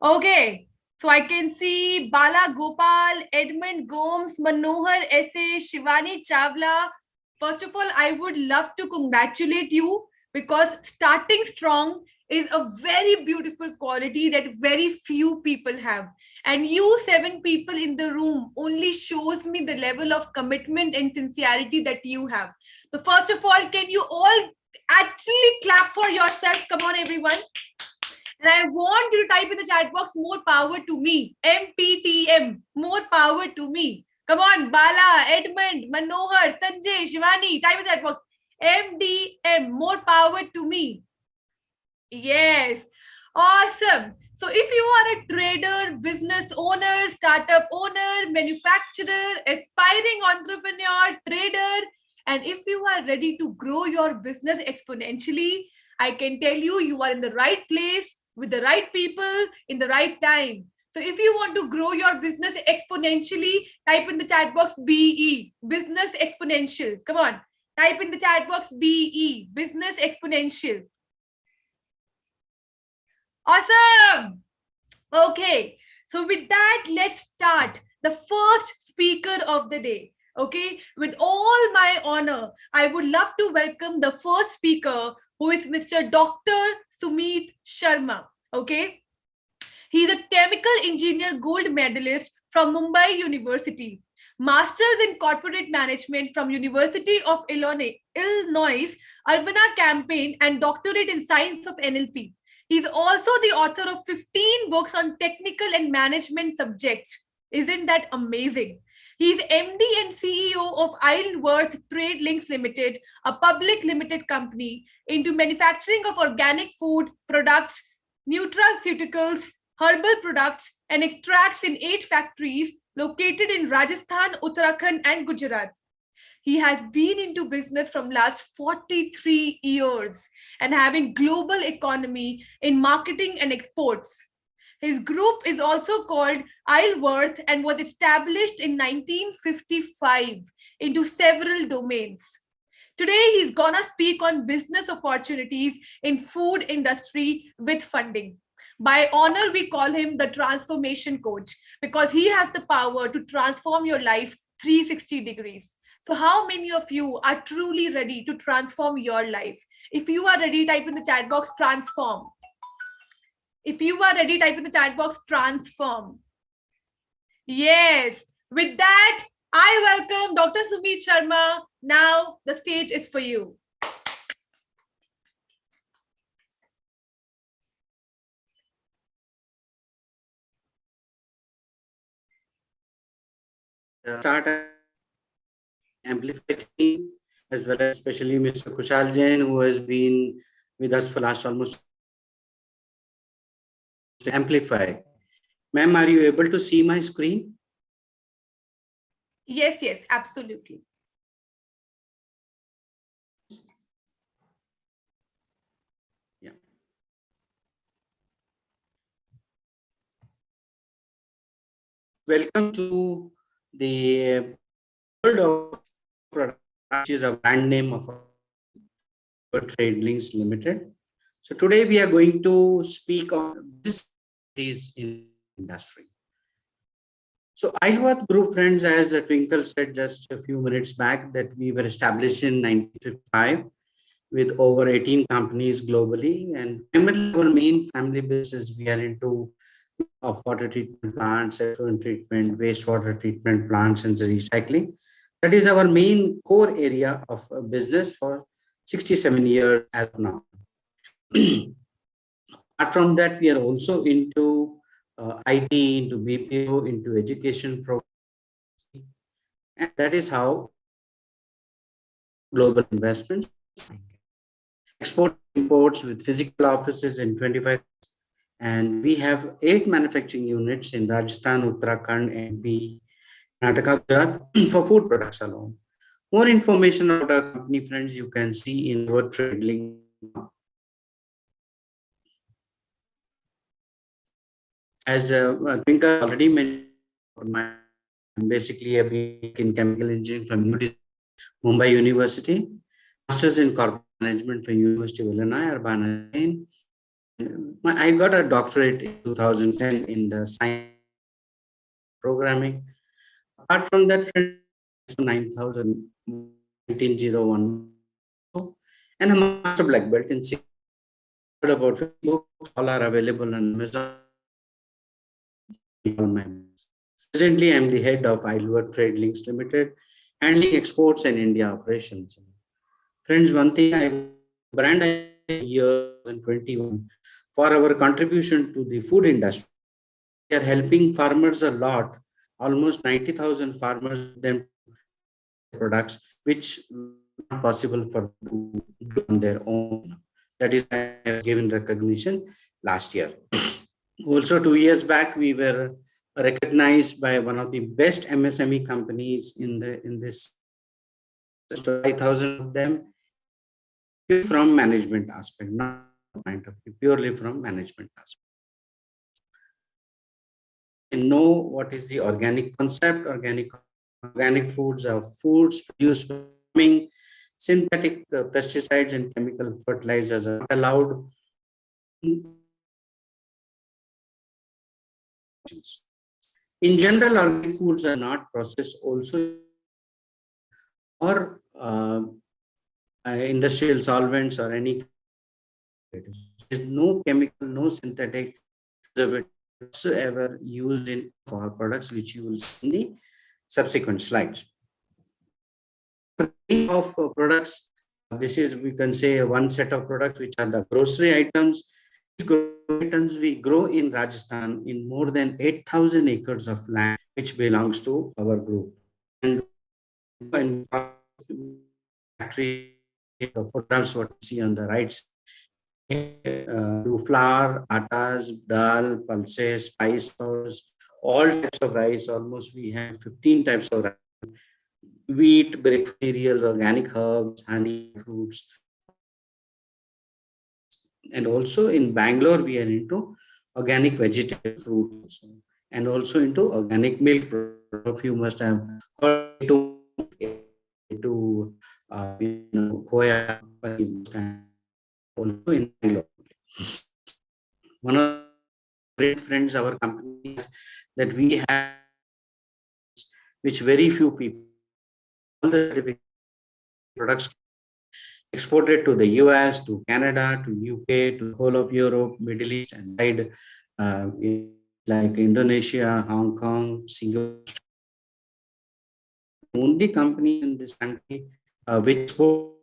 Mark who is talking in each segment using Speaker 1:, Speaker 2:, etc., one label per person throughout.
Speaker 1: Okay, so I can see Bala Gopal, Edmund Gomes, Manohar S.A., Shivani Chawla. First of all, I would love to congratulate you because starting strong is a very beautiful quality that very few people have. And you 7 people in the room only shows me the level of commitment and sincerity that you have. So first of all, can you all actually clap for yourself? Come on, everyone. And I want you to type in the chat box, more power to me. MPTM, more power to me. Come on, Bala, Edmund, Manohar, Sanjay, Shivani, type in the chat box. MDM, more power to me. Yes, awesome. So if you are a trader, business owner, startup owner, manufacturer, aspiring entrepreneur, trader, and if you are ready to grow your business exponentially, I can tell you, you are in the right place with the right people in the right time. So if you want to grow your business exponentially, type in the chat box BE, business exponential. Come on, type in the chat box BE, business exponential. Awesome. Okay. So with that, let's start the first speaker of the day. Okay. With all my honor, I would love to welcome the first speaker, who is Mr. Dr.Sumeet Sharma. Okay. He's a chemical engineer gold medalist from Mumbai University, master's in corporate management from University of Illinois Urbana-Champaign, and doctorate in science of NLP. He's also the author of 15 books on technical and management subjects. Isn't that amazing? He's MD and CEO of Isleworth Trade Links Limited, a public limited company into manufacturing of organic food products, nutraceuticals, herbal products, and extracts in 8 factories located in Rajasthan, Uttarakhand, and Gujarat. He has been into business from last 43 years and having global economy in marketing and exports. His group is also called Isleworth and was established in 1955 into several domains. Today, he's gonna speak on business opportunities in food industry with funding. By honor, we call him the transformation coach because he has the power to transform your life 360 degrees. So how many of you are truly ready to transform your life? If you are ready, type in the chat box, transform. If you are ready, type in the chat box, transform. Yes. With that, I welcome Dr. Sumit Sharma. Now the stage is for you.
Speaker 2: Start Amplify team, as well as especially Mr. Kushal Jain, who has been with us for last almost Amplify. Ma'am, are you able to see my screen?
Speaker 1: Yes, absolutely.
Speaker 2: Yeah. Welcome to the world of product, which is a brand name of Trade Links Limited. So today we are going to speak on this in industry. So Isleworth Group, friends, as Twinkle said just a few minutes back, that we were established in 1955 with over 18 companies globally, and primarily our main family business, we are into of water treatment plants, effluent treatment, wastewater treatment plants, and recycling. That is our main core area of business for 67 years as of now. Apart from that, we are also into IT, into BPO, into education programs. And that is how global investments, export imports with physical offices in 25, and we have 8 manufacturing units in Rajasthan, Uttarakhand, MP, Karnataka, Gujarat for food products alone. More information about our company, friends, you can see in our trade link. As Twinkle already mentioned, basically I've been in chemical engineering from Mumbai University, masters in corporate management from University of Illinois Urbana-Champaign, I got a doctorate in 2010 in the science programming. Apart from that, friends, 9000 1901 and a master black belt in six. About 50 books, all are available on Amazon. Presently, I am the head of Ilward Trade Links Limited, handling exports and India operations. Friends, one thing brand I year 2021 for our contribution to the food industry. We are helping farmers a lot. Almost 90,000 farmers them products which not possible for to do on their own. That is why I have given recognition last year. Also, 2 years back, we were recognized by one of the best MSME companies in this 5,000 of them from management aspect, not point of view, purely from management aspect. And know what is the organic concept. Organic foods are foods produced by farming. Synthetic pesticides and chemical fertilizers are not allowed. In general, organic foods are not processed also or industrial solvents or any. There's no chemical, no synthetic preservative whatsoever used in our products, which you will see in the subsequent slides. Of products, this is, we can say, one set of products which are the grocery items. These grocery items we grow in Rajasthan in more than 8,000 acres of land, which belongs to our group. And factory, the photographs what you see on the right side, do flour, attas, dal, pulses, spice powders, all types of rice. Almost we have 15 types of rice. Wheat, breakfast cereals, organic herbs, honey, fruits. And also in Bangalore, we are into organic vegetable fruits also, and also into organic milk. If you must have heard to Koya, also in Bangalore. One of the great friends, our companies that we have, which very few people, all the products exported to the US, to Canada, to UK, to the whole of Europe, Middle East, and like Indonesia, Hong Kong, Singapore. The only company in this country which export.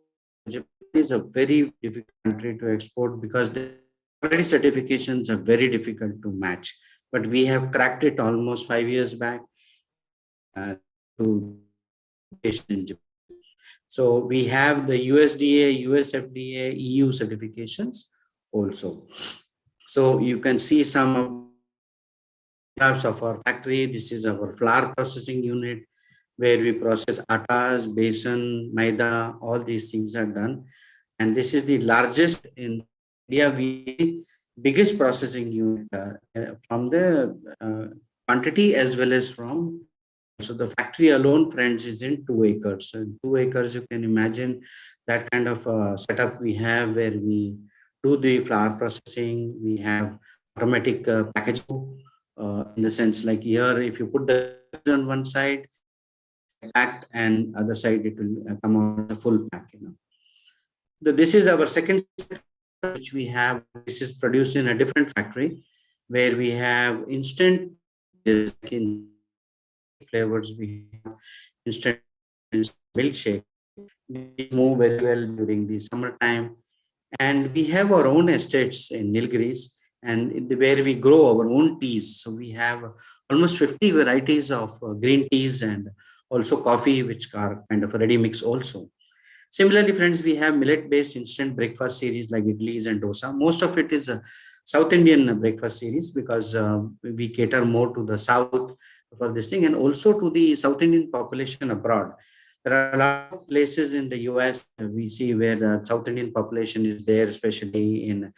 Speaker 2: Japan is a very difficult country to export because the quality certifications are very difficult to match. But we have cracked it almost 5 years back to in Japan. So we have the USDA, USFDA, EU certifications also. So you can see some graphs of our factory. This is our flour processing unit where we process attas, besan, maida, all these things are done. And this is the largest in India, biggest processing unit from the quantity as well as from. So the factory alone, friends, is in 2 acres. So in 2 acres, you can imagine that kind of setup we have where we do the flour processing. We have automatic packaging in the sense like here, if you put the on one side, packed, and other side it will come out the full pack. This is our second, which we have. This is produced in a different factory where we have instant in flavors. We have instant milkshake. We move very well during the summertime, and we have our own estates in Nilgiris, and where we grow our own teas. So we have almost 50 varieties of green teas and also coffee, which are kind of a ready mix also. Similarly, friends, we have millet-based instant breakfast series like idlis and dosa. Most of it is a South Indian breakfast series because we cater more to the South for this thing and also to the South Indian population abroad. There are a lot of places in the US we see where the South Indian population is there, especially in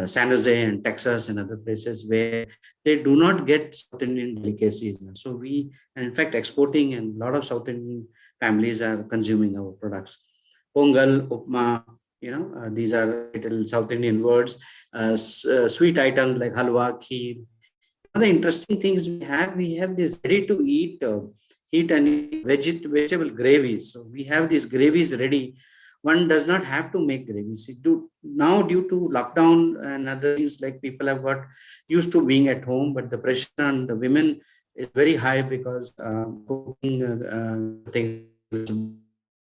Speaker 2: San Jose and Texas and other places where they do not get South Indian delicacies. So we are in fact exporting, and a lot of South Indian families are consuming our products. Pongal, upma, these are little South Indian words, sweet items like halwa, kheer. One of the interesting things we have this ready to eat, heat and eat vegetable gravies. So we have these gravies ready. One does not have to make gravies. Now, due to lockdown and other things, like people have got used to being at home, but the pressure on the women is very high because cooking things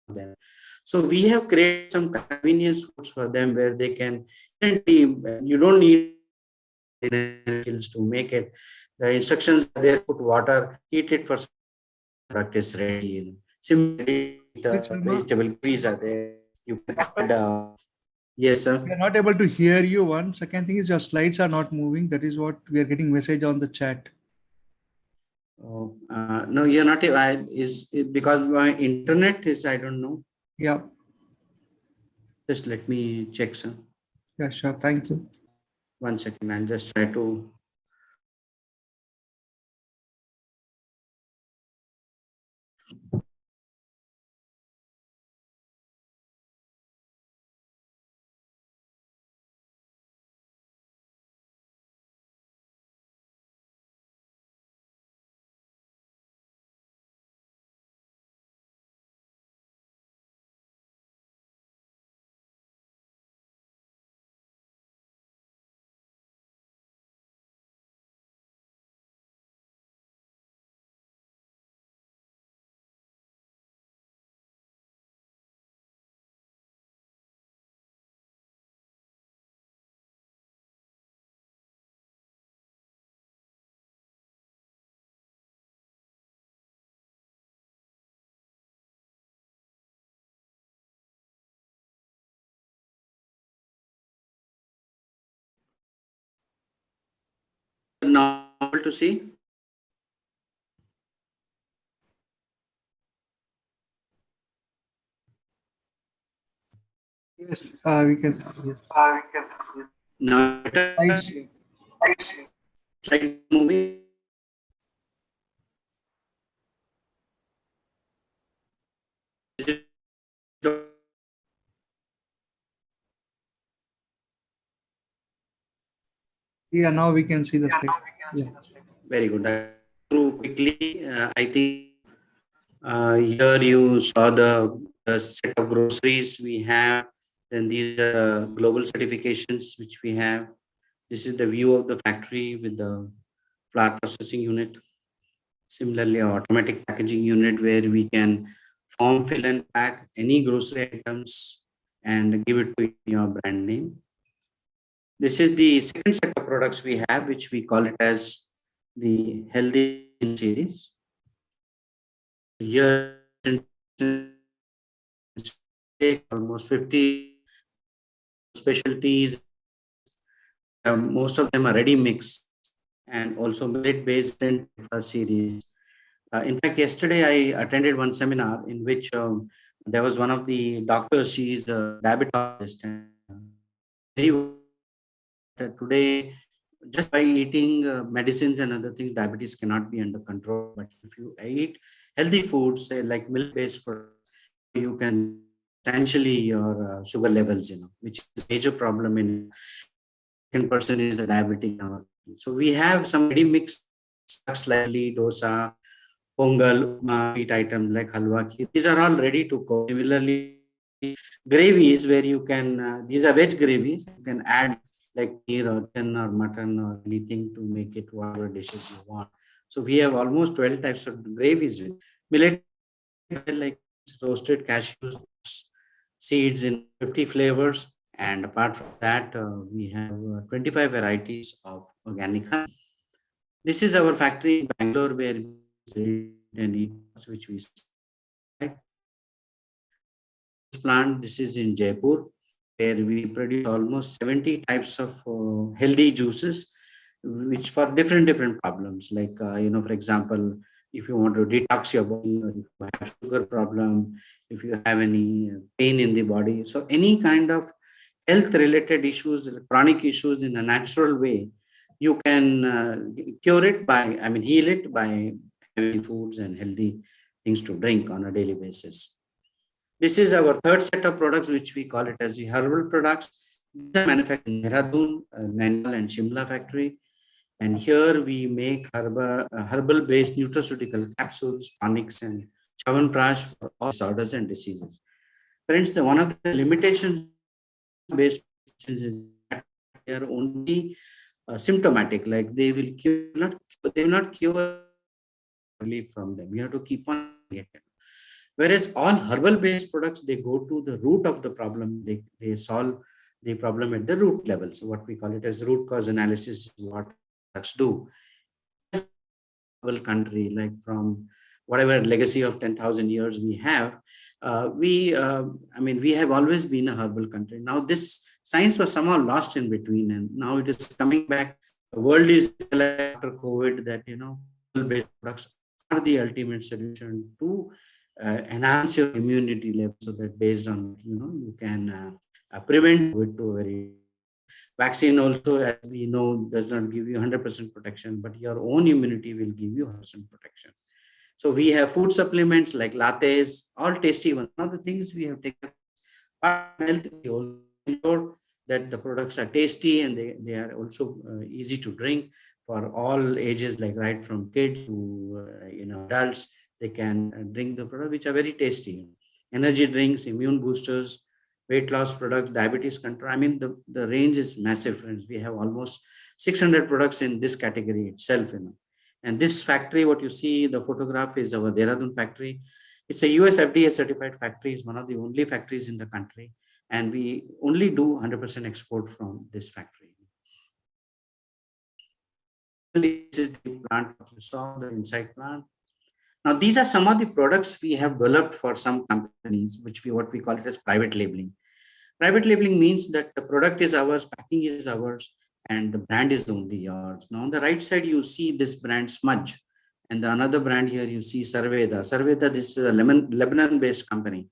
Speaker 2: them. So we have created some convenience foods for them where they can instantly, you don't need skills to make it. The instructions are there, put water, heat it for some product is ready. Similarly,
Speaker 3: Sumit Sharma,
Speaker 2: vegetable gravies are there. You can add, yes, sir.
Speaker 3: we are not able to hear you. One second thing is your slides are not moving. That is what we are getting message on the chat.
Speaker 2: Oh, no, you're not. Is it because my internet is, I don't know.
Speaker 3: Yeah,
Speaker 2: Just let me check, sir.
Speaker 3: yeah, sure. Thank you.
Speaker 2: 1 second. I'll just try to. Now able to see.
Speaker 3: Yes, we can. Yes.
Speaker 2: Now better.
Speaker 3: Slides.
Speaker 2: Slide moving. Is it
Speaker 3: Yeah, now we can see the slide. Yeah.
Speaker 2: very good? I through quickly. I think here you saw the set of groceries we have. Then these are the global certifications which we have. This is the view of the factory with the flour processing unit. Similarly, automatic packaging unit where we can form, fill, and pack any grocery items and give it to your brand name. This is the second set of products we have, which we call it as the healthy series. Here, almost 50 specialties. Most of them are ready mix and also millet based and series. In fact, yesterday I attended one seminar in which there was one of the doctors. She is a diabetologist, and today, just by eating medicines and other things, diabetes cannot be under control. But if you eat healthy foods, say like milk-based products, you can substantially your sugar levels, which is a major problem in second person is a diabetic. So we have some ready mix stuffs like idli, dosa, pongal, sweet items like halwa. These are all ready to cook. Similarly, gravies where you can, these are veg gravies, you can add like paneer or chicken or mutton or anything to make it whatever dishes you want. So we have almost 12 types of gravies with millet, like roasted cashews, seeds in 50 flavors. And apart from that, we have 25 varieties of organic honey. This is our factory in Bangalore where we and eat, which we plant. This is in Jaipur, where we produce almost 70 types of healthy juices, which for different problems. Like for example, if you want to detox your body, or if you have sugar problem, if you have any pain in the body, so any kind of health related issues, chronic issues in a natural way, you can cure it by, heal it by having foods and healthy things to drink on a daily basis. This is our third set of products, which we call it as the herbal products. These are manufactured in Dehradun, Nainital and Shimla factory. And here we make herbal-based nutraceutical capsules, tonics, and Chyawanprash for all disorders and diseases. Friends, one of the limitations based is that they are only symptomatic, like they will not cure relief from them. You have to keep on it. Whereas all herbal-based products, they go to the root of the problem. They solve the problem at the root level. So what we call it as root cause analysis is what products do. Country, like from whatever legacy of 10,000 years we have, we have always been a herbal country. Now this science was somehow lost in between, and now it is coming back. The world is after COVID that herbal-based products are the ultimate solution to enhance your immunity level, so that based on you can prevent COVID to a very. Vaccine also, as we know, does not give you 100% protection, but your own immunity will give you 100% protection. So we have food supplements like lattes, all tasty. One of the things we have taken health, we also ensure that the products are tasty and they are also easy to drink for all ages, like right from kids to adults. They can drink the product, which are very tasty. Energy drinks, immune boosters, weight loss products, diabetes control. I mean, the range is massive, friends. We have almost 600 products in this category itself. And this factory, what you see, the photograph is our Dehradun factory. It's a US FDA certified factory. It's one of the only factories in the country. And we only do 100% export from this factory. This is the plant you saw, the inside plant. Now, these are some of the products we have developed for some companies, what we call it as private labeling. Private labeling means that the product is ours, packing is ours, and the brand is only yours. Now, on the right side, you see this brand Smudge, and the another brand here you see Sarveda. Sarveda, this is a Lebanon-based company.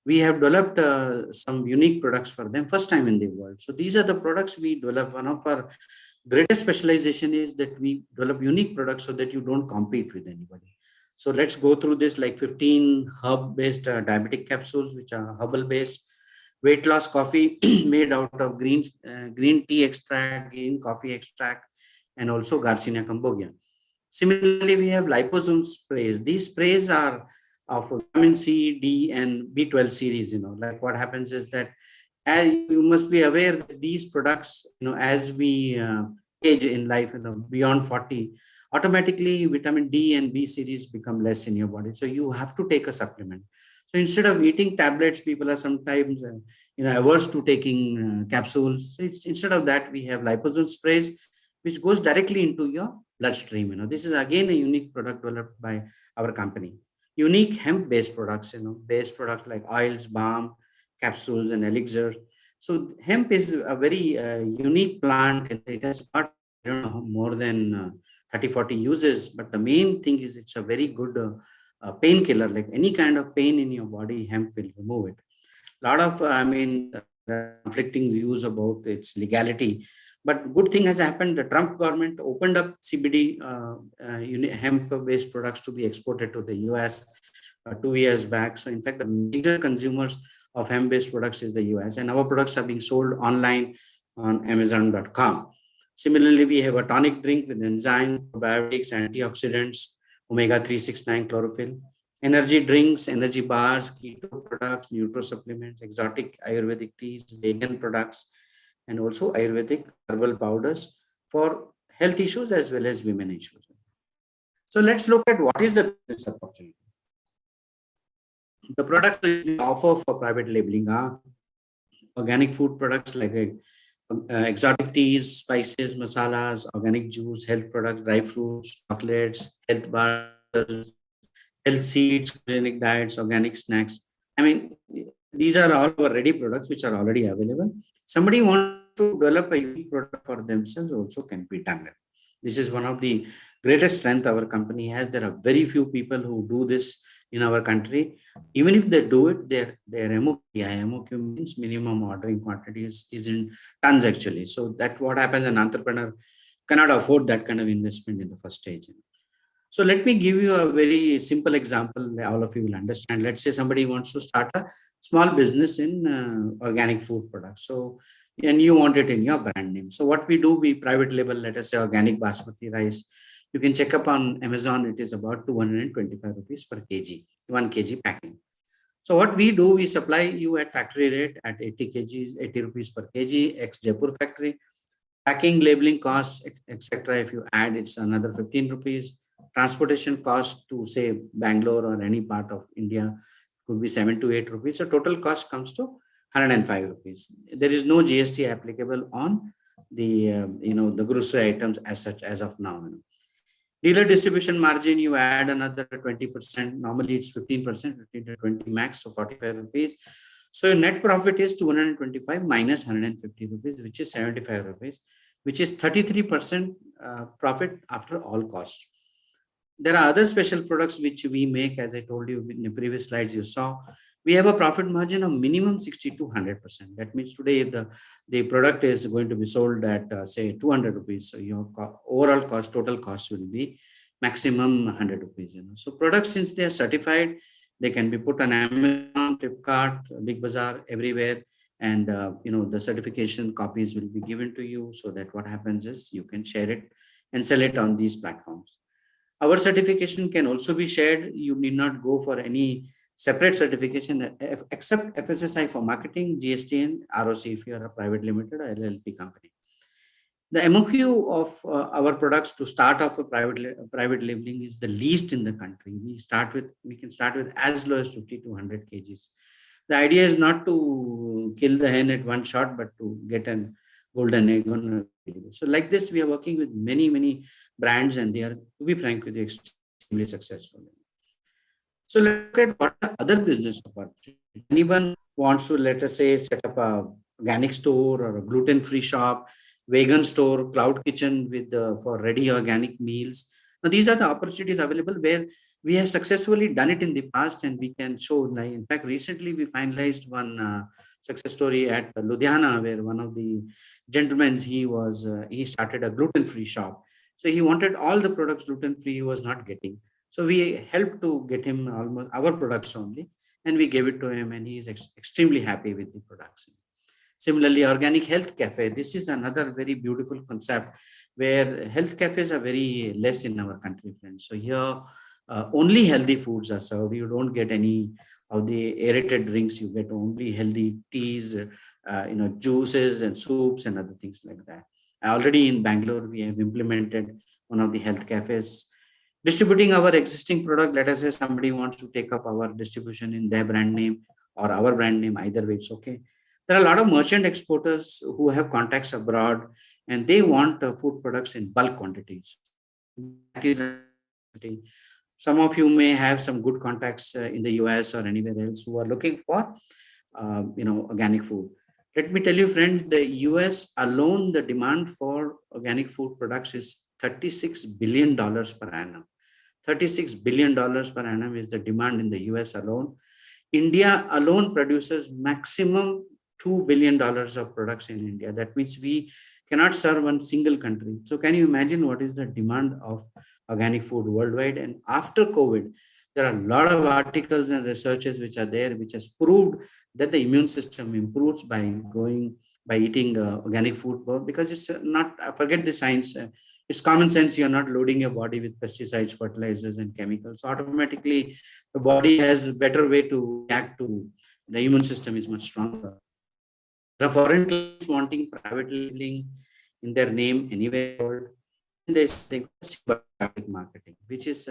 Speaker 2: We have developed some unique products for them, first time in the world. So these are the products we develop. One of our greatest specialization is that we develop unique products so that you don't compete with anybody. So let's go through this, like 15 herb-based diabetic capsules, which are herbal-based. Weight loss coffee made out of green tea extract, green coffee extract, and also Garcinia cambogia. Similarly, we have liposome sprays. These sprays are of vitamin C, D, and B12 series. Like what happens is that you must be aware that these products, as we age in life, beyond 40, automatically vitamin D and B series become less in your body. So you have to take a supplement. So instead of eating tablets, people are sometimes averse to taking capsules. So instead of that, we have liposome sprays, which goes directly into your bloodstream. This is again a unique product developed by our company. Unique hemp-based products, based products like oils, balm, capsules, and elixir. So hemp is a very unique plant, and it has got more than 30, 40 uses. But the main thing is it's a very good painkiller. Like any kind of pain in your body, hemp will remove it. A lot of conflicting views about its legality, but good thing has happened. The Trump government opened up CBD hemp-based products to be exported to the US 2 years back. So in fact, the major consumers of hemp-based products is the US, and our products are being sold online on Amazon.com. Similarly, we have a tonic drink with enzymes, probiotics, antioxidants, omega-369 chlorophyll. Energy drinks, energy bars, keto products, neutro supplements, exotic Ayurvedic teas, vegan products, and also Ayurvedic herbal powders for health issues as well as women issues. So let's look at what is the business opportunity. The products we offer for private labeling are organic food products like exotic teas, spices, masalas, organic juice, health products, dry fruits, chocolates, health bars, health seeds, organic diets, organic snacks. I mean, these are all our ready products which are already available. Somebody wants to develop a unique product for themselves also can be done. This is one of the greatest strength our company has. There are very few people who do this in our country. Even if they do it, their MOQ means minimum ordering quantities is in tons actually. So that what happens, an entrepreneur cannot afford that kind of investment in the first stage. So let me give you a very simple example. All of you will understand. Let's say somebody wants to start a small business in organic food products. So, and you want it in your brand name. So what we do, we private label, let us say organic basmati rice. You can check up on Amazon. It is about 225 rupees per kg, 1 kg packing. So what we do, we supply you at factory rate at 80 kgs, 80 rupees per kg, ex Jaipur factory. Packing, labeling costs, etc. If you add, it's another 15 rupees. Transportation cost to say Bangalore or any part of India could be 7 to 8 rupees. So total cost comes to 105 rupees. There is no GST applicable on the the grocery items as such as of now. Dealer distribution margin, you add another 20%. Normally it's 15%, 15 to 20 max, so 45 rupees. So your net profit is 225 minus 150 rupees, which is 75 rupees, which is 33% profit after all costs. There are other special products which we make, as I told you in the previous slides you saw. We have a profit margin of minimum 60 to 100%. That means today if the product is going to be sold at say 200 rupees, so your overall cost, total cost will be maximum 100 rupees. So products, since they are certified, they can be put on Amazon, Flipkart, Big Bazaar, everywhere. And the certification copies will be given to you, so that what happens is you can share it and sell it on these platforms. Our certification can also be shared. You need not go for any separate certification except FSSI for marketing, GST and ROC if you are a private limited or LLP company. The MOQ of our products to start off a private labeling is the least in the country. We can start with as low as 50 to 100 kgs. The idea is not to kill the hen at one shot, but to get an golden egg on a table. So like this, we are working with many brands, and they are, to be frank with you, extremely successful. So look at what are other business opportunities. Anyone wants to, let us say, set up a organic store or a gluten-free shop, vegan store, cloud kitchen with for ready organic meals. Now these are the opportunities available where we have successfully done it in the past, and we can show. In fact, recently we finalized one success story at Ludhiana, where one of the gentlemen, he started a gluten-free shop. So he wanted all the products gluten-free, he was not getting. So we helped to get him almost our products only, and we gave it to him, and he is extremely happy with the products. Similarly, organic health cafe. This is another very beautiful concept where health cafes are very less in our country, friends. So here, only healthy foods are served. You don't get any of the aerated drinks. You get only healthy teas, juices and soups and other things like that. Already in Bangalore, we have implemented one of the health cafes. Distributing our existing product, let us say somebody wants to take up our distribution in their brand name or our brand name, either way, it's okay. There are a lot of merchant exporters who have contacts abroad, and they want food products in bulk quantities. That is, some of you may have some good contacts in the US or anywhere else who are looking for, organic food. Let me tell you, friends, the US alone, the demand for organic food products is $36 billion per annum. $36 billion per annum is the demand in the US alone. India alone produces maximum $2 billion of products in India. That means we cannot serve one single country. So can you imagine what is the demand of organic food worldwide? And after COVID, there are a lot of articles and researches which are there, which has proved that the immune system improves by eating organic food, because it's not, forget the science, it's common sense. You're not loading your body with pesticides, fertilizers and chemicals. So automatically the body has a better way to react to, the immune system is much stronger. The foreign clients wanting private labeling in their name anywhere in the world, there's symbiotic marketing, which is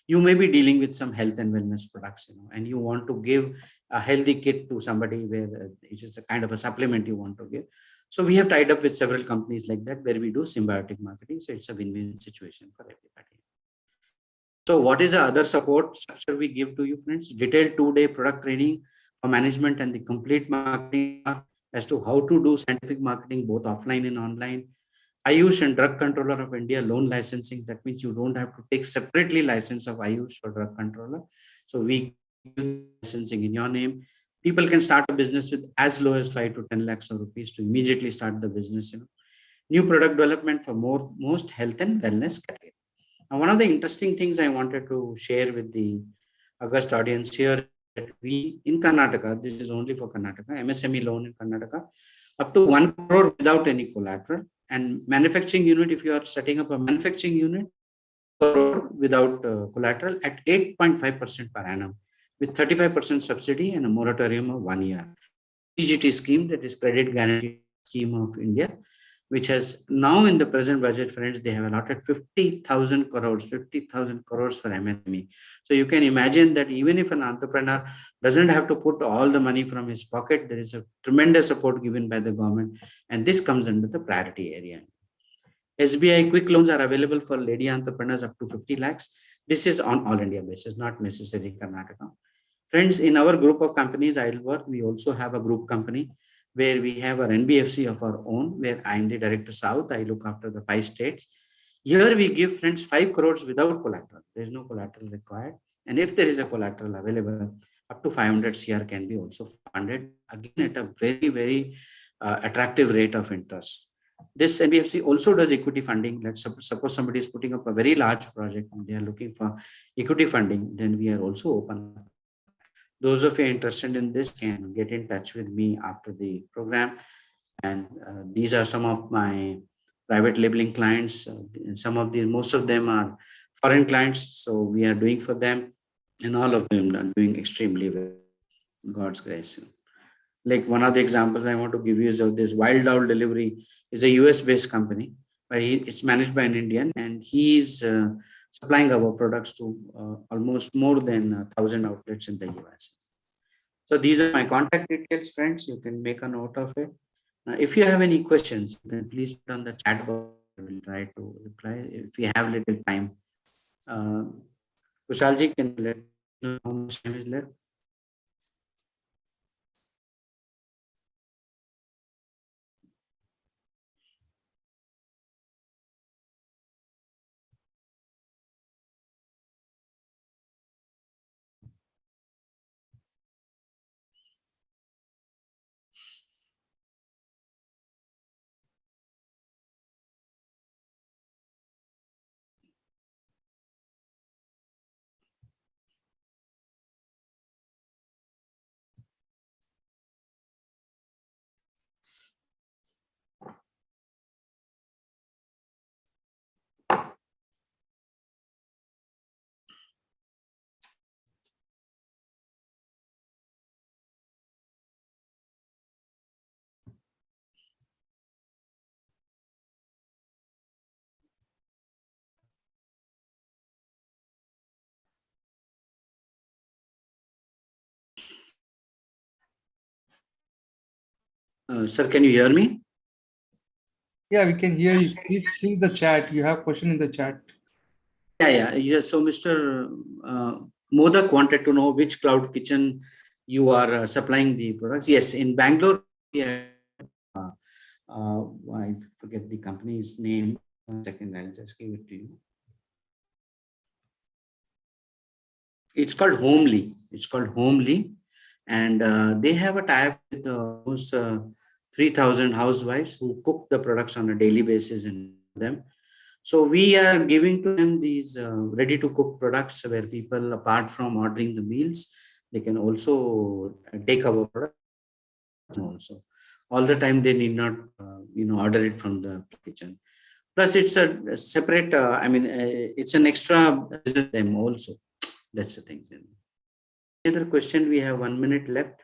Speaker 2: you may be dealing with some health and wellness products, and you want to give a healthy kit to somebody where it is a kind of a supplement you want to give. So we have tied up with several companies like that where we do symbiotic marketing. So it's a win-win situation for everybody. So what is the other support structure we give to you, friends? Detailed 2-day product training for management and the complete marketing as to how to do scientific marketing, both offline and online. Ayush and Drug Controller of India loan licensing. That means you don't have to take separately license of Ayush or Drug Controller. So we give licensing in your name. People can start a business with as low as 5 to 10 lakhs of rupees to immediately start the business. New product development for most health and wellness category. Now, one of the interesting things I wanted to share with the August audience here, that we in Karnataka, this is only for Karnataka, MSME loan in Karnataka, up to 1 crore without any collateral. And manufacturing unit, if you are setting up a manufacturing unit, crore without collateral at 8.5% per annum, with 35% subsidy and a moratorium of 1 year. CGT scheme, that is Credit Guarantee Scheme of India, which has now in the present budget, friends, they have allotted 50,000 crores, 50,000 crores for MSME. So you can imagine that even if an entrepreneur doesn't have to put all the money from his pocket, there is a tremendous support given by the government, and this comes under the priority area. SBI quick loans are available for lady entrepreneurs up to 50 lakhs. This is on all India basis, not necessarily Karnataka. Friends, in our group of companies, Idleworth, we also have a group company where we have our NBFC of our own, where I am the director South. I look after the 5 states. Here we give, friends, 5 crores without collateral. There is no collateral required. And if there is a collateral available, up to 500 CR can be also funded, again at a very, very attractive rate of interest. This NBFC also does equity funding. Let's suppose somebody is putting up a very large project and they are looking for equity funding, then we are also open. Those of you interested in this can get in touch with me after the program. And these are some of my private labeling clients. Most of them are foreign clients. So we are doing for them, and all of them are doing extremely well. God's grace. Like one of the examples I want to give you is of this Wild Owl Delivery is a US based company, but it's managed by an Indian, and he is supplying our products to almost more than 1,000 outlets in the US. So these are my contact details, friends. You can make a note of it. If you have any questions, you can please put on the chat box. I will try to reply if we have little time. Kushalji, can you let me know how much time is left? Sir, can you hear me?
Speaker 3: Yeah, we can hear you. Please see the chat. You have question in the chat.
Speaker 2: Yeah. So Mr. Modak wanted to know which cloud kitchen you are supplying the products. Yes, in Bangalore, I forget the company's name. 1 second, I'll just give it to you. It's called Homely. And they have a tie-up with almost 3,000 housewives who cook the products on a daily basis in them. So we are giving to them these ready-to-cook products where people, apart from ordering the meals, they can also take our product also. All the time they need not, order it from the kitchen. Plus, it's a separate. It's an extra business them also. That's the thing. Any other question? We have 1 minute left.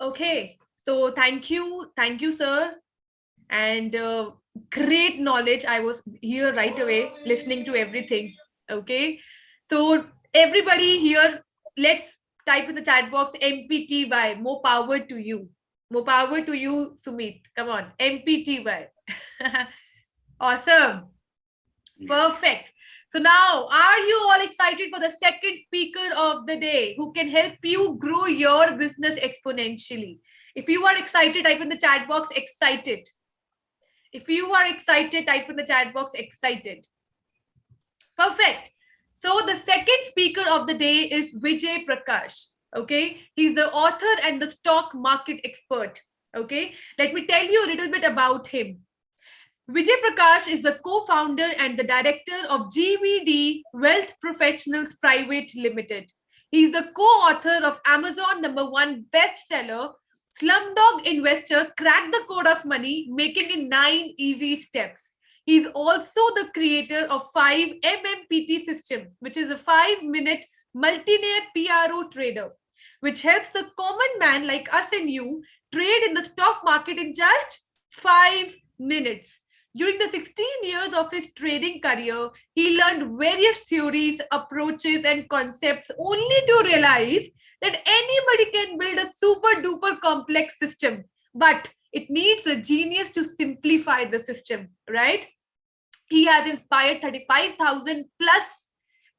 Speaker 1: Okay, so thank you, sir, and great knowledge. I was here right away listening to everything. Okay. So everybody here, let's type in the chat box MPTY. More power to you. More power to you, Sumit. Come on. MPTY. Awesome. Perfect. So now, are you all excited for the second speaker of the day who can help you grow your business exponentially? If you are excited, type in the chat box excited. If you are excited, type in the chat box excited. Perfect. So the second speaker of the day is Vijay Prakash. Okay. He's the author and the stock market expert. Okay. Let me tell you a little bit about him. Vijay Prakash is the co-founder and the director of GVD Wealth Professionals Private Limited. He is the co-author of Amazon #1 bestseller, Slumdog Investor Crack the Code of Money, Making in 9 Easy Steps. He is also the creator of 5MMPT system, which is a 5-minute multi-layer PRO trader, which helps the common man like us and you trade in the stock market in just 5 minutes. During the 16 years of his trading career, he learned various theories, approaches, and concepts only to realize that anybody can build a super duper complex system, but it needs a genius to simplify the system, right? He has inspired 35,000 plus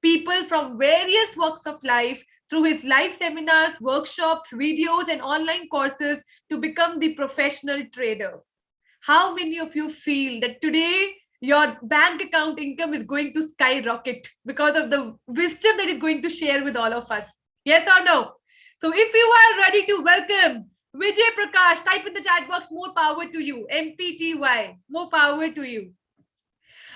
Speaker 1: people from various walks of life through his live seminars, workshops, videos, and online courses to become the professional trader. How many of you feel that today your bank account income is going to skyrocket because of the wisdom that is going to share with all of us? Yes or no? So if you are ready to welcome Vijay Prakash, type in the chat box, more power to you. MPTY, more power to you.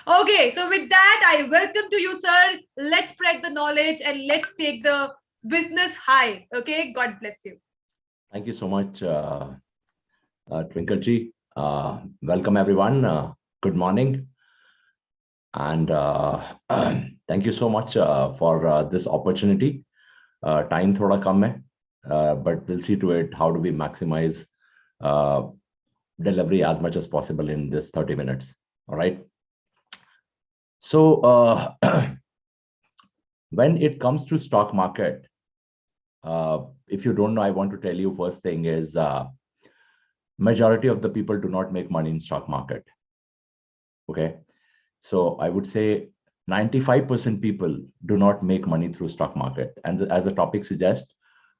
Speaker 1: Okay, so with that, I welcome to you, sir. Let's spread the knowledge and let's take the business high. Okay, God bless you.
Speaker 4: Thank you so much, Twinkle Ji. Welcome everyone. Good morning, and thank you so much for this opportunity. Time thoda kam hai, but we'll see to it. How do we maximize delivery as much as possible in this 30 minutes? All right. So when it comes to stock market, if you don't know, I want to tell you first thing is majority of the people do not make money in stock market. Okay, so I would say 95% people do not make money through stock market, and as the topic suggests,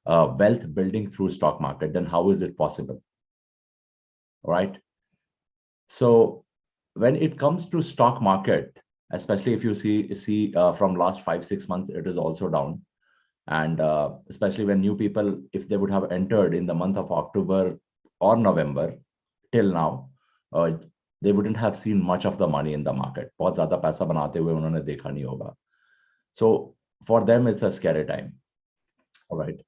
Speaker 4: wealth building through stock market. Then how is it possible? All right. So when it comes to stock market, especially if you see from last 5-6 months, it is also down. And especially when new people, if they would have entered in the month of October or November till now, they wouldn't have seen much of the money in the market. बहुत ज़्यादा पैसा बनाते हुए उन्होंने देखा नहीं होगा. So for them, it's a scary time. All right.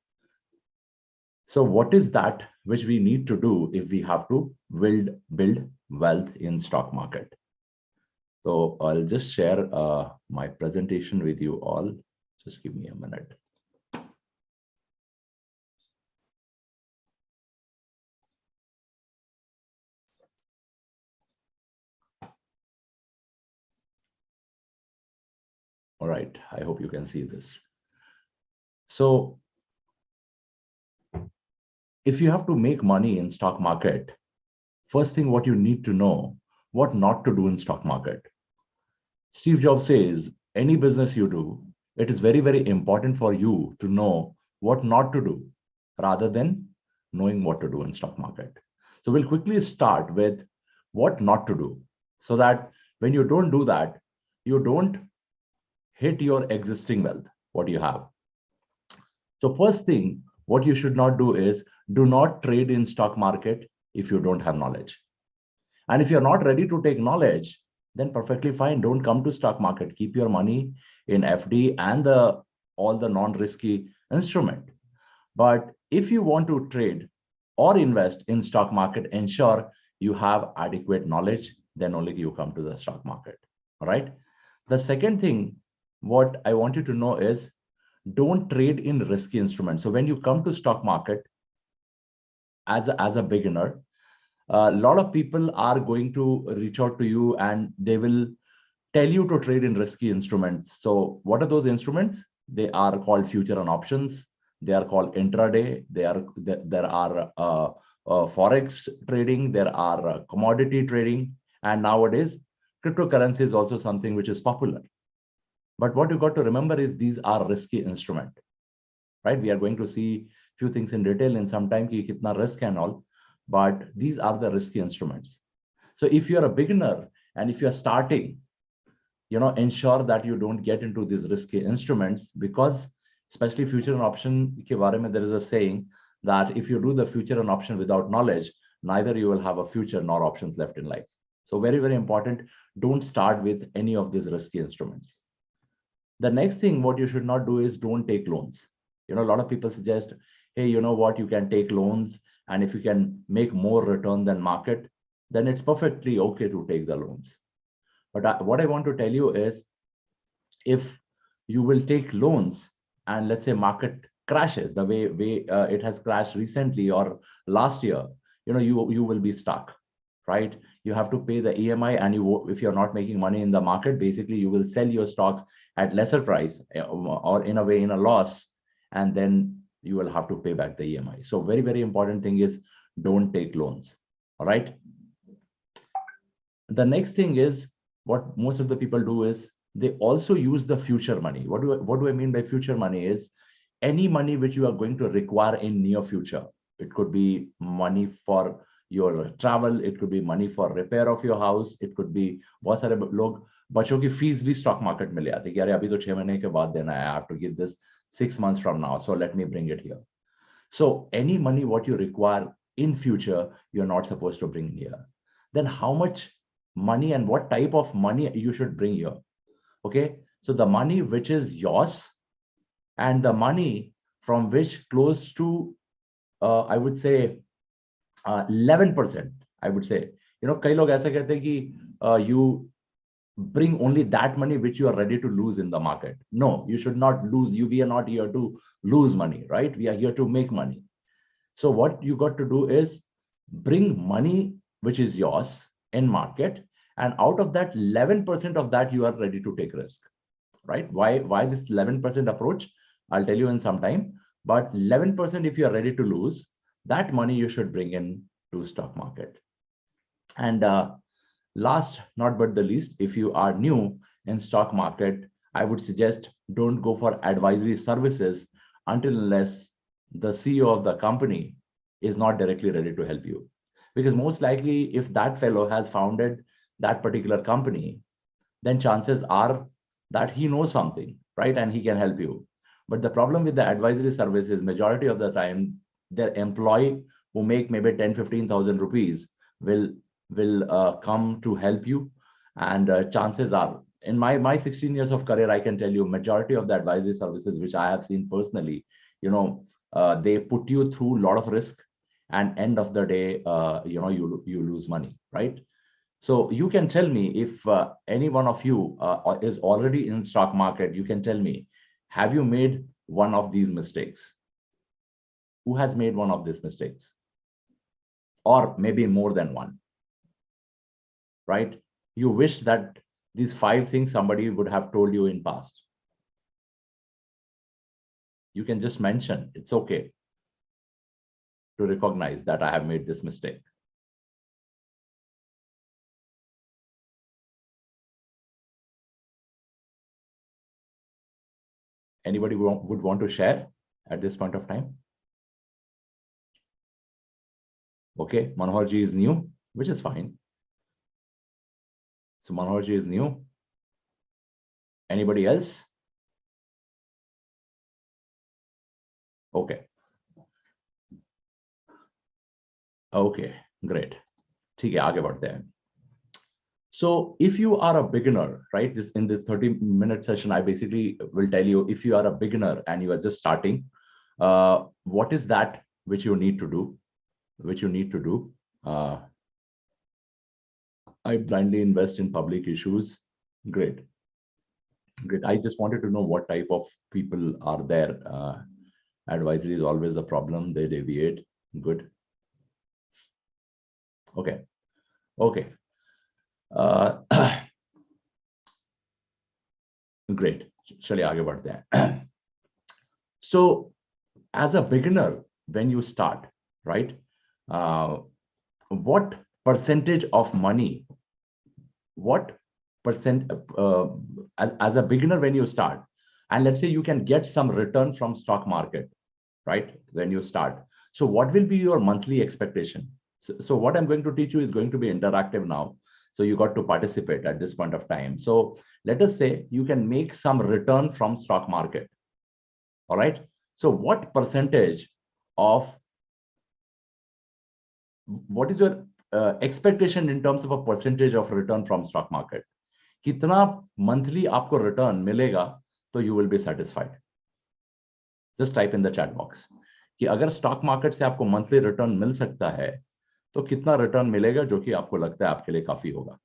Speaker 4: So what is that which we need to do if we have to build wealth in stock market? So I'll just share my presentation with you all. Just give me a minute. All right, I hope you can see this. So if you have to make money in stock market, first thing what you need to know, what not to do in stock market. Steve Jobs says, any business you do, it is very, very important for you to know what not to do rather than knowing what to do in stock market. So we'll quickly start with what not to do, so that when you don't do that, you don't hit your existing wealth, what you have. So first thing, what you should not do is do not trade in stock market if you don't have knowledge. And if you're not ready to take knowledge, then perfectly fine. Don't come to stock market. Keep your money in FD and all the non-risky instrument. But if you want to trade or invest in stock market, ensure you have adequate knowledge, then only you come to the stock market. All right. The second thing, what I want you to know is don't trade in risky instruments. So when you come to stock market as a beginner, a lot of people are going to reach out to you and they will tell you to trade in risky instruments. So what are those instruments? They are called future and options. They are called intraday. There are forex trading. There are commodity trading, and nowadays cryptocurrency is also something which is popular. But what you got to remember is these are risky instruments, right? We are going to see few things in detail in some time, ki kitna risk and all, but these are the risky instruments. So if you're a beginner and if you're starting, ensure that you don't get into these risky instruments, because especially future and option ke bare mein, there is a saying that if you do the future and option without knowledge, neither you will have a future nor options left in life. So very, very important. Don't start with any of these risky instruments. The next thing, what you should not do is don't take loans. A lot of people suggest, hey, you know what, you can take loans, and if you can make more return than market, then it's perfectly okay to take the loans. But what I want to tell you is, if you will take loans and let's say market crashes the way it has crashed recently or last year, you will be stuck, right? You have to pay the EMI, and if you're not making money in the market, basically you will sell your stocks at lesser price, or in a way in a loss, and then you will have to pay back the EMI. So very, very important thing is don't take loans. All right. The next thing is, what most of the people do is they also use the future money. What do I mean by future money is any money which you are going to require in near future. It could be money for your travel, it could be money for repair of your house, it could be बहुत सारे लोग बच्चों की fees भी stock market में ले आते कि अरे अभी तो 6 महीने के बाद देना है, I have to give this 6 months from now, so let me bring it here. So any money what you require in future, you're not supposed to bring here. Then how much money and what type of money you should bring here? Okay, so the money which is yours and the money from which close to I would say 11%, I would say. कई लोग ऐसा कहते हैं कि you bring only that money which you are ready to lose in the market. No, you should not lose. We are not here to lose money, right? We are here to make money. So what you got to do is bring money which is yours in market, and out of that 11% of that you are ready to take risk, right? Why this 11% approach? I'll tell you in some time. But 11%, if you are ready to lose, that money you should bring in to stock market. And last not but the least, if you are new in stock market, I would suggest don't go for advisory services until unless the CEO of the company is not directly ready to help you. Because most likely, if that fellow has founded that particular company, then chances are that he knows something, right? And he can help you. But the problem with the advisory service is majority of the time, their employee who make maybe 10,000-15,000 rupees will come to help you. And chances are, in my 16 years of career, I can tell you majority of the advisory services, which I have seen personally, they put you through a lot of risk, and end of the day, you lose money, right? So you can tell me if any one of you is already in stock market, you can tell me, have you made one of these mistakes? Who has made one of these mistakes? Or maybe more than one, right? You wish that these 5 things somebody would have told you in past. You can just mention, it's okay to recognize that I have made this mistake. Anybody would want to share at this point of time? Okay, Manoharji is new, which is fine. So Manoharji is new. Anybody else? Okay. Okay, great. ठीक है, आगे बढ़ते हैं. So if you are a beginner, right, in this 30-minute session, I basically will tell you, if you are a beginner and you are just starting, what is that which you need to do? I blindly invest in public issues. Great. I just wanted to know what type of people are there. Advisory is always a problem. They deviate. Good. Okay. Great. चलिए आगे बढ़ते हैं. So as a beginner, when you start, right, what percentage of money, what percent, as a beginner when you start, and let's say you can get some return from stock market, right, when you start. So what will be your monthly expectation? So what I'm going to teach you is going to be interactive now. So you got to participate at this point of time. So let us say you can make some return from stock market. All right. So what percentage of, what is your expectation in terms of a percentage of return from stock market? Kitna monthly aapko return milega, so you will be satisfied. Just type in the chat box कि अगर stock market से आपको monthly return मिल सकता है तो कितना return मिलेगा जो कि आपको लगता है आपके लिए काफी होगा.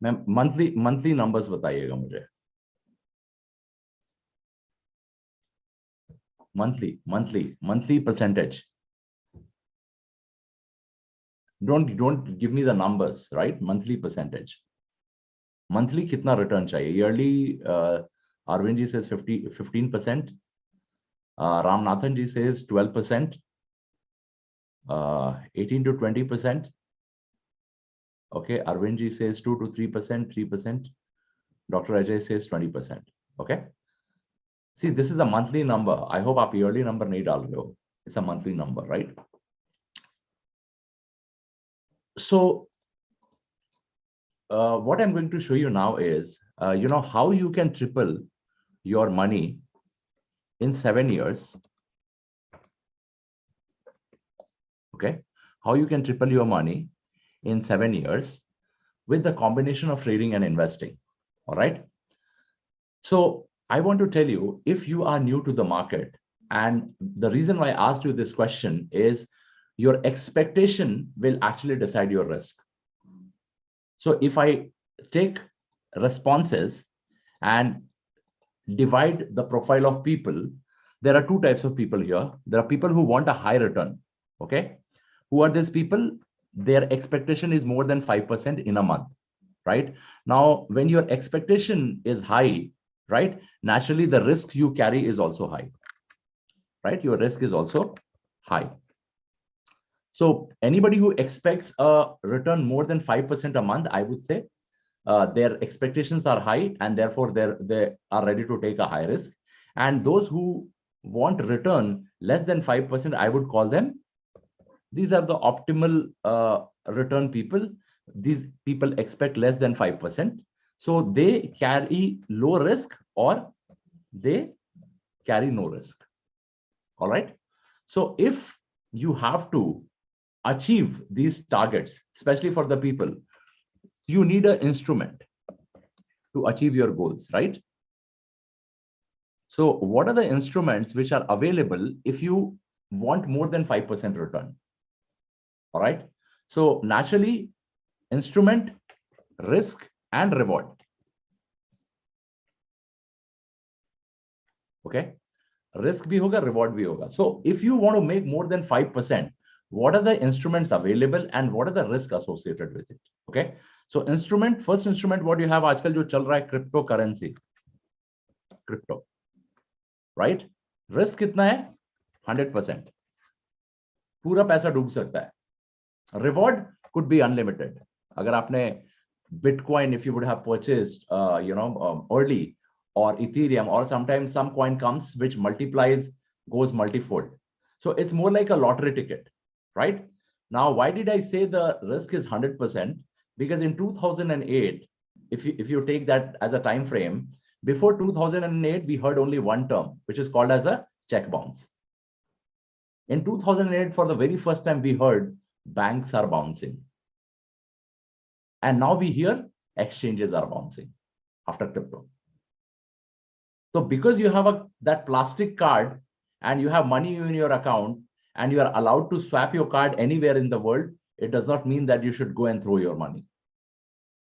Speaker 4: मैम मंथली नंबर्स बताइएगा मुझे. monthly percentage. Don't give me the numbers, right? Monthly percentage. Monthly kitna return chahiye? Yearly, Arvind ji says 15%. Ramnathan ji says 12%. 18 to 20%. Okay, Arvind ji says 2 to 3%, 3%. Dr. Ajay says 20%. Okay. See, this is a monthly number. I hope aap yearly number nahi dal rahe ho. It's a monthly number, right? So what I'm going to show you now is, how you can triple your money in 7 years. Okay. How you can triple your money in 7 years with the combination of trading and investing. All right. So I want to tell you, if you are new to the market, and the reason why I asked you this question is your expectation will actually decide your risk. So if I take responses and divide the profile of people, there are two types of people here. There are people who want a high return. Okay. Who are these people? Their expectation is more than 5% in a month, right? Now, when your expectation is high, right, naturally the risk you carry is also high, right? Your risk is also high. So anybody who expects a return more than 5% a month, I would say their expectations are high and therefore they are ready to take a high risk. And those who want return less than 5%, I would call them, these are the optimal return people. These people expect less than 5%. So they carry low risk or they carry no risk. All right. So if you have to achieve these targets, especially for the people, you need an instrument to achieve your goals, right? So what are the instruments which are available if you want more than 5% return? All right. So naturally, instrument, risk, and reward. Okay. Risk bhi hoga, reward bhi hoga. So if you want to make more than 5%, what are the instruments available and what are the risks associated with it? Okay. So instrument, first instrument, what you have aajkal jo chal raha hai, cryptocurrency. Crypto. Right? Risk kitna hai? 100%. Pura paisa डूब सकता है. Reward could be unlimited. Agar aapne Bitcoin, if you would have purchased, early, or Ethereum, or sometimes some coin comes which multiplies, goes multifold. So it's more like a lottery ticket, right? Now, why did I say the risk is 100%? Because in 2008, if you take that as a time frame, before 2008, we heard only one term, which is called as a check bounce. In 2008, for the very first time, we heard banks are bouncing. And now we hear exchanges are bouncing after crypto. So because you have that plastic card and you have money in your account and you are allowed to swap your card anywhere in the world, it does not mean that you should go and throw your money,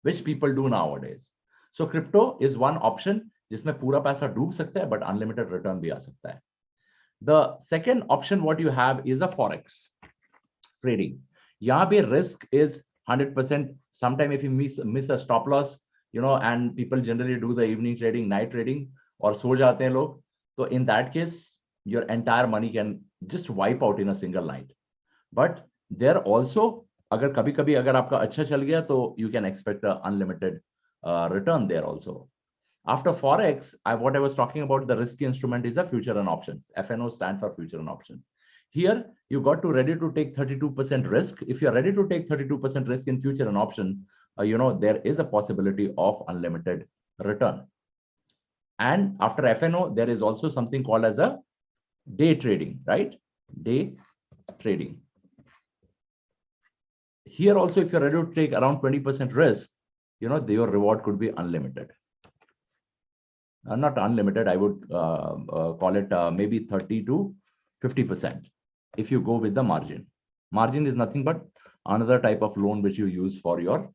Speaker 4: which people do nowadays. So crypto is one option. जिसमें पूरा पैसा डूब सकता है but unlimited return भी आ सकता है. The second option what you have is a forex trading. यहाँ पे risk is 100%. Sometime if you miss a stop loss, and people generally do the evening trading, night trading, और सो जाते हैं लोग, तो in that case your entire money can just wipe out in a single night. But there also, अगर कभी कभी अगर आपका अच्छा चल गया तो you can expect a unlimited return there also. After Forex, what I was talking about, the risky instrument is a future and options. FNO stands for future and options. Here, you got to ready to take 32% risk. If you're ready to take 32% risk in future and option, there is a possibility of unlimited return. And after FNO, there is also something called as a day trading, right? Day trading. Here also, if you're ready to take around 20% risk, your reward could be unlimited. Not unlimited, I would call it maybe 30 to 50% if you go with the margin. Margin is nothing but another type of loan which you use for your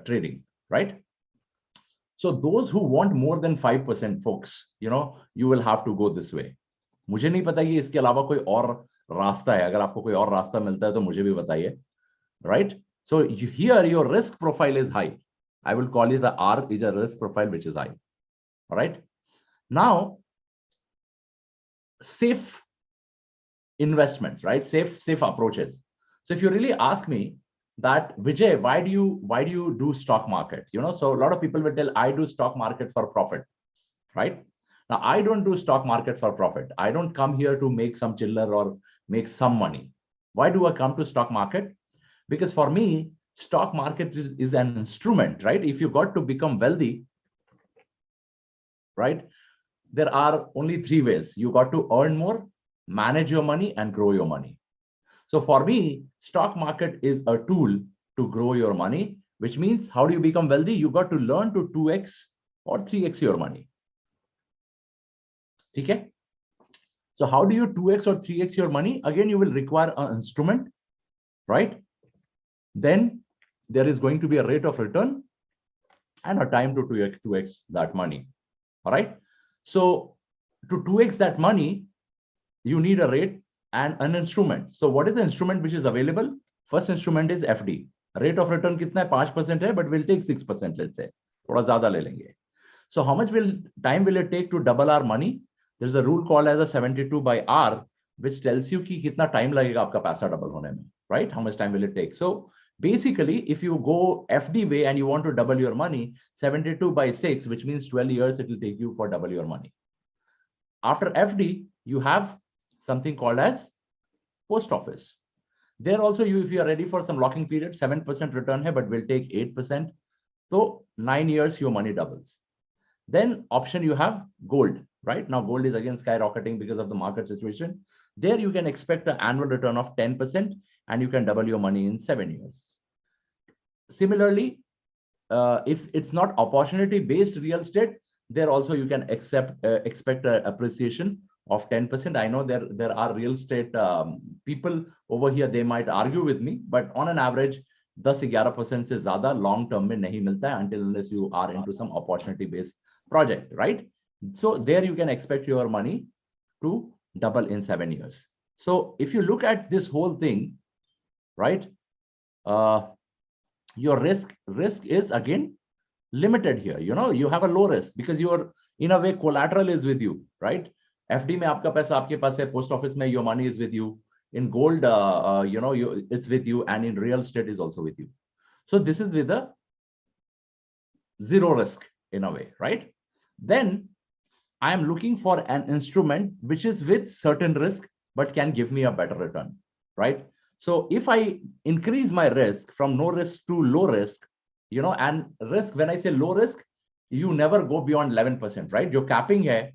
Speaker 4: trading, right? So those who want more than 5%, folks, you will have to go this way. मुझे नहीं पता कि इसके अलावा कोई और रास्ता है. अगर आपको कोई और रास्ता मिलता है तो मुझे भी बताइए, right? So here your risk profile is high. I will call it the R is a risk profile which is high. All right. Now, safe investments, right? Safe approaches. So if you really ask me that, Vijay, why do you do stock market? So a lot of people will tell, I do stock market for profit, right? Now, I don't do stock market for profit. I don't come here to make some chiller or make some money. Why do I come to stock market? Because for me, stock market is an instrument, right? If you got to become wealthy, right? There are only three ways. You got to earn more, manage your money, and grow your money. So for me, stock market is a tool to grow your money, which means how do you become wealthy? You got to learn to 2x or 3x your money. Okay? So how do you 2x or 3x your money? Again, you will require an instrument, right? Then there is going to be a rate of return and a time to 2x that money. All right. So to 2x that money, you need a rate and an instrument. So what is the instrument which is available? First instrument is FD. Rate of return kitna hai? 5% hai, but we'll take 6%, let's say. Thoda zyada le lenge. So how much time will it take to double our money? There's a rule called as a 72 by R, which tells you ki kitna time lagega aapka paisa double hone mein, right? How much time will it take? So basically, if you go FD way and you want to double your money, 72 by 6, which means 12 years, it will take you for double your money. After FD, you have something called as post office. There also, if you are ready for some locking period, 7% return hai, but will take 8%. So 9 years, your money doubles. Then option you have gold, right? Now gold is again skyrocketing because of the market situation. There you can expect an annual return of 10% and you can double your money in 7 years. Similarly, if it's not opportunity-based real estate, there also you can expect an appreciation of 10%. I know there are real estate people over here, they might argue with me, but on an average, 10-11% से ज़्यादा long term में नहीं मिलता है until unless you are into some opportunity-based project, right? So there you can expect your money to double in 7 years. So if you look at this whole thing, right? Your risk is again limited here. You have a low risk because your in a way collateral is with you, right? FD में आपका पैसा आपके पास है, post office में your money is with you. In gold, it's with you, and in real estate is also with you. So this is with a zero risk in a way, right? Then I am looking for an instrument which is with certain risk but can give me a better return, right? So if I increase my risk from no risk to low risk, and risk, when I say low risk, you never go beyond 11%, right? Your capping hai,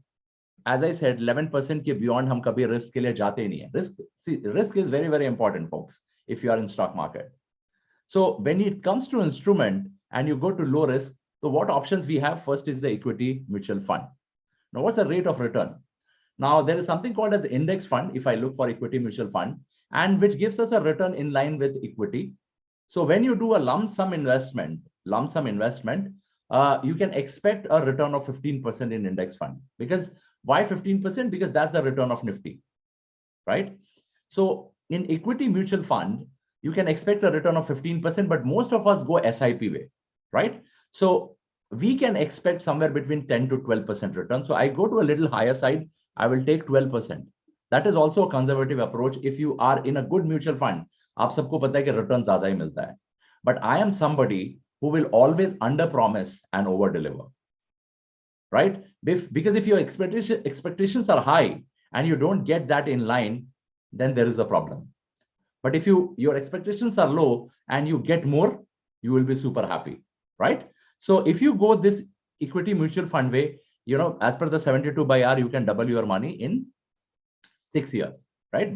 Speaker 4: as I said, 11% ke beyond hum kabhi risk ke liye jate nahi hai. Risk is very, very important, folks, if you are in stock market. So when it comes to instrument and you go to low risk, so what options we have? First is the equity mutual fund. Now, what's the rate of return? Now, there is something called as index fund, if I look for equity mutual fund, and which gives us a return in line with equity. So when you do a lump sum investment, you can expect a return of 15% in index fund. Because why 15%? Because that's the return of Nifty, right? So in equity mutual fund, you can expect a return of 15%, but most of us go SIP way, right? So we can expect somewhere between 10 to 12% return. So I go to a little higher side, I will take 12%. That is also a conservative approach. If you are in a good mutual fund, आप सबको पता है कि return ज़्यादा ही मिलता है. But I am somebody who will always under promise and over deliver, right? Because if your expectations are high and you don't get that in line, then there is a problem. But if your expectations are low and you get more, you will be super happy, right? So if you go this equity mutual fund way, as per the 72 by R, you can double your money in 6 years, right?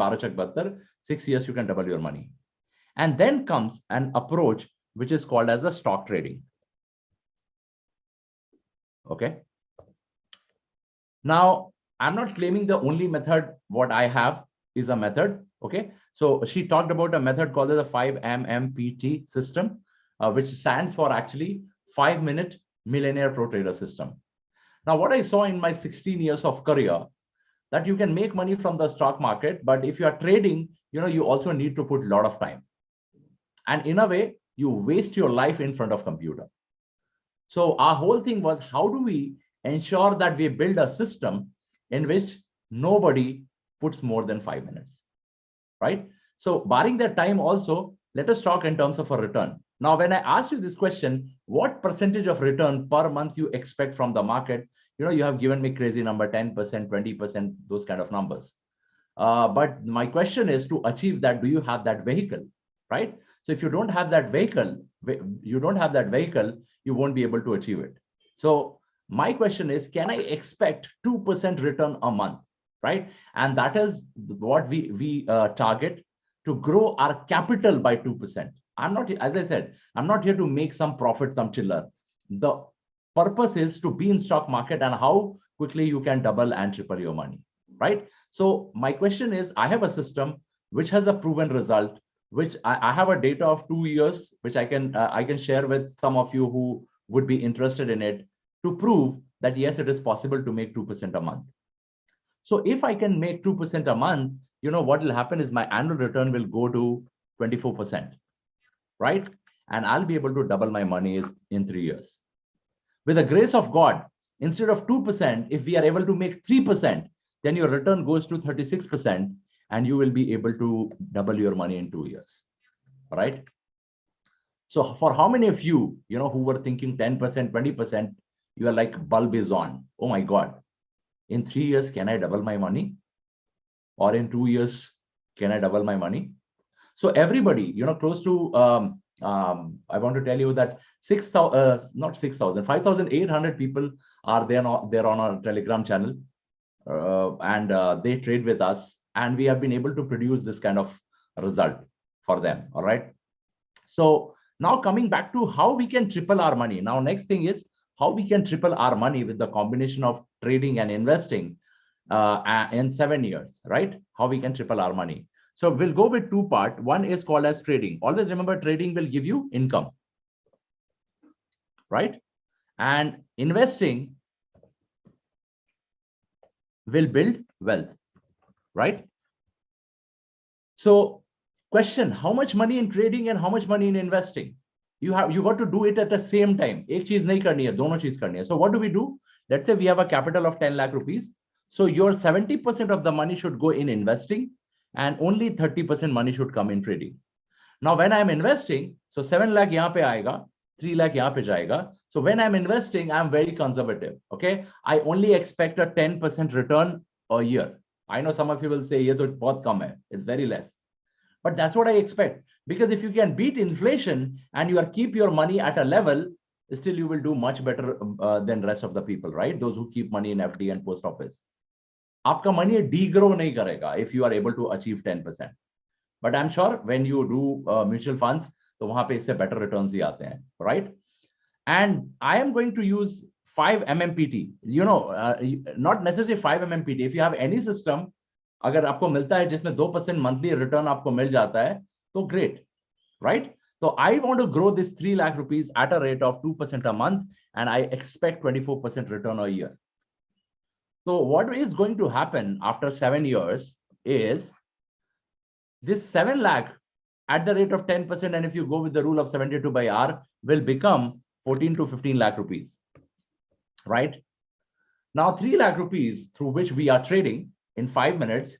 Speaker 4: 6 years, you can double your money. And then comes an approach which is called as a stock trading. Okay. Now, I'm not claiming the only method what I have is a method. Okay. So she talked about a method called the 5MMPT system, which stands for actually 5-minute millionaire pro trader system. Now, what I saw in my 16 years of career, that you can make money from the stock market, but if you are trading, you also need to put a lot of time. And in a way, you waste your life in front of computer. So our whole thing was, how do we ensure that we build a system in which nobody puts more than 5 minutes, right? So barring that time also, let us talk in terms of a return. Now, when I asked you this question, what percentage of return per month you expect from the market? You have given me crazy number, 10%, 20%, those kind of numbers. But my question is, to achieve that, do you have that vehicle, right? So if you don't have that vehicle, you won't be able to achieve it. So my question is, can I expect 2% return a month, right? And that is what we target, to grow our capital by 2%. I'm not, as I said, I'm not here to make some profit, some chiller. The purpose is to be in stock market and how quickly you can double and triple your money, right? So my question is, I have a system which has a proven result, which I have a data of 2 years, which I can share with some of you who would be interested in it, to prove that yes, it is possible to make 2% a month. So if I can make 2% a month, what will happen is my annual return will go to 24%, right? And I'll be able to double my money in 3 years. With the grace of God, instead of 2%, if we are able to make 3%, then your return goes to 36%, and you will be able to double your money in 2 years, right? So for how many of you, who were thinking 10%, 20%, you are like, bulb is on. Oh my God, in 3 years, can I double my money? Or in 2 years, can I double my money? So everybody, close to, I want to tell you that 5,800 people are there on our Telegram channel, and they trade with us, and we have been able to produce this kind of result for them. All right. So now coming back to how we can triple our money. Now, next thing is how we can triple our money with the combination of trading and investing in 7 years, right? How we can triple our money. So we'll go with 2 parts. One is called as trading. Always remember, trading will give you income, right? And investing will build wealth, right? So question, how much money in trading and how much money in investing? You got to do it at the same time. Ek cheez nahi karni hai, dono cheez karni hai. So what do we do? Let's say we have a capital of 10 lakh rupees. So your 70% of the money should go in investing, and only 30% money should come in trading. Now, when I'm investing, so 7 lakh yahan pe aayega, 3 lakh yahan pe jayega. So when I'm investing, I'm very conservative. Okay. I only expect a 10% return a year. I know some of you will say, ye to bahut kam hai. It's very less. But that's what I expect. Because if you can beat inflation and you keep your money at a level, still you will do much better than rest of the people, right? Those who keep money in FD and post office. Aapka money degrow nahi karega if you are able to achieve 10%. But I'm sure when you do mutual funds, to wahan pe isse better returns hi aate hain, right? And I am going to use 5 MMPT. Not necessarily 5 MMPT. If you have any system, अगर आपको मिलता है जिसमें 2% monthly return आपको मिल जाता है, तो great, right? So I want to grow this 3 lakh rupees at a rate of 2% a month, and I expect 24% return a year. So what is going to happen after 7 years is this 7 lakh at the rate of 10%, and if you go with the rule of 72 by R, will become 14 to 15 lakh rupees, right? Now 3 lakh rupees through which we are trading in 5 minutes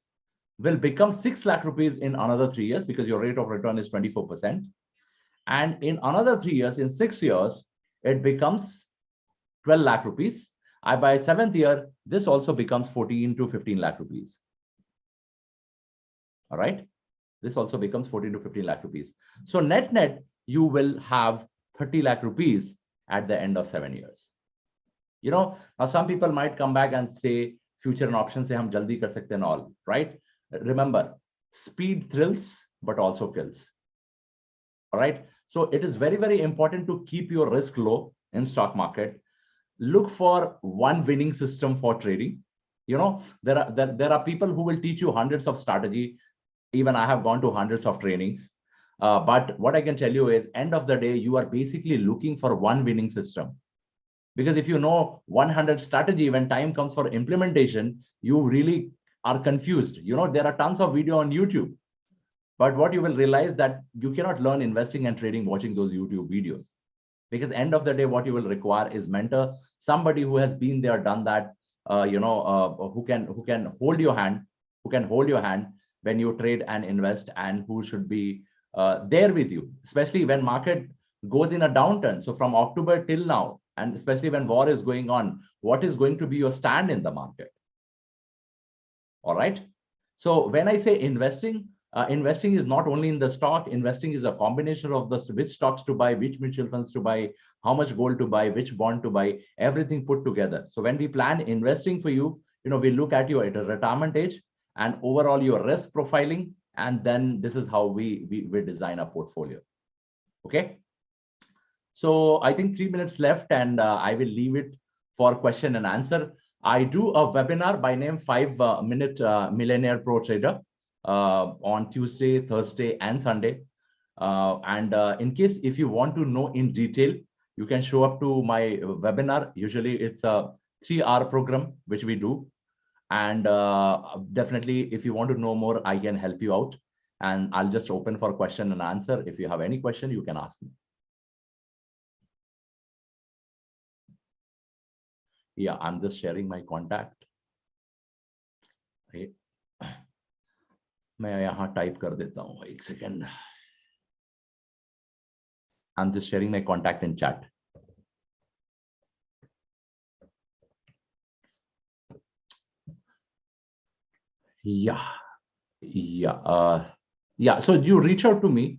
Speaker 4: will become 6 lakh rupees in another 3 years, because your rate of return is 24%. And in another 3 years, in 6 years, it becomes 12 lakh rupees. By 7th year, this also becomes 14 to 15 lakh rupees. All right. This also becomes 14 to 15 lakh rupees. So net, you will have 30 lakh rupees at the end of 7 years. You know, now some people might come back and say, future and options se hum jaldi kar sakte and all, right? Remember, speed thrills, but also kills. All right. So it is very, very important to keep your risk low in stock market. Look for one winning system for trading. You know, there are people who will teach you hundreds of strategy. Even I have gone to hundreds of trainings. But what I can tell you is, end of the day, you are basically looking for one winning system. Because if you know 100 strategy, when time comes for implementation, you really are confused. You know, there are tons of video on YouTube. But what you will realize that you cannot learn investing and trading watching those YouTube videos. Because end of the day, what you will require is mentor, somebody who has been there, done that, who can hold your hand, when you trade and invest, and who should be there with you, especially when market goes in a downturn. So from October till now, and especially when war is going on, what is going to be your stand in the market? All right. So when I say investing, investing is not only in the stock. Investing is a combination of which stocks to buy, which mutual funds to buy, how much gold to buy, which bond to buy, everything put together. So when we plan investing for you, we look at you at a retirement age and overall your risk profiling, and then this is how we design a portfolio. Okay. So I think 3 minutes left, and I will leave it for question and answer. I do a webinar by name 5-minute Millionaire Pro Trader on Tuesday, Thursday, and Sunday. In case if you want to know in detail, you can show up to my webinar. Usually it's a 3-hour program which we do. And definitely, if you want to know more, I can help you out. And I'll just open for question and answer. If you have any question, you can ask me. Yeah, I'm just sharing my contact. Okay. मैं यहाँ type कर देता हूँ, 1 second. I'm just sharing my contact in chat. Yeah. So you reach out to me.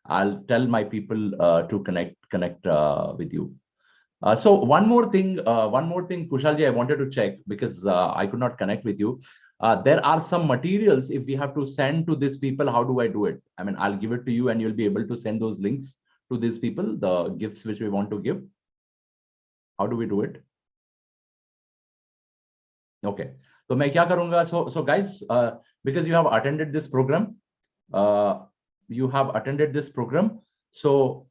Speaker 4: I'll tell my people to connect with you. So one more thing, Kushalji, I wanted to check, because I could not connect with you. There are some materials if we have to send to these people. How do I do it? I mean, I'll give it to you and you'll be able to send those links to these people, the gifts which we want to give. How do we do it? Okay. So मैं क्या करूँगा? So guys, because you have attended this program, So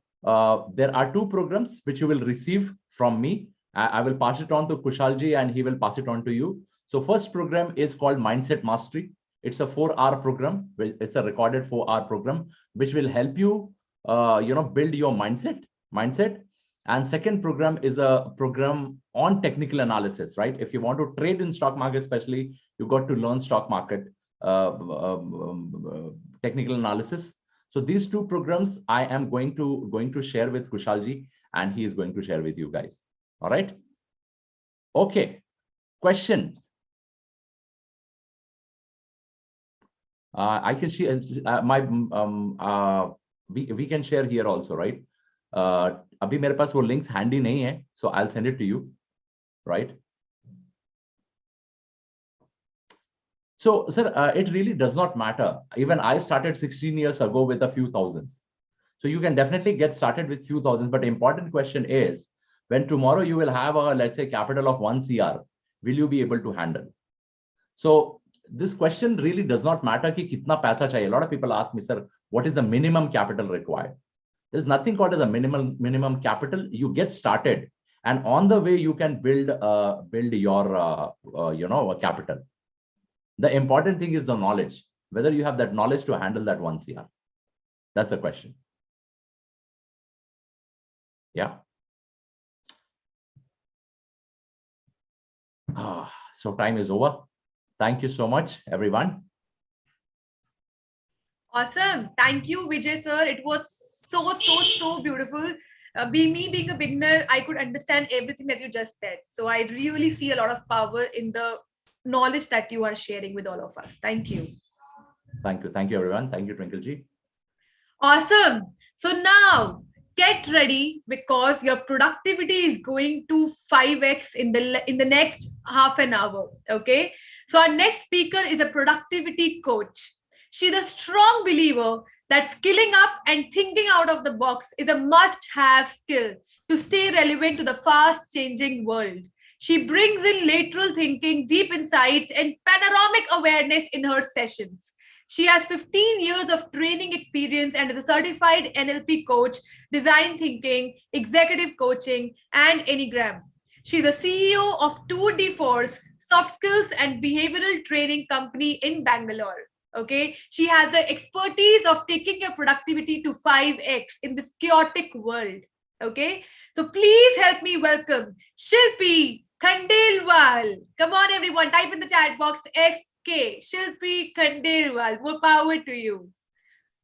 Speaker 4: there are 2 programs which you will receive from me. I will pass it on to Kushalji and he will pass it on to you. So first program is called Mindset Mastery. It's a 4-hour program. It's a recorded 4-hour program which will help you, build your mindset. And second program is a program on technical analysis, right? If you want to trade in stock market, especially, you got to learn stock market technical analysis. So these 2 programs I am going to share with Kushalji, and he is going to share with you guys. All right. Okay. Questions? I can share we can share here also, right? अभी मेरे पास वो links handy नहीं है, so I'll send it to you, right? So, sir, it really does not matter. Even I started 16 years ago with a few thousands. So you can definitely get started with few thousands. But the important question is, when tomorrow you will have a, let's say, capital of 1 CR, will you be able to handle? So this question really does not matter ki kitna paisa chahiye. A lot of people ask me, sir, what is the minimum capital required? There's nothing called as a minimum capital. You get started, and on the way you can build your capital. The important thing is the knowledge, whether you have that knowledge to handle that 1 CR. That's the question. Yeah. So time is over. Thank you so much, everyone.
Speaker 1: Awesome. Thank you, Vijay sir. It was so beautiful. Being a beginner, I could understand everything that you just said. So I really see a lot of power in the knowledge that you are sharing with all of us. Thank you.
Speaker 4: Thank you. Thank you, everyone. Thank you, Twinkle Ji.
Speaker 1: Awesome. So now get ready, because your productivity is going to 5x in the next half an hour. Okay. So our next speaker is a productivity coach. She's a strong believer that skilling up and thinking out of the box is a must-have skill to stay relevant to the fast-changing world. She brings in lateral thinking, deep insights, and panoramic awareness in her sessions. She has 15 years of training experience and is a certified NLP coach, design thinking, executive coaching, and Enneagram. She's the CEO of 2D Force, soft skills and behavioral training company in Bangalore. Okay, she has the expertise of taking your productivity to 5x in this chaotic world. Okay, so please help me welcome Shilpi Khandelwal. Come on, everyone, type in the chat box SK. Shilpi Khandelwal. More power to you.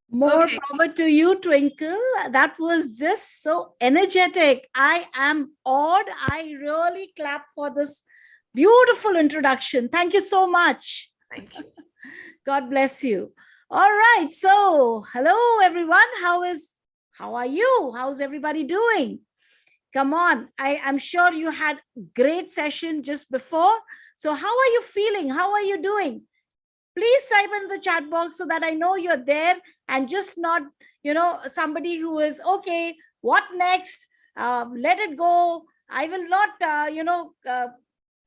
Speaker 5: More power to you, Twinkle. That was just so energetic. I am awed. I really clap for this beautiful introduction. Thank you so much.
Speaker 1: Thank you.
Speaker 5: God bless you. All right. So, hello, everyone. How are you? How's everybody doing? Come on. I'm sure you had great session just before. So how are you feeling? How are you doing? Please type in the chat box so that I know you're there and just not, somebody who is, okay, what next? Let it go. I will not,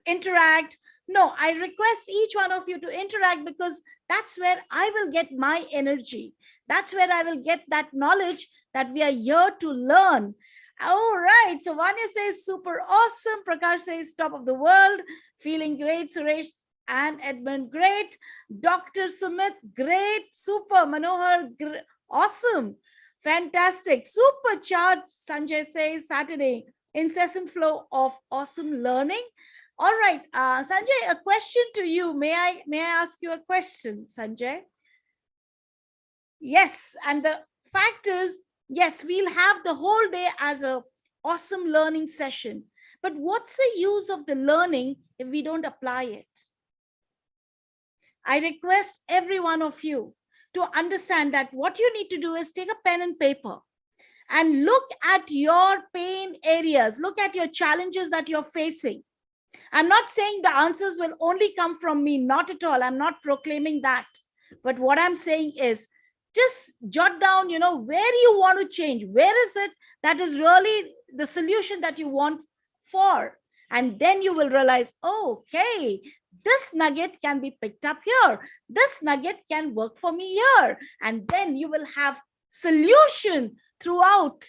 Speaker 5: interact. No, I request each one of you to interact, because that's where I will get my energy. That's where I will get that knowledge that we are here to learn. All right. So Vanya says, super awesome. Prakash says, top of the world. Feeling great. Suresh and Edmund, great. Dr.Sumeet, great. Super. Manohar, awesome. Fantastic. Supercharged. Sanjay says, Saturday, incessant flow of awesome learning. All right, Sanjay, a question to you. May I ask you a question, Sanjay? Yes, and the fact is, yes, we'll have the whole day as a awesome learning session. But what's the use of the learning if we don't apply it? I request every one of you to understand that what you need to do is take a pen and paper and look at your pain areas, look at your challenges that you're facing. I'm not saying the answers will only come from me, not at all. I'm not proclaiming that. But what I'm saying is just jot down, where you want to change. Where is it that is really the solution that you want for? And then you will realize, oh, okay, this nugget can be picked up here. This nugget can work for me here. And then you will have solution throughout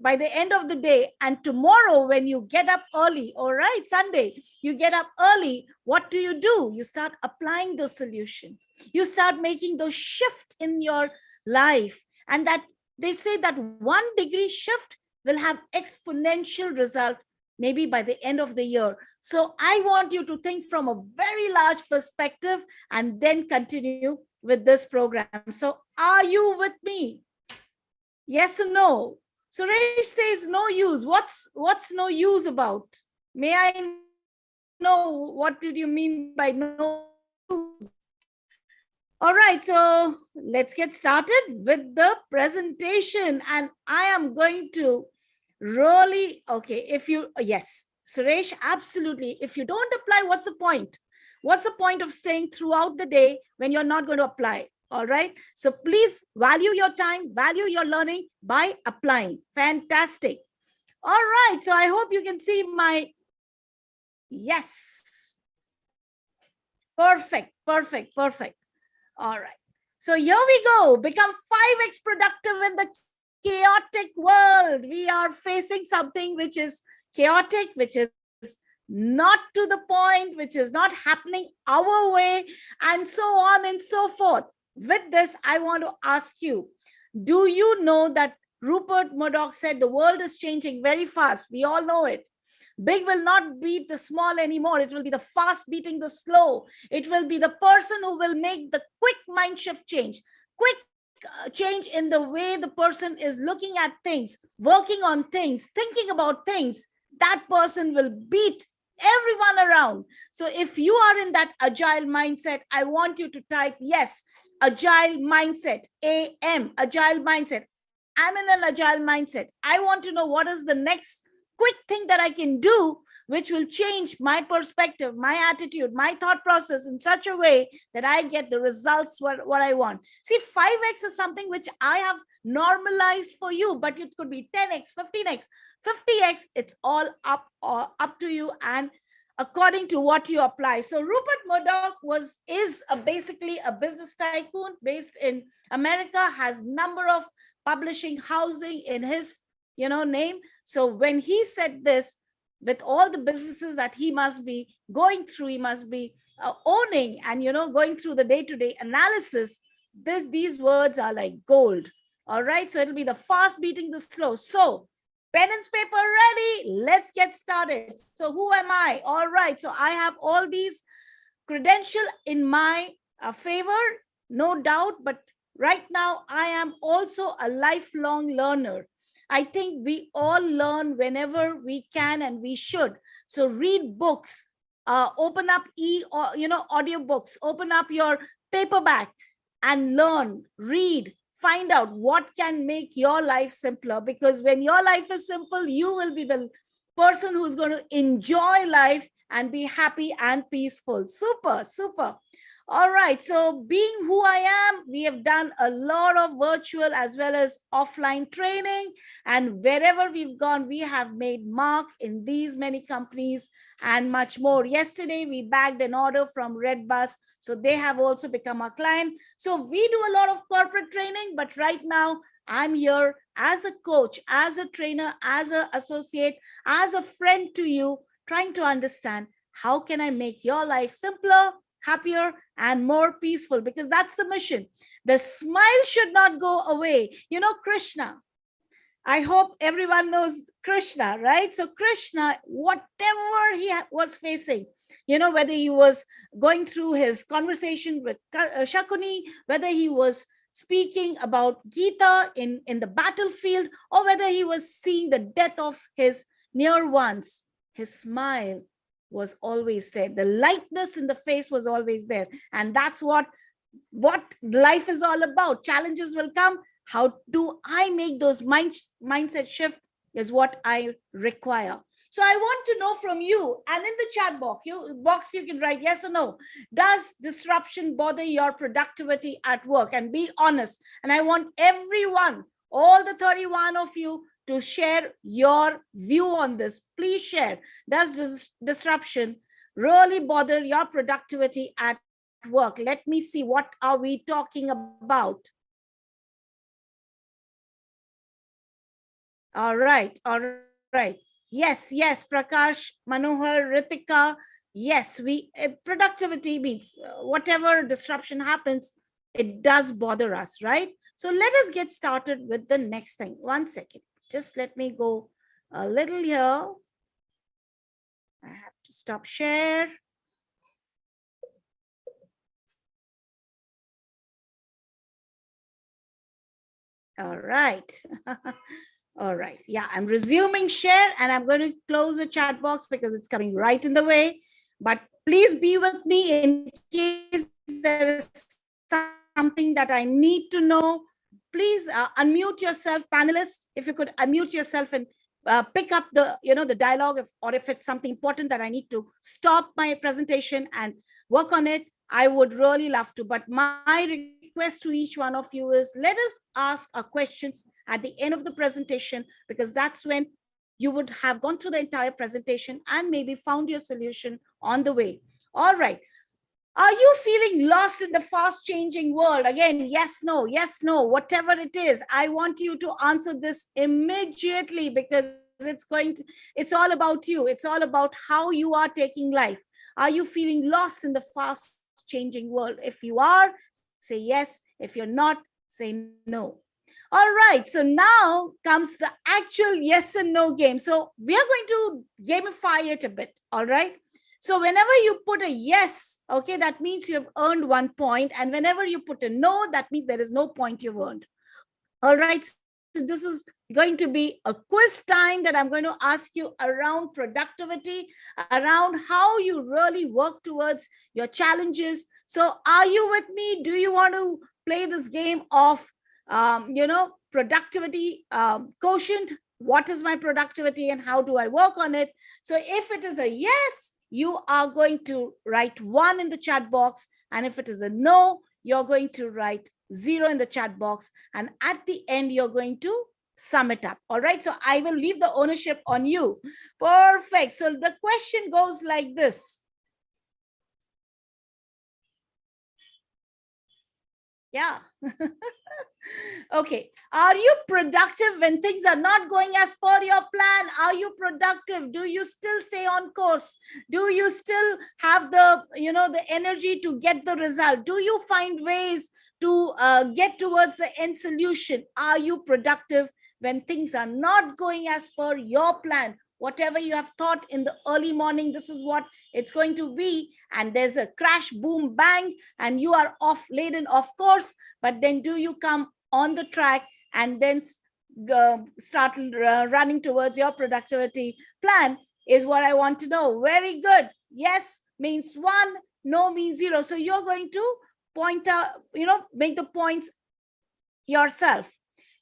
Speaker 5: by the end of the day. And tomorrow when you get up early, all right, Sunday, you get up early, what do? You start applying the solution. You start making those shift in your life. And that they say that 1 degree shift will have exponential result maybe by the end of the year. So I want you to think from a very large perspective and then continue with this program. So are you with me? Yes or no? Suresh says no use. What's no use about? May I know what did you mean by no use? All right, so let's get started with the presentation. And I am going to really, okay, yes, Suresh, absolutely. If you don't apply, what's the point? What's the point of staying throughout the day when you're not going to apply? All right. So please value your time, value your learning by applying. Fantastic. All right. So I hope you can see my, yes. Perfect, perfect, perfect. All right. So here we go. Become 5x productive in the chaotic world. We are facing something which is chaotic, which is not to the point, which is not happening our way, and so on and so forth. With this, I want to ask you, do you know that Rupert Murdoch said the world is changing very fast? We all know it. Big will not beat the small anymore. It will be the fast beating the slow. It will be the person who will make the quick mind shift change, quick change in the way the person is looking at things, working on things, thinking about things. That person will beat everyone around. So if you are in that agile mindset, I want you to type yes, agile mindset, AM, agile mindset. I'm in an agile mindset. I want to know what is the next quick thing that I can do, which will change my perspective, my attitude, my thought process in such a way that I get the results what I want. See, 5x is something which I have normalized for you, but it could be 10x, 15x, 50x. It's all up to you and according to what you apply. So Rupert Murdoch is basically a business tycoon based in America, has number of publishing housing in his name. So when he said this, with all the businesses that he must be going through, he must be owning and going through the day-to-day analysis, these words are like gold. All right, so it'll be the fast beating the slow. So pen and paper ready, let's get started. So who am I? All right, so I have all these credential in my favor, no doubt, but right now I am also a lifelong learner. I think we all learn whenever we can and we should. So read books, open up audio books, open up your paperback and learn, read, find out what can make your life simpler. Because when your life is simple, you will be the person who's going to enjoy life and be happy and peaceful. Super, super. All right, so being who I am, we have done a lot of virtual as well as offline training, and wherever we've gone, we have made mark in these many companies and much more. Yesterday, we bagged an order from Redbus, so they have also become our client. So we do a lot of corporate training, but right now, I'm here as a coach, as a trainer, as an associate, as a friend to you, trying to understand how can I make your life simpler, happier, and more peaceful, because that's the mission. The smile should not go away. Krishna, I hope everyone knows Krishna, right? So Krishna, whatever he was facing, whether he was going through his conversation with Shakuni, whether he was speaking about Gita in the battlefield, or whether he was seeing the death of his near ones, his smile was always there. The lightness in the face was always there. And that's what life is all about. Challenges will come. How do I make those mindset shift is what I require. So I want to know from you, and in the chat box, you can write yes or no. Does disruption bother your productivity at work? And be honest. And I want everyone, all the 31 of you, to share your view on this. Please share. Does this disruption really bother your productivity at work? Let me see, what are we talking about? All right, all right. Yes, Prakash, Manohar, Ritika. Yes, productivity means whatever disruption happens, it does bother us, right? So let us get started with the next thing. 1 second. Just let me go a little here. I have to stop share. All right. All right. Yeah, I'm resuming share and I'm going to close the chat box because it's coming right in the way. But please be with me in case there is something that I need to know. Please unmute yourself, panelists. If you could unmute yourself and pick up the dialogue, or if it's something important that I need to stop my presentation and work on it, I would really love to. But my request to each one of you is, let us ask our questions at the end of the presentation, because that's when you would have gone through the entire presentation and maybe found your solution on the way. All right. Are you feeling lost in the fast changing world? Again, yes, no, whatever it is. I want you to answer this immediately because it's all about you. It's all about how you are taking life. Are you feeling lost in the fast changing world? If you are, say yes. If you're not, say no. All right. So now comes the actual yes and no game. So we are going to gamify it a bit. All right. So whenever you put a yes, okay, that means you have earned 1 point. And whenever you put a no, that means there is no point you've earned. All right. So this is going to be a quiz time that I'm going to ask you around productivity, around how you really work towards your challenges. So are you with me? Do you want to play this game of, productivity quotient? What is my productivity and how do I work on it? So if it is a yes, you are going to write 1 in the chat box. And if it is a no, you're going to write 0 in the chat box. And at the end, you're going to sum it up. All right. So I will leave the ownership on you. Perfect. So the question goes like this. Yeah. Okay. Are you productive when things are not going as per your plan? Are you productive? Do you still stay on course? Do you still have the energy to get the result? Do you find ways to get towards the end solution? Are you productive when things are not going as per your plan? Whatever you have thought in the early morning, this is what it's going to be. And there's a crash, boom, bang, and you are off laden, of course. But then do you come on the track and then start running towards your productivity plan is what I want to know. Very good. Yes means 1, no means 0. So you're going to point out, make the points yourself.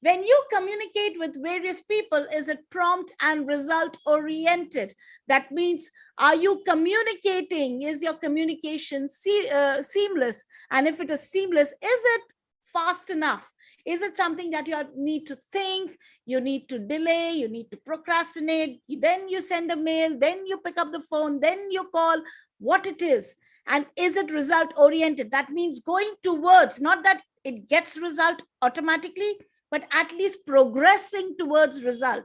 Speaker 5: When you communicate with various people, is it prompt and result oriented? That means, are you communicating? Is your communication seamless? And if it is seamless, is it fast enough? Is it something that you need to think, you need to delay, you need to procrastinate, then you send a mail, then you pick up the phone, then you call, what it is? And is it result oriented? That means going towards, not that it gets result automatically, but at least progressing towards result.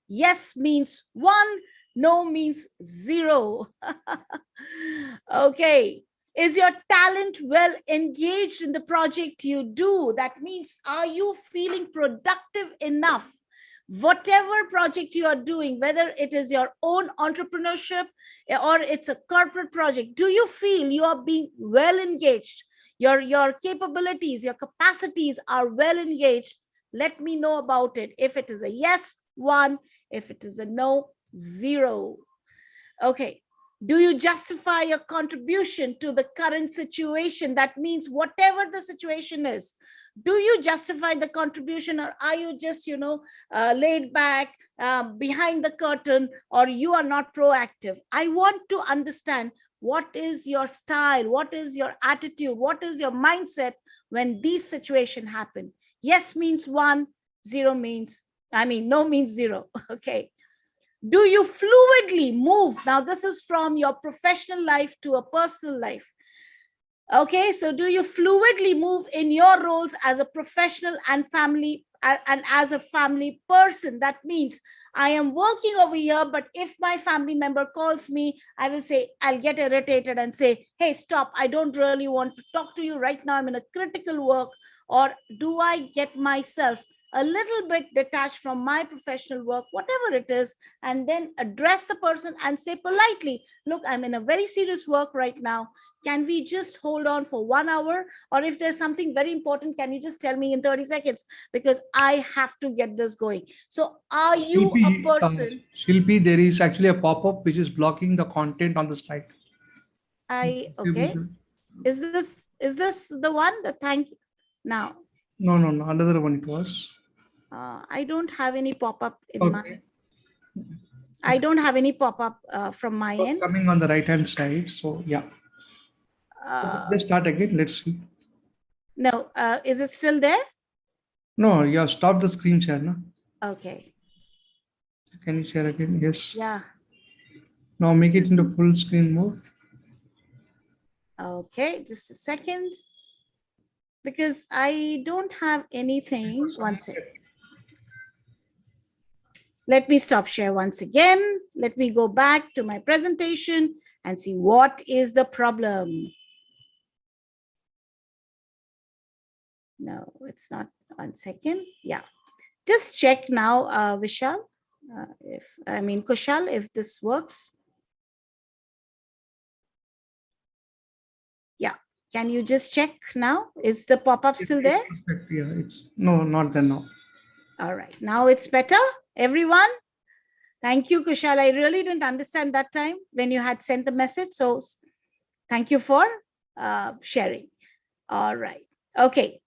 Speaker 5: Yes means 1, no means 0. Okay. Is your talent well engaged in the project you do? That means, are you feeling productive enough? Whatever project you are doing, whether it is your own entrepreneurship or it's a corporate project, do you feel you are being well engaged? Your capabilities, your capacities are well engaged? Let me know about it. If it is a yes, 1. If it is a no, 0. Okay. Do you justify your contribution to the current situation? That means whatever the situation is, do you justify the contribution, or are you just, laid back behind the curtain, or you are not proactive? I want to understand what is your style, what is your attitude, what is your mindset when these situations happen. Yes means 1, 0 means, no means 0. Okay. Do you fluidly move? Now, this is from your professional life to a personal life. Okay, so do you fluidly move in your roles as a professional and family and as a family person? That means I am working over here, but if my family member calls me, I will say, I'll get irritated and say, hey, stop. I don't really want to talk to you right now. I'm in a critical work. Or do I get myself a little bit detached from my professional work, whatever it is, and then address the person and say politely, look, I'm in a very serious work right now. Can we just hold on for 1 hour? Or if there's something very important, can you just tell me in 30 seconds? Because I have to get this going. So are you a person?
Speaker 3: Shilpi, there is actually a pop-up which is blocking the content on the slide.
Speaker 5: Okay. Is this the one? The thank you. Now.
Speaker 3: No, another one it was.
Speaker 5: I don't have any pop-up in my. I don't have any pop-up from my end.
Speaker 3: Coming on the right-hand side. So yeah. Let's start again. Let's see.
Speaker 5: No, is it still there?
Speaker 3: No, yeah. Stop the screen share, no?
Speaker 5: Okay.
Speaker 3: Can you share again? Yes.
Speaker 5: Yeah.
Speaker 3: Now make it into full screen mode.
Speaker 5: Okay, just a second. Because I don't have anything. One second. Let me stop share once again. Let me go back to my presentation and see what is the problem. No, it's not. 1 second. Yeah. Just check now, Vishal, Kushal, if this works. Yeah. Can you just check now? Is the pop-up still there?
Speaker 3: Yeah, it's no, not there now.
Speaker 5: All right. Now it's better, everyone. Thank you, Kushal. I really didn't understand that time when you had sent the message. So thank you for sharing. All right. Okay.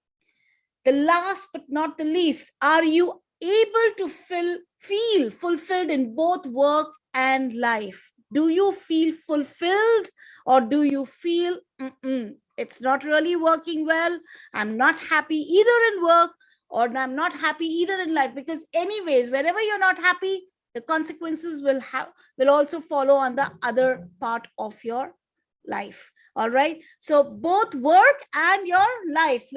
Speaker 5: The last but not the least, are you able to feel fulfilled in both work and life? Do you feel fulfilled, or do you feel it's not really working well? I'm not happy either in work, or I'm not happy either in life? Because anyways, wherever you're not happy, the consequences will also follow on the other part of your life. All right. So both work and your life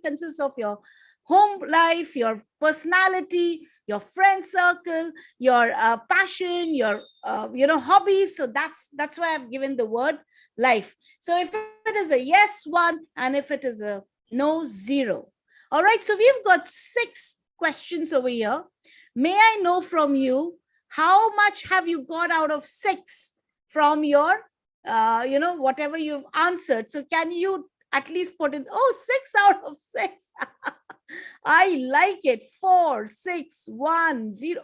Speaker 5: consists of your home life, your personality, your friend circle, your passion, your hobbies. So that's why I've given the word life. So if it is a yes, 1, and if it is a no, 0. All right. So we've got 6 questions over here. May I know from you, how much have you got out of 6 from your whatever you've answered? So can you at least put in, 6 out of 6. I like it. 4, 6, 1, 0,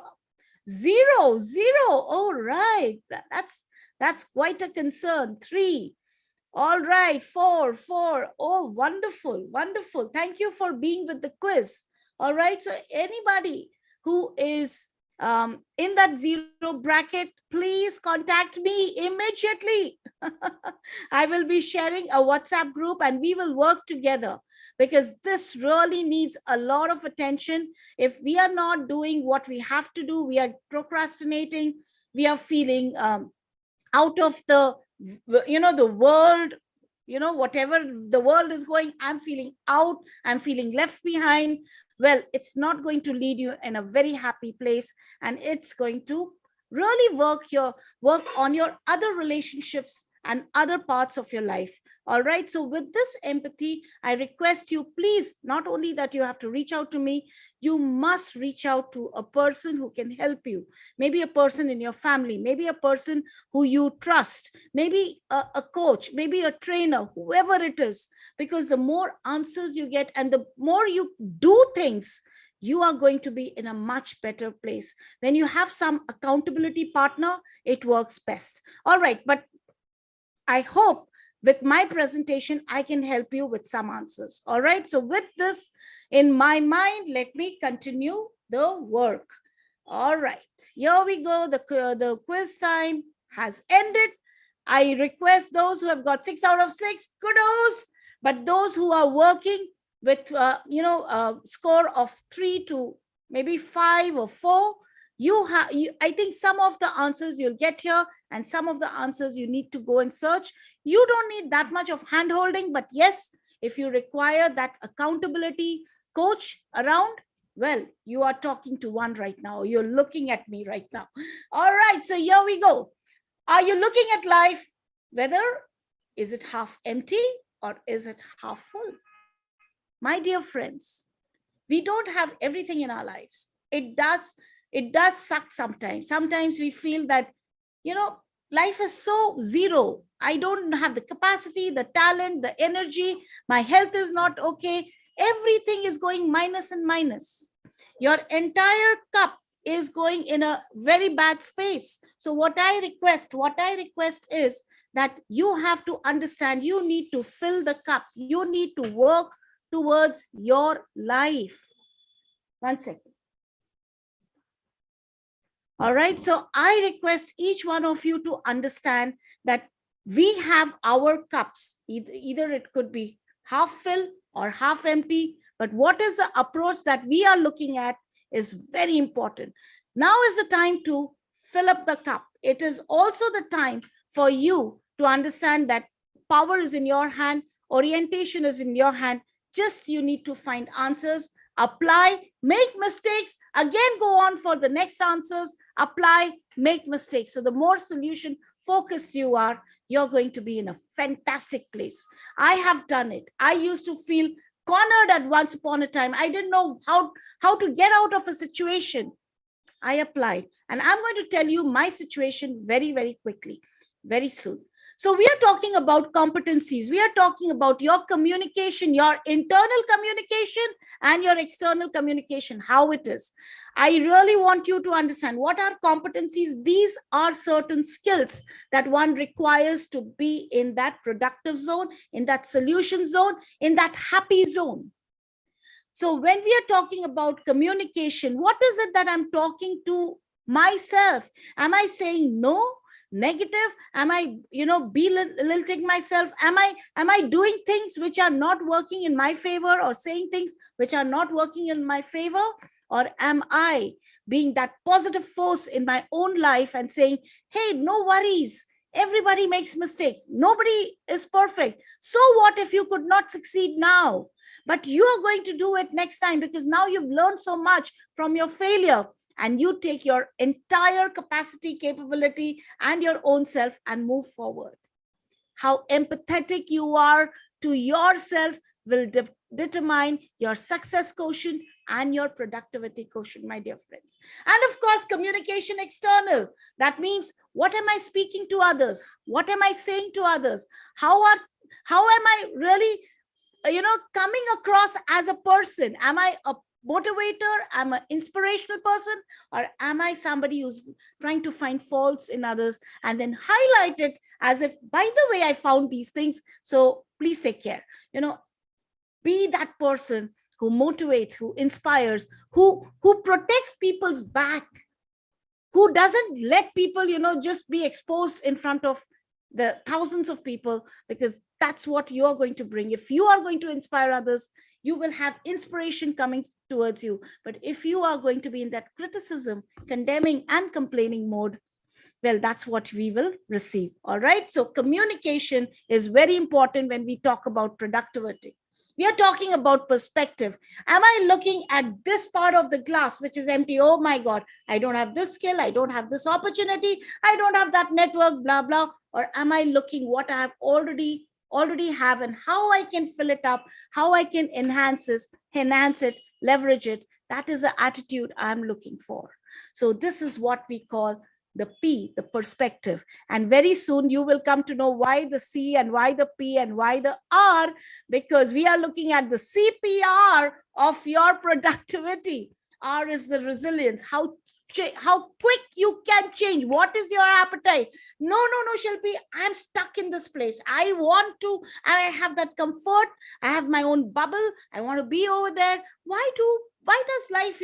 Speaker 5: 0, 0. All right. That's quite a concern. 3. All right. 4, 4. Oh, wonderful. Wonderful. Thank you for being with the quiz. All right. So anybody who is in that 0 bracket, please contact me immediately. I will be sharing a WhatsApp group and we will work together, because this really needs a lot of attention. If we are not doing what we have to do, we are procrastinating, we are feeling out of the world, whatever the world is going, I'm feeling out, I'm feeling left behind. Well, it's not going to lead you in a very happy place, and it's going to really work on your other relationships and other parts of your life. All right. So with this empathy, I request you, please, not only that you have to reach out to me, you must reach out to a person who can help you. Maybe a person in your family, maybe a person who you trust, maybe a coach, maybe a trainer, whoever it is, because the more answers you get and the more you do things, you are going to be in a much better place. When you have some accountability partner, it works best. All right. But I hope with my presentation, I can help you with some answers. All right. So with this in my mind, let me continue the work. All right. Here we go. The quiz time has ended. I request those who have got 6 out of 6, kudos. But those who are working with, a score of 3 to maybe 5 or 4, I think some of the answers you'll get here and some of the answers you need to go and search. You don't need that much of hand holding, but yes, if you require that accountability coach around, well, you are talking to one right now. You're looking at me right now. All right, so here we go. Are you looking at life? Whether is it half empty or is it half full? My dear friends, we don't have everything in our lives. It does suck sometimes. Sometimes we feel that, life is so 0. I don't have the capacity, the talent, the energy. My health is not okay. Everything is going minus and minus. Your entire cup is going in a very bad space. So what I request is that you have to understand, you need to fill the cup. You need to work towards your life. 1 second. All right. So I request each one of you to understand that we have our cups. Either it could be half full or half empty. But what is the approach that we are looking at is very important. Now is the time to fill up the cup. It is also the time for you to understand that power is in your hand. Orientation is in your hand. Just you need to find answers, apply, make mistakes, again go on for the next answers, apply, make mistakes. So the more solution focused you are, you're going to be in a fantastic place. I have done it. I used to feel cornered at once upon a time. I didn't know how to get out of a situation. I applied, and I'm going to tell you my situation very, very quickly, very soon. So we are talking about competencies. We are talking about your communication, your internal communication and your external communication, how it is. I really want you to understand what are competencies. These are certain skills that one requires to be in that productive zone, in that solution zone, in that happy zone. So when we are talking about communication, what is it that I'm talking to myself? Am I saying no? Negative? Am I, belittling myself? Am I doing things which are not working in my favor, or saying things which are not working in my favor? Or am I being that positive force in my own life and saying, hey, no worries, everybody makes mistakes, nobody is perfect, so what if you could not succeed now, but you are going to do it next time, because now you've learned so much from your failure, and you take your entire capacity, capability, and your own self and move forward. How empathetic you are to yourself will determine your success quotient and your productivity quotient, my dear friends. And of course, communication external. That means, what am I speaking to others? What am I saying to others? How am I really, coming across as a person? Am I a motivator? Am I an inspirational person? Or am I somebody who's trying to find faults in others and then highlight it as if, by the way, I found these things, so please take care. Be that person who motivates, who inspires, who protects people's back, who doesn't let people, just be exposed in front of the thousands of people, because that's what you're going to bring. If you are going to inspire others, you will have inspiration coming towards you. But if you are going to be in that criticism, condemning and complaining mode, well, that's what we will receive. All right. So communication is very important when we talk about productivity. We are talking about perspective. Am I looking at this part of the glass, which is empty? Oh my God, I don't have this skill. I don't have this opportunity. I don't have that network, blah, blah. Or am I looking what I have already have and how I can fill it up, how I can enhance it, leverage it? That is the attitude I'm looking for. So this is what we call the P, the perspective. And very soon you will come to know why the C and why the P and why the R, because we are looking at the CPR of your productivity. R is the resilience, how quick you can change. What is your appetite? No, Shilpi, I'm stuck in this place. I have that comfort. I have my own bubble. I want to be over there. Why does life,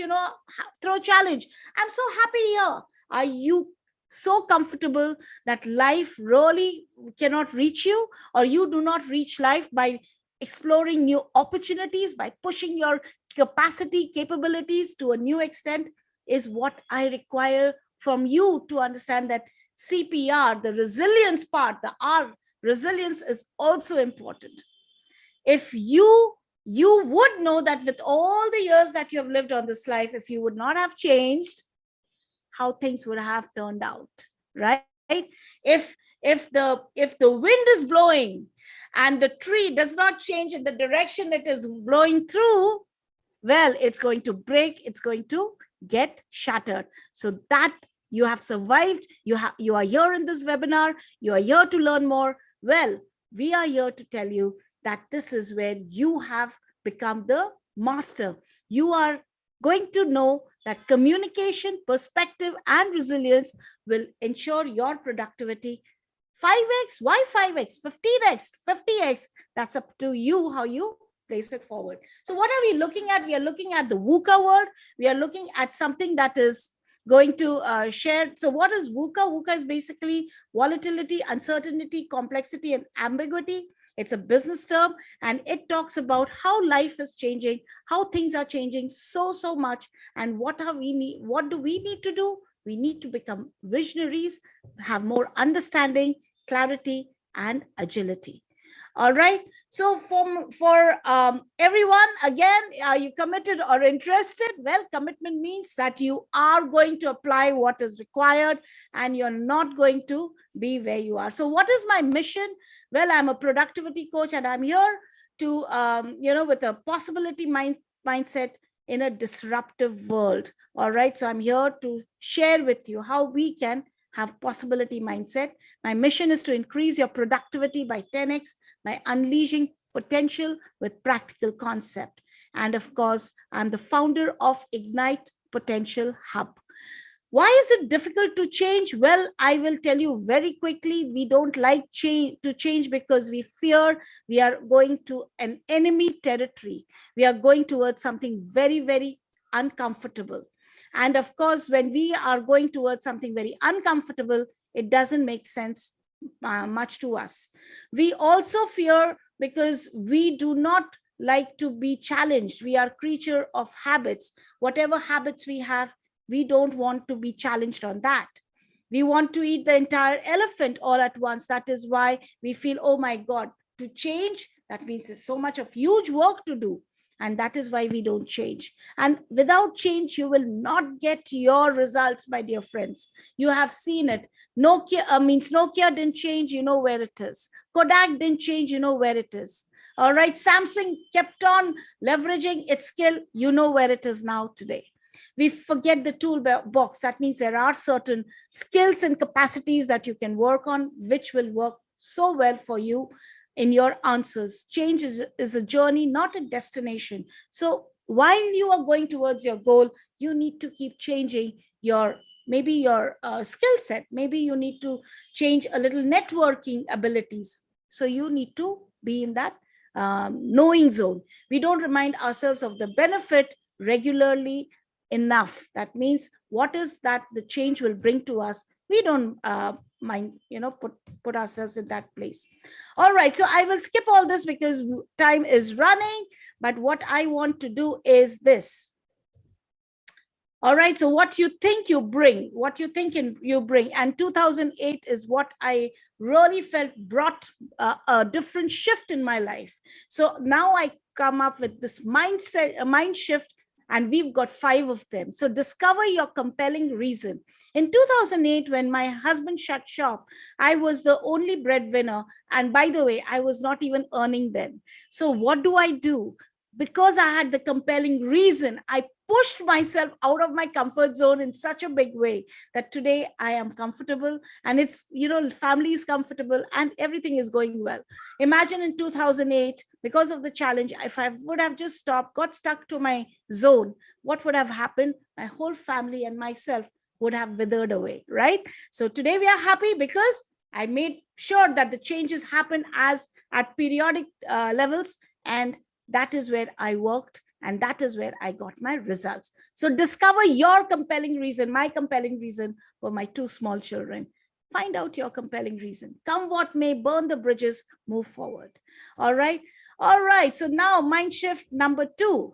Speaker 5: throw challenge? I'm so happy here. Are you so comfortable that life really cannot reach you, or you do not reach life by exploring new opportunities, by pushing your capacity, capabilities to a new extent? Is what I require from you to understand that CPR, the resilience part, the R, resilience is also important. If you would know that with all the years that you have lived on this life, if you would not have changed, how things would have turned out, right? If the wind is blowing and the tree does not change in the direction it is blowing through, well, it's going to break, it's going to get shattered. So that you have survived, you are here in this webinar, you are here to learn more. Well, we are here to tell you that this is where you have become the master. You are going to know that communication, perspective, and resilience will ensure your productivity 5x. Why 5x? 15x, 50x. That's up to you how you place it forward. So what are we looking at? We are looking at the VUCA word. We are looking at something that is going to share. So what is VUCA? VUCA is basically volatility, uncertainty, complexity, and ambiguity. It's a business term, and it talks about how life is changing, how things are changing so much, and what do we need to do? We need to become visionaries, have more understanding, clarity, and agility. All right. So for everyone, again, are you committed or interested? Well, commitment means that you are going to apply what is required and you're not going to be where you are. So what is my mission? Well, I'm a productivity coach and I'm here to, with a possibility mindset in a disruptive world. All right. So I'm here to share with you how we can have possibility mindset. My mission is to increase your productivity by 10x by unleashing potential with practical concept. And of course, I'm the founder of Ignite Potential Hub. Why is it difficult to change? Well, I will tell you very quickly. We don't like to change because we fear we are going to an enemy territory. We are going towards something very, very uncomfortable. And of course, when we are going towards something very uncomfortable, it doesn't make sense much to us. We also fear because we do not like to be challenged. We are creature of habits. Whatever habits we have, we don't want to be challenged on that. We want to eat the entire elephant all at once. That is why we feel, oh my God, to change, that means there's so much of huge work to do. And that is why we don't change. And without change, you will not get your results, my dear friends. You have seen it. Nokia didn't change, you know where it is. Kodak didn't change, you know where it is. All right, Samsung kept on leveraging its skill, you know where it is now today. We forget the toolbox. That means there are certain skills and capacities that you can work on, which will work so well for you in your answers. Change is a journey, not a destination. So while you are going towards your goal, you need to keep changing your skill set. Maybe you need to change a little networking abilities. So you need to be in that knowing zone. We don't remind ourselves of the benefit regularly enough. That means what is that the change will bring to us. We don't mind, put ourselves in that place. All right, so I will skip all this because time is running, but what I want to do is this. All right, so what you think you bring, and 2008 is what I really felt brought a different shift in my life. So now I come up with this mind shift, and we've got 5 of them. So discover your compelling reason. In 2008, when my husband shut shop, I was the only breadwinner. And by the way, I was not even earning then. So what do? Because I had the compelling reason, I pushed myself out of my comfort zone in such a big way that today I am comfortable, and it's, family is comfortable and everything is going well. Imagine in 2008, because of the challenge, if I would have just got stuck to my zone, what would have happened? My whole family and myself would have withered away, right? So today we are happy because I made sure that the changes happen as at periodic levels, and that is where I worked, and that is where I got my results. So discover your compelling reason. My compelling reason were my 2 small children. Find out your compelling reason. Come what may, burn the bridges, move forward. All right. So now mind shift number 2,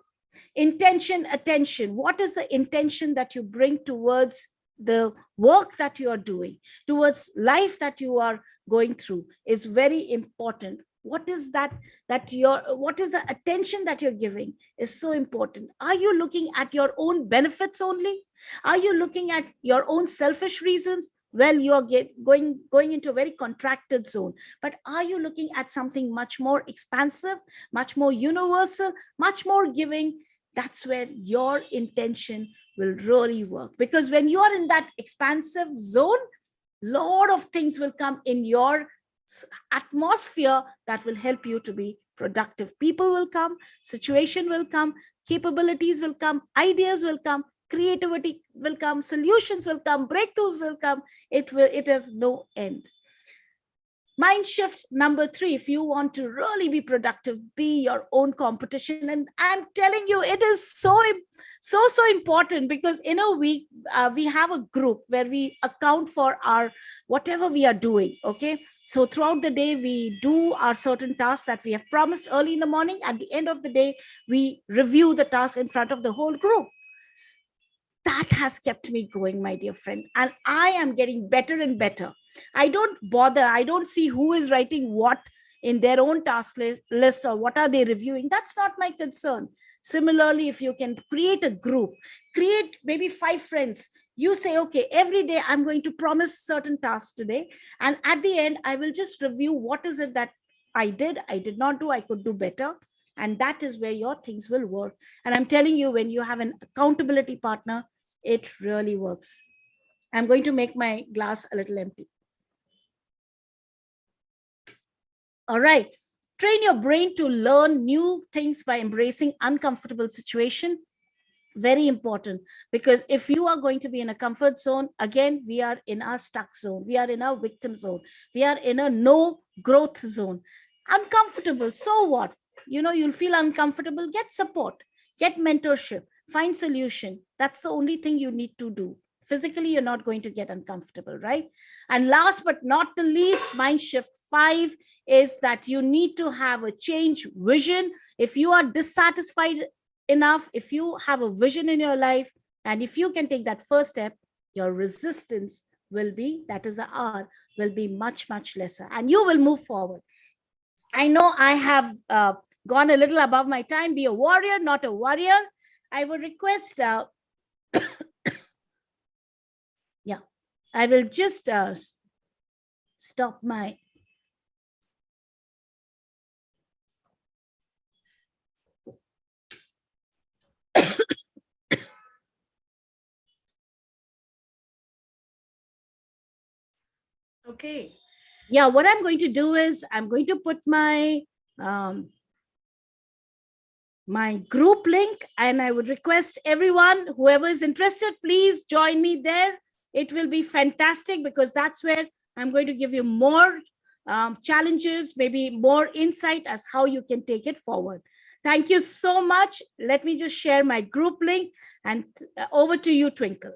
Speaker 5: intention, attention. What is the intention that you bring towards the work that you are doing, towards life that you are going through is very important. What is what is the attention that you're giving is so important. Are you looking at your own benefits only? Are you looking at your own selfish reasons? Well, you are going into a very contracted zone. But are you looking at something much more expansive, much more universal, much more giving? That's where your intention will really work. Because when you are in that expansive zone, lot of things will come in your atmosphere that will help you to be productive. People will come, situation will come, capabilities will come, ideas will come, creativity will come, solutions will come, breakthroughs will come. It has no end. Mind shift number 3, if you want to really be productive, be your own competition. And I'm telling you, it is so important, because in a week, we have a group where we account for our whatever we are doing. Okay. So throughout the day, we do our certain tasks that we have promised early in the morning. At the end of the day, we review the task in front of the whole group. That has kept me going, my dear friend. And I am getting better and better. I don't bother. I don't see who is writing what in their own task list, or what are they reviewing, that's not my concern. Similarly, if you can create a group, create maybe 5 friends, you say, okay, every day I'm going to promise certain tasks today, and at the end I will just review what is it that I did not do, I could do better. And that is where your things will work. And I'm telling you, when you have an accountability partner, it really works. I'm going to make my glass a little empty. All right. Train your brain to learn new things by embracing uncomfortable situation. Very important, because if you are going to be in a comfort zone, again, we are in our stuck zone. We are in our victim zone. We are in a no growth zone. Uncomfortable. So what? You'll feel uncomfortable. Get support, get mentorship, find solution. That's the only thing you need to do. Physically, you're not going to get uncomfortable, right? And last but not the least, mind shift 5 is that you need to have a change vision. If you are dissatisfied enough, if you have a vision in your life, and if you can take that first step, your resistance will be, that is the R, will be much, much lesser, and you will move forward. I know I have gone a little above my time. Be a warrior, not a warrior. I would request, yeah, I will just stop my
Speaker 1: Okay.
Speaker 5: yeah, what I'm going to do is I'm going to put my my group link, and I would request everyone, whoever is interested, please join me there. It will be fantastic, because that's where I'm going to give you more challenges, maybe more insight as how you can take it forward. Thank you so much. Let me just share my group link, and over to you, Twinkle.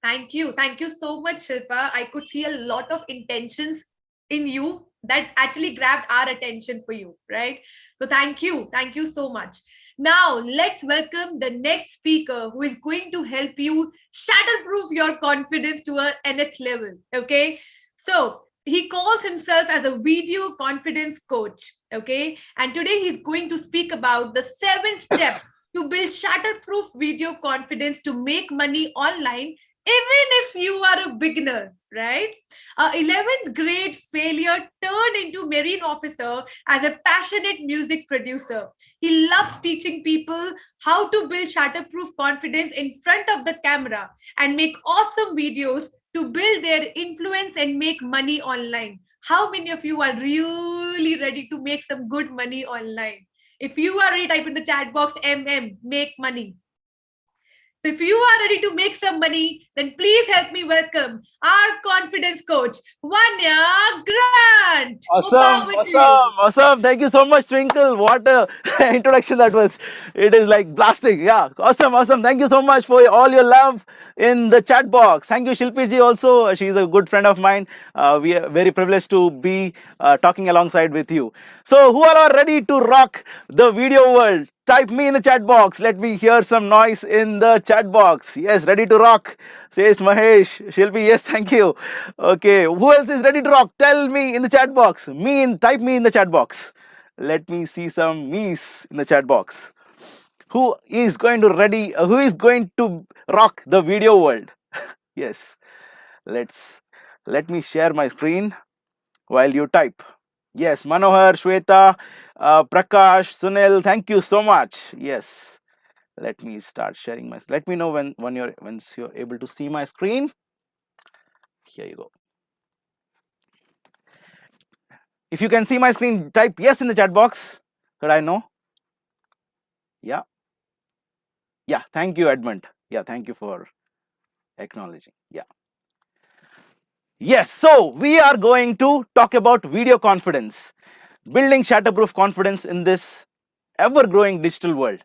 Speaker 1: Thank you. Thank you so much, Shilpa. I could see a lot of intentions in you that actually grabbed our attention for you, right? So thank you. Thank you so much. Now, let's welcome the next speaker who is going to help you shatterproof your confidence to a nth level, okay? So he calls himself as a video confidence coach, okay? And today he's going to speak about the 7 steps to build shatterproof video confidence to make money online, even if you are a beginner, right? 11th grade failure turned into marine officer as a passionate music producer. He loves teaching people how to build shatterproof confidence in front of the camera and make awesome videos to build their influence and make money online. How many of you are really ready to make some good money online? If you are ready, type in the chat box MM, make money. So if you are ready to make some money, then please help me welcome our confidence coach, Vanya Grant.
Speaker 6: Awesome. Thank you so much, Twinkle. What a introduction that was. It is like blasting. Yeah, awesome. Thank you so much for all your love in the chat box. Thank you, Shilpi ji. Also, she's a good friend of mine. We are very privileged to be talking alongside with you. So, who all are ready to rock the video world? Type me in the chat box. Let me hear some noise in the chat box. Yes, ready to rock, says Mahesh. Shilpi, yes, thank you. Okay, who else is ready to rock? Tell me in the chat box. Type me in the chat box. Let me see some me's in the chat box. Who is going to rock the video world? Yes. Let me share my screen while you type. Yes, Manohar, Shweta, Prakash, Sunil, thank you so much. Yes, let me start sharing my. Let me know once you're able to see my screen. Here you go. If you can see my screen, type yes in the chat box. Could I know? Yeah. Thank you, Edmund. Yeah, thank you for acknowledging. Yeah. Yes. So we are going to talk about video confidence, building shatterproof confidence in this ever-growing digital world.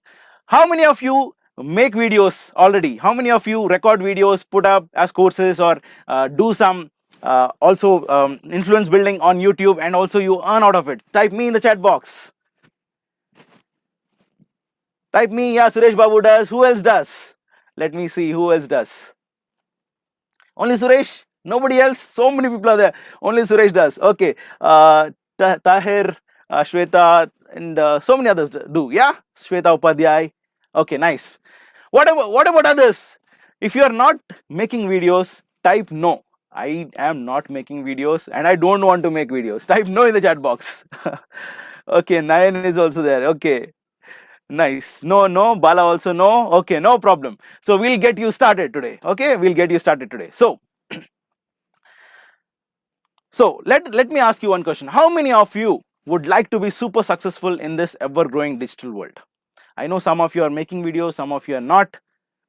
Speaker 6: How many of you make videos already? How many of you record videos, put up as courses, or do some influence building on YouTube, and also you earn out of it? Type me in the chat box. Type me. Yeah, Suresh Babu does. Who else does? Let me see who else does. Only Suresh? Nobody else? So many people are there. Only Suresh does. Okay. Tahir, Shweta, and so many others do. Yeah, Shweta Upadhyay. Okay, nice. What about others? If you are not making videos, type no. I am not making videos and I don't want to make videos. Type no in the chat box. Okay, Nayan is also there. Okay, nice. No, no. Bala also no. Okay, no problem. So we'll get you started today. Okay, we'll get you started today. So let me ask you one question. How many of you would like to be super successful in this ever-growing digital world? I know some of you are making videos, some of you are not.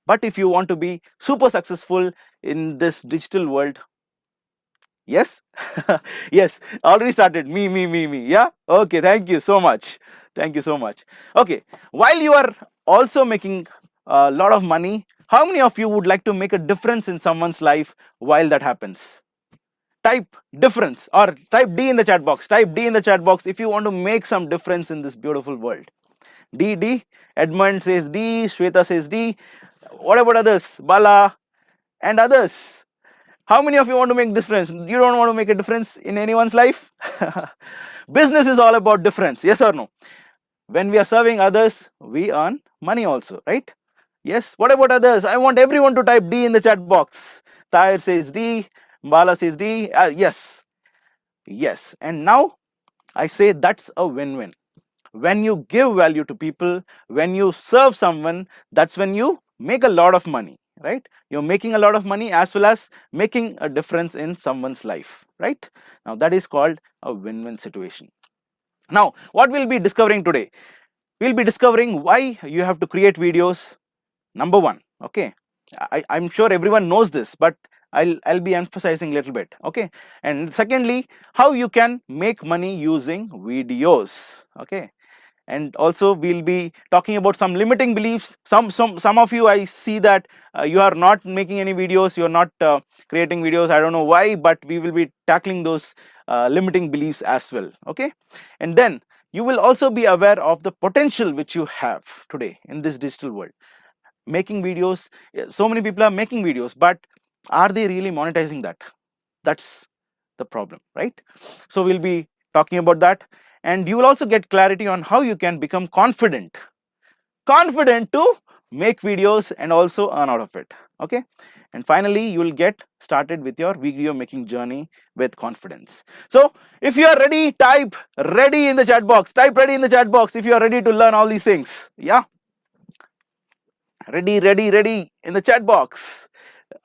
Speaker 6: But if you want to be super successful in this digital world, yes, yes, already started. Me. Yeah. Okay. Thank you so much. Thank you so much. Okay. While you are also making a lot of money, how many of you would like to make a difference in someone's life while that happens? Type difference or type D in the chat box. Type D in the chat box if you want to make some difference in this beautiful world. D. Edmund says D. Shweta says D. What about others? Bala and others. How many of you want to make difference? You don't want to make a difference in anyone's life? Business is all about difference. Yes or no? When we are serving others, we earn money also, right? Yes. What about others? I want everyone to type D in the chat box. Tahir says D. Bala says D. Yes. Yes. And now I say that's a win-win. When you give value to people, when you serve someone, that's when you make a lot of money, right? You're making a lot of money as well as making a difference in someone's life, right? Now that is called a win-win situation. Now, what we'll be discovering today? We'll be discovering why you have to create videos. Number one, okay? I'm sure everyone knows this, but I'll be emphasizing a little bit, okay? And secondly, how you can make money using videos, okay? And also we'll be talking about some limiting beliefs. Some of you, I see that you are not making any videos, you're not creating videos. I don't know why, but we will be tackling those limiting beliefs as well, okay? And then you will also be aware of the potential which you have today in this digital world. Making videos, so many people are making videos, but are they really monetizing that? That's the problem, right? So we'll be talking about that, and you will also get clarity on how you can become confident to make videos and also earn out of it, okay? And finally, you will get started with your video making journey with confidence. So if you are ready, type ready in the chat box. Type ready in the chat box if you are ready to learn all these things. Yeah, ready in the chat box.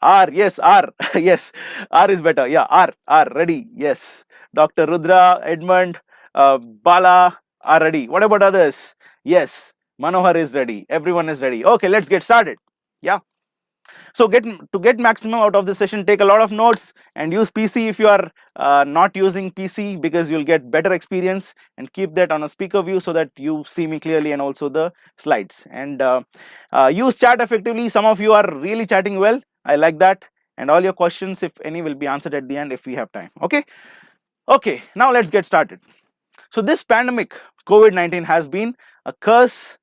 Speaker 6: R, yes, R, yes, R is better. Yeah, R, ready, yes. Dr. Rudra, Edmund, Bala are ready. What about others? Yes, Manohar is ready. Everyone is ready. Okay, let's get started. Yeah. So to get maximum out of this session, take a lot of notes and use PC if you are not using PC, because you'll get better experience, and keep that on a speaker view so that you see me clearly and also the slides. And use chat effectively. Some of you are really chatting well. I like that. And all your questions, if any, will be answered at the end if we have time. Okay. Okay. Now let's get started. So this pandemic, COVID-19, has been a curse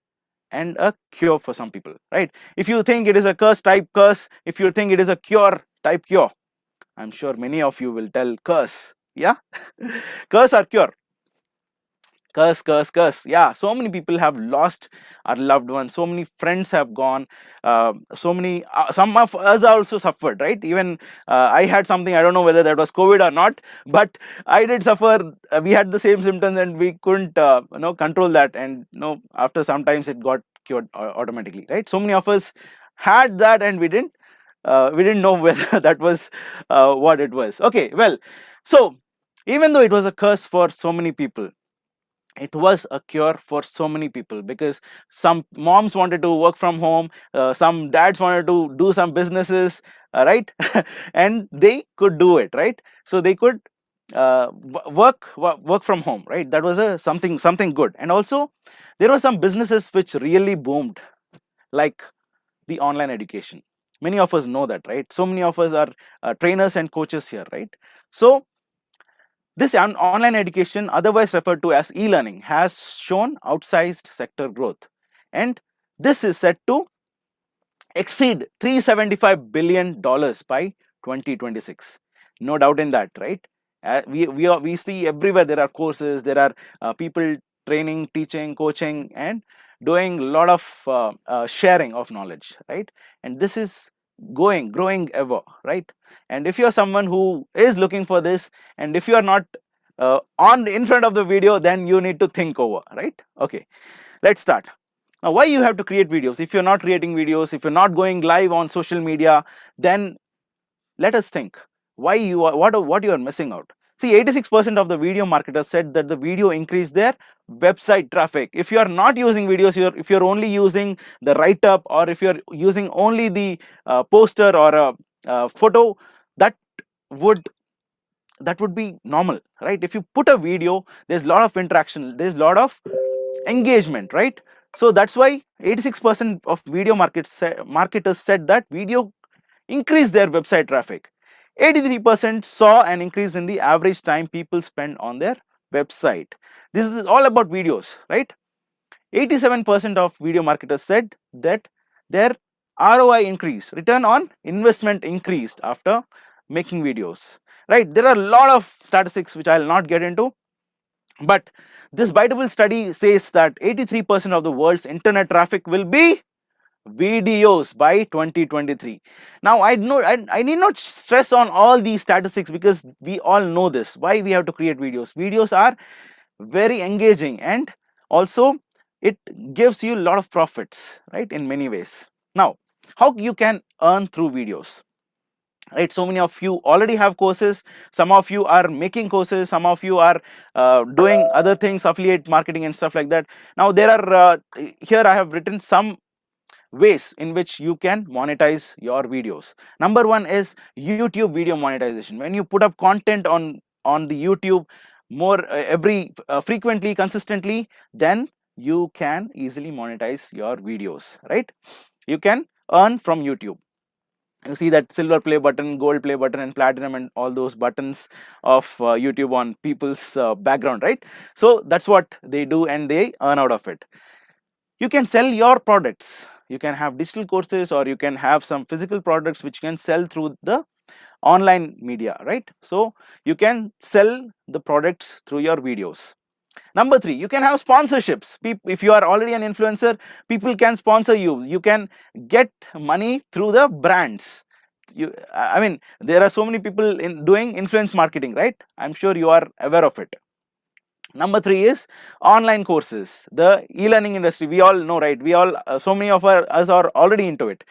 Speaker 6: and a cure for some people, right? If you think it is a curse, type curse. If you think it is a cure, type cure. I'm sure many of you will tell curse. Yeah. Curse or cure? Curse. Yeah, so many people have lost our loved ones. So many friends have gone. Some of us also suffered, right? Even I had something. I don't know whether that was COVID or not, but I did suffer. We had the same symptoms, and we couldn't, control that. And after sometimes it got cured automatically, right? So many of us had that, and we didn't know whether that was what it was. Okay, well, so even though it was a curse for so many people, it was a cure for so many people, because some moms wanted to work from home, some dads wanted to do some businesses, right? And they could do it, right? So they could work from home, right? That was a something good. And also there were some businesses which really boomed, like the online education. Many of us know that, right? So many of us are trainers and coaches here, right? So this online education, otherwise referred to as e-learning, has shown outsized sector growth, and this is set to exceed $375 billion by 2026. No doubt in that, right? We see everywhere there are courses, there are people training, teaching, coaching, and doing a lot of sharing of knowledge, right? And this is growing ever, right? And if you're someone who is looking for this, and if you are not on in front of the video, then you need to think over, right? Okay, let's start. Now, why you have to create videos? If you're not creating videos, if you're not going live on social media, then let us think why you are what you are missing out. See, 86% of the video marketers said that the video increased their website traffic. If you are not using videos, if you're only using the write up, or if you're using only the poster or a photo, that would be normal, right? If you put a video, there's a lot of interaction, there's a lot of engagement, right? So that's why 86% of video marketers said that video increased their website traffic. 83% saw an increase in the average time people spend on their website. This is all about videos, right? 87% of video marketers said that their ROI increased, return on investment increased after making videos, right? There are a lot of statistics which I'll not get into, but this bitable study says that 83% of the world's internet traffic will be videos by 2023. Now, I need not stress on all these statistics because we all know this, why we have to create videos. Videos are very engaging, and also it gives you a lot of profits, right, in many ways. Now, how you can earn through videos, right? So many of you already have courses, some of you are making courses, some of you are doing other things, affiliate marketing and stuff like that. Now, there are here I have written some ways in which you can monetize your videos. Number one is YouTube video monetization. When you put up content on the YouTube more frequently, consistently, then you can easily monetize your videos, right? You can earn from YouTube. You see that silver play button, gold play button, and platinum, and all those buttons of YouTube on people's background, right? So that's what they do, and they earn out of it. You can sell your products. You can have digital courses, or you can have some physical products which you can sell through the online media, right? So you can sell the products through your videos. Number three, you can have sponsorships. If you are already an influencer, people can sponsor you. You can get money through the brands. I mean, there are so many people doing influence marketing, right? I'm sure you are aware of it. Number three is online courses, the e-learning industry. We all know, right? We all, so many of us are already into it.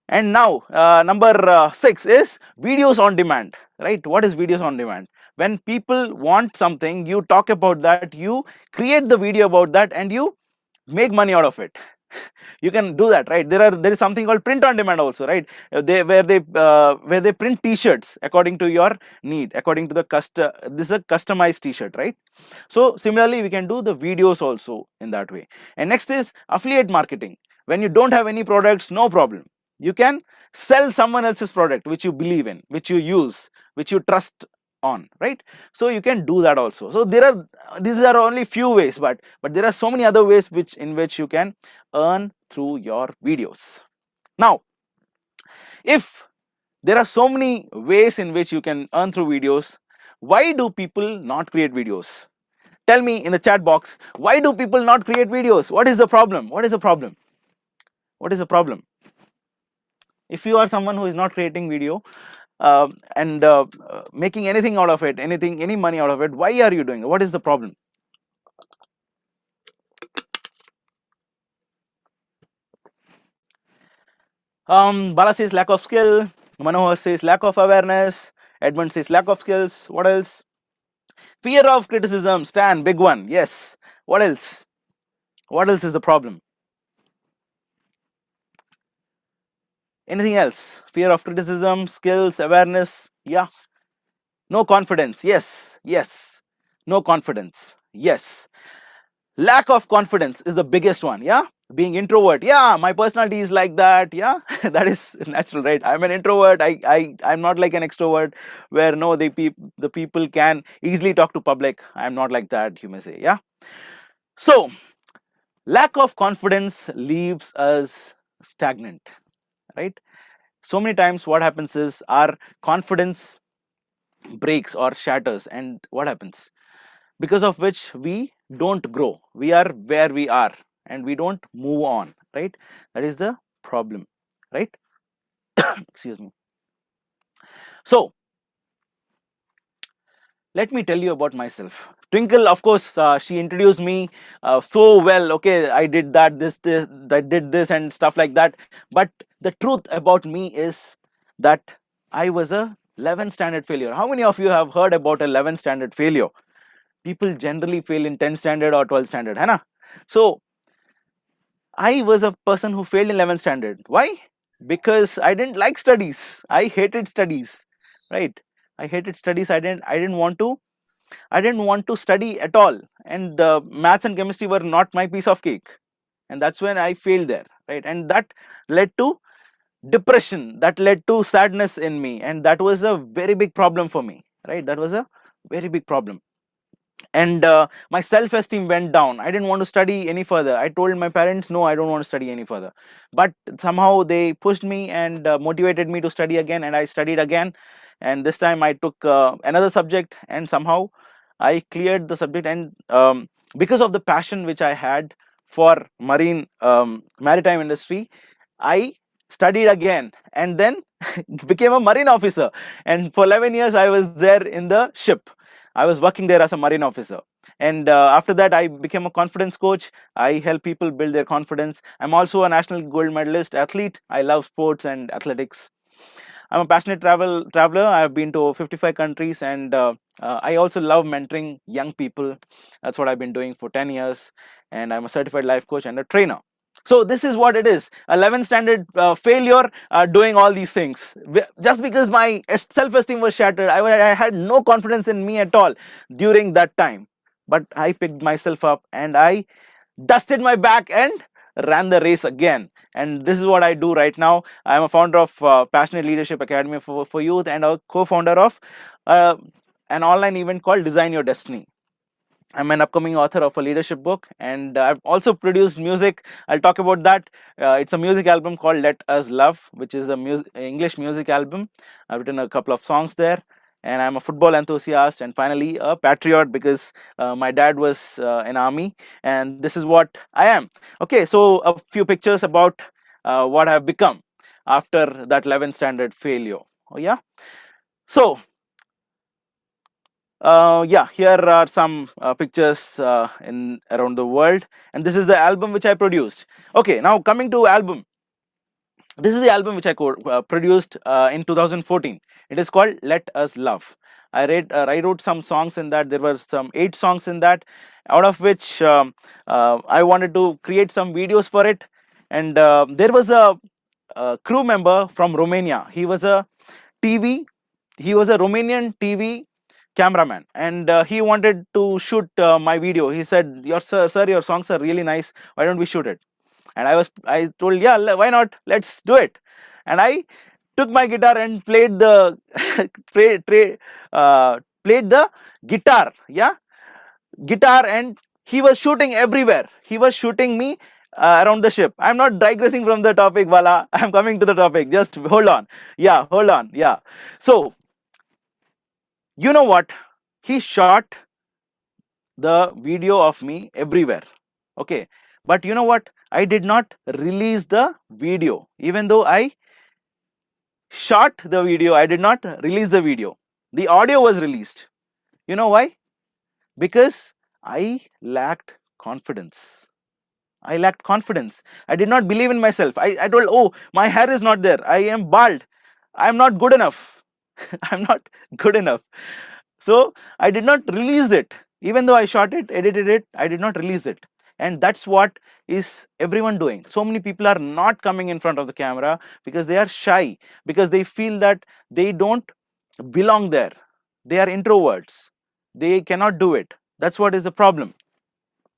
Speaker 6: And now, number six is videos on demand, right? What is videos on demand? When people want something, you talk about that, you create the video about that, and you make money out of it. You can do that, right? There is something called print on demand also, right? Where they print t-shirts according to your need, according to the this is a customized t-shirt, right? So similarly, we can do the videos also in that way. And next is affiliate marketing. When you don't have any products, no problem. You can sell someone else's product which you believe in, which you use, which you trust on, right? So you can do that also. So these are only few ways, but there are so many other ways in which you can earn through your videos. Now, if there are so many ways in which you can earn through videos, why do people not create videos? Tell me in the chat box, why do people not create videos? What is the problem? What is the problem? What is the problem? If you are someone who is not creating video and making anything out of it, any money out of it, why are you doing it? What is the problem? Bala says lack of skill. Manohar says lack of awareness. Edmund says lack of skills. What else? Fear of criticism. Stan, big one. Yes. What else? What else is the problem? Anything else? Fear of criticism, skills, awareness. Yeah. No confidence. Yes. Yes. No confidence. Yes. Lack of confidence is the biggest one. Yeah. Being introvert. Yeah. My personality is like that. Yeah. That is natural, right? I'm an introvert. I'm not like an extrovert where no, the people can easily talk to public. I'm not like that, you may say. Yeah. So lack of confidence leaves us stagnant, right? So many times what happens is our confidence breaks or shatters, and what happens? Because of which we don't grow. We are where we are and we don't move on, right? That is the problem, right? Excuse me. So let me tell you about myself. Twinkle, of course, she introduced me so well. Okay, I did that, this, I did this, and stuff like that. But the truth about me is that I was a 11th standard failure. How many of you have heard about a 11th standard failure? People generally fail in 10th standard or 12th standard, hai na? So I was a person who failed in 11th standard. Why? Because I didn't like studies. I hated studies, right? I hated studies. I didn't want to study at all, and maths and chemistry were not my piece of cake, and that's when I failed there, right? And that led to depression, that led to sadness in me, and that was a very big problem for me, right? That was a very big problem. And my self-esteem went down. I didn't want to study any further. I told my parents, no, I don't want to study any further. But somehow they pushed me and motivated me to study again, and I studied again. And this time I took another subject, and somehow I cleared the subject. And because of the passion which I had for maritime industry, I studied again, and then became a marine officer. And for 11 years I was there in the ship. I was working there as a marine officer. And after that, I became a confidence coach. I help people build their confidence. I'm also a national gold medalist athlete. I love sports and athletics. I'm a passionate traveler. I've been to 55 countries, and I also love mentoring young people. That's what I've been doing for 10 years. And I'm a certified life coach and a trainer. So this is what it is: 11th standard failure, doing all these things just because my self-esteem was shattered. I had no confidence in me at all during that time. But I picked myself up and I dusted my back and ran the race again. And this is what I do right now. I'm a founder of Passionate Leadership Academy for Youth, and a co-founder of uh, an online event called Design Your Destiny. I'm an upcoming author of a leadership book, and I've also produced music. I'll talk about that. It's a music album called Let Us Love, which is a English music album. I've written a couple of songs there, and I'm a football enthusiast, and finally a patriot, because my dad was in army, and this is what I am. Okay, so a few pictures about what I've become after that 11th standard failure. Oh yeah. So yeah, here are some pictures in around the world, and this is the album which I produced. Okay, now coming to album. This is the album which I produced in 2014. It is called Let Us Love. I wrote some songs in that. There were some 8 songs in that, out of which I wanted to create some videos for it. And there was a crew member from Romania. He was a Romanian TV cameraman, and he wanted to shoot my video. He said, sir, your songs are really nice. Why don't we shoot it? And I told, yeah, why not? Let's do it. And I took my guitar and played the played the guitar, yeah, guitar, and he was shooting everywhere. He was shooting me around the ship. I'm not digressing from the topic, Vala. I'm coming to the topic. Just hold on. Yeah, hold on. Yeah. So you know what? He shot the video of me everywhere. Okay. But you know what? I did not release the video. Even though I shot the video, I did not release the video. The audio was released. You know why? Because I lacked confidence. I lacked confidence. I did not believe in myself. I told, oh, my hair is not there. I am bald. I'm not good enough. I'm not good enough. So I did not release it. Even though I shot it, edited it, I did not release it. And that's what is everyone doing. So many people are not coming in front of the camera because they are shy, because they feel that they don't belong there. They are introverts. They cannot do it. That's what is the problem,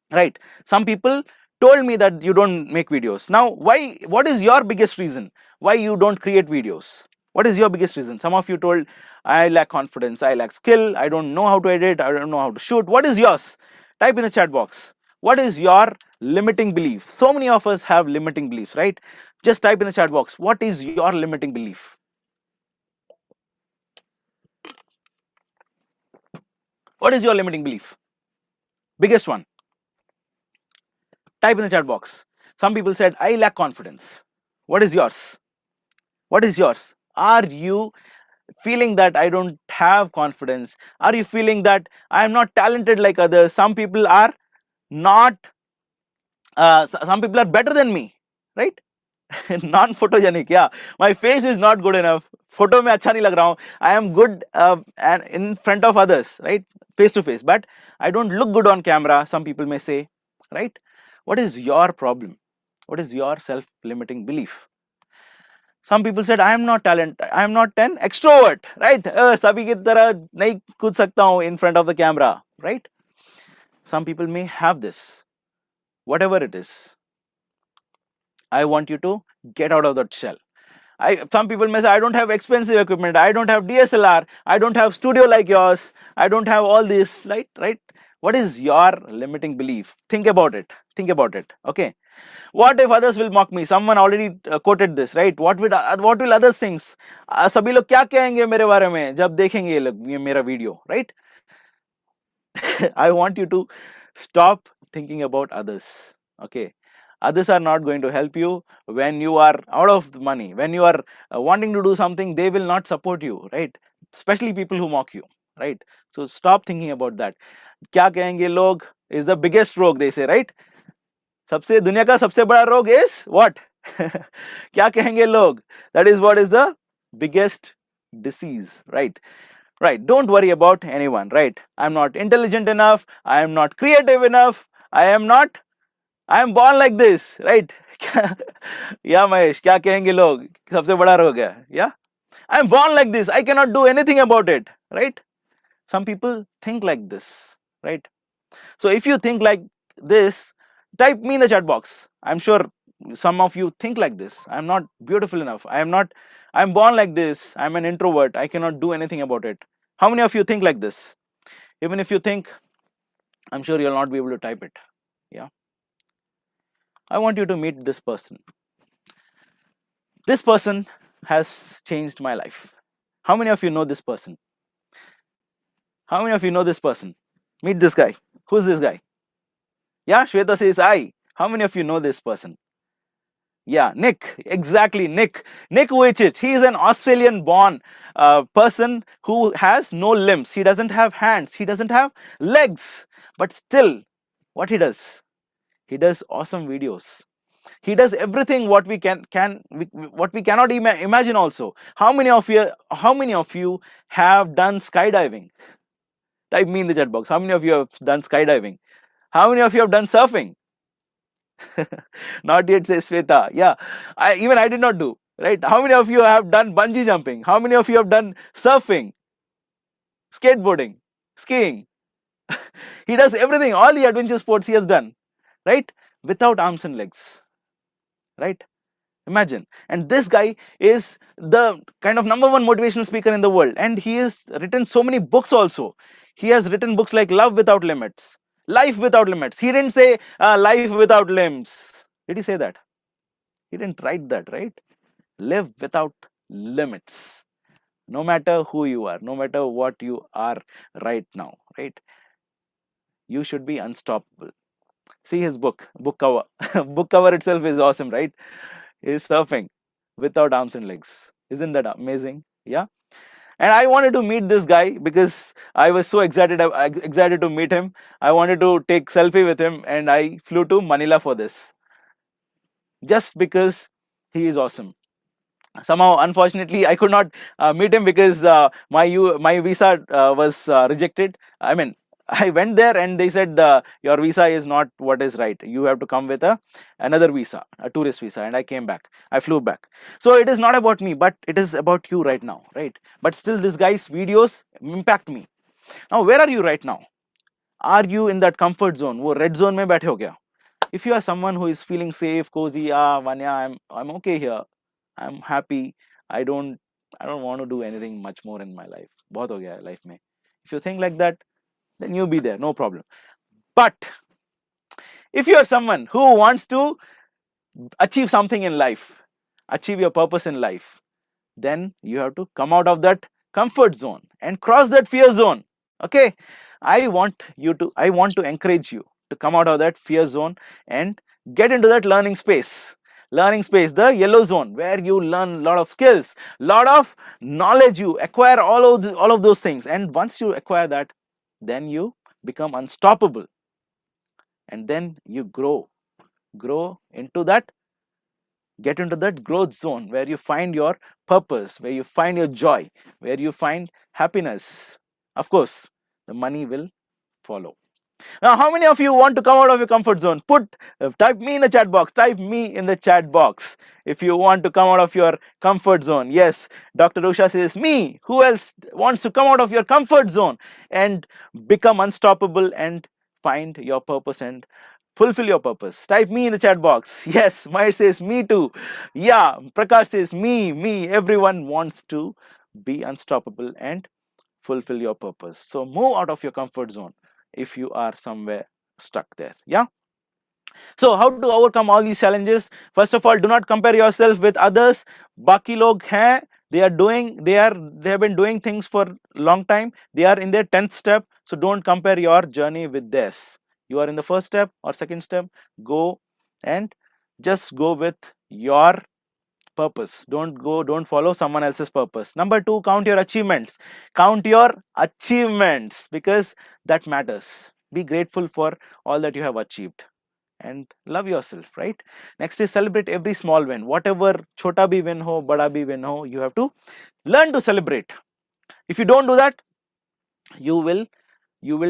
Speaker 6: right? Some people told me that you don't make videos. Now, why? What is your biggest reason why you don't create videos? What is your biggest reason? Some of you told, I lack confidence, I lack skill, I don't know how to edit, I don't know how to shoot. What is yours? Type in the chat box. What is your limiting belief? So many of us have limiting beliefs, right? Just type in the chat box. What is your limiting belief? What is your limiting belief? Biggest one. Type in the chat box. Some people said, I lack confidence. What is yours? What is yours? Are you feeling that I don't have confidence? Are you feeling that I am not talented like others? Some people are not, some people are better than me, right? Non-photogenic, yeah. My face is not good enough. Photo में अच्छा नहीं लग रहा हूँ. I am good and in front of others, right? Face to face, but I don't look good on camera. Some people may say, right? What is your problem? What is your self-limiting belief? Some people said, I am not talented. I am not an extrovert, right? सभी की तरह नहीं कूद सकता हूँ in front of the camera, right? Some people may have this. Whatever it is, I want you to get out of that shell. Some people may say, I don't have expensive equipment, I don't have DSLR, I don't have studio like yours, I don't have all this, right? What is your limiting belief? Think about it. Think about it. Okay. What if others will mock me? Someone already quoted this, right? What will others think? सभी लोग क्या कहेंगे मेरे बारे में जब देखेंगे ये मेरा video, right? I want you to stop thinking about others. Okay. Others are not going to help you when you are out of money. When you are wanting to do something, they will not support you, right? Especially people who mock you, right? So stop thinking about that. क्या कहेंगे लोग is the biggest rogue, they say, right? सबसे दुनिया का सबसे बड़ा रोग is what? क्या कहेंगे लोग? That is what is the biggest disease, right? Right. Don't worry about anyone, right? I'm not intelligent enough. I am not creative enough. I am born like this, right? Yeah, Mahesh, क्या कहेंगे लोग? सबसे बड़ा रोग है. Yeah, I'm born like this. I cannot do anything about it, right? Some people think like this, right? So if you think like this, type me in the chat box. I'm sure some of you think like this. I'm not beautiful enough. I'm born like this. I'm an introvert. I cannot do anything about it. How many of you think like this? Even if you think, I'm sure you'll not be able to type it. Yeah. I want you to meet this person. This person has changed my life. How many of you know this person? How many of you know this person? Meet this guy. Who's this guy? Yeah, Shweta says I. How many of you know this person? Yeah, Nick. Exactly, Nick. Nick Vujicic. He is an Australian-born person who has no limbs. He doesn't have hands. He doesn't have legs. But still, what he does awesome videos. He does everything what we what we cannot imagine. Also, how many of you have done skydiving? Type me in the chat box. How many of you have done skydiving? How many of you have done surfing? Not yet, says Sweta. Yeah, I did not do, right? How many of you have done bungee jumping? How many of you have done surfing, skateboarding, skiing? He does everything, all the adventure sports he has done, right? Without arms and legs, right? Imagine. And this guy is the kind of #1 motivational speaker in the world, and he has written so many books also. He has written books like Love Without Limits, Life Without Limits. He didn't say Life Without Limbs. Did he say that? He didn't write that, right? Live without limits. No matter who you are, no matter what you are right now, right? You should be unstoppable. See his book cover. Book cover itself is awesome, right? He's surfing without arms and legs. Isn't that amazing? Yeah. And I wanted to meet this guy because I was so excited to meet him. I wanted to take selfie with him, and I flew to Manila for this. Just because he is awesome. Somehow, unfortunately, I could not meet him because my visa was rejected. I mean, I went there and they said your visa is not what is right. You have to come with another visa, a tourist visa. And I came back. I flew back. So it is not about me, but it is about you right now, right? But still, this guy's videos impact me. Now, where are you right now? Are you in that comfort zone? वो red zone में बैठे हो क्या? If you are someone who is feeling safe, cozy, Vanya, I'm okay here. I'm happy. I don't want to do anything much more in my life. बहुत हो गया है life में. If you think like that, then you be there, no problem. But if you are someone who wants to achieve something in life, achieve your purpose in life, then you have to come out of that comfort zone and cross that fear zone. Okay, I want to encourage you to come out of that fear zone and get into that learning space. Learning space, the yellow zone, where you learn a lot of skills, lot of knowledge, you acquire all of those things. And once you acquire that, then you become unstoppable. And then you grow into that, get into that growth zone where you find your purpose, where you find your joy, where you find happiness. Of course, the money will follow. Now, how many of you want to come out of your comfort zone? Type me in the chat box. Type me in the chat box if you want to come out of your comfort zone. Yes, Dr. Usha says me. Who else wants to come out of your comfort zone and become unstoppable and find your purpose and fulfill your purpose? Type me in the chat box. Yes, Mahir says me too. Yeah, Prakash says me. Everyone wants to be unstoppable and fulfill your purpose. So move out of your comfort zone if you are somewhere stuck there. Yeah. So how to overcome all these challenges? First of all, do not compare yourself with others. Baki log hain, they have been doing things for long time. They are in their 10th step. So don't compare your journey with theirs. You are in the first step or second step. Go and just go with your purpose. Don't follow someone else's purpose. Number 2, count your achievements. Count your achievements, because that matters. Be grateful for all that you have achieved and love yourself, right? Next is celebrate every small win. Whatever chota bhi win ho, bada bhi win ho, you have to learn to celebrate. If you don't do that, you will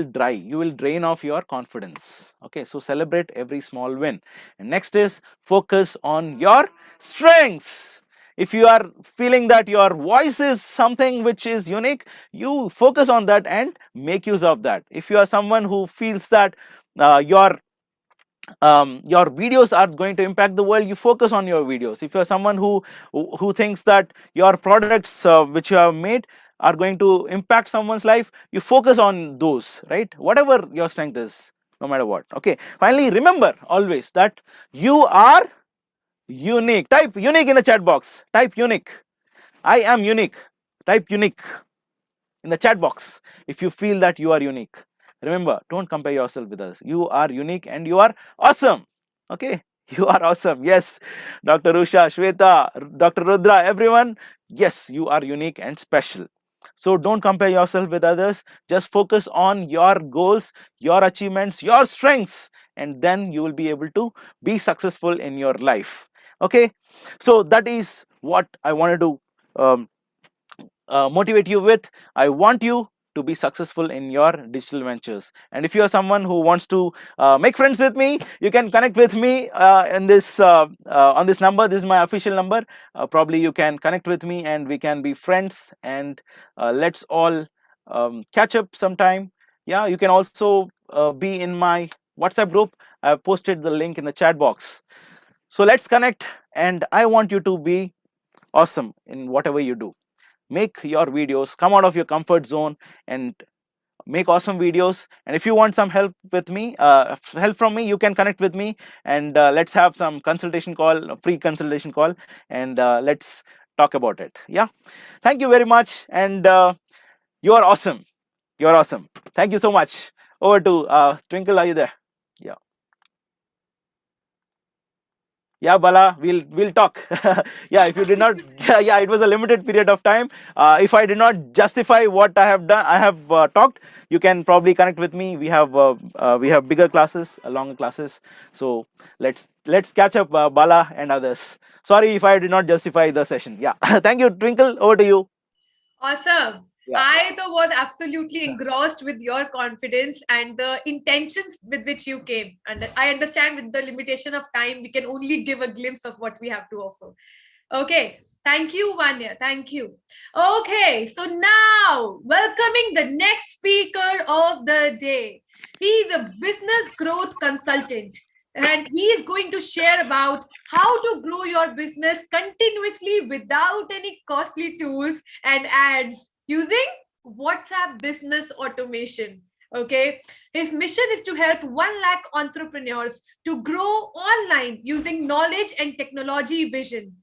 Speaker 6: drain off your confidence. Okay, so celebrate every small win. And next is focus on your strengths. If you are feeling that your voice is something which is unique, you focus on that and make use of that. If you are someone who feels that your videos are going to impact the world, you focus on your videos. If you're someone who thinks that your products which you have made are going to impact someone's life, you focus on those, right? Whatever your strength is, no matter what. Okay, finally, remember always that you are unique. Type unique in the chat box. Type unique. I am unique. Type unique in the chat box if you feel that you are unique. Remember, don't compare yourself with others. You are unique and you are awesome. Okay, you are awesome. Yes, Dr. Usha, Shweta, Dr. Rudra, everyone. Yes, you are unique and special. So don't compare yourself with others. Just focus on your goals, your achievements, your strengths, and then you will be able to be successful in your life. Okay, so that is what I wanted to motivate you with. I want you to be successful in your digital ventures. And if you are someone who wants to make friends with me, you can connect with me in this on this number. This is my official number. Probably you can connect with me and we can be friends, and let's all catch up sometime. Yeah, you can also be in my WhatsApp group. I have posted the link in the chat box. So let's connect, and I want you to be awesome in whatever you do. Make your videos, come out of your comfort zone and make awesome videos. And if you want some help with me, help from me, you can connect with me, and let's have some consultation call, a free consultation call, and let's talk about it. Yeah, thank you very much, and you are awesome. You're awesome. Thank you so much. Over to Twinkle. Are you there? Yeah. Yeah, Bala, we'll talk. Yeah, if you did not, yeah, it was a limited period of time. If I did not justify what I have done, I have talked, you can probably connect with me. We have bigger classes, longer classes. So let's catch up, Bala and others. Sorry if I did not justify the session. Yeah, thank you, Twinkle. Over to you.
Speaker 1: Awesome.
Speaker 6: Yeah.
Speaker 1: I though was absolutely engrossed with your confidence and the intentions with which you came. And I understand with the limitation of time, we can only give a glimpse of what we have to offer. Okay. Thank you, Vanya. Thank you. Okay. So now, welcoming the next speaker of the day. He's a business growth consultant, and he is going to share about how to grow your business continuously without any costly tools and ads using WhatsApp business automation. Okay, his mission is to help 1 lakh entrepreneurs to grow online using knowledge and technology vision.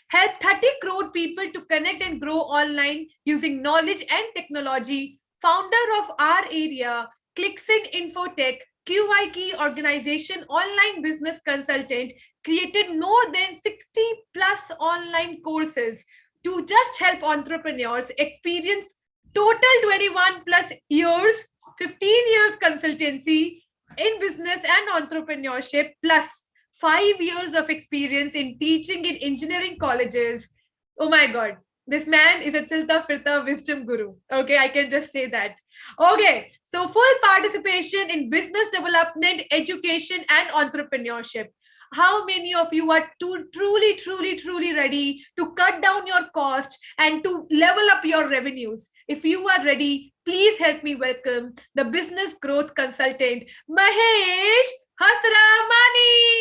Speaker 1: Help 30 crore people to connect and grow online using knowledge and technology founder of our area, ClickSync Infotech, QI Key Organization, online business consultant, created more than 60 plus online courses to just help entrepreneurs experience total 21 plus years, 15 years consultancy in business and entrepreneurship, plus 5 years of experience in teaching in engineering colleges. Oh my God. This man is a Chilta Firta wisdom guru. Okay, I can just say that. Okay, so full participation in business development, education, and entrepreneurship. How many of you are truly ready to cut down your costs and to level up your revenues? If you are ready, please help me welcome the business growth consultant, Mahesh Hasramani.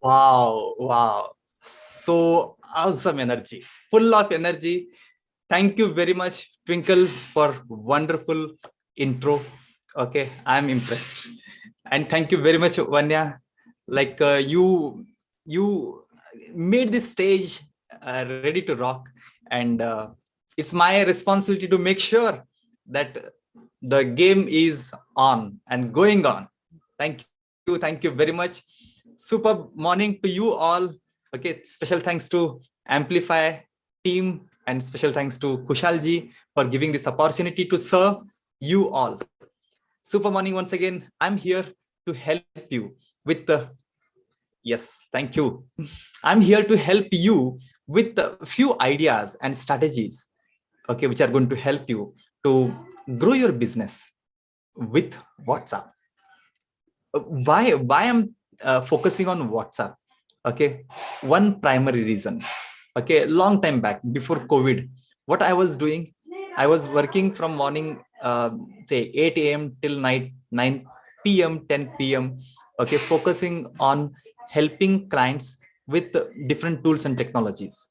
Speaker 7: Wow. So awesome energy, full of energy. Thank you very much, Twinkle, for wonderful intro. Okay, I'm impressed. And thank you very much, Vanya. Like you made this stage ready to rock. And it's my responsibility to make sure that the game is on and going on. Thank you very much. Super morning to you all. Okay, special thanks to Amplify team and special thanks to Kushalji for giving this opportunity to serve you all. Super morning once again. I'm here to help you with the yes, thank you. I'm here to help you with a few ideas and strategies, okay, which are going to help you to grow your business with WhatsApp. Why I'm focusing on WhatsApp? Okay, one primary reason. Okay, long time back before COVID, what I was doing, I was working from morning say 8 a.m. till night 9 p.m. 10 p.m. Okay, focusing on helping clients with different tools and technologies.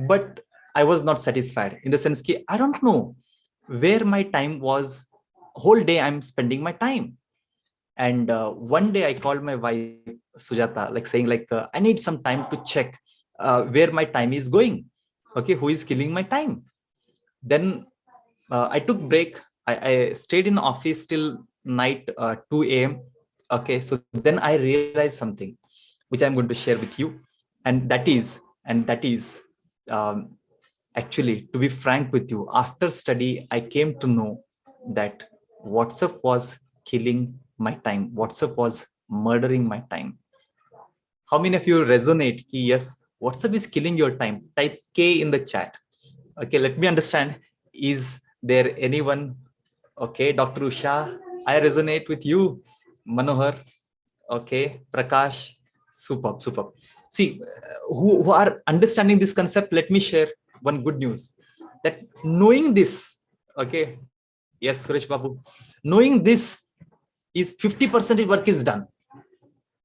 Speaker 7: But I was not satisfied in the sense that I don't know where my time was. Whole day I'm spending my time. And one day I called my wife Sujata, like saying like I need some time to check where my time is going. Okay, who is killing my time? Then I took break. I stayed in office till night 2 a.m. Okay, so then I realized something which I'm going to share with you, and that is actually, to be frank with you, after study I came to know that WhatsApp was killing my time. WhatsApp was murdering my time. How many of you resonate? Yes, WhatsApp is killing your time. Type K in the chat. Okay, let me understand. Is there anyone? Okay, Dr. Usha, I resonate with you. Manohar, okay, Prakash, superb. See, who are understanding this concept, let me share one good news. That knowing this, okay, yes, Suresh Babu, knowing this is 50% work is done.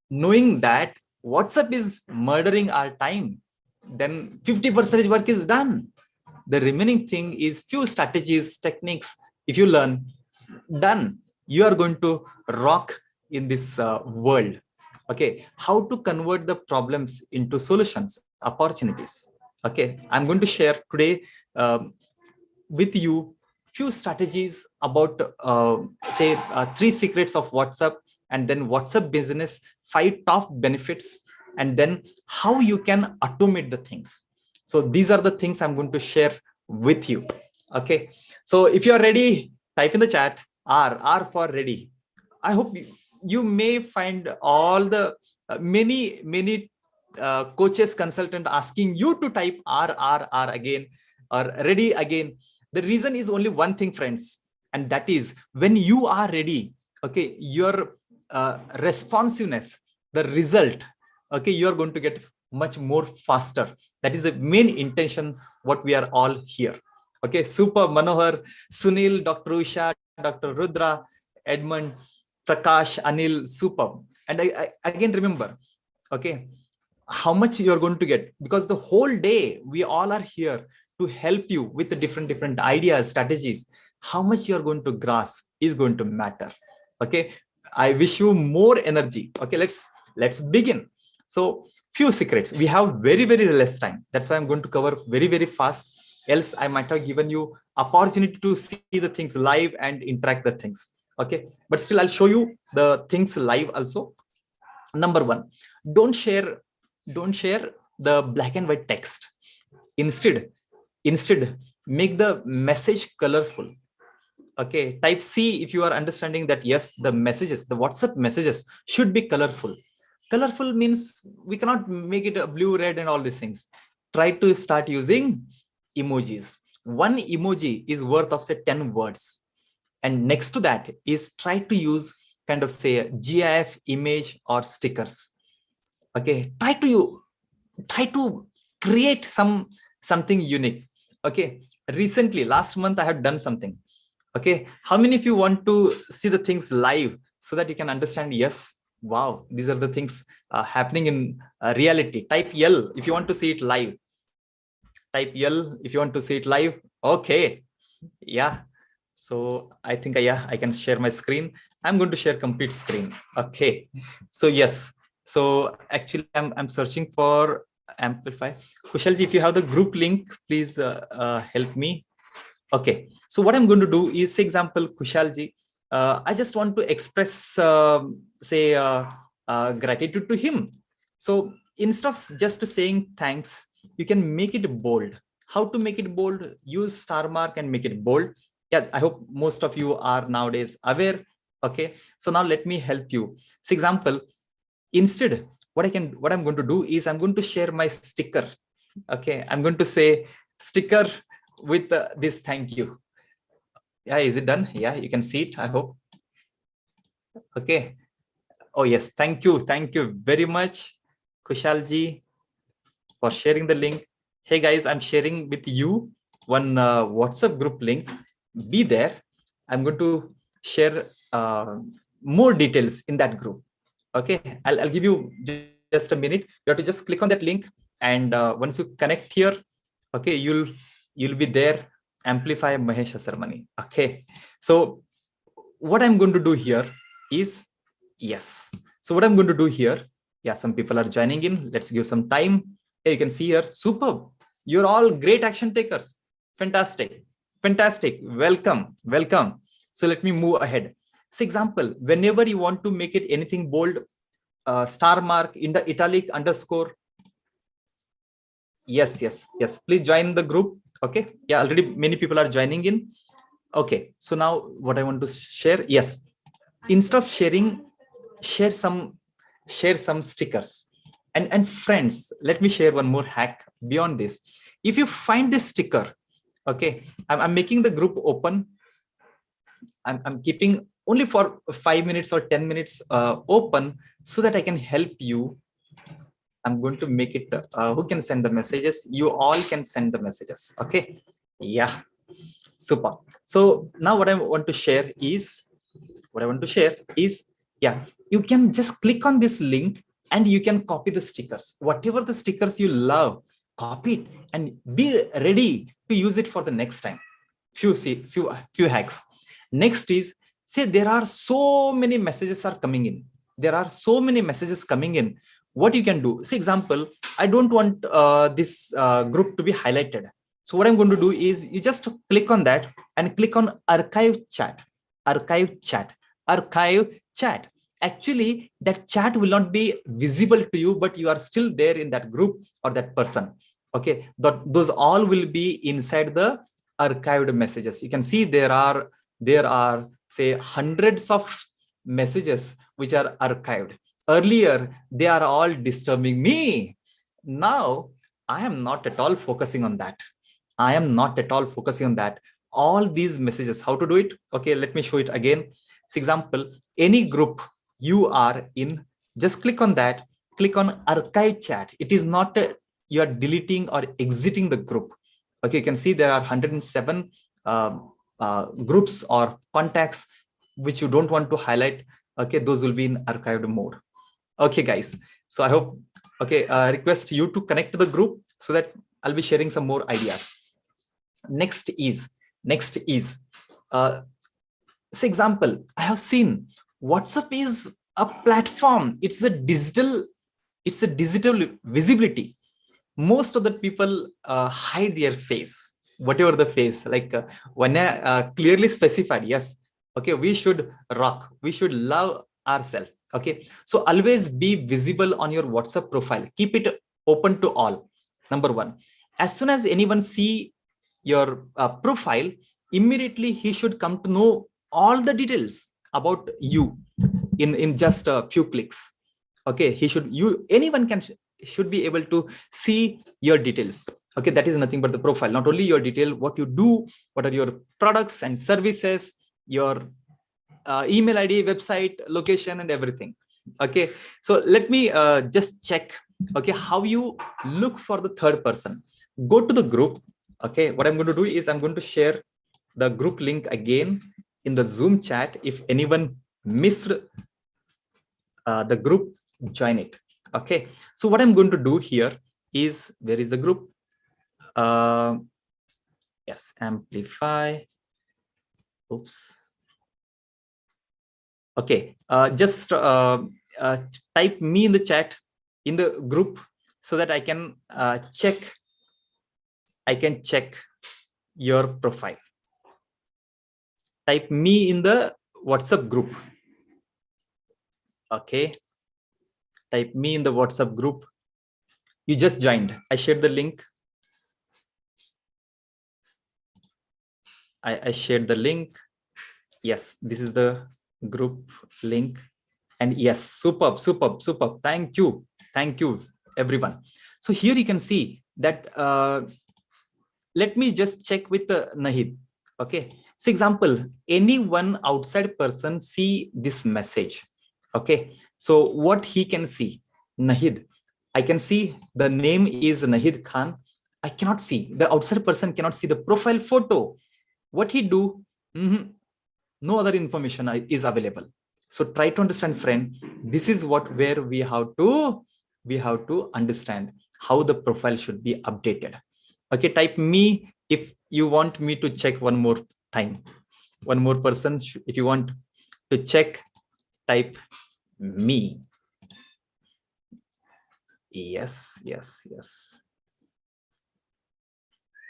Speaker 7: Knowing that WhatsApp is murdering our time, then 50% work is done. The remaining thing is few strategies, techniques. If you learn, done, you are going to rock in this world. Okay, how to convert the problems into solutions, opportunities. Okay, I'm going to share today with you few strategies about say 3 secrets of WhatsApp, and then WhatsApp business, 5 top benefits, and then how you can automate the things. So these are the things I'm going to share with you. Okay, so if you're ready, type in the chat R for ready. I hope you may find all the many coaches, consultant asking you to type R again or ready again. The reason is only one thing, friends, and that is when you are ready, okay, your responsiveness, the result, okay, you are going to get much more faster. That is the main intention what we are all here. Okay, super. Manohar, Sunil, Dr. Usha, Dr. Rudra, Edmund, Prakash, Anil, super. And I again remember, okay, how much you're going to get, because the whole day we all are here to help you with the different ideas, strategies. How much you're going to grasp is going to matter. Okay, I wish you more energy. Okay, let's begin. So few secrets. We have very less time. That's why I'm going to cover very fast. else I might have given you opportunity to see the things live and interact the things. Okay, but still I'll show you the things live also. Number one, don't share the black and white text. Instead make the message colorful. Okay, type C if you are understanding that yes, the messages, the WhatsApp messages should be colorful. Colorful means we cannot make it a blue, red and all these things. Try to start using emojis. One emoji is worth of say 10 words. And next to that is try to use kind of say a GIF image or stickers. Okay, try to create something unique. Okay, recently last month I have done something. Okay, how many of you want to see the things live so that you can understand, yes, wow, these are the things happening in reality? Type L if you want to see it live. Type L if you want to see it live. Okay, yeah. So I think I can share my screen. I'm going to share complete screen. Okay, so yes. So actually I'm searching for Amplify. Kushalji, if you have the group link, please help me. Okay, so what I'm going to do is, say example, Kushalji, I just want to express gratitude to him. So instead of just saying thanks, you can make it bold. How to make it bold? Use star mark and make it bold. Yeah, I hope most of you are nowadays aware. Okay, so now let me help you. For example, instead, what I'm going to do is I'm going to share my sticker. Okay, I'm going to say sticker with this thank you. Yeah, is it done? Yeah, you can see it, I hope. Okay. Oh yes, thank you very much, Kushalji, for sharing the link. Hey guys, I'm sharing with you one WhatsApp group link. Be there. I'm going to share more details in that group. Okay, I'll give you just a minute. You have to just click on that link, and once you connect here, okay, you'll be there. Amplify Mahesh Asarmani. Okay, so what I'm going to do here is, yes, so what I'm going to do here, yeah, some people are joining in. Let's give some time. Hey, you can see here, superb. You're all great action takers. Fantastic. Welcome. So let me move ahead. So example, whenever you want to make it anything bold, star mark in the italic underscore. Yes, please join the group. Okay, yeah, already many people are joining in. Okay, so now what I want to share, yes, instead of sharing, share some stickers. And friends, let me share one more hack beyond this. If you find this sticker, okay, I'm making the group open. I'm keeping only for 5 minutes or 10 minutes open so that I can help you. I'm going to make it who can send the messages. You all can send the messages. Okay, yeah, super. So now what I want to share is yeah, you can just click on this link and you can copy the stickers. Whatever the stickers you love, copy it and be ready to use it for the next time. Few hacks. Next is, say there are so many messages are coming in. What you can do, say example, I don't want this group to be highlighted. So what I'm going to do is, you just click on that and click on archive chat. Actually, that chat will not be visible to you, but you are still there in that group or that person. Okay, those all will be inside the archived messages. You can see there are say hundreds of messages which are archived. Earlier, they are all disturbing me. Now, I am not at all focusing on that. All these messages, how to do it? Okay, let me show it again. For example, any group you are in, just click on that, click on archive chat. It is not you are deleting or exiting the group. Okay, you can see there are 107 groups or contacts which you don't want to highlight. Okay, those will be in archived mode. Okay, guys. So I hope, okay, request you to connect to the group so that I'll be sharing some more ideas. Next is, say example, I have seen WhatsApp is a platform. It's a digital visibility. Most of the people hide their face. whatever the phase, like Vanya clearly specified, yes, okay, we should rock, we should love ourselves. Okay, so always be visible on your WhatsApp profile. Keep it open to all. Number one, as soon as anyone see your profile, immediately he should come to know all the details about you in just a few clicks. Okay, anyone should be able to see your details. Okay, that is nothing but the profile, not only your detail, what you do, what are your products and services, your email ID, website, location, and everything. Okay, so let me just check, okay, how you look for the third person. Go to the group. Okay, what I'm going to do is I'm going to share the group link again in the Zoom chat. If anyone missed the group, join it. Okay, so what I'm going to do here is, where is the group? Yes, Amplify. Oops. Okay, just type me in the chat, in the group, so that I can check your profile. Type me in the WhatsApp group. Okay, type me in the WhatsApp group. You just joined. I shared the link. I shared the link. Yes, this is the group link. And yes, superb. Thank you everyone. So here you can see that let me just check with Nahid. Okay, for example, any one outside person see this message. Okay, so what he can see, Nahid, I can see the name is Nahid Khan. I cannot see, the outside person cannot see the profile photo. What he do? No other information is available. So try to understand, friend. This is where we have to understand how the profile should be updated. Okay, type me if you want me to check one more time. One more person, if you want to check, type me. Yes.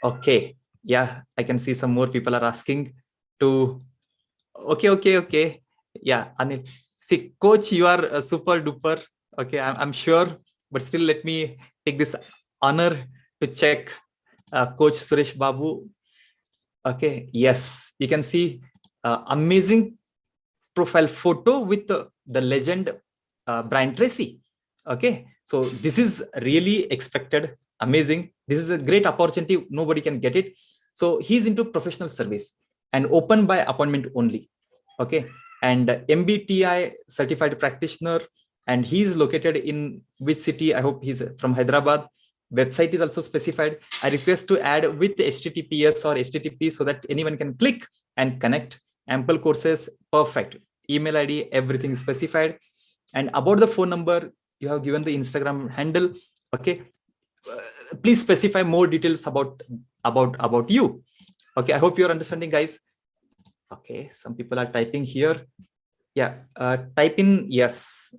Speaker 7: Okay, yeah, I can see some more people are asking to. Okay. Yeah, Anil. See, coach, you are super duper. Okay, I'm sure, but still, let me take this honor to check Coach Suresh Babu. Okay, yes, you can see amazing profile photo with the legend Brian Tracy. Okay, so this is really expected, amazing. This is a great opportunity, nobody can get it. So he's into professional service and open by appointment only. Okay, and MBTI certified practitioner, and he's located in which city? I hope he's from Hyderabad. Website is also specified. I request to add with HTTPS or HTTP so that anyone can click and connect. Ample courses, perfect. Email ID, everything is specified. And about the phone number, you have given the Instagram handle. Okay, please specify more details about you. Okay, I hope you're understanding, guys. Okay, some people are typing here. Yeah, type in yes.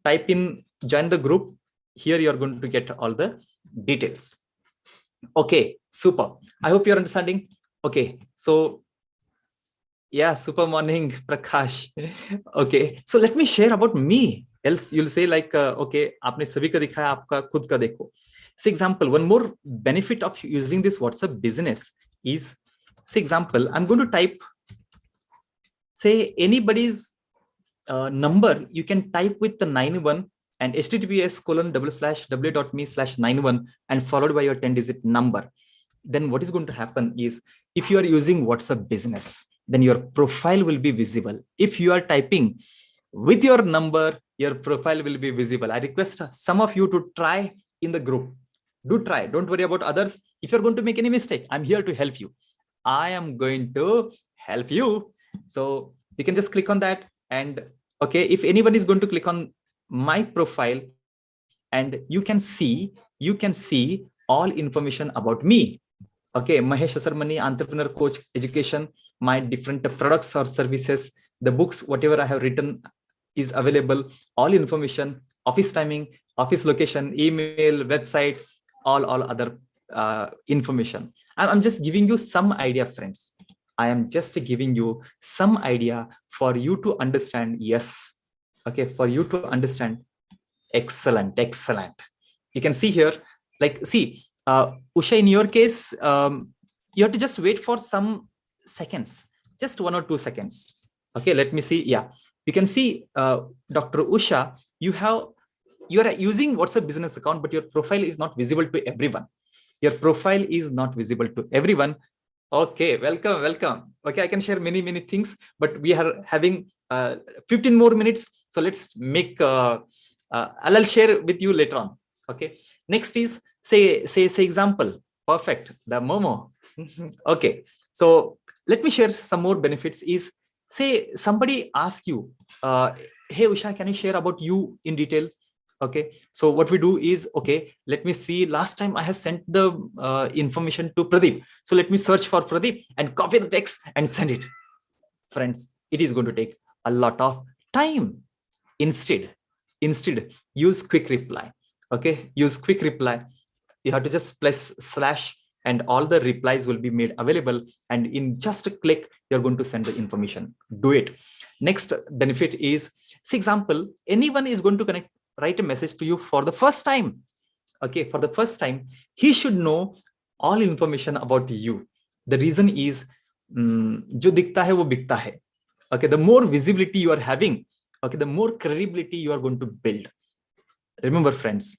Speaker 7: Type in join the group. Here you're going to get all the details. Okay, super. I hope you're understanding. Okay, so yeah, super morning, Prakash. Okay, so let me share about me. Else you'll say like, okay, आपने सभी का दिखाया, आपका खुद का देखो. For example, one more benefit of using this WhatsApp business is, for example, I'm going to type, say anybody's number, you can type with the 91 and https://w.me/91 and followed by your 10-digit number. Then what is going to happen is, if you are using WhatsApp business, then your profile will be visible. If you are typing with your number, your profile will be visible. I request some of you to try in the group. Do try. Don't worry about others. If you're going to make any mistake, I'm here to help you. I am going to help you. So you can just click on that. And okay, if anyone is going to click on my profile, and you can see all information about me. Okay, Mahesh Asarmani, entrepreneur, coach, education, my different products or services, the books, whatever I have written is available, all information, office timing, office location, email, website, all other information. I'm just giving you some idea, friends. I am just giving you some idea for you to understand. Yes. Okay. For you to understand. Excellent. Excellent. You can see here, like, see, Usha, in your case, you have to just wait for some seconds, just 1 or 2 seconds. Okay. Let me see. Yeah. You can see, Dr. Usha, you are using WhatsApp business account, but your profile is not visible to everyone. Your profile is not visible to everyone. Okay, welcome, welcome. Okay, I can share many, many things, but we are having 15 more minutes. So let's make, I'll share with you later on. Okay, next is say example. Perfect, the Momo. Okay, so let me share some more benefits. Is say somebody asks you, hey Usha, can you share about you in detail? Okay, so what we do is, okay, let me see, last time I have sent the information to Pradeep. So let me search for Pradeep and copy the text and send it. Friends, it is going to take a lot of time. Instead, use quick reply. Okay, use quick reply. You have to just press slash and all the replies will be made available. And in just a click, you're going to send the information. Do it. Next benefit is, say example, anyone is going to write a message to you for the first time. Okay, for the first time, he should know all information about you. The reason is, jo dikhta hai wo bikta hai. Okay, the more visibility you are having, okay, the more credibility you are going to build. Remember, friends,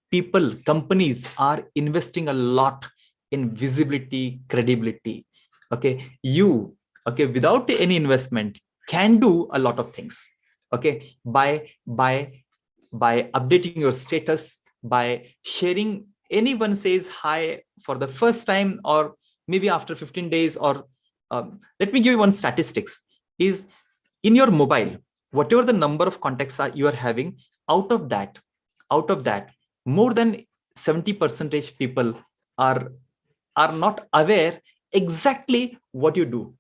Speaker 7: people, companies are investing a lot in visibility, credibility. Okay, you, okay, without any investment, can do a lot of things. Okay, by updating your status, by sharing, anyone says hi for the first time, or maybe after 15 days, or let me give you one statistics. Is in your mobile, whatever the number of contacts you are having, out of that, more than 70% people are not aware exactly what you do.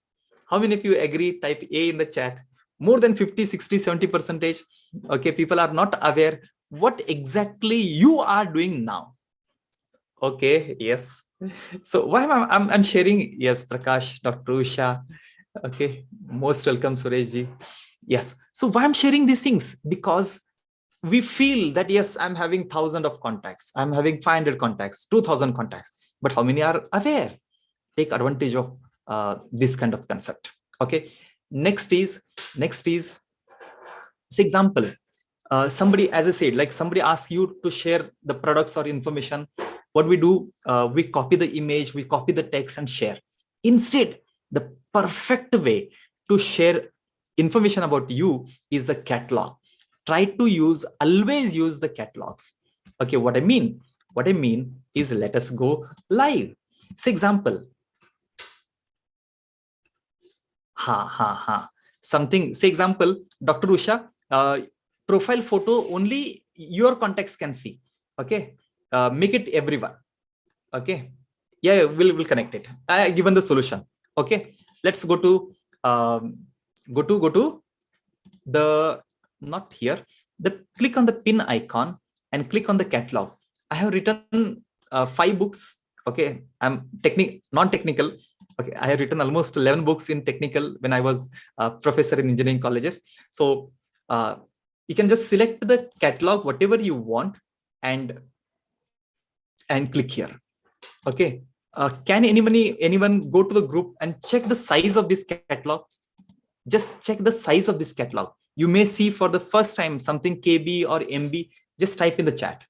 Speaker 7: How many of you agree? Type A in the chat. More than 50, 60, 70%. Okay, people are not aware what exactly you are doing now. Okay, yes. So why I'm sharing? Yes, Prakash, Dr. Usha. Okay, most welcome, Sureshji. Yes. So why I'm sharing these things? Because we feel that, yes, I'm having thousands of contacts. I'm having 500 contacts, 2000 contacts. But how many are aware? Take advantage of this kind of concept. Okay. Next is, say example, somebody, as I said, like somebody asks you to share the products or information. What we do, we copy the image, we copy the text and share. Instead, the perfect way to share information about you is the catalog. Try to always use the catalogs. Okay, what I mean is, let us go live. Say example, something, say example, Dr. Usha, profile photo only your contacts can see. Okay, make it everyone. Okay, yeah, we'll connect it. I given the solution. Okay, let's go to the, not here, click on the pin icon and click on the catalog. I have written 5 books. Okay, I'm non-technical. Okay, I have written almost 11 books in technical when I was a professor in engineering colleges. So you can just select the catalog, whatever you want, and click here. Okay, can anyone go to the group and check the size of this catalog? Just check the size of this catalog. You may see for the first time something KB or MB. Just type in the chat.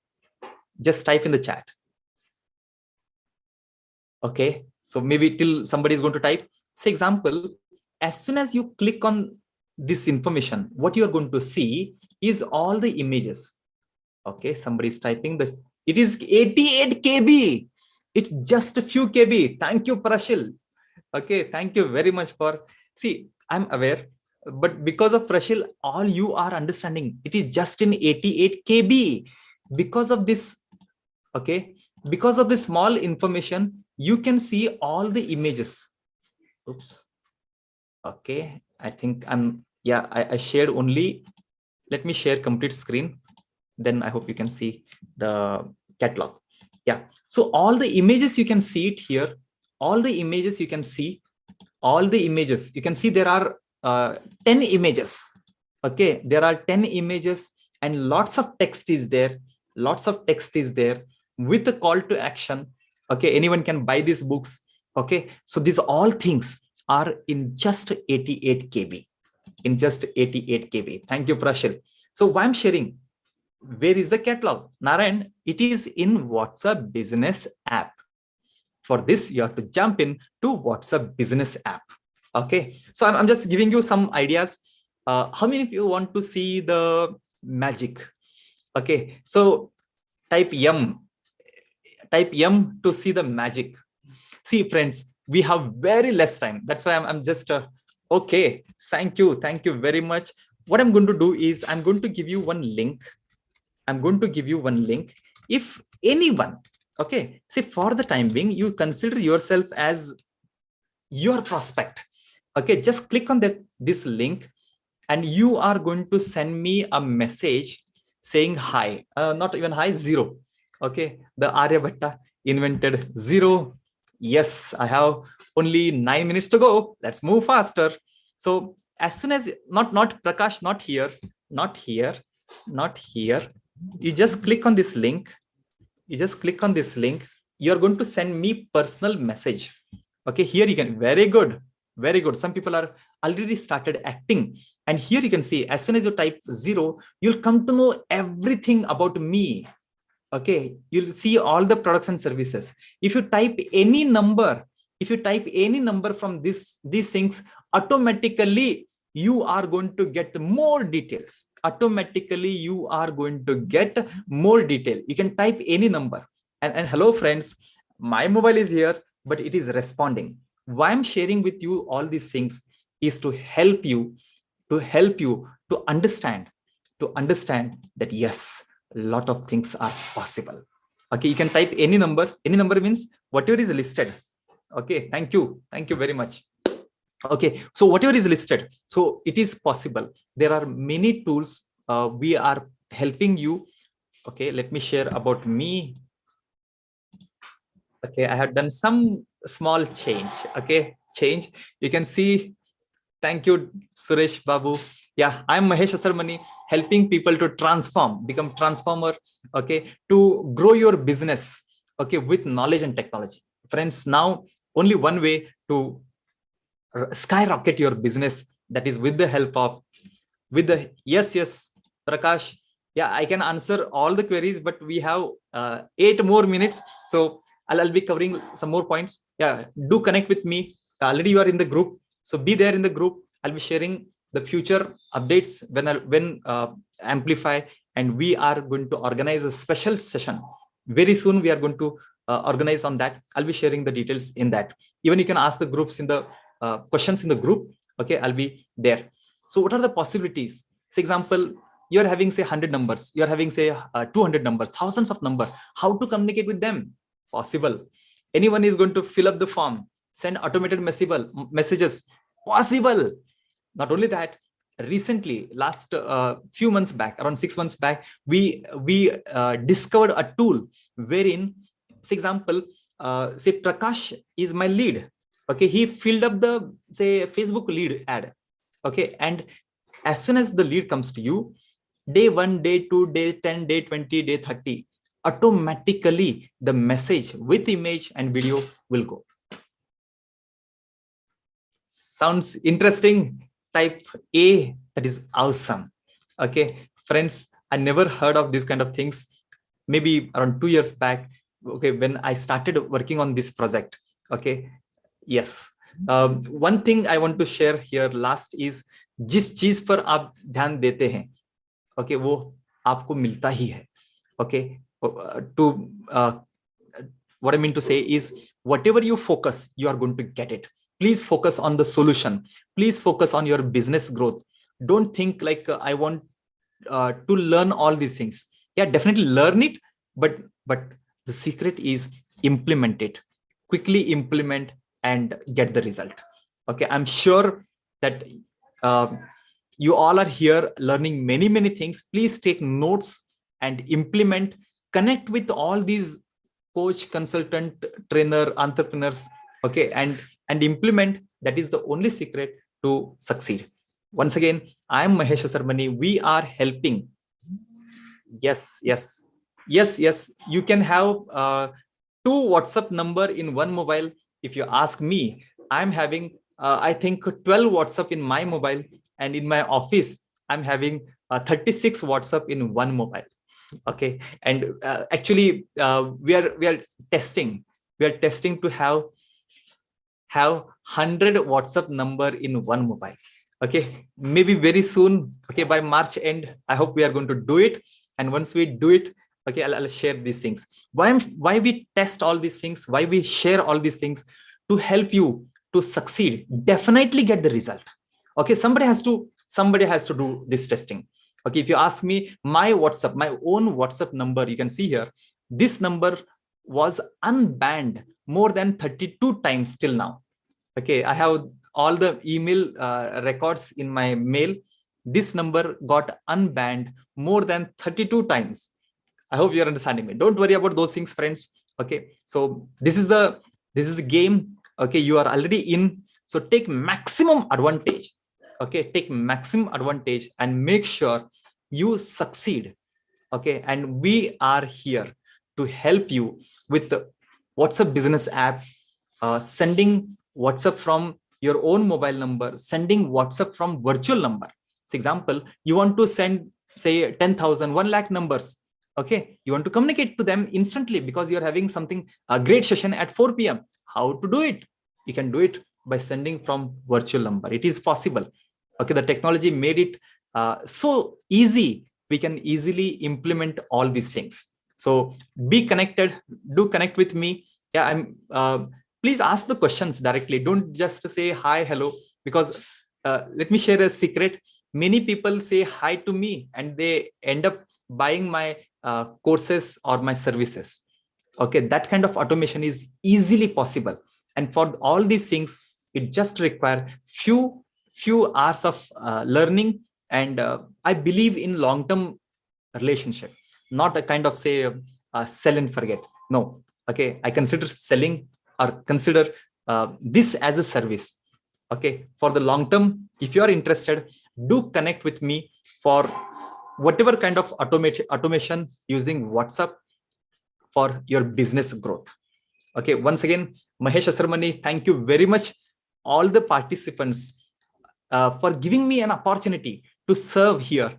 Speaker 7: Okay, so maybe till somebody is going to type. Say example, as soon as you click on this information, what you are going to see is all the images. Okay, somebody is typing this. It is 88 KB. It's just a few KB. Thank you, Prashil. Okay, thank you very much for. See, I'm aware, but because of Prashil, all you are understanding, it is just in 88 KB. Because of this, okay, because of this small information, you can see all the images. Oops. Okay, I think I shared only. Let me share complete screen. Then I hope you can see the catalog. Yeah. So all the images, you can see it here. All the images you can see, you can see there are 10 images. Okay, there are 10 images and lots of text is there. Lots of text is there with a call to action. Okay, anyone can buy these books. Okay, so these all things are in just 88 KB. In just 88 KB. Thank you, Prashil. So why I'm sharing, where is the catalog? Narayan, it is in WhatsApp Business app. For this, you have to jump in to WhatsApp Business app. Okay, so I'm just giving you some ideas. How many of you want to see the magic? Okay, so type M to see the magic. See, friends, we have very less time. That's why I'm just okay. Thank you very much. What I'm going to do is I'm going to give you one link. If anyone, okay, see, for the time being, you consider yourself as your prospect. Okay, just click on this link and you are going to send me a message saying hi, not even hi, zero. Okay, the Aryabhatta invented zero. Yes, I have only 9 minutes to go. Let's move faster. So as soon as not Prakash, not here. You just click on this link. You're going to send me personal message. Okay, here you can, very good. Some people are already started acting. And here you can see, as soon as you type zero, you'll come to know everything about me. Okay, you'll see all the products and services. If you type any number, from these things, automatically you are going to get more details. You can type any number. And hello, friends, my mobile is here, but it is responding. Why I'm sharing with you all these things is to help you to understand that yes, a lot of things are possible. Okay, you can type any number. Any number means whatever is listed. Okay, thank you very much. Okay, so whatever is listed, so it is possible. There are many tools we are helping you. Okay, let me share about me. Okay, I have done some small change. Okay, you can see. Thank you, Suresh Babu. Yeah, I'm Mahesh Asarmani, helping people to become transformer. Okay, to grow your business. Okay, with knowledge and technology. Friends, now only one way to skyrocket your business, that is with the help of yes, Prakash. Yeah, I can answer all the queries, but we have 8 more minutes, so I'll be covering some more points. Yeah, do connect with me. Already you are in the group, so be there in the group. I'll be sharing the future updates when Amplify, and we are going to organize a special session very soon. We are going to organize on that. I'll be sharing the details in that. Even you can ask the groups in the questions in the group. Okay, I'll be there. So what are the possibilities? For example, you're having say 100 numbers, you're having say 200 numbers, thousands of numbers. How to communicate with them? Possible. Anyone is going to fill up the form, send automated messages. Possible. Not only that, recently, last few months back, around 6 months back, we discovered a tool wherein, for example, say Prakash is my lead. Okay, he filled up the say Facebook lead ad. Okay, and as soon as the lead comes to you, day 1, day 2, day 10, day 20, day 30, automatically the message with image and video will go. Sounds interesting? Type A, that is awesome. Okay, friends, I never heard of these kind of things. Maybe around 2 years back, okay, when I started working on this project. Okay, yes. One thing I want to share here last is, जिस चीज पर आप ध्यान देते हैं, okay, वो आपको मिलता ही है. Okay, what I mean to say is, whatever you focus, you are going to get it. Please focus on the solution. Please focus on your business growth. Don't think like I want to learn all these things. Yeah, definitely learn it, but the secret is implement it. Quickly implement and get the result. Okay, I'm sure that you all are here learning many things. Please take notes and implement. Connect with all these coach, consultant, trainer, entrepreneurs, okay, and implement. That is the only secret to succeed. Once again, I am Mahesh Sarmani. We are helping. Yes. You can have two WhatsApp number in one mobile. If you ask me, I'm having I think 12 WhatsApp in my mobile, and in my office I'm having 36 WhatsApp in one mobile. Okay, and actually we are testing. We are testing to have 100 WhatsApp number in one mobile. Okay, maybe very soon. Okay, by March end, I hope we are going to do it. And once we do it, okay, I'll share these things. Why we test all these things? Why we share all these things? To help you to succeed. Definitely get the result. Okay, somebody has to do this testing. Okay, if you ask me, my WhatsApp, my own WhatsApp number, you can see here, this number was unbanned more than 32 times till now. Okay, I have all the email records in my mail. This number got unbanned more than 32 times. I hope you're understanding me. Don't worry about those things, friends. Okay, so this is the game. Okay, you are already in, so take maximum advantage. Okay, take maximum advantage and make sure you succeed. Okay, and we are here to help you with the WhatsApp business app, sending WhatsApp from your own mobile number, sending WhatsApp from virtual number. For example, you want to send, say, 10,000, 1 lakh numbers. Okay, you want to communicate to them instantly because you're having something, a great session at 4 p.m. How to do it? You can do it by sending from virtual number. It is possible. Okay, the technology made it so easy. We can easily implement all these things. So be connected. Do connect with me. Yeah, I'm. Please ask the questions directly. Don't just say hi, hello, because let me share a secret. Many people say hi to me and they end up buying my courses or my services. Okay, that kind of automation is easily possible. And for all these things, it just require few hours of learning. And I believe in long-term relationship, not a kind of say sell and forget. No. Okay, I consider selling or consider this as a service. Okay, for the long term, if you are interested, do connect with me for whatever kind of automation using WhatsApp for your business growth. Okay, once again, Mahesh Sarmani, thank you very much, all the participants, for giving me an opportunity to serve here.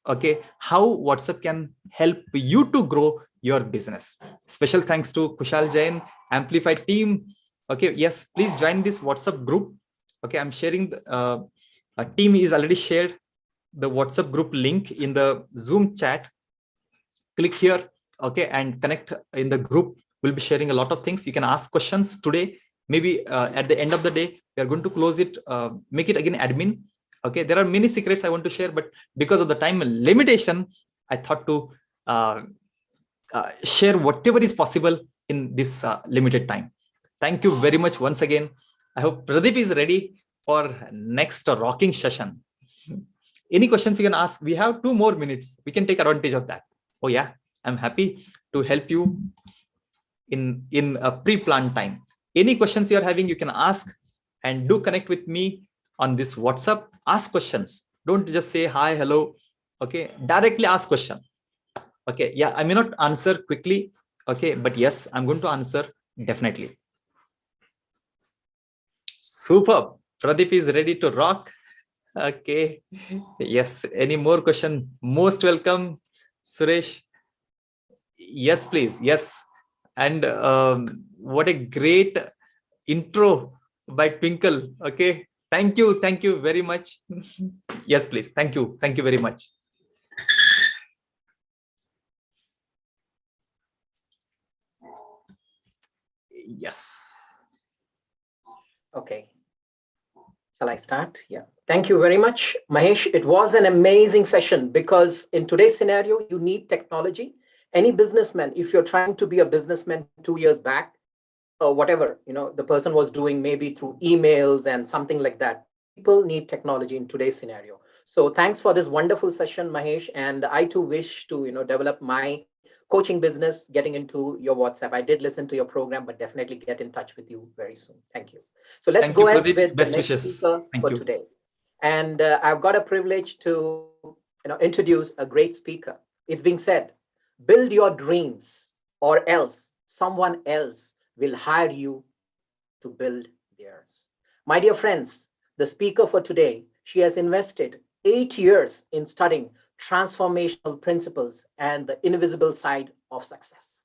Speaker 7: Okay, how WhatsApp can help you to grow your business. Special thanks to Kushal Jain, Amplify team. Okay, yes, please join this WhatsApp group. Okay, I'm sharing the team is already shared the WhatsApp group link in the Zoom chat. Click here, okay, and connect in the group. We'll be sharing a lot of things. You can ask questions today. Maybe at the end of the day, we are going to close it, make it again admin. Okay, there are many secrets I want to share, but because of the time limitation, I thought to share whatever is possible in this limited time. Thank you very much once again. I hope Pradeep is ready for next rocking session. Any questions you can ask? We have 2 more minutes. We can take advantage of that. Oh yeah, I'm happy to help you in a pre-planned time. Any questions you are having, you can ask, and do connect with me on this WhatsApp. Ask questions. Don't just say hi, hello. Okay, directly ask question. Okay, yeah, I may not answer quickly. Okay, but yes, I'm going to answer definitely. Superb. Pradeep is ready to rock. Okay, yes, any more question? Most welcome, Suresh. Yes, please. Yes. And what a great intro by Twinkle. Okay, thank you very much. Yes, please. Thank you very much. Yes.
Speaker 8: Okay. Shall I start? Yeah. Thank you very much, Mahesh. It was an amazing session because in today's scenario, you need technology. Any businessman, if you're trying to be a businessman 2 years back, or whatever, the person was doing maybe through emails and something like that. People need technology in today's scenario. So thanks for this wonderful session, Mahesh. And I too wish to, develop my coaching business, getting into your WhatsApp. I did listen to your program, but definitely get in touch with you very soon. Thank you. So let's
Speaker 7: Thank
Speaker 8: go
Speaker 7: you,
Speaker 8: ahead
Speaker 7: Pradeep.
Speaker 8: with the
Speaker 7: Best
Speaker 8: next
Speaker 7: wishes.
Speaker 8: speaker
Speaker 7: Thank
Speaker 8: for
Speaker 7: you.
Speaker 8: today. And I've got a privilege to introduce a great speaker. It's being said, build your dreams or else someone else will hire you to build theirs. My dear friends, the speaker for today, she has invested 8 years in studying transformational principles and the invisible side of success.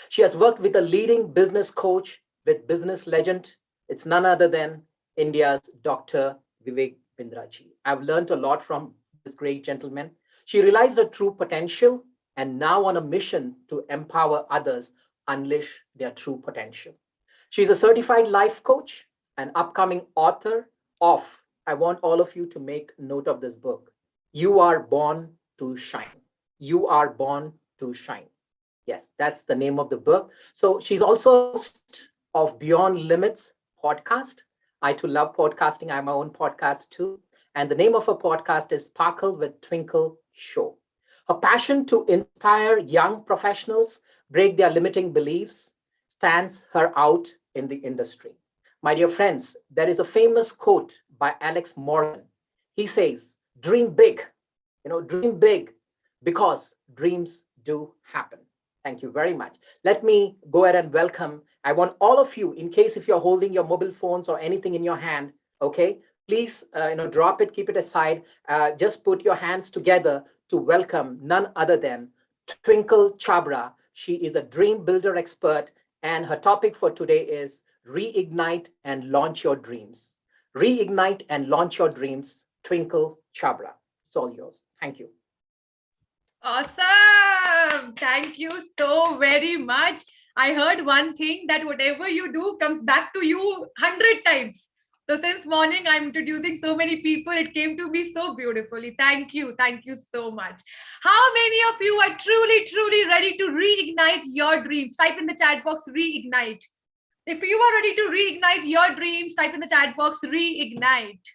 Speaker 8: She has worked with a leading business coach with business legend. It's none other than India's Dr. Vivek Bindraji. I've learned a lot from this great gentleman. She realized her true potential and now on a mission to empower others unleash their true potential. She's a certified life coach, an upcoming author of, I want all of you to make note of this book. You Are Born to Shine. You Are Born to Shine. Yes, that's the name of the book. So she's also host of Beyond Limits podcast. I too love podcasting. I have my own podcast too. And the name of her podcast is Sparkle with Twinkle Show. Her passion to inspire young professionals, break their limiting beliefs, stands her out in the industry. My dear friends, there is a famous quote by Alex Morgan. He says, dream big, dream big because dreams do happen. Thank you very much. Let me go ahead and welcome. I want all of you, in case if you're holding your mobile phones or anything in your hand, okay, please, drop it, keep it aside. Just put your hands together to welcome none other than Twinkle Chabra. She is a dream builder expert, and her topic for today is reignite and launch your dreams. Reignite and launch your dreams. Twinkle Chabra. It's all yours. Thank you.
Speaker 1: Awesome. Thank you so very much. I heard one thing, that whatever you do comes back to you 100 times. So since morning, I'm introducing so many people. It came to me so beautifully. Thank you. Thank you so much. How many of you are truly, truly ready to reignite your dreams? Type in the chat box, reignite. If you are ready to reignite your dreams, type in the chat box, reignite.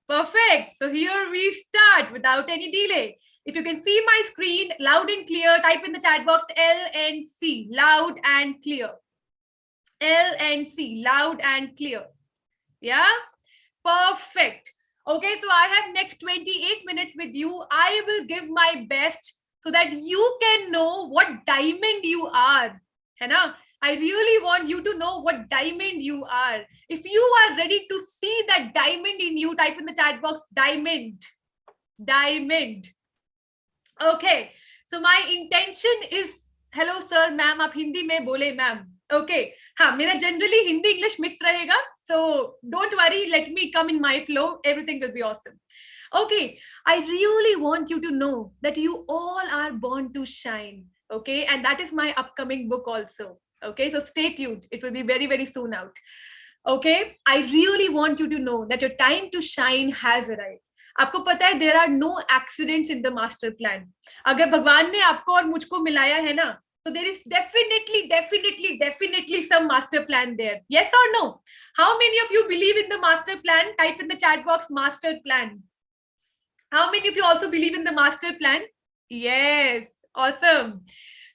Speaker 1: Perfect. So here we start without any delay. If you can see my screen loud and clear, type in the chat box L and C, loud and clear. L and C, loud and clear. Yeah, perfect. Okay, so I have next 28 minutes with you. I will give my best so that you can know what diamond you are. Hai na? I really want you to know what diamond you are. If you are ready to see that diamond in you, type in the chat box, diamond. Diamond. Okay. So my intention is, hello sir, ma'am, आप हिंदी में बोले ma'am. Okay. हाँ, मेरा generally Hindi English mix रहेगा. So don't worry, let me come in my flow. Everything will be awesome. Okay. I really want you to know that you all are born to shine. Okay. And that is my upcoming book also. Okay, so stay tuned. It will be very, very soon out. Okay, I really want you to know that your time to shine has arrived. आपको पता है there are no accidents in the master plan. अगर भगवान ने आपको और मुझको मिलाया है ना, so there is definitely some master plan there. Yes or no? How many of you believe in the master plan? Type in the chat box master plan. How many of you also believe in the master plan? Yes, awesome.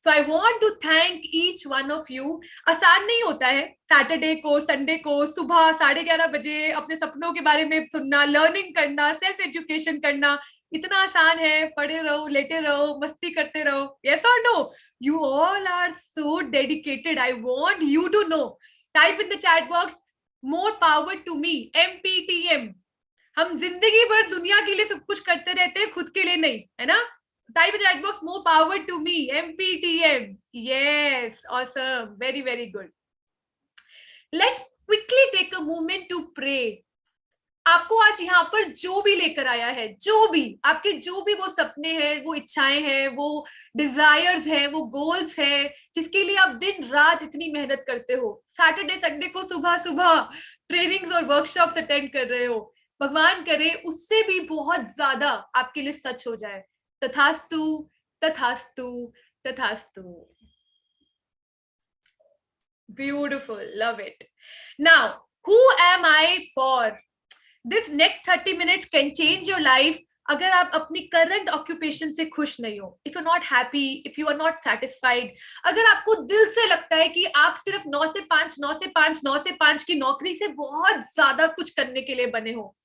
Speaker 1: So I want to thank each one of you. आसान नहीं होता है Saturday को, Sunday को सुबह 11:30 बजे अपने सपनों के बारे में सुनना, लर्निंग करना, सेल्फ एजुकेशन करना इतना आसान है. पढ़े रहो, लेटे रहो, मस्ती करते रहो. Yes or no? You all are so dedicated. I want you to know. Type in the chat box, more power to me. MPTM. हम जिंदगी भर दुनिया के लिए सब कुछ करते रहते हैं, खुद के लिए नहीं, है ना? Type in the chat box, more power to me. MPTM. Yes, awesome. Very, very good. Let's quickly take a moment to pray. आपको आज यहाँ पर जो भी लेकर आया है, जो भी आपके जो भी वो सपने हैं, वो इच्छाएं हैं, वो डिजायर्स हैं, वो गोल्स हैं, जिसके लिए आप दिन रात इतनी मेहनत करते हो, सैटरडे संडे को सुबह सुबह ट्रेनिंग्स और वर्कशॉप्स अटेंड कर रहे हो, भगवान करे उससे भी बहुत ज्यादा आपके लिए सच हो जाए. तथास्तु, तथास्तु, तथास्तु. Beautiful, love it. Now, who am I for? This next 30 minutes can change your life. अगर आप अपनी करंट ऑक्यूपेशन से खुश नहीं हो, if you not happy, if you are not satisfied, अगर आपको दिल से लगता है कि आप सिर्फ 9 से 5 9 से 5 9 से 5 की नौकरी से बहुत ज्यादा कुछ करने के लिए बने हो,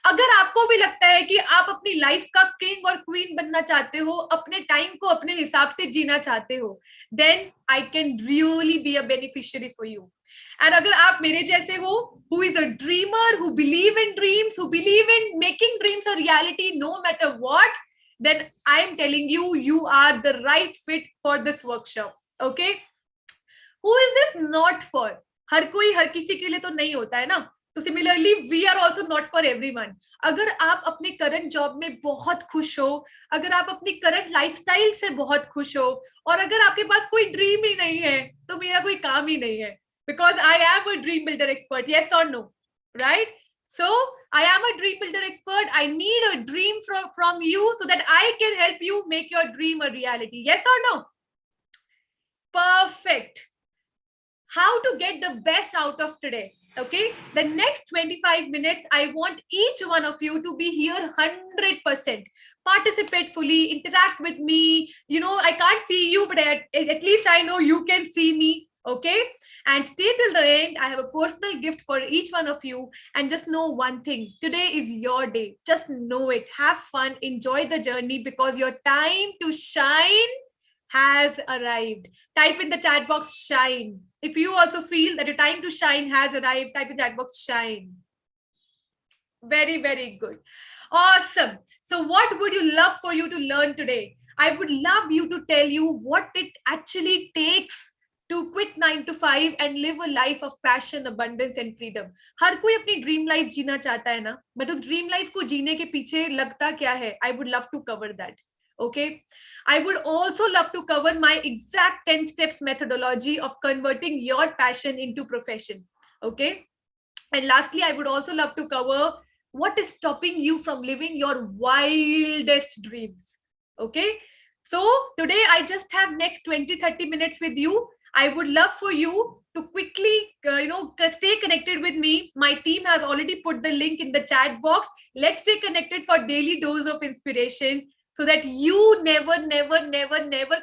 Speaker 1: अगर आपको भी लगता है कि आप अपनी लाइफ का किंग और क्वीन बनना चाहते हो, अपने टाइम को अपने हिसाब से जीना चाहते हो, then I can really be a beneficiary for you. And अगर आप मेरे जैसे हो, who is a dreamer, who believe in dreams, who believe in making dreams a reality no matter what, then I am telling you, you are the right fit for this workshop. Okay? Who is this not for? हर कोई हर किसी के लिए तो नहीं होता है ना. तो similarly we are also not for everyone. अगर आप अपने करंट जॉब में बहुत खुश हो, अगर आप अपनी करंट लाइफस्टाइल से बहुत खुश हो, और अगर आपके पास कोई ड्रीम ही नहीं है, तो मेरा कोई काम ही नहीं है. Because I am a dream builder expert, yes or no, right? So I am a dream builder expert. I need a dream from you so that I can help you make your dream a reality. Yes or no? Perfect. How to get the best out of today? Okay, the next 25 minutes, I want each one of you to be here 100%. Participate fully, interact with me. You know, I can't see you, but at least I know you can see me. Okay, and stay till the end. I have a personal gift for each one of you. And just know one thing, today is your day. Just know it. Have fun, enjoy the journey, because your time to shine has arrived. Type in the chat box shine. If you also feel that your time to shine has arrived, type in the chat box shine. Very, very good. Awesome. So what would you love for you to learn today? I would love you to tell you what it actually takes to quit 9 to 5 and live a life of passion, abundance and freedom. हर कोई अपनी dream life जीना चाहता है ना, but उस dream life को जीने के पीछे लगता क्या है? I would love to cover that. Okay, I would also love to cover my exact 10 steps methodology of converting your passion into profession. Okay, and lastly, I would also love to cover what is stopping you from living your wildest dreams. Okay, so today I just have next 20-30 minutes with you. I would love for you to quickly, stay connected with me. My team has already put the link in the chat box. Let's stay connected for daily dose of inspiration so that you never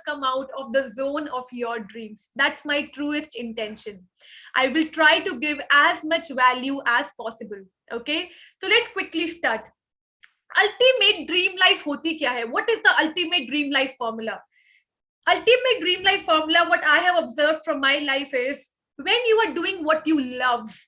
Speaker 1: come out of the zone of your dreams. That's my truest intention. I will try to give as much value as possible. Okay, so let's quickly start. Ultimate dream life hoti kya hai? What is the ultimate dream life formula? Ultimate dream life formula, what I have observed from my life is, when you are doing what you love,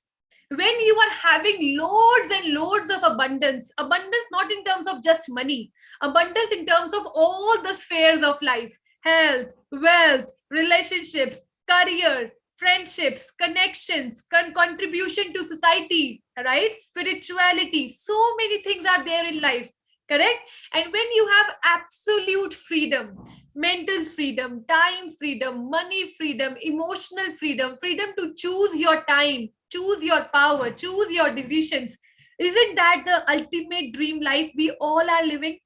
Speaker 1: when you are having loads and loads of abundance not in terms of just money, abundance in terms of all the spheres of life, health, wealth, relationships, career, friendships, connections, contribution to society, right? Spirituality, so many things are there in life, correct? And when you have absolute freedom, mental freedom, time freedom, money freedom, emotional freedom, freedom to choose your time, choose your power, choose your decisions, isn't that the ultimate dream life we all are living?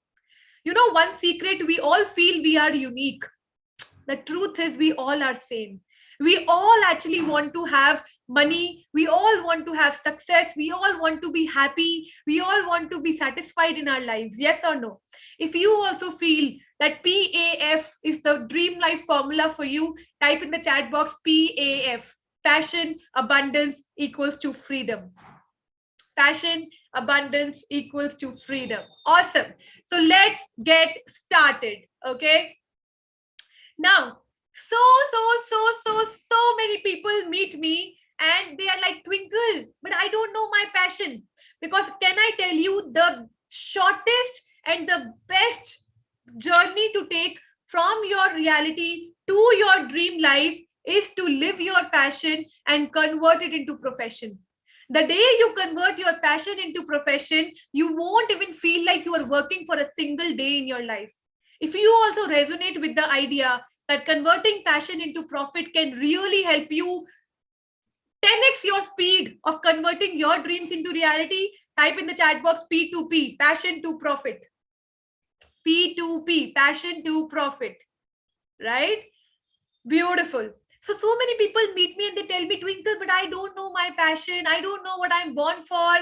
Speaker 1: You know, one secret, we all feel we are unique. The truth is we all are same. We all actually want to have money. We all want to have success. We all want to be happy. We all want to be satisfied in our lives. Yes or no? If you also feel that PAF is the dream life formula for you, type in the chat box PAF. Passion, abundance equals to freedom. Passion, abundance equals to freedom. Awesome. So let's get started. Okay. Now, so many people meet me and they are like, Twinkle, but I don't know my passion. Because can I tell you, the shortest and the best journey to take from your reality to your dream life is to live your passion and convert it into profession. The day you convert your passion into profession, you won't even feel like you are working for a single day in your life. If you also resonate with the idea that converting passion into profit can really help you 10x your speed of converting your dreams into reality, type in the chat box P2P, passion to profit. P2P, passion to profit, right? Beautiful. So many people meet me and they tell me, Twinkle, but I don't know my passion. I don't know what I'm born for.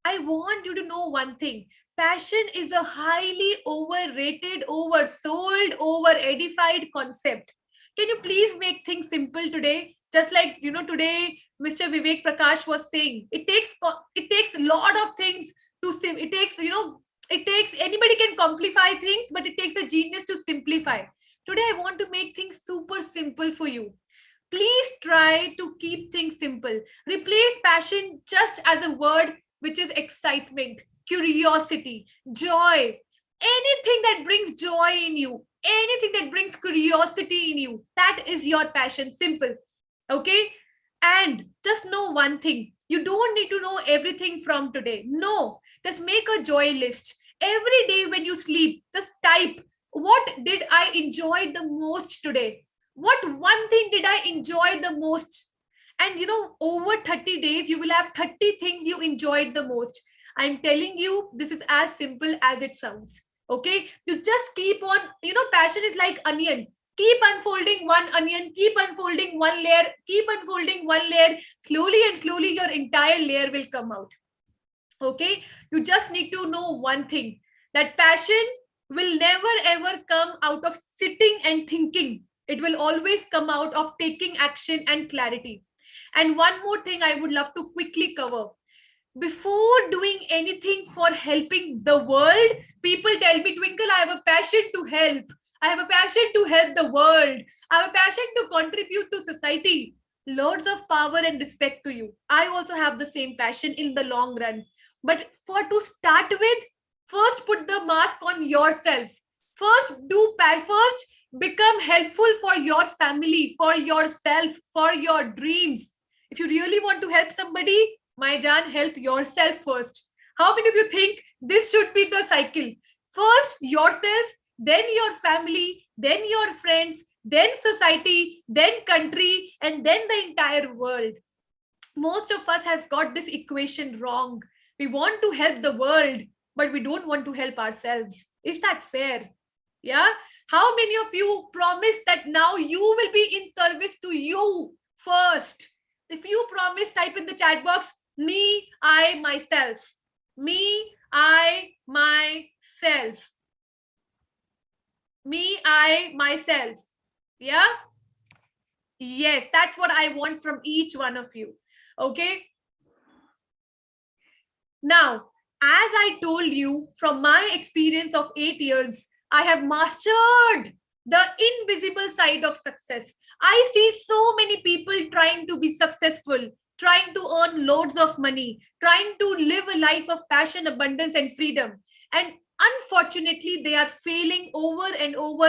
Speaker 1: I want you to know one thing. Passion is a highly overrated, oversold, over-edified concept. Can you please make things simple today? Just like, today Mr. Vivek Prakash was saying, it takes a lot of things to it takes, anybody can complify things, but it takes a genius to simplify. Today I want to make things super simple for you. Please try to keep things simple. Replace passion just as a word, which is excitement, curiosity, joy, anything that brings joy in you, anything that brings curiosity in you. That is your passion. Simple. Okay. And just know one thing, you don't need to know everything from today. No, just make a joy list. Every day when you sleep, just type, what did I enjoy the most today? What one thing did I enjoy the most? And over 30 days, you will have 30 things you enjoyed the most. I'm telling you, this is as simple as it sounds. Okay. You just keep on, passion is like onion. Keep unfolding one onion, keep unfolding one layer, keep unfolding one layer. Slowly and slowly, your entire layer will come out. Okay. You just need to know one thing, that passion will never ever come out of sitting and thinking. It will always come out of taking action and clarity. And one more thing I would love to quickly cover. Before doing anything for helping the world, people tell me, Twinkle, I have a passion to help. I have a passion to help the world. I have a passion to contribute to society. Loads of power and respect to you. I also have the same passion in the long run. But to start with, first put the mask on yourself. First become helpful for your family, for yourself, for your dreams. If you really want to help somebody, my Jan, help yourself first. How many of you think this should be the cycle? First yourself, then your family, then your friends, then society, then country, and then the entire world. Most of us has got this equation wrong. We want to help the world, but we don't want to help ourselves. Is that fair? Yeah. How many of you promise that now you will be in service to you first? If you promise, type in the chat box, me, I, myself. Me, I, myself. Me, I, myself. Yeah? Yes, that's what I want from each one of you. Okay? Now, as I told you, from my experience of 8 years, I have mastered the invisible side of success. I see so many people trying to be successful, trying to earn loads of money, trying to live a life of passion, abundance, and freedom. And unfortunately, they are failing over and over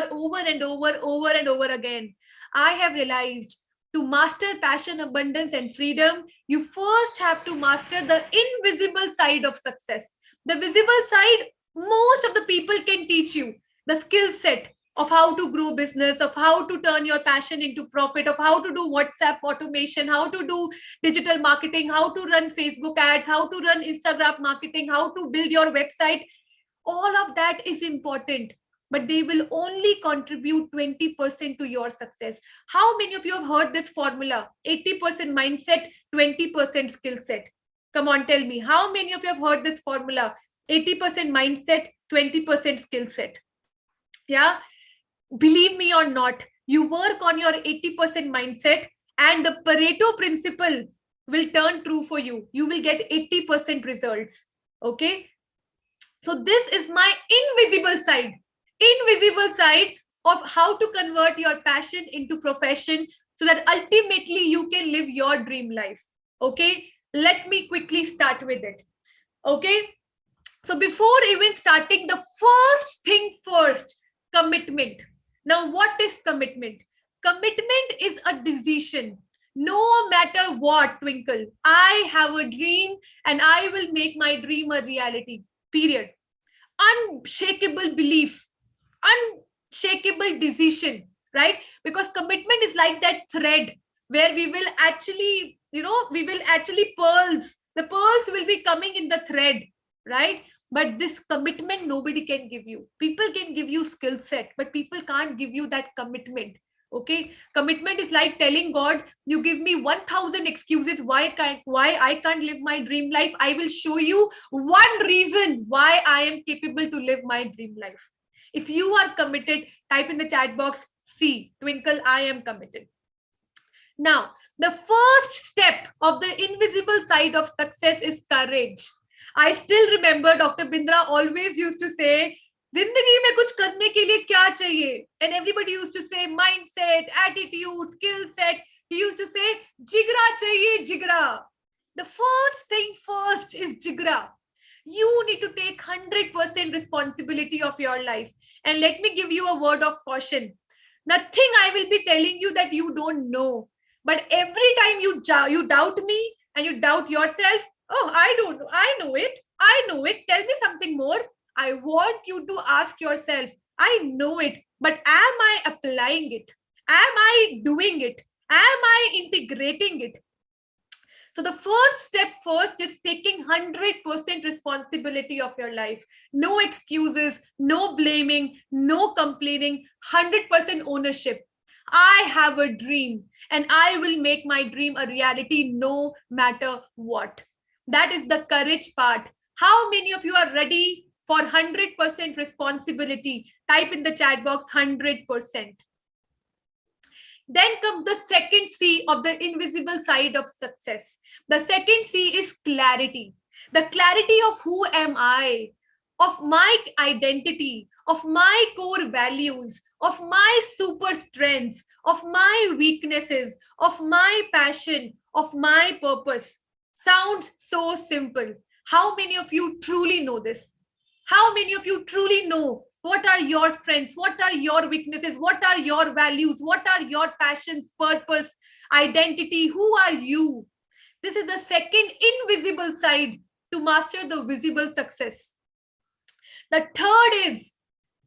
Speaker 1: again. I have realized, to master passion, abundance, and freedom, you first have to master the invisible side of success. The visible side, most of the people can teach you the skill set of how to grow business, of how to turn your passion into profit, of how to do WhatsApp automation, how to do digital marketing, how to run Facebook ads, how to run Instagram marketing, how to build your website. All of that is important, but they will only contribute 20% to your success. How many of you have heard this formula? 80% mindset, 20% skill set. Come on, tell me. How many of you have heard this formula? 80% mindset, 20% skill set. Yeah. Believe me or not, you work on your 80% mindset and the Pareto principle will turn true for you. You will get 80% results. Okay. So this is my invisible side of how to convert your passion into profession so that ultimately you can live your dream life. Okay. Let me quickly start with it. Okay. So before even starting, the first thing first, commitment. Now, what is commitment? Commitment is a decision. No matter what, Twinkle, I have a dream and I will make my dream a reality. Period. Unshakable belief, unshakable decision, right? Because commitment is like that thread where we will actually, the pearls will be coming in the thread, right? But this commitment, nobody can give you. People can give you skill set, but people can't give you that commitment. Okay, commitment is like telling God, you give me 1,000 excuses why I can't live my dream life. I will show you one reason why I am capable to live my dream life. If you are committed, type in the chat box C, twinkle, I am committed. Now, the first step of the invisible side of success is courage. I still remember Dr. Bindra always used to say, जिंदगी में कुछ करने के लिए क्या चाहिए? And everybody used to say mindset, attitude, skill set. He used to say, jigra chahiye, jigra. The first thing first is jigra. You need to take 100% responsibility of your life. And let me give you a word of caution. Nothing I will be telling you that you don't know. But every time you doubt me and you doubt yourself, oh, I don't know. I know it. Tell me something more. I want you to ask yourself, I know it, but am I applying it? Am I doing it? Am I integrating it? So the first step first is taking 100% responsibility of your life. No excuses, no blaming, no complaining, 100% ownership. I have a dream and I will make my dream a reality no matter what. That is the courage part. How many of you are ready for 100% responsibility? Type in the chat box 100%. Then comes the second C of the invisible side of success. The second C is clarity. The clarity of who am I, of my identity, of my core values, of my super strengths, of my weaknesses, of my passion, of my purpose. Sounds so simple. How many of you truly know this? How many of you truly know what are your strengths? What are your weaknesses? What are your values? What are your passions, purpose, identity? Who are you? This is the second invisible side to master the visible success. The third is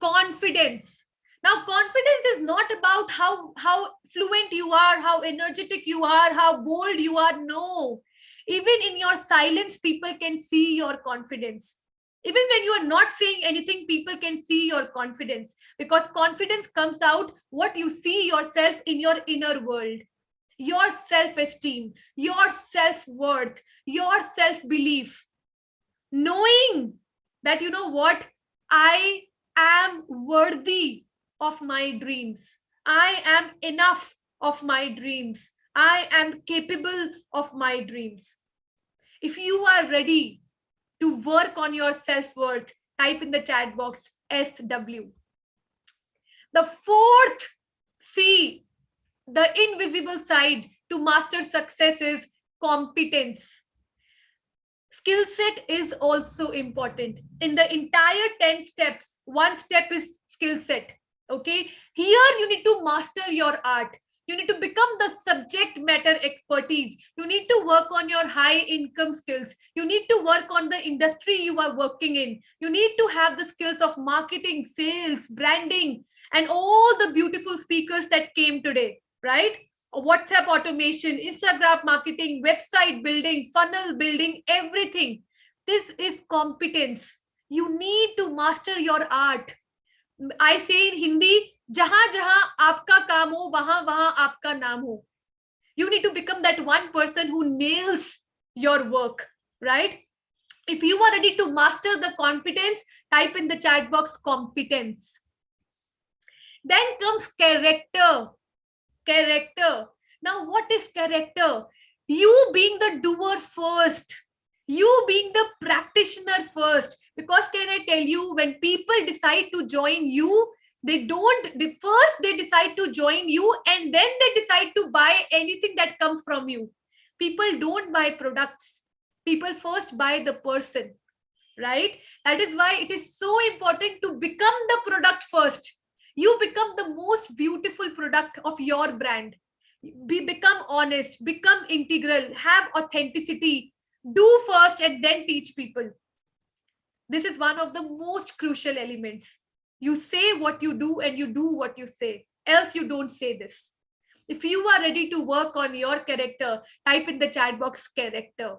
Speaker 1: confidence. Now, confidence is not about how fluent you are, how energetic you are, how bold you are. No. Even in your silence, people can see your confidence. Even when you are not saying anything, people can see your confidence, because confidence comes out what you see yourself in your inner world. Your self-esteem, your self-worth, your self-belief. Knowing that, you know what, I am worthy of my dreams. I am enough of my dreams. I am capable of my dreams. If you are ready to work on your self-worth, type in the chat box SW. The fourth C, the invisible side to master success, is competence. Skill set is also important. In the entire 10 steps, one step is skill set. Okay, here you need to master your art. You need to become the subject matter expertise. You need to work on your high income skills. You need to work on the industry you are working in. You need to have the skills of marketing, sales, branding, and all the beautiful speakers that came today, right? WhatsApp automation, Instagram marketing, website building, funnel building, everything. This is competence. You need to master your art. I say in Hindi, jahan jahan aapka kaam ho, wahan wahan aapka naam ho. You need to become that one person who nails your work, right? If you are ready to master the competence, type in the chat box competence. Then comes character. Character. Now, what is character? You being the doer first. You being the practitioner first. Because can I tell you, when people decide to join you, they decide to join you and then they decide to buy anything that comes from you. People don't buy products. People first buy the person, right? That is why it is so important to become the product first. You become the most beautiful product of your brand. Become honest, become integral, have authenticity. Do first and then teach people. This is one of the most crucial elements. You say what you do and you do what you say. Else you don't say this. If you are ready to work on your character, type in the chat box character.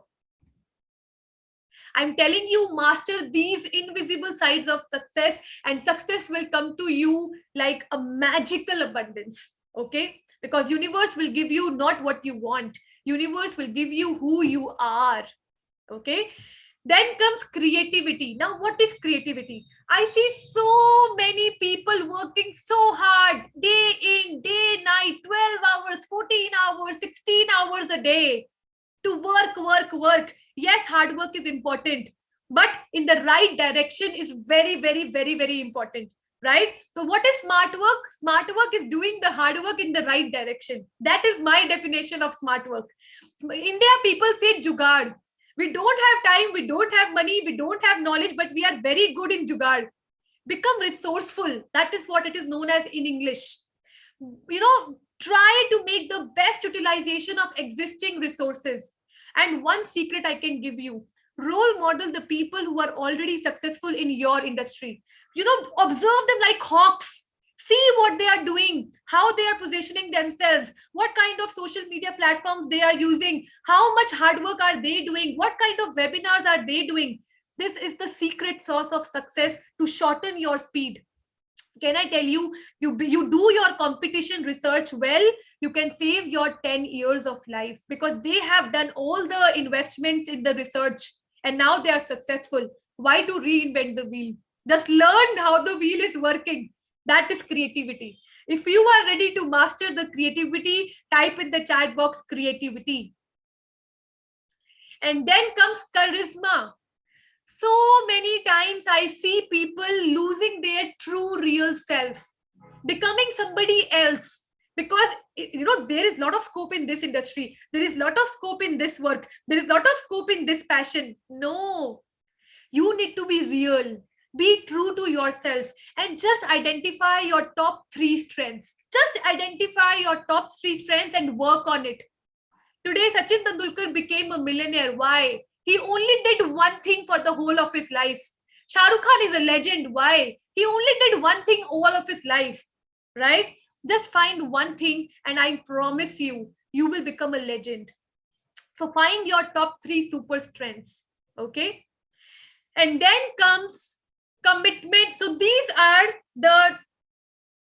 Speaker 1: I'm telling you, master these invisible sides of success and success will come to you like a magical abundance. Okay, because universe will give you not what you want, universe will give you who you are. Okay, then comes creativity. Now, what is creativity? I see so many people working so hard, day in, day night, 12 hours, 14 hours, 16 hours a day to work. Yes, hard work is important, but in the right direction is very important, right? So, what is smart work? Smart work is doing the hard work in the right direction. That is my definition of smart work. India, people say jugaad. We don't have time, we don't have money, we don't have knowledge, but we are very good in jugaad. Become resourceful. That is what it is known as in English. Try to make the best utilization of existing resources. And one secret I can give you: role model the people who are already successful in your industry. Observe them like hawks. See what they are doing, how they are positioning themselves, what kind of social media platforms they are using, how much hard work are they doing, what kind of webinars are they doing. This is the secret sauce of success to shorten your speed. Can I tell you, you do your competition research well, you can save your 10 years of life, because they have done all the investments in the research and now they are successful. Why to reinvent the wheel? Just learn how the wheel is working. That is creativity. If you are ready to master the creativity, type in the chat box creativity. And then comes charisma. So many times I see people losing their true real self, becoming somebody else, because there is a lot of scope in this industry, there is a lot of scope in this work, there is a lot of scope in this passion. No, you need to be real, be true to yourself, and just identify your top 3 strengths. Just identify your top 3 strengths and work on it. Today, Sachin Tendulkar became a millionaire. Why? He only did one thing for the whole of his life. Shah Rukh Khan is a legend. Why? He only did one thing all of his life, right? Just find one thing and I promise you, you will become a legend. So find your top 3 super strengths, okay? And then comes commitment. So these are the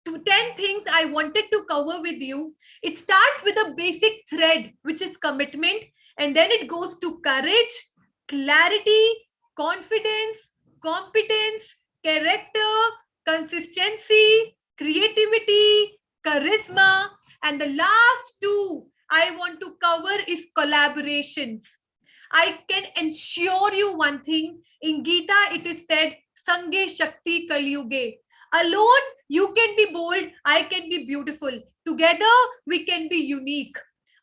Speaker 1: 10 things I wanted to cover with you. It starts with a basic thread, which is commitment, and then it goes to courage, clarity, confidence, competence, character, consistency, creativity, charisma, and the last 2 I want to cover is collaborations. I can ensure you one thing. In Gita, it is said, Sange Shakti Kalyuge. Alone, you can be bold, I can be beautiful. Together, we can be unique.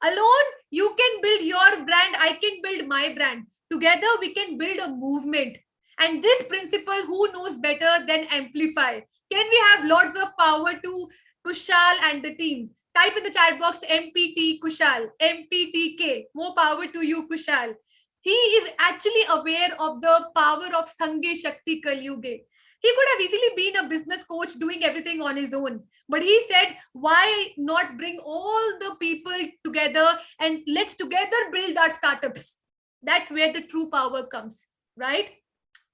Speaker 1: Alone, you can build your brand, I can build my brand. Together, we can build a movement. And this principle, who knows better than Amplify? Can we have lots of power to Kushal and the team? Type in the chat box MPT Kushal, MPTK. More power to you, Kushal. He is actually aware of the power of Sange Shakti Kalyuge. He could have easily been a business coach doing everything on his own. But he said, why not bring all the people together and let's together build our startups? That's where the true power comes, right?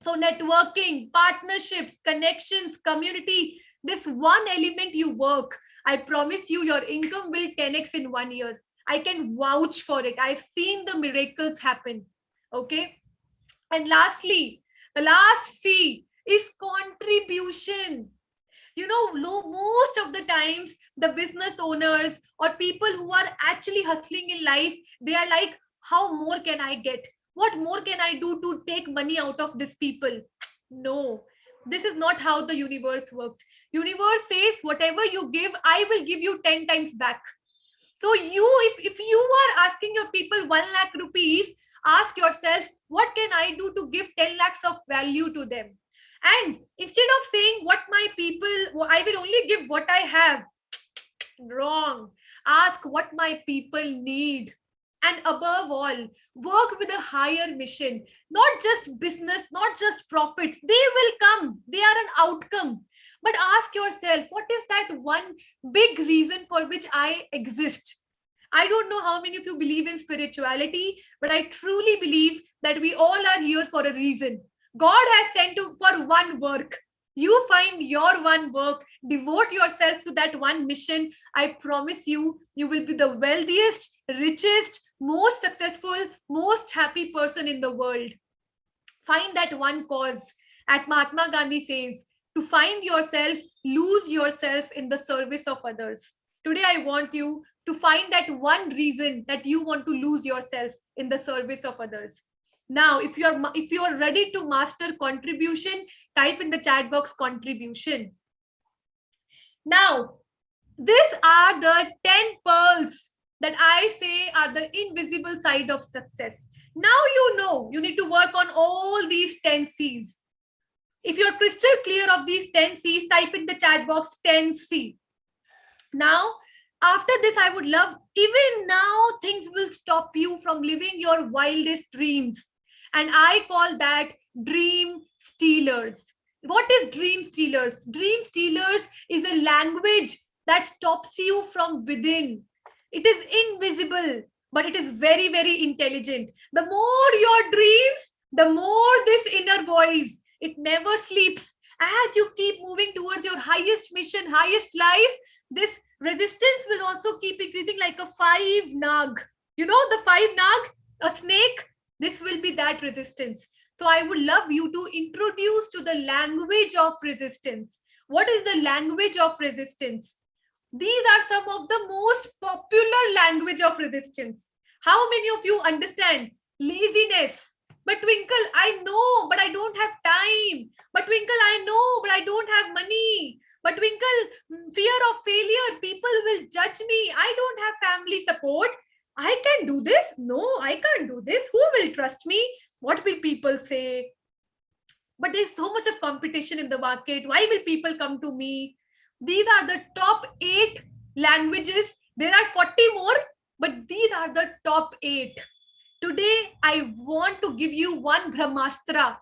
Speaker 1: So networking, partnerships, connections, community, this one element you work, I promise you your income will 10x in 1 year. I can vouch for it. I've seen the miracles happen. Okay. And lastly, the last C is contribution. Most of the times the business owners or people who are actually hustling in life, they are like, how more can I get? What more can I do to take money out of these people? No, this is not how the universe works. Universe says, whatever you give, I will give you 10 times back. So if you are asking your people 1 lakh rupees, ask yourself, what can I do to give 10 lakhs of value to them? And instead of saying what my people, I will only give what I have. Wrong. Ask what my people need. And above all, work with a higher mission, not just business, not just profits. They will come. They are an outcome. But ask yourself, what is that one big reason for which I exist? I don't know how many of you believe in spirituality, but I truly believe that we all are here for a reason. God has sent you for one work. You find your one work, devote yourself to that one mission. I promise you, you will be the wealthiest, richest, most successful, most happy person in the world. Find that one cause. As Mahatma Gandhi says, to find yourself, lose yourself in the service of others. Today, I want you to find that one reason that you want to lose yourself in the service of others. Now, if you're ready to master contribution, type in the chat box contribution. Now, these are the 10 pearls that I say are the invisible side of success. Now you know you need to work on all these 10 C's. If you're crystal clear of these 10 C's, type in the chat box 10C. Now, after this, I would love, even now, things will stop you from living your wildest dreams. And I call that dream stealers. What is dream stealers? Dream stealers is a language that stops you from within. It is invisible, but it is very, very intelligent. The more your dreams, the more this inner voice, it never sleeps. As you keep moving towards your highest mission, highest life, this resistance will also keep increasing like a 5 nag. You know the 5 nag, a snake? This will be that resistance. So I would love you to introduce to the language of resistance. What is the language of resistance? These are some of the most popular language of resistance. How many of you understand laziness? But Twinkle, I know, but I don't have time. But Twinkle, I know, but I don't have money. But Twinkle, fear of failure, people will judge me. I don't have family support. I can do this. No, I can't do this. Who will trust me? What will people say? But there's so much of competition in the market. Why will people come to me? These are the top 8 languages. There are 40 more, but these are the top 8. Today, I want to give you one Brahmastra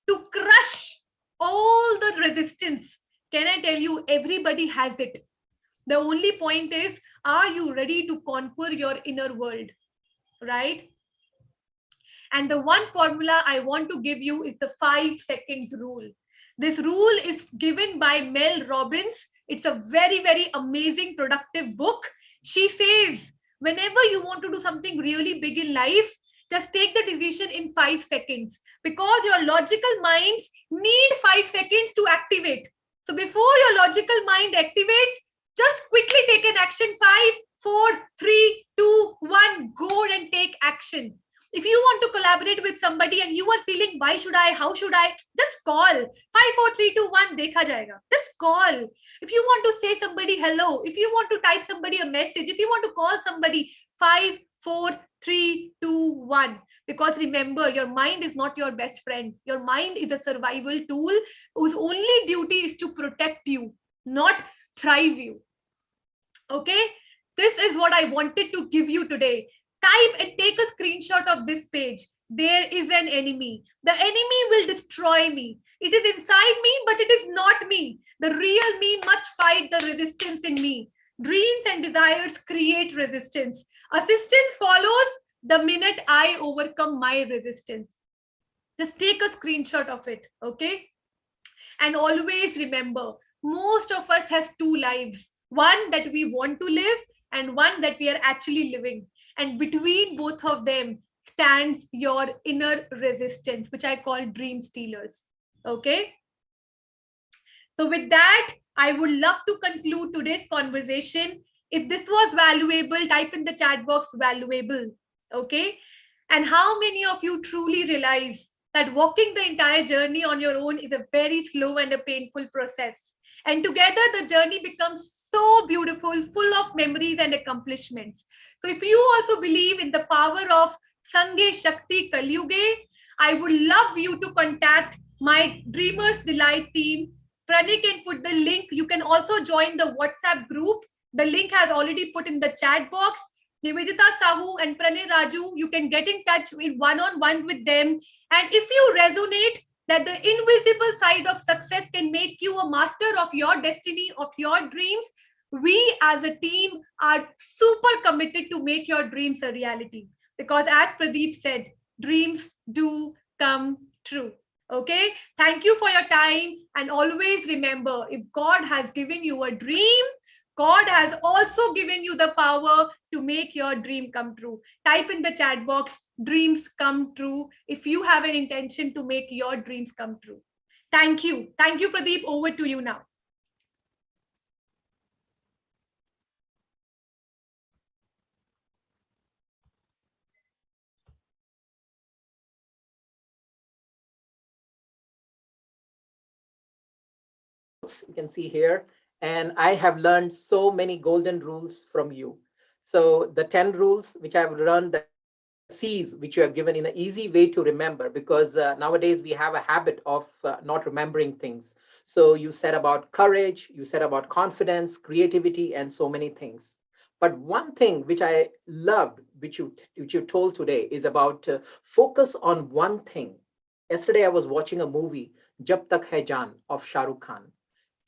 Speaker 1: to crush all the resistance. Can I tell you, everybody has it. The only point is, are you ready to conquer your inner world, right? And the one formula I want to give you is the 5 seconds rule. This rule is given by Mel Robbins. It's a very, very amazing, productive book. She says, whenever you want to do something really big in life, just take the decision in 5 seconds, because your logical minds need 5 seconds to activate. So before your logical mind activates, just quickly take an action. 5, 4, 3, 2, 1, go and take action. If you want to collaborate with somebody and you are feeling, why should I, how should I, just call. 5, 4, 3, 2, 1, dekha jayega. Just call. If you want to say somebody hello, if you want to type somebody a message, if you want to call somebody, 5, 4, 3, 2, 1. Because remember, your mind is not your best friend. Your mind is a survival tool whose only duty is to protect you, not thrive you. Okay? This is what I wanted to give you today. Type and take a screenshot of this page. There is an enemy. The enemy will destroy me. It is inside me, but it is not me. The real me must fight the resistance in me. Dreams and desires create resistance. Assistance follows the minute I overcome my resistance. Just take a screenshot of it, okay? And always remember, most of us has 2 lives. One that we want to live and one that we are actually living. And between both of them stands your inner resistance, which I call dream stealers. Okay. So with that, I would love to conclude today's conversation. If this was valuable, type in the chat box valuable. Okay. And how many of you truly realize that walking the entire journey on your own is a very slow and a painful process? And together the journey becomes so beautiful, full of memories and accomplishments. So if you also believe in the power of Sange Shakti Kalyuge, I would love you to contact my Dreamers Delight team. Pranay can put the link. You can also join the WhatsApp group. The link has already put in the chat box. Nivedita Sahu and Pranay Raju, you can get in touch with one-on-one with them. And if you resonate that the invisible side of success can make you a master of your destiny, of your dreams, we as a team are super committed to make your dreams a reality. Because as Pradeep said, dreams do come true. Okay, thank you for your time. And always remember, if God has given you a dream, God has also given you the power to make your dream come true. Type in the chat box, dreams come true, if you have an intention to make your dreams come true. Thank you. Thank you, Pradeep. Over to you now.
Speaker 8: You can see here, and I have learned so many golden rules from you. So the 10 rules which I've learned, the C's which you have given in an easy way to remember, because nowadays we have a habit of not remembering things. So you said about courage, you said about confidence, creativity, and so many things. But one thing which I loved, which you told today, is about focus on one thing. Yesterday I was watching a movie, Jab Tak Hai Jaan, of Shah Rukh Khan,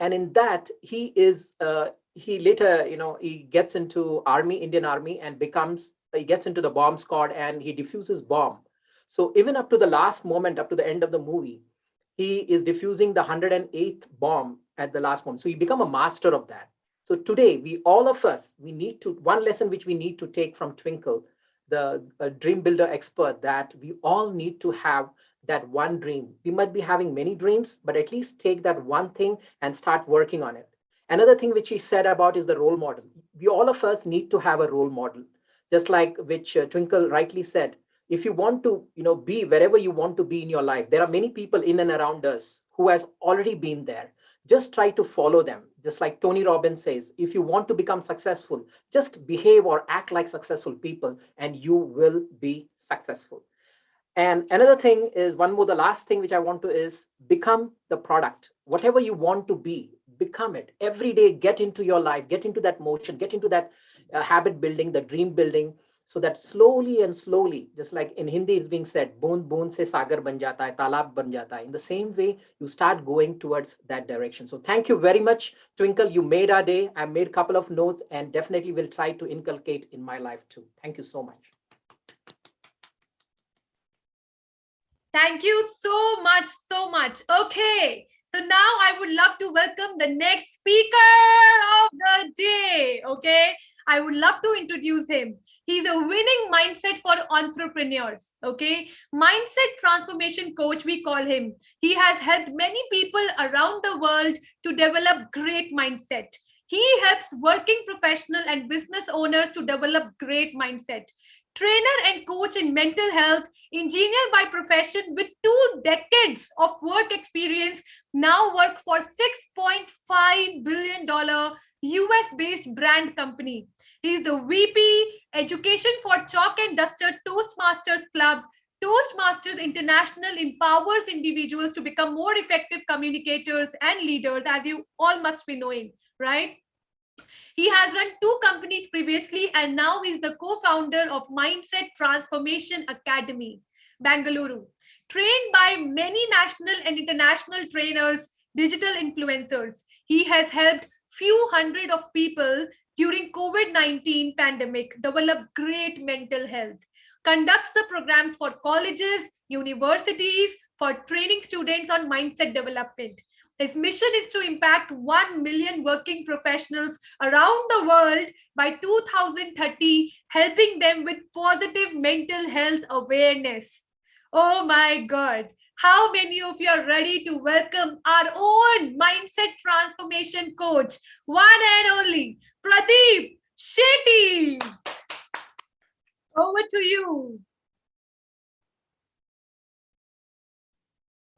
Speaker 8: and in that he later, he gets into Indian army, and he gets into the bomb squad, and he defuses bomb. So even up to the last moment, up to the end of the movie, he is defusing the 108th bomb at the last moment. So he become a master of that. So today, all of us, we need to, one lesson which we need to take from Twinkle, the dream builder expert, that we all need to have that one dream. We might be having many dreams, but at least take that one thing and start working on it. Another thing which he said about is the role model. We, all of us, need to have a role model, just like which Twinkle rightly said. If you want to, be wherever you want to be in your life, there are many people in and around us who has already been there. Just try to follow them. Just like Tony Robbins says, if you want to become successful, just behave or act like successful people, and you will be successful. And another thing is, one more, the last thing which I want to is become the product. Whatever you want to be, become it. Every day, get into your life, get into that motion, get into that habit building, the dream building, so that slowly and slowly, just like in Hindi it's being said, boond boond se sagar ban jata hai, talab ban jata hai. In the same way, you start going towards that direction. So thank you very much, Twinkle. You made our day. I made a couple of notes, and definitely will try to inculcate in my life too. Thank you so much.
Speaker 1: Thank you so much, so much. Okay, so now I would love to welcome the next speaker of the day. Okay, I would love to introduce him. He's a winning mindset for entrepreneurs. Okay, mindset transformation coach, we call him. He has helped many people around the world to develop great mindset. He helps working professional and business owners to develop great mindset. Trainer and coach in mental health, engineer by profession with 2 decades of work experience, now work for $6.5 billion US-based brand company. He is the VP Education for Chalk and Duster Toastmasters Club. Toastmasters International empowers individuals to become more effective communicators and leaders, as you all must be knowing, right? He has run 2 companies previously, and now he's the co-founder of Mindset Transformation Academy, Bangalore. Trained by many national and international trainers, digital influencers, he has helped few hundred of people during COVID-19 pandemic develop great mental health. Conducts the programs for colleges, universities, for training students on mindset development. His mission is to impact 1 million working professionals around the world by 2030, helping them with positive mental health awareness. Oh my God. How many of you are ready to welcome our own mindset transformation coach, one and only Pradeep Shetty? Over to you.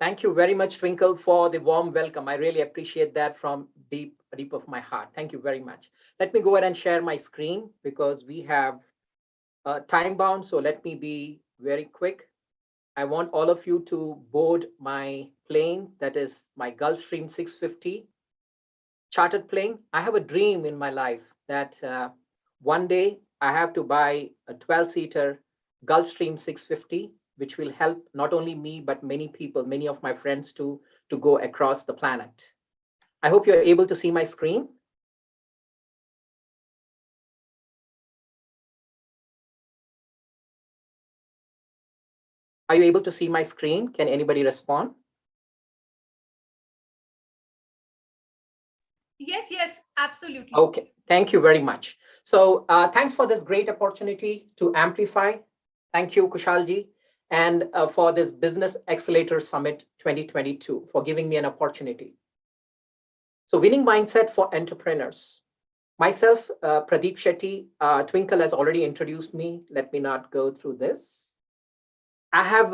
Speaker 8: Thank you very much, Twinkle, for the warm welcome. I really appreciate that from deep of my heart. Thank you very much. Let me go ahead and share my screen, because we have time bound. So let me be very quick. I want all of you to board my plane, that is my Gulfstream 650 chartered plane. I have a dream in my life that one day I have to buy a 12-seater Gulfstream 650, which will help not only me, but many people, many of my friends to go across the planet. I hope you're able to see my screen. Are you able to see my screen? Can anybody respond?
Speaker 1: Yes, absolutely.
Speaker 8: Okay, thank you very much. So thanks for this great opportunity to amplify. Thank you, Kushalji, and for this Business Accelerator Summit 2022 for giving me an opportunity. So winning mindset for entrepreneurs. Myself, Pradeep Shetty, Twinkle has already introduced me. Let me not go through this. I have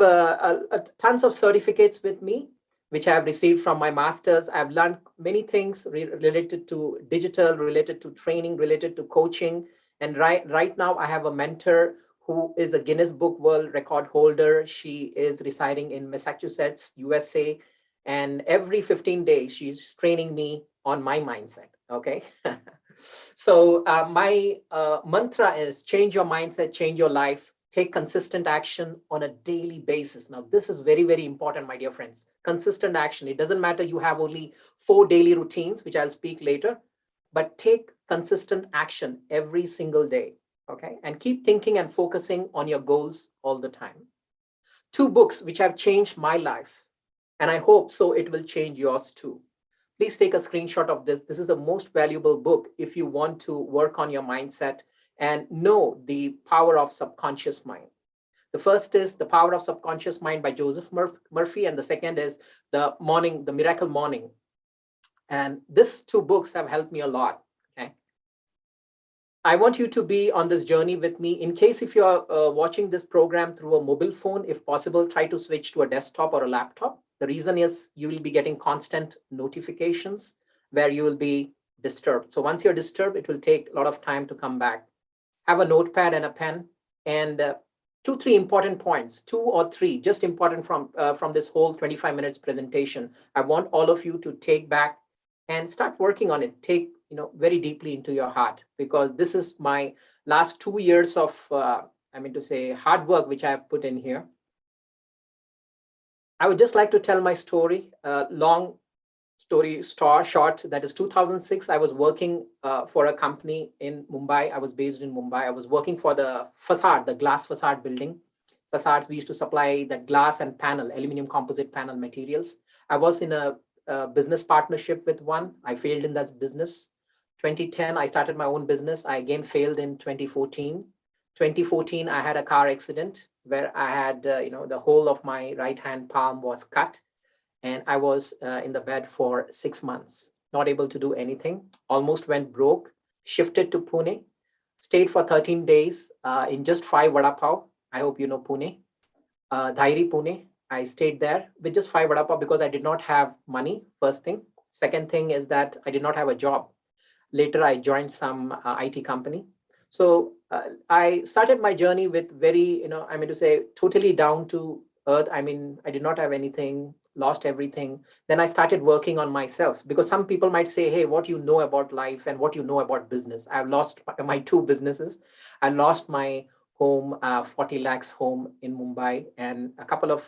Speaker 8: tons of certificates with me, which I have received from my masters. I've learned many things related to digital, related to training, related to coaching. And right now, I have a mentor who is a Guinness Book World Record holder. She is residing in Massachusetts, USA. And every 15 days, she's training me on my mindset. Okay. So my mantra is change your mindset, change your life, take consistent action on a daily basis. Now, this is very, very important, my dear friends. Consistent action. It doesn't matter you have only 4 daily routines, which I'll speak later, but take consistent action every single day. Okay. And keep thinking and focusing on your goals all the time. 2 books which have changed my life, and I hope so it will change yours too. Please take a screenshot of this. This is the most valuable book if you want to work on your mindset and know the power of subconscious mind. The first is The Power of Subconscious Mind by Joseph Murphy, and the second is The Miracle Morning. And these 2 books have helped me a lot. Okay. I want you to be on this journey with me. In case if you're watching this program through a mobile phone, if possible, try to switch to a desktop or a laptop. The reason is you will be getting constant notifications where you will be disturbed. So once you're disturbed, it will take a lot of time to come back. Have a notepad and a pen, and 2-3 important points, 2 or 3, just important from this whole 25 minutes presentation. I want all of you to take back and start working on it. Take very deeply into your heart, because this is my last 2 years of hard work which I have put in here. I would just like to tell my story, long story short. That is 2006. I was working for a company in Mumbai. I was based in Mumbai. I was working for the facade, the glass facade building. Facades, we used to supply that glass and panel, aluminum composite panel materials. I was in a business partnership with one. I failed in that business. 2010, I started my own business. I again failed in 2014. 2014, I had a car accident where I had, the whole of my right hand palm was cut, and I was in the bed for 6 months, not able to do anything, almost went broke, shifted to Pune, stayed for 13 days in just 5 vada pav. I hope you know Pune, Dhairi, Pune. I stayed there with just 5 vada pav because I did not have money, first thing. Second thing is that I did not have a job. Later, I joined some IT company. So I started my journey with very, totally down to earth. I did not have anything, lost everything. Then I started working on myself, because some people might say, hey, what you know about life and what you know about business. I've lost my 2 businesses. I lost my home, 40 lakhs home in Mumbai, and a couple of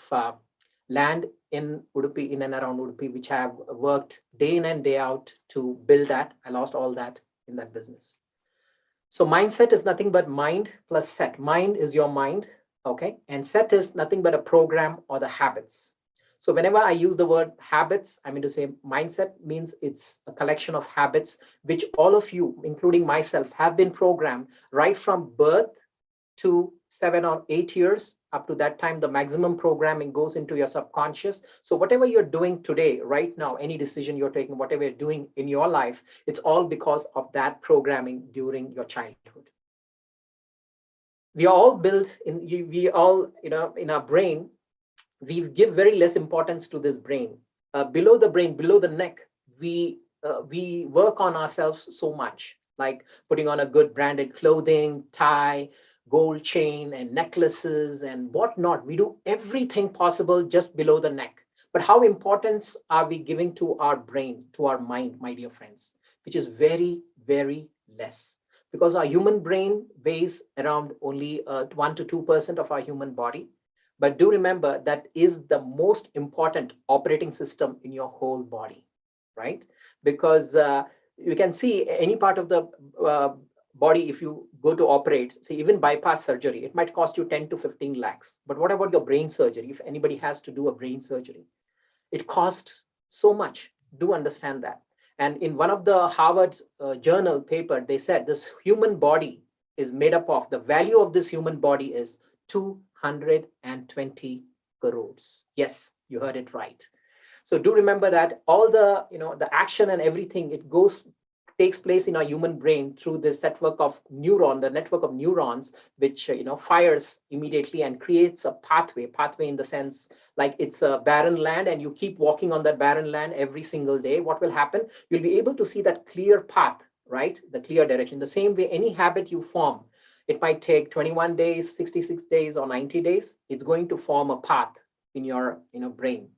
Speaker 8: land in Udupi, in and around Udupi, which I have worked day in and day out to build that. I lost all that in that business. So mindset is nothing but mind plus set. Mind is your mind, okay? And set is nothing but a program or the habits. So whenever I use the word habits, I mean to say mindset means it's a collection of habits, which all of you, including myself, have been programmed right from birth to 7 or 8 years. Up to that time, the maximum programming goes into your subconscious. So whatever you're doing today, right now, any decision you're taking, whatever you're doing in your life, it's all because of that programming during your childhood. We are all built in, in our brain, we give very less importance to this brain. Below the brain, below the neck, we work on ourselves so much, like putting on a good branded clothing, tie, gold chain and necklaces and whatnot. We do everything possible just below the neck. But how important are we giving to our brain, to our mind, my dear friends? Which is very, very less. Because our human brain weighs around only 1 to 2% of our human body. But do remember that is the most important operating system in your whole body, right? Because you can see any part of the body, if you go to operate, see, even bypass surgery, it might cost you 10 to 15 lakhs. But what about your brain surgery? If anybody has to do a brain surgery, it costs so much. Do understand that. And in one of the Harvard journal paper, they said this human body is made up of, the value of this human body is 220 crores. Yes, you heard it right. So do remember that all the, the action and everything, it takes place in our human brain through this network of the network of neurons, which fires immediately and creates a pathway in the sense like it's a barren land, and you keep walking on that barren land every single day. What will happen? You'll be able to see that clear path, right? The clear direction. The same way, any habit you form, it might take 21 days, 66 days, or 90 days. It's going to form a path in your brain.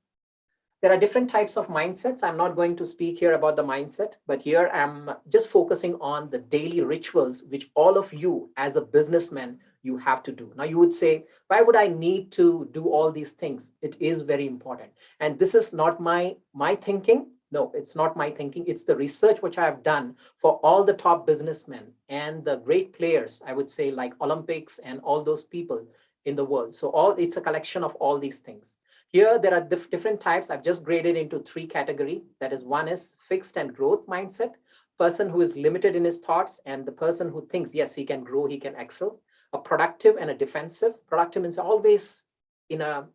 Speaker 8: There are different types of mindsets. I'm not going to speak here about the mindset, but here I'm just focusing on the daily rituals, which all of you as a businessman, you have to do. Now you would say, why would I need to do all these things? It is very important. And this is not my thinking. No, it's not my thinking. It's the research which I have done for all the top businessmen and the great players, I would say, like Olympics and all those people in the world. So it's a collection of all these things. Here, there are different types. I've just graded into 3 categories. That is, one is fixed and growth mindset, person who is limited in his thoughts, and the person who thinks, yes, he can grow, he can excel. A productive and a defensive. Productive means always in an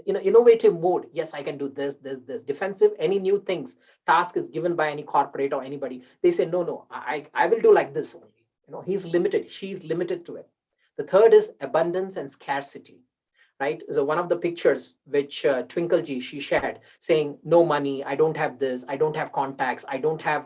Speaker 8: innovative mode. Yes, I can do this. Defensive, any new things, task is given by any corporate or anybody. They say, no, I will do like this only. He's limited, she's limited to it. The third is abundance and scarcity. Right? So one of the pictures which Twinkleji, she shared, saying, no money, I don't have this, I don't have contacts, I don't have,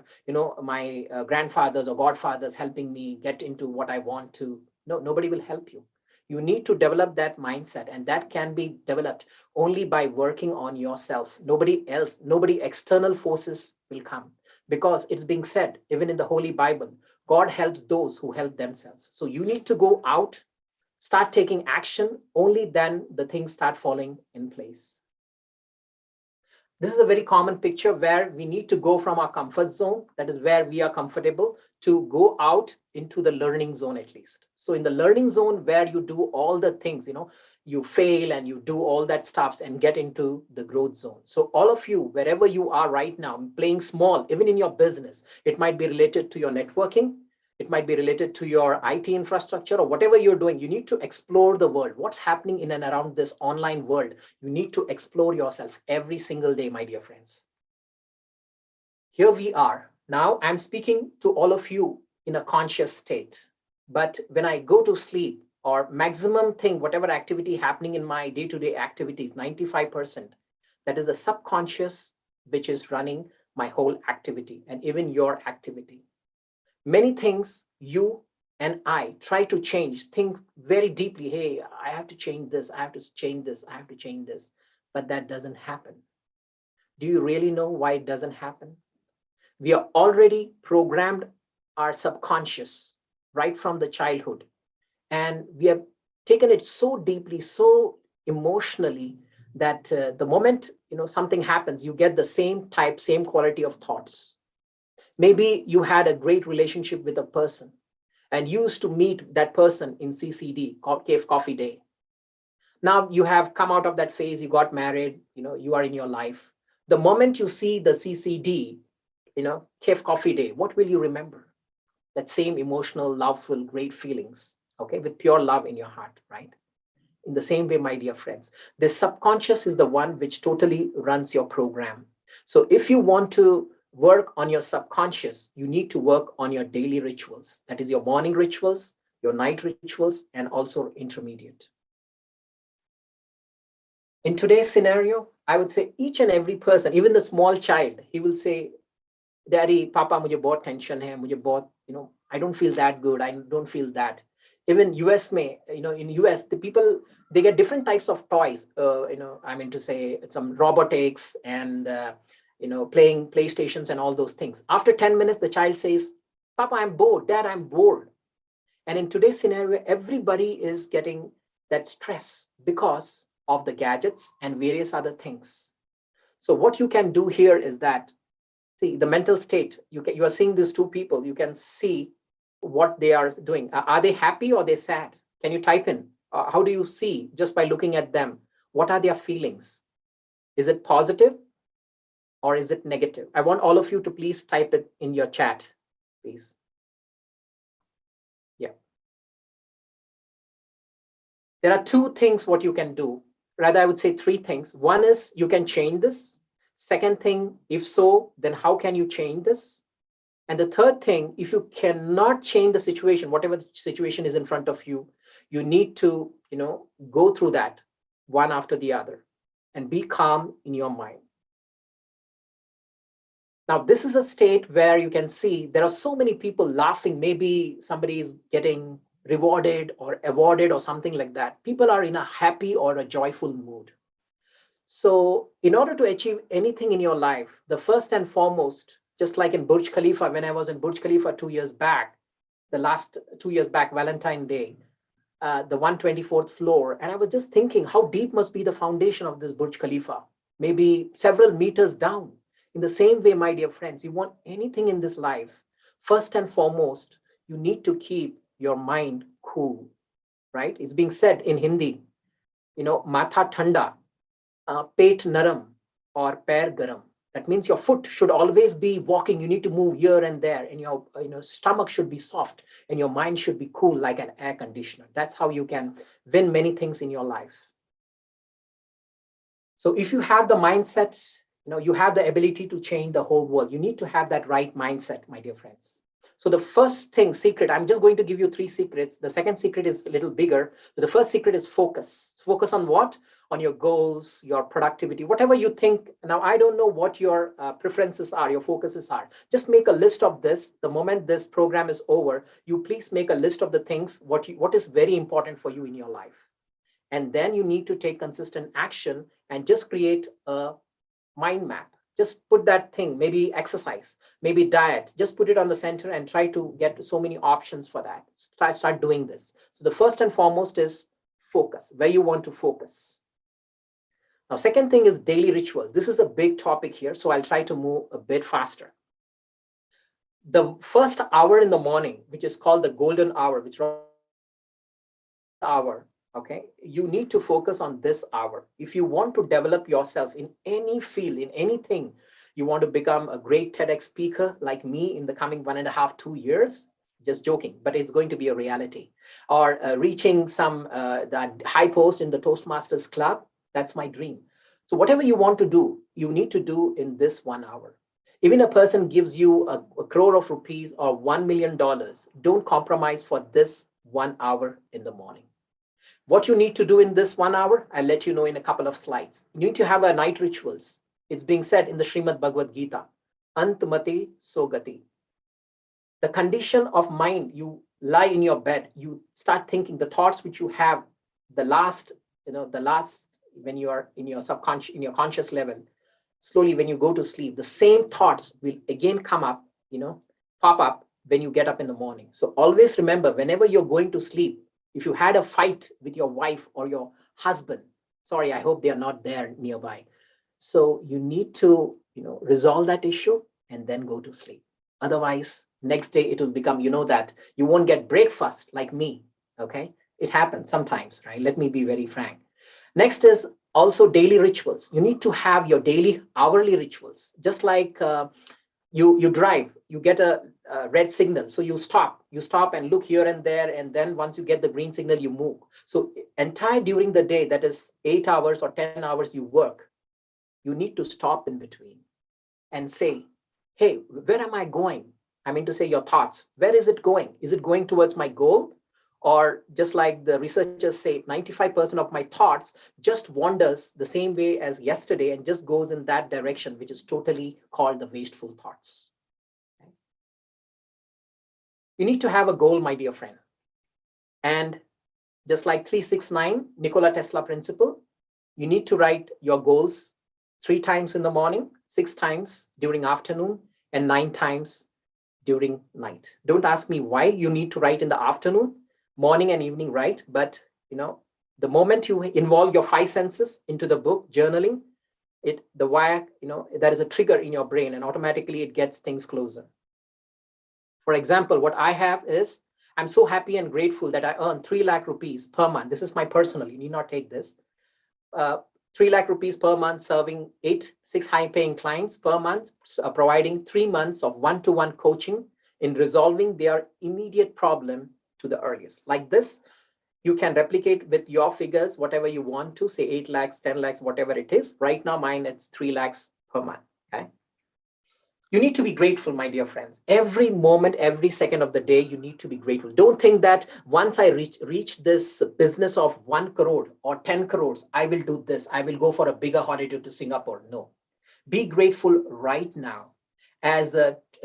Speaker 8: my grandfathers or godfathers helping me get into what I want to. No, nobody will help you. You need to develop that mindset, and that can be developed only by working on yourself. Nobody else, nobody external forces will come, because it's being said, even in the Holy Bible, God helps those who help themselves. So you need to go out, start taking action, only then the things start falling in place. This is a very common picture where we need to go from our comfort zone, that is where we are comfortable, to go out into the learning zone at least. So in the learning zone where you do all the things, you fail and you do all that stuff and get into the growth zone. So all of you, wherever you are right now, playing small, even in your business, it might be related to your networking, it might be related to your IT infrastructure, or whatever you're doing. You need to explore the world. What's happening in and around this online world? You need to explore yourself every single day, my dear friends. Here we are. Now I'm speaking to all of you in a conscious state. But when I go to sleep, or maximum thing, whatever activity happening in my day-to-day activities, 95%, that is the subconscious, which is running my whole activity and even your activity. Many things you and I try to change, think very deeply. Hey, I have to change this. I have to change this. I have to change this. But that doesn't happen. Do you really know why it doesn't happen? We are already programmed our subconscious right from the childhood. And we have taken it so deeply, so emotionally, that the moment something happens, you get the same type, same quality of thoughts. Maybe you had a great relationship with a person and used to meet that person in CCD, Cave Coffee Day. Now you have come out of that phase, you got married, you are in your life. The moment you see the CCD, Cave Coffee Day, what will you remember? That same emotional, loveful, great feelings, okay, with pure love in your heart, right? In the same way, my dear friends, the subconscious is the one which totally runs your program. So if you want to work on your subconscious, you need to work on your daily rituals. That is your morning rituals, your night rituals, and also intermediate. In today's scenario, I would say each and every person, even the small child, he will say, Daddy, Papa, mujhe bahut tension hai, mujhe bahut, I don't feel that good, I don't feel that. Even US in US, the people, they get different types of toys. I mean to say some robotics and playing PlayStations and all those things. After 10 minutes, the child says, Papa, I'm bored. Dad, I'm bored. And in today's scenario, everybody is getting that stress because of the gadgets and various other things. So what you can do here is that, see, the mental state, you are seeing these two people, you can see what they are doing. Are they happy or they sad? Can you type in? How do you see just by looking at them? What are their feelings? Is it positive or is it negative? I want all of you to please type it in your chat, please. Yeah. There are two things what you can do. Rather, I would say three things. One is you can change this. Second thing, if so, then how can you change this? And the third thing, if you cannot change the situation, whatever the situation is in front of you, you need to, go through that one after the other and be calm in your mind. Now, this is a state where you can see there are so many people laughing. Maybe somebody is getting rewarded or awarded or something like that. People are in a happy or a joyful mood. So in order to achieve anything in your life, the first and foremost, just like in Burj Khalifa, when I was in Burj Khalifa 2 years back, the last 2 years back, Valentine's Day, the 124th floor, and I was just thinking how deep must be the foundation of this Burj Khalifa, maybe several meters down. In the same way, my dear friends, you want anything in this life, first and foremost, you need to keep your mind cool, right? It's being said in Hindi, matha thanda, pet naram, or pair garam. That means your foot should always be walking. You need to move here and there, and your stomach should be soft, and your mind should be cool like an air conditioner. That's how you can win many things in your life. So if you have the mindset, you have the ability to change the whole world. You need to have that right mindset, my dear friends. So the first thing, secret, I'm just going to give you 3 secrets. The second secret is a little bigger. But the first secret is focus. Focus on what? On your goals, your productivity, whatever you think. Now, I don't know what your preferences are, your focuses are. Just make a list of this. The moment this program is over, you please make a list of the things, what is very important for you in your life. And then you need to take consistent action and just create a mind map. Just put that thing, maybe exercise, maybe diet, just put it on the center and try to get so many options for that. Start doing this. So the first and foremost is focus, where you want to focus. Now, second thing is daily ritual. This is a big topic here, so I'll try to move a bit faster. The first hour in the morning, which is called the golden hour, which hour, okay, you need to focus on this hour. If you want to develop yourself in any field, in anything, you want to become a great TEDx speaker like me in the coming 1.5, 2 years, just joking, but it's going to be a reality, or reaching some that high post in the Toastmasters Club, that's my dream. So whatever you want to do, you need to do in this 1 hour. Even a person gives you a crore of rupees or $1 million, don't compromise for this 1 hour in the morning. What you need to do in this 1 hour, I'll let you know in a couple of slides. You need to have a night rituals. It's being said in the Srimad Bhagavad Gita, Antmati Sogati. The condition of mind, you lie in your bed, you start thinking the thoughts which you have, the last, when you are in your subconscious, in your conscious level, slowly when you go to sleep, the same thoughts will again come up, pop up when you get up in the morning. So always remember, whenever you're going to sleep, if you had a fight with your wife or your husband, sorry, I hope they are not there nearby. So you need to, resolve that issue and then go to sleep. Otherwise, next day it will become, that you won't get breakfast like me, okay? It happens sometimes, right? Let me be very frank. Next is also daily rituals. You need to have your daily, hourly rituals. Just like you drive, you get a red signal, so you stop and look here and there, and then once you get the green signal, you move. So entire during the day, that is 8 hours or 10 hours you work, you need to stop in between and say, hey, where am I going? I mean to say your thoughts, where is it going? Is it going towards my goal? Or just like the researchers say, 95% of my thoughts just wanders the same way as yesterday and just goes in that direction, which is totally called the wasteful thoughts. Okay? You need to have a goal, my dear friend. And just like 369, Nikola Tesla principle, you need to write your goals 3 times in the morning, 6 times during afternoon, and 9 times during night. Don't ask me why you need to write in the afternoon, morning and evening, right? But the moment you involve your 5 senses into the book, journaling, there is a trigger in your brain and automatically it gets things closer. For example, what I have is, I'm so happy and grateful that I earn 3 lakh rupees per month. This is my personal, you need not take this. 3 lakh rupees per month, serving 6 high-paying clients per month, providing 3 months of one-to-one coaching in resolving their immediate problem to the earliest. Like this, you can replicate with your figures, whatever you want to, say 8 lakhs, 10 lakhs, whatever it is. Right now, mine, it's 3 lakhs per month, okay? You need to be grateful, my dear friends. Every moment, every second of the day, you need to be grateful. Don't think that once I reach this business of 1 crore or 10 crores, I will do this. I will go for a bigger holiday to Singapore. No, be grateful right now. As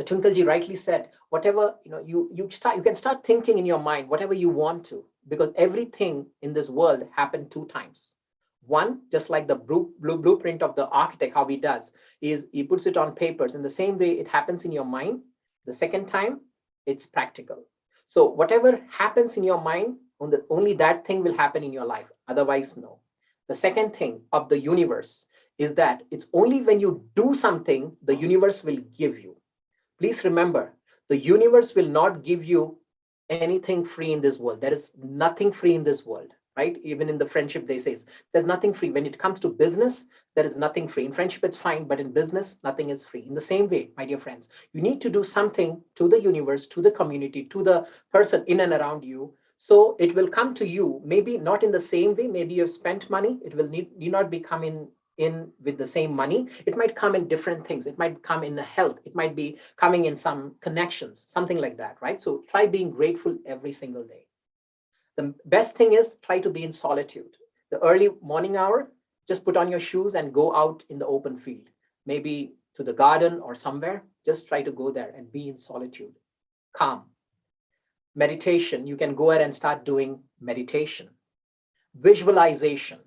Speaker 8: Twinkleji rightly said, whatever, you can start thinking in your mind, whatever you want to, because everything in this world happened 2 times. One, just like the blueprint of the architect, how he does, is he puts it on papers. In the same way, it happens in your mind. The second time, it's practical. So whatever happens in your mind, only that thing will happen in your life. Otherwise, no. The second thing of the universe is that it's only when you do something, the universe will give you. Please remember, the universe will not give you anything free in this world. There is nothing free in this world. Right? Even in the friendship, they say there's nothing free. When it comes to business, there is nothing free. In friendship, it's fine, but in business, nothing is free. In the same way, my dear friends, you need to do something to the universe, to the community, to the person in and around you. So it will come to you, maybe not in the same way. Maybe you've spent money. It will need not be coming in with the same money. It might come in different things. It might come in the health. It might be coming in some connections, something like that, right? So try being grateful every single day. The best thing is try to be in solitude. The early morning hour, just put on your shoes and go out in the open field, maybe to the garden or somewhere. Just try to go there and be in solitude, calm. Meditation, you can go ahead and start doing meditation. Visualization,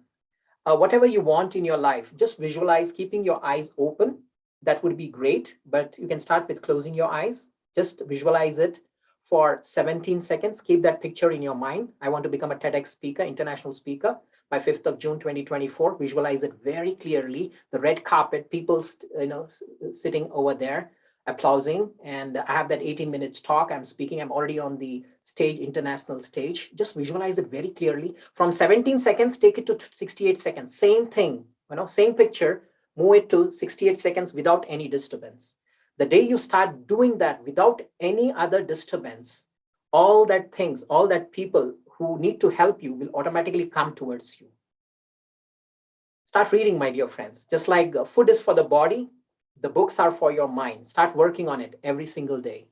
Speaker 8: whatever you want in your life, just visualize, keeping your eyes open. That would be great, but you can start with closing your eyes. Just visualize it for 17 seconds. Keep that picture in your mind. I want to become a TEDx speaker, international speaker, by 5th of June, 2024. Visualize it very clearly. The red carpet, people, sitting over there, applauding. And I have that 18 minutes talk. I'm speaking. I'm already on the stage, international stage. Just visualize it very clearly. From 17 seconds, take it to 68 seconds. Same thing, same picture. Move it to 68 seconds without any disturbance. The day you start doing that without any other disturbance, all that things, all that people who need to help you will automatically come towards you. Start reading, my dear friends. Just like food is for the body, the books are for your mind. Start working on it every single day.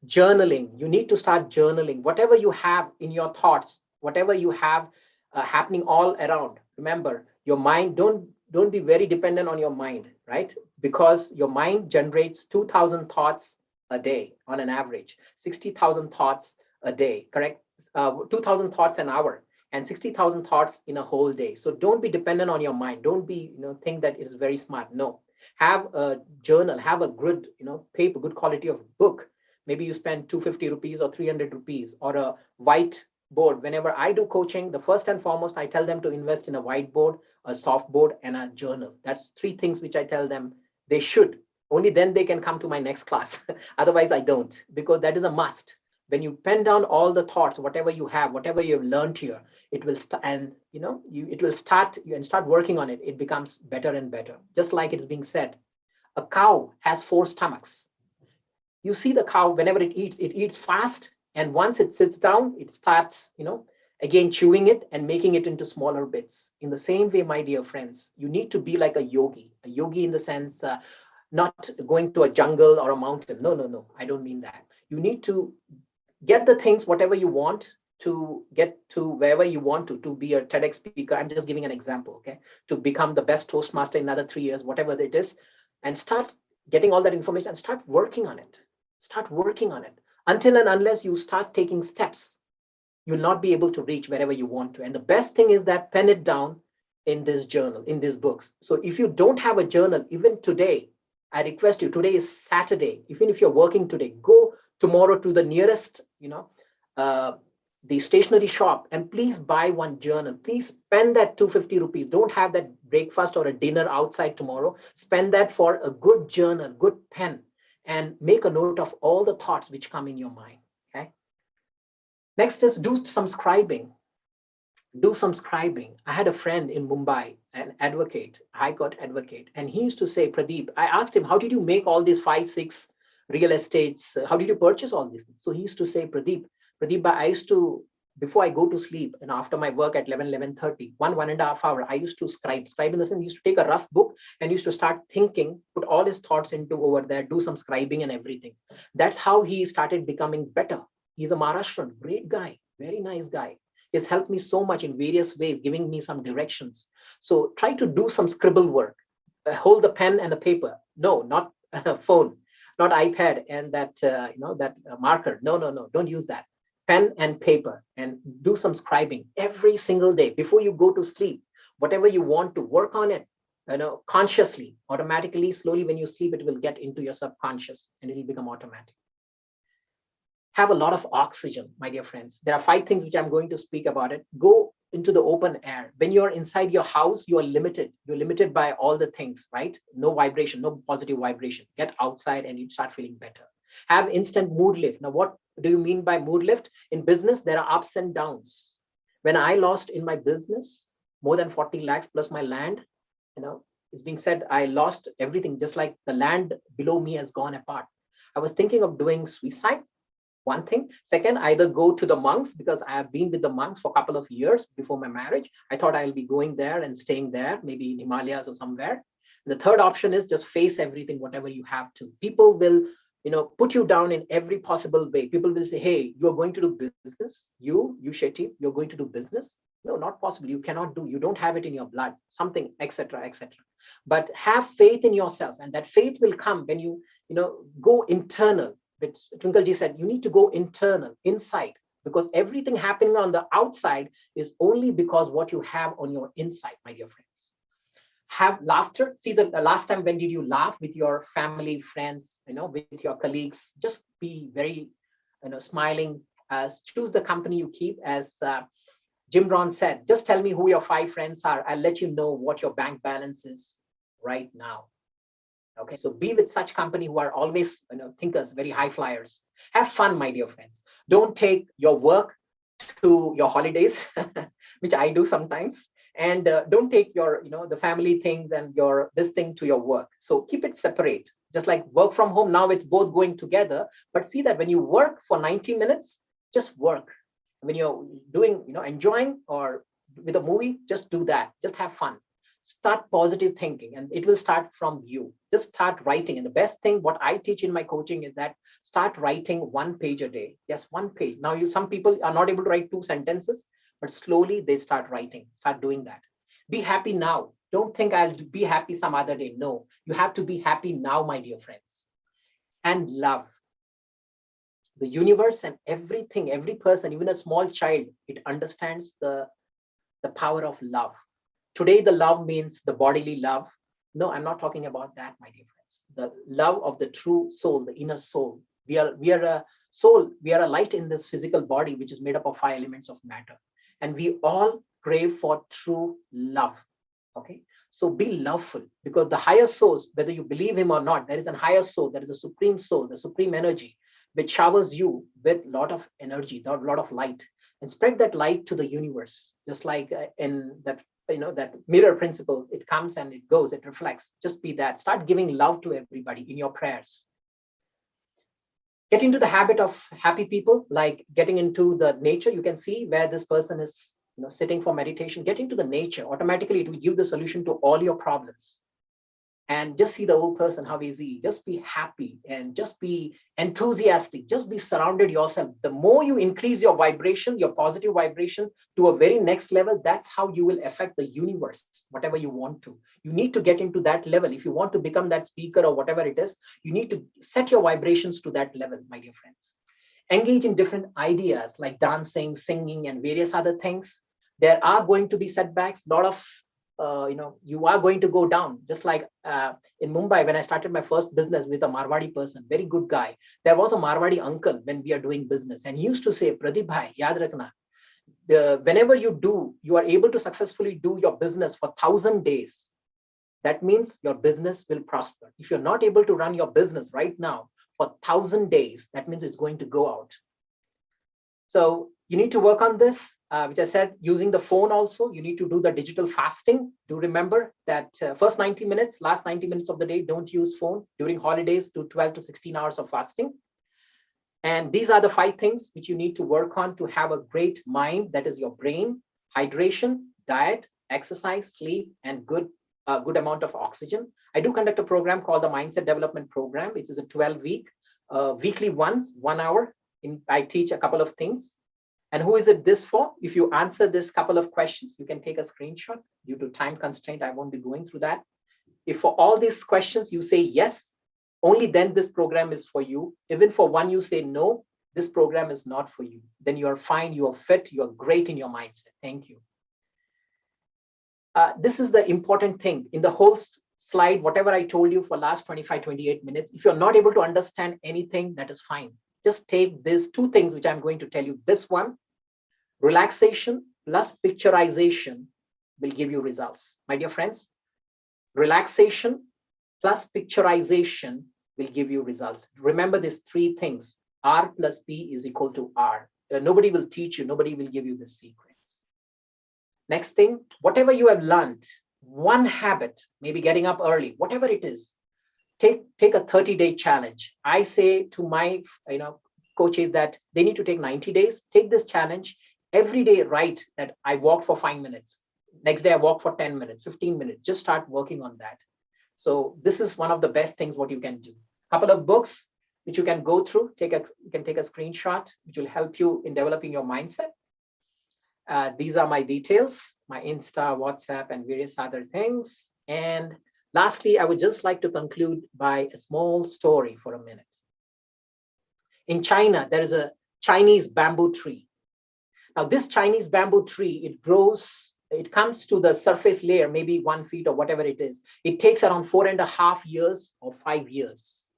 Speaker 8: Journaling, you need to start journaling. Whatever you have in your thoughts, whatever you have happening all around, remember, your mind, don't be very dependent on your mind, right? Because your mind generates 2,000 thoughts a day on an average, 60,000 thoughts a day, correct? 2,000 thoughts an hour and 60,000 thoughts in a whole day. So don't be dependent on your mind. Don't be, think that is very smart. No, have a journal, have a good, paper, good quality of book. Maybe you spend 250 rupees or 300 rupees or a whiteboard. Whenever I do coaching, the first and foremost, I tell them to invest in a whiteboard, a soft board, and a journal. That's 3 things which I tell them they should. Only then they can come to my next class. Otherwise, I don't, because that is a must. When you pen down all the thoughts, whatever you have, whatever you've learned here, it will start working on it. It becomes better and better. Just like it's being said, a cow has 4 stomachs. You see the cow, whenever it eats fast. And once it sits down, it starts, again, chewing it and making it into smaller bits. In the same way, my dear friends, you need to be like a yogi in the sense, not going to a jungle or a mountain. No, I don't mean that. You need to get the things, whatever you want to get to wherever you want to be a TEDx speaker. I'm just giving an example, okay? To become the best Toastmaster in another 3 years, whatever it is, and start getting all that information and start working on it. Start working on it. Until and unless you start taking steps, you'll not be able to reach wherever you want to. And the best thing is that pen it down in this journal, in these books. So if you don't have a journal, even today, I request you, today is Saturday, even if you're working today, go tomorrow to the nearest, the stationery shop, and please buy one journal. Please spend that 250 rupees. Don't have that breakfast or a dinner outside tomorrow. Spend that for a good journal, good pen, and make a note of all the thoughts which come in your mind, okay? Next is do some scribing. do some scribing. I had a friend in Mumbai, an advocate, high court advocate, and he used to say, Pradeep, I asked him, how did you make all these 5, 6 real estates? How did you purchase all these things? So he used to say, Pradeep, I used to, before I go to sleep and after my work at 11:30, 1.5 hour, I used to scribe. Scribe in the sense, he used to take a rough book and used to start thinking, put all his thoughts into over there, do some scribing and everything. That's how he started becoming better. He's a Maharashtrian, great guy, very nice guy. He's helped me so much in various ways, giving me some directions. So try to do some scribble work. Hold the pen and the paper. No, not phone, not iPad and that marker. No, don't use that. Pen and paper, and do some scribing every single day before you go to sleep. Whatever you want to work on it, consciously, automatically, slowly. When you sleep, it will get into your subconscious and it will become automatic. Have a lot of oxygen, my dear friends. There are 5 things which I'm going to speak about it. Go into the open air. When you're inside your house, you are limited. You're limited by all the things, right? No vibration, no positive vibration. Get outside and you start feeling better. Have instant mood lift. Now, what do you mean by mood lift? In business, there are ups and downs. When I lost in my business, more than 40 lakhs plus my land, it's being said, I lost everything, just like the land below me has gone apart. I was thinking of doing suicide. One thing. Second, either go to the monks, because I have been with the monks for a couple of years before my marriage. I thought I'll be going there and staying there, maybe in Himalayas or somewhere. The third option is just face everything, whatever you have to. People will, put you down in every possible way. People will say, hey, you're going to do business. You Shetty, you're going to do business. No, not possible. You cannot do. You don't have it in your blood, something, etc., etc. But have faith in yourself. And that faith will come when you, go internal. But Twinkleji said, you need to go internal, inside, because everything happening on the outside is only because what you have on your inside, my dear friends. Have laughter. See, the last time, when did you laugh with your family, friends, with your colleagues? Just be very, smiling. Choose the company you keep. As Jim Rohn said, just tell me who your 5 friends are. I'll let you know what your bank balance is right now. Okay, so be with such company who are always thinkers, very high flyers. Have fun, my dear friends. Don't take your work to your holidays, which I do sometimes. And don't take your, the family things and your this thing to your work. So keep it separate. Just like work from home, now it's both going together. But see that when you work for 90 minutes, just work. When you're doing, enjoying or with a movie, just do that. Just have fun. Start positive thinking, and it will start from you. Just start writing. And the best thing, what I teach in my coaching, is that start writing 1 page a day. Yes, 1 page. Now, some people are not able to write 2 sentences, but slowly they start writing, start doing that. Be happy now. Don't think I'll be happy some other day. No, you have to be happy now, my dear friends. And love. The universe and everything, every person, even a small child, it understands the power of love. Today, the love means the bodily love. No, I'm not talking about that, my dear friends. The love of the true soul, the inner soul. We are a soul. We are a light in this physical body, which is made up of 5 elements of matter. And we all crave for true love. Okay, so be loveful, because the higher source, whether you believe him or not, there is a higher soul, there is a supreme soul, the supreme energy, which showers you with a lot of energy, a lot of light, and spread that light to the universe. Just like in that, that mirror principle, it comes and it goes, it reflects. Just be that. Start giving love to everybody in your prayers. Get into the habit of happy people, like getting into the nature. You can see where this person is, sitting for meditation. Get into the nature. Automatically, it will give the solution to all your problems. And just see the old person, how is he? Just be happy and just be enthusiastic. Just be surrounded yourself. The more you increase your vibration, your positive vibration to a very next level, that's how you will affect the universe, whatever you want to. You need to get into that level. If you want to become that speaker or whatever it is, you need to set your vibrations to that level, my dear friends. Engage in different ideas like dancing, singing, and various other things. There are going to be setbacks, a lot of you are going to go down. Just like in Mumbai, when I started my first business with a Marwadi person, very good guy. There was a Marwadi uncle when we are doing business, and he used to say, Pradeep bhai, yaad rakhna, whenever you are able to successfully do your business for 1,000 days, that means your business will prosper. If you're not able to run your business right now for 1,000 days, that means it's going to go out. So You need to work on this, which I said, using the phone also. You need to do the digital fasting. Do remember that first 90 minutes, last 90 minutes of the day, don't use phone. During holidays, do 12 to 16 hours of fasting. And these are the 5 things which you need to work on to have a great mind. That is your brain, hydration, diet, exercise, sleep, and good amount of oxygen. I do conduct a program called the Mindset Development Program, which is a 12-week, weekly once, 1 hour. I teach a couple of things. And who is it this for? If you answer this couple of questions, you can take a screenshot. Due to time constraint, I won't be going through that. If for all these questions you say yes, only then this program is for you. Even for one you say no, this program is not for you. Then you are fine, you are fit, you are great in your mindset. Thank you. This is the important thing. In the whole slide, whatever I told you for last 25, 28 minutes, if you're not able to understand anything, that is fine. Just take these 2 things which I'm going to tell you. This one, relaxation plus picturization will give you results. My dear friends, relaxation plus picturization will give you results. Remember these 3 things. R plus P is equal to R. Nobody will teach you. Nobody will give you the secrets. Next thing, whatever you have learned, one habit, maybe getting up early, whatever it is, take a 30-day challenge. I say to my coaches that they need to take 90 days. Take this challenge every day. Write that I walked for 5 minutes. Next day I walk for 10 minutes, 15 minutes. Just start working on that. So this is one of the best things what you can do. Couple of books which you can go through. You can take a screenshot, which will help you in developing your mindset. These are my details, my Insta, WhatsApp, and various other things. And lastly, I would just like to conclude by a small story for a minute. In China, there is a Chinese bamboo tree. Now, this Chinese bamboo tree, it grows, it comes to the surface layer, maybe 1 feet or whatever it is. It takes around 4.5 years or 5 years.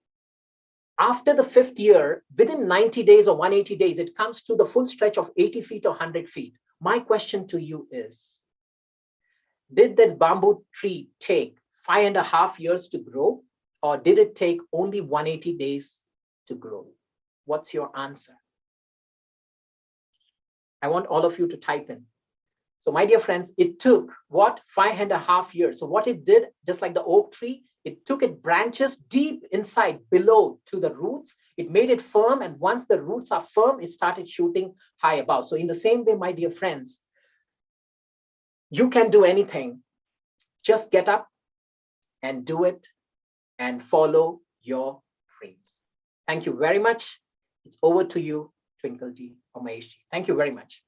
Speaker 8: After the 5th year, within 90 days or 180 days, it comes to the full stretch of 80 feet or 100 feet. My question to you is, did that bamboo tree take 5.5 years to grow, or did it take only 180 days to grow? What's your answer? I want all of you to type in. So my dear friends, it took what? 5.5 years. So what it did, just like the oak tree, it took its branches deep inside below to the roots. It made it firm. And once the roots are firm, it started shooting high above. So in the same way, my dear friends, you can do anything. Just get up and do it and follow your dreams. Thank you very much. It's over to you, Twinkleji or Maheshji. Thank you very much.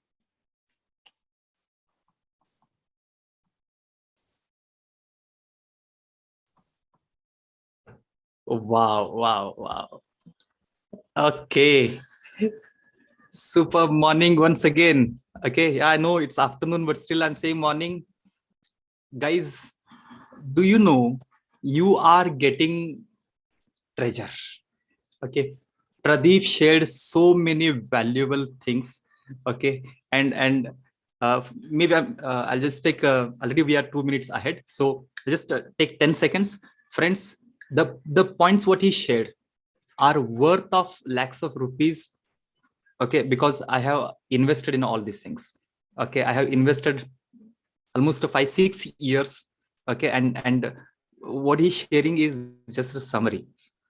Speaker 7: Wow. Okay. Super morning once again. Okay. Yeah, I know it's afternoon, but still I'm saying morning. Guys, do you know you are getting treasure? Okay. Pradeep shared so many valuable things. Okay. And maybe I'll just take, already we are 2 minutes ahead. So I'll just take 10 seconds. Friends, the points what he shared are worth of lakhs of rupees. Okay, because I have invested in all these things. Okay, I have invested almost 5-6 years. Okay, and what he's sharing is just a summary.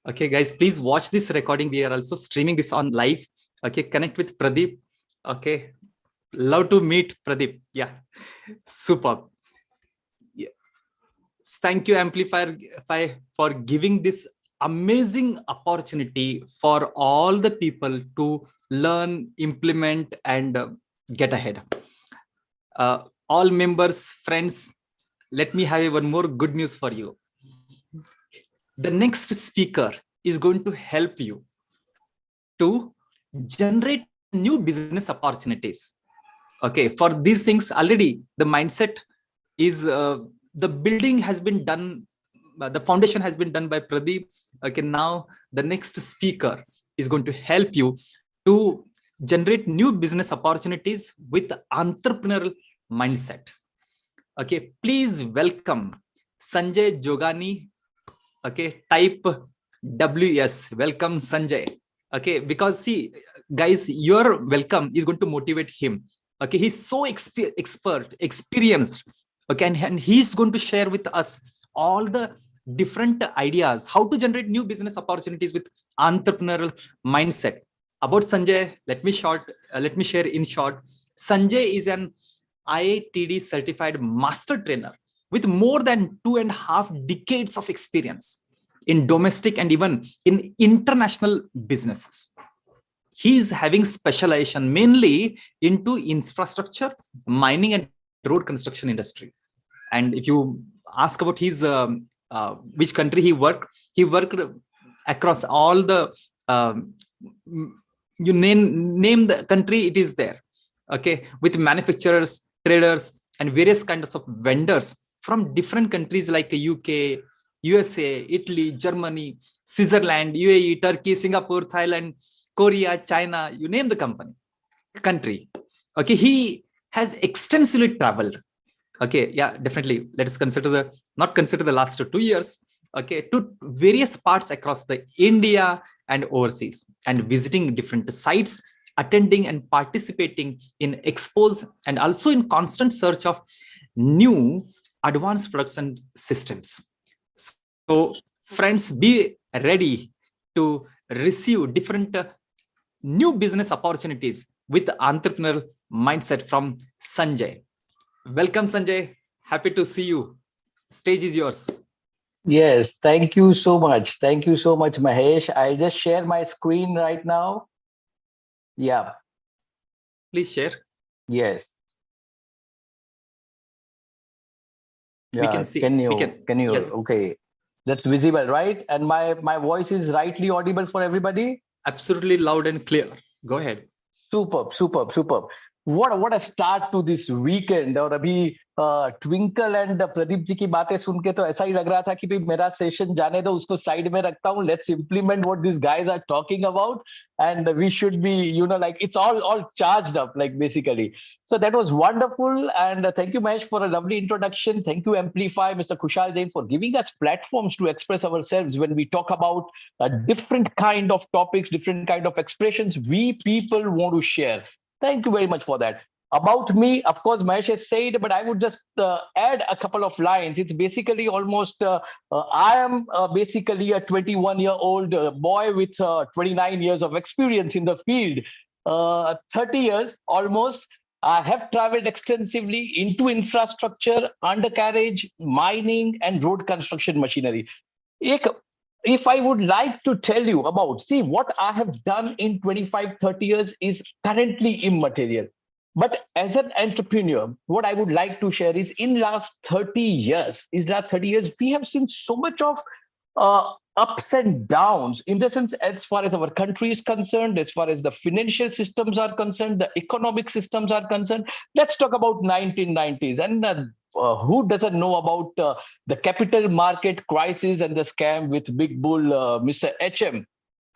Speaker 7: Okay, guys, please watch this recording. We are also streaming this on live. Okay, connect with Pradeep. Okay, love to meet Pradeep. Yeah, superb. Thank you, Amplify, for giving this amazing opportunity for all the people to learn, implement, and get ahead. All members, friends, let me have one more good news for you. The next speaker is going to help you to generate new business opportunities. Okay, for these things already, the mindset is the building has been done, the foundation has been done by Pradeep. Okay, now the next speaker is going to help you to generate new business opportunities with entrepreneurial mindset. Okay, please welcome Sanjay Jogani. Okay, type WS. Welcome, Sanjay. Okay, because see, guys, your welcome is going to motivate him. Okay, he's so experienced. Okay, and he's going to share with us all the different ideas how to generate new business opportunities with entrepreneurial mindset. About Sanjay, let me share in short. Sanjay is an IITD certified master trainer with more than 2.5 decades of experience in domestic and even in international businesses. He is having specialization mainly into infrastructure, mining, and road construction industry. And if you ask about his which country he worked across all the you name the country, it is there. Okay, with manufacturers, traders, and various kinds of vendors from different countries like the UK, USA, Italy, Germany, Switzerland, UAE, Turkey, Singapore, Thailand, Korea, China, you name the country. Okay, he has extensively traveled. Okay, yeah, definitely. Let us not consider the last 2 years. Okay, to various parts across the India and overseas, and visiting different sites, attending and participating in expos, and also in constant search of new advanced products and systems. So friends, be ready to receive different new business opportunities with the entrepreneurial mindset from Sanjay. Welcome, Sanjay. Happy to see you. Stage is yours.
Speaker 9: Yes, thank you so much. Thank you so much, Mahesh. I'll just share my screen right now. Yeah.
Speaker 7: Please share.
Speaker 9: Yes. Yeah.
Speaker 7: We can see.
Speaker 9: Can you?
Speaker 7: Yeah.
Speaker 9: Okay. That's visible, right? And my voice is rightly audible for everybody?
Speaker 7: Absolutely loud and clear. Go ahead.
Speaker 9: Superb. What a start to this weekend. और अभी twinkle and Pradeep ji की बातें सुन के तो ऐसा ही लग रहा था कि भाई मेरा सेशन जाने दो, उसको साइड में रखता हूँ. Let's implement what this guys are talking about and we should be like it's all charged up, like, basically. So that was wonderful, and thank you, Mahesh, for a lovely introduction. Thank you, Amplify, Mr. Kushal Jain, for giving us platforms to express ourselves when we talk about a different kind of topics, different kind of expressions we people want to share. Thank you very much for that. About me, of course, Mahesh has said, but I would just add a couple of lines. It's basically almost, I am basically a 21-year-old boy with 29 years of experience in the field, 30 years almost. I have traveled extensively into infrastructure, undercarriage, mining, and road construction machinery. If I would like to tell you about, see, what I have done in 25, 30 years is currently immaterial. But as an entrepreneur, what I would like to share is in last 30 years, we have seen so much of ups and downs, in the sense, as far as our country is concerned, as far as the financial systems are concerned, the economic systems are concerned. Let's talk about 1990s. And who doesn't know about the capital market crisis and the scam with Big Bull, Mr. HM?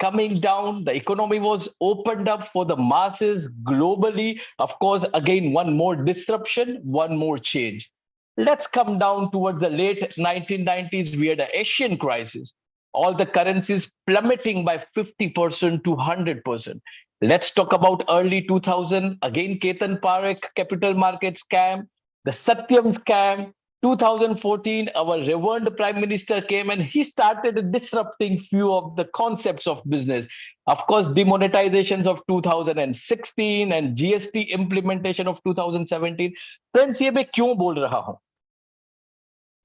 Speaker 9: Coming down, the economy was opened up for the masses globally. Of course, again, one more disruption, one more change. Let's come down towards the late 1990s. We had the Asian crisis. All the currencies plummeting by 50% to 100%. Let's talk about early 2000. Again, Ketan Parekh capital market scam, the Satyam scam. 2014, our revered Prime Minister came and he started disrupting few of the concepts of business. Of course, demonetizations of 2016 and GST implementation of 2017. Friends, ये मैं क्यों बोल रहा हूं?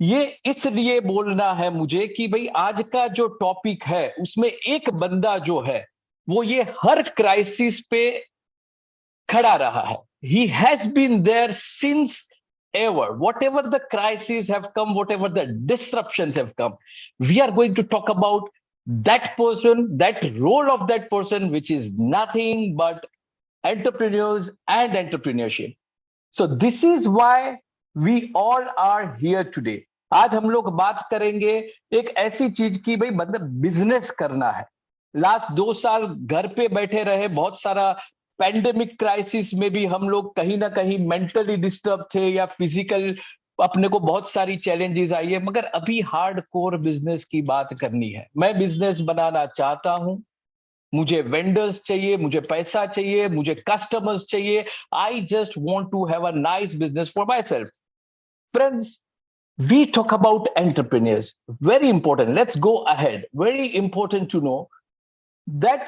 Speaker 9: ये इसलिए बोलना है मुझे कि भाई आज का जो टॉपिक है उसमें एक बंदा जो है वो ये हर क्राइसिस पे खड़ा रहा है. He has been there since ever. Whatever the crises have come, whatever the disruptions have come, we are going to talk about that person, that role of that person, which is nothing but entrepreneurs and entrepreneurship. So this is why we all are here today. आज हम लोग बात करेंगे एक ऐसी चीज की भाई मतलब बिजनेस करना है. लास्ट 2 साल घर पे बैठे रहे, बहुत सारा पैंडेमिक क्राइसिस में भी हम लोग कहीं ना कहीं मेंटली डिस्टर्ब थे या फिजिकल, अपने को बहुत सारी चैलेंजेस आई है, मगर अभी हार्ड कोर बिजनेस की बात करनी है. मैं बिजनेस बनाना चाहता हूं, मुझे वेंडर्स चाहिए, मुझे पैसा चाहिए, मुझे कस्टमर्स चाहिए. I just want to have a nice business for myself. Friends, we talk about entrepreneurs. Very important. Let's go ahead. Very important to know that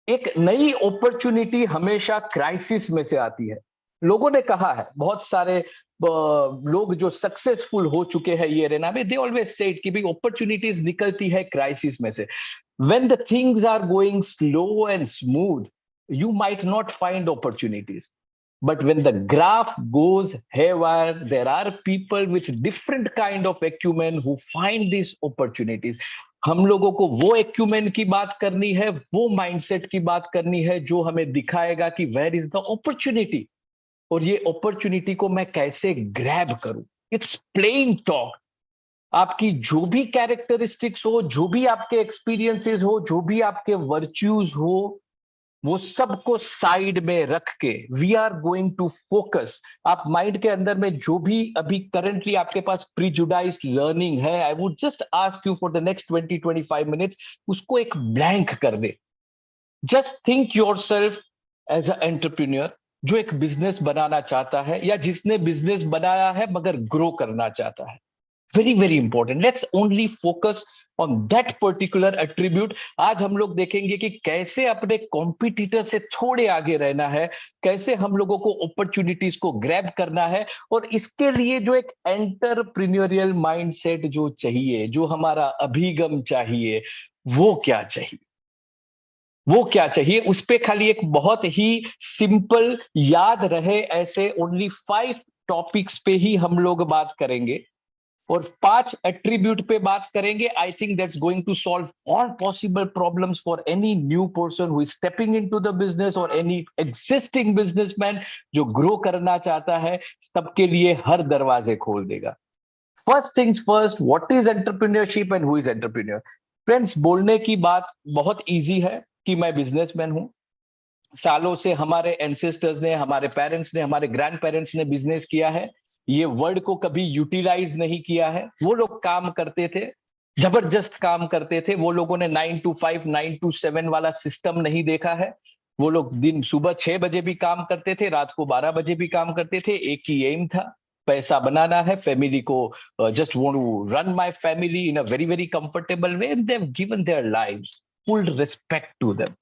Speaker 9: एक नई अपॉर्चुनिटी हमेशा क्राइसिस में से आती है. लोगों ने कहा है, बहुत सारे लोग जो सक्सेसफुल हो चुके हैं ये रेना में, दे ऑलवेज सेड कि भाई अपॉर्चुनिटीज निकलती है क्राइसिस में से. When the things are going slow and smooth, you might not find opportunities. But when the graph goes haywire, there are people with different kind of acumen who find these opportunities. हम लोगों को वो acumen की बात करनी है, वो mindset की बात करनी है जो हमें दिखाएगा कि वेयर इज द अपॉर्चुनिटी, और ये अपॉर्चुनिटी को मैं कैसे ग्रैब करूं. It's plain talk. आपकी जो भी कैरेक्टरिस्टिक्स हो, जो भी आपके एक्सपीरियंसेस हो, जो भी आपके वर्च्यूज हो, वो सबको साइड में रख के we are going to focus. आप माइंड के अंदर में जो भी अभी करंटली आपके पास प्रीजुडाइज्ड लर्निंग है, I would just ask you for the next 20-25 minutes, उसको एक ब्लैंक कर दे. Just think yourself as a entrepreneur जो एक बिजनेस बनाना चाहता है, या जिसने बिजनेस बनाया है मगर ग्रो करना चाहता है. Very very important. Let's only focus on that particular attribute. आज हम लोग देखेंगे कि कैसे अपने कॉम्पिटिटर से थोड़े आगे रहना है, कैसे हम लोगों को अपॉर्चुनिटीज को ग्रैब करना है, और इसके लिए जो एक एंटरप्रेन्योरियल माइंडसेट जो चाहिए, जो हमारा अभिगम चाहिए, वो क्या चाहिए, वो क्या चाहिए. उस पे खाली एक बहुत ही सिंपल याद रहे ऐसे ओनली 5 टॉपिक्स पे ही हम लोग बात करेंगे, और 5 एट्रीब्यूट पे बात करेंगे. I think that's going to solve all possible problems for any new person who is stepping into the business, और एनी एग्जिस्टिंग बिजनेसमैन जो ग्रो करना चाहता है. सबके लिए हर दरवाजे खोल देगा. First things first, what is entrepreneurship and who is entrepreneur. Friends, बोलने की बात बहुत ईजी है कि मैं बिजनेसमैन हूं. सालों से हमारे एंसेस्टर्स ने, हमारे पेरेंट्स ने, हमारे ग्रैंड पेरेंट्स ने बिजनेस किया है. ये वर्ड को कभी यूटिलाइज नहीं किया है. वो लोग काम करते थे, जबरदस्त काम करते थे. वो लोगों ने 9 to 5, 9 to 7 वाला सिस्टम नहीं देखा है. वो लोग दिन सुबह 6 बजे भी काम करते थे, रात को 12 बजे भी काम करते थे. एक ही एम था, पैसा बनाना है, फैमिली को just want to run my family in a very very comfortable way, and they have given their lives. Full respect to them,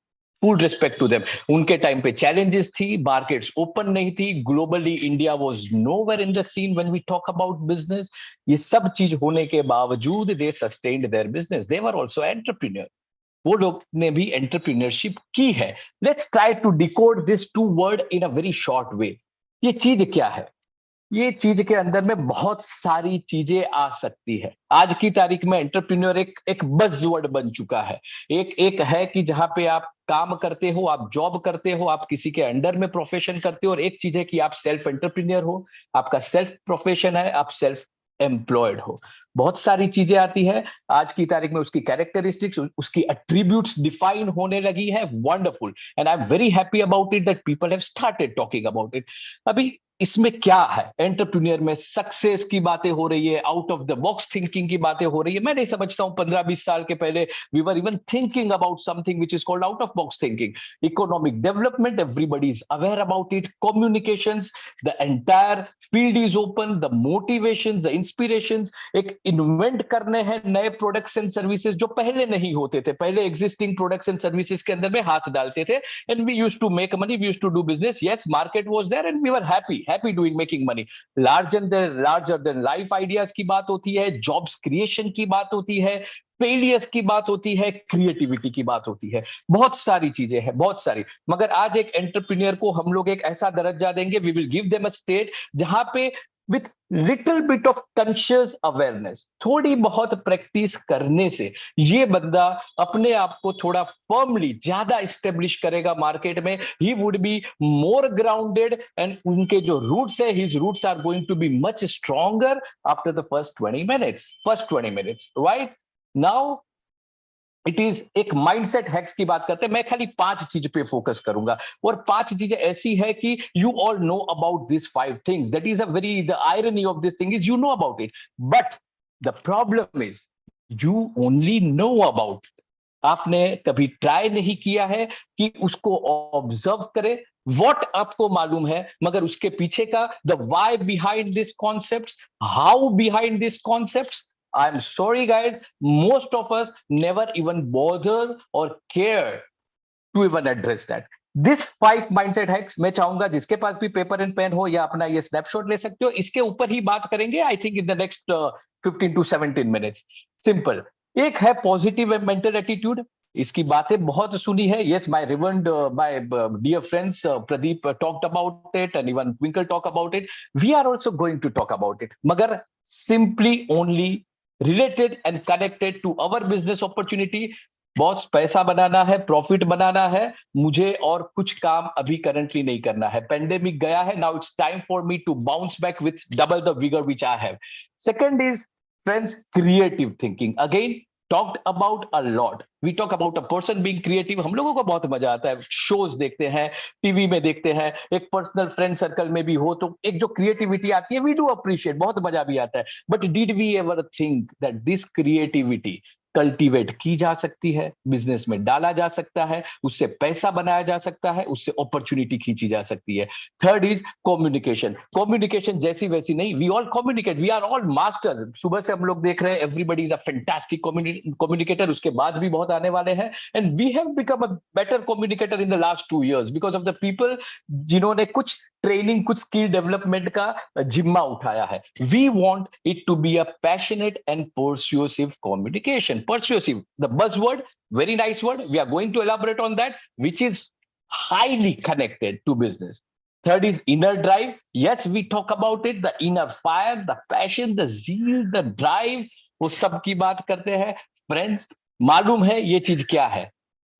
Speaker 9: full respect to them. उनके टाइम पे चैलेंजेस थी, मार्केट्स ओपन नहीं थी, globally India was nowhere in the scene when we talk about business. ये सब चीज होने के बावजूद they sustained their business. They were also entrepreneur. वो लोग ने भी एंटरप्रेन्योरशिप की है. Let's try to decode this two word in a very short way. ये चीज क्या है? ये चीज के अंदर में बहुत सारी चीजें आ सकती है. आज की तारीख में एंटरप्रेन्योर एक बज़वर्ड बन चुका है. एक है कि जहां पे आप काम करते हो, आप जॉब करते हो, आप किसी के अंडर में प्रोफेशन करते हो, और एक चीज है कि आप सेल्फ एंटरप्रेन्योर हो, आपका सेल्फ प्रोफेशन है, आप सेल्फ एम्प्लॉयड हो. बहुत सारी चीजें आती है. आज की तारीख में उसकी कैरेक्टरिस्टिक्स, उसकी एट्रीब्यूट्स डिफाइन होने लगी है. Wonderful. And I am very happy about it that people have started talking about it. अभी इसमें क्या है? एंटरप्रेन्योर में सक्सेस की बातें हो रही है, out of the box thinking की बातें हो रही है. मैं नहीं समझता हूं 15-20 साल के पहले we were even thinking about something which is called out of box thinking. Economic development, everybody is aware about it. Communications, the entire field is open. The motivations, the inspirations, एक इन्वेंट करने हैं नए products and services जो पहले नहीं होते थे. पहले एग्जिस्टिंग प्रोडक्ट्स एंड सर्विसेज के अंदर में हाथ डालते थे, and we used to make money, we used to do business. Yes, market was there and we were happy doing making money. Larger than life ideas की बात होती है, जॉब्स क्रिएशन की बात होती है, फेलियर्स की बात होती है, क्रिएटिविटी की बात होती है. बहुत सारी चीजें हैं, बहुत सारी. मगर आज एक एंटरप्रेन्योर को हम लोग एक ऐसा दर्जा देंगे, we will give them a state जहां पे with little bit of conscious awareness, थोड़ी बहुत प्रैक्टिस करने से ये बंदा अपने आप को थोड़ा फर्मली ज्यादा स्टेब्लिश करेगा मार्केट में. He would be more grounded, and उनके जो रूट्स है, his roots are going to be much stronger after the first 20 minutes. Right now it is एक माइंडसेट हैक्स की बात करते हैं. मैं खाली 5 चीज पे फोकस करूंगा, और 5 चीजें ऐसी है कि you all know about this 5 things. That is a very, the irony of this thing is you know about it, but the problem is you only know about it. आपने कभी ट्राई नहीं किया है कि उसको ऑब्जर्व करे, what आपको मालूम है, मगर उसके पीछे का the why behind this concepts, how behind this concepts, I am sorry guys, most of us never even bother और care to even address that. This 5 mindset hacks मैं चाहूंगा जिसके पास भी पेपर एंड पेन हो या अपना ये स्नैपशॉट ले सकते हो, इसके ऊपर ही बात करेंगे I think in the next 15 to 17 minutes. Simple. एक है पॉजिटिव मेंटल एटीट्यूड. इसकी बातें बहुत सुनी है. Yes, my revered my dear friends Pradeep talked about it and even Twinkle talk about it. We are also going to talk about it, मगर simply only related and connected to our business opportunity. Boss, पैसा बनाना है, profit बनाना है, मुझे और कुछ काम अभी करंटली नहीं करना है. पेंडेमिक गया है, now it's time for me to bounce back with double the vigour which I have. Second is friends creative thinking. Again talked about a lot. We talk about a person being creative. हम लोगों को बहुत मजा आता है, shows देखते हैं, TV में देखते हैं, एक पर्सनल फ्रेंड सर्कल में भी हो तो एक जो क्रिएटिविटी आती है, वी डू अप्रिशिएट, बहुत मजा भी आता है. But did we ever think that this creativity cultivate की जा सकती है, बिजनेस में डाला जा सकता है, उससे पैसा बनाया जा सकता है, उससे अपॉर्चुनिटी खींची जा सकती है. Third is communication. कम्युनिकेशन जैसी वैसी नहीं, we all communicate, we are all masters. सुबह से हम लोग देख रहे हैं, everybody is a fantastic communicator. उसके बाद भी बहुत आने वाले हैं, and we have become a better communicator in the last 2 years because of the people जिन्होंने कुछ ट्रेनिंग, कुछ स्किल डेवलपमेंट का जिम्मा उठाया है. We want it to be a passionate and persuasive communication. Persuasive, the buzzword, very nice word. We are going to elaborate on that, which is highly connected to business. Third is inner drive. Yes, we talk about it, the inner fire, the passion, the zeal, the drive. वो सब की बात करते हैं. Friends, मालूम है ये चीज क्या है,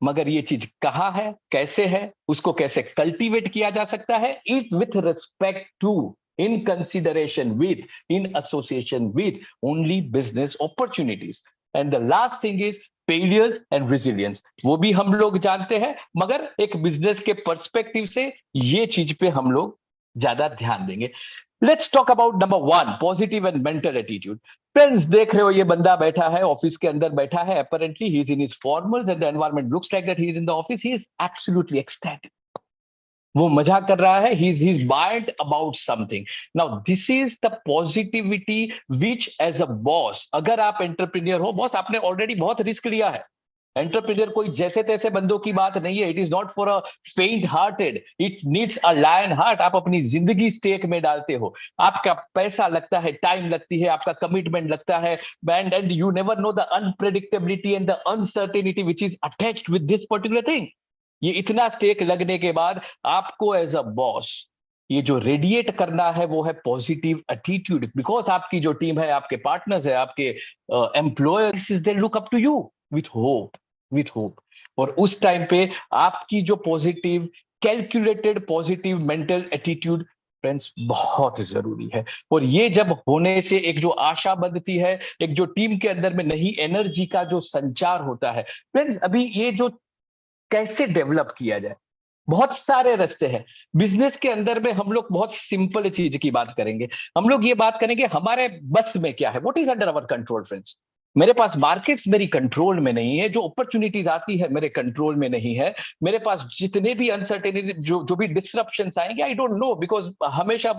Speaker 9: मगर ये चीज कहाँ है, कैसे है, उसको कैसे कल्टीवेट किया जा सकता है. It with respect to, in consideration with, in association with only business opportunities. And the last thing is failures and resilience. वो भी हम लोग जानते हैं, मगर एक बिजनेस के पर्सपेक्टिव से ये चीज पे हम लोग ज्यादा ध्यान देंगे. Let's talk about number 1, positive and mental attitude. Friends, देख रहे हो ये बंदा बैठा है, ऑफिस के अंदर बैठा है, apparently he is in his formals and the environment looks like that he is in the office. He is absolutely ecstatic. वो मजाक कर रहा है, he's buoyant about something. Now this is the positivity which as a boss, अगर आप entrepreneur हो, boss आपने already बहुत रिस्क लिया है. एंटरप्रेन्योर कोई जैसे तैसे बंदों की बात नहीं है. It is not for a faint hearted, it needs a lion heart. आप अपनी जिंदगी स्टेक में डालते हो, आपका पैसा लगता है, टाइम लगती है, आपका कमिटमेंट लगता है, and you never know the unpredictability and the uncertainty which is attached with this particular thing. ये इतना स्टेक लगने के बाद आपको एज अ बॉस ये जो रेडिएट करना है वो है पॉजिटिव एटीट्यूड. बिकॉज आपकी जो टीम है, आपके पार्टनर्स है, आपके employers, they look up to you with hope, with hope. और उस टाइम पे आपकी जो positive, calculated positive mental attitude friends बहुत जरूरी है. और ये जब होने से एक जो आशा बनती है, एक जो टीम के अंदर में नई एनर्जी का जो संचार होता है. फ्रेंड्स, अभी ये जो कैसे डेवलप किया जाए, बहुत सारे रास्ते हैं. बिजनेस के अंदर में हम लोग बहुत सिंपल चीज की बात करेंगे. हम लोग ये बात करेंगे हमारे बस में क्या है, what is under our control. Friends, मेरे पास मार्केट्स मेरी कंट्रोल में नहीं है, जो अपॉर्चुनिटीज आती है मेरे कंट्रोल में नहीं है, मेरे पास जितने भी अनसर्टेनिटी, जो भी डिसरप्शंस आएंगे, आई डोंट नो, बिकॉज हमेशा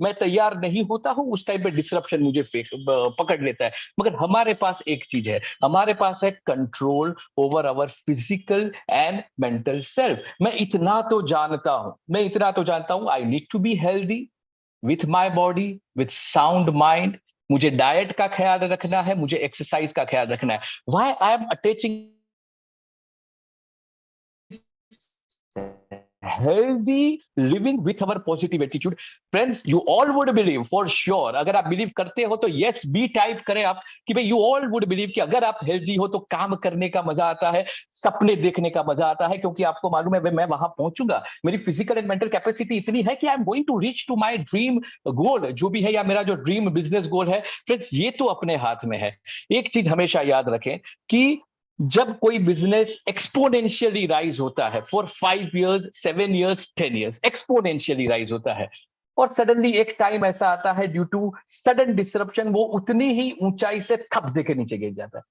Speaker 9: मैं तैयार नहीं होता हूं, उस टाइम पे डिसरप्शन मुझे पकड़ लेता है. मगर हमारे पास एक चीज है, हमारे पास है control over our physical and mental self. मैं इतना तो जानता हूं, I need to be healthy with my body, with sound mind. मुझे डाइट का ख्याल रखना है, मुझे एक्सरसाइज का ख्याल रखना है. Why I am attaching healthy living with our positive attitude. Friends, you all would believe for sure, अगर आप बिलीव करते हो तो yes बी टाइप करें आप कि भाई you all would believe कि अगर आप हेल्दी हो तो काम करने का मजा आता है, सपने देखने का मजा आता है, क्योंकि आपको मालूम है मैं वहां पहुंचूंगा, मेरी फिजिकल एंड मेंटल कैपेसिटी इतनी है कि I am going to reach to my dream goal, जो भी है, या मेरा जो ड्रीम बिजनेस गोल है. फ्रेंड्स, ये तो अपने हाथ में है. एक चीज हमेशा याद रखें कि जब कोई बिजनेस एक्सपोनेंशियली राइज होता है, for 5 years, 7 years, 10 years, exponentially rise होता है, और सडनली एक टाइम ऐसा आता है ड्यू टू सडन डिसरप्शन, वो उतनी ही ऊंचाई से थप देके नीचे गिर जाता है.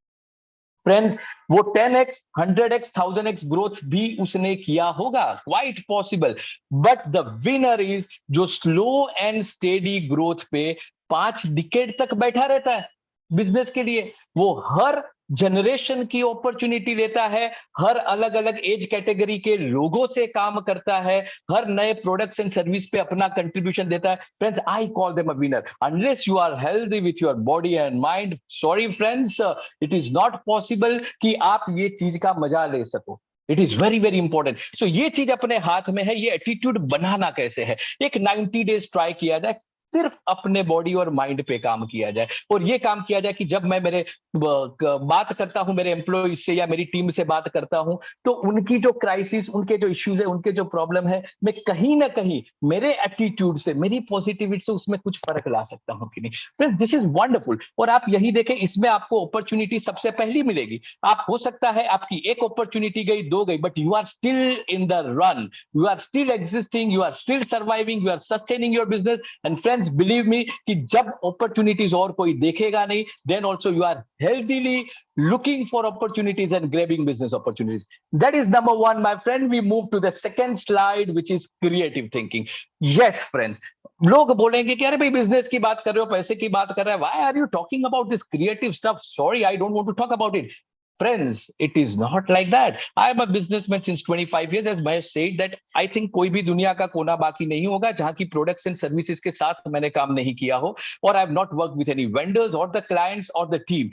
Speaker 9: फ्रेंड्स, वो 10x, 100x, 1000x ग्रोथ भी उसने किया होगा, quite possible. But the winner is जो स्लो एंड स्टेडी ग्रोथ पे 5 डिकेड तक बैठा रहता है बिजनेस के लिए। वो हर जनरेशन की अपॉर्चुनिटी लेता है, हर अलग अलग एज कैटेगरी के लोगों से काम करता है, हर नए प्रोडक्ट्स एंड सर्विस पे अपना कंट्रीब्यूशन देता है। Friends, I call them a winner unless you are healthy with your body and mind. Sorry friends, it is not possible कि आप ये चीज का मजा ले सको। It is very very important. So ये चीज अपने हाथ में है। ये एटीट्यूड बनाना कैसे है? एक 90 डेज ट्राई किया जाए, सिर्फ अपने बॉडी और माइंड पे काम किया जाए, और ये काम किया जाए कि जब मैं मेरे बात करता हूं मेरे एम्प्लॉइज से या मेरी टीम से बात करता हूं, तो उनकी जो क्राइसिस, उनके जो इश्यूज है, उनके जो प्रॉब्लम है, मैं कहीं ना कहीं मेरे एटीट्यूड से, मेरी पॉजिटिविटी से उसमें कुछ फर्क ला सकता हूं कि नहीं। Friends, this is wonderful. और आप यही देखें, इसमें आपको अपॉर्चुनिटी सबसे पहली मिलेगी। आप, हो सकता है आपकी एक अपॉर्चुनिटी गई, 2 गई, but you are still in the run, you are still existing, you are still surviving, you are sustaining your business. And friends, believe me कि जब अपॉर्चुनिटीज और कोई देखेगा नहीं, then also you are healthily looking for opportunities and grabbing business opportunities. That is number one, my friend. We move to the second slide, which is creative thinking. Yes, friends. लोग बोलेंगे कि अरे भाई business की बात कर रहे हो, पैसे की बात कर रहे हो, why are you talking about this creative stuff? Sorry, I don't want to talk about it. Friends, it is not like that. I am a businessman since 25 years. As I said that I think कोई भी दुनिया का कोना बाकी नहीं होगा जहां की प्रोडक्ट्स एंड सर्विसेज के साथ मैंने काम नहीं किया हो, और I have not worked with any vendors or the clients or the team.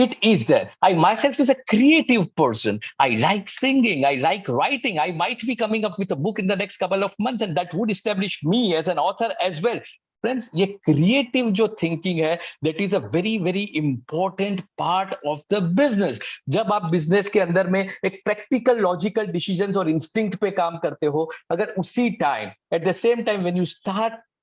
Speaker 9: It is there. I myself is a creative person. I like singing. I like writing. I might be coming up with a book in the next couple of months, and that would establish me as an author as well. Friends, ये creative जो thinking है, that is a very very important part of the business. जब आप business के अंदर में एक practical logical decisions और इंस्टिंक्ट पे काम करते हो, अगर उसी time, at the same time, when you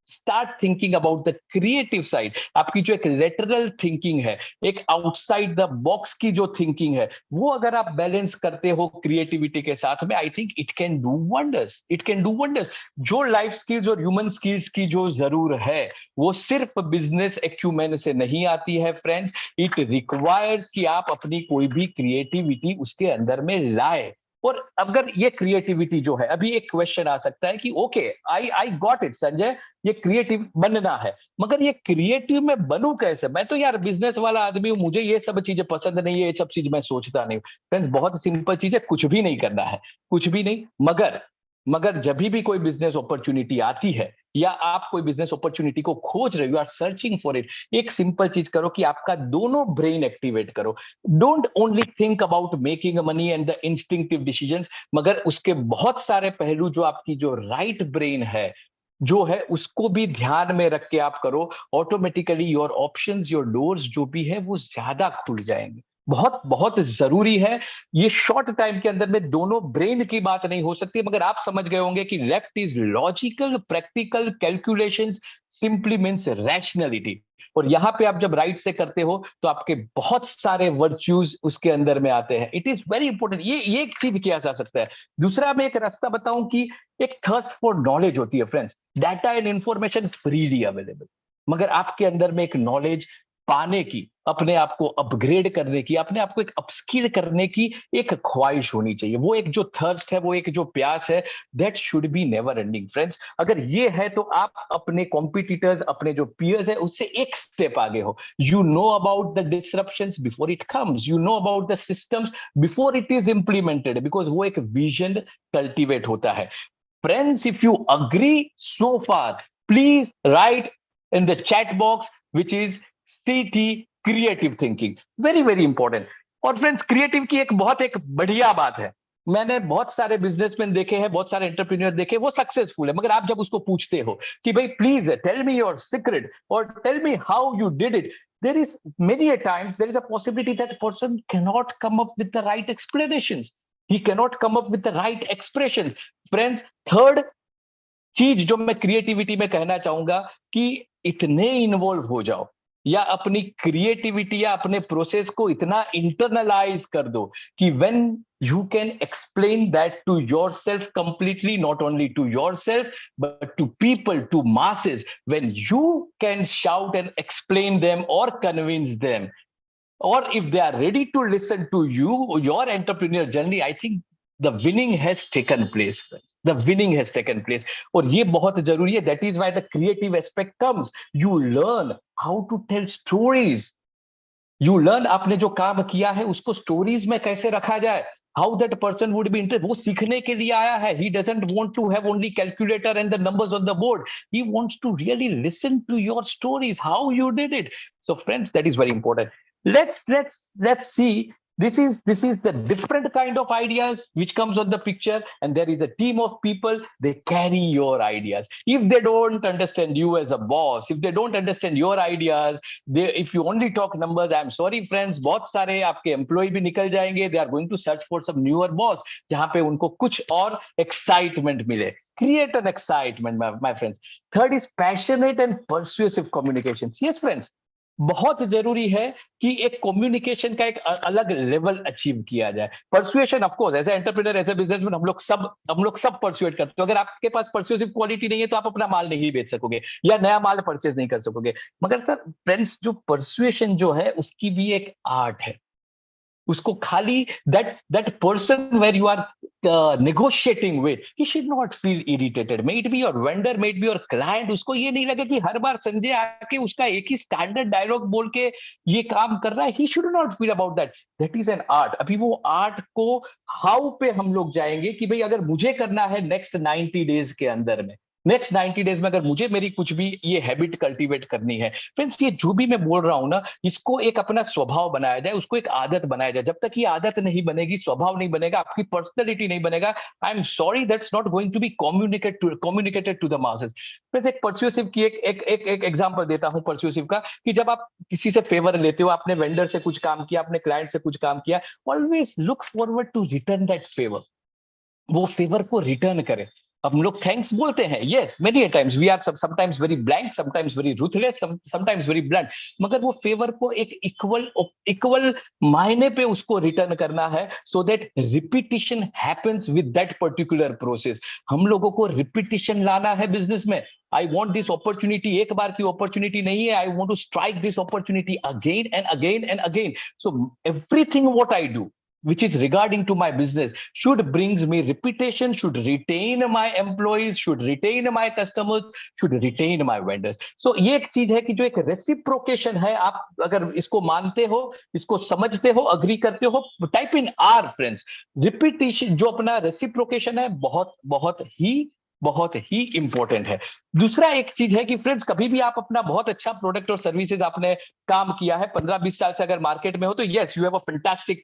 Speaker 9: start thinking about the creative side, आपकी जो एक लेटरल थिंकिंग है, एक आउटसाइड द बॉक्स की जो थिंकिंग है, वो अगर आप बैलेंस करते हो क्रिएटिविटी के साथ में, I think it can do wonders. It can do wonders. जो लाइफ स्किल्स और ह्यूमन स्किल्स की जो जरूर है, वो सिर्फ बिजनेस एक्यूमेन से नहीं आती है फ्रेंड्स। इट रिक्वायर्स कि आप अपनी कोई भी क्रिएटिविटी उसके अंदर में लाए। और अगर ये क्रिएटिविटी जो है, अभी एक क्वेश्चन आ सकता है कि okay, I got it Sanjay, ये क्रिएटिव बनना है, मगर ये क्रिएटिव में बनूं कैसे? मैं तो यार बिजनेस वाला आदमी हूं, मुझे ये सब चीजें पसंद नहीं है, ये सब चीज मैं सोचता नहीं हूं। फ्रेंड्स, बहुत सिंपल चीज है, कुछ भी नहीं करना है, कुछ भी नहीं। मगर जब भी कोई बिजनेस अपॉर्चुनिटी आती है, या आप कोई बिजनेस अपॉर्चुनिटी को खोज रहे हो, you are searching for it, एक सिंपल चीज करो कि आपका दोनों ब्रेन एक्टिवेट करो। Don't only think about making money and the instinctive decisions, मगर उसके बहुत सारे पहलू, जो आपकी जो राइट ब्रेन है जो है, उसको भी ध्यान में रख के आप करो। Automatically your options, your doors जो भी है, वो ज्यादा खुल जाएंगे। बहुत बहुत जरूरी है। ये शॉर्ट टाइम के अंदर में दोनों ब्रेन की बात नहीं हो सकती, मगर आप समझ गए होंगे कि left is logical, practical, calculations, simply means rationality, और यहां पे आप जब राइट से करते हो तो आपके बहुत सारे वर्च्यूज उसके अंदर में आते हैं। It is very important. ये एक चीज किया जा सकता है। दूसरा, मैं एक रास्ता बताऊं कि एक थर्स्ट फॉर नॉलेज होती है friends. Data and information freely available, मगर आपके अंदर में एक नॉलेज पाने की, अपने आप को अपग्रेड करने की, अपने आप को एक अपस्किल करने की एक ख्वाहिश होनी चाहिए। वो एक जो थर्स्ट है, वो एक जो प्यास है, that should be never ending friends. अगर ये है तो आप अपने कॉम्पिटिटर्स, अपने जो पीयर्स है, उससे एक स्टेप आगे हो। You know about the disruptions before it comes, you know about the systems before it is implemented, because वो एक विजन कल्टिवेट होता है। Friends, if you agree so far, please right in the chat box, which is CT, creative thinking, very very important। और friends, creative की एक बढ़िया बात है, मैंने बहुत सारे बिजनेसमैन देखे हैं, बहुत सारे एंटरप्रेन्योर देखे, वो सक्सेसफुल है, मगर आप जब उसको पूछते हो कि भाई please tell me your secret और tell me how you did it, there is many a times there is a possibility that person cannot come up with the right explanations, he cannot come up with the right expressions। friends, third चीज जो मैं creativity में कहना चाहूंगा कि इतने involve हो जाओ, या अपनी क्रिएटिविटी या अपने प्रोसेस को इतना इंटरनलाइज कर दो कि when you can explain that to yourself completely, not only to yourself but to people, to masses, when you can shout and explain them और convince them, or if they are ready to listen to you, your entrepreneur journey, I think the winning has taken place. The winning has taken place. और ये बहुत जरूरी है. That is why the creative aspect comes. You learn how to tell stories. You learn आपने जो काम किया है उसको stories में कैसे रखा जाए. How that person would be interested. वो सीखने के लिए आया है. He doesn't want to have only calculator and the numbers on the board. He wants to really listen to your stories, how you did it. So friends, that is very important. Let's see. This is the different kind of ideas which comes on the picture, and there is a team of people. They carry your ideas. If they don't understand you as a boss, if they don't understand your ideas, if you only talk numbers, I'm sorry friends, बहुत सारे आपके employee भी निकल जाएंगे. They are going to search for some newer boss जहाँ पे उनको कुछ और excitement मिले. Create an excitement, my friends. Third is passionate and persuasive communications. Yes friends, बहुत जरूरी है कि एक कम्युनिकेशन का एक अलग लेवल अचीव किया जाए. Persuasion of course, as a entrepreneur, as a businessman, हम लोग सब परसुएट करते हैं. अगर आपके पास परसुएसिव क्वालिटी नहीं है तो आप अपना माल नहीं बेच सकोगे या नया माल परचेज नहीं कर सकोगे. मगर सर फ्रेंड्स, जो परसुएशन जो है उसकी भी एक आर्ट है. उसको खाली that person where you are negotiating with, he should not feel irritated. May it be your vendor, may it be your client. उसको ये नहीं लगे कि हर बार संजय आके उसका एक ही स्टैंडर्ड डायलॉग बोल के ये काम कर रहा है. He should not feel about that. That is an art. अभी वो आर्ट को हाउ पे हम लोग जाएंगे कि भाई अगर मुझे करना है नेक्स्ट 90 डेज के अंदर में, नेक्स्ट 90 डेज में अगर मुझे मेरी कुछ भी ये हैबिट कल्टीवेट करनी है. फ्रेंड्स, ये जो भी मैं बोल रहा हूं ना, इसको एक अपना स्वभाव बनाया जाए, उसको एक आदत बनाया जाए. जब तक ये आदत नहीं बनेगी, स्वभाव नहीं बनेगा, आपकी पर्सनैलिटी नहीं बनेगा, I am sorry, that's not going to be communicated to the masses. Friends, एक परस्यूसिव की एक एग्जांपल देता हूं परस्यूसिव का, कि जब आप किसी से फेवर लेते हो, आपने वेंडर से कुछ काम किया, आपने क्लाइंट से कुछ काम किया, always look forward to return that favour. वो फेवर को रिटर्न करें. हम लोग थैंक्स बोलते हैं, yes, many times we are sometimes very blank, sometimes very ruthless, sometimes very blunt, मगर वो फेवर को एक इक्वल मायने पे उसको रिटर्न करना है, so that repetition happens with that particular process. हम लोगों को रिपीटिशन लाना है बिजनेस में. आई वॉन्ट दिस अपॉर्चुनिटी, एक बार की अपॉर्चुनिटी नहीं है, I want to strike this opportunity again and again and again. So everything what I do which is regarding to my business should brings me reputation, should retain my employees, should retain my customers, should retain my vendors. So ये एक चीज है कि जो एक reciprocation है, आप अगर इसको मानते हो, इसको समझते हो, अग्री करते हो, type in are friends. Repetition जो अपना रेसिप्रोकेशन है, बहुत ही इंपॉर्टेंट है. दूसरा एक चीज है कि फ्रेंड्स, कभी भी आप अपना बहुत अच्छा प्रोडक्ट और सर्विसेज आपने काम किया है, 15-20 साल से अगर मार्केट में हो, तो yes, you have a fantastic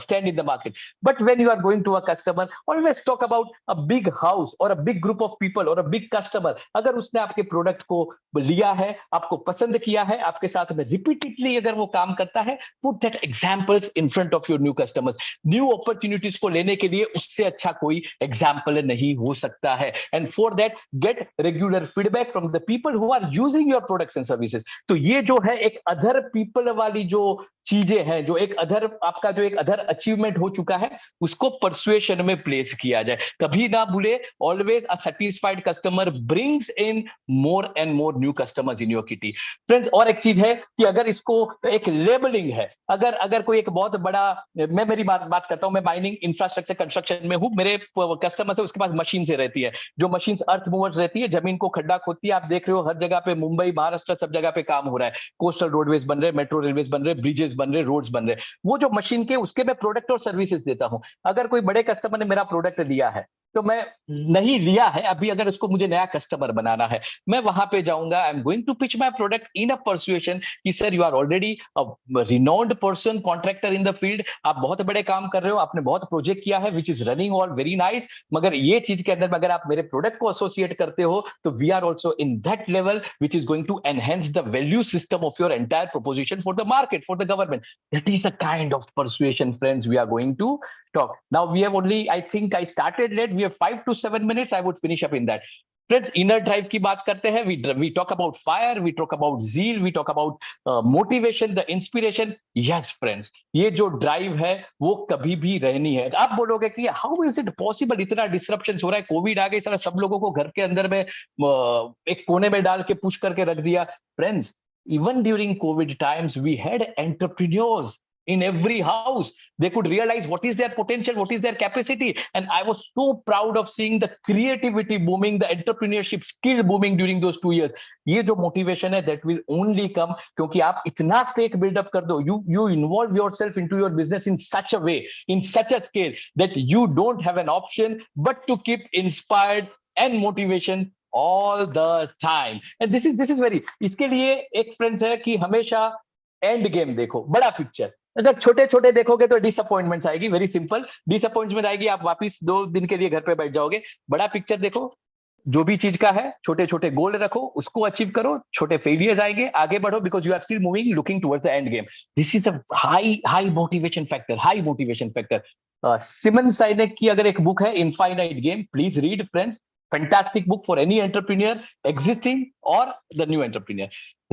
Speaker 9: stand in the market. But when you are going to a customer, always talk about a big house और a big group of people और अ बिग कस्टमर. अगर उसने आपके product को लिया है, आपको पसंद किया है, आपके साथ में रिपीटेडली अगर वो काम करता है, put that examples in front of your new customers. New opportunities को लेने के लिए उससे अच्छा कोई एग्जाम्पल नहीं हो सकता है. And for that, get regular feedback from the people who are using your products and services. तो ये जो है एक अदर पीपल वाली जो चीजें हैं, जो एक अदर आपका जो एक अदर अचीवमेंट हो चुका है, उसको परसुएशन में प्लेस किया जाए. कभी ना भूले, always a satisfied customer brings in more and more new customers in your kitty. Friends, और एक चीज है कि अगर इसको एक लेबलिंग है, अगर कोई एक बहुत बड़ा, मैं मेरी बात करता हूं, मैं माइनिंग इंफ्रास्ट्रक्चर कंस्ट्रक्शन में हूं, मेरे कस्टमर है, उसके पास मशीन से रहती है, जो मशीन अर्थ मूवर्स रहती है, जमीन को खड्डा खोदती है. आप देख रहे हो हर जगह पे, मुंबई, महाराष्ट्र, सब जगह पे काम हो रहा है. कोस्टल रोडवेज बन रहे, मेट्रो रेलवेज बन रहे, ब्रिजेस बन रहे, रोड्स बन रहे. वो जो मशीन के, उसके मैं प्रोडक्ट और सर्विसेज देता हूं. अगर कोई बड़े कस्टमर ने मेरा प्रोडक्ट लिया है, तो मैं नहीं लिया है अभी, अगर उसको मुझे नया कस्टमर बनाना है, मैं वहां पे जाऊंगा. I am going to pitch my product in a persuasion कि sir, you are already a renowned person, contractor in the field. आप बहुत बड़े काम कर रहे हो, आपने बहुत प्रोजेक्ट किया है, which is running all very nice, मगर ये चीज के अंदर में अगर आप मेरे प्रोडक्ट को एसोसिएट करते हो, तो we are also in that level which is going to enhance the value system of your entire proposition for the market, for the government. That is a kind of persuasion friends we are going to talk. Now we have only, I think I started late, we have 5 to 7 minutes. I would finish up in that. Friends, inner drive की बात करते हैं. We talk about fire, we talk about zeal, we talk about motivation, the inspiration. Yes friends, ये जो drive है वो कभी भी रहनी है. आप बोलोगे कि हाउ इज इट पॉसिबल, इतना डिसरप्शन हो रहा है, कोविड आ गई, सारा सब लोगों को घर के अंदर में एक कोने में डाल के पुश करके रख दिया. Friends, Even during COVID times, we had entrepreneurs in every house. They could realize what is their potential, what is their capacity. And I was so proud of seeing the creativity booming, the entrepreneurship skill booming during those 2 years. ये जो motivation है, that will only come क्योंकि आप इतना stake build up कर दो. You involve yourself into your business in such a way, in such a scale that you don't have an option but to keep inspired and motivation all the time. And this is very, इसके लिए एक friends है कि हमेशा end game देखो, बड़ा picture. अगर छोटे छोटे देखोगे तो डिसअपॉइंटमेंट्स आएगी. वेरी सिंपल, डिसअपॉइंटमेंट आएगी, आप वापस 2 दिन के लिए घर पे बैठ जाओगे. बड़ा पिक्चर देखो, जो भी चीज का है, छोटे छोटे गोल रखो, उसको अचीव करो. छोटे फेलियर्स आएंगे, आगे बढ़ो, because you are still moving, looking towards the end game. This is a high motivation factor, high motivation factor. Simon Sinek की अगर एक बुक है, infinite game, please read friends. Fantastic book for any entrepreneur, existing or the new entrepreneur.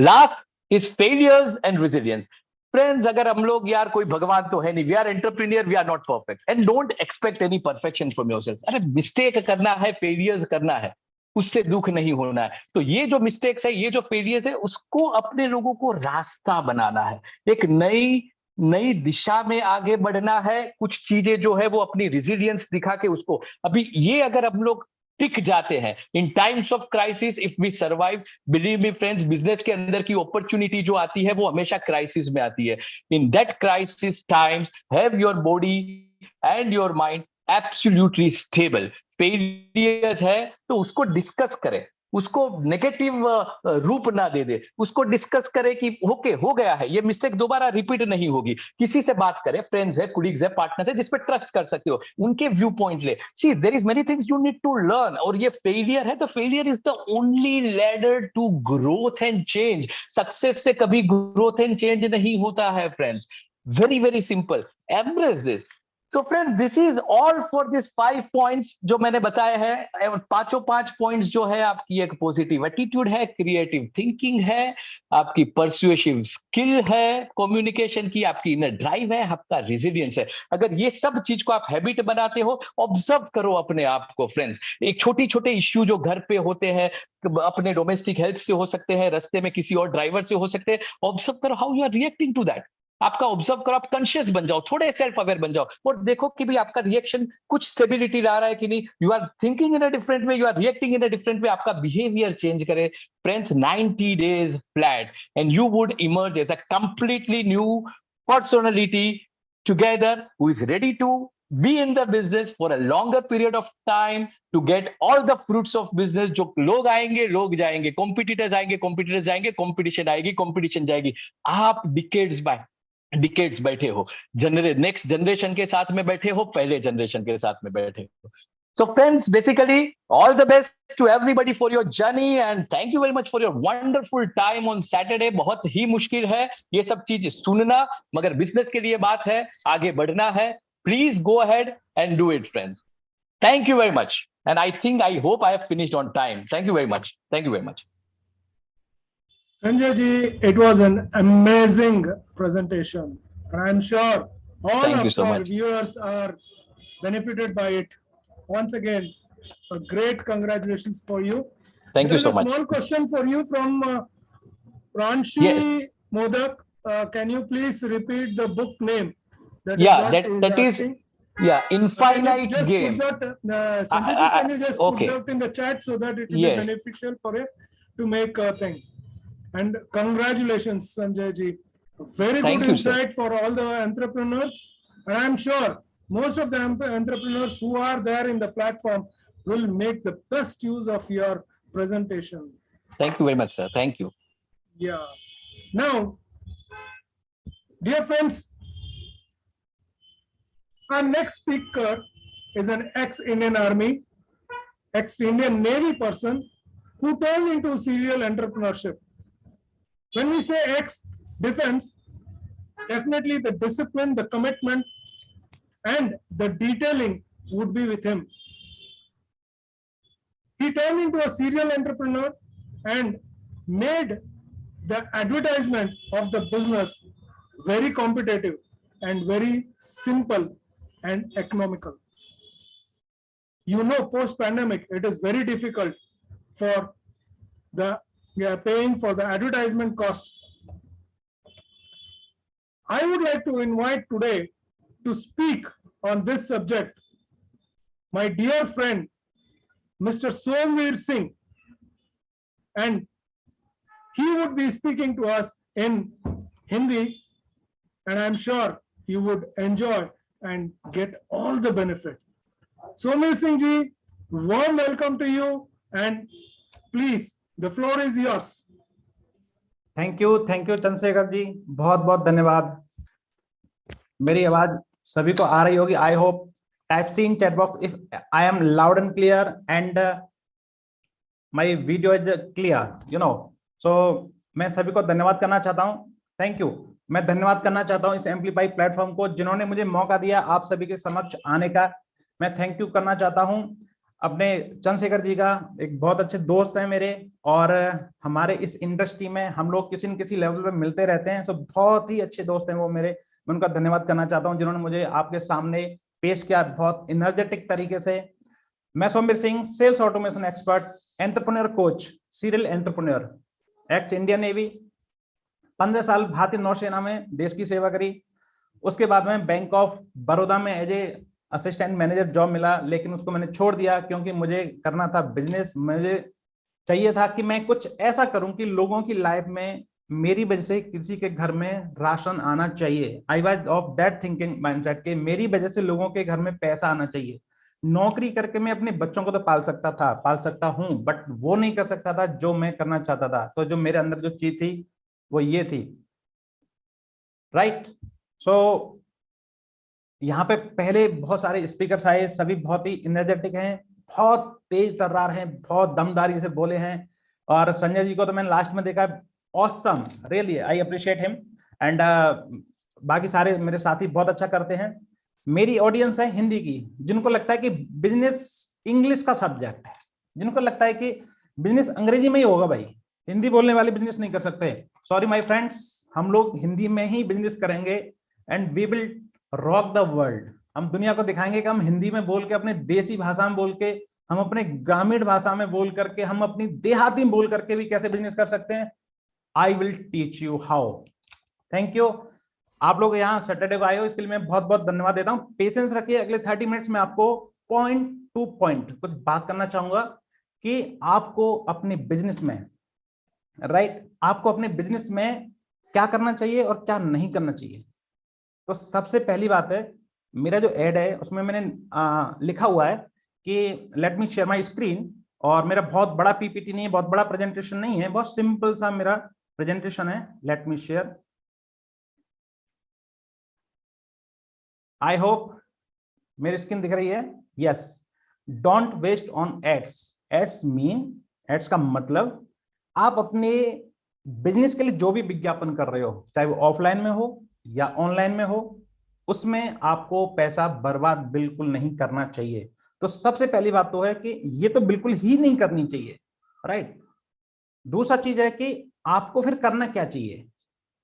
Speaker 9: Last is failures and resilience. Friends, अगर हम लोग यार कोई भगवान तो है नहीं, we are entrepreneur, we are not perfect, and don't expect any perfection from yourself. अरे मिस्टेक करना है, फेलियर्स करना है, उससे दुख नहीं होना है. तो ये जो मिस्टेक्स है, ये जो फेलियर्स है, उसको अपने लोगों को रास्ता बनाना है, एक नई दिशा में आगे बढ़ना है. कुछ चीजें जो है वो अपनी रिजिलियंस दिखा के उसको, अभी ये अगर हम लोग टिक जाते हैं in times of crisis, if we survive, believe me friends, business के अंदर की अपॉर्चुनिटी जो आती है वो हमेशा क्राइसिस में आती है. In that crisis times, have your body and your mind absolutely stable. Failures है तो उसको डिस्कस करें, उसको नेगेटिव रूप ना दे दे, उसको डिस्कस करे कि ओके हो गया है, ये मिस्टेक दोबारा रिपीट नहीं होगी. किसी से बात करें, फ्रेंड्स है, कुलीग्स है, पार्टनर्स है, जिस पे ट्रस्ट कर सकते हो, उनके व्यू पॉइंट ले. See, there is many things you need to learn. और ये फेलियर है तो failure is the only ladder to growth and change. Success से कभी ग्रोथ एंड चेंज नहीं होता है friends. Very very simple, embrace this. So friends, this is all for this 5 points जो मैंने बताए हैं. पांचों 5 points जो है, आपकी एक पॉजिटिव एटीट्यूड है, क्रिएटिव थिंकिंग है, आपकी परसुएसिव स्किल है, कम्युनिकेशन की आपकी इनर ड्राइव है, आपका रेजिलियंस है. अगर ये सब चीज को आप हैबिट बनाते हो, ऑब्जर्व करो अपने आप को फ्रेंड्स. एक छोटी छोटे इश्यू जो घर पे होते हैं, अपने डोमेस्टिक हेल्थ से हो सकते हैं, रास्ते में किसी और ड्राइवर से हो सकते हैं, ऑब्जर्व करो how you are reacting to that. आपका ऑब्जर्व करो, आप कॉन्शियस बन जाओ, थोड़े सेल्फ अवेयर बन जाओ, और देखो कि भी आपका रिएक्शन कुछ स्टेबिलिटी ला रहा है कि नहीं. You are thinking in a different way, you are reacting in a different way, आपका बिहेवियर चेंज करे friends. 90 days flat and you would emerge as a completely new personality together, who is ready to be in the business for a longer period of time to get all the fruits of business. जो लोग आएंगे, लोग जाएंगे, competitors आएंगे, competitors जाएंगे, competition आएगी, competition जाएगी. आप डिकेड्स बैठे हो, नेक्स्ट जनरेशन के साथ में बैठे हो, पहले जनरेशन के साथ में बैठे हो. So friends, basically all the best to everybody for your journey and thank you very much for your wonderful time on Saturday. बहुत ही मुश्किल है ये सब चीज सुनना, मगर बिजनेस के लिए बात है, आगे बढ़ना है. Please go ahead and do it friends. Thank you very much, and I hope I have finished on time. Thank you very much. Thank you very much.
Speaker 10: Sanjay ji, it was an amazing presentation, and I'm sure all of our viewers are benefited by it. Once again, a great congratulations for you.
Speaker 9: Thank you so much.
Speaker 10: There is a small question for you from Pranshi
Speaker 9: Yes.
Speaker 10: Modak. Can you please repeat the book name? That is
Speaker 9: Infinite Game.
Speaker 10: Can you just put that in the chat so that it will be beneficial for you to make a thing? And congratulations, Sanjay ji. Very good insight for all the entrepreneurs. And I'm sure most of the entrepreneurs who are there in the platform will make the best use of your presentation.
Speaker 9: Thank you very much, sir. Thank you.
Speaker 10: Yeah. Now, dear friends, our next speaker is an ex-Indian Army, ex-Indian Navy person who turned into serial entrepreneurship. When we say ex-defense, definitely the discipline, the commitment, and the detailing would be with him. He turned into a serial entrepreneur and made the advertisement of the business very competitive and very simple and economical. You know, post-pandemic, it is very difficult for the paying for the advertisement cost I would like to invite today to speak on this subject my dear friend, Mr. Somvir Singh, and he would be speaking to us in Hindi, and I'm sure you would enjoy and get all the benefit. Somvir Singh ji, warm welcome to you, and please, the floor is yours.
Speaker 11: Thank you Chandrashekhar ji, बहुत बहुत धन्यवाद। मेरी आवाज सभी को आ रही होगी, I hope. Type see in chat box if I am loud and clear and my video is clear, you know. So मैं सभी को धन्यवाद करना चाहता हूं, थैंक यू। मैं धन्यवाद करना चाहता हूं इस एम्पलीफाई प्लेटफॉर्म को, जिन्होंने मुझे मौका दिया आप सभी के समक्ष आने का। मैं थैंक यू करना चाहता हूं अपने चंद्रशेखर जी का, एक बहुत अच्छे दोस्त हैं मेरे, और हमारे इस इंडस्ट्री में हम लोग किसी न किसी लेवल पे मिलते रहते हैं। सो बहुत ही अच्छे दोस्त हैं वो मेरे। मैं उनका धन्यवाद करना चाहता हूं जिन्होंने मुझे आपके सामने पेश किया बहुत एनर्जेटिक तरीके से। मैं Somvir Singh, sales automation expert, entrepreneur coach, serial entrepreneur, ex Indian navy, 15 साल भारतीय नौसेना में देश की सेवा करी। उसके बाद में बैंक ऑफ बड़ौदा में as a assistant manager job मिला, लेकिन उसको मैंने छोड़ दिया क्योंकि मुझे करना था बिजनेस। मुझे चाहिए था कि मैं कुछ ऐसा करूं कि लोगों की लाइफ में मेरी वजह से किसी के घर में राशन आना चाहिए। I was of that thinking mindset के मेरी वजह से लोगों के घर में पैसा आना चाहिए। नौकरी करके मैं अपने बच्चों को तो पाल सकता हूं, बट वो नहीं कर सकता था जो मैं करना चाहता था। तो जो मेरे अंदर जो चीज थी वो ये थी, राइट। सो यहाँ पे पहले बहुत सारे स्पीकर्स आए, सभी बहुत ही एनर्जेटिक हैं, बहुत तेज तर्रार हैं, बहुत दमदारी से बोले हैं। और संजय जी को तो मैंने लास्ट में देखा, awesome, really I appreciate him. And बाकी सारे मेरे साथी बहुत अच्छा करते हैं। मेरी ऑडियंस है हिंदी की, जिनको लगता है कि बिजनेस इंग्लिश का सब्जेक्ट है, जिनको लगता है कि बिजनेस अंग्रेजी में ही होगा, भाई हिंदी बोलने वाले बिजनेस नहीं कर सकते। सॉरी माय फ्रेंड्स, हम लोग हिंदी में ही बिजनेस करेंगे and we will rock the world. हम दुनिया को दिखाएंगे कि हम हिंदी में बोल के, अपने देसी भाषा में बोल के, हम अपने ग्रामीण भाषा में बोल करके, हम अपनी देहाती में बोल करके भी कैसे बिजनेस कर सकते हैं। I will teach you how. Thank you. आप लोग यहाँ सैटरडे को आए हो, इसके लिए मैं बहुत बहुत धन्यवाद देता हूँ। पेशेंस रखिए, अगले 30 मिनट्स में आपको पॉइंट टू पॉइंट कुछ बात करना चाहूंगा कि आपको अपने बिजनेस में, राइट, आपको अपने बिजनेस में क्या करना चाहिए और क्या नहीं करना चाहिए। तो सबसे पहली बात है, मेरा जो एड है उसमें मैंने लिखा हुआ है कि late me share my screen. और मेरा बहुत बड़ा पीपीटी नहीं है, बहुत बड़ा प्रेजेंटेशन नहीं है, बहुत सिंपल सा मेरा प्रेजेंटेशन है। Let me share. I hope मेरी स्क्रीन दिख रही है। Yes. Don't waste on ads. Ads का मतलब आप अपने बिजनेस के लिए जो भी विज्ञापन कर रहे हो, चाहे वो ऑफलाइन में हो या ऑनलाइन में हो, उसमें आपको पैसा बर्बाद बिल्कुल नहीं करना चाहिए। तो सबसे पहली बात तो है कि ये तो बिल्कुल ही नहीं करनी चाहिए, राइट। दूसरा चीज है कि आपको फिर करना क्या चाहिए।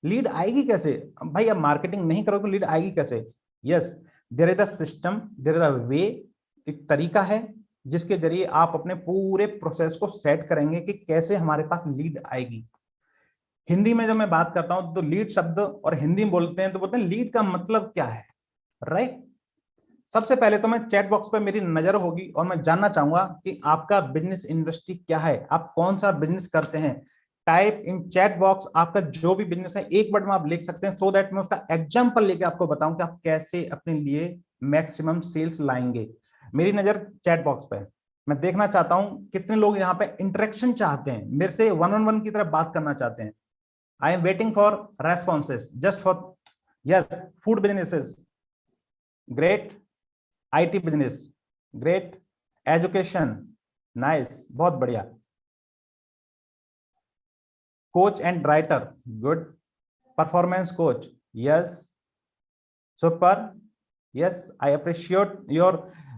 Speaker 11: लीड आएगी कैसे भाई, आप मार्केटिंग नहीं करोगे तो लीड आएगी कैसे। Yes, there is a system, there is a way, एक तरीका है जिसके जरिए आप अपने पूरे प्रोसेस को सेट करेंगे कि कैसे हमारे पास लीड आएगी। हिंदी में जब मैं बात करता हूं तो लीड शब्द, और हिंदी में बोलते हैं तो बोलते हैं लीड का मतलब क्या है, राइट। सबसे पहले तो मैं चैट बॉक्स पे मेरी नजर होगी और मैं जानना चाहूंगा कि आपका बिजनेस इंडस्ट्री क्या है, आप कौन सा बिजनेस करते हैं। टाइप इन चैट बॉक्स आपका जो भी बिजनेस है, एक वर्ड में आप लिख सकते हैं, सो दैट मैं उसका एग्जांपल लेके आपको बताऊं कि आप कैसे अपने लिए मैक्सिमम सेल्स लाएंगे। मेरी नजर चैट बॉक्स पे, मैं देखना चाहता हूं कितने लोग यहाँ पे इंटरेक्शन चाहते हैं, मेरे से वन ऑन वन की तरह बात करना चाहते हैं। I am waiting for responses just for, yes, food businesses, great, IT business, great, education, nice, बहुत बढ़िया, coach and writer, good, performance coach, yes, super, yes, I appreciate your,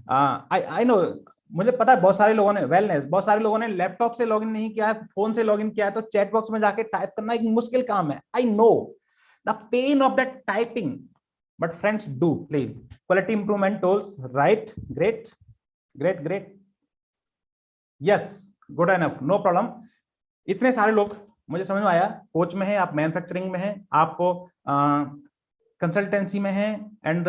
Speaker 11: I know, मुझे पता है बहुत सारे लोगों ने वेलनेस, बहुत सारे लोगों ने लैपटॉप से लॉगिन नहीं किया है, फोन से लॉगिन किया है, तो चैट बॉक्स में जाके टाइप करना एक मुश्किल काम है। I know the pain of that typing, but friends do please. Quality improvement tools, right, great great great, yes, good enough, no problem. इतने सारे लोग मुझे समझ में आया, कोच में है आप, मैन्युफैक्चरिंग में है, आपको कंसल्टेंसी में हैं, and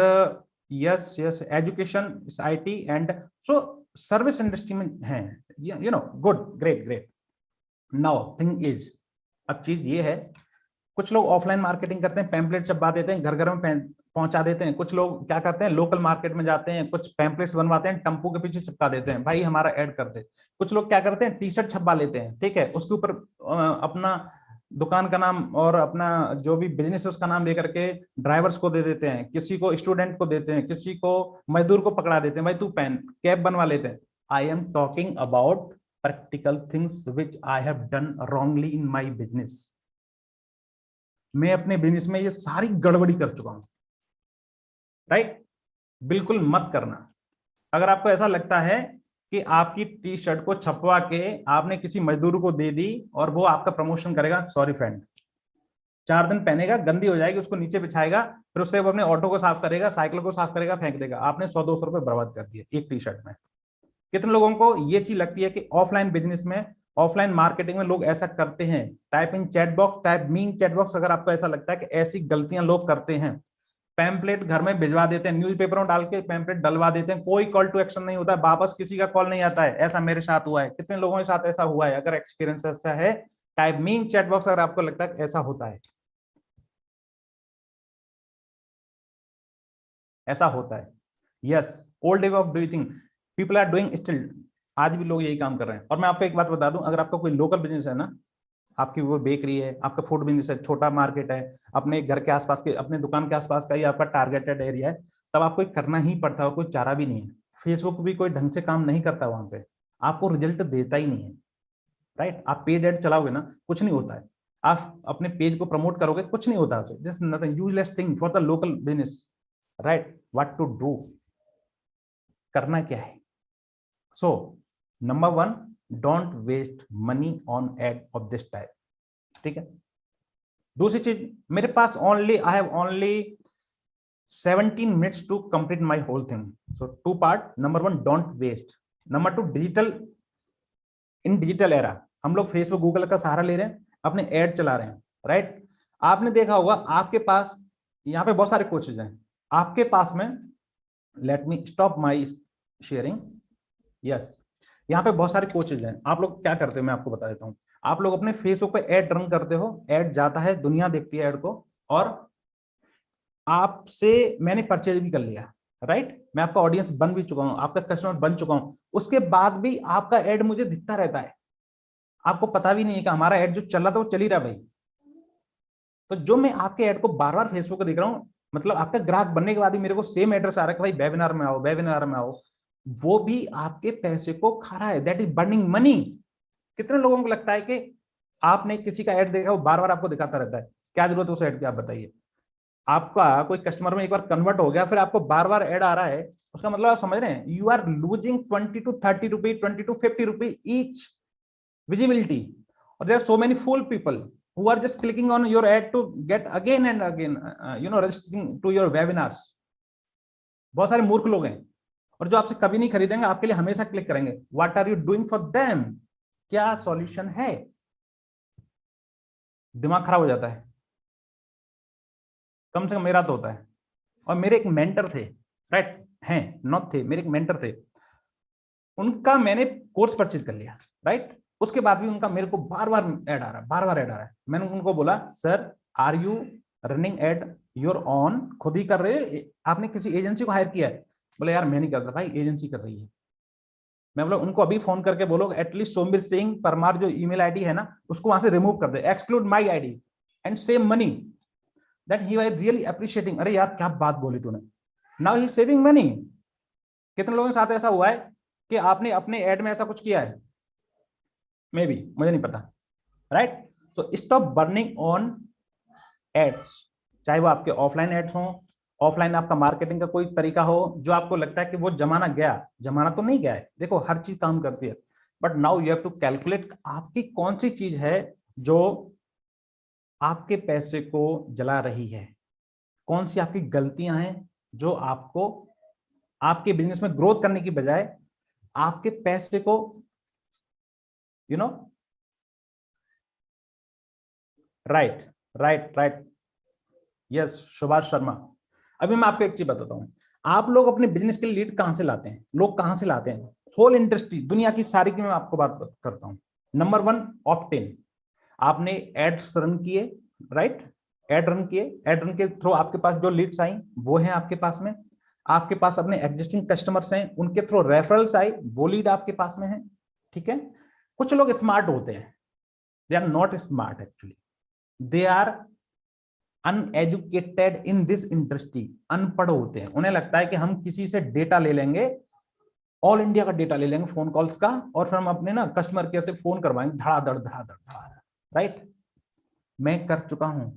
Speaker 11: yes yes education IT, and so service industry में हैं, you know, good, great great. Now thing is, अब चीज ये है, कुछ लोग ऑफलाइन मार्केटिंग करते हैं, पैम्पलेट छपवा देते हैं, घर घर में पहुंचा देते हैं। कुछ लोग क्या करते हैं, लोकल मार्केट में जाते हैं, कुछ पैम्पलेट्स बनवाते हैं, टम्पू के पीछे चिपका देते हैं, भाई हमारा ऐड कर दे। कुछ लोग क्या करते हैं, T-शर्ट छपवा लेते हैं, ठीक है, उसके ऊपर अपना दुकान का नाम और अपना जो भी बिजनेस है उसका नाम लेकर के ड्राइवर्स को दे देते हैं, किसी को स्टूडेंट को देते हैं, किसी को मजदूर को पकड़ा देते हैं, भाई तू पहन, कैब बनवा लेते हैं। I am talking about practical things which I have done wrongly in my business. मैं अपने बिजनेस में ये सारी गड़बड़ी कर चुका हूं, राइट? बिल्कुल मत करना। अगर आपको ऐसा लगता है कि आपकी T-शर्ट को छपवा के आपने किसी मजदूर को दे दी और वो आपका प्रमोशन करेगा, सॉरी फ्रेंड, 4 दिन पहनेगा, गंदी हो जाएगी, उसको नीचे बिछाएगा, फिर उससे वो अपने ऑटो को साफ करेगा, साइकिल को साफ करेगा, फेंक देगा। आपने 100-200 रुपए बर्बाद कर दिए एक T-शर्ट में। कितने लोगों को ये चीज लगती है कि ऑफलाइन बिजनेस में, ऑफलाइन मार्केटिंग में लोग ऐसा करते हैं? Type in chat box, type mean chat box अगर आपको ऐसा लगता है कि ऐसी गलतियां लोग करते हैं। पैम्पलेट घर में भिजवा देते हैं, न्यूज़पेपर में डाल के पैम्पलेट डलवा देते हैं, कोई कॉल टू एक्शन नहीं होता है, वापस किसी का कॉल नहीं आता है। ऐसा मेरे साथ हुआ है, कितने लोगों के साथ ऐसा हुआ है? अगर एक्सपीरियंस ऐसा है, टाइप मीन चैट बॉक्स अगर आपको लगता है कि ऐसा होता है। ऐसा होता है, yes, old way of doing, people are doing still, आज भी लोग यही काम कर रहे हैं। और मैं आपको एक बात बता दूं, अगर आपका कोई लोकल बिजनेस है ना, आपकी वो बेकरी है, आपका फूड बिजनेस है, छोटा मार्केट है, अपने घर के आसपास के, अपने दुकान के आसपास का ही आपका टारगेटेड एरिया है, तब आपको करना ही पड़ता है, कोई चारा भी नहीं है। फेसबुक भी कोई ढंग से काम नहीं करता, वहां पे आपको रिजल्ट देता ही नहीं है, राइट? आप पेड एड चलाओगे ना, कुछ नहीं होता है। आप अपने पेज को प्रमोट करोगे, कुछ नहीं होता है, this nothing, useless thing for the local business, right? What to do, करना क्या है? So number 1, don't waste money on ad of this type, ठीक है? दूसरी चीज, मेरे पास only, I have only 17 minutes to complete my whole thing. So 2 part, number 1 don't waste, number 2 digital, in digital era हम लोग फेसबुक गूगल का सहारा ले रहे हैं, अपने एड चला रहे हैं, राइट? आपने देखा होगा आपके पास यहाँ पे बहुत सारे कोचेज हैं आपके पास में, let me stop my sharing, yes, यहाँ पे बहुत सारे कोचेज हैं। आप लोग क्या करते हो मैं आपको बता देता हूँ। आप लोग अपने फेसबुक पे ऐड रन करते हो, ऐड जाता है, दुनिया देखती है ऐड को, और आपसे मैंने परचेज भी कर लिया, राइट? मैं आपका ऑडियंस बन भी चुका हूं, आपका कस्टमर बन चुका हूं, उसके बाद भी आपका ऐड मुझे दिखता रहता है। आपको पता भी नहीं है कि हमारा ऐड जो चल रहा था वो चल ही रहा भाई। तो जो मैं आपके ऐड को बार बार फेसबुक पे देख रहा हूँ, मतलब आपका ग्राहक बनने के बाद भी मेरे को सेम एड्रेस आ रहा है कि भाई वेबिनार में आओ, वेबिनार में आओ, वो भी आपके पैसे को खा रहा है, दैट इज बर्निंग मनी। कितने लोगों को लगता है कि आपने किसी का ऐड देखा, वो बार बार आपको दिखाता रहता है, क्या जरूरत है उस ऐड की? आप बताइए। आपका कोई कस्टमर में एक बार कन्वर्ट हो गया, फिर आपको बार बार ऐड आ रहा है, उसका मतलब आप समझ रहे हैं, you are losing 20 to 30 rupee, 20 to 50 rupee each visibility, or there are so many fool people who are just clicking on your ad to get again and again registering to your webinars. बहुत सारे मूर्ख लोग हैं, और जो आपसे कभी नहीं खरीदेंगे आपके लिए हमेशा क्लिक करेंगे। What are you doing for them? क्या सॉल्यूशन है? दिमाग खराब हो जाता है, कम से कम मेरा तो होता है। और मेरे एक मेंटर थे, राइट, हैं, नॉट थे, मेरे एक मेंटर थे, उनका मैंने कोर्स परचेज कर लिया, राइट? उसके बाद भी उनका मेरे को बार बार ऐड आ रहा है, बार बार ऐड आ रहा है। मैंने उनको बोला, sir are you running ad your on, खुद ही कर रहे, आपने किसी एजेंसी को हायर किया है? बोले यार मैं नहीं करता भाई, एजेंसी कर रही है। मैं बोला उनको अभी फोन करके बोलो एटलीस्ट सोमवीर सिंह परमार जो ईमेल आईडी है ना, उसको वहां से रिमूव कर दे, exclude my ID and save money. That he was really appreciating, अरे यार क्या बात बोली तूने, नाउ ही सेविंग मनी। कितने लोगों के साथ ऐसा हुआ है कि आपने अपने ऐड में ऐसा कुछ किया है? मे बी, मुझे नहीं पता, right? So stop burning on ads, चाहे वो आपके ऑफलाइन एड्स हो, ऑफलाइन आपका मार्केटिंग का कोई तरीका हो जो आपको लगता है कि वो जमाना गया, जमाना तो नहीं गया है, देखो हर चीज काम करती है, but now you have to calculate आपकी कौन सी चीज है जो आपके पैसे को जला रही है, कौन सी आपकी गलतियां हैं जो आपको आपके बिजनेस में ग्रोथ करने की बजाय आपके पैसे को राइट, यस, सुभाष शर्मा। अभी मैं आपको एक चीज बताता हूँ, आप लोग अपने बिजनेस के लिए लीड कहां से लाते हैं, लोग कहां से लाते हैं? होल इंडस्ट्री, दुनिया की सारी की मैं आपको बात करता हूँ। नंबर 1 ऑप्टेन, आपने एड्स रन किए, राइट, एड रन किए, एड रन के थ्रू आपके पास जो लीड्स आई वो है आपके पास में, आपके पास अपने एग्जिस्टिंग कस्टमर्स हैं, उनके थ्रू रेफरल्स आई, वो लीड आपके पास में है, ठीक है। कुछ लोग स्मार्ट होते हैं, they are not smart actually, they are uneducated in this industry, अनपढ़ होते हैं। उन्हें लगता है कि हम किसी से डेटा ले लेंगे, ऑल इंडिया का डेटा ले लेंगे फोन कॉल्स का, और फिर हम अपने ना कस्टमर केयर से फोन करवाएंगे धड़ाधड़ धड़ाधड़ धड़ाधड़, राइट। मैं कर चुका हूं।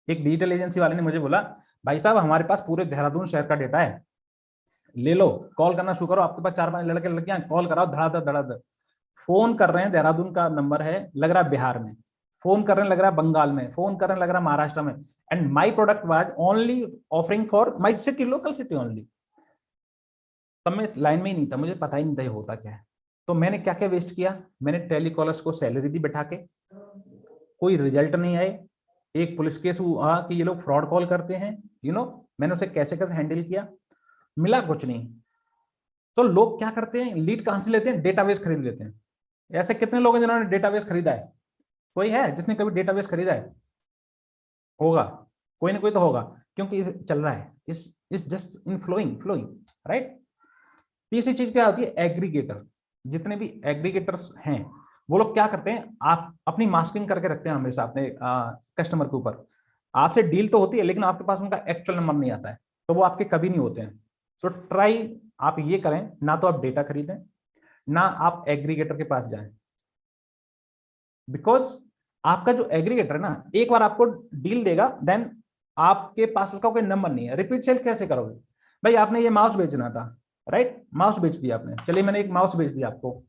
Speaker 11: एक डिजिटल एजेंसी वाले ने मुझे बोला, भाई साहब हमारे पास पूरे देहरादून शहर का डेटा है, ले लो, कॉल करना शुरू करो, आपके पास 4-5 लड़के लड़कियां, कॉल कराओ धड़ाधड़ धड़ाधड़। फोन कर रहे हैं, देहरादून का नंबर है, लग रहा है बिहार में, फोन कर रहे हैं लग रहा है बंगाल में, फोन कर रहे हैं लग रहा है महाराष्ट्र में, and my product was only offering for my city, local city only. तब मैं इस लाइन में ही नहीं था, मुझे पता ही नहीं था ये होता क्या है। तो मैंने क्या क्या वेस्ट किया, मैंने टेलीकॉलर्स को सैलरी दी बैठा के, कोई रिजल्ट नहीं आए, एक पुलिस केस हुआ कि ये लोग फ्रॉड कॉल करते हैं, मैंने उसे कैसे कैसे हैंडल किया, मिला कुछ नहीं। तो लोग क्या करते हैं, लीड कहां से लेते हैं, डेटाबेस खरीद लेते हैं। ऐसे कितने लोग हैं जिन्होंने डेटाबेस खरीदा है? कोई है जिसने कभी डेटाबेस खरीदा है? होगा, कोई ना कोई तो होगा, क्योंकि इस चल रहा है, इस जस्ट इन फ्लोइंग, राइट। तीसरी चीज क्या होती है, एग्रीगेटर। जितने भी एग्रीगेटर्स हैं वो लोग क्या करते हैं, आप अपनी मास्किंग करके रखते हैं हमेशा अपने कस्टमर के ऊपर। आपसे डील तो होती है लेकिन आपके पास उनका एक्चुअल नंबर नहीं आता है, तो वो आपके कभी नहीं होते हैं। सो ट्राई आप ये करें, ना तो आप डेटा खरीदें, ना आप एग्रीगेटर के पास जाएं, बिकॉज आपका जो एग्रीगेटर है ना, एक बार आपको डील देगा, देन आपके पास उसका कोई नंबर नहीं है। रिपीट सेल कैसे करोगे? भाई आपने ये माउस बेचना था, राइट, माउस बेच दिया आपने, चलिए मैंने एक माउस बेच दिया आपको।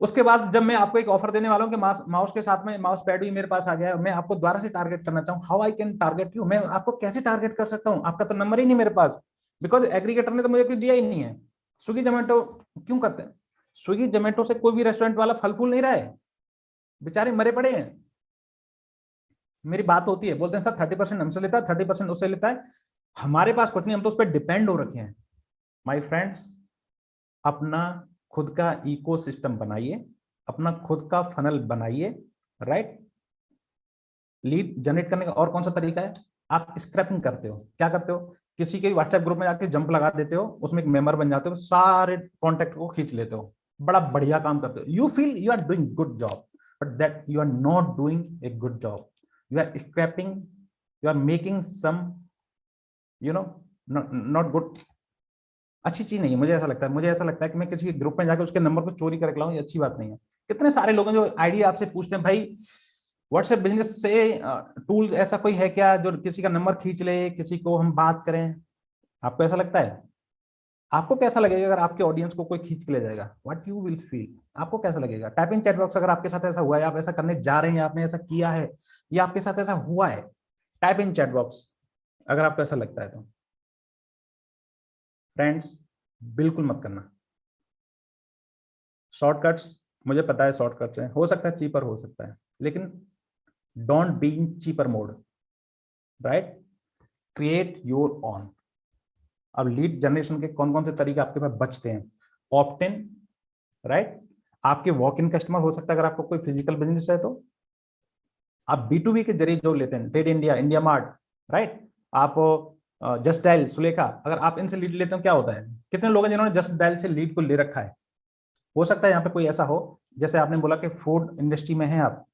Speaker 11: उसके बाद जब मैं आपको एक ऑफर देने वाला हूं कि माउस के साथ में माउस पैड भी मेरे पास आ गया है, मैं आपको दोबारा से टारगेट करना चाहूँ, how I can target you, मैं आपको कैसे टारगेट कर सकता हूँ? आपका तो नंबर ही नहीं मेरे पास, बिकॉज एग्रीगेटर ने तो मुझे कुछ दिया ही नहीं है। स्विगी जोमेटो क्यों करते हैं? स्विगी जोमेटो से कोई भी रेस्टोरेंट वाला फल फूल नहीं रहा है, बेचारे मरे पड़े हैं। मेरी बात होती है, बोलते हैं सर 30% हमसे लेता है, 30% उससे लेता है, हमारे पास कुछ नहीं, हम तो उस पर डिपेंड हो रखे हैं। माय फ्रेंड्स, अपना खुद का इकोसिस्टम बनाइए, अपना खुद का फनल बनाइए, राइट। लीड जनरेट करने का और कौन सा तरीका है? आप स्क्रैपिंग करते हो। क्या करते हो? किसी के व्हाट्सएप ग्रुप में जाके जंप लगा देते हो, उसमें एक मेंबर बन जाते हो, सारे कॉन्टेक्ट को खींच लेते हो, बड़ा बढ़िया काम करते हो, you feel you are doing good job, but that you are not doing a good job, you are scrapping, you are making some not good, अच्छी चीज नहीं है। मुझे ऐसा लगता है कि मैं किसी के ग्रुप में जाकर उसके नंबर को चोरी करके लाऊं, ये अच्छी बात नहीं है। कितने सारे लोग हैं जो आईडिया आपसे पूछते हैं, भाई व्हाट्सएप बिजनेस से टूल ऐसा कोई है क्या जो किसी का नंबर खींच ले, किसी को हम बात करें? आपको ऐसा लगता है? आपको कैसा लगेगा अगर आपके ऑडियंस को कोई खींच के ले जाएगा? व्हाट यू विल फील, आपको कैसा लगेगा? टाइपिंग चैट बॉक्स, अगर आपके साथ ऐसा हुआ है, आप ऐसा करने जा रहे हैं, आपने ऐसा किया है, या आपके साथ ऐसा हुआ है, टाइप इन चैट बॉक्स अगर आपको ऐसा लगता है तो। फ्रेंड्स, बिल्कुल मत करना। शॉर्टकट्स, मुझे पता है शॉर्टकट्स हैं, हो सकता है चीपर हो सकता है, लेकिन don't be in cheaper mode, right. Create your on. अब लीड जनरेशन के कौन कौन से तरीके आपके पास बचते हैं? ऑप्ट इन, राइट, आपके वॉक इन कस्टमर हो सकता है, अगर आपको कोई फिजिकल बिजनेस है तो आप B2B के जरिए जो लेते हैं, trade India, India mart, right, आप जस्ट डायल, सुलेखा, अगर आप इनसे लीड लेते हो क्या होता है? कितने लोग हैं जिन्होंने जस्ट डायल से लीड को ले रखा है? हो सकता है यहाँ पे कोई ऐसा हो, जैसे आपने बोला कि फूड इंडस्ट्री में है आप,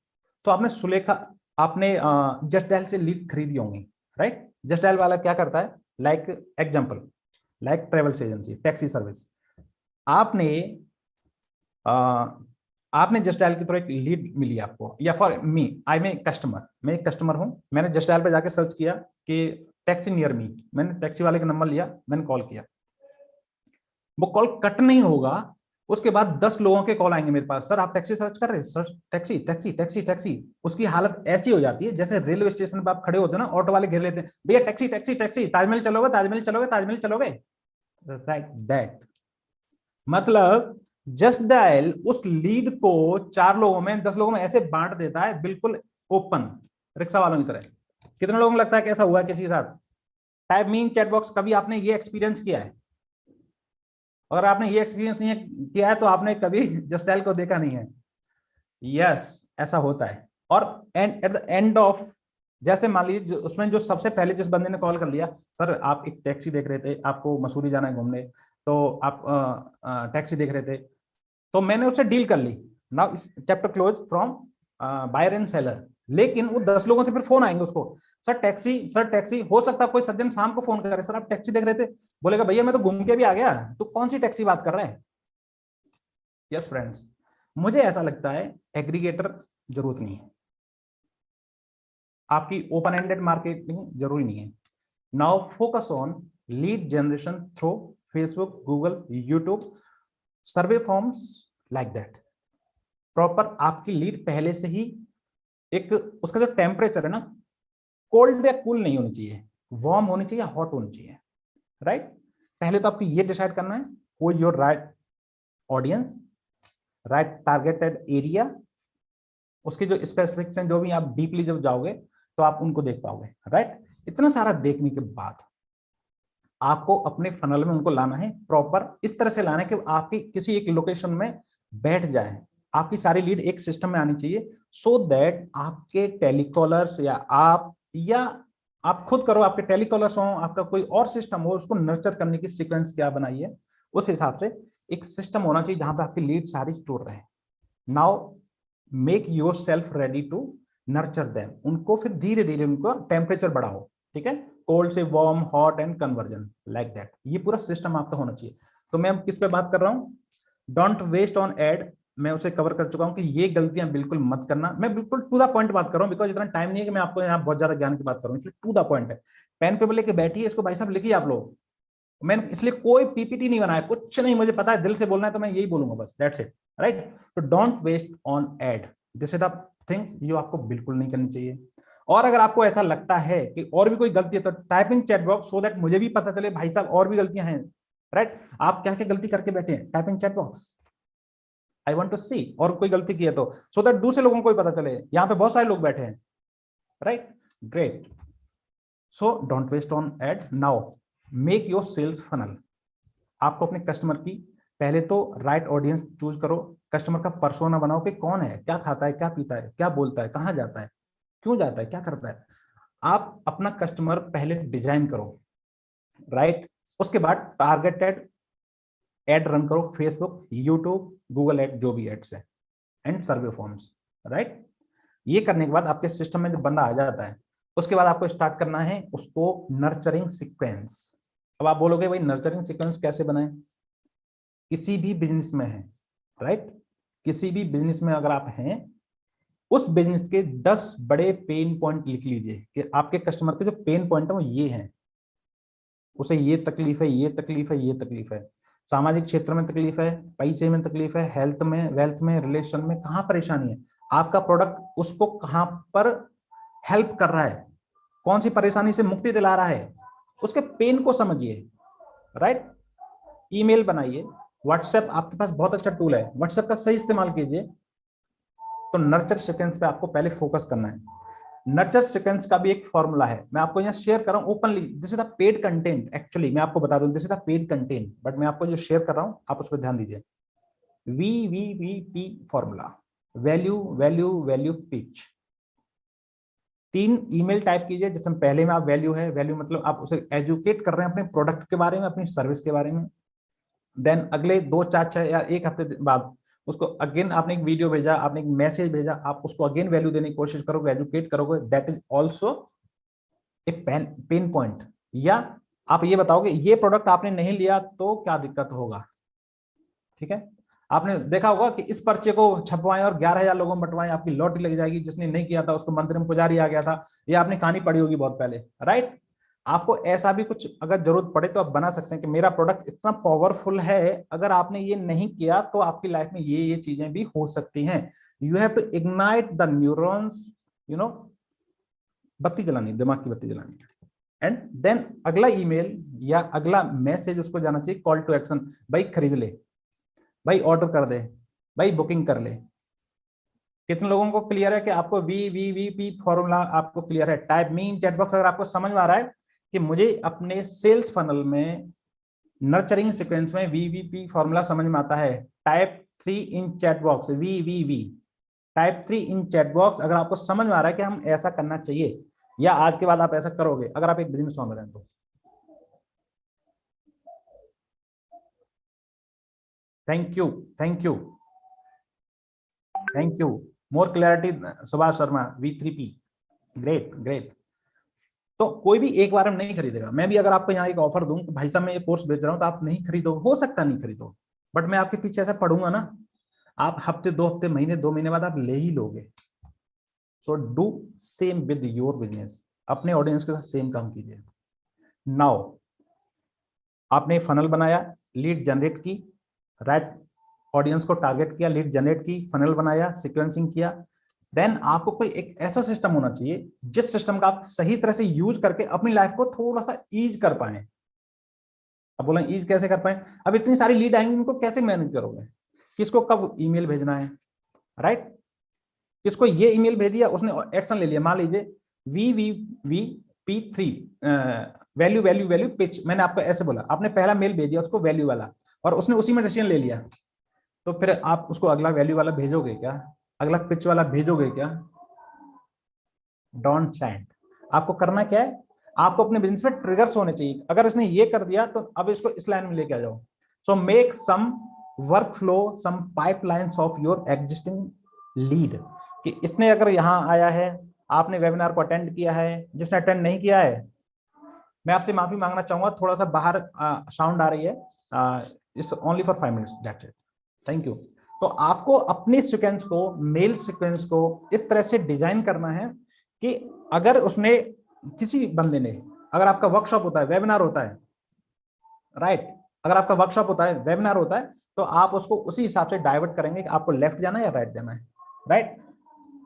Speaker 11: तो आपने सुलेखा, आपने जस्ट डायल से लीड खरीदी होंगी, राइट। जस्ट डायल वाला क्या करता है? Like example, like travels agency, taxi service, आपने जस्ट डायल की तरह एक लीड मिली आपको, या for me, I am a customer, मैं एक कस्टमर हूं, मैंने जस्ट डायल पे जाके सर्च किया कि टैक्सी नियर मी, मैंने टैक्सी वाले का नंबर लिया, मैंने कॉल किया, वो कॉल कट नहीं होगा, उसके बाद 10 लोगों के कॉल आएंगे मेरे पास, सर आप टैक्सी सर्च कर रहे हैं, sir taxi taxi taxi taxi. उसकी हालत ऐसी हो जाती है जैसे रेलवे स्टेशन पर आप खड़े होते हो ना, ऑटो वाले घेर लेते हैं, भैया टैक्सी टैक्सी टैक्सी, ताजमहल चलोगे, ताजमहल चलोगे, ताजमहल चलोगे, दैट मतलब जस्ट डायल उस लीड को 4 लोगों में, 10 लोगों में ऐसे बांट देता है, बिल्कुल ओपन, रिक्शा वालों की तरह, कितने लोगों को लगता है कि ऐसा हुआ है किसी के साथ? टाइप मी इन चैट बॉक्स, कभी आपने ये एक्सपीरियंस किया है? अगर आपने ये एक्सपीरियंस नहीं किया है तो आपने कभी जस्टाइल को देखा नहीं है। यस, ऐसा होता है। और एट द एंड ऑफ, जैसे मान लीजिए उसमें जो सबसे पहले जिस बंदे ने कॉल कर लिया, सर आप एक टैक्सी देख रहे थे, आपको मसूरी जाना है घूमने, तो आप टैक्सी देख रहे थे, तो मैंने उससे डील कर ली। नाउ इस chapter close from buyer and seller. लेकिन वो 10 लोगों से फिर फोन आएंगे उसको, सर टैक्सी, सर टैक्सी। हो सकता है कोई सज्जन शाम को फोन करे, सर आप टैक्सी देख रहे थे, बोलेगा भैया मैं तो घूम के भी आ गया, तो कौन सी टैक्सी बात कर रहे हैं? यस फ्रेंड्स, मुझे ऐसा लगता है एग्रीगेटर जरूरत नहीं है, आपकी ओपन एंडेड मार्केटिंग जरूरी नहीं है। Now focus on lead generation through Facebook, Google, YouTube, survey forms like that. Proper आपकी लीड पहले से ही एक, उसका जो टेम्परेचर है ना, कोल्ड या कूल नहीं होनी चाहिए, वार्म होनी चाहिए, हॉट होनी चाहिए, राइट? पहले तो आपको ये डिसाइड करना है who is your right audience, right targeted area, उसके जो स्पेसिफिक्स हैं, जो भी आप डीपली जब जाओगे तो आप उनको देख पाओगे, राइट? इतना सारा देखने के बाद आपको अपने फनल में उनको लाना है, प्रॉपर इस तरह से लाना है कि आपकी किसी एक लोकेशन में बैठ जाए, आपकी सारी लीड एक सिस्टम में आनी चाहिए, सो दैट आपके टेलीकॉलर्स या आप खुद करो, आपके टेलीकॉलर्स हो, आपका कोई और सिस्टम हो, उसको नर्चर करने की सीक्वेंस क्या बनाई है, उस हिसाब से एक सिस्टम होना चाहिए जहां पे आपकी लीड सारी स्टोर रहे। Now make yourself ready to nurture them, उनको फिर धीरे धीरे उनको टेम्परेचर बढ़ाओ, ठीक है? कोल्ड से warm, hot and conversion like that, ये पूरा सिस्टम आपका होना चाहिए। तो मैं किस पे बात कर रहा हूँ? डोंट वेस्ट ऑन एड, मैं उसे कवर कर चुका हूं कि ये गलतियां बिल्कुल मत करना। मैं बिल्कुल टू द पॉइंट बात कर रहा हूं, बिकॉज इतना टाइम नहीं है कि मैं आपको यहाँ बहुत ज्यादा ज्ञान की बात करूं, इसलिए टू द पॉइंट है। पेन पेपर लेके बैठिए, इसको भाई साहब लिखिए आप लोग। मैंने इसलिए कोई पीपीटी नहीं बनाया, कुछ नहीं, मुझे पता है दिल से बोलना है तो मैं यही बोलूंगा बस, दैट्स इट, राइट? तो don't waste on ad, this is the things ये आपको बिल्कुल नहीं करनी चाहिए। और अगर आपको ऐसा लगता है कि और भी कोई गलती है तो typing chat box, so that मुझे भी पता चले भाई साहब और भी गलतियां हैं, राइट? आप क्या क्या गलती करके बैठे हैं, typing chat box, I want to see, और कोई गलती की है तो, सो दैट दूसरे लोगों को भी पता चले। यहाँ पे बहुत सारे लोग बैठे हैं, right? Great. So don't waste on ad. Now make your sales funnel. आपको अपने कस्टमर की पहले तो राइट ऑडियंस चूज करो, कस्टमर का पर्सोना बनाओ कि कौन है, क्या खाता है, क्या पीता है, क्या बोलता है, कहाँ जाता है, क्यों जाता है, क्या करता है। आप अपना कस्टमर पहले डिजाइन करो, राइट? उसके बाद टारगेटेड एड रन करो, फेसबुक, यूट्यूब, गूगल एड, जो भी एड्स है, एंड सर्वे फॉर्म्स, राइट? ये करने के बाद आपके सिस्टम में जब बंदा आ जाता है, उसके बाद आपको स्टार्ट करना है उसको नर्चरिंग सीक्वेंस। अब आप बोलोगे भाई नर्चरिंग सीक्वेंस कैसे बनाएं? किसी भी बिजनेस में है, राइट? किसी भी बिजनेस में अगर आप हैं, उस बिजनेस के 10 बड़े पेन पॉइंट लिख लीजिए कि आपके कस्टमर के जो पेन पॉइंट है वो ये हैं, उसे ये तकलीफ है, ये तकलीफ है, ये तकलीफ है, सामाजिक क्षेत्र में तकलीफ है, पैसे में तकलीफ है, हेल्थ में, वेल्थ में, रिलेशन में, कहाँ परेशानी है, आपका प्रोडक्ट उसको कहाँ पर हेल्प कर रहा है, कौन सी परेशानी से मुक्ति दिला रहा है, उसके पेन को समझिए, राइट? ईमेल बनाइए, व्हाट्सएप आपके पास बहुत अच्छा टूल है, व्हाट्सएप का सही इस्तेमाल कीजिए। तो नर्चर सीक्वेंस पे आपको पहले फोकस करना है। नर्चर सीक्वेंस का भी एक फॉर्मूला है, मैं आपको यहाँ शेयर कर रहा हूँ openly, this is the paid content, actually मैं आपको बता दूं this is the paid content, but मैं आपको जो शेयर कर रहा हूँ आप उस पर ध्यान दीजिए। VVVP formula, value value value pitch. 3 email type कीजिए जिसमें पहले में आप वैल्यू है, वैल्यू मतलब आप उसे एजुकेट कर रहे हैं अपने प्रोडक्ट के बारे में, अपनी सर्विस के बारे में। देन अगले 2 4 6 या 1 हफ्ते बाद उसको अगेन आपने एक वीडियो भेजा, आपने एक मैसेज भेजा, आप उसको अगेन वैल्यू देने की कोशिश करोगे, एजुकेट करोगे, दैट इज ऑल्सो एक पेन पॉइंट। या आप ये बताओगे ये प्रोडक्ट आपने नहीं लिया तो क्या दिक्कत होगा, ठीक है? आपने देखा होगा कि इस पर्चे को छपवाएं और 11,000 लोगों में बंटवाएं, आपकी लॉटरी लग जाएगी, जिसने नहीं किया था उसको मंदिर में पुजारी आ गया था, ये आपने कहानी पढ़ी होगी बहुत पहले, राइट? आपको ऐसा भी कुछ अगर जरूरत पड़े तो आप बना सकते हैं कि मेरा प्रोडक्ट इतना पावरफुल है, अगर आपने ये नहीं किया तो आपकी लाइफ में ये चीजें भी हो सकती हैं। You have to ignite the neurons, you know, बत्ती जलानी, दिमाग की बत्ती जलानी। एंड देन अगला ईमेल या अगला मैसेज उसको जाना चाहिए कॉल टू एक्शन, भाई खरीद ले, भाई ऑर्डर कर दे, भाई बुकिंग कर ले, कितने लोगों को क्लियर है कि आपको VVVP फॉर्मूला आपको क्लियर है? टाइप मी इन चैट बॉक्स अगर आपको समझ में आ रहा है कि मुझे अपने सेल्स फनल में नर्चरिंग सीक्वेंस में VVP फॉर्मूला समझ में आता है। टाइप 3 इन चैट बॉक्स VVV, टाइप 3 इन चैट बॉक्स अगर आपको समझ में आ रहा है कि हम ऐसा करना चाहिए या आज के बाद आप ऐसा करोगे अगर आप एक बिजनेस ओनर हैं तो। Thank you, thank you, thank you. More clarity Subhash Sharma V3P, great great. तो कोई भी एक बार में नहीं खरीदेगा। मैं भी अगर आपको यहाँ एक ऑफर दूं कि भाई साहब मैं ये कोर्स बेच रहा हूं तो आप नहीं खरीदो, हो सकता नहीं खरीदो, बट मैं आपके पीछे ऐसा पढ़ूंगा ना, आप हफ्ते 2 हफ्ते महीने 2 महीने बाद आप ले ही लोगे। So do same with your business, अपने ऑडियंस के साथ सेम काम कीजिए। नाउ आपने फनल बनाया, लीड जनरेट की, राइट ऑडियंस को टारगेट किया, लीड जनरेट की, फनल बनाया, सीक्वेंसिंग किया, देन आपको कोई एक ऐसा सिस्टम होना चाहिए जिस सिस्टम का आप सही तरह से यूज करके अपनी लाइफ को थोड़ा सा ईज कर पाए। अब बोला ईज कैसे कर पाए? अब इतनी सारी लीड आएंगी, उनको कैसे मैनेज करोगे? किसको कब ईमेल भेजना है, राइट? किसको ये ईमेल भेज दिया, उसने एक्शन ले लिया, मान लीजिए VVVP3 value value value pitch, मैंने आपको ऐसे बोला, आपने पहला मेल भेज दिया उसको वैल्यू वाला और उसने उसी में डिसीजन ले लिया, तो फिर आप उसको अगला वैल्यू वाला भेजोगे क्या? अगला पिच वाला भेजोगे क्या? Don't send. आपको करना क्या है, आपको अपने बिजनेस में ट्रिगर्स होने चाहिए। अगर इसने ये कर दिया तो अब इसको इस लाइन में लेके आ जाओ। So make some workflow, some pipelines of your existing lead, कि इसने अगर यहाँ आया है, आपने वेबिनार को अटेंड किया है, जिसने अटेंड नहीं किया है मैं आपसे माफी मांगना चाहूंगा, थोड़ा सा बाहर साउंड आ रही है, it's only for 5 minutes, that's it, thank you. तो आपको अपनी सीक्वेंस को, मेल सीक्वेंस को इस तरह से डिजाइन करना है कि अगर उसने, किसी बंदे ने, अगर आपका वर्कशॉप होता है, वेबिनार होता है, राइट, अगर आपका वर्कशॉप होता है, वेबिनार होता है, तो आप उसको उसी हिसाब से डाइवर्ट करेंगे कि आपको लेफ्ट जाना है या राइट जाना है, राइट?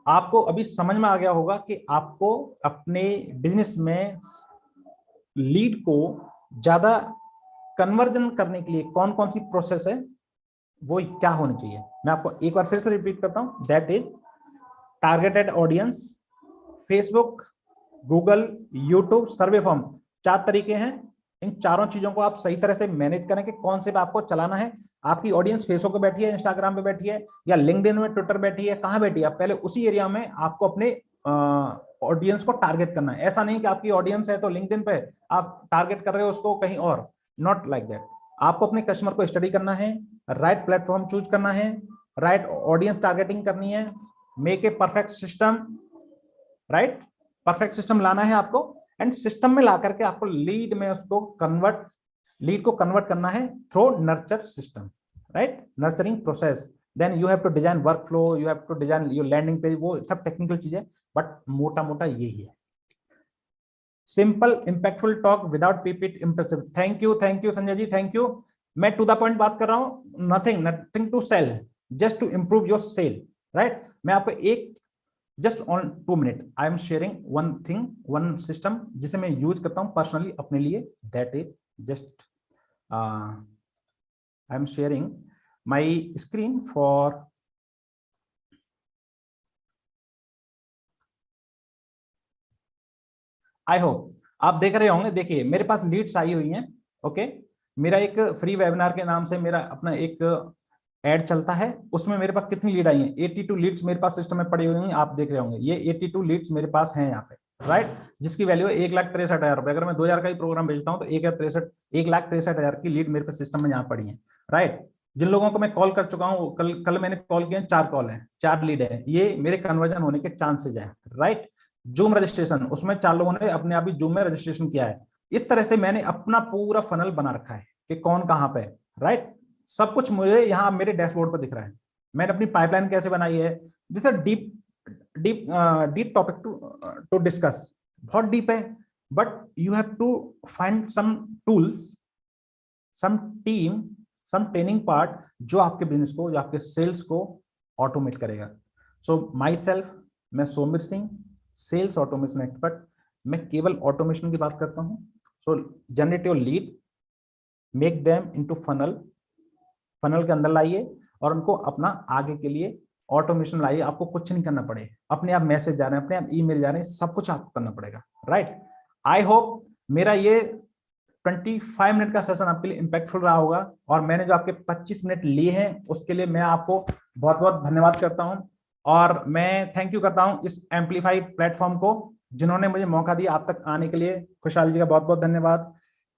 Speaker 11: आपको अभी समझ में आ गया होगा कि आपको अपने बिजनेस में लीड को ज्यादा कन्वर्जन करने के लिए कौन कौन सी प्रोसेस है, वो क्या होनी चाहिए। मैं आपको एक बार फिर से रिपीट करता हूं, that is targeted audience, Facebook, Google, YouTube, survey form. 4 तरीके हैं, इन चारों चीजों को आप सही तरह से मैनेज करें कि कौन से आपको चलाना है। आपकी ऑडियंस फेसबुक पे बैठी है, इंस्टाग्राम पे बैठी है, या लिंक्डइन में, ट्विटर बैठी है, कहां बैठी है, आप पहले उसी एरिया में आपको अपने ऑडियंस को टारगेट करना है। ऐसा नहीं कि आपकी ऑडियंस है तो लिंक्डइन पे आप टारगेट कर रहे हो उसको कहीं और, नॉट लाइक दैट। आपको अपने कस्टमर को स्टडी करना है, राइट प्लेटफॉर्म चूज करना है, राइट ऑडियंस टारगेटिंग करनी है, make a perfect system, right, perfect system लाना है आपको, एंड सिस्टम में ला करके आपको लीड में उसको कन्वर्ट, लीड को कन्वर्ट करना है through nurture system, right, nurturing process. Then you have to design work flow, you have to design your landing page, वो सब टेक्निकल चीजें, बट मोटा मोटा यही है। Simple impactful talk without PPT impressive. Thank you Sanjay ji, thank you. मैं to the point बात कर रहा हूं, nothing to sell, just to improve your sale, right. मैं आपको एक just on 2 minute I am sharing one thing, one system जिसे मैं यूज करता हूं पर्सनली अपने लिए, that is just I am sharing my screen for, I hope आप देख रहे होंगे। देखिए मेरे पास लीड्स आई हुई हैं, ओके। मेरा एक फ्री वेबिनार के नाम से मेरा अपना एक ऐड चलता है, उसमें मेरे पास कितनी लीड आई हैं, 82 लीड्स मेरे पास सिस्टम में पड़ी हुई हैं, आप देख रहे होंगे। ये 82 लीड्स मेरे पास हैं यहाँ पे, राइट, जिसकी वैल्यू है 1,63,000 रुपए। अगर मैं 2,000 का ही प्रोग्राम भेजता हूँ तो 1,63,000 की लीड मेरे पास सिस्टम में यहाँ पड़ी है, राइट। जिन लोगों को मैं कॉल कर चुका हूँ, कल मैंने कॉल किया, 4 कॉल है, 4 लीड है, ये मेरे कन्वर्जन होने के चांसेज है, राइट। जूम रजिस्ट्रेशन, उसमें 4 लोगों ने अपने आप ही जूम में रजिस्ट्रेशन किया है। इस तरह से मैंने अपना पूरा फनल बना रखा है कि कौन कहां पे, राइट, सब कुछ मुझे यहाँ मेरे डैशबोर्ड पर दिख रहा है। मैंने अपनी पाइपलाइन कैसे बनाई है, this is deep topic to discuss, बहुत डीप है, but you have to find some tools, some team, some training part जो आपके बिजनेस को, जो आपके सेल्स को ऑटोमेट करेगा। सो माई सेल्फ, मैं Somvir Singh, sales automation expert, मैं केवल ऑटोमेशन की बात करता हूं। So generate your lead, make them into funnel, funnel के अंदर लाइए और उनको अपना आगे के लिए ऑटोमेशन लाइए, आपको कुछ नहीं करना पड़े, अपने आप मैसेज जा रहे हैं, अपने आप ईमेल जा रहे हैं, सब कुछ आपको करना पड़ेगा, राइट। आई होप मेरा ये 25 मिनट का सेशन आपके लिए इंपैक्टफुल रहा होगा, और मैंने जो आपके 25 मिनट लिए हैं उसके लिए मैं आपको बहुत बहुत धन्यवाद करता हूं, और मैं थैंक यू करता हूं इस एम्पलीफाई प्लेटफॉर्म को जिन्होंने मुझे मौका दिया आप तक आने के लिए। खुशहाल जी का बहुत बहुत धन्यवाद,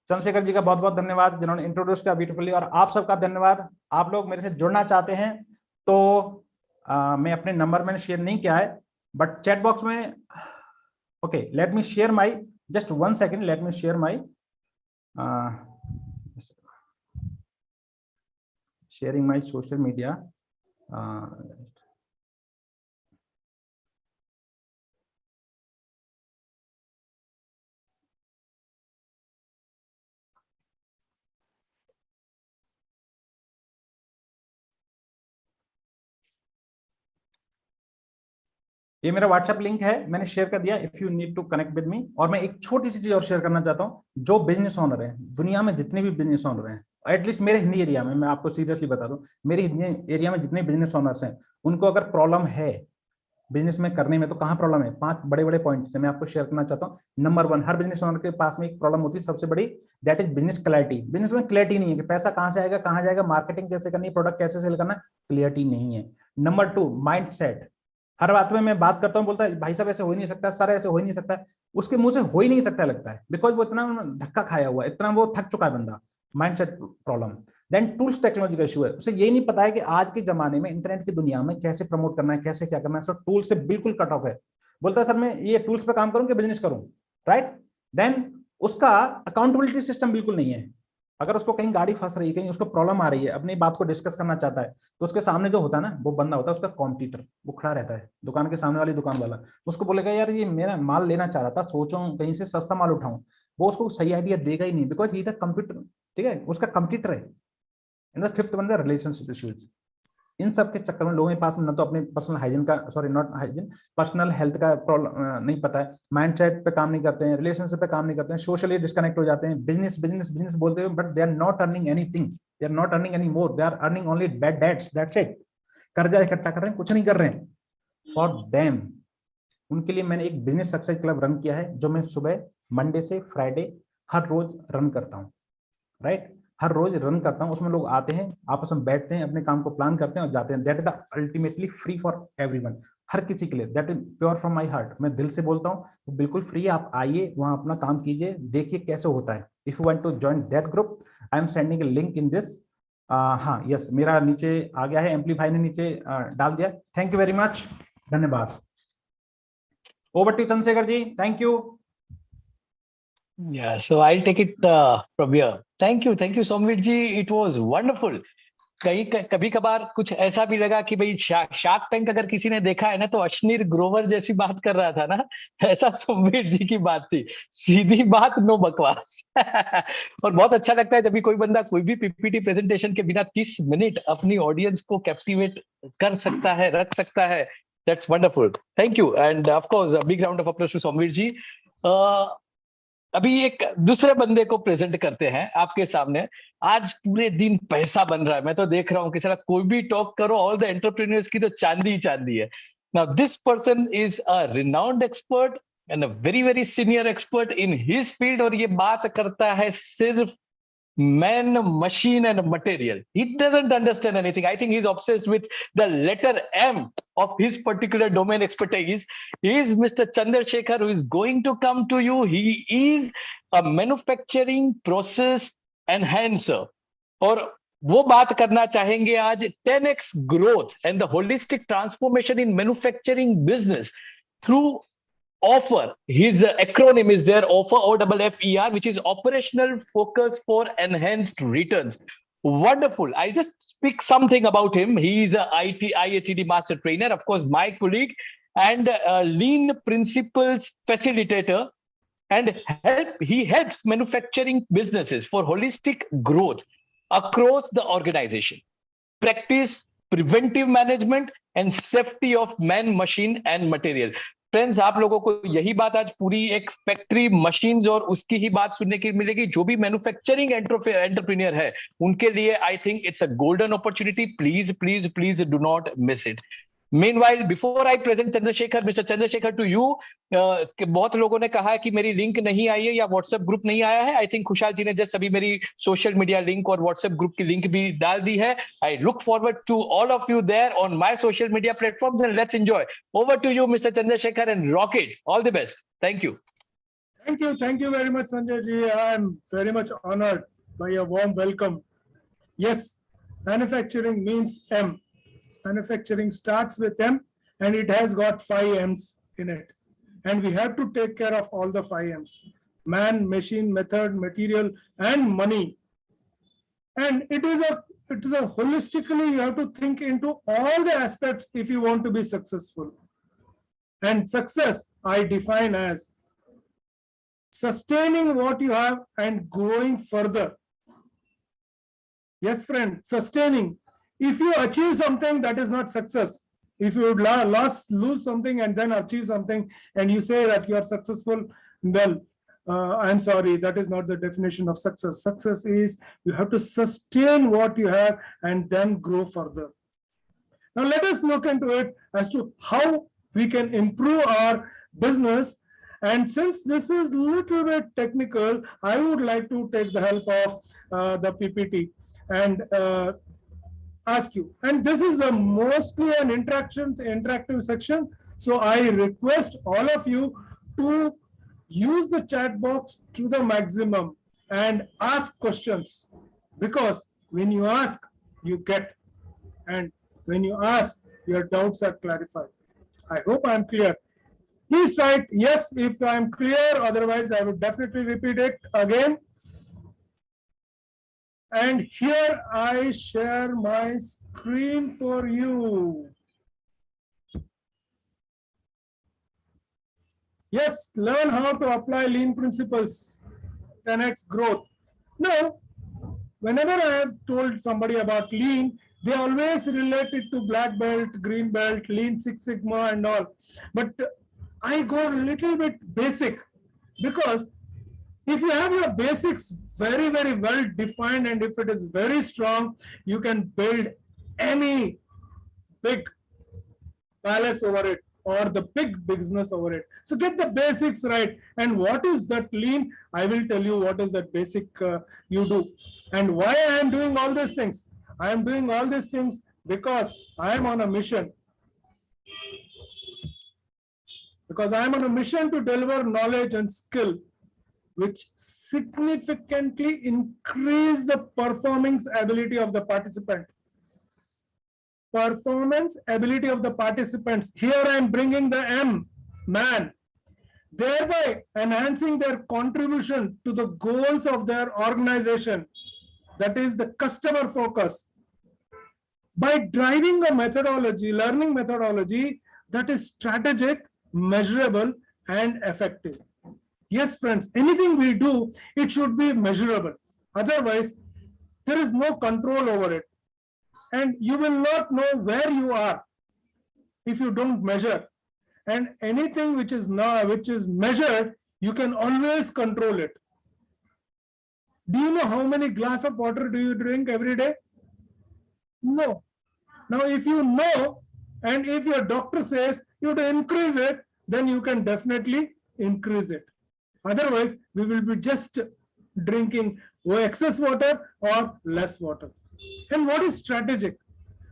Speaker 11: चंद्रशेखर जी का बहुत बहुत धन्यवाद जिन्होंने इंट्रोड्यूस किया ब्यूटीफुली, और आप सबका धन्यवाद। आप लोग मेरे से जुड़ना चाहते हैं तो मैं अपने नंबर मैंने शेयर नहीं किया है, बट चैट बॉक्स में, okay let me share my, just 1 second, late me share my sharing my social media. ये मेरा व्हाट्सएप लिंक है, मैंने शेयर कर दिया, if you need to connect with me. और मैं एक छोटी सी चीज और शेयर करना चाहता हूँ, जो बिजनेस ओनर है दुनिया में, जितने भी बिजनेस ओनर हैं, एटलीस्ट मेरे हिंदी एरिया में, मैं आपको सीरियसली बता दूं, मेरे हिंदी एरिया में जितने बिजनेस ओनर्स हैं, उनको अगर प्रॉब्लम है बिजनेस में करने में, तो कहाँ प्रॉब्लम है? 5 बड़े बड़े पॉइंट से मैं आपको शेयर करना चाहता हूँ। नंबर 1, हर बिजनेस ओनर के पास में एक प्रॉब्लम होती है सबसे बड़ी, that is business clarity. Business में क्लैरिटी नहीं है कि पैसा कहाँ से आएगा, कहाँ जाएगा, मार्केटिंग कैसे करनी है, प्रोडक्ट कैसे सेल करना, क्लियरिटी नहीं है। Number 2, mind set. हर बात में मैं बात करता हूँ, बोलता है भाई साहब ऐसे हो ही नहीं सकता, सर ऐसे हो ही नहीं सकता, उसके मुंह से हो ही नहीं सकता लगता है, बिकॉज वो इतना धक्का खाया हुआ है, इतना वो थक चुका है बंदा। Mindset problem. Then tools technology का इशू है, उसे यही नहीं पता है कि आज के जमाने में, इंटरनेट की दुनिया में कैसे प्रमोट करना है, कैसे क्या करना है, सो टूल से बिल्कुल कट ऑफ है। बोलता है सर मैं ये टूल्स पे काम करूं कि बिजनेस करूं, राइट। देन उसका अकाउंटेबिलिटी सिस्टम बिल्कुल नहीं है। अगर उसको कहीं गाड़ी फंस रही है, कहीं उसको प्रॉब्लम आ रही है, अपनी बात को डिस्कस करना चाहता है, तो उसके सामने जो होता है ना, वो बंदा होता है उसका कॉम्पिटिटर, वो खड़ा रहता है दुकान के सामने वाली दुकान वाला, उसको बोलेगा यार ये मेरा माल लेना चाह रहा था, सोचो कहीं से सस्ता माल उठाऊं, वो उसको सही आइडिया देगा ही नहीं, बिकॉज ही द कंप्यूटर, ठीक है, उसका कंप्यूटर है। In the 5th one, the relationship issues. इन सब के चक्कर में लोगों के पास न तो अपने पर्सनल हाइजीन का, sorry not hygiene, personal health का प्रॉब्लम नहीं पता है, माइंडसेट पे काम नहीं करते हैं, रिलेशनशिप पे काम नहीं करते हैं, सोशली डिस्कनेक्ट हो जाते हैं, बिजनेस बिजनेस बिजनेस बोलते हैं, but they are not earning anything, they are not earning any more, they are earning only bad debts, that's it. कर्जा इकट्ठा कर रहे हैं, कुछ नहीं कर रहे हैं। फॉर देम, उनके लिए मैंने एक बिजनेस सक्सेस क्लब रन किया है, जो मैं सुबह मंडे से फ्राइडे हर रोज रन करता हूँ, राइट। हर रोज रन करता हूँ, उसमें लोग आते हैं, आपस में बैठते हैं, अपने काम को प्लान करते हैं और जाते हैं। That is the ultimately free for everyone, हर किसी के लिए। That is pure from my heart, मैं दिल से बोलता हूँ, वो बिल्कुल फ्री है। आप आइए, वहां अपना काम कीजिए, देखिए कैसे होता है। If you want to join that group, I am sending a link in this. हाँ यस, मेरा नीचे आ गया है, एम्पलीफाई ने नीचे डाल दिया। थैंक यू वेरी मच, धन्यवाद। Over to Chandrashekhar ji, thank you.
Speaker 9: Yeah, so I'll take it from here. Thank you, Somvir ji. It was wonderful. कभी कभार कुछ ऐसा भी लगा कि भाई शार्क टैंक अगर किसी ने देखा है ना, तो अश्नीर ग्रोवर जैसी बात कर रहा था ना, ऐसा सोमवीर जी की बात थी, सीधी बात, नो बकवास। और बहुत अच्छा लगता है जब भी कोई बंदा कोई भी पीपीटी प्रेजेंटेशन के बिना 30 मिनट अपनी ऑडियंस को कैप्टिवेट कर सकता है, रख सकता है। That's wonderful, thank you, and of course a big round of applause to Somveer ji. अभी एक दूसरे बंदे को प्रेजेंट करते हैं आपके सामने। आज पूरे दिन पैसा बन रहा है, मैं तो देख रहा हूँ कि साला कोई भी टॉक करो, ऑल द एंटरप्रेन्योर्स की तो चांदी ही चांदी है। Now this person is a renowned expert and a very very senior expert in his field, और ये बात करता है सिर्फ man, machine, and material. He doesn't understand anything. I think he's obsessed with the letter M of his particular domain expertise. He is Mr. Chandrasekhar, who is going to come to you. He is a manufacturing process enhancer. और वो बात करना चाहेंगे आज 10x growth and the holistic transformation in manufacturing business through offer. His acronym is there, offer, OFFER, which is operational focus for enhanced returns. Wonderful. I just speak something about him. He is a IATD master trainer, of course, my colleague, and lean principles facilitator, and he helps manufacturing businesses for holistic growth across the organization. Practice preventive management and safety of man, machine, and material. Friends, आप लोगों को यही बात आज पूरी एक factory, machines और उसकी ही बात सुनने की मिलेगी। जो भी मैन्युफैक्चरिंग एंटरप्रेन्योर है, उनके लिए I think it's a golden opportunity. Please please please do not miss it. Meanwhile, before I present Chandrasekhar, Mr. Chandrasekhar to you, बहुत लोगों ने कहा है कि मेरी लिंक नहीं आई है या व्हाट्सएप ग्रुप नहीं आया है. आई थिंक खुशहाल जी ने जस्ट अभी मेरी सोशल मीडिया लिंक और व्हाट्सएप ग्रुप की लिंक भी डाल दी है. I look forward to all of you there on my social media platforms and let's enjoy. Over to you mister Chandrashekhar and rock it. All the best. Thank you.
Speaker 10: Thank you very much, Sanjay ji. I am very much honored by your warm welcome. Yes, manufacturing means M. Manufacturing starts with M, and it has got 5 M's in it. And we have to take care of all the 5 M's: man, machine, method, material, and money. And it is a holistically, you have to think into all the aspects if you want to be successful. And success, I define as sustaining what you have and growing further. Yes, friend, sustaining. If you achieve something, that is not success. If you lose something and then achieve something and you say that you are successful, well, I'm sorry, that is not the definition of success. Success is you have to sustain what you have and then grow further. Now let us look into it as to how we can improve our business. And since this is a little bit technical, I would like to take the help of the PPT and ask you. And this is mostly an interactive section. So I request all of you to use the chat box to the maximum and ask questions, because when you ask, you get, and when you ask, your doubts are clarified. I hope I'm clear. Please write yes if I'm clear, otherwise I would definitely repeat it again. And here I share my screen for you. Yes, learn how to apply lean principles, 10x growth. Now, whenever I have told somebody about lean, they always relate it to black belt, green belt, lean Six Sigma and all. But I go a little bit basic, because if you have your basics very, very well defined, and if it is very strong, you can build any big palace over it or the big business over it. So get the basics right. And what is that lean? I will tell you what is that basic you do. And why I am doing all these things. I am doing all these things because I am on a mission. Because I am on a mission to deliver knowledge and skill which significantly increase the performance ability of the participant. Performance ability of the participants. Here I am bringing the M, man, thereby enhancing their contribution to the goals of their organization. That is the customer focus. By driving a methodology, learning methodology that is strategic, measurable, and effective. Yes, friends, anything we do, it should be measurable. Otherwise, there is no control over it. And you will not know where you are if you don't measure. And anything which is measured, you can always control it. Do you know how many glasses of water do you drink every day? No. Now, if you know, and if your doctor says you have to increase it, then you can definitely increase it. Otherwise, we will be just drinking excess water or less water. And what is strategic?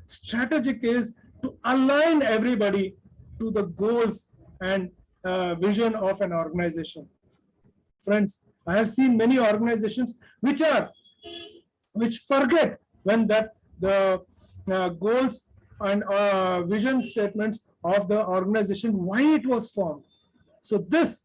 Speaker 10: Strategic is to align everybody to the goals and vision of an organization. Friends, I have seen many organizations which forget when that the goals and vision statements of the organization, why it was formed. So this,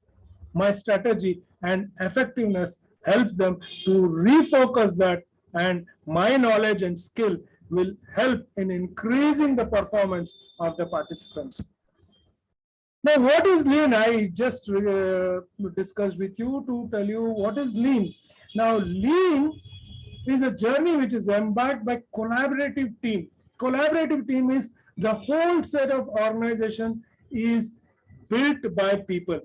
Speaker 10: my strategy and effectiveness helps them to refocus that, and my knowledge and skill will help in increasing the performance of the participants. Now, what is lean? I just discussed with you to tell you what is lean. Now, lean is a journey which is embarked by collaborative team. Collaborative team is the whole set of organization is built by people.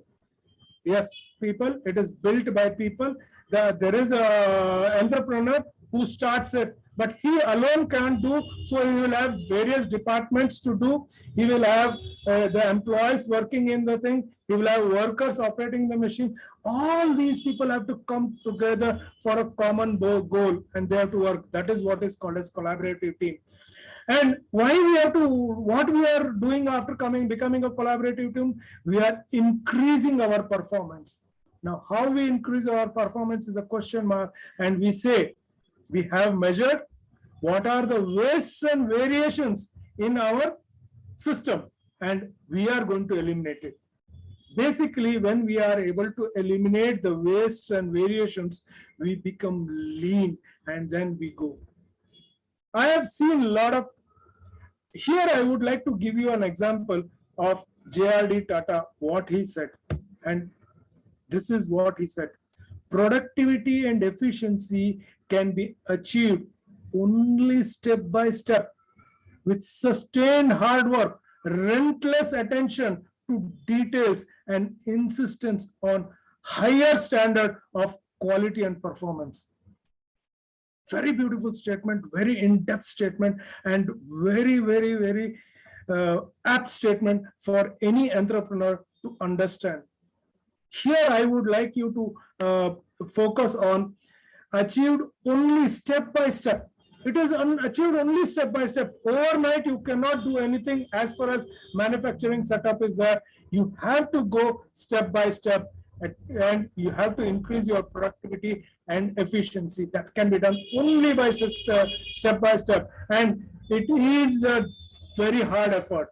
Speaker 10: Yes, people, it is built by people. There is an entrepreneur who starts it but he alone can't do. So he will have various departments to do. He will have the employees working in the thing. He will have workers operating the machine. All these people have to come together for a common goal, and they have to work. That is what is called as collaborative team. And why we have to, what we are doing after becoming a collaborative team, we are increasing our performance. Now, how we increase our performance is a question mark, and we say we have measured what are the wastes and variations in our system, and we are going to eliminate it. Basically, when we are able to eliminate the wastes and variations, we become lean, and then we go. I have seen a lot of, here I would like to give you an example of JRD Tata, what he said. And this is what he said. Productivity and efficiency can be achieved only step by step with sustained hard work, relentless attention to details, and insistence on higher standard of quality and performance. Very beautiful statement, very in-depth statement, and very, very, very apt statement for any entrepreneur to understand. Here, I would like you to focus on achieved only step by step. It is achieved only step by step. Overnight, you cannot do anything as far as manufacturing setup is there. You have to go step by step, and you have to increase your productivity and efficiency. That can be done only by step by step. And it is a very hard effort.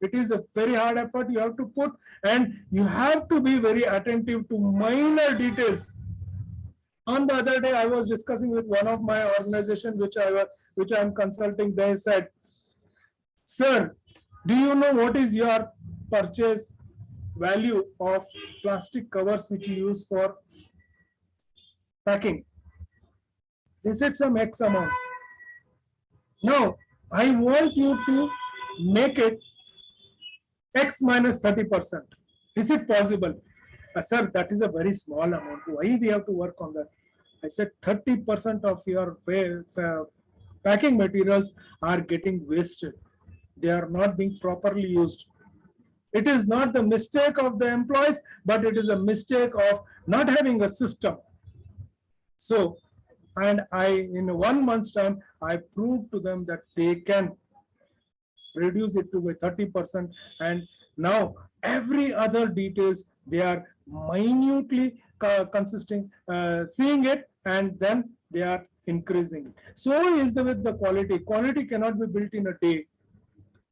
Speaker 10: It is a very hard effort you have to put, and you have to be very attentive to minor details. On the other day, I was discussing with one of my organization, which I am consulting. They said, "Sir, do you know what is your purchase value of plastic covers which you use for packing?" They said some X amount. Now, I want you to make it X minus 30%. Is it possible? Sir, that is a very small amount. Why we have to work on that? I said 30% of your packing materials are getting wasted. They are not being properly used. It is not the mistake of the employees, but it is a mistake of not having a system. So, and in 1 month's time, I proved to them that they can reduce it to 30%. And now every other details, they are minutely seeing it, and then they are increasing it. So is with the quality. Quality cannot be built in a day.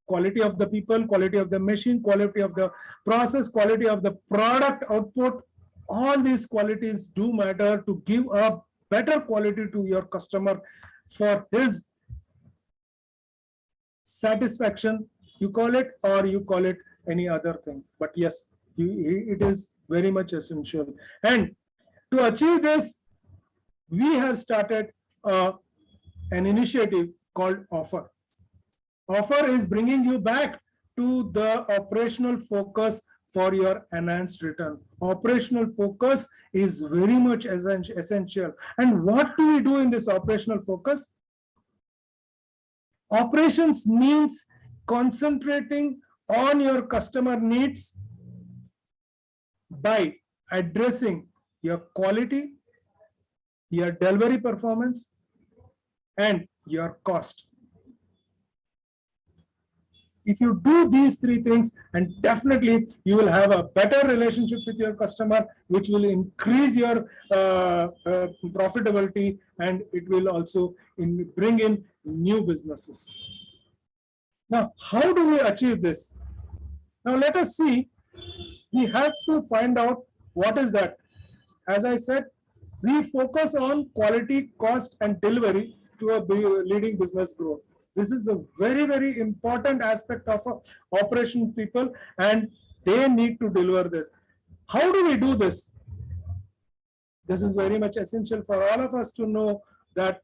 Speaker 10: Quality of the people, quality of the machine, quality of the process, quality of the product output, all these qualities do matter to give a better quality to your customer for his satisfaction, you call it, or you call it any other thing. But yes, it is very much essential. And to achieve this, we have started an initiative called Offer. Offer is bringing you back to the operational focus for your enhanced return. Operational focus is very much essential. And what do we do in this operational focus? Operations means concentrating on your customer needs by addressing your quality, your delivery performance, and your cost. If you do these three things, and definitely you will have a better relationship with your customer, which will increase your profitability, and it will also bring in new businesses. Now, how do we achieve this? Now, let us see. We have to find out what is that. As I said, we focus on quality, cost, and delivery to a leading business growth. This is a very, very important aspect of operation people, and they need to deliver this. How do we do this? This is very much essential for all of us to know that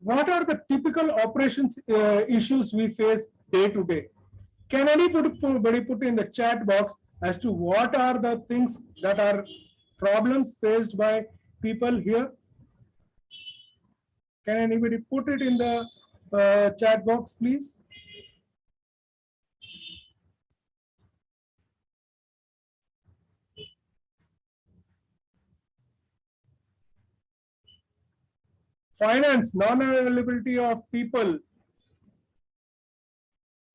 Speaker 10: what are the typical operations issues we face day to day. Can anybody put in the chat box as to what are the things that are problems faced by people here? Can anybody put it in the chat box, please? Finance, non-availability of people.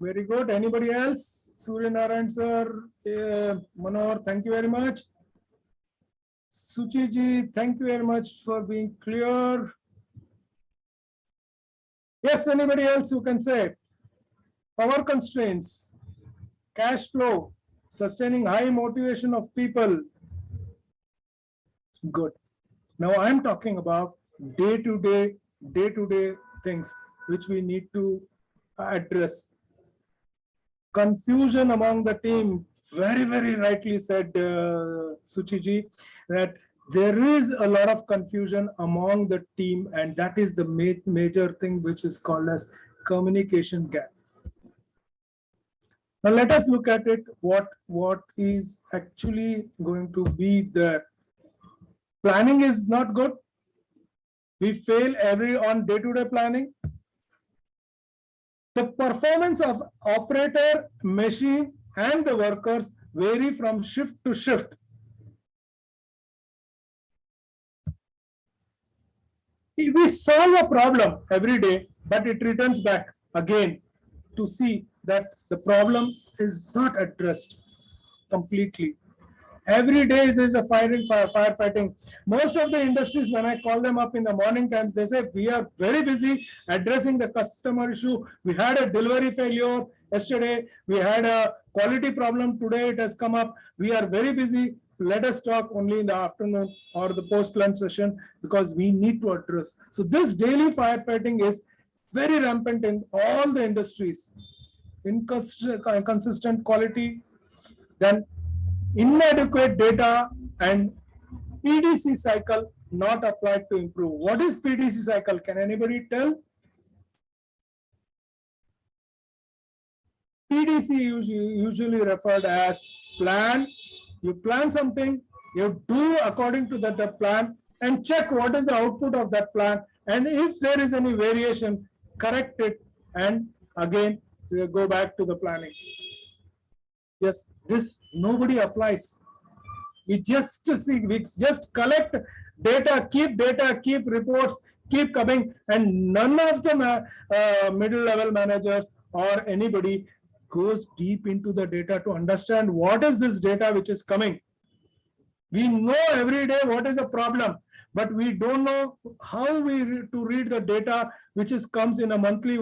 Speaker 10: Very good. Anybody else? Surya Narayan sir, Manohar, thank you very much. Suchi ji, thank you very much for being clear. Yes, anybody else who can say? Power constraints, cash flow, sustaining high motivation of people. Good. Now I'm talking about day-to-day things which we need to address. Confusion among the team. Very, very rightly said, Suchi ji, that there is a lot of confusion among the team, and that is the major thing which is called as communication gap. Now let us look at it. What is actually going to be there? Planning is not good. We fail on day-to-day planning. The performance of operator, machine, and the workers vary from shift to shift. If we solve a problem every day, but it returns back again to see that the problem is not addressed completely. Every day there is a firefighting. Most of the industries, when I call them up in the morning times, they say we are very busy addressing the customer issue. We had a delivery failure yesterday. We had a quality problem today. It has come up. We are very busy. Let us talk only in the afternoon or the post-lunch session because we need to address. So this daily firefighting is very rampant in all the industries. Inconsistent quality, then inadequate data, and PDC cycle not applied to improve. What is PDC cycle? Can anybody tell? PDC usually referred as plan. You plan something, you do according to the plan, and check what is the output of that plan. And if there is any variation, correct it, and again go back to the planning. Yes, this nobody applies. We just collect data, keep reports, keep coming, and none of the middle level managers or anybody goes deep into the data to understand what is this data which is coming. We know every day what is the problem, but we don't know how to read the data which comes in a monthly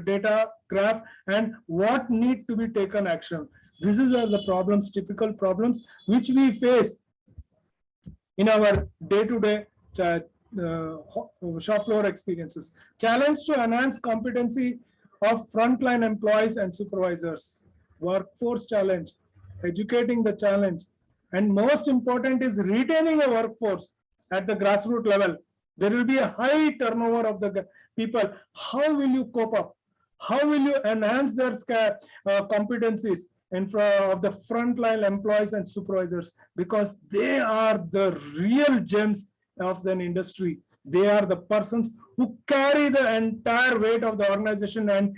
Speaker 10: data graph and what need to be taken action. This is the problems, typical problems which we face in our day-to-day shop floor experiences. Challenge to enhance competency of frontline employees and supervisors. Workforce challenge, educating the challenge, and most important is retaining a workforce at the grassroots level. There will be a high turnover of the people. How will you cope up? How will you enhance their competencies in front of the frontline employees and supervisors? Because they are the real gems of an industry. They are the persons who carry the entire weight of the organization and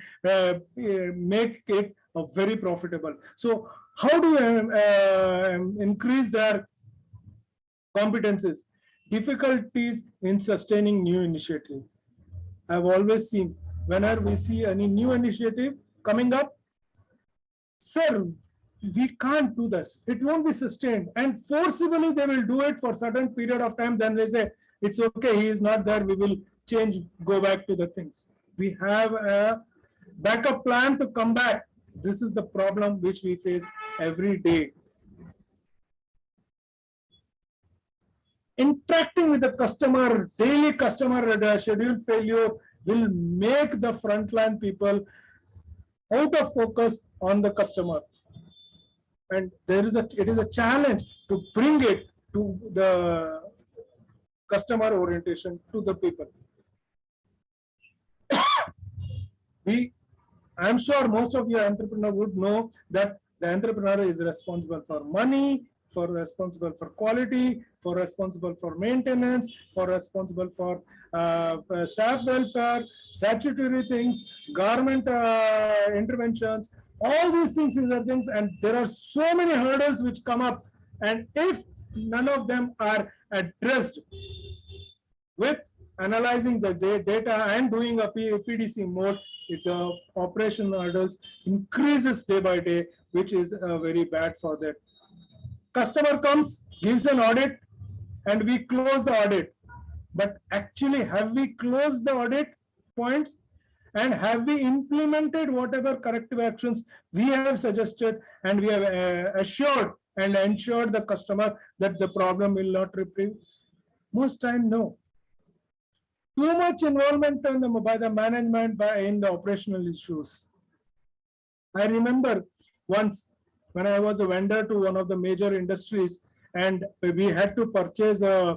Speaker 10: make it very profitable. So how do you increase their competencies? Difficulties in sustaining new initiative. I've always seen whenever we see any new initiative coming up, sir, we can't do this. It won't be sustained. And forcibly they will do it for a certain period of time. Then they say, it's okay, he is not there. We will change, go back to the things. We have a backup plan to come back. This is the problem which we face every day. Interacting with the customer, daily customer schedule failure will make the frontline people out of focus on the customer. And it is a challenge to bring it to the customer orientation to the people. I'm sure most of your entrepreneurs would know that The entrepreneur is responsible for money, for responsible for quality, for responsible for maintenance, for responsible for staff welfare, statutory things, government interventions. All these things are things, and there are so many hurdles which come up. And if none of them are addressed with analyzing the data and doing a PDC mode, the operation hurdles increases day by day, which is very bad for that. Customer comes, gives an audit, and we close the audit. But actually, have we closed the audit points? And have we implemented whatever corrective actions we have suggested, and we have assured and ensured the customer that the problem will not repeat? Most time, no. Too much involvement by the management in the operational issues. I remember once when I was a vendor to one of the major industries, and we had to purchase a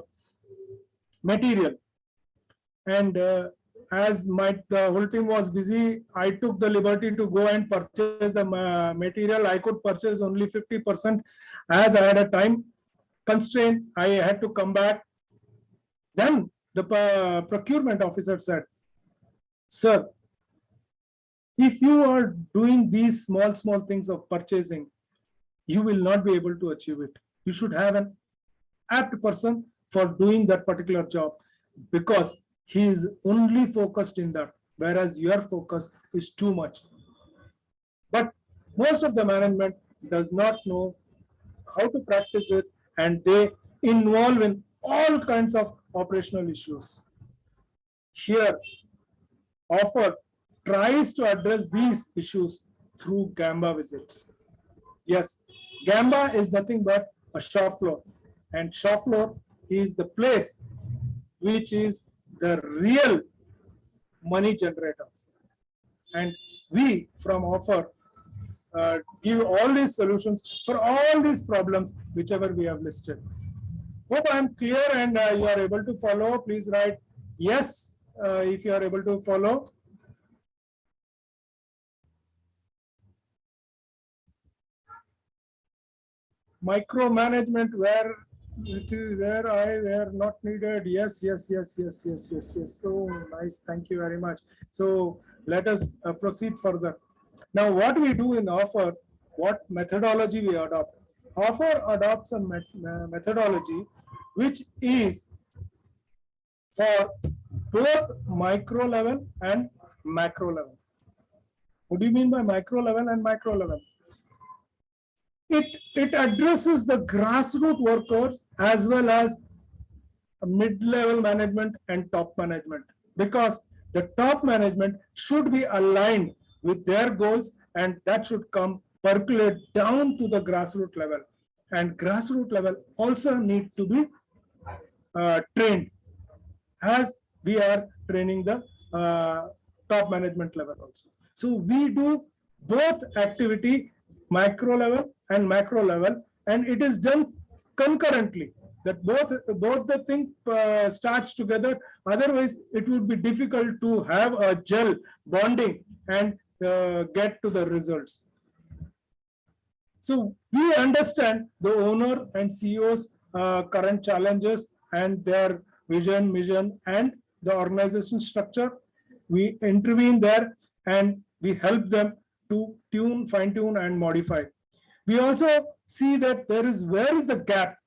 Speaker 10: material. And as the whole team was busy, I took the liberty to go and purchase the material. I could purchase only 50%. As I had a time constraint, I had to come back. Then the procurement officer said, "Sir, if you are doing these small things of purchasing, you will not be able to achieve it. You should have an apt person for doing that particular job, because he is only focused in that, whereas your focus is too much." But most of the management does not know how to practice it, and they involve in all kinds of operational issues. Here, offer tries to address these issues through Gamba visits. Yes, Gamba is nothing but a shop floor, and shop floor is the place which is the real money generator. And we from Offer give all these solutions for all these problems whichever we have listed. Hope I am clear and you are able to follow. Please write yes if you are able to follow. Micromanagement where I were not needed. Yes. So nice. Thank you very much. So let us proceed further. Now, what we do in Offer, what methodology we adopt? Offer adopts a methodology which is for both micro level and macro level. What do you mean by micro level and macro level? It addresses the grassroots workers as well as mid-level management and top management, because the top management should be aligned with their goals, and that should come percolate down to the grassroots level, and grassroots level also need to be trained, as we are training the top management level also. So we do both activity, micro level and macro level, and it is done concurrently, that both the thing starts together. Otherwise it would be difficult to have a gel bonding and get to the results. So we understand the owner and CEO's current challenges and their vision, mission, and the organization structure. We intervene there and we help them to tune, fine tune, and modify. We also see that where is the gap?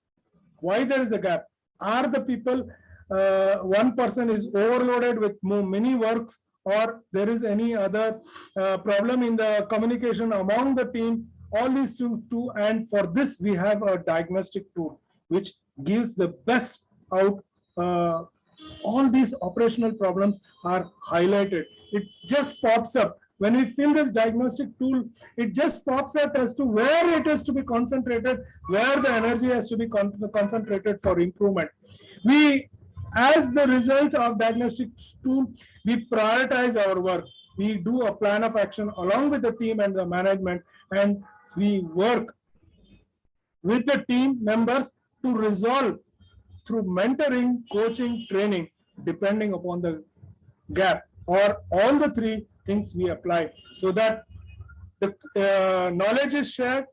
Speaker 10: Why there is a gap? Are the people, one person is overloaded with many works, or there is any other problem in the communication among the team? All these two, and for this we have a diagnostic tool which gives the best out. All these operational problems are highlighted. It just pops up. When we fill this diagnostic tool, it just pops up as to where it is to be concentrated, where the energy has to be concentrated for improvement. We, as the result of diagnostic tool, we prioritize our work. We do a plan of action along with the team and the management, and we work with the team members to resolve through mentoring, coaching, training, depending upon the gap, or all the three things we apply, so that The knowledge is shared,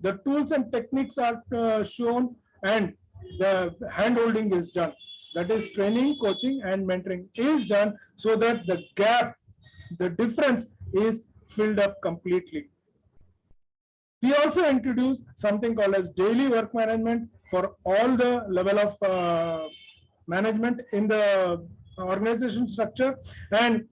Speaker 10: the tools and techniques are shown, and the hand-holding is done. That is training, coaching, and mentoring is done so that the gap, the difference is filled up completely. We also introduce something called as daily work management for all the level of management in the organization structure, and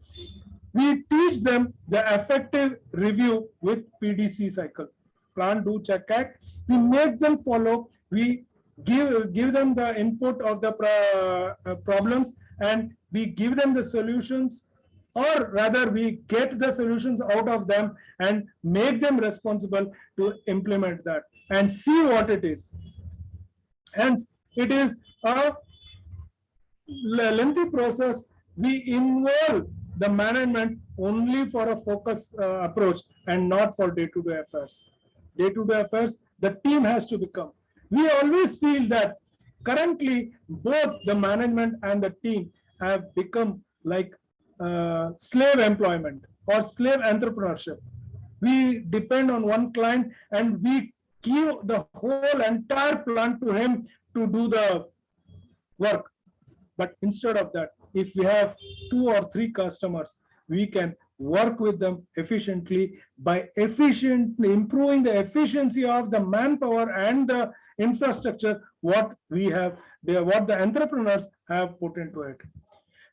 Speaker 10: we teach them the effective review with PDC cycle, plan, do, check, act. We make them follow. We give them the input of the problems, and we give them the solutions, or rather we get the solutions out of them and make them responsible to implement that and see what it is. Hence, it is a lengthy process. We involve the management only for a focus approach and not for day-to-day affairs. Day-to-day affairs, the team has to become. We always feel that currently both the management and the team have become like slave employment or slave entrepreneurship. We depend on one client and we give the whole entire plant to him to do the work. But instead of that, if we have 2 or 3 customers, we can work with them efficiently by improving the efficiency of the manpower and the infrastructure what we have, what the entrepreneurs have put into it.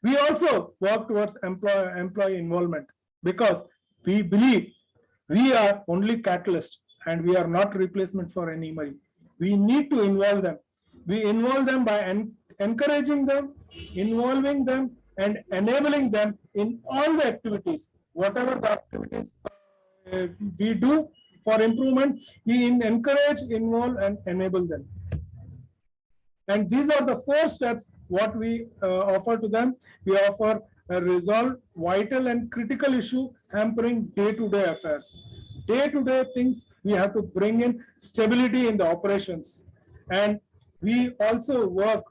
Speaker 10: We also work towards employee involvement because we believe we are only catalyst and we are not replacement for anybody. We need to involve them. We involve them by encouraging them, involving them, and enabling them in all the activities. Whatever the activities we do for improvement, we encourage, involve, and enable them. And these are the 4 steps what we offer to them. We offer a resolve vital and critical issue hampering day-to-day affairs. Day-to-day things, we have to bring in stability in the operations. And we also work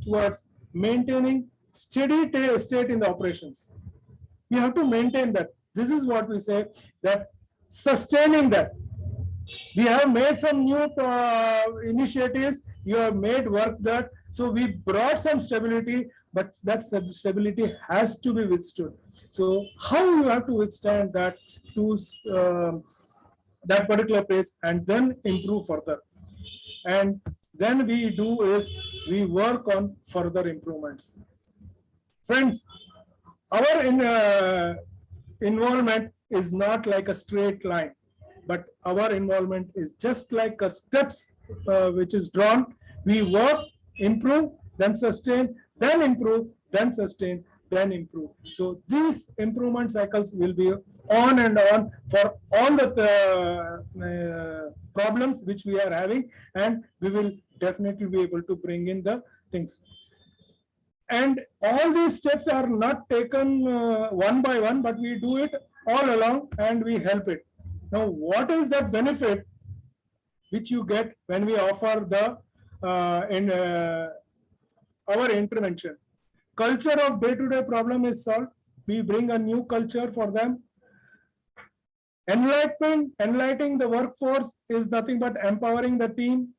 Speaker 10: towards maintaining steady state in the operations. We have to maintain that. This is what we say, that sustaining that. We have made some new initiatives. You have made work that. So we brought some stability, but that stability has to be withstood. So how you have to withstand that to that particular pace and then improve further. And then we do is we work on further improvements. Friends, our involvement is not like a straight line, but our involvement is just like a steps which is drawn. We work, improve, then sustain, then improve, then sustain, then improve. So these improvement cycles will be on and on for all the problems which we are having, and we will definitely be able to bring in the things. And all these steps are not taken one by one, but we do it all along and we help it. Now, what is the benefit which you get when we offer the our intervention? Culture of day-to-day problem is solved. We bring a new culture for them. Enlightening the workforce is nothing but empowering the team.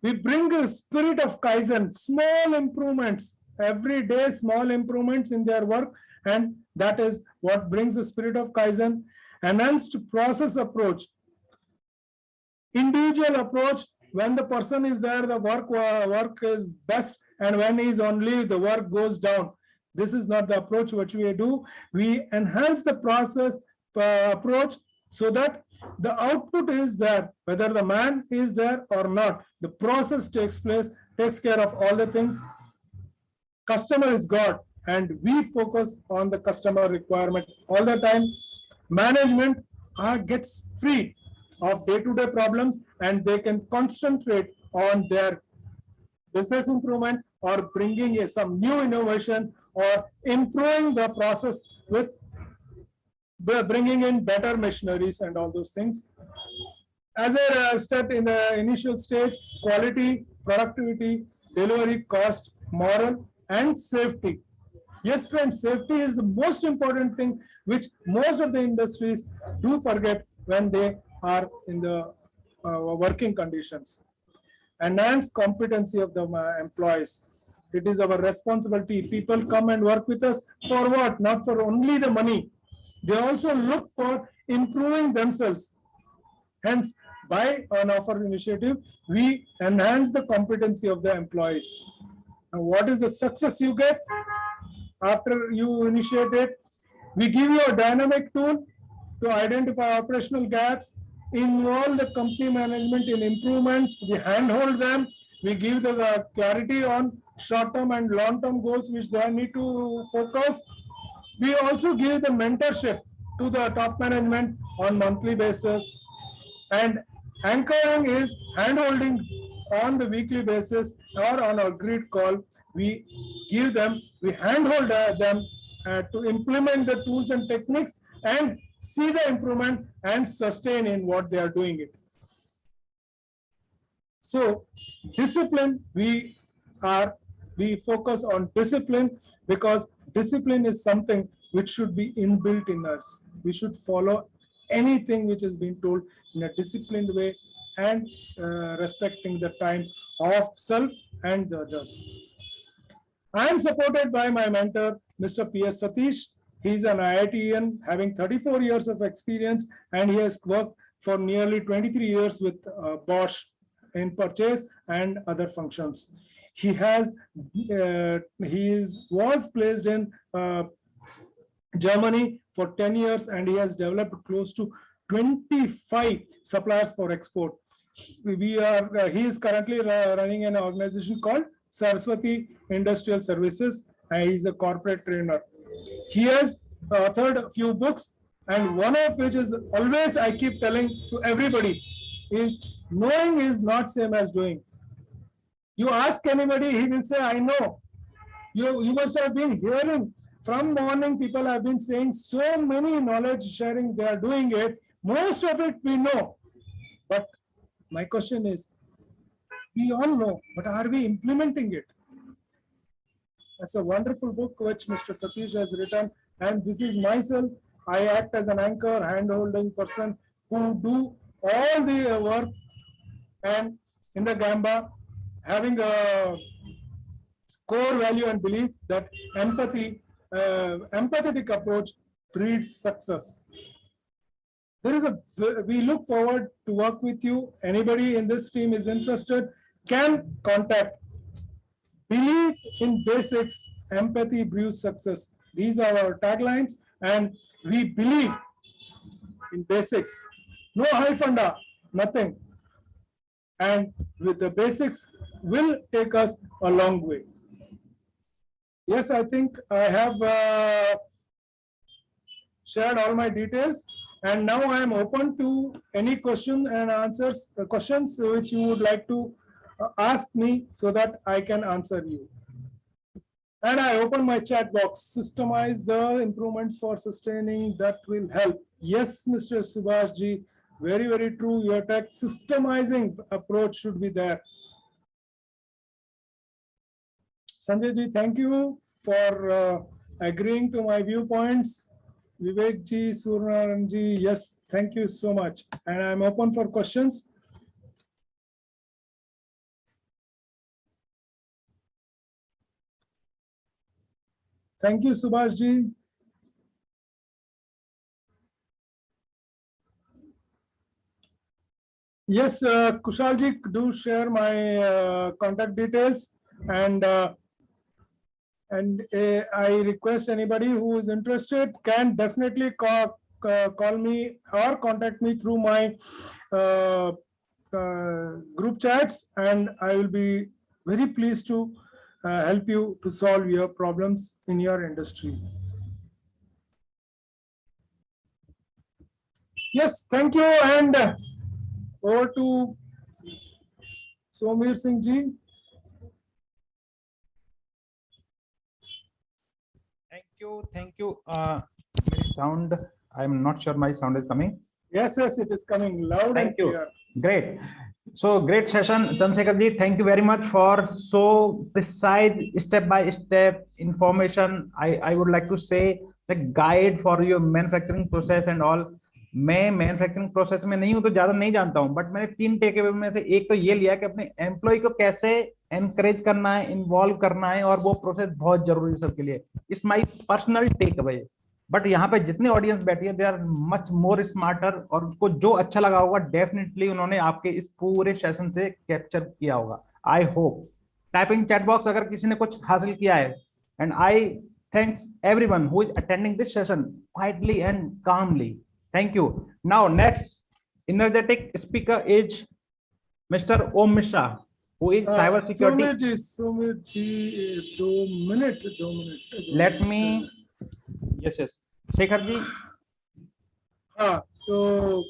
Speaker 10: We bring a spirit of Kaizen, small improvements, every day small improvements in their work, and that is what brings the spirit of Kaizen. Enhanced process approach, individual approach. When the person is there, the work is best, and when he is only, the work goes down. This is not the approach which we do. We enhance the process approach so that the output is there, whether the man is there or not. The process takes place, takes care of all the things. Customer is God, and we focus on the customer requirement all the time. Management gets free of day-to-day problems, and they can concentrate on their business improvement or bringing in some new innovation or improving the process with bringing in better machineries and all those things. As a step in the initial stage, quality, productivity, delivery, cost, moral, and safety. Yes, friends, safety is the most important thing which most of the industries do forget, when they are in the working conditions. Enhance competency of the employees. It is our responsibility. People come and work with us for what? Not for only the money. They also look for improving themselves. Hence, by an offer initiative, we enhance the competency of the employees. And what is the success you get after you initiate it? We give you a dynamic tool to identify operational gaps, involve the company management in improvements, we handhold them, we give the clarity on short-term and long-term goals which they need to focus. We also give the mentorship to the top management on monthly basis, and anchoring is handholding on the weekly basis or on a grid call. We give them, we handhold them to implement the tools and techniques and see the improvement and sustain in what they are doing it. So discipline, we focus on discipline because discipline is something which should be inbuilt in us. We should follow anything which is being told in a disciplined way and respecting the time of self and the others. I am supported by my mentor, Mr. P.S. Satish. He is an IITian having 34 years of experience, and he has worked for nearly 23 years with Bosch in purchase and other functions. He was placed in Germany for 10 years, and he has developed close to 25 suppliers for export. He is currently running an organization called Saraswati Industrial Services, and he's a corporate trainer. He has authored a few books, and one of which is always I keep telling to everybody is knowing is not same as doing. You ask anybody, he will say, I know. You must have been hearing from morning, people have been saying so many knowledge sharing, they are doing it. Most of it we know. But my question is, we all know, but are we implementing it? That's a wonderful book which Mr. Satish has written. And this is myself. I act as an anchor, hand-holding person who do all the work. And in the Gamba, having a core value and belief that empathy, empathetic approach breeds success. We look forward to work with you. Anybody in this team is interested, can contact. Believe in basics, empathy brews success. These are our taglines, and we believe in basics. No high funda, nothing. And with the basics will take us a long way. Yes, I think I have shared all my details, and now I am open to any question and answers, questions which you would like to ask me so that I can answer you. And I open my chat box. Systemize the improvements for sustaining that will help. Yes, Mr. Subhash ji, very, very true. Your tech systemizing approach should be there. Sanjay ji, thank you for agreeing to my viewpoints. Vivek ji, Surnaran ji, yes, thank you so much. And I'm open for questions. Thank you, Subhash ji. Yes, Kushal ji, do share my contact details, and I request anybody who is interested can definitely call me or contact me through my group chats, and I will be very pleased to help you to solve your problems in your industries. Yes, thank you, and over to Somvir Singh ji.
Speaker 11: Thank you. My sound, I'm not sure my sound is coming.
Speaker 10: Yes, it is coming loud and clear.
Speaker 11: Great. So great session, Chandrasekhar ji. Thank you very much for so precise step-by-step information. I would like to say the guide for your manufacturing process and all. मैं manufacturing process में नहीं हूं तो ज्यादा नहीं जानता हूं, but मैंने 3 टेक अवे में से एक तो ये लिया कि अपने एम्प्लॉय को कैसे एनकरेज करना है, इन्वॉल्व करना है, और वो प्रोसेस बहुत जरूरी है सबके लिए। It's my personal takeaway. But यहाँ पे जितनी ऑडियंस बैठी है they are much more smarter, और उसको जो अच्छा लगा होगा डेफिनेटली उन्होंने आपके इस पूरे सेशन से कैप्चर किया होगा। I hope typing chat box अगर किसी ने कुछ हासिल किया है, and I thanks everyone who is attending this session quietly and calmly. Thank you. Now, next energetic speaker is Mr. Om Mishra, who is cyber security.
Speaker 10: Sumit ji, 2 minute.
Speaker 11: Let me, yes. Shekhar ji.
Speaker 10: So,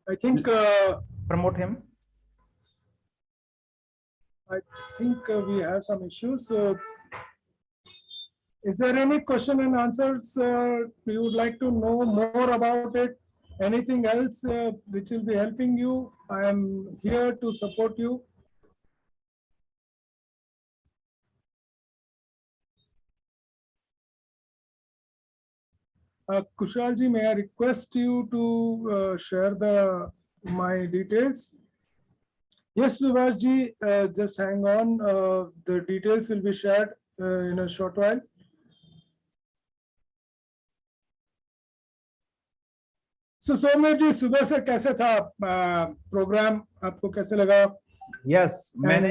Speaker 10: I think
Speaker 11: promote him.
Speaker 10: I think we have some issues. So, is there any question and answers you would like to know more about it? Anything else which will be helping you? I am here to support you. Kushal ji, may I request you to share my details? Yes, Subhash ji, just hang on. The details will be shared in a short while. सोमेर जी, सुबह से कैसे था programme, आपको कैसे लगा?
Speaker 11: Yes, मैंने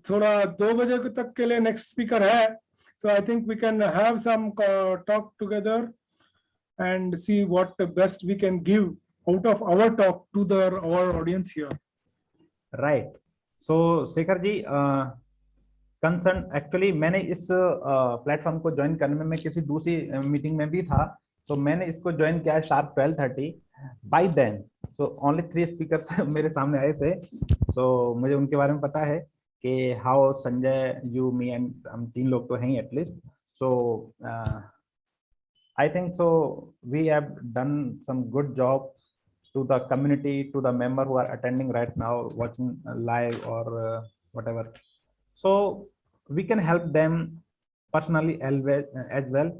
Speaker 10: थोड़ा 2 बजे तक के लिए नेक्स्ट स्पीकर है, so I think we can have some talk together and see what best we can give out of our talk to our audience here.
Speaker 11: Right. So Shekhar ji, concern actually मैंने इस platform को join करने में मैं किसी दूसरी meeting में भी था, तो मैंने इसको ज्वाइन किया sharp 12:30 by then. So only 3 speakers मेरे सामने आए थे, सो मुझे उनके बारे में पता है कि how Sanjay, you, me and हम 3 लोग तो हैं at least. So I think so we have done some good job to the community, to the member who are attending right now, watching live or whatever. So we can help them personally as well,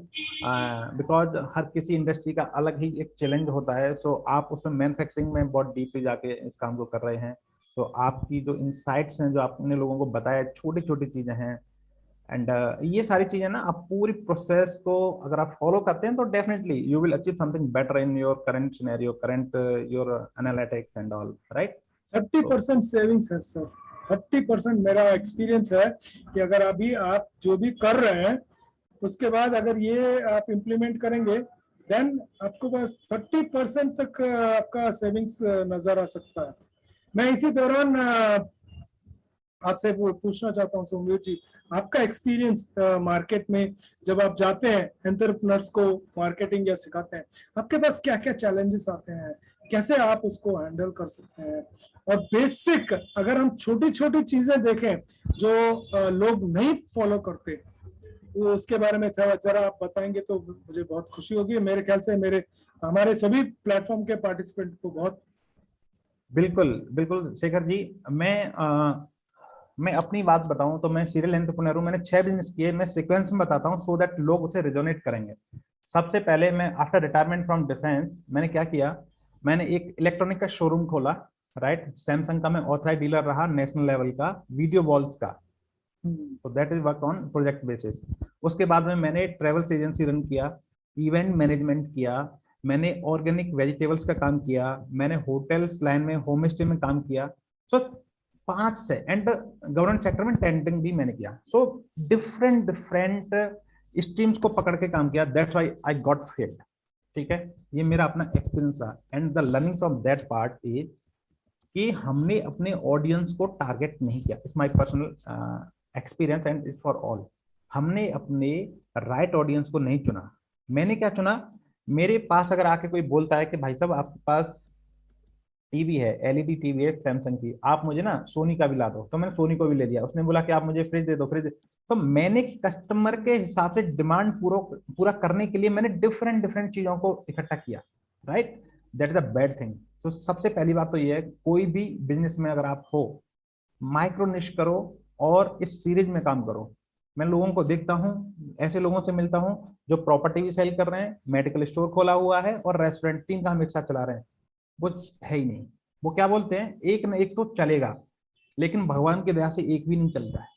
Speaker 11: because हर किसी industry का अलग ही एक challenge होता है। सो आप उसमें manufacturing में बहुत डीपली जाके इस काम को कर रहे हैं, तो आपकी जो इनसाइट्स हैं, जो आपने लोगों को बताया, छोटी छोटी चीजें हैं, एंड ये सारी चीजें ना, आप पूरी प्रोसेस को अगर आप फॉलो करते हैं तो definitely you will achieve something better in your current scenario, current your analytics and all, right.
Speaker 10: 30% savings है सर, 30% मेरा एक्सपीरियंस है कि अगर अभी आप जो भी कर रहे हैं उसके बाद अगर ये आप इम्प्लीमेंट करेंगे देन आपको बस 30% तक आपका सेविंग्स नजर आ सकता है। मैं इसी दौरान आपसे पूछना चाहता हूँ सोमवीर जी, आपका एक्सपीरियंस मार्केट में जब आप जाते हैं, एंटरप्रेन्योर्स को मार्केटिंग या सिखाते हैं, आपके पास क्या क्या चैलेंजेस आते हैं, कैसे आप उसको हैंडल कर सकते हैं? और बेसिक अगर हम छोटी छोटी चीजें देखें जो लोग नहीं फॉलो करते, तो उसके बारे में जरा आप बताएंगे तो मुझे बहुत खुशी होगी। मेरे ख्याल से हमारे सभी प्लेटफॉर्म के पार्टिसिपेंट को बहुत।
Speaker 11: बिल्कुल बिल्कुल शेखर जी, मैं अपनी बात बताऊं तो मैं सीरियल एंटरप्रेन्योर हूं, मैंने 6 बिजनेस किए। मैं सीक्वेंस में बताता हूं सो दैट लोग उसे रिजोनेट करेंगे। सबसे पहले मैं आफ्टर रिटायरमेंट फ्रॉम डिफेंस मैंने क्या किया, मैंने एक इलेक्ट्रॉनिक का शोरूम खोला, राइट। सैमसंग का मैं ऑथराइज डीलर रहा, नेशनल लेवल का, वीडियो वॉल्स का। तो that is work on project basis. उसके बाद में मैंने ट्रेवल्स एजेंसी रन किया, इवेंट मैनेजमेंट किया, मैंने ऑर्गेनिक वेजिटेबल्स का काम किया, मैंने होटल्स लाइन में होम स्टे में काम किया। सो 5 से एंड गवर्नमेंट सेक्टर में टेंडरिंग भी मैंने किया। सो डिफरेंट स्ट्रीम्स को पकड़ के काम किया, that's why I got fit. ठीक है, ये मेरा अपना एक्सपीरियंस रहा। And the learning from that part is कि हमने अपने ऑडियंस को टारगेट नहीं किया। It's my personal experience and it's for all. हमने अपने राइट ऑडियंस को नहीं चुना। मैंने क्या चुना, मेरे पास अगर आके कोई बोलता है कि भाई साहब आपके पास टीवी है, एलईडी टीवी है सैमसंग की, आप मुझे ना सोनी का भी ला दो, तो मैंने सोनी को भी ले लिया। उसने बोला कि आप मुझे फ्रिज दे दो, फ्रिज। तो मैंने कस्टमर के हिसाब से डिमांड पूरा करने के लिए मैंने डिफरेंट चीजों को इकट्ठा किया, right. That is a bad thing. तो सबसे पहली बात तो ये है, कोई भी बिजनेस में अगर आप हो, माइक्रो निश करो और इस सीरीज में काम करो। मैं लोगों को देखता हूँ, ऐसे लोगों से मिलता हूँ जो प्रॉपर्टी भी सेल कर रहे हैं, मेडिकल स्टोर खोला हुआ है और रेस्टोरेंट, 3 काम एक साथ चला रहे हैं। वो है ही नहीं। वो क्या बोलते हैं, एक न एक तो चलेगा, लेकिन भगवान की दया से एक भी नहीं चलता है,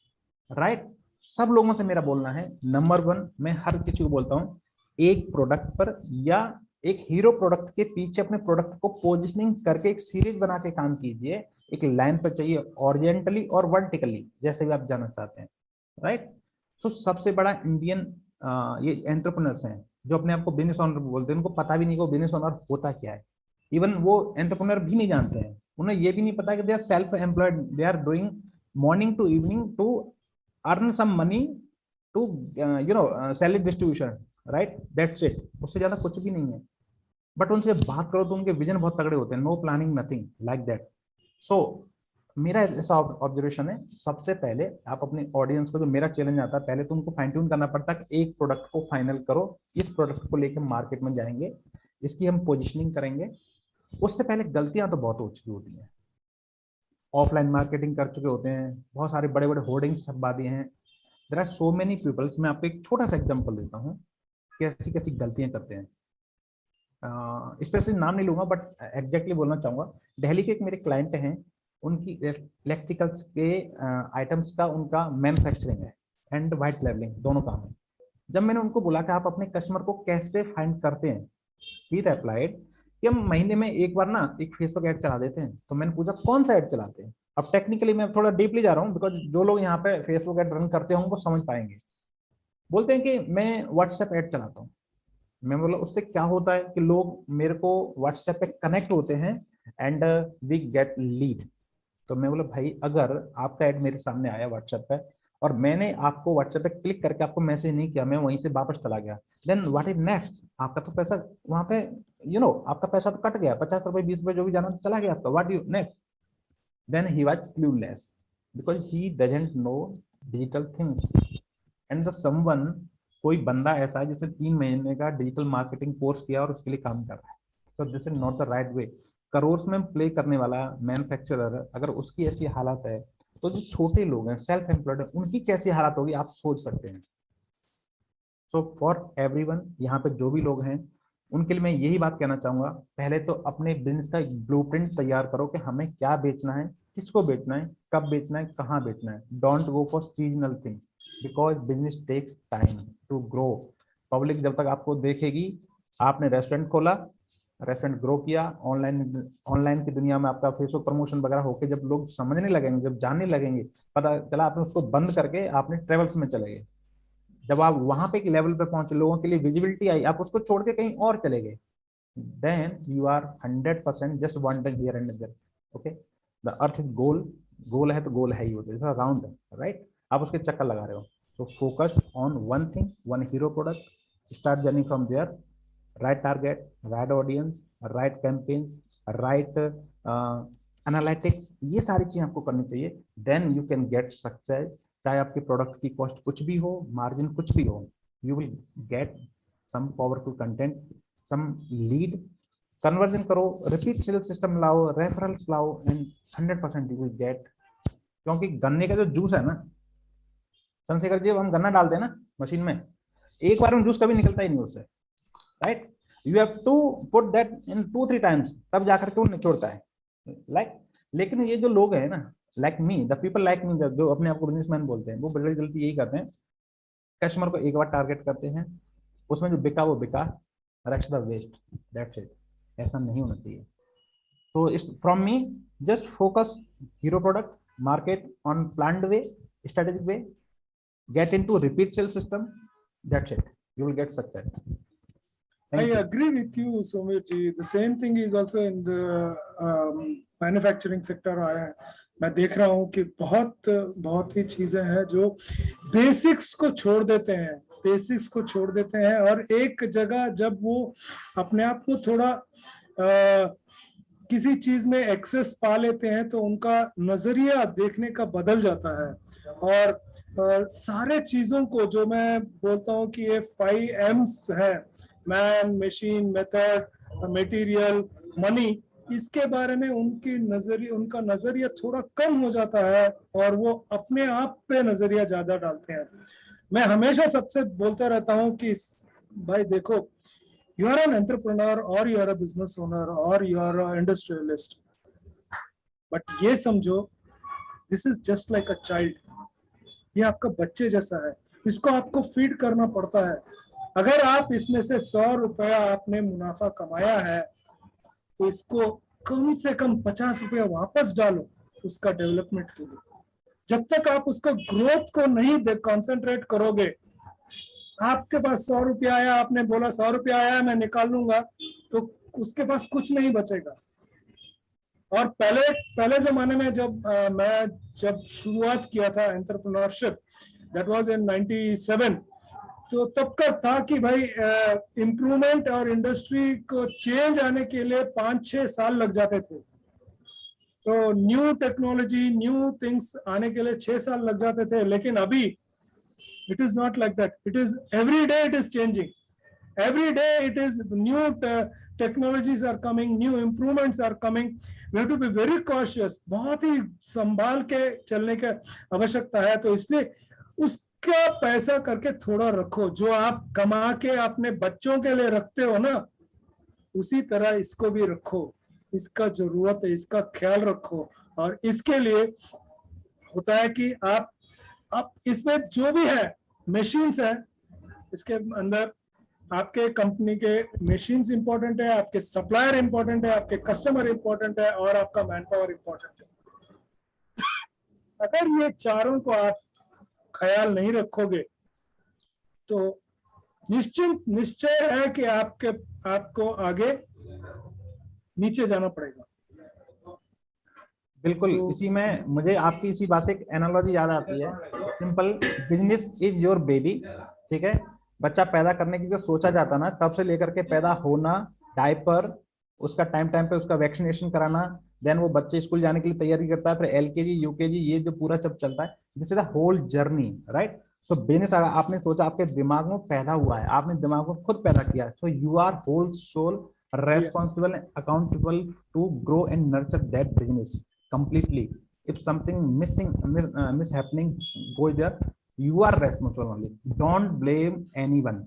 Speaker 11: राइट। सब लोगों से मेरा बोलना है, नंबर 1 मैं हर किसी को बोलता हूँ, एक प्रोडक्ट पर या एक हीरो प्रोडक्ट के पीछे अपने प्रोडक्ट को पोजिशनिंग करके एक सीरीज बना के काम कीजिए। एक लाइन पर चाहिए, ऑरिजेंटली और वर्टिकली, जैसे भी आप जाना चाहते हैं, राइट। सो सबसे बड़ा इंडियन ये एंटरप्रेन्योर्स हैं जो अपने आप को बिजनेस ओनर बोलते हैं, उनको पता भी नहीं कि वो बिजनेस ओनर होता क्या है। इवन वो एंटरप्रेन्योर भी नहीं जानते हैं, उन्हें ये भी नहीं पता कि they are self employed, they are doing morning to evening to earn some money to salary distribution, right, that's it. उससे ज्यादा कुछ भी नहीं है। बट उनसे बात करो तो उनके विजन बहुत तगड़े होते हैं, no planning, nothing like that. So मेरा ऐसा ऑब्जर्वेशन है, सबसे पहले आप अपने ऑडियंस को, जो मेरा चैलेंज आता है, पहले तो उनको फाइन ट्यून करना पड़ता है कि एक प्रोडक्ट को फाइनल करो, इस प्रोडक्ट को लेकर मार्केट में जाएंगे, इसकी हम पोजिशनिंग करेंगे। उससे पहले गलतियां तो बहुत हो चुकी होती हैं, ऑफलाइन मार्केटिंग कर चुके होते हैं, बहुत सारे बड़े बड़े होर्डिंग्स छपवा दिए हैं। There are so many peoples. मैं आपको एक छोटा सा एग्जांपल देता हूँ कैसी कैसी गलतियां करते हैं। स्पेशली नाम नहीं लूंगा बट एग्जैक्टली बोलना चाहूंगा। दिल्ली के एक मेरे क्लाइंट हैं, उनकी इलेक्ट्रिकल्स के आइटम्स का उनका मैन्युफैक्चरिंग है एंड वाइट लेवलिंग, दोनों काम है। जब मैंने उनको बोला कि आप अपने कस्टमर को कैसे फाइंड करते हैं, ही रिप्लाइड कि हम महीने में एक बार ना एक फेसबुक ऐड चला देते हैं। तो मैंने पूछा कौन सा ऐड चलाते हैं। अब टेक्निकली मैं थोड़ा डीपली जा रहा हूँ, बिकॉज जो लोग यहाँ पे फेसबुक ऐड रन करते होंगे वो समझ पाएंगे। बोलते हैं कि मैं व्हाट्सएप ऐड चलाता हूँ। मैं बोला उससे क्या होता है कि लोग मेरे को व्हाट्सएप पे कनेक्ट होते हैं एंड वी गेट लीड। तो मैं बोला भाई अगर आपका ऐड मेरे सामने आया व्हाट्सएप पे और मैंने आपको व्हाट्सएप पे क्लिक करके आपको मैसेज नहीं किया, मैं वहीं से वापस चला गया, देन व्हाट इज नेक्स्ट? आपका तो पैसा वहां पे आपका पैसा तो कट गया, 50 रुपए 20 रुपए जो भी जाना चला गया आपका। What you next? Then he was clueless because he doesn't know digital things and the someone, कोई बंदा ऐसा है जिसने 3 महीने का डिजिटल मार्केटिंग कोर्स किया और उसके लिए काम कर रहा है। तो this is not the right way. Crore में प्ले करने वाला मैन्युफैक्चरर अगर उसकी ऐसी हालत है, तो जो छोटे लोग हैं सेल्फ एम्प्लॉयड उनकी कैसी हालत होगी आप सोच सकते हैं। सो फॉर एवरीवन, यहाँ पे जो भी लोग हैं उनके लिए मैं यही बात कहना चाहूंगा, पहले तो अपने बिजनेस का एक ब्लूप्रिंट तैयार करो कि हमें क्या बेचना है, किसको बेचना है, कब बेचना है, कहाँ बेचना है। Don't go for seasonal things because business takes time to grow. Public जब तक आपको देखेगी, आपने रेस्टोरेंट खोला, रेस्टोरेंट ग्रो किया, ऑनलाइन की दुनिया में आपका फेसबुक प्रमोशन वगैरह होकर जब लोग समझने लगेंगे, जब जानने लगेंगे, पता चला आपने उसको बंद करके आपने ट्रेवल्स में चले गए। जब आप वहां पे एक लेवल पे पहुंचे, लोगों के लिए विजिबिलिटी आई, आप उसको छोड़ के कहीं और चले गए, then you are 100% just wandering here and there. Okay, the earth is गोल, गोल है तो गोल है ही, होता है राउंड है, राइट। आप उसके चक्कर लगा रहे हो। So focus on one thing, one hero product, start journey from there, right target, right audience, right campaigns, right analytics, ये सारी चीजें आपको करनी चाहिए, then you can get success। चाहे आपके प्रोडक्ट की कॉस्ट कुछ भी हो, मार्जिन कुछ भी हो, you will get some powerful content, some lead, conversion करो, रिपीट सेल सिस्टम लाओ, रेफरल्स लाओ एंड 100% you will get। क्योंकि गन्ने का जो जूस है ना चंद्रशेखर जी, हम गन्ना डालते हैं ना मशीन में, एक बार में जूस कभी निकलता ही नहीं उससे, right. You have to put that in 2-3 times, तब जाकर के वो निचोड़ता है, लाइक। लेकिन ये जो लोग हैं ना, like me, the people like me, जो अपने आप को बिजनेसमैन बोलते हैं, वो बड़ी गलती यही करते हैं, कस्टमर को एक बार टारगेट करते हैं, उसमें जो बिका वो बिका, rest the waste, that's it. ऐसा नहीं होना चाहिए। तो इस from me, just focus hero product, market on planned way, strategic way, get into repeat sale system, that's it, you will get success.
Speaker 10: I agree with you, Sumit ji. The same thing is also in the manufacturing sector. मैं देख रहा हूँ कि बहुत ही चीजें हैं जो basics को छोड़ देते हैं और एक जगह जब वो अपने आप को थोड़ा किसी चीज में एक्सेस पा लेते हैं तो उनका नजरिया देखने का बदल जाता है। और सारे चीजों को जो मैं बोलता हूँ कि ये 5 M's है, man, machine, method, material, money, इसके बारे में उनका नजरिया थोड़ा कम हो जाता है और वो अपने आप पे नजरिया ज्यादा डालते हैं। मैं हमेशा सबसे बोलता रहता हूँ कि भाई देखो, यू आर एन एंटरप्रेन्योर और you are a business owner और you are a industrialist, but ये समझो this is just like a child. ये आपका बच्चे जैसा है, इसको आपको फीड करना पड़ता है. अगर आप इसमें से 100 रुपया आपने मुनाफा कमाया है तो इसको कम से कम 50 रुपया वापस डालो उसका डेवलपमेंट के लिए. जब तक आप उसको ग्रोथ को नहीं कॉन्सेंट्रेट करोगे, आपके पास 100 रुपया आया, आपने बोला 100 रुपया आया मैं निकाल लूंगा, तो उसके पास कुछ नहीं बचेगा. और पहले जमाने में मैं जब शुरुआत किया था एंटरप्रेन्योरशिप, दैट वाज इन 97, तो तब का था कि भाई इम्प्रूवमेंट और इंडस्ट्री को चेंज आने के लिए 5-6 साल लग जाते थे. तो न्यू टेक्नोलॉजी, न्यू थिंग्स आने के लिए 6 साल लग जाते थे. लेकिन अभी it is not like that. It is every day it is changing. Every day it is new technologies are coming, new improvements are coming. We have to be very cautious. बहुत ही संभाल के चलने की आवश्यकता है. तो इसलिए उसका पैसा करके थोड़ा रखो. जो आप कमा के अपने बच्चों के लिए रखते हो ना, उसी तरह इसको भी रखो. इसका जरूरत है, इसका ख्याल रखो. और इसके लिए होता है कि आप इसमें जो भी है मशीन्स है, इसके अंदर आपके कंपनी के मशीन्स इंपॉर्टेंट है, आपके सप्लायर इंपॉर्टेंट है, आपके कस्टमर इंपॉर्टेंट है और आपका मैन पावर इंपॉर्टेंट है. अगर ये चारों को आप ख्याल नहीं रखोगे तो निश्चय है कि आपको आगे नीचे जाना पड़ेगा.
Speaker 11: बिल्कुल. इसी में मुझे आपकी इसी बात से एक एनालॉजी याद आती है. Simple, business is your baby. ठीक है, बच्चा पैदा करने की जो सोचा जाता ना, तब से लेकर के पैदा होना, डायपर, उसका टाइम पे उसका वैक्सीनेशन कराना, देन वो बच्चे स्कूल जाने के लिए तैयारी करता है, फिर एलकेजी यूकेजी, ये जो पूरा सब चलता है, this is the whole journey, right. So business आपने सोचा, आपके दिमाग में पैदा हुआ है, आपने दिमाग को खुद पैदा किया है. So you are whole sole responsible and accountable to grow and nurture that business completely. If something mishappening goes there, you are responsible only. Don't blame anyone.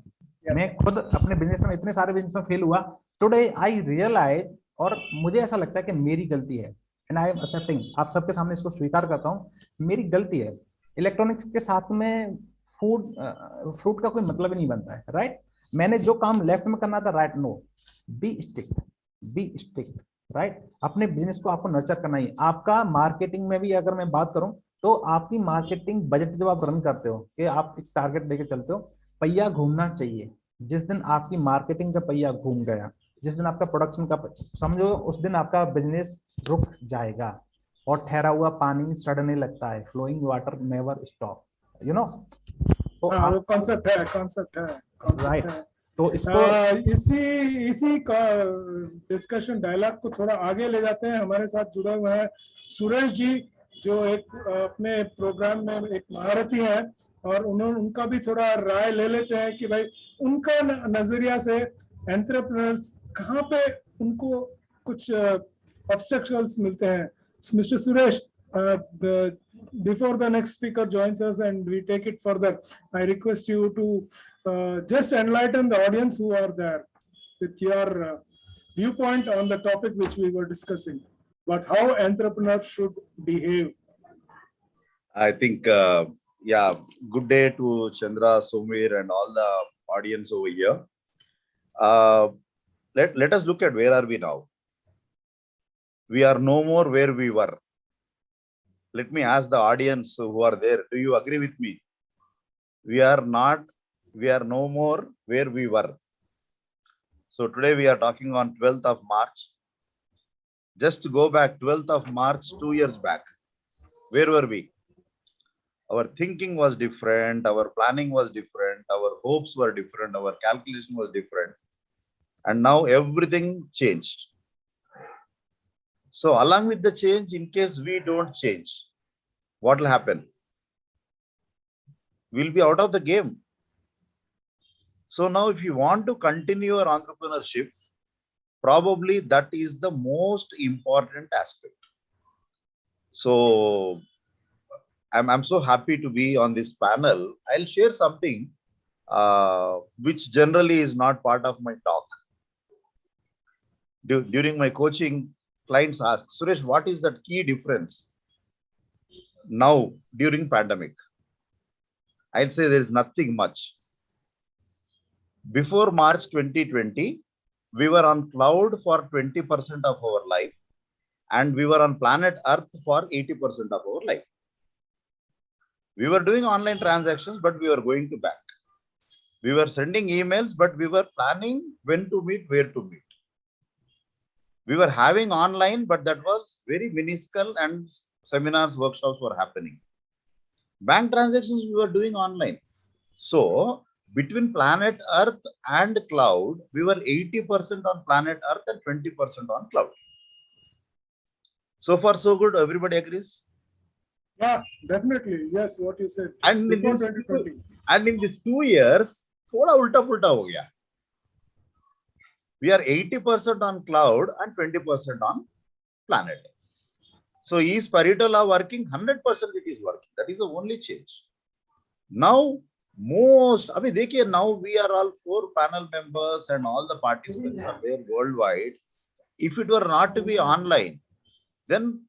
Speaker 11: Yes. मैं खुद अपने बिजनेस में, इतने सारे बिजनेस में फेल हुआ. Today I realise, और मुझे ऐसा लगता है कि मेरी गलती है, एंड आई एम एक्सेप्टिंग. आप सबके सामने इसको स्वीकार करता हूँ, मेरी गलती है. इलेक्ट्रॉनिक्स के साथ में फ्रूट का कोई मतलब ही नहीं बनता है, राइट. मैंने जो काम लेफ्ट में करना था, right, no, be strict, right. अपने बिजनेस को आपको नर्चर करना ही. आपका मार्केटिंग में भी अगर मैं बात करूं, तो आपकी मार्केटिंग बजट जब आप रन करते हो, कि आप एक टारगेट लेके चलते हो, पहिया घूमना चाहिए. जिस दिन आपकी मार्केटिंग का पहिया घूम गया, जिस दिन आपका प्रोडक्शन का, समझो उस दिन आपका बिजनेस रुक जाएगा. और ठहरा हुआ पानी सड़ने लगता है. Flowing water never stop, you know. तो
Speaker 10: कॉन्सेप्ट है,
Speaker 11: राइट. तो इसको
Speaker 10: इसी का डिस्कशन डायलॉग को थोड़ा आगे ले जाते हैं. हमारे साथ जुड़े हुए हैं सुरेश जी, जो एक अपने प्रोग्राम में एक महारथी है, और उनका भी थोड़ा राय ले लेते हैं कि भाई उनका नजरिया से एंटरप्रेन्योर्स कहाँ पे उनको कुछ ऑब्स्टेकल्स मिलते हैं. Mister Suresh, before the next speaker joins us and we take it further, I request you to just enlighten the audience who are there with your viewpoint on the topic which we were discussing, but how entrepreneurs should behave.
Speaker 12: I think, yeah, good day to Chandra, Somvir, and all the audience over here. Let us look at where are we now. We are no more where we were. Let me ask the audience who are there, do you agree with me? We are no more where we were. So today we are talking on 12th of March. Just to go back, 12th of March, 2 years back, where were we? Our thinking was different, our planning was different, our hopes were different, our calculation was different. And now everything changed. So along with the change, in case we don't change, what will happen? We'll be out of the game. So now if you want to continue your entrepreneurship, probably that is the most important aspect. So I'm so happy to be on this panel. I'll share something which generally is not part of my talk. During my coaching, clients ask, Suresh, what is that key difference now during pandemic? I'll say there is nothing much. Before March 2020, we were on cloud for 20% of our life, and we were on planet Earth for 80% of our life. We were doing online transactions, but we were going to bank. We were sending emails, but we were planning when to meet, where to meet. We were having online, but that was very minuscule, and seminars, workshops were happening. Bank transactions we were doing online. So between planet Earth and cloud, we were 80% on planet Earth and 20% on cloud. So far, so good. Everybody agrees?
Speaker 10: Yeah, definitely. Yes, what you said.
Speaker 12: And in these 2 years, thoda ulta pulta ho gaya. We are 80% on cloud and 20% on planet. So is Pareto law working? 100% it is working. That is the only change. Now, now we are all 4 panel members and all the participants are there worldwide. If it were not to be online, then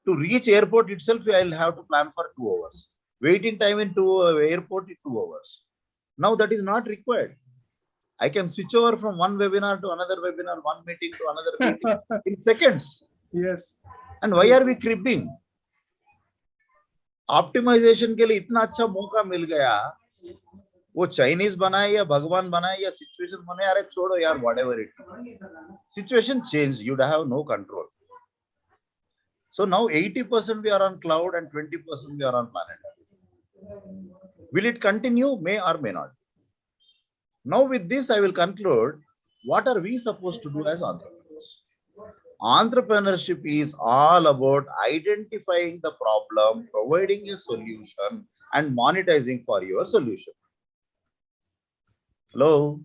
Speaker 12: to reach airport itself, I'll have to plan for 2 hours. Waiting time in airport is 2 hours. Now that is not required. I can switch over from one webinar to another webinar, one meeting to another meeting in seconds.
Speaker 10: Yes.
Speaker 12: And why are we cribbing? Optimization के लिए इतना अच्छा मौका मिल गया, वो Chinese बनाए या भगवान बनाए या situation बने, अरे छोड़ो यार, whatever it is. Situation changed, you'd have no control. So now 80% we are on cloud and 20% we are on planet. Will it continue? May or may not. Now with this, I will conclude, what are we supposed to do as entrepreneurs? Entrepreneurship is all about identifying the problem, providing a solution, and monetizing for your solution. Hello?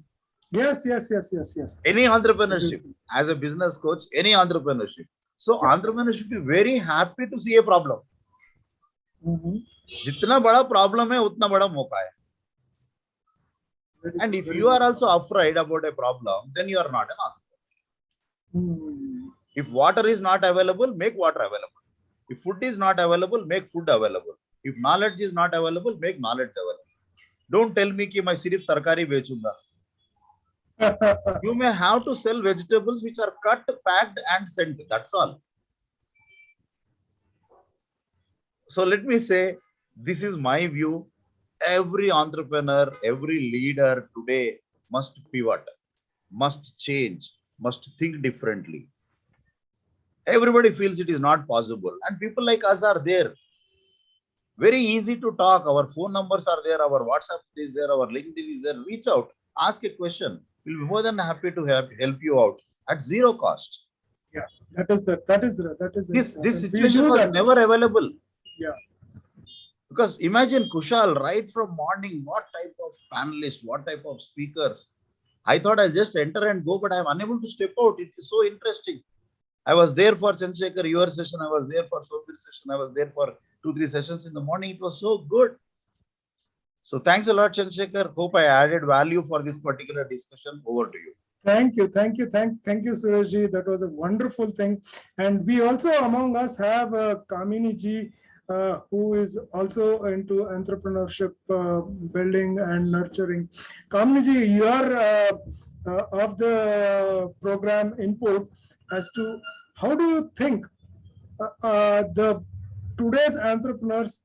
Speaker 10: Yes.
Speaker 12: Any entrepreneurship, as a business coach, any entrepreneurship. So entrepreneurship is very happy to see a problem. Jitna bada problem hai, utna bada mauka hai. And if you are also afraid about a problem, then you are not an entrepreneur. If water is not available, make water available. If food is not available, make food available. If knowledge is not available, make knowledge available. Don't tell me कि मैं सिर्फ तरकारी बेचूंगा. You may have to sell vegetables which are cut, packed, and sent. That's all. So let me say, this is my view. Every entrepreneur, every leader today must pivot, must change, must think differently. Everybody feels it is not possible, and people like us are there. Very easy to talk. Our phone numbers are there, our WhatsApp is there, our LinkedIn is there. Reach out, ask a question. We'll be more than happy to help you out at zero cost.
Speaker 10: Yeah, that is
Speaker 12: this situation was never available.
Speaker 10: Yeah.
Speaker 12: Because imagine Kushal, right from morning, what type of panelists, what type of speakers. I thought I'll just enter and go, but I'm unable to step out. It is so interesting. I was there for Chandrasekhar, your session. I was there for Somvir session. I was there for 2-3 sessions in the morning. It was so good. So thanks a lot, Chandrasekhar. Hope I added value for this particular discussion. Over to you.
Speaker 10: Thank you, Sureshji. That was a wonderful thing. And we also among us have Kamini ji, who is also into entrepreneurship building and nurturing. Kamini ji, your of the program input as to how do you think the today's entrepreneurs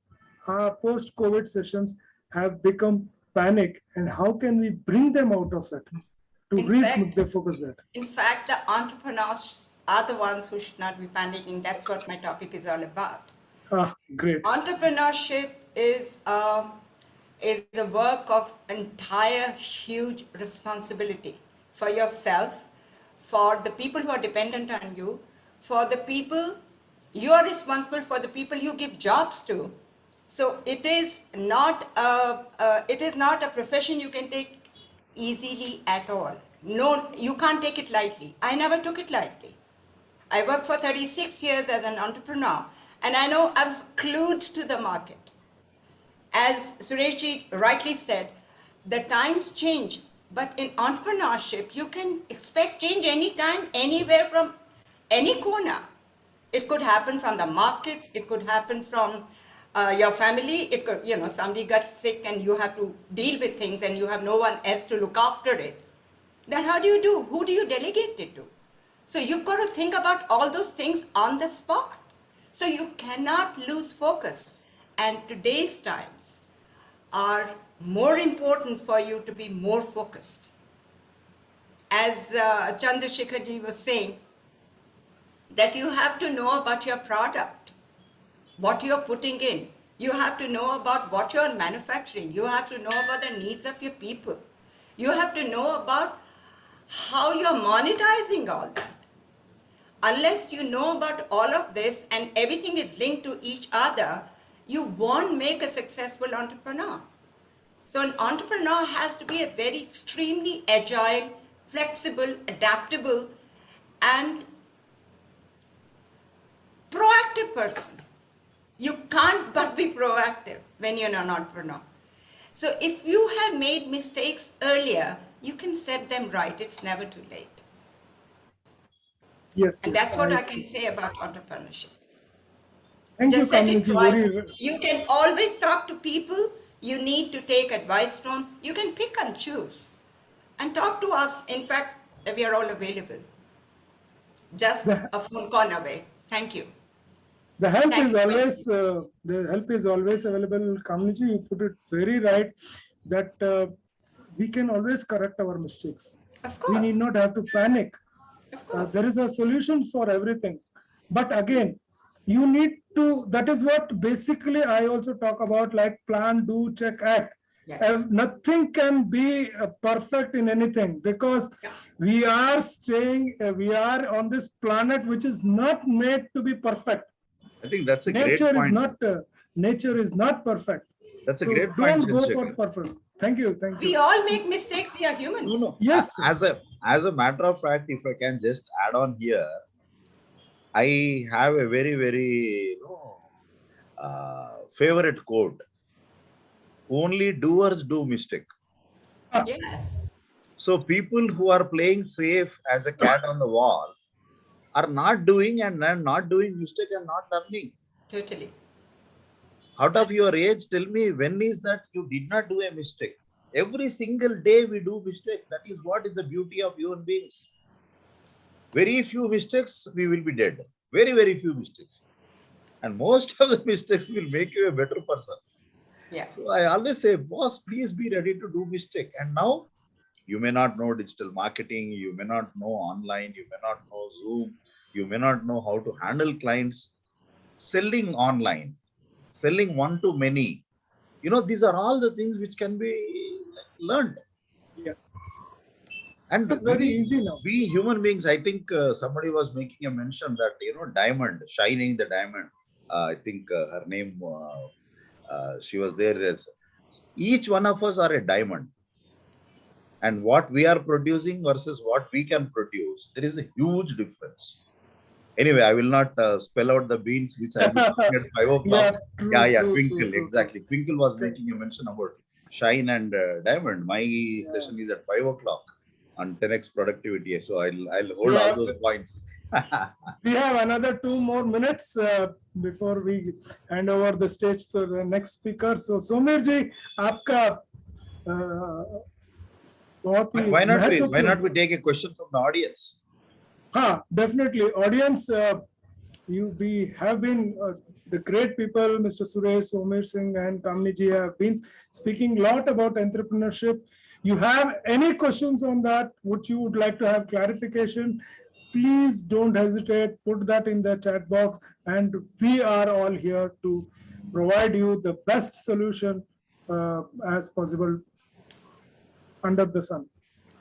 Speaker 10: post-COVID sessions have become panic, and how can we bring them out of that to focus that?
Speaker 13: In fact, the entrepreneurs are the ones who should not be panicking. That's what my topic is all about.
Speaker 10: Great.
Speaker 13: Entrepreneurship is a work of entire huge responsibility for yourself, for the people who are dependent on you, for the people you are responsible for, the people you give jobs to. So it is not a profession you can take easily at all. No, you can't take it lightly. I never took it lightly. I worked for 36 years as an entrepreneur, and I know I was glued to the market. As Sureshji rightly said, the times change, but in entrepreneurship, you can expect change anytime, anywhere, from any corner. It could happen from the markets, it could happen from your family, it could, somebody got sick and you have to deal with things and you have no one else to look after it. Then how do you do? Who do you delegate it to? So you've got to think about all those things on the spot. So you cannot lose focus. And today's times are more important for you to be more focused. As Chandrasekhar ji was saying, that you have to know about your product, what you're putting in. You have to know about what you're manufacturing. You have to know about the needs of your people. You have to know about how you're monetizing all that. Unless you know about all of this and everything is linked to each other, you won't make a successful entrepreneur. So an entrepreneur has to be a very extremely agile, flexible, adaptable, and proactive person. You can't but be proactive when you're an entrepreneur. So if you have made mistakes earlier, you can set them right. It's never too late.
Speaker 10: Yes.
Speaker 13: And that's what I can say about entrepreneurship.
Speaker 10: Thank
Speaker 13: Just
Speaker 10: you,
Speaker 13: set it
Speaker 10: Kamini ji.
Speaker 13: right. You can always talk to people you need to take advice from. You can pick and choose. And talk to us. In fact, we are all available. Just a phone call away. Thank you.
Speaker 10: The help is always available. Kamini ji, you put it very right that we can always correct our mistakes.
Speaker 13: Of course.
Speaker 10: We need not have to panic.
Speaker 13: Of course.
Speaker 10: There is a solution for everything. But again, you need to, that is what basically I also talk about, like plan, do, check, act.
Speaker 13: Yes.
Speaker 10: Nothing can be perfect in anything, because we are we are on this planet which is not made to be perfect.
Speaker 12: I think that's a great point.
Speaker 10: Nature is not perfect.
Speaker 12: That's a great point.
Speaker 10: Don't go for perfect. Thank you.
Speaker 13: We all make mistakes. We are humans.
Speaker 12: No.
Speaker 10: Yes.
Speaker 12: As a matter of fact, if I can just add on here, I have a very, very favorite quote. Only doers do mistake.
Speaker 13: Yes.
Speaker 12: So people who are playing safe as a cat on the wall are not doing mistake and not learning.
Speaker 13: Totally.
Speaker 12: Out of your age, tell me, when is that you did not do a mistake? Every single day we do mistake. That is what is the beauty of human beings. Very few mistakes, we will be dead. Very, very few mistakes. And most of the mistakes will make you a better person.
Speaker 13: Yeah.
Speaker 12: So I always say, boss, please be ready to do mistake. And now you may not know digital marketing, you may not know online, you may not know Zoom, you may not know how to handle clients. Selling online, selling one to many, these are all the things which can be learned.
Speaker 10: Yes.
Speaker 12: And
Speaker 10: it's very easy now.
Speaker 12: We human beings, I think somebody was making a mention that, diamond, shining the diamond. I think her name, she was there as, each one of us are a diamond. And what we are producing versus what we can produce, there is a huge difference. Anyway, I will not spell out the beans which I will talking at 5 o'clock. Twinkle, exactly. Twinkle was making a mention about shine and diamond. My session is at 5 o'clock on 10x productivity. So I'll hold all those points.
Speaker 10: We have another 2 more minutes before we hand over the stage to the next speaker. So Somvir ji, aapka
Speaker 12: why not we take a question from the audience?
Speaker 10: Definitely. Audience, we have been the great people, Mr. Suresh, Somir Singh and Kamini ji have been speaking a lot about entrepreneurship. You have any questions on that, which you would like to have clarification, please don't hesitate, put that in the chat box, and we are all here to provide you the best solution as possible under the sun.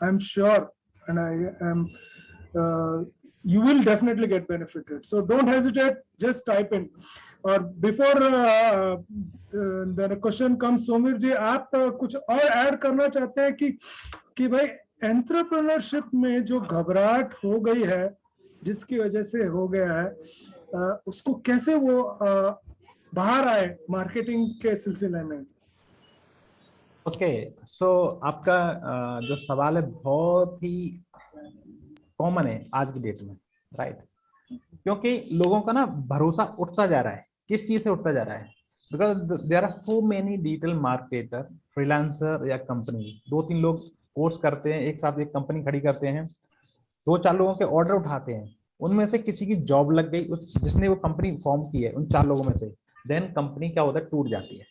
Speaker 10: I'm sure, and I am you will definitely get benefited. So don't hesitate, just type in. Or before the question comes, Somir ji, आप कुछ और add करना चाहते हैं कि भाई entrepreneurship में जो घबराहट हो गई है, जिसकी वजह से हो गया है, उसको कैसे वो बाहर आए मार्केटिंग के सिलसिले में?
Speaker 11: ओके, सो आपका जो सवाल है बहुत ही कॉमन है आज की डेट में, राइट? क्योंकि लोगों का ना भरोसा उठता जा रहा है। किस चीज से उठता जा रहा है? Because there are so many digital marketer, freelancer या कंपनी। 2-3 लोग कोर्स करते हैं, एक साथ एक कंपनी खड़ी करते हैं, 2-4 लोगों के ऑर्डर उठाते हैं, उनमें से किसी की जॉब लग गई, उस जिसने वो कंपनी फॉर्म की है, उन 4 लोगों में से, देन कंपनी क्या होता है, टूट जाती है।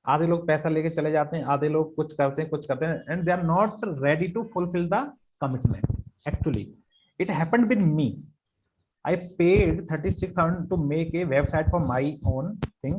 Speaker 11: आधे लोग पैसा लेके चले जाते हैं, आधे लोग कुछ करते हैं, कुछ करते हैं, and they are not ready to fulfil the commitment. Actually it happened with me. I paid 36,000 to make a website for my own thing,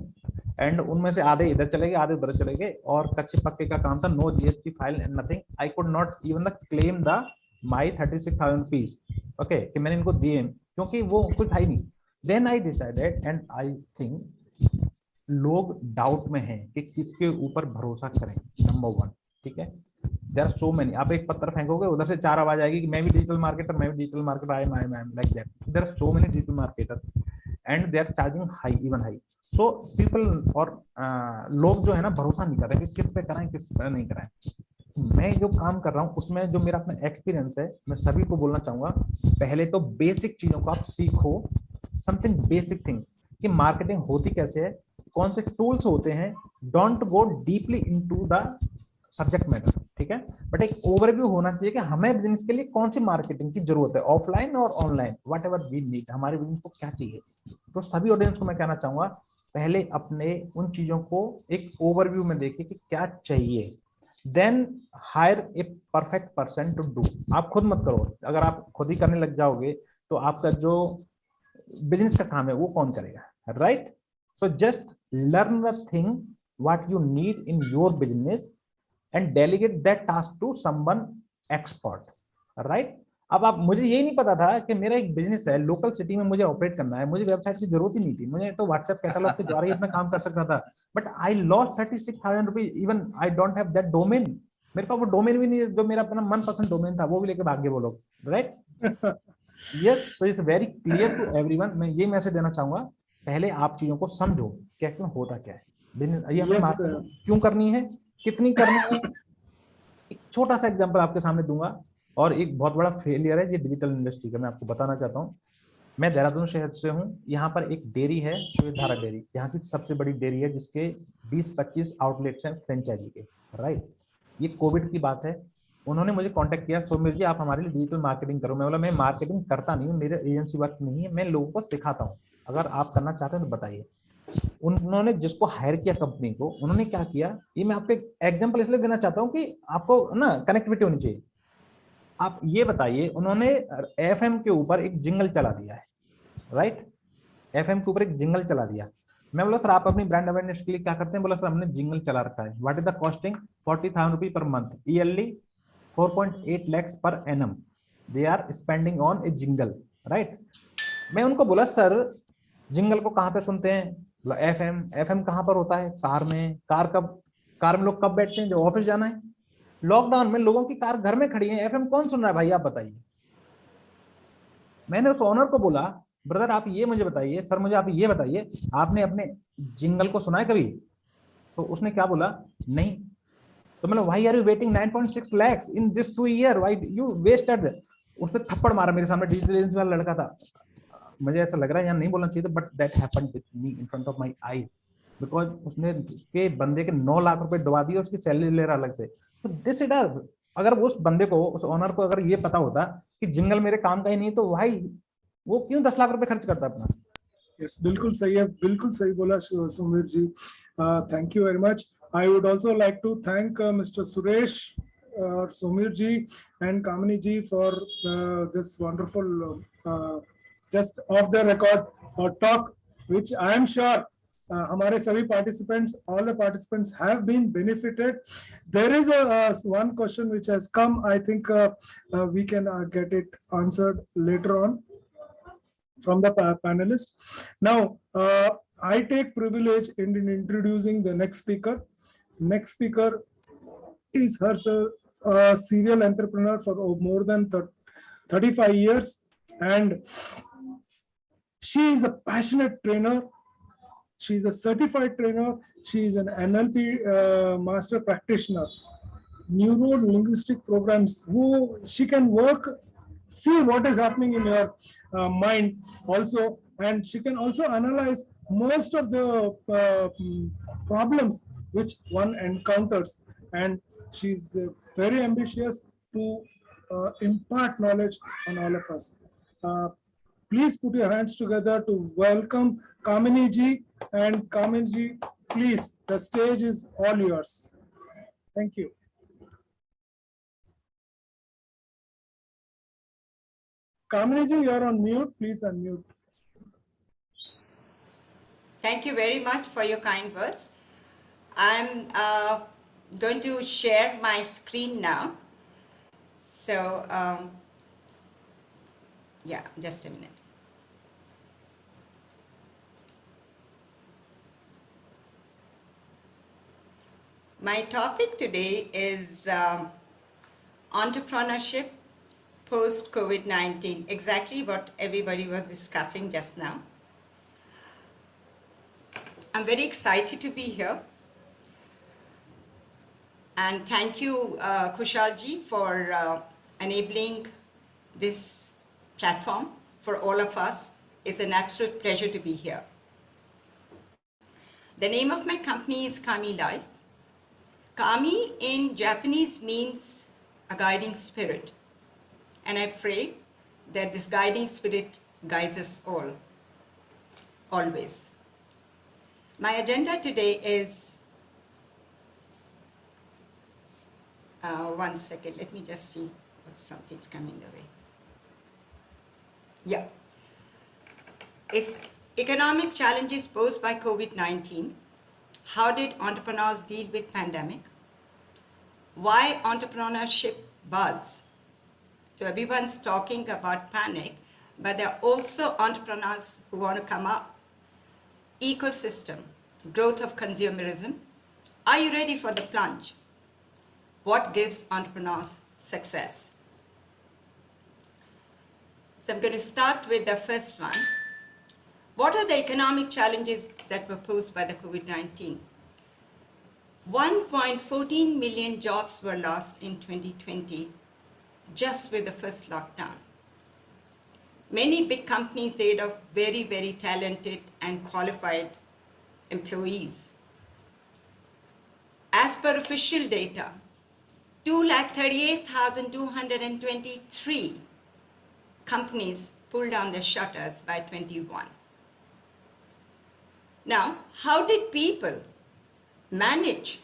Speaker 11: and उनमें से आधे इधर चले गए, आधे उधर चले गए, और कच्चे पक्के का काम था, no GST file and nothing. I could not even the claim the my 36,000 rupees, okay, कि मैंने इनको दिए, क्योंकि वो कुछ था ही नहीं। Then I decided, and I think लोग डाउट में हैं कि किसके ऊपर भरोसा करें, नंबर 1, ठीक है? There are so many. आप एक पत्थर फेंकोगे, उधर से 4 आवाज आएगी कि मैं भी डिजिटल मार्केटर, मैं भी digital marketer, I am like that. There are so many digital marketer and they are charging high, even high. So people और लोग जो है ना, भरोसा नहीं कर रहे कि किस पे कराएं, किस पे नहीं कराएं। मैं जो काम कर रहा हूँ उसमें जो मेरा अपना एक्सपीरियंस है, मैं सभी को बोलना चाहूंगा, पहले तो बेसिक चीजों को आप सीखो, समथिंग बेसिक थिंग्स, कि मार्केटिंग होती कैसे है, कौन से टूल्स होते हैं। Don't go deeply into the subject matter, ठीक है? बट एक ओवरव्यू होना चाहिए कि हमें बिजनेस के लिए कौन सी मार्केटिंग की जरूरत है, ऑफलाइन और online, whatever we need, हमारे बिजनेस को क्या चाहिए। तो सभी ऑडियंस को मैं कहना चाहूंगा, पहले अपने उन चीजों को एक ओवरव्यू में देखिए कि क्या चाहिए, then hire a perfect person to do. आप खुद मत करो। अगर आप खुद ही करने लग जाओगे तो आपका जो बिजनेस का काम है वो कौन करेगा, right? So just learn the thing what you need in your business and delegate that task to someone expert, right? अब आप, मुझे ये नहीं पता था कि मेरा एक बिजनेस है, लोकल सिटी में मुझे ऑपरेट करना है, मुझे वेबसाइट की जरूरत ही नहीं थी, मुझे तो व्हाट्सएप कैटलॉग के द्वारा ही अपना काम कर सकता था। But I lost 36,000 rupees, even I don't have that domain. मेरे पास वो डोमेन भी नहीं है जो मेरा अपना मनपसंद डोमेन था, वो भी लेके भाग गए वो लोग, right? Yes, so it's very clear to everyone. मैं ये मैसेज देना चाहूंगा, पहले आप चीजों को समझो क्या क्यों होता क्या है बिजनेस, ये हमें मार्केटिंग क्यों करनी है, कितनी करनी है। एक छोटा सा एग्जांपल आपके सामने दूंगा, और एक बहुत बड़ा फेलियर है ये डिजिटल इंडस्ट्री का, मैं आपको बताना चाहता हूँ। मैं देहरादून शहर से हूँ, यहाँ पर एक डेयरी है, श्वेतधारा डेयरी, यहाँ की सबसे बड़ी डेयरी है, जिसके 20-25 आउटलेट्स हैं फ्रेंचाइजी के, राइट? ये कोविड की बात है, उन्होंने मुझे कांटेक्ट किया, सुमित जी आप हमारे लिए डिजिटल मार्केटिंग करो। मैं बोला मैं मार्केटिंग करता नहीं हूँ, मेरे एजेंसी वर्क नहीं है, मैं लोगों को सिखाता हूँ, अगर आप करना चाहते हैं तो बताइए। उन्होंने जिसको हायर किया कंपनी को, उन्होंने क्या किया, ये मैं आपको एग्जांपल इसलिए देना चाहता हूँ कि आपको ना कनेक्टिविटी होनी चाहिए। आप ये बताइए, उन्होंने एफएम के ऊपर एक जिंगल चला दिया है, राइट? एफएम के ऊपर एक जिंगल चला दिया। मैं बोला सर आप अपनी ब्रांड अवेयरनेस के लिए क्या करते हैं? बोला सर हमने जिंगल चला रखा है। What is the costing? 40,000 rupees per month, yearly 4.8 lakhs per annum they are spending on a jingle, right? मैं उनको बोला सर जिंगल को कहाँ पे सुनते हैं? एफएम कहाँ पर होता है? कार में। कार में लोग कब बैठते हैं? जब ऑफिस जाना है। लॉकडाउन में लोगों की कार घर में खड़ी है, एफएम कौन सुन रहा है भाई, आप बताइए। मैंने उस ओनर को बोला ब्रदर आप ये मुझे बताइए, सर मुझे आप ये बताइए, आपने अपने जिंगल को सुना है कभी? तो उसने क्या बोला, नहीं। तो मतलब why are you waiting 9.6 lakhs in this 2 year, why you wasted. उस पर थप्पड़ मारा, मेरे सामने डिजिटल एजेंसी वाला लड़का था। मुझे ऐसा लग रहा है यहाँ नहीं बोलना चाहिए था, but that happened with me in front of my eyes, because उसने उसके बंदे के 9 लाख रुपए डुबा दिए, उसकी सैलरी ले रहा अलग से। तो दिस इज, अगर उस बंदे को, उस ओनर को अगर ये पता होता कि जिंगल मेरे काम का ही नहीं, तो भाई वो क्यों 10 लाख रुपए खर्च करता अपना।
Speaker 10: यस, बिल्कुल सही है, बिल्कुल सही बोला Sumeer ji. Thank you very much. I would also like to thank mister Suresh और Sumeer ji and Kamini ji for this wonderful just off the record or talk, which I am sure हमारे सभी participants, all the participants have been benefited. There is one question which has come. I think we can get it answered later on from the panelists. Now, I take privilege in introducing the next speaker. Next speaker is herself a serial entrepreneur for more than 35 years, and she is a passionate trainer. She's a certified trainer. She is an NLP master practitioner, neuro-linguistic programs, who she can work, see what is happening in your mind also, and she can also analyze most of the problems which one encounters. And she's very ambitious to impart knowledge on all of us. Please put your hands together to welcome Kamini ji. And Kamini ji, please, the stage is all yours. Thank you. Kamini ji, you are on mute. Please unmute.
Speaker 13: Thank you very much for your kind words. I'm going to share my screen now. So, yeah, just a minute. My topic today is entrepreneurship post-COVID-19, exactly what everybody was discussing just now. I'm very excited to be here. And thank you, Kushalji, for enabling this platform for all of us. It's an absolute pleasure to be here. The name of my company is Kami Life. Kami in Japanese means a guiding spirit. And I pray that this guiding spirit guides us all, always. My agenda today is, one second, let me just see what something's coming the way. Yeah. It's economic challenges posed by COVID-19. How did entrepreneurs deal with pandemic? Why entrepreneurship buzz? So everyone's talking about panic, but there are also entrepreneurs who want to come up. Ecosystem, growth of consumerism. Are you ready for the plunge? What gives entrepreneurs success? So I'm going to start with the first one. What are the economic challenges that were posed by the COVID-19? 1.14 million jobs were lost in 2020 just with the first lockdown. Many big companies laid off very, very talented and qualified employees. As per official data, 238,223 companies pulled down their shutters by 21. Now, how did people manage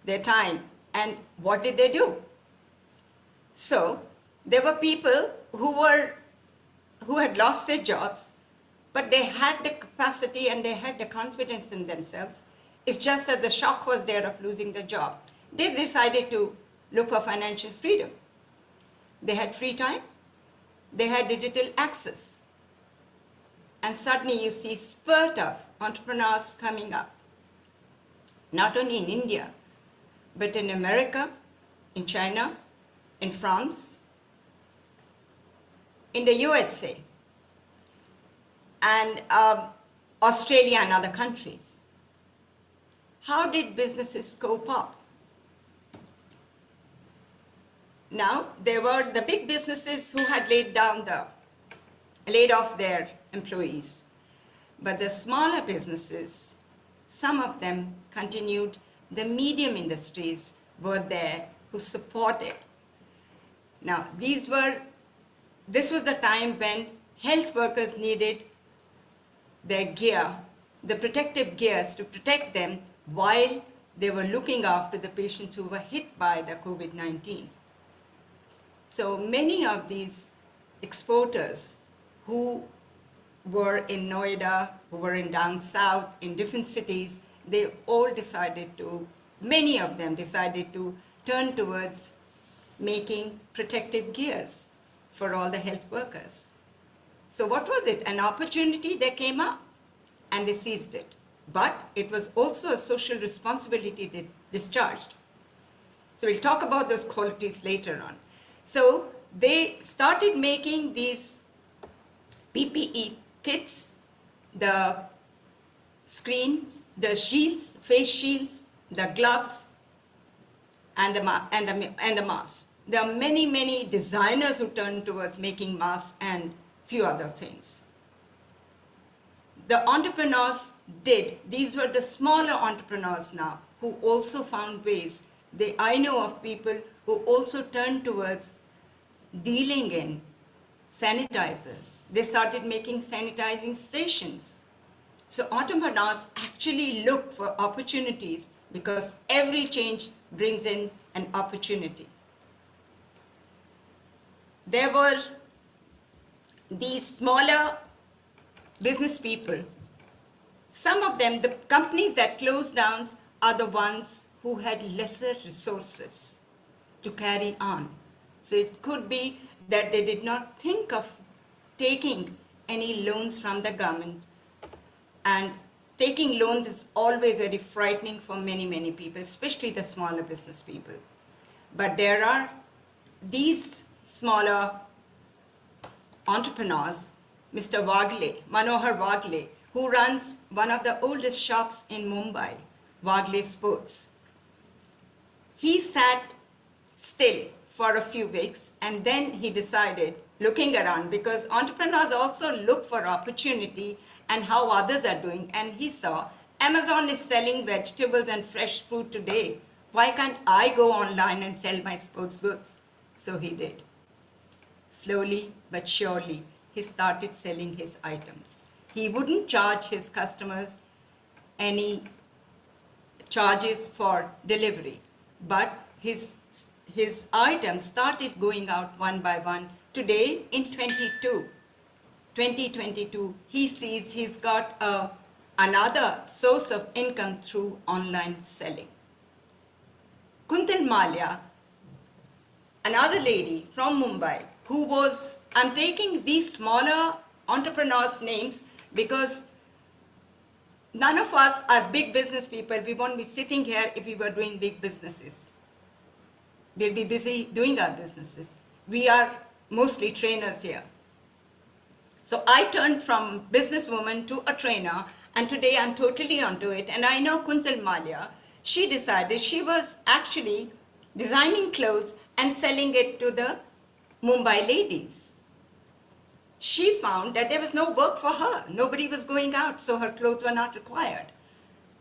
Speaker 13: their time and what did they do? So, there were people who had lost their jobs, but they had the capacity and they had the confidence in themselves. It's just that the shock was there of losing the job. They decided to look for financial freedom. They had free time, they had digital access. And suddenly you see a spurt of entrepreneurs coming up, not only in India, but in America, in China, in France, in the USA, and Australia and other countries. How did businesses cope up? Now, there were the big businesses who had laid off their employees. But the smaller businesses, some of them continued. The medium industries were there who supported. Now, this was the time when health workers needed their gear, the protective gears to protect them while they were looking after the patients who were hit by the COVID-19. So many of these exporters who were in Noida, who were in down south, in different cities, they all decided to, many of them decided to turn towards making protective gears for all the health workers. So what was it? An opportunity that came up and they seized it. But it was also a social responsibility they discharged. So we'll talk about those qualities later on. So they started making these PPE kits, the screens, the shields, face shields, the gloves, and the masks. There are many, many designers who turn towards making masks and few other things. The entrepreneurs did. These were the smaller entrepreneurs now who also found ways. I know of people who also turned towards dealing in sanitizers. They started making sanitizing stations. So entrepreneurs actually look for opportunities because every change brings in an opportunity. There were these smaller business people. Some of them, the companies that closed down, are the ones who had lesser resources to carry on. So it could be that they did not think of taking any loans from the government. And taking loans is always very frightening for many, many people, especially the smaller business people. But there are these smaller entrepreneurs, Mr. Manohar Wagle, who runs one of the oldest shops in Mumbai, Wagle Sports. He sat still for a few weeks and then he decided, looking around, because entrepreneurs also look for opportunity and how others are doing, and he saw Amazon is selling vegetables and fresh fruit today. Why can't I go online and sell my sports goods? So he did. Slowly but surely, he started selling his items. He wouldn't charge his customers any charges for delivery, but his items started going out one by one. Today, in 2022, he sees he's got another source of income through online selling. Kuntal Malia, another lady from Mumbai, who was, I'm taking these smaller entrepreneurs' names because none of us are big business people. We won't be sitting here if we were doing big businesses. We'll be busy doing our businesses. We are mostly trainers here. So I turned from businesswoman to a trainer, and today I'm totally onto it. And I know Kuntal Malia, she decided she was actually designing clothes and selling it to the Mumbai ladies. She found that there was no work for her. Nobody was going out, so her clothes were not required.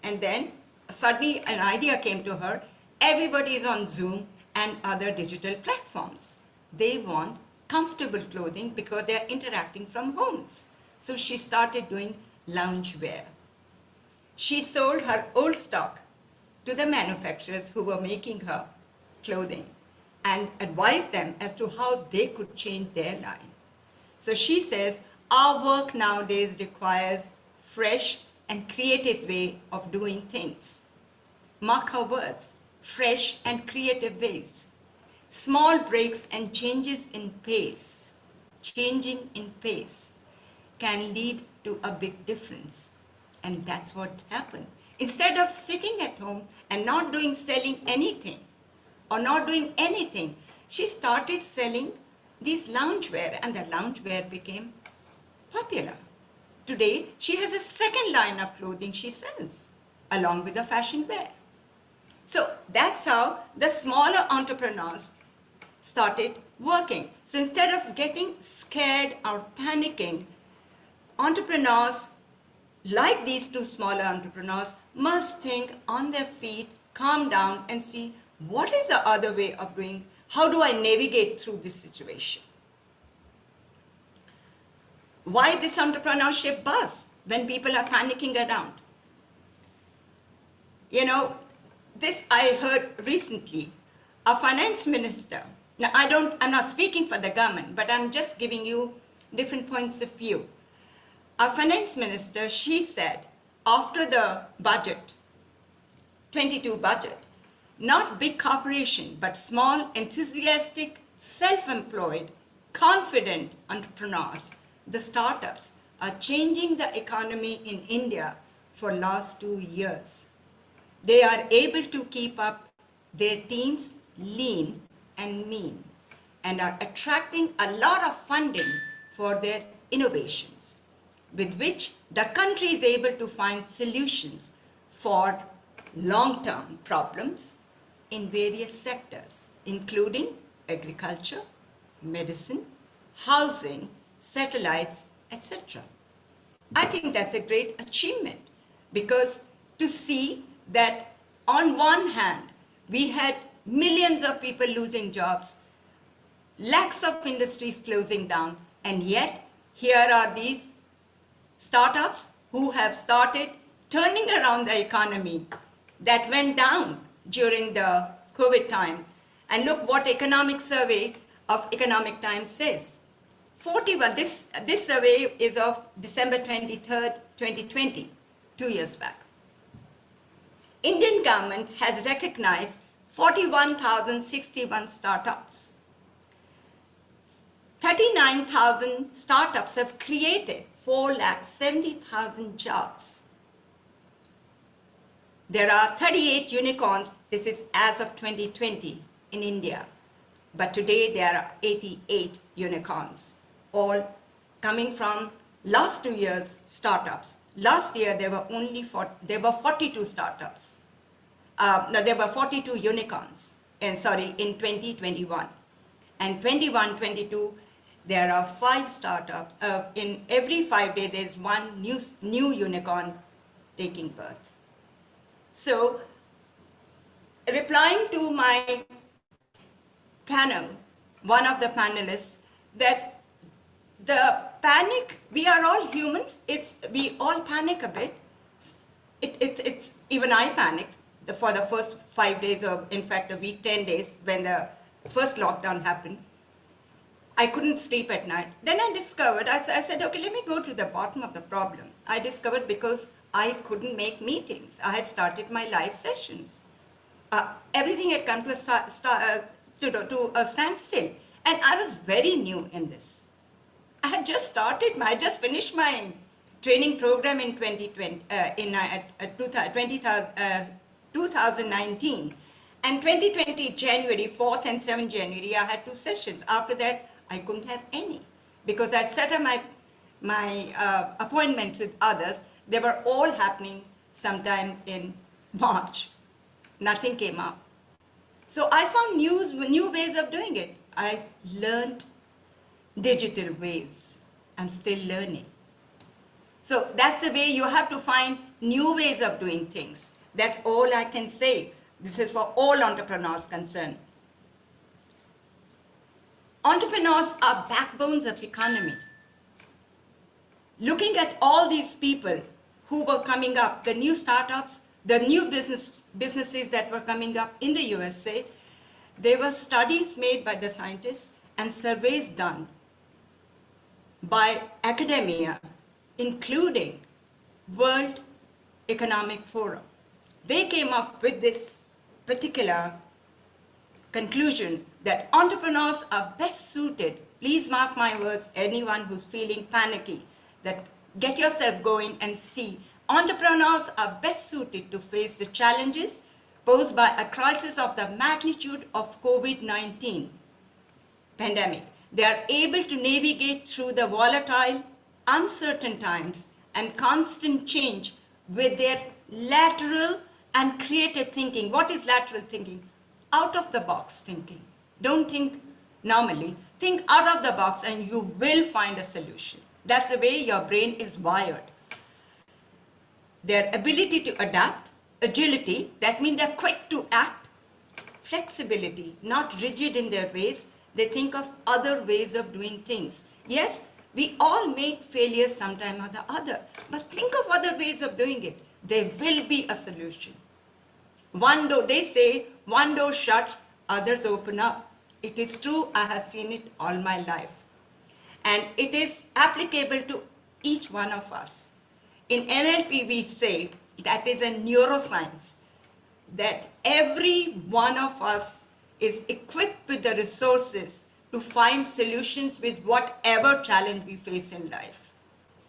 Speaker 13: And then suddenly an idea came to her. Everybody is on Zoom and other digital platforms. They want comfortable clothing because they're interacting from homes. So she started doing loungewear. She sold her old stock to the manufacturers who were making her clothing and advised them as to how they could change their line. So she says, our work nowadays requires fresh and creative way of doing things. Mark her words, fresh and creative ways. Small breaks and changes in pace, changing in pace, can lead to a big difference. And that's what happened. Instead of sitting at home and not selling anything or not doing anything, she started selling these loungewear, and the loungewear became popular. Today, she has a second line of clothing she sells, along with the fashion wear. So that's how the smaller entrepreneurs started working. So instead of getting scared or panicking, entrepreneurs like these two smaller entrepreneurs must think on their feet, calm down and see what is the other way of doing. How do I navigate through this situation? Why this entrepreneurship buzz when people are panicking around? You know, this I heard recently, a finance minister. Now, I'm not speaking for the government, but I'm just giving you different points of view. Our finance minister, she said, after the budget, 22 budget, not big corporation, but small, enthusiastic, self-employed, confident entrepreneurs, the startups, are changing the economy in India for last 2 years. They are able to keep up their teams lean and mean and are attracting a lot of funding for their innovations, with which the country is able to find solutions for long-term problems in various sectors, including agriculture, medicine, housing, satellites, etc. I think that's a great achievement, because to see that on one hand, we had millions of people losing jobs, lakhs of industries closing down, and yet here are these startups who have started turning around the economy that went down during the COVID time. And look what Economic Survey of Economic Times says. 41, this survey is of December 23rd, 2020, 2 years back. Indian government has recognized 41,061 startups. 39,000 startups have created 470,000 jobs. There are 38 unicorns, this is as of 2020 in India, but today there are 88 unicorns, all coming from last 2 years startups. Last year there were 42 startups. No, there were 42 unicorns, in 2021. And 21-22, there are 5 startups. In every 5 days, there's one new unicorn taking birth. So, replying to my panel, one of the panelists, that the panic, we are all humans, we all panic a bit. It's even I panicked for the first 5 days, or in fact a week, 10 days, when the first lockdown happened. I couldn't sleep at night. Then I discovered, I said, okay, let me go to the bottom of the problem. I discovered because I couldn't make meetings. I had started my live sessions. Everything had come to a standstill. And I was very new in this. I had just started, I just finished my training program in 2019. And 2020, January, 4th and 7th January, I had 2 sessions. After that, I couldn't have any, because I set up my appointments with others. They were all happening sometime in March. Nothing came up. So I found new ways of doing it. I learned digital ways. I'm still learning. So that's the way you have to find new ways of doing things. That's all I can say. This is for all entrepreneurs concerned. Entrepreneurs are backbones of economy. Looking at all these people who were coming up, the new startups, the new businesses that were coming up in the USA, there were studies made by the scientists and surveys done by academia, including World Economic Forum. They came up with this particular conclusion that entrepreneurs are best suited, please mark my words, anyone who's feeling panicky, that get yourself going and see. Entrepreneurs are best suited to face the challenges posed by a crisis of the magnitude of COVID-19 pandemic. They are able to navigate through the volatile, uncertain times and constant change with their lateral and creative thinking. What is lateral thinking? Out of the box thinking. Don't think normally. Think out of the box and you will find a solution. That's the way your brain is wired. Their ability to adapt, agility, that means they're quick to act, flexibility, not rigid in their ways. They think of other ways of doing things. Yes, we all make failures sometime or the other, but think of other ways of doing it. There will be a solution. One door, they say, one door shuts, others open up. It is true, I have seen it all my life. And it is applicable to each one of us. In NLP, we say that is a neuroscience, that every one of us is equipped with the resources to find solutions with whatever challenge we face in life.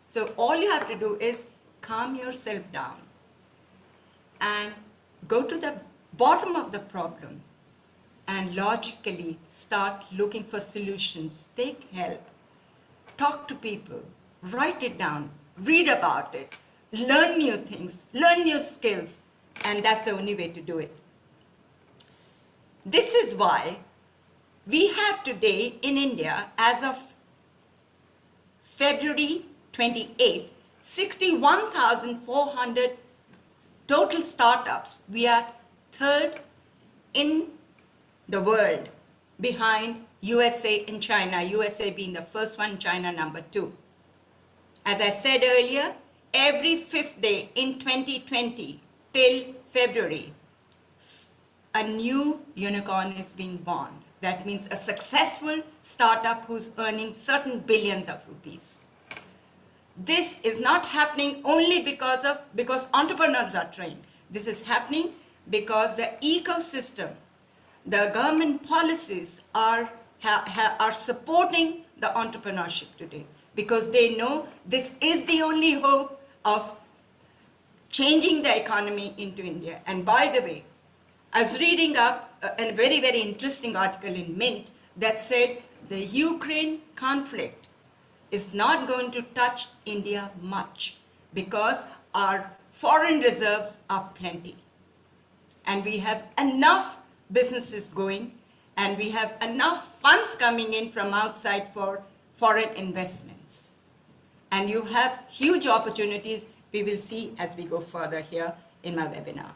Speaker 13: So all you have to do is calm yourself down and go to the bottom of the problem and logically start looking for solutions. Take help, talk to people, write it down, read about it, learn new things, learn new skills, and that's the only way to do it. This is why we have today in India, as of February 28, 61,400 total startups. We are third in the world behind USA and China, USA being the first one, China number 2. As I said earlier, every 5th day in 2020 till February, a new unicorn is being born. That means a successful startup who's earning certain billions of rupees. This is not happening only because entrepreneurs are trained. This is happening because the ecosystem, the government policies are supporting the entrepreneurship today, because they know this is the only hope of changing the economy into India. And by the way, I was reading up a very, very interesting article in Mint that said the Ukraine conflict is not going to touch India much because our foreign reserves are plenty. And we have enough businesses going, and we have enough funds coming in from outside for foreign investments. And you have huge opportunities we will see as we go further here in my webinar.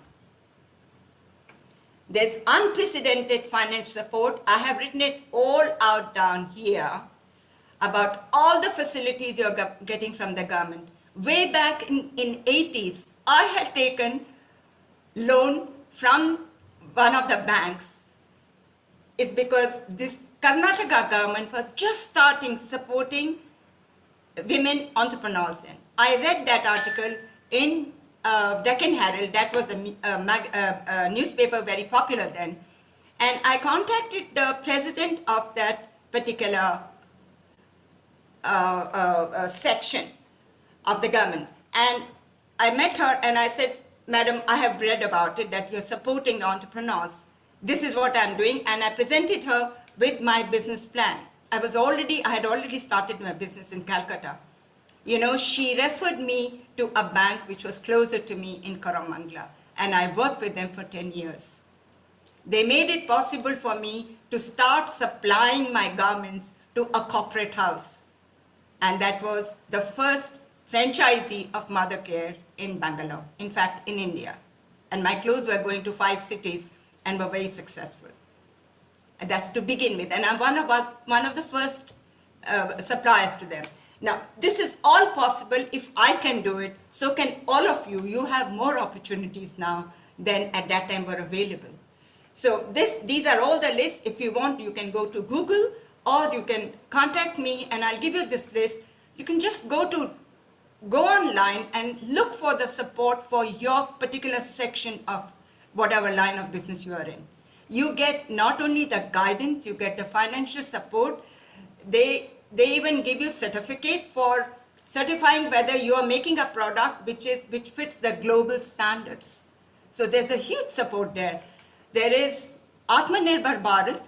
Speaker 13: There's unprecedented financial support. I have written it all out down here about all the facilities you're getting from the government. Way back in 80s, I had taken loan from one of the banks. It's because this Karnataka government was just starting supporting women entrepreneurs. And I read that article in Deccan Herald. That was a newspaper very popular then. And I contacted the president of that particular section of the government. And I met her and I said, Madam, I have read about it, that you're supporting the entrepreneurs. This is what I'm doing. And I presented her with my business plan. I had already started my business in Calcutta. You know, she referred me to a bank which was closer to me in Koramangala, and I worked with them for 10 years. They made it possible for me to start supplying my garments to a corporate house. And that was the first franchisee of Mother Care in Bangalore, in fact, in India. And my clothes were going to 5 cities and were very successful. And that's to begin with. And I'm one of the first suppliers to them. Now, this is all possible. If I can do it, so can all of you. You have more opportunities now than at that time were available. So these are all the lists. If you want, you can go to Google, or you can contact me and I'll give you this list. You can just go online and look for the support for your particular section of whatever line of business you are in. You get not only the guidance, you get the financial support. They even give you certificate for certifying whether you are making a product which fits the global standards. So there's a huge support there. There is Atmanirbhar Bharat.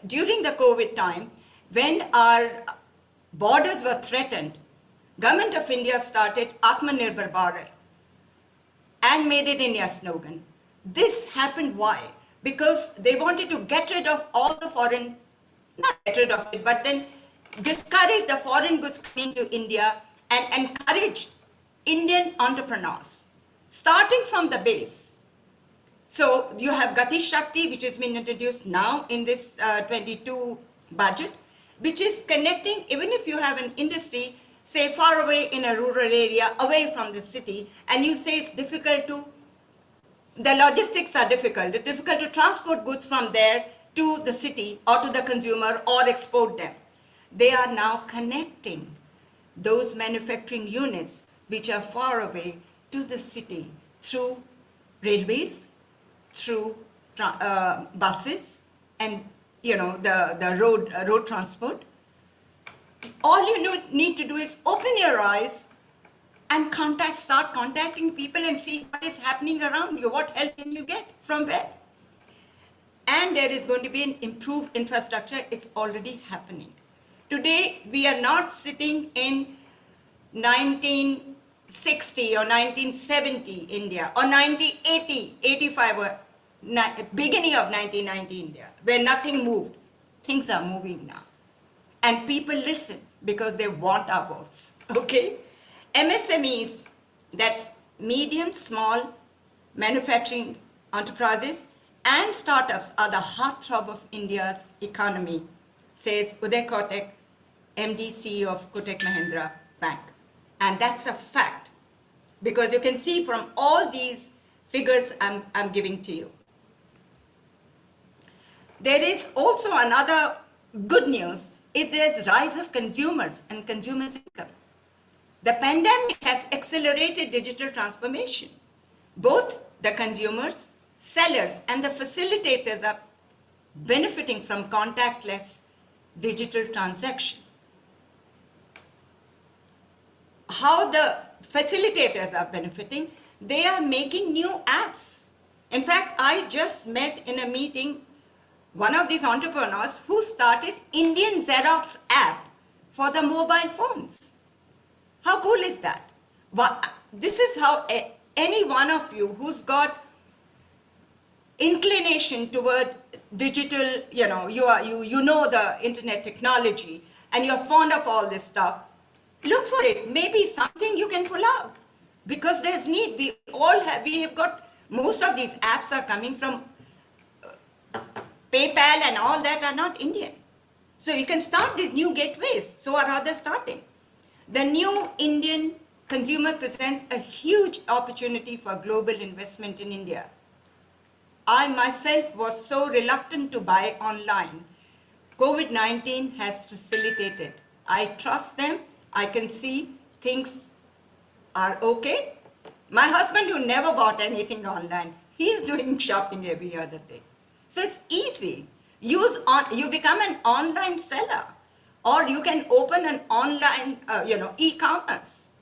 Speaker 13: During the COVID time, when our borders were threatened, Government of India started Atmanirbhar Bharat and made it India's slogan. This happened why? Because they wanted to get rid of all the foreign, not get rid of it, but then discourage the foreign goods coming to India and encourage Indian entrepreneurs, starting from the base. So you have Gati Shakti, which has been introduced now in this 22 budget, which is connecting, even if you have an industry, say far away in a rural area, away from the city, and you say it's difficult the logistics are difficult. It's difficult to transport goods from there to the city or to the consumer or export them. They are now connecting those manufacturing units which are far away to the city through railways, through buses, and the road transport. All you need to do is open your eyes and start contacting people and see what is happening around you. What help can you get from where? And there is going to be an improved infrastructure. It's already happening. Today, we are not sitting in 1960 or 1970 India, or 1980, 85, or beginning of 1990 India, where nothing moved. Things are moving now. And people listen because they want our votes, okay? MSMEs, that's medium, small manufacturing enterprises and startups, are the heartthrob of India's economy, says Uday Kotak, MD CEO of Kotak Mahindra Bank. And that's a fact, because you can see from all these figures I'm giving to you. There is also another good news, is there's rise of consumers and consumers' income. The pandemic has accelerated digital transformation. Both the consumers, sellers, and the facilitators are benefiting from contactless digital transaction. How the facilitators are benefiting, they are making new apps. In fact, I just met in a meeting one of these entrepreneurs who started Indian Xerox app for the mobile phones. How cool is that? This is how any one of you who's got inclination toward digital, you know the internet technology and you're fond of all this stuff, look for it. Maybe something you can pull out, because there's need. We have got, most of these apps are coming from PayPal and all that are not Indian. So you can start these new gateways. So are others starting. The new Indian consumer presents a huge opportunity for global investment in India. I myself was so reluctant to buy online. COVID-19 has facilitated. I trust them. I can see things are okay. My husband, who never bought anything online, he's doing shopping every other day. So it's easy. You become an online seller, or you can open an online, e-commerce.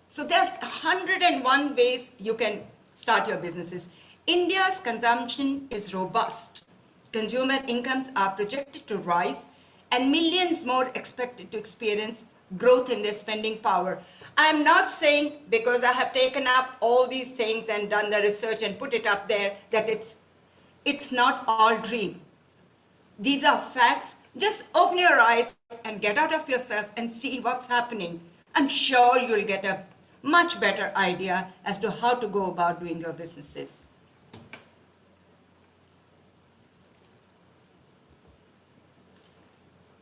Speaker 13: So there are 101 ways you can start your businesses. India's consumption is robust. Consumer incomes are projected to rise, and millions more expected to experience growth in their spending power. I'm not saying, because I have taken up all these things and done the research and put it up there, that it's not all dream. These are facts. Just open your eyes and get out of yourself and see what's happening. I'm sure you'll get a much better idea as to how to go about doing your businesses.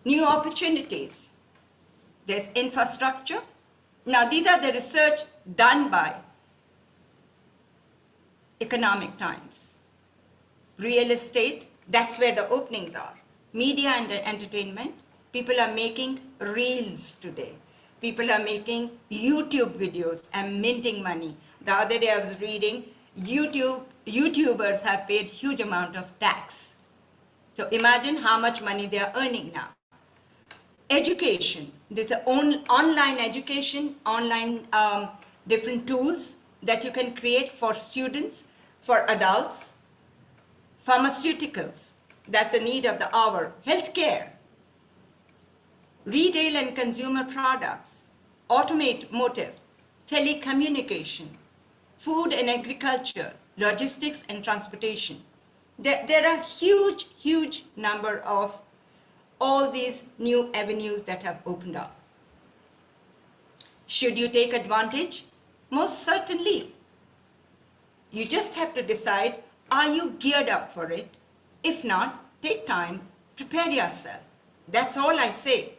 Speaker 13: New opportunities. There's infrastructure. Now, these are the research done by Economic Times. Real estate, that's where the openings are. Media and entertainment, people are making reels today. People are making YouTube videos and minting money. The other day I was reading, YouTubers have paid huge amount of tax. So imagine how much money they are earning now. Education, there's online education, online different tools that you can create for students, for adults. Pharmaceuticals, that's a need of the hour. Healthcare, retail and consumer products, automotive, telecommunication, food and agriculture, logistics and transportation. There are huge number of all these new avenues that have opened up. Should you take advantage? Most certainly. You just have to decide, are you geared up for it? If not, take time, prepare yourself. That's all I say.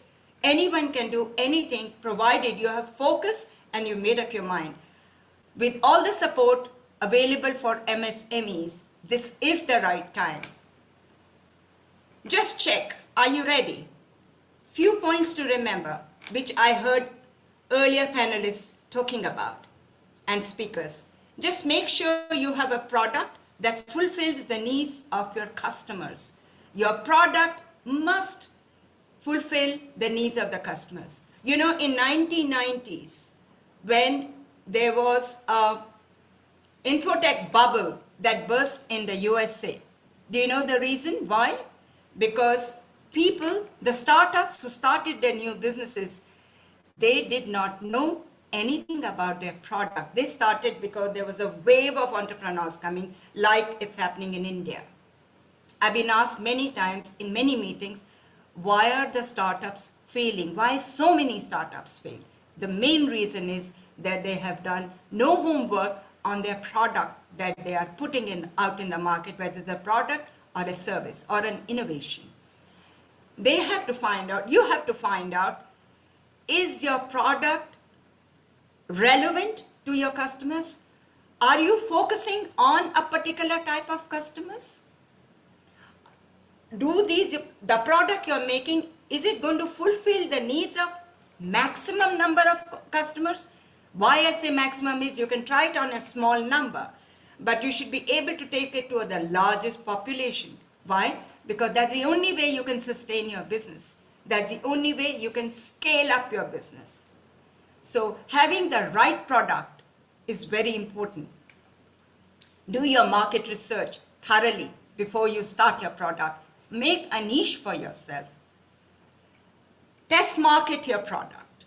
Speaker 13: Anyone can do anything provided you have focus and you made up your mind. With all the support available for MSMEs, this is the right time. Just check, are you ready? Few points to remember, which I heard earlier panelists talking about and speakers. Just make sure you have a product that fulfills the needs of your customers. Your product must fulfill the needs of the customers. You know, in 1990s, when there was a infotech bubble that burst in the USA, do you know the reason why? Because people, the startups who started their new businesses, they did not know anything about their product. They started because there was a wave of entrepreneurs coming, like it's happening in India. I've been asked many times in many meetings, why are the startups failing? Why so many startups fail? The main reason is that they have done no homework on their product that they are putting out in the market, whether it's a product or a service or an innovation. They have to find out, you have to find out, is your product relevant to your customers? Are you focusing on a particular type of customers? The product you're making, is it going to fulfill the needs of maximum number of customers? Why I say maximum is you can try it on a small number, but you should be able to take it to the largest population. Why? Because that's the only way you can sustain your business. That's the only way you can scale up your business. So having the right product is very important. Do your market research thoroughly before you start your product. Make a niche for yourself. Test market your product.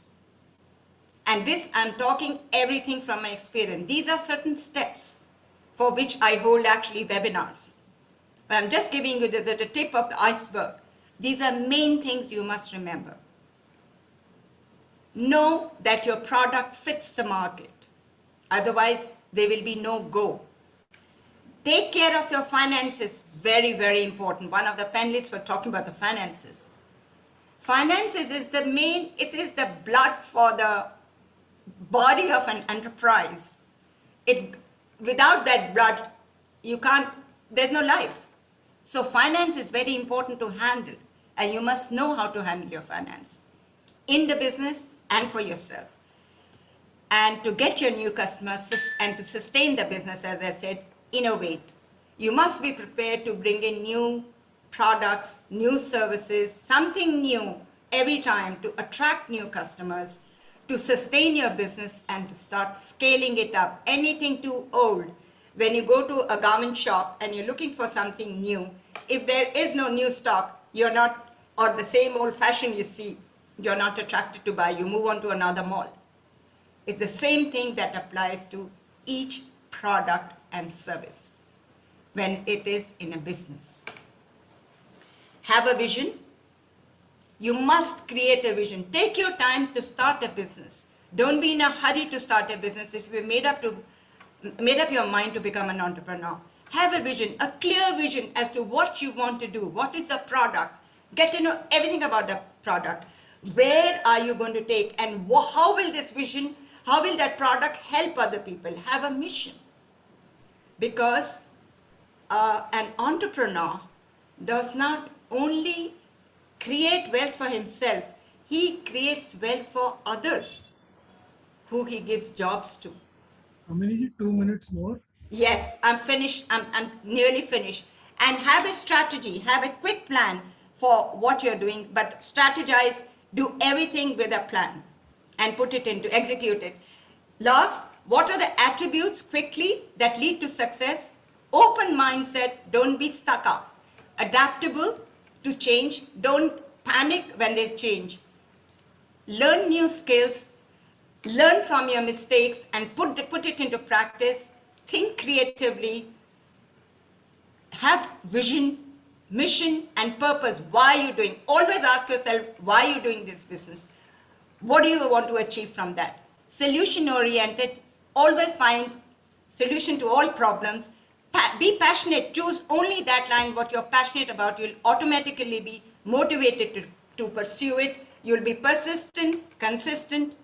Speaker 13: And this, I'm talking everything from my experience. These are certain steps for which I hold actually webinars. But I'm just giving you the tip of the iceberg. These are main things you must remember. Know that your product fits the market. Otherwise, there will be no go. Take care of your finances, very, very important. One of the panelists were talking about the finances. Finances is the main, it is the blood for the body of an enterprise. Without that blood, there's no life. So finance is very important to handle, and you must know how to handle your finance in the business and for yourself. And to get your new customers and to sustain the business, as I said, innovate. You must be prepared to bring in new products, new services, something new every time to attract new customers, to sustain your business and to start scaling it up. Anything too old, when you go to a garment shop and you're looking for something new, if there is no new stock, you're not, or the same old fashion you see, you're not attracted to buy, you move on to another mall. It's the same thing that applies to each product and service when it is in a business. Have a vision. You must create a vision. Take your time to start a business. Don't be in a hurry to start a business if you've made up your mind to become an entrepreneur. Have a vision, a clear vision as to what you want to do. What is the product? Get to know everything about the product. Where are you going to take, and how will this vision, how will that product help other people? Have a mission. Because an entrepreneur does not only create wealth for himself, he creates wealth for others who he gives jobs to.
Speaker 10: How many? 2 minutes more?
Speaker 13: Yes, I'm finished. I'm nearly finished. And have a strategy, have a quick plan for what you're doing, but strategize, do everything with a plan and put it into, execute it. Last, what are the attributes quickly that lead to success? Open mindset, don't be stuck up. Adaptable to change, don't panic when there's change. Learn new skills, learn from your mistakes and put it into practice. Think creatively, have vision, mission and purpose. Why are you doing? Always ask yourself, why are you doing this business? What do you want to achieve from that? Solution oriented, always find solution to all problems. Be passionate, choose only that line what you're passionate about. You'll automatically be motivated to pursue it. You'll be persistent, consistent,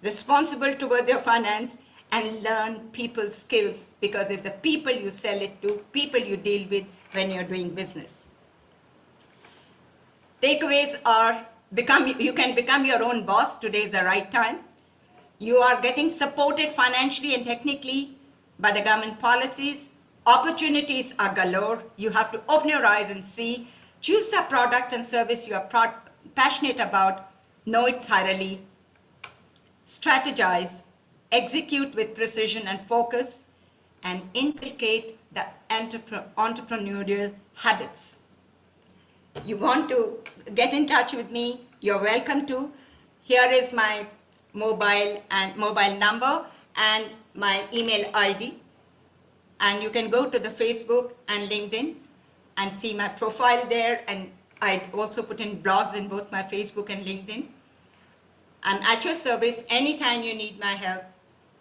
Speaker 13: responsible towards your finance, and learn people's skills, because it's the people you sell it to, people you deal with when you're doing business. Takeaways are, you can become your own boss. Today is the right time. You are getting supported financially and technically by the government policies. Opportunities are galore. You have to open your eyes and see. Choose the product and service you are passionate about. Know it thoroughly. Strategize. Execute with precision and focus. And inculcate the entrepreneurial habits. You want to get in touch with me, you're welcome to. Here is my mobile number and my email ID. And you can go to the Facebook and LinkedIn and see my profile there. And I also put in blogs in both my Facebook and LinkedIn. I'm at your service. Anytime you need my help,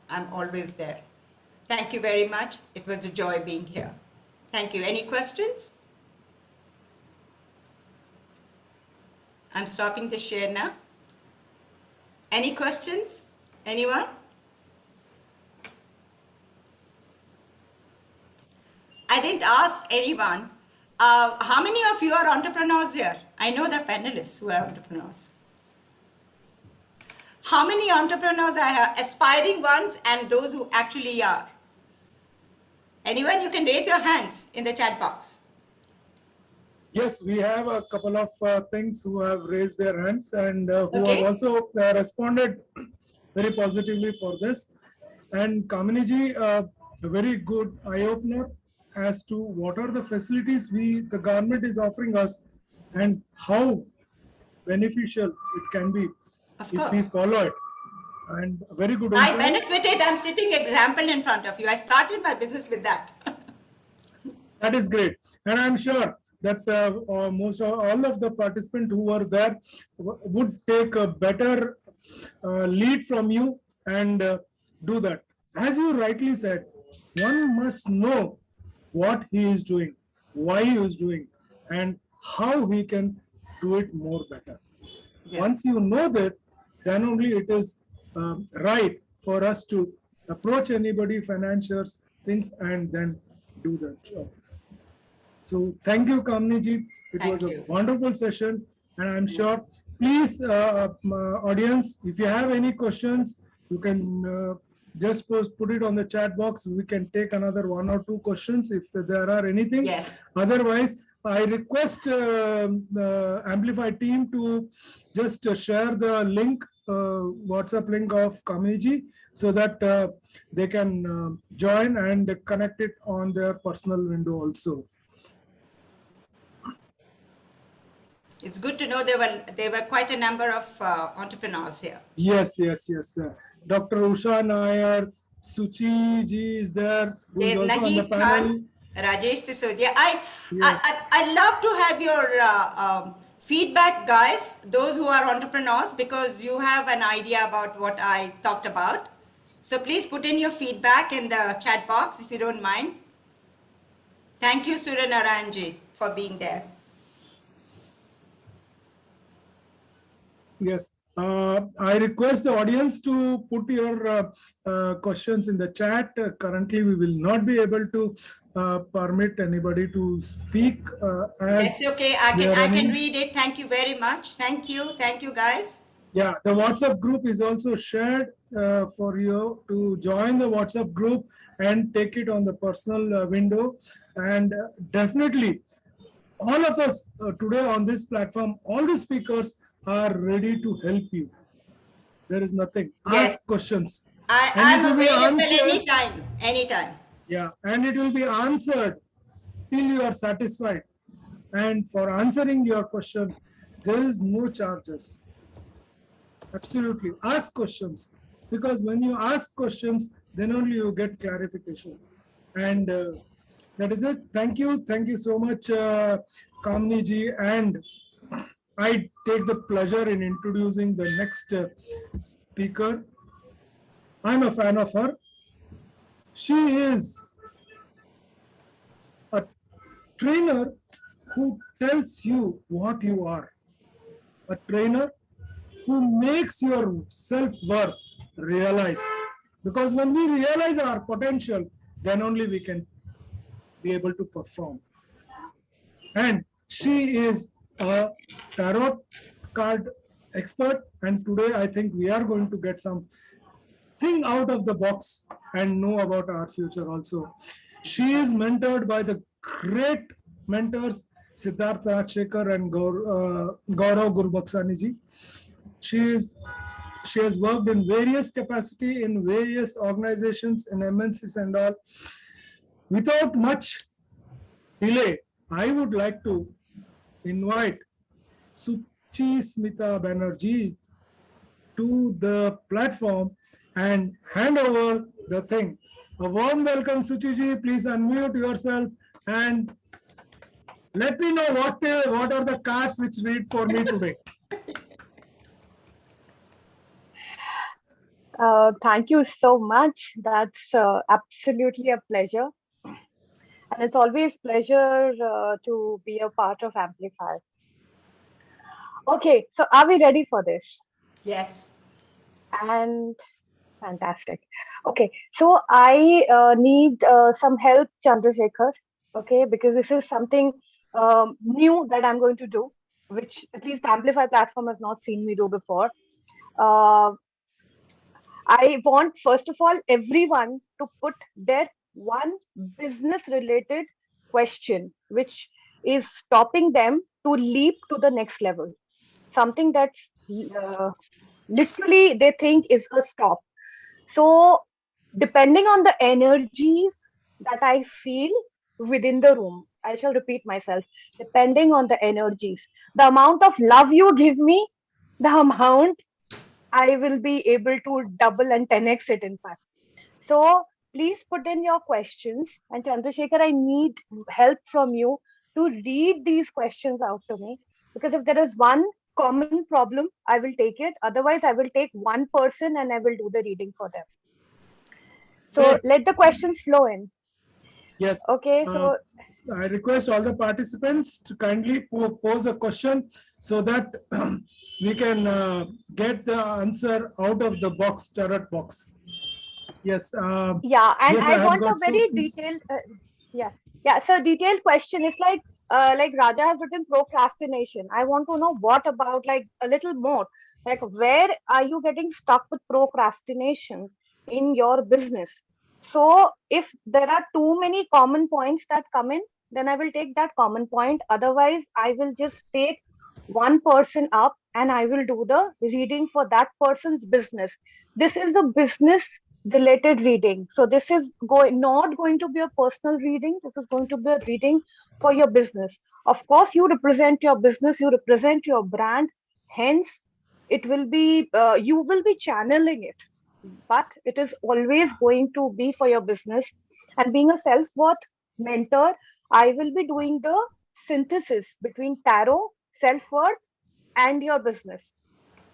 Speaker 13: I'm always there. Thank you very much. It was a joy being here. Thank you. Any questions? I'm stopping the share now. Any questions? Anyone? I didn't ask anyone. How many of you are entrepreneurs here? I know the panelists who are entrepreneurs. How many entrepreneurs I have? Aspiring ones and those who actually are. Anyone, you can raise your hands in the chat box.
Speaker 10: Yes, we have a couple of things who have raised their hands and who have also responded very positively for this. And Kaminiji, a very good eye-opener as to what are the facilities the government is offering us and how beneficial it can be if we follow it. And a very good
Speaker 13: I benefited. I'm sitting example in front of you. I started my business with that.
Speaker 10: That is great. And I'm sure that most all of the participants who were there would take a better lead from you and do that. As you rightly said, one must know what he is doing, why he is doing, and how he can do it more better. Yeah. Once you know that, then only it is right for us to approach anybody, financiers, things, and then do that job. So thank you, Kamini-ji. It was a wonderful session, and I'm sure, please, audience, if you have any questions, you can just put it on the chat box. We can take another 1 or 2 questions if there are anything.
Speaker 13: Yes.
Speaker 10: Otherwise, I request the Amplify team to just share the link, WhatsApp link of Kamini-ji, so that they can join and connect it on their personal window also.
Speaker 13: It's good to know there were quite a number of entrepreneurs here.
Speaker 10: Yes. Dr. Usha Nair, Suchi ji is there.
Speaker 13: There's Naheed Khan, Rajesh Sisodia. I love to have your feedback, guys, those who are entrepreneurs, because you have an idea about what I talked about. So please put in your feedback in the chat box if you don't mind. Thank you, Surya Narayanji, for being there.
Speaker 10: Yes, I request the audience to put your questions in the chat. Currently, we will not be able to permit anybody to speak.
Speaker 13: That's okay. I can read it. Thank you very much. Thank you, guys.
Speaker 10: Yeah, the WhatsApp group is also shared for you to join the WhatsApp group and take it on the personal window. And definitely, all of us today on this platform, all the speakers are ready to help you. There is nothing.
Speaker 13: Yes.
Speaker 10: Ask questions.
Speaker 13: I'm available anytime.
Speaker 10: Yeah, and it will be answered till you are satisfied. And for answering your question, there is no charges. Absolutely. Ask questions. Because when you ask questions, then only you get clarification. And that is it. Thank you. Thank you so much, Kamini ji. And I take the pleasure in introducing the next speaker. I'm a fan of her. She is a trainer who tells you what you are. A trainer who makes your self-worth realize. Because when we realize our potential, then only we can be able to perform. And she is a tarot card expert, and today I think we are going to get some thing out of the box and know about our future also. She is mentored by the great mentors Siddhartha Shekhar and Gaurav Gurbaksani ji. She has worked in various capacity in various organizations and MNCs and all. Without much delay, I would like to invite Suchi Smita Banerjee to the platform and hand over the thing. A warm welcome, Suchi ji. Please unmute yourself and let me know what are the cards which read for me today.
Speaker 14: Thank you so much. That's absolutely a pleasure. And it's always pleasure to be a part of Amplify. Okay, so are we ready for this?
Speaker 13: Yes.
Speaker 14: And fantastic. Okay, so I need some help, Chandrasekhar, okay, because this is something new that I'm going to do, which at least the Amplify platform has not seen me do before. I want, first of all, everyone to put their one business related question, which is stopping them to leap to the next level. Something that literally they think is a stop. So, depending on the energies that I feel within the room, I shall repeat myself, depending on the energies, the amount of love you give me, the amount I will be able to double and 10x it, in fact. So please put in your questions. And Chandrasekhar, I need help from you to read these questions out to me. Because if there is one common problem, I will take it. Otherwise, I will take one person and I will do the reading for them. So let the questions flow in.
Speaker 10: Yes.
Speaker 14: Okay. So
Speaker 10: I request all the participants to kindly pose a question so that we can get the answer out of the box, tarot box. Yes.
Speaker 14: Yeah, and
Speaker 10: yes,
Speaker 14: I want a very detailed. Yeah. So detailed question is like Raja has written procrastination. I want to know what about, like, a little more. Like, where are you getting stuck with procrastination in your business? So if there are too many common points that come in, then I will take that common point. Otherwise, I will just take one person up and I will do the reading for that person's business. This is a business related reading. So this is not going to be a personal reading. This is going to be a reading for your business. Of course, you represent your business, you represent your brand. Hence, it will be you will be channeling it, but it is always going to be for your business. And being a self-worth mentor, I will be doing the synthesis between tarot, self-worth, and your business.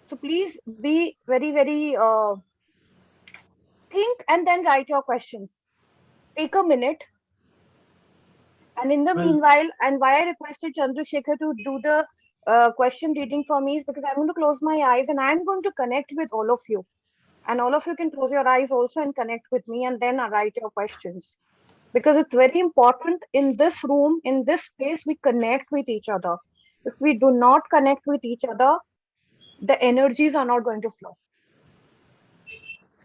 Speaker 14: So please be very, very think and then write your questions. Take a minute. And in the meanwhile, and why I requested Chandrasekhar to do the question reading for me is because I'm going to close my eyes and I'm going to connect with all of you. And all of you can close your eyes also and connect with me and then write your questions. Because it's very important in this room, in this space, we connect with each other. If we do not connect with each other, the energies are not going to flow.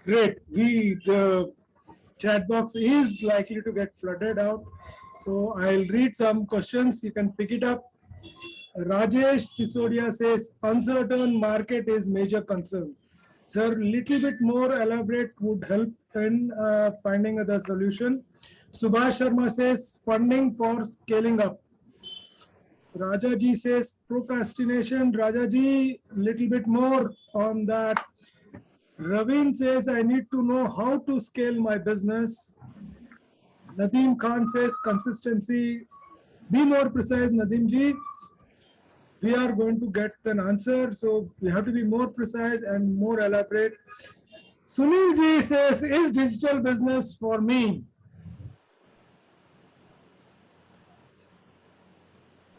Speaker 10: Great. The chat box is likely to get flooded out. So I'll read some questions. You can pick it up. Rajesh Sisodia says, uncertain market is major concern. Sir, little bit more elaborate would help in finding the solution. Subhash Sharma says, funding for scaling up. Rajaji says, procrastination. Rajaji, little bit more on that. Ravin says, I need to know how to scale my business. Nadeem Khan says, consistency. Be more precise, Nadeem ji. We are going to get an answer, so we have to be more precise and more elaborate. Sunil ji says, is digital business for me?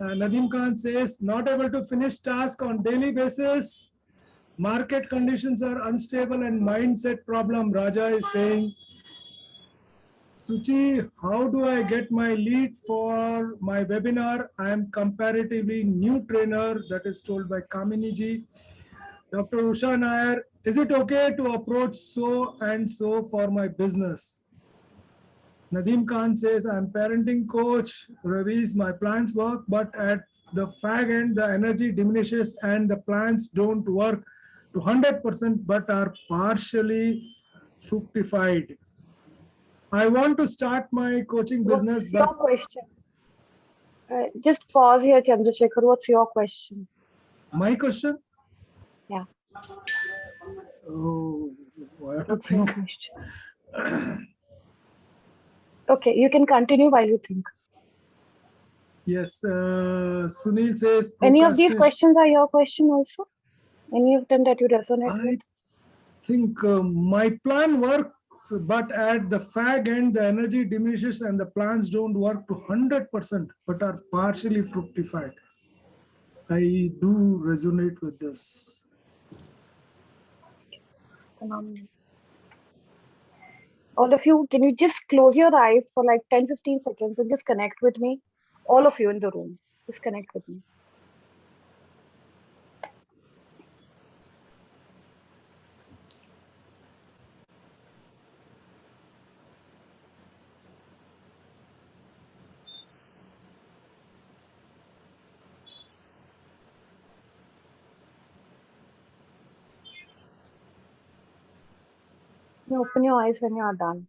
Speaker 10: Nadeem Khan says, not able to finish task on daily basis. Market conditions are unstable and mindset problem, Raja is saying. Suchi, how do I get my lead for my webinar? I am comparatively new trainer, that is told by Kamini ji. Dr. Usha Nair, is it okay to approach so and so for my business? Nadeem Khan says, I'm parenting coach, Ravi's my plans work, but at the fag end, the energy diminishes and the plans don't work to 100%, but are partially fructified. I want to start my coaching business.
Speaker 14: What's your question? Just pause here, Chandrasekhar. What's your question?
Speaker 10: My question?
Speaker 14: Yeah.
Speaker 10: Oh, what to think?
Speaker 14: Okay, you can continue while you think.
Speaker 10: Yes, Sunil says.
Speaker 14: Any of these questions are your question also? Any of them that you resonate with?
Speaker 10: I think my plan works, but at the fag end, the energy diminishes and the plans don't work to 100%, but are partially fructified. I do resonate with this.
Speaker 14: Phenomenal. All of you, can you just close your eyes for like 10-15 seconds and just connect with me? All of you in the room, just connect with me. You open your eyes when you are done.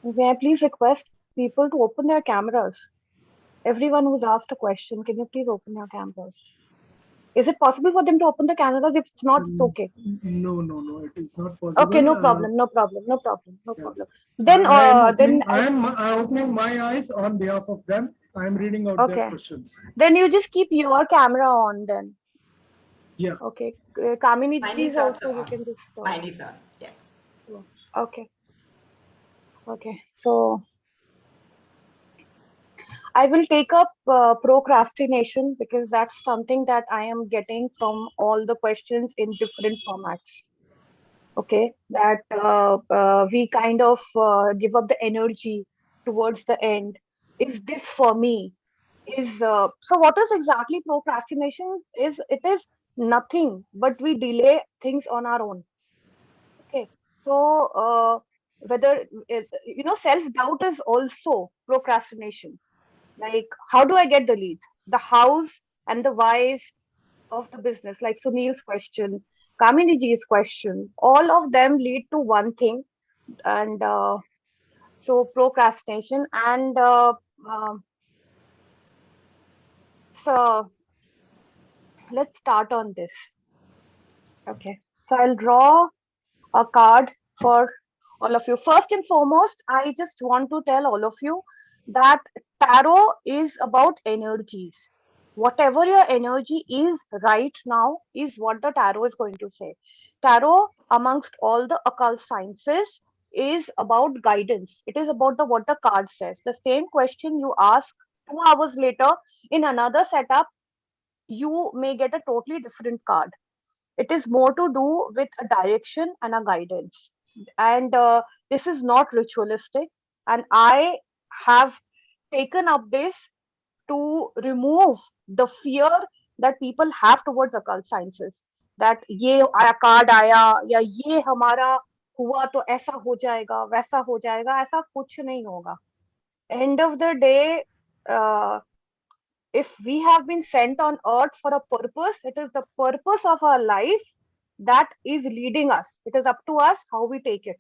Speaker 14: May I please request people to open their cameras? Everyone who's asked a question, can you please open your cameras? Is it possible for them to open the cameras? If it's not, it's okay.
Speaker 10: No, it is not possible.
Speaker 14: Okay, no problem.
Speaker 10: Then, I'm opening my eyes on behalf of them. I'm reading out their questions.
Speaker 14: Then you just keep your camera on then.
Speaker 10: Yeah.
Speaker 14: Okay. Kamini,
Speaker 13: Mine
Speaker 14: please
Speaker 13: is
Speaker 14: also
Speaker 13: on.
Speaker 14: you can just.
Speaker 13: Mine is on. Yeah.
Speaker 14: Okay. Okay. So I will take up procrastination because that's something that I am getting from all the questions in different formats. Okay, that we kind of give up the energy towards the end. Is this for me? So what is exactly procrastination? It is nothing but we delay things on our own. Okay, so whether self-doubt is also procrastination. Like, how do I get the leads? The hows and the whys of the business, like Sunil's question, Kaminiji's question, all of them lead to one thing. And so procrastination. And so let's start on this. Okay, so I'll draw a card for all of you. First and foremost, I just want to tell all of you that tarot is about energies. Whatever your energy is right now is what the tarot is going to say. Tarot, amongst all the occult sciences, is about guidance. It is about what the card says. The same question you ask 2 hours later in another setup, you may get a totally different card. It is more to do with a direction and a guidance. And this is not ritualistic. And I have taken up this to remove the fear that people have towards occult sciences. That ये आया card आया या ये हमारा हुआ तो ऐसा हो जाएगा वैसा हो जाएगा, ऐसा कुछ नहीं होगा. End of the day, if we have been sent on earth for a purpose, it is the purpose of our life that is leading us. It is up to us how we take it.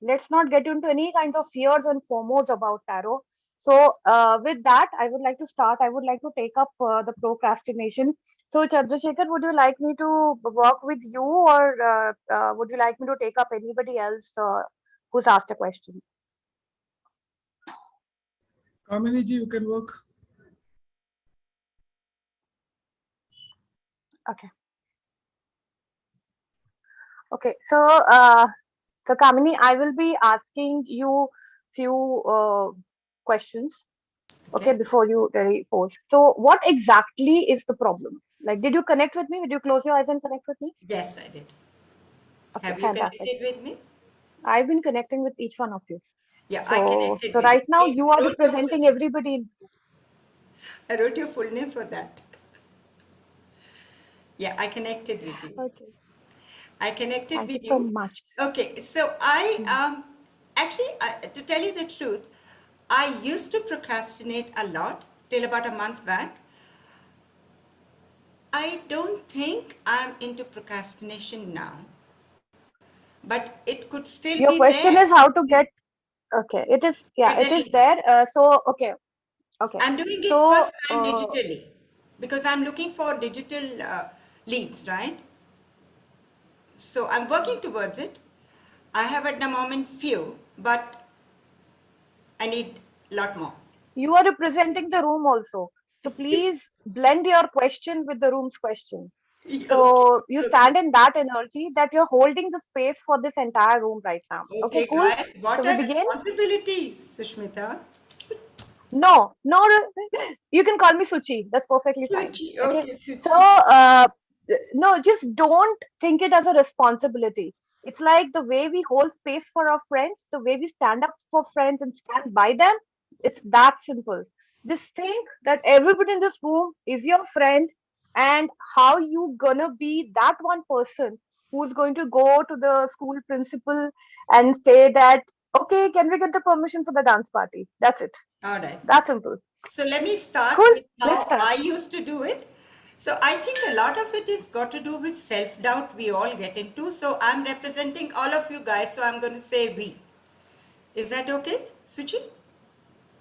Speaker 14: Let's not get into any kind of fears and FOMOs about tarot. So with that, I would like to start. I would like to take up the procrastination. So Chandrasekhar, would you like me to work with you, or would you like me to take up anybody else who's asked a question?
Speaker 10: Kaminiji, you can work.
Speaker 14: Okay. Okay. So Kamini, I will be asking you few questions. Okay, before you really pose. So what exactly is the problem? Like, did you connect with me? Did you close your eyes and connect with me?
Speaker 13: Yes, I did.
Speaker 14: Okay,
Speaker 13: have you
Speaker 14: fantastic.
Speaker 13: connected with me?
Speaker 14: I've been connecting with each one of you.
Speaker 13: Yeah,
Speaker 14: so,
Speaker 13: I connected
Speaker 14: so
Speaker 13: with
Speaker 14: right
Speaker 13: you.
Speaker 14: now you are representing everybody.
Speaker 13: I wrote your full name for that. Yeah, I connected with you.
Speaker 14: Okay.
Speaker 13: I connected
Speaker 14: Thank
Speaker 13: with
Speaker 14: you so much.
Speaker 13: Okay, so I actually, to tell you the truth, I used to procrastinate a lot till about a month back. I don't think I'm into procrastination now, but it could still
Speaker 14: Your
Speaker 13: be
Speaker 14: question
Speaker 13: there.
Speaker 14: is how to get. Okay, it is. Yeah, it is there. So okay.
Speaker 13: I'm doing it first time digitally. because I'm looking for digital leads, right? So I'm working towards it. I have at the moment few, but I need a lot more.
Speaker 14: You are representing the room also. So please blend your question with the room's question. So you stand in that energy that you're holding the space for this entire room right now. Okay,
Speaker 13: Okay,
Speaker 14: cool.
Speaker 13: guys, what
Speaker 14: So we
Speaker 13: are
Speaker 14: begin?
Speaker 13: responsibilities, Sushmita?
Speaker 14: No, you can call me Suchi. That's perfectly fine.
Speaker 13: Suchi,
Speaker 14: Okay.
Speaker 13: okay, Suchi.
Speaker 14: So, no, just don't think it as a responsibility. It's like the way we hold space for our friends, the way we stand up for friends and stand by them. It's that simple. Just think that everybody in this room is your friend, and how you gonna be that one person who's going to go to the school principal and say that, okay, can we get the permission for the dance party? That's it.
Speaker 13: All right.
Speaker 14: That's simple.
Speaker 13: So let me start
Speaker 14: Cool.
Speaker 13: with
Speaker 14: Let's
Speaker 13: how
Speaker 14: start.
Speaker 13: I used to do it. So I think a lot of it is got to do with self-doubt we all get into. So I'm representing all of you guys, so I'm going to say we. Is that okay, Suchi?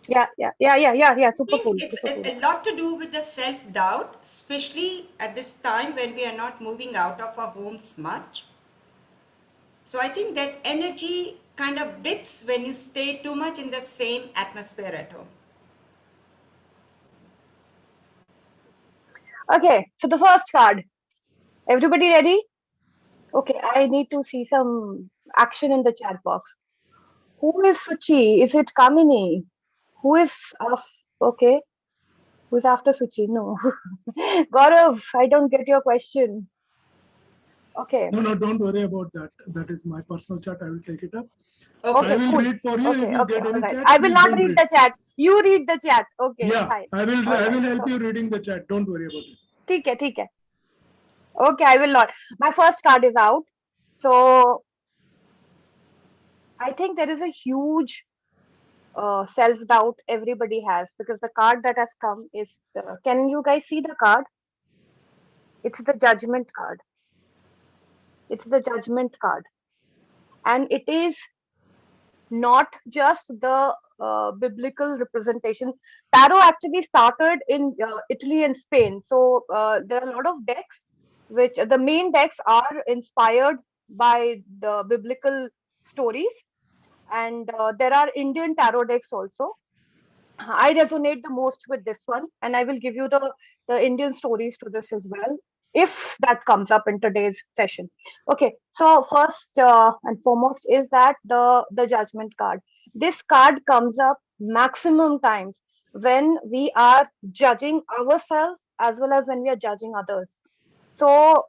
Speaker 14: Yeah. Super cool.
Speaker 13: It's
Speaker 14: Super cool.
Speaker 13: a lot to do with the self-doubt, especially at this time when we are not moving out of our homes much. So I think that energy kind of dips when you stay too much in the same atmosphere at home.
Speaker 14: Okay, so the first card. Everybody ready? Okay, I need to see some action in the chat box. Who is Suchi? Is it Kamini? Who is okay? Who's after Suchi? No. Gaurav, I don't get your question. Okay.
Speaker 10: No, don't worry about that. That is my personal chat. I will take it up.
Speaker 14: Okay,
Speaker 10: I will
Speaker 14: cool.
Speaker 10: read for you.
Speaker 14: Okay,
Speaker 10: If you get any
Speaker 14: right.
Speaker 10: chat,
Speaker 14: I will
Speaker 10: please
Speaker 14: not
Speaker 10: don't
Speaker 14: read the chat. You read the chat. Okay,
Speaker 10: Yeah,
Speaker 14: fine.
Speaker 10: I will
Speaker 14: Right,
Speaker 10: help
Speaker 14: so,
Speaker 10: you reading the chat. Don't worry about it.
Speaker 14: ठीक है. Okay, I will not. My first card is out. So I think there is a huge self-doubt everybody has, because the card that has come is, can you guys see the card? It's the judgment card. It's the judgment card. And it is not just the biblical representation. Tarot actually started in Italy and Spain. So there are a lot of decks, which the main decks are inspired by the biblical stories. And there are Indian tarot decks also. I resonate the most with this one, and I will give you the Indian stories to this as well, if that comes up in today's session. Okay, so first and foremost is that the judgment card. This card comes up maximum times when we are judging ourselves as well as when we are judging others. So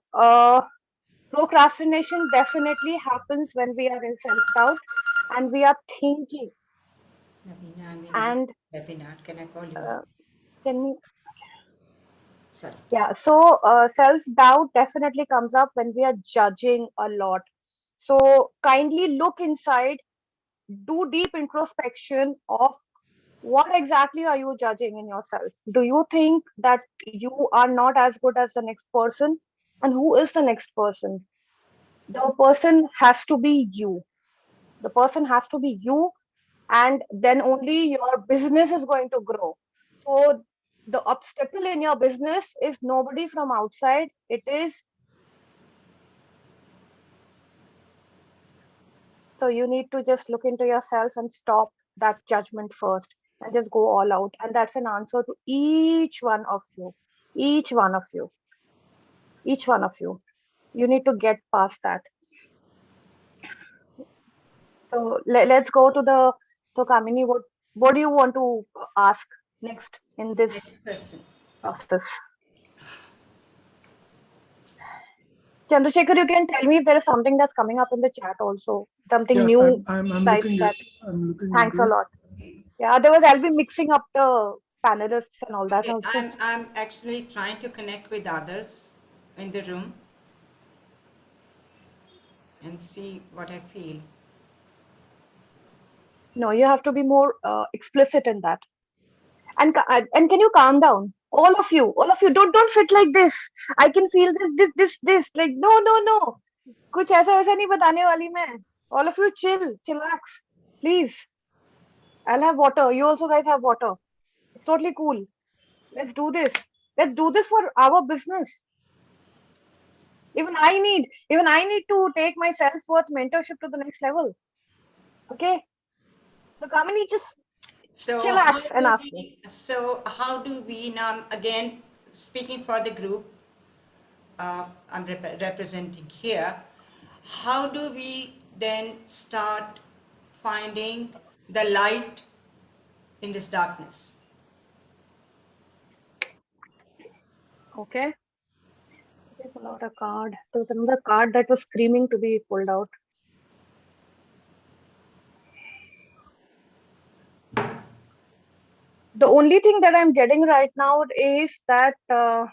Speaker 14: procrastination definitely happens when we are in self-doubt and we are thinking. And
Speaker 13: can I call you?
Speaker 14: Can we?
Speaker 13: Sorry.
Speaker 14: Yeah, so self-doubt definitely comes up when we are judging a lot. So kindly look inside, do deep introspection of what exactly are you judging in yourself. Do you think that you are not as good as the next person? And who is the next person? The person has to be you. The person has to be you, and then only your business is going to grow. So the obstacle in your business is nobody from outside. It is, so you need to just look into yourself and stop that judgment first and just go all out. And that's an answer to each one of you. Each one of you. Each one of you. You need to get past that. So let's go to the, so Kamini, what do you want to ask next in this
Speaker 13: question
Speaker 14: process? Chandrasekhar, you can tell me if there is something that's coming up in the chat also, something
Speaker 10: Yes,
Speaker 14: new.
Speaker 10: I'm
Speaker 14: besides
Speaker 10: looking
Speaker 14: that.
Speaker 10: I'm looking.
Speaker 14: Thanks a lot. Yeah, otherwise I'll be mixing up the panelists and all that also.
Speaker 13: I'm actually trying to connect with others in the room and see what I feel.
Speaker 14: No, you have to be more explicit in that. And can you calm down? All of you, don't fit like this. I can feel this. Like no. कुछ ऐसा नहीं बताने वाली मैं. All of you chillax, please. I'll have water. You also guys have water. It's totally cool. Let's do this. Let's do this for our business. Even I need to take my self-worth mentorship to the next level. Okay. So Kamini, just chillax and ask me.
Speaker 13: So how do we now, again, speaking for the group, I'm representing here, how do we then start finding the light in this darkness?
Speaker 14: Okay. Okay, pull out a card. There was another card that was screaming to be pulled out. The only thing that I'm getting right now is that I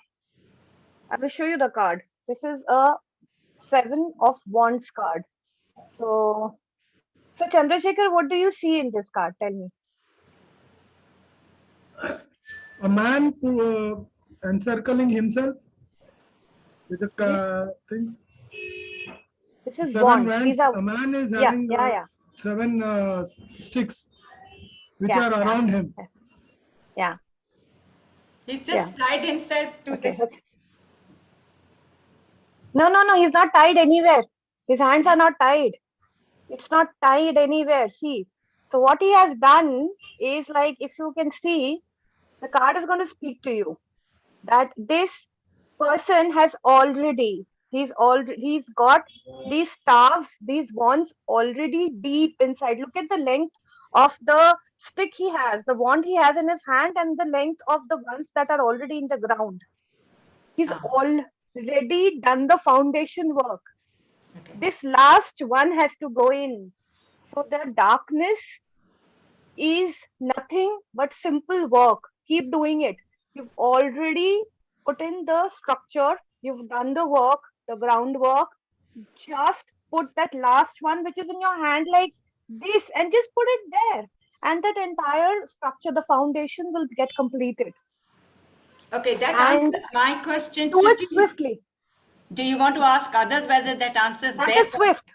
Speaker 14: will show you the card. This is a 7 of Wands card. So Chandrasekhar, what do you see in this card? Tell me.
Speaker 10: A man encircling himself with the things.
Speaker 14: This is
Speaker 10: Seven
Speaker 14: Wands.
Speaker 10: A man is having 7 sticks which are around him.
Speaker 14: Yeah.
Speaker 13: He's just tied himself to this.
Speaker 14: No, he's not tied anywhere. His hands are not tied. It's not tied anywhere. See. So what he has done is, like, if you can see, the card is going to speak to you that this person has he's got these staves, these wands already deep inside. Look at the length of the stick he has, the wand he has in his hand, and the length of the ones that are already in the ground. He's already done the foundation work. Okay. This last one has to go in. So the darkness is nothing but simple work. Keep doing it. You've already put in the structure, you've done the work, the groundwork. Just put that last one which is in your hand like this and just put it there, and that entire structure, the foundation, will get completed.
Speaker 13: Okay, that answers my question.
Speaker 14: Do it swiftly.
Speaker 13: Do you want to ask others whether that answers
Speaker 14: that
Speaker 13: their
Speaker 14: is swift?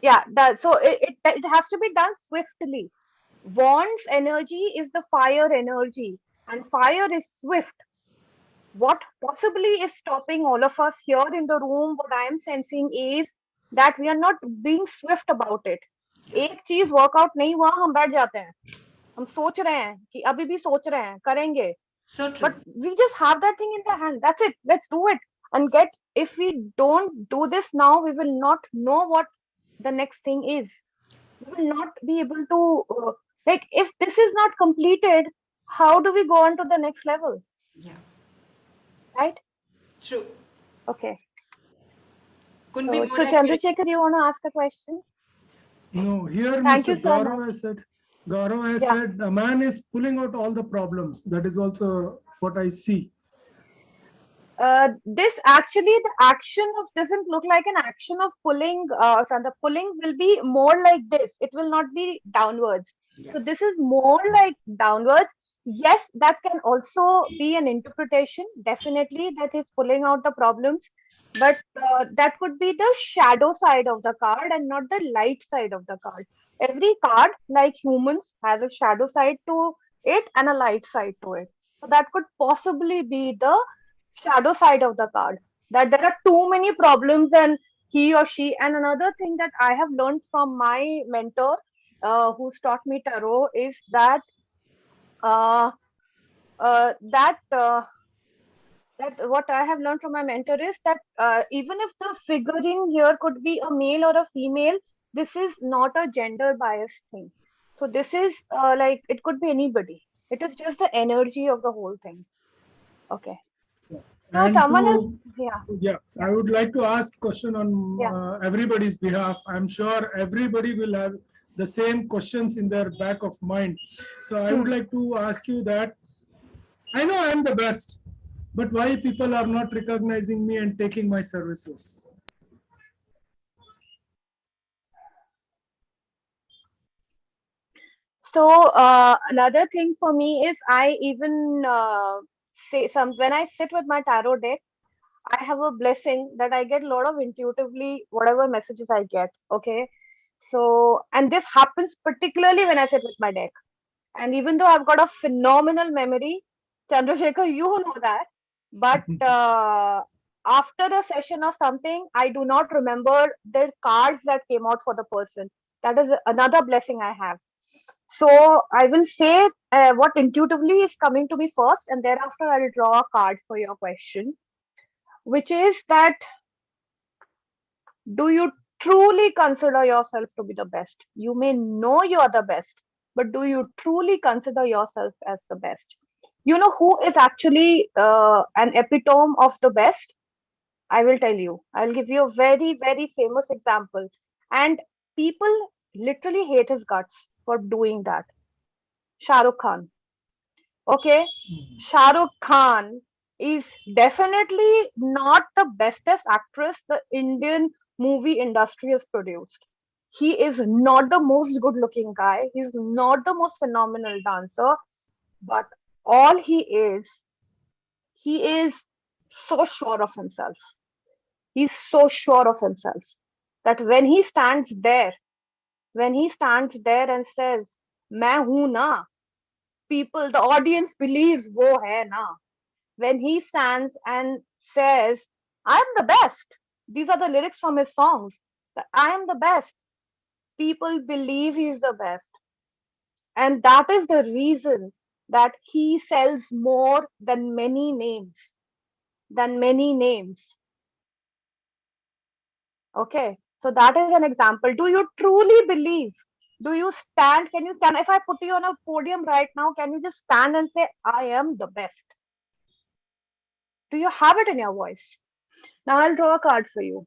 Speaker 14: Yeah, so it has to be done swiftly. Wand's energy is the fire energy, and fire is swift. What possibly is stopping all of us here in the room, what I am sensing is that we are not being swift about it. एक चीज workout नहीं हुआ, हम बैठ जाते हैं, हम सोच रहे हैं कि अभी भी सोच रहे हैं करेंगे, but we just have that thing in the hand. That's it. Let's do it and get. If we don't do this now, we will not know what the next thing is. We will not be able to like, if this is not completed, how do we go on to the next level?
Speaker 13: Yeah.
Speaker 14: Right?
Speaker 13: True.
Speaker 14: Okay.
Speaker 13: Couldn't be more
Speaker 14: so Chandrasekhar, you want to ask a question?
Speaker 10: No, here
Speaker 14: Thank
Speaker 10: Mr.
Speaker 14: you so
Speaker 10: Gaurav
Speaker 14: much.
Speaker 10: has said a man is pulling out all the problems. That is also what I see.
Speaker 14: This actually, the action of doesn't look like an action of pulling. So the pulling will be more like this. It will not be downwards. So this is more like downwards. Yes, that can also be an interpretation. Definitely, that is pulling out the problems. But that could be the shadow side of the card and not the light side of the card. Every card, like humans, has a shadow side to it and a light side to it. So that could possibly be the shadow side of the card, that there are too many problems and he or she. And another thing that I have learned from my mentor who's taught me tarot is that that what I have learned from my mentor is that even if the figuring here could be a male or a female, this is not a gender biased thing. So this is like, it could be anybody. It is just the energy of the whole thing. Okay. No, someone else,
Speaker 10: I would like to ask question on everybody's behalf. I'm sure everybody will have the same questions in their back of mind. So I would like to ask you that, I know I'm the best, but why people are not recognizing me and taking my services?
Speaker 14: So another thing for me is, I even when I sit with my tarot deck, I have a blessing that I get a lot of intuitively whatever messages I get. Okay. So, and this happens particularly when I sit with my deck. And even though I've got a phenomenal memory, Chandrasekhar, you know that. But after a session or something, I do not remember the cards that came out for the person. That is another blessing I have. So I will say what intuitively is coming to me first, and thereafter I will draw a card for your question, which is that, do you truly consider yourself to be the best? You may know you are the best, but do you truly consider yourself as the best? You know who is actually an epitome of the best? I will tell you. I'll give you a very, very famous example. And people literally hate his guts for doing that. Shah Rukh Khan. Okay? Shah Rukh Khan is definitely not the bestest actress the Indian movie industry has produced. He is not the most good looking guy. He's not the most phenomenal dancer. But all he is so sure of himself. He's so sure of himself that when he stands there and says, "Main hu na," people, the audience believes wo hai na. When he stands and says, "I am the best," these are the lyrics from his songs, that "I am the best," people believe he's the best. And that is the reason that he sells more than many names. Than many names. Okay. So that is an example. Do you truly believe? Do you stand? If I put you on a podium right now, can you just stand and say, "I am the best"? Do you have it in your voice? Now I'll draw a card for you.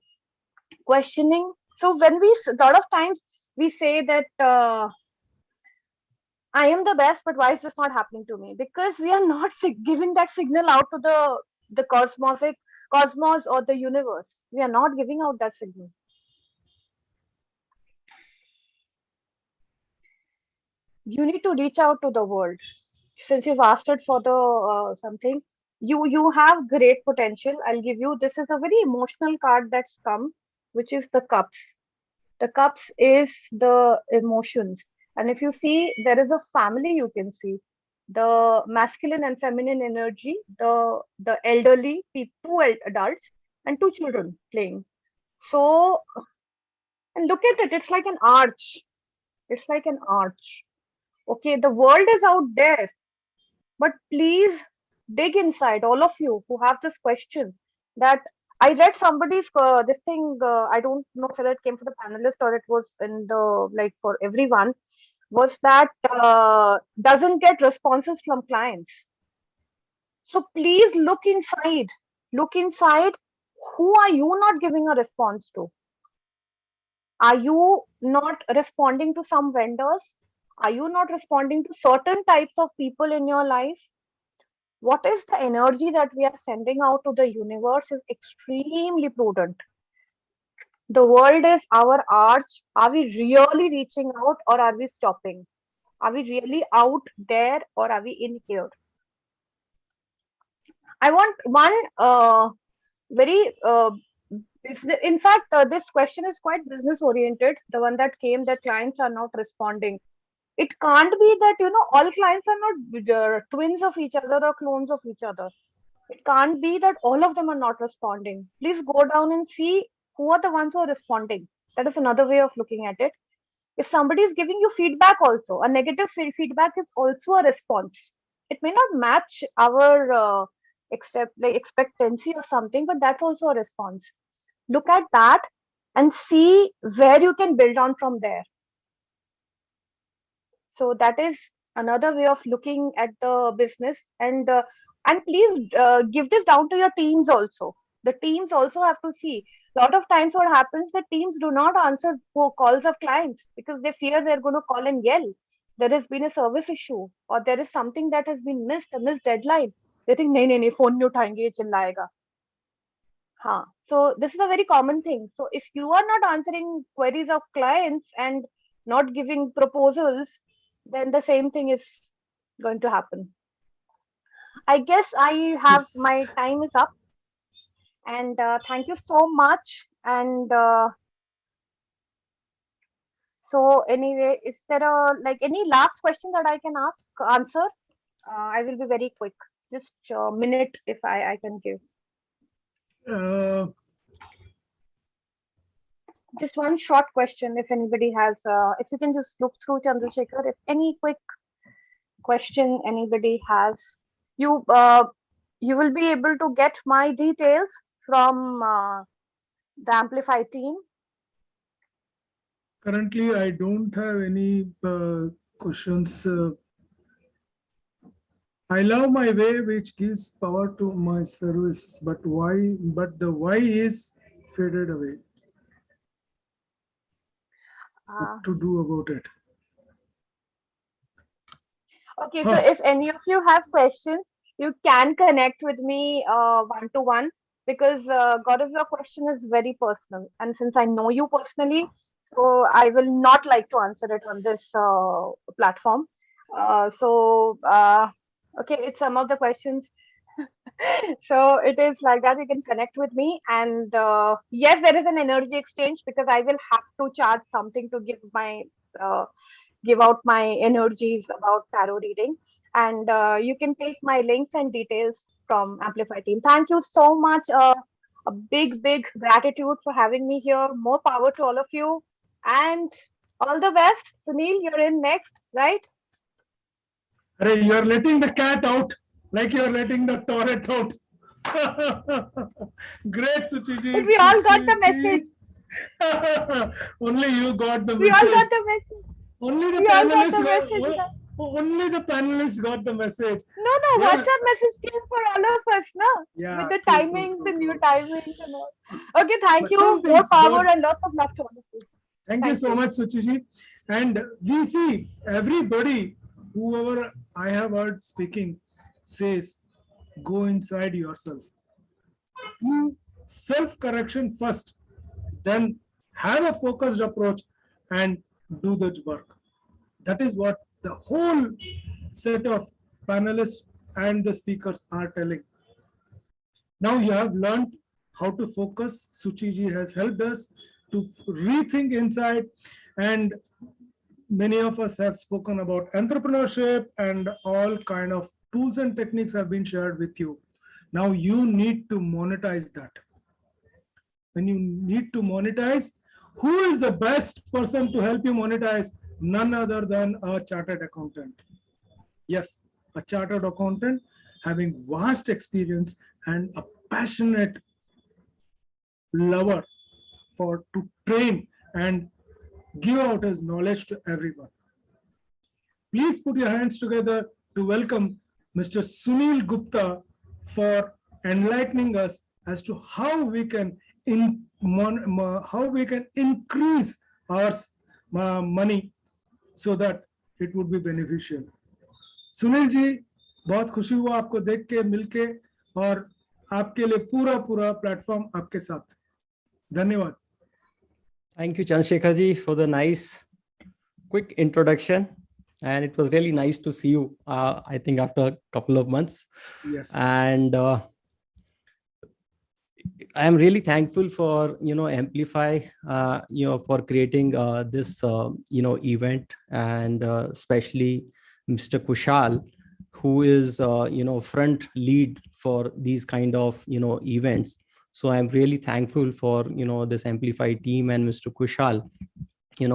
Speaker 14: Questioning. So when a lot of times we say that I am the best, but why is this not happening to me? Because we are not giving that signal out to the cosmos or the universe. We are not giving out that signal. You need to reach out to the world. Since you've asked it for the something, you have great potential. I'll give you. This is a very emotional card that's come, which is the cups. The cups is the emotions. And if you see, there is a family you can see. The masculine and feminine energy, the elderly, two adults and two children playing. So, and look at it, it's like an arch. It's like an arch. Okay, the world is out there, but please dig inside, all of you who have this question. That I read somebody's this thing. I don't know whether it came for the panelist or it was in the like for everyone. Was that doesn't get responses from clients. So please look inside. Look inside. Who are you not giving a response to? Are you not responding to some vendors? Are you not responding to certain types of people in your life? What is the energy that we are sending out to the universe is extremely prudent. The world is our arch. Are we really reaching out or are we stopping? Are we really out there or are we in here? I want one very in fact, this question is quite business oriented. The one that came that clients are not responding. It can't be that, all clients are not twins of each other or clones of each other. It can't be that all of them are not responding. Please go down and see who are the ones who are responding. That is another way of looking at it. If somebody is giving you feedback also, a negative feedback is also a response. It may not match our expectancy or something, but that's also a response. Look at that and see where you can build on from there. So that is another way of looking at the business. And please give this down to your teams also. The teams also have to see. A lot of times what happens, the teams do not answer calls of clients because they fear they're going to call and yell. There has been a service issue or there is something that has been missed, a missed deadline. They think, nahi, phone nahi uthayenge, ye chillayega. So this is a very common thing. So if you are not answering queries of clients and not giving proposals, then the same thing is going to happen. I guess my time is up. And thank you so much. And so anyway, is there any last question that I can answer? I will be very quick. Just a minute if I can give. Just one short question, if anybody has, if you can just look through Chandrasekhar, if any quick question anybody has, you will be able to get my details from the Amplify team.
Speaker 10: Currently, I don't have any questions. I love my way, which gives power to my services, but why? But the why is faded away. What to do about it?
Speaker 14: Okay, so if any of you have questions, you can connect with me one-to-one, because God of your question is very personal, and since I know you personally, so I will not like to answer it on this platform. Okay, it's some of the questions. So it is like that. You can connect with me, and yes, there is an energy exchange, because I will have to charge something to give out my energies about tarot reading, and you can take my links and details from Amplify team. Thank you so much. A big gratitude for having me here. More power to all of you, and all the best. Sunil, you're in next, right?
Speaker 10: Hey, you're letting the cat out like you're letting the torrent out. Great, Suchiji.
Speaker 14: But we all got the message.
Speaker 10: Only you got the
Speaker 14: message. We all got the message.
Speaker 10: Only the panelists got the message.
Speaker 14: No, WhatsApp message came for all of us, no? Yeah, with the timings, the new timings and all. Okay, thank you. More power and lots of love to all of you.
Speaker 10: Thank you so much, Suchiji. And we see everybody, whoever I have heard speaking, says, go inside yourself. Do self-correction first, then have a focused approach and do the work. That is what the whole set of panelists and the speakers are telling. Now you have learned how to focus. Suchiji has helped us to rethink inside, and many of us have spoken about entrepreneurship, and all kind of tools and techniques have been shared with you. Now you need to monetize that. When you need to monetize, who is the best person to help you monetize? None other than a chartered accountant. Yes, a chartered accountant having vast experience and a passionate lover to train and give out his knowledge to everyone. Please put your hands together to welcome Mr. Sunil Gupta for enlightening us as to how we can increase our money so that it would be beneficial. Sunil ji, बहुत खुशी हुआ आपको देख के, मिलके, और आपके लिए पूरा प्लेटफॉर्म आपके साथ. धन्यवाद.
Speaker 15: Thank you, Chandrasekhar ji, for the nice, quick introduction. And it was really nice to see you, I think, after a couple of months.
Speaker 10: Yes.
Speaker 15: And I am really thankful for, Amplify, for creating this, event, and especially Mr. Kushal, who is, front lead for these kind of, events. So I'm really thankful for, this Amplify team and Mr. Kushal,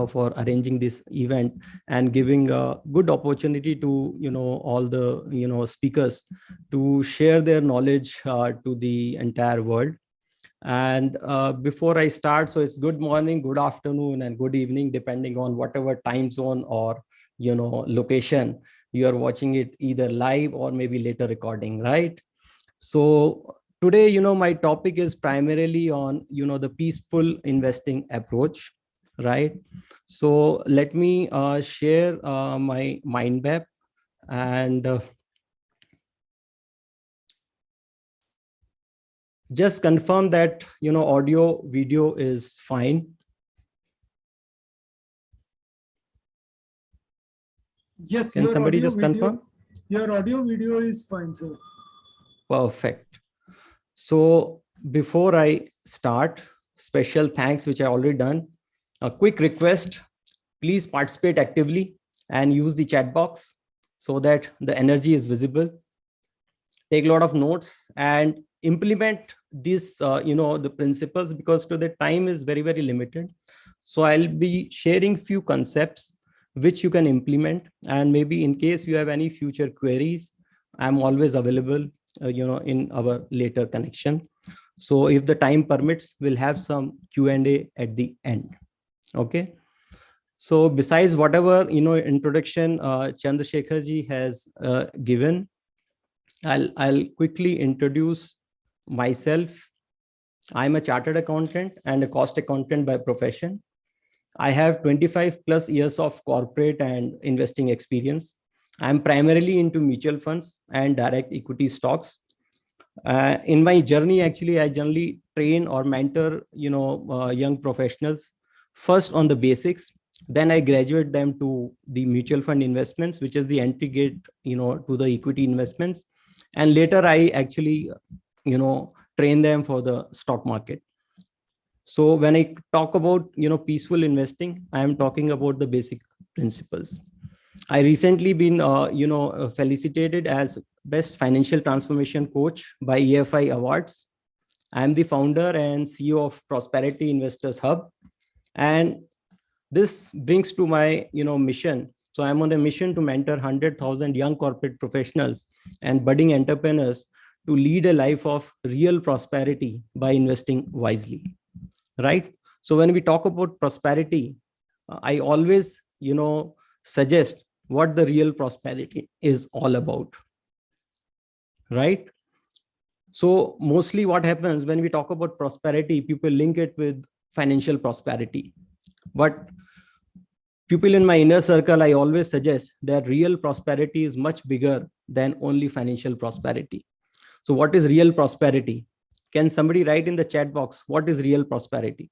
Speaker 15: for arranging this event and giving a good opportunity to, all the, speakers to share their knowledge to the entire world. And before I start, so it's good morning, good afternoon, and good evening, depending on whatever time zone or, location you are watching it, either live or maybe later recording, right? So today, my topic is primarily on, the peaceful investing approach, right? So let me share my mind map, and just confirm that, audio, video is fine.
Speaker 10: Yes.
Speaker 15: Can somebody just confirm?
Speaker 10: Your audio video is fine, sir.
Speaker 15: Perfect. So before I start, special thanks, which I already done. A quick request, please participate actively and use the chat box so that the energy is visible. take a lot of notes and implement these, the principles, because to the time is very, very limited. So I'll be sharing few concepts which you can implement. And maybe in case you have any future queries, I'm always available, in our later connection. So if the time permits, we'll have some Q&A at the end. Okay. So besides whatever, introduction Chandrasekhar ji has given, I'll quickly introduce myself. I'm a chartered accountant and a cost accountant by profession. I have 25 plus years of corporate and investing experience. I'm primarily into mutual funds and direct equity stocks. In my journey, actually, I generally train or mentor, young professionals first on the basics. Then I graduate them to the mutual fund investments, which is the entry gate, to the equity investments. And later I actually, train them for the stock market. So when I talk about, peaceful investing, I am talking about the basic principles. I recently been, felicitated as Best Financial Transformation Coach by EFI Awards. I am the founder and CEO of Prosperity Investors Hub. And this brings to my, mission. So I'm on a mission to mentor 100,000 young corporate professionals and budding entrepreneurs to lead a life of real prosperity by investing wisely. Right? So when we talk about prosperity, I always, suggest what the real prosperity is all about. Right? So mostly what happens when we talk about prosperity, people link it with financial prosperity. But people in my inner circle, I always suggest that real prosperity is much bigger than only financial prosperity. So what is real prosperity? Can somebody write in the chat box, what is real prosperity?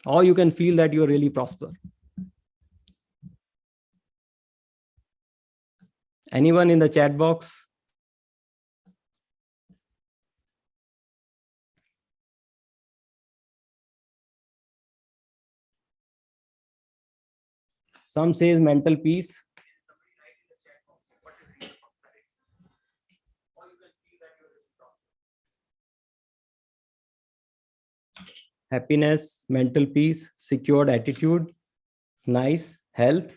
Speaker 15: Or you can feel that you're really prosper. Anyone in the chat box? Some says mental peace. Happiness, mental peace, secured attitude, nice. Health.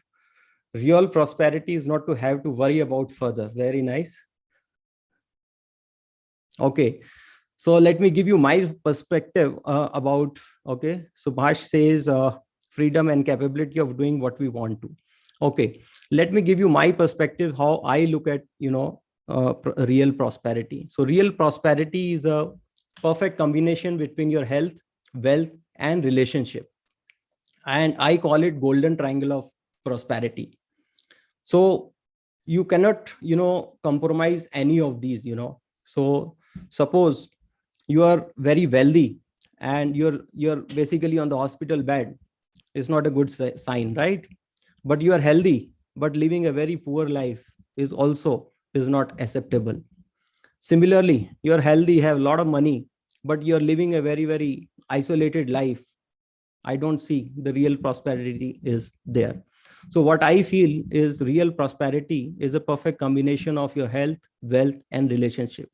Speaker 15: Real prosperity is not to have to worry about further. Very nice. Okay. So let me give you my perspective about, okay. Subhash says freedom and capability of doing what we want to. Okay. Let me give you my perspective, how I look at, real prosperity. So real prosperity is a perfect combination between your health, wealth, and relationship. And I call it golden triangle of prosperity. So you cannot, compromise any of these, So suppose you are very wealthy and you're basically on the hospital bed. It's not a good sign, right? But you are healthy, but living a very poor life is not acceptable. Similarly, you're healthy, have a lot of money, but you're living a very, very isolated life. I don't see the real prosperity is there. So what I feel is real prosperity is a perfect combination of your health, wealth, and relationship.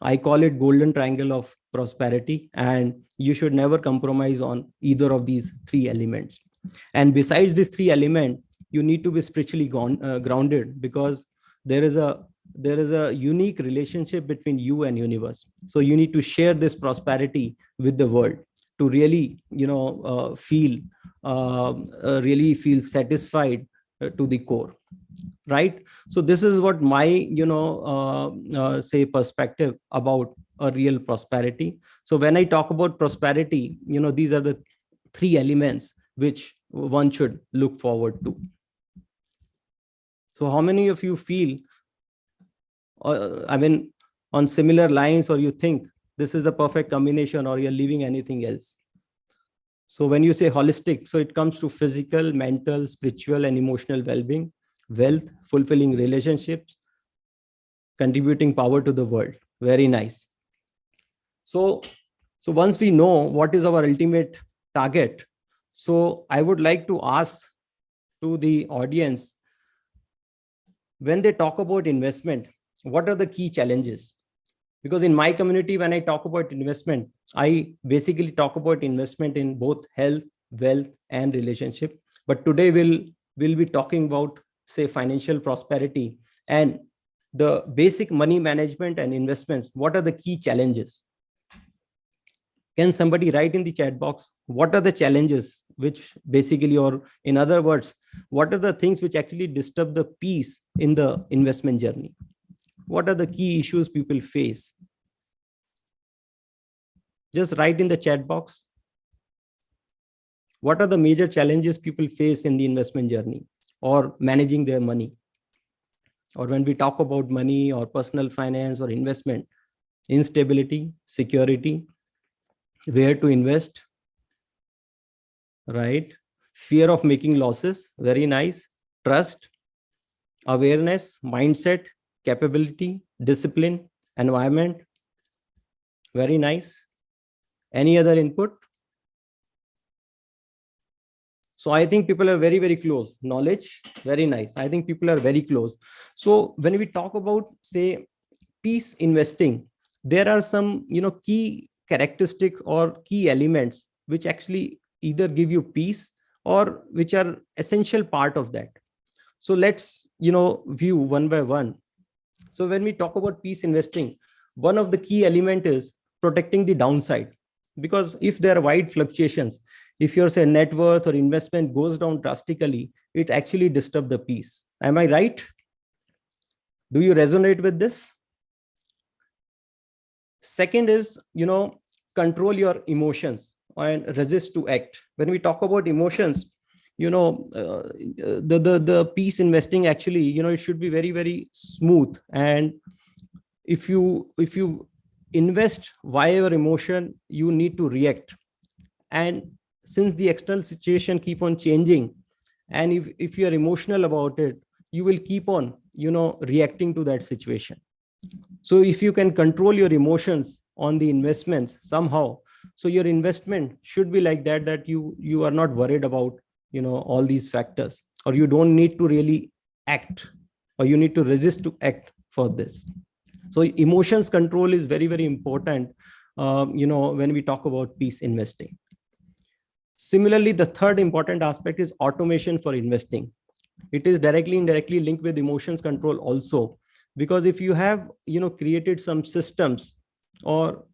Speaker 15: I call it golden triangle of prosperity, and you should never compromise on either of these three elements. And besides these three elements, you need to be spiritually grounded, because there is a unique relationship between you and universe. So you need to share this prosperity with the world to really, really feel satisfied to the core. Right? So this is what my, say perspective about a real prosperity. So when I talk about prosperity, these are the three elements which one should look forward to. So how many of you feel, on similar lines, or you think this is the perfect combination, or you're leaving anything else? So when you say holistic, so it comes to physical, mental, spiritual, and emotional well-being, wealth, fulfilling relationships, contributing power to the world. Very nice. So once we know what is our ultimate target, so I would like to ask to the audience, when they talk about investment, what are the key challenges? Because in my community, when I talk about investment, I basically talk about investment in both health, wealth, and relationship. But today we'll be talking about, say, financial prosperity and the basic money management and investments. What are the key challenges? Can somebody write in the chat box, what are the challenges which basically, or in other words, what are the things which actually disturb the peace in the investment journey? What are the key issues people face? Just write in the chat box. What are the major challenges people face in the investment journey or managing their money? Or when we talk about money or personal finance or investment, instability, security, where to invest, right? Fear of making losses, very nice. Trust, awareness, mindset, capability, discipline, environment, very nice. Any other input? So I think people are very, very close. Knowledge, very nice. I think people are very close. So when we talk about, say, peace investing, there are some, key characteristics or key elements which actually either give you peace or which are essential part of that. So let's, view one by one. So when we talk about peace investing, one of the key element is protecting the downside. Because if there are wide fluctuations, if your, say, net worth or investment goes down drastically, it actually disturbs the peace. Am I right? Do you resonate with this? Second is, control your emotions and resist to act. When we talk about emotions, the peace investing actually, it should be very, very smooth. And if you invest via your emotion, you need to react. And since the external situation keep on changing, and if you are emotional about it, you will keep on, reacting to that situation. So if you can control your emotions on the investments somehow, so your investment should be like that you are not worried about, all these factors, or you don't need to really act, or you need to resist to act for this. So emotions control is very, very important, when we talk about peace investing. Similarly, the third important aspect is automation for investing. It is directly, indirectly linked with emotions control also, because if you have, created some systems, or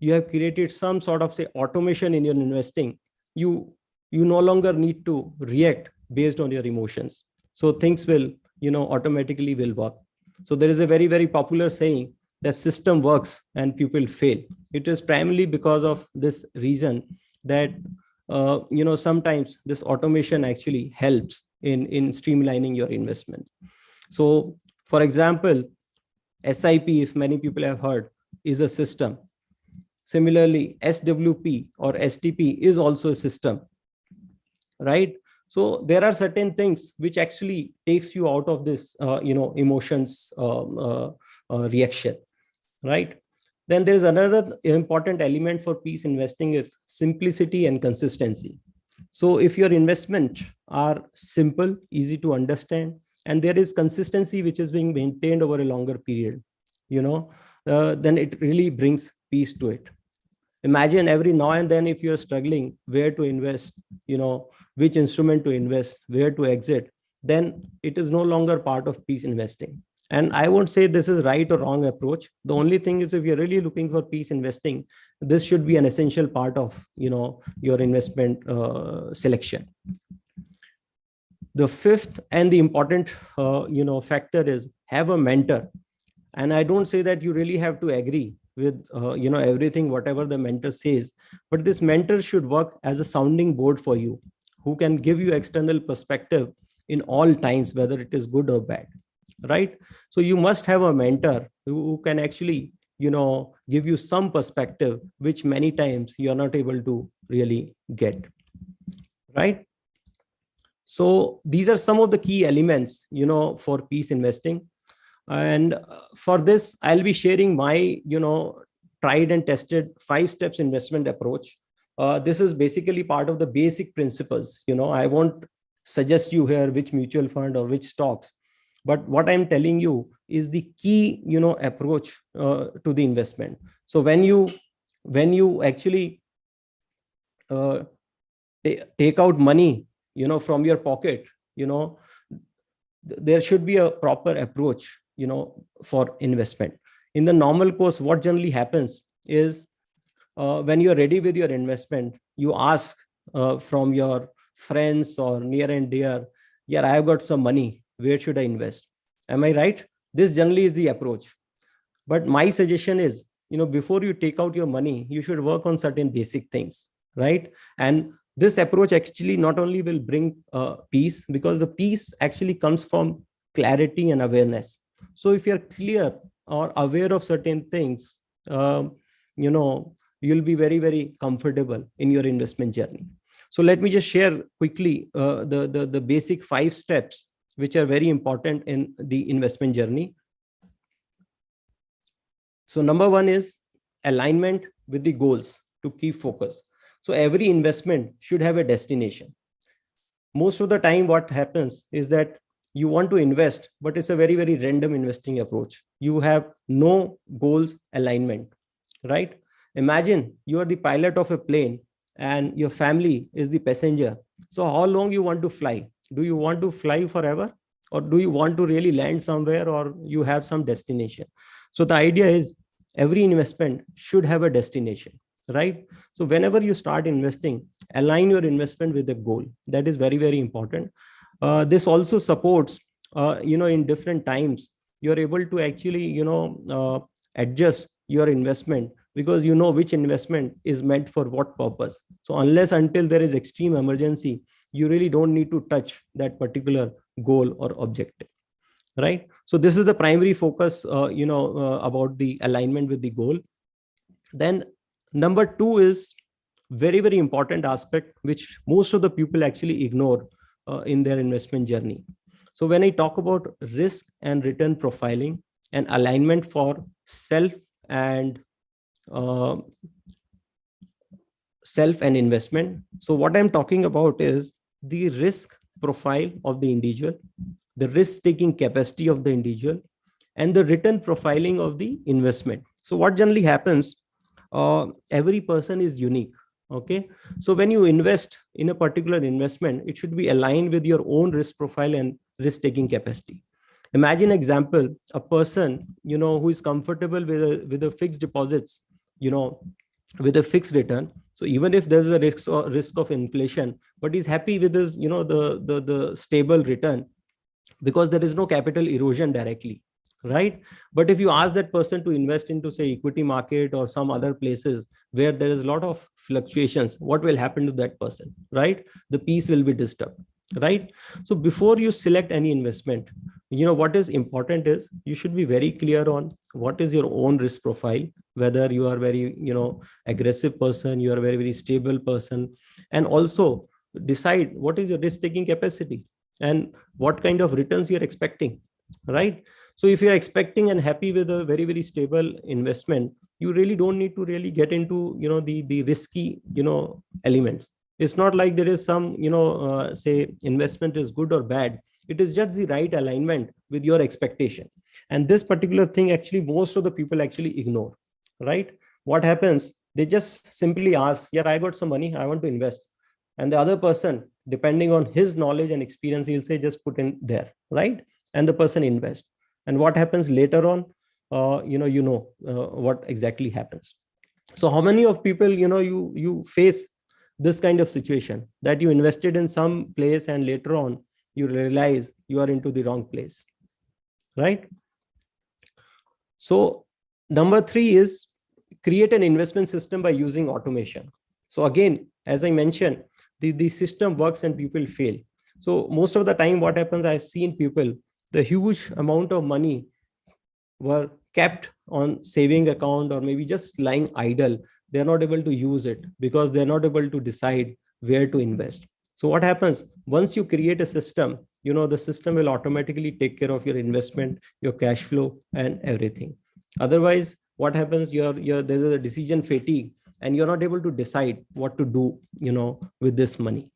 Speaker 15: you have created some sort of, say, automation in your investing, you no longer need to react based on your emotions. So things will, automatically will work. So there is a very, very popular saying that system works and people fail. It is primarily because of this reason that, sometimes this automation actually helps in streamlining your investment. So for example, SIP, if many people have heard, is a system. Similarly, SWP or STP is also a system, right? So there are certain things which actually takes you out of this, emotions reaction, right? Then there is another important element for peace investing is simplicity and consistency. So if your investment are simple, easy to understand, and there is consistency which is being maintained over a longer period, then it really brings peace to it. Imagine every now and then, if you're struggling where to invest, which instrument to invest, where to exit, then it is no longer part of peace investing. And I won't say this is right or wrong approach. The only thing is, if you're really looking for peace investing, this should be an essential part of, your investment selection. The fifth and the important, factor is have a mentor. And I don't say that you really have to agree with, everything, whatever the mentor says, but this mentor should work as a sounding board for you, who can give you external perspective in all times, whether it is good or bad, right? So you must have a mentor who can actually, give you some perspective, which many times you are not able to really get, right? So these are some of the key elements, for peace investing. And for this, I'll be sharing my, tried and tested 5 steps investment approach. This is basically part of the basic principles. I won't suggest you here which mutual fund or which stocks. But what I'm telling you is the key, approach to the investment. So when you actually take out money, from your pocket, there should be a proper approach, for investment. In the normal course, what generally happens is, when you're ready with your investment, you ask from your friends or near and dear, yeah, I have got some money, where should I invest? Am I right? This generally is the approach. But my suggestion is, before you take out your money, you should work on certain basic things, right? And this approach actually not only will bring peace, because the peace actually comes from clarity and awareness. So if you're clear or aware of certain things, you'll be very, very comfortable in your investment journey. So let me just share quickly the basic 5 steps which are very important in the investment journey. So number 1 is alignment with the goals to keep focus. So every investment should have a destination. Most of the time what happens is that you want to invest, but it's a very, very random investing approach. You have no goals alignment, right? Imagine you are the pilot of a plane and your family is the passenger. So how long you want to fly? Do you want to fly forever, or do you want to really land somewhere, or you have some destination? So the idea is every investment should have a destination, right? So whenever you start investing, align your investment with a goal. That is very, very important. This also supports, in different times, you're able to actually, adjust your investment, because you know which investment is meant for what purpose. So unless until there is extreme emergency, you really don't need to touch that particular goal or objective, right? So this is the primary focus, about the alignment with the goal. Then number 2 is very, very important aspect, which most of the people actually ignore in their investment journey. So when I talk about risk and return profiling and alignment for self and investment, so what I'm talking about is the risk profile of the individual, the risk-taking capacity of the individual, and the return profiling of the investment. So what generally happens, every person is unique. Okay, so when you invest in a particular investment, it should be aligned with your own risk profile and risk-taking capacity. Imagine example, a person, who is comfortable with a fixed deposits, with a fixed return. So even if there's a risk of inflation, but he's happy with his, the stable return, because there is no capital erosion directly, right? But if you ask that person to invest into, say, equity market or some other places where there is a lot of fluctuations, what will happen to that person, right? The peace will be disturbed, right? So before you select any investment, what is important is you should be very clear on what is your own risk profile, whether you are very, aggressive person, you are a very, very stable person, and also decide what is your risk taking capacity and what kind of returns you're expecting, right? So if you're expecting and happy with a very, very stable investment, you really don't need to really get into, the risky, elements. It's not like there is some, say investment is good or bad. It is just the right alignment with your expectation. And this particular thing, actually, most of the people actually ignore, right? What happens? They just simply ask, yeah, I got some money, I want to invest. And the other person, depending on his knowledge and experience, he'll say, just put in there, right? And the person invests. And what happens later on, what exactly happens. So how many of people, you face this kind of situation, that you invested in some place and later on you realize you are into the wrong place, right? So number 3 is create an investment system by using automation. So again, as I mentioned, the system works and people fail. So most of the time what happens, I've seen people, the huge amount of money were kept on saving account or maybe just lying idle. They're not able to use it because they're not able to decide where to invest. So what happens, once you create a system, the system will automatically take care of your investment, your cash flow and everything. Otherwise, what happens, there's a decision fatigue and you're not able to decide what to do, with this money.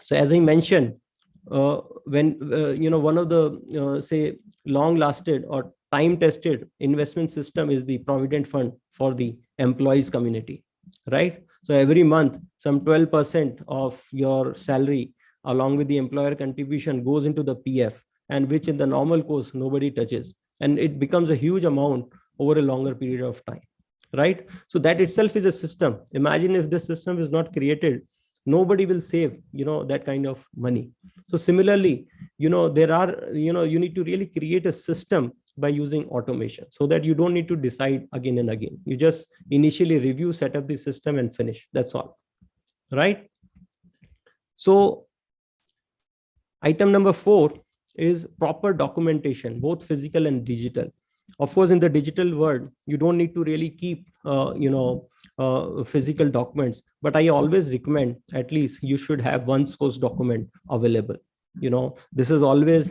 Speaker 15: So as I mentioned, when one of the say long lasted or time tested investment system is the provident fund for the employees community, right? So every month some 12% of your salary along with the employer contribution goes into the PF, and which in the normal course nobody touches, and it becomes a huge amount over a longer period of time, right? So that itself is a system. Imagine if this system is not created, nobody will save that kind of money. So similarly, there are you need to really create a system by using automation, so that you don't need to decide again and again. You just initially review, set up the system and finish. That's all, right? So item number 4 is proper documentation, both physical and digital. Of course, in the digital world, you don't need to really keep physical documents, but I always recommend at least you should have one source document available. This is always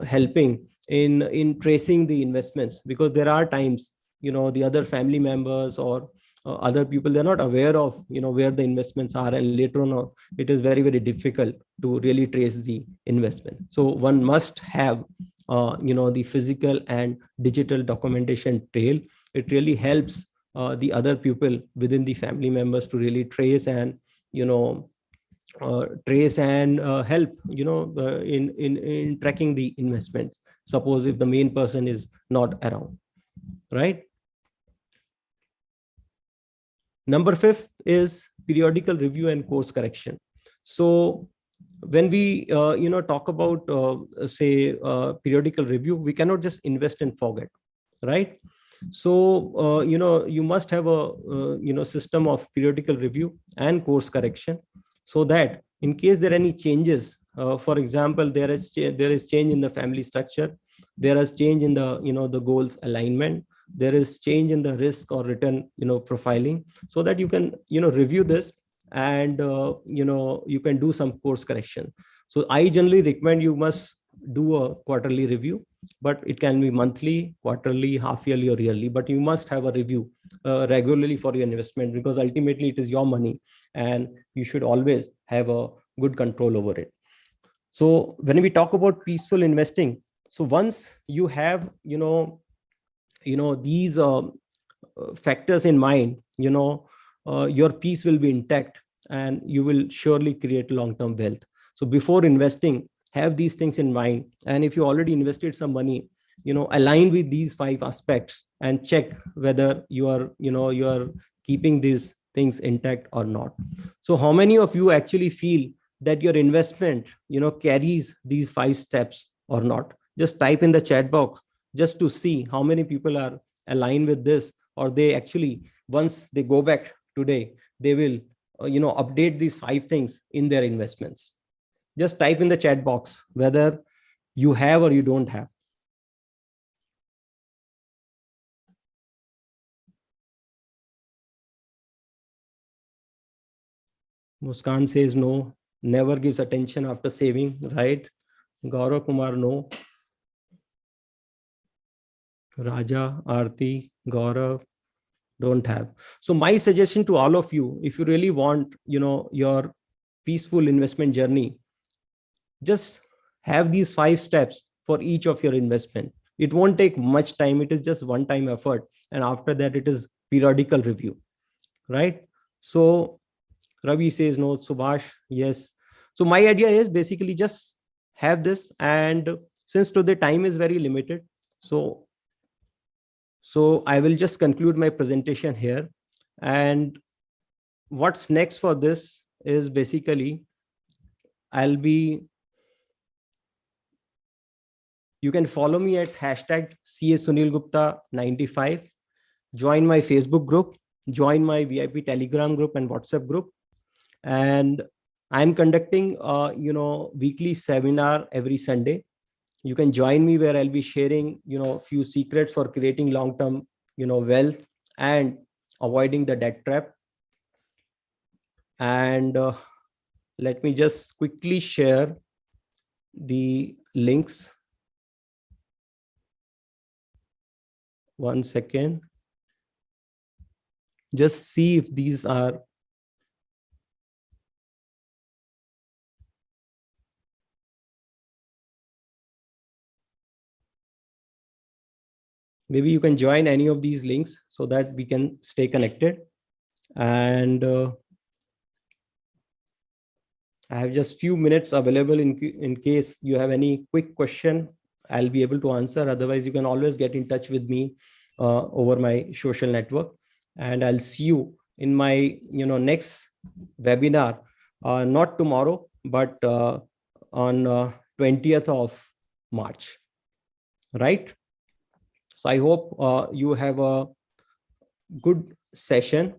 Speaker 15: helping in tracing the investments, because there are times the other family members or other people, they're not aware of where the investments are, and later on it is very, very difficult to really trace the investment. So one must have the physical and digital documentation trail. It really helps the other people within the family members to really trace and help in tracking the investments, suppose if the main person is not around, right? Number 5 is periodical review and course correction. So when we talk about say periodical review, we cannot just invest and forget, right? So you must have a system of periodical review and course correction, so that in case there are any changes, for example, there is change in the family structure, there is change in the the goals alignment, there is change in the risk or return profiling, so that you can review this and you can do some course correction. So I generally recommend you must do a quarterly review, but it can be monthly, quarterly, half yearly or yearly, but you must have a review regularly for your investment, because ultimately it is your money and you should always have a good control over it. So when we talk about peaceful investing, so once you have these factors in mind, your peace will be intact and you will surely create long-term wealth. So before investing, have these things in mind, and if you already invested some money, align with these 5 aspects and check whether you are keeping these things intact or not. So how many of you actually feel that your investment carries these 5 steps or not? Just type in the chat box just to see how many people are aligned with this, or they actually, once they go back today, they will update these 5 things in their investments. Just type in the chat box whether you have or you don't have. Muskan says no, never gives attention after saving, right? Gaurav Kumar, no. Raja, Aarti, Gaurav, don't have. So my suggestion to all of you, if you really want your peaceful investment journey, just have these 5 steps for each of your investment. It won't take much time. It is just one time effort, and after that it is periodical review, right? So Ravi says no, Subhash, yes. So my idea is basically just have this, and since today time is very limited, so I will just conclude my presentation here. And what's next for this is basically you can follow me at #CASunilgupta95, join my Facebook group, join my VIP Telegram group and WhatsApp group. And I'm conducting weekly seminar every Sunday. You can join me where I'll be sharing few secrets for creating long-term wealth and avoiding the debt trap. And let me just quickly share the links. One second. Just see if these are maybe you can join any of these links so that we can stay connected. And I have just few minutes available in case you have any quick question. I'll be able to answer. Otherwise, you can always get in touch with me over my social network. And I'll see you in my next webinar, not tomorrow, but on 20th of March, right? So I hope you have a good session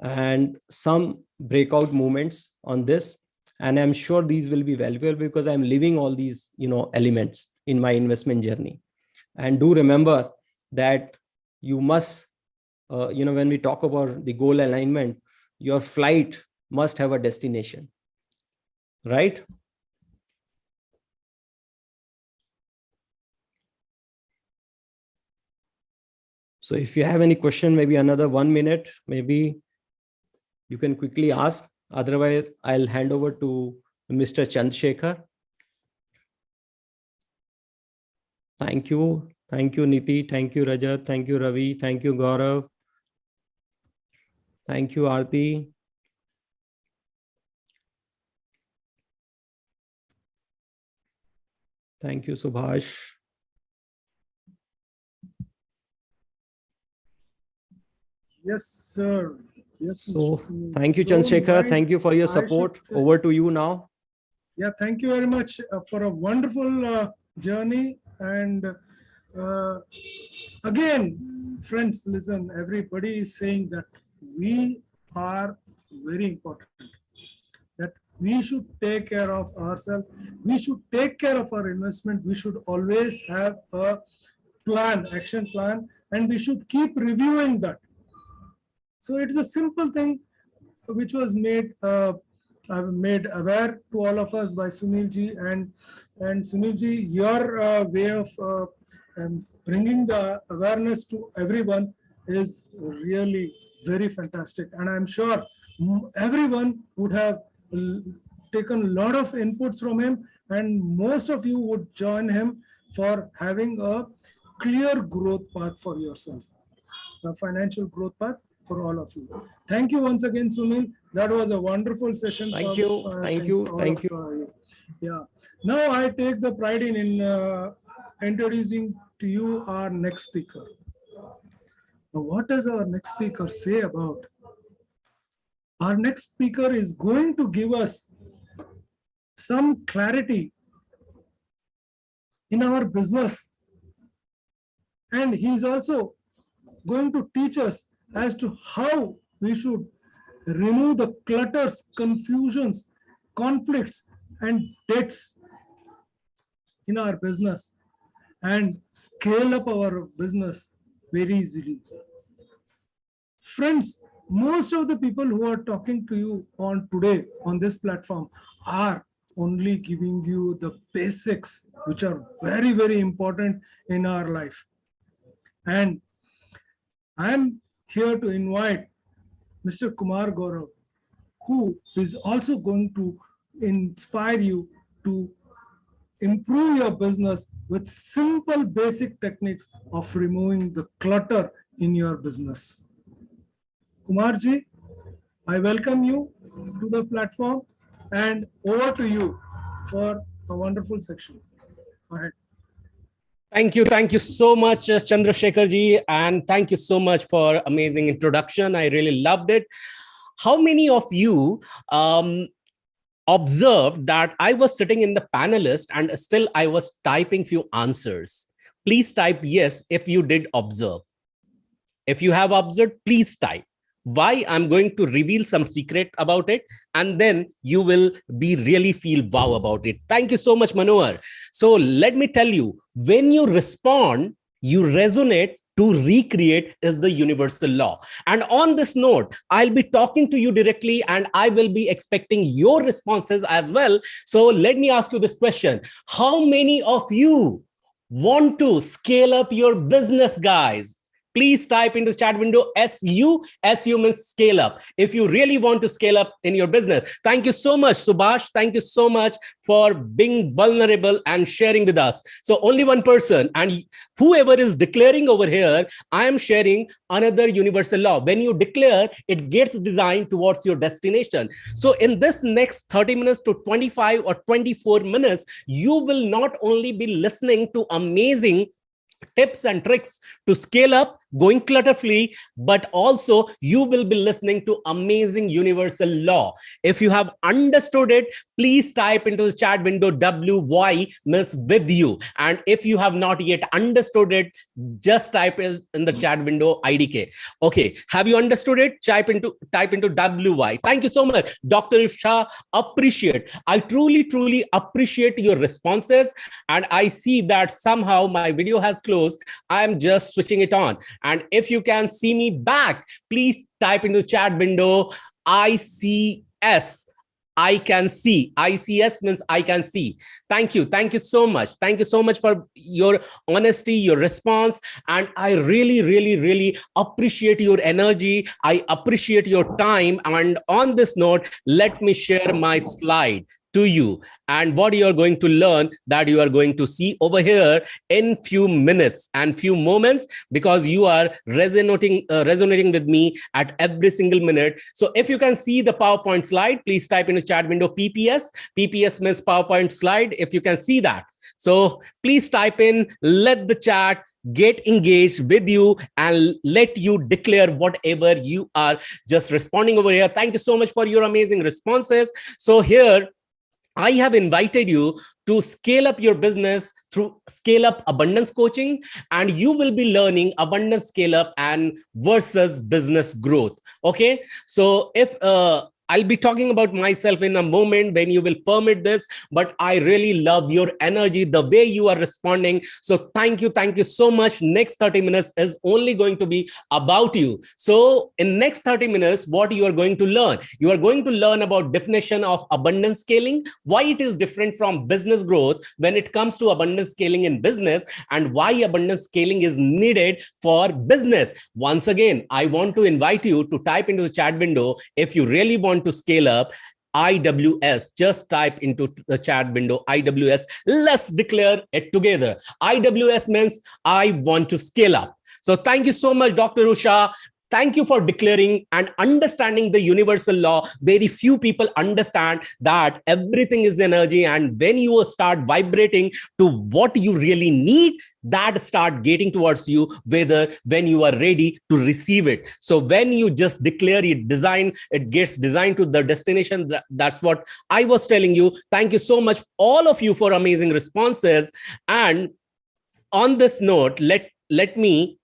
Speaker 15: and some breakout moments on this. And I'm sure these will be valuable because I'm living all these, elements in my investment journey. And do remember that you must, when we talk about the goal alignment, your flight must have a destination, right? So if you have any question, maybe another 1 minute, maybe you can quickly ask. Otherwise, I'll hand over to Mr. Chandrasekhar. Thank you. Thank you, Niti. Thank you, Rajat. Thank you, Ravi. Thank you, Gaurav. Thank you, Aarti. Thank you, Subhash.
Speaker 10: Yes, sir. Yes,
Speaker 15: so
Speaker 10: Mr.
Speaker 15: thank you,
Speaker 10: So
Speaker 15: Chandrasekhar.
Speaker 10: nice.
Speaker 15: Thank you for your
Speaker 10: I
Speaker 15: support.
Speaker 10: should-
Speaker 15: Over to you now.
Speaker 10: Yeah, thank you very much for a wonderful journey. And again, friends, listen, everybody is saying that we are very important, that we should take care of ourselves. We should take care of our investment. We should always have a plan, action plan, and we should keep reviewing that. So it's a simple thing which was made aware to all of us by Sunil ji, and Sunil ji, your way of bringing the awareness to everyone is really very fantastic, and I'm sure everyone would have taken a lot of inputs from him, and most of you would join him for having a clear growth path for yourself, a financial growth path for all of you. Thank you once again, Sunil. That was a wonderful session.
Speaker 15: Thank you. Thank you. Thank you.
Speaker 10: Yeah. Now I take the pride in introducing to you our next speaker. Now, what does our next speaker say about? Our next speaker is going to give us some clarity in our business. And he's also going to teach us as to how we should remove the clutters, confusions, conflicts, and debts in our business and scale up our business very easily. Friends, most of the people who are talking to you on today on this platform are only giving you the basics, which are very, very important in our life. And I'm here to invite Mr. Kumar Gaurav, who is also going to inspire you to improve your business with simple basic techniques of removing the clutter in your business. Kumar ji, I welcome you to the platform, and over to you for a wonderful section. Go ahead.
Speaker 16: Thank you so much, Chandrasekhar ji, and thank you so much for amazing introduction. I really loved it. How many of you observed that I was sitting in the panelist and still I was typing few answers? Please type yes if you did observe. If you have observed, please type. Why? I'm going to reveal some secret about it, and then you will be really feel wow about it. Thank you so much, Manohar. So let me tell you, when you respond, you resonate. To recreate is the universal law. And on this note, I'll be talking to you directly, and I will be expecting your responses as well. So let me ask you this question. How many of you want to scale up your business, guys? please type into the chat window SU. SU means scale up. If you really want to scale up in your business. Thank you so much, Subhash. Thank you so much for being vulnerable and sharing with us. So only one person, and whoever is declaring over here, I am sharing another universal law. When you declare, it gets designed towards your destination. So in this next 30 minutes to 25 or 24 minutes, you will not only be listening to amazing tips and tricks to scale up, going clutter-free, but also you will be listening to amazing universal law. If you have understood it, please type into the chat window WY means with you. And if you have not yet understood it, just type in the chat window IDK. Okay, have you understood it? Type into WY. Thank you so much, Dr. Shah. Appreciate. I truly appreciate your responses. And I see that somehow my video has closed. I am just switching it on. And if you can see me back, please type into the chat window ICS. I can see. ICS means I can see. Thank you. Thank you so much. Thank you so much for your honesty, your response. And I really appreciate your energy. I appreciate your time. And on this note, let me share my slide to you, and what you are going to learn, that you are going to see over here in few minutes and few moments, because you are resonating with me at every single minute. So if you can see the PowerPoint slide, please type in the chat window PPS. PPS means PowerPoint slide, if you can see that. So please type in, let the chat get engaged with you and let you declare whatever you are just responding over here. Thank you so much for your amazing responses. So here, I have invited you to scale up your business through Scale Up Abundance Coaching, and you will be learning abundance scale up and versus business growth. Okay, so if I'll be talking about myself in a moment when you will permit this, but I really love your energy, the way you are responding. So thank you so much. Next 30 minutes is only going to be about you. So in next 30 minutes, what you are going to learn? You are going to learn about definition of abundance scaling, why it is different from business growth when it comes to abundance scaling in business, and why abundance scaling is needed for business. Once again, I want to invite you to type into the chat window if you really want to scale up IWS. Just type into the chat window IWS. Let's declare it together. IWS means I want to scale up. So thank you so much, Dr. Usha. Thank you for declaring and understanding the universal law. Very few people understand that everything is energy, and when you start vibrating to what you really need, that start getting towards you, whether when you are ready to receive it. So when you just declare it, it gets designed to the destination. That's what I was telling you. Thank you so much, all of you, for amazing responses. And on this note, let me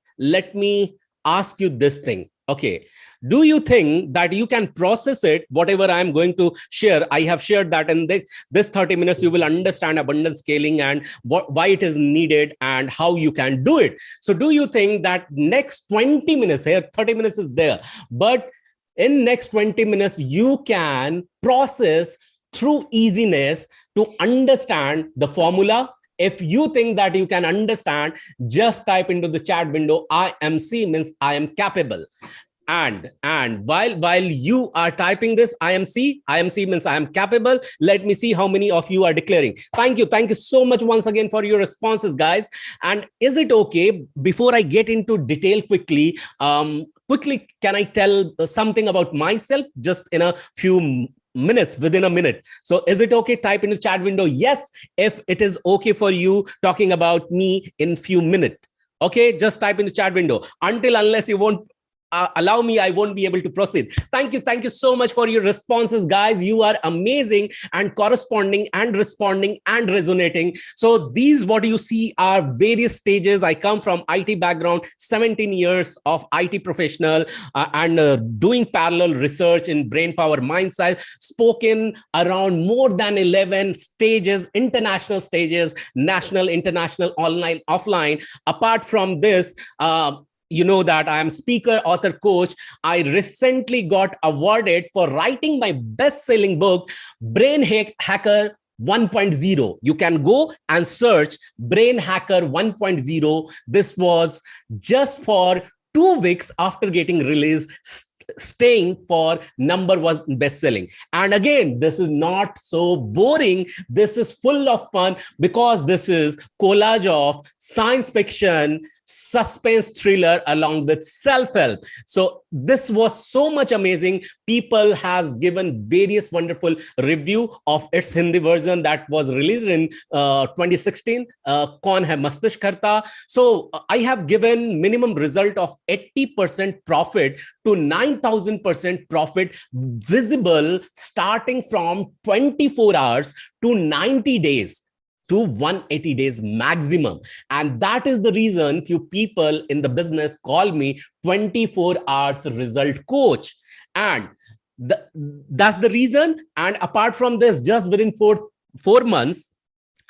Speaker 16: ask you this thing. Okay, do you think that you can process it, whatever I'm going to share? I have shared that in this 30 minutes, you will understand abundance scaling and why it is needed and how you can do it. So do you think that next 20 minutes here, 30 minutes is there, but in next 20 minutes, you can process through easiness to understand the formula? If you think that you can understand, just type into the chat window IMC means I am capable. And while you are typing this IMC means I am capable, let me see how many of you are declaring. Thank you so much once again for your responses, guys. And is it okay, before I get into detail quickly, can I tell something about myself just in a few minutes, within a minute? So is it okay? Type in the chat window yes if it is okay for you talking about me in few minutes. Okay, just type in the chat window. Unless you won't allow me, I won't be able to proceed. Thank you so much for your responses, guys. You are amazing and corresponding and responding and resonating. So these, what you see, are various stages. I come from IT background, 17 years of IT professional, and doing parallel research in brain power mindset, spoken around more than 11 stages, international stages, national, international, online, offline. Apart from this, you know that I am speaker, author, coach. I recently got awarded for writing my best-selling book, Brain Hacker 1.0. You can go and search Brain Hacker 1.0. This was just for 2 weeks after getting released, staying for #1 best-selling. And again, this is not so boring. This is full of fun because this is collage of science fiction, suspense thriller along with self-help. So this was so much amazing. People has given various wonderful review of its Hindi version that was released in 2016. Kaun Hai Mastish Karta. So I have given minimum result of 80% profit to 9,000% profit visible starting from 24 hours to 90 days to 180 days maximum. And that is the reason few people in the business call me 24 hours result coach. And that's the reason. And apart from this, just within four months,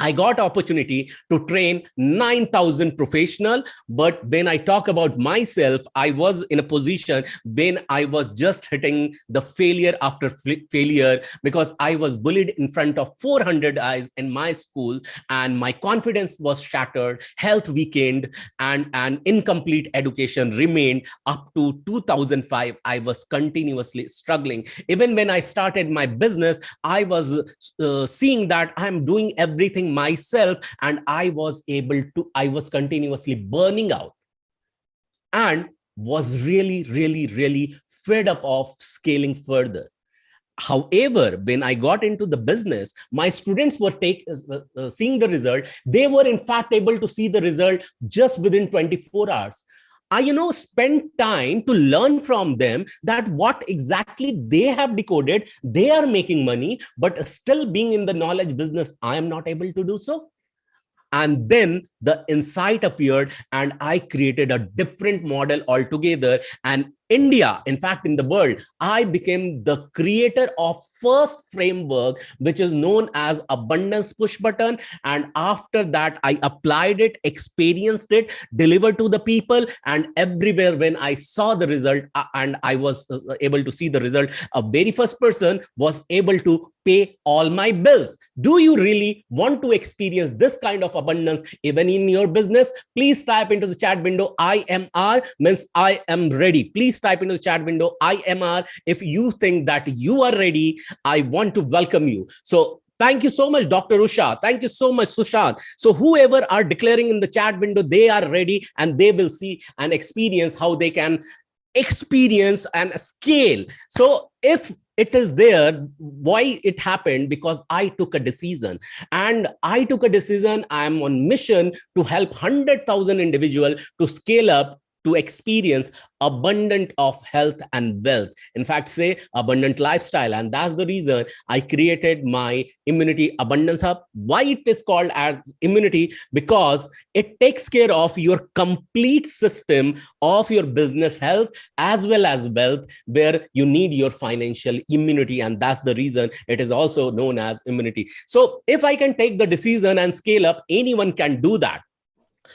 Speaker 16: I got opportunity to train 9,000 professional. But when I talk about myself, I was in a position when I was just hitting the failure after failure, because I was bullied in front of 400 eyes in my school, and my confidence was shattered, health weakened, and an incomplete education remained. Up to 2005, I was continuously struggling. Even when I started my business, I was seeing that I'm doing everything myself, and I was continuously burning out and was really fed up of scaling further. However, when I got into the business, my students were seeing the result. They were in fact able to see the result just within 24 hours. I, spent time to learn from them that what exactly they have decoded. They are making money, but still being in the knowledge business, I am not able to do so. And then the insight appeared, and I created a different model altogether. And India, in fact, in the world, I became the creator of first framework, which is known as abundance push button. And after that, I applied it, experienced it, delivered to the people, and everywhere when I saw the result and I was able to see the result, a very first person was able to pay all my bills. Do you really want to experience this kind of abundance even in your business? Please type into the chat window, IMR means I am ready. Please type into the chat window, IMR. If you think that you are ready, I want to welcome you. So thank you so much, Dr. Usha. Thank you so much, Sushant. So whoever are declaring in the chat window, they are ready, and they will see and experience how they can experience and scale. So if it is there, why it happened? Because I took a decision, and I took a decision. I'm on mission to help 100,000 individuals to scale up, to experience abundant of health and wealth. In fact, say abundant lifestyle. And that's the reason I created my Immunity Abundance Hub. Why it is called as Immunity? Because it takes care of your complete system of your business health as well as wealth, where you need your financial immunity. And that's the reason it is also known as Immunity. So if I can take the decision and scale up, anyone can do that.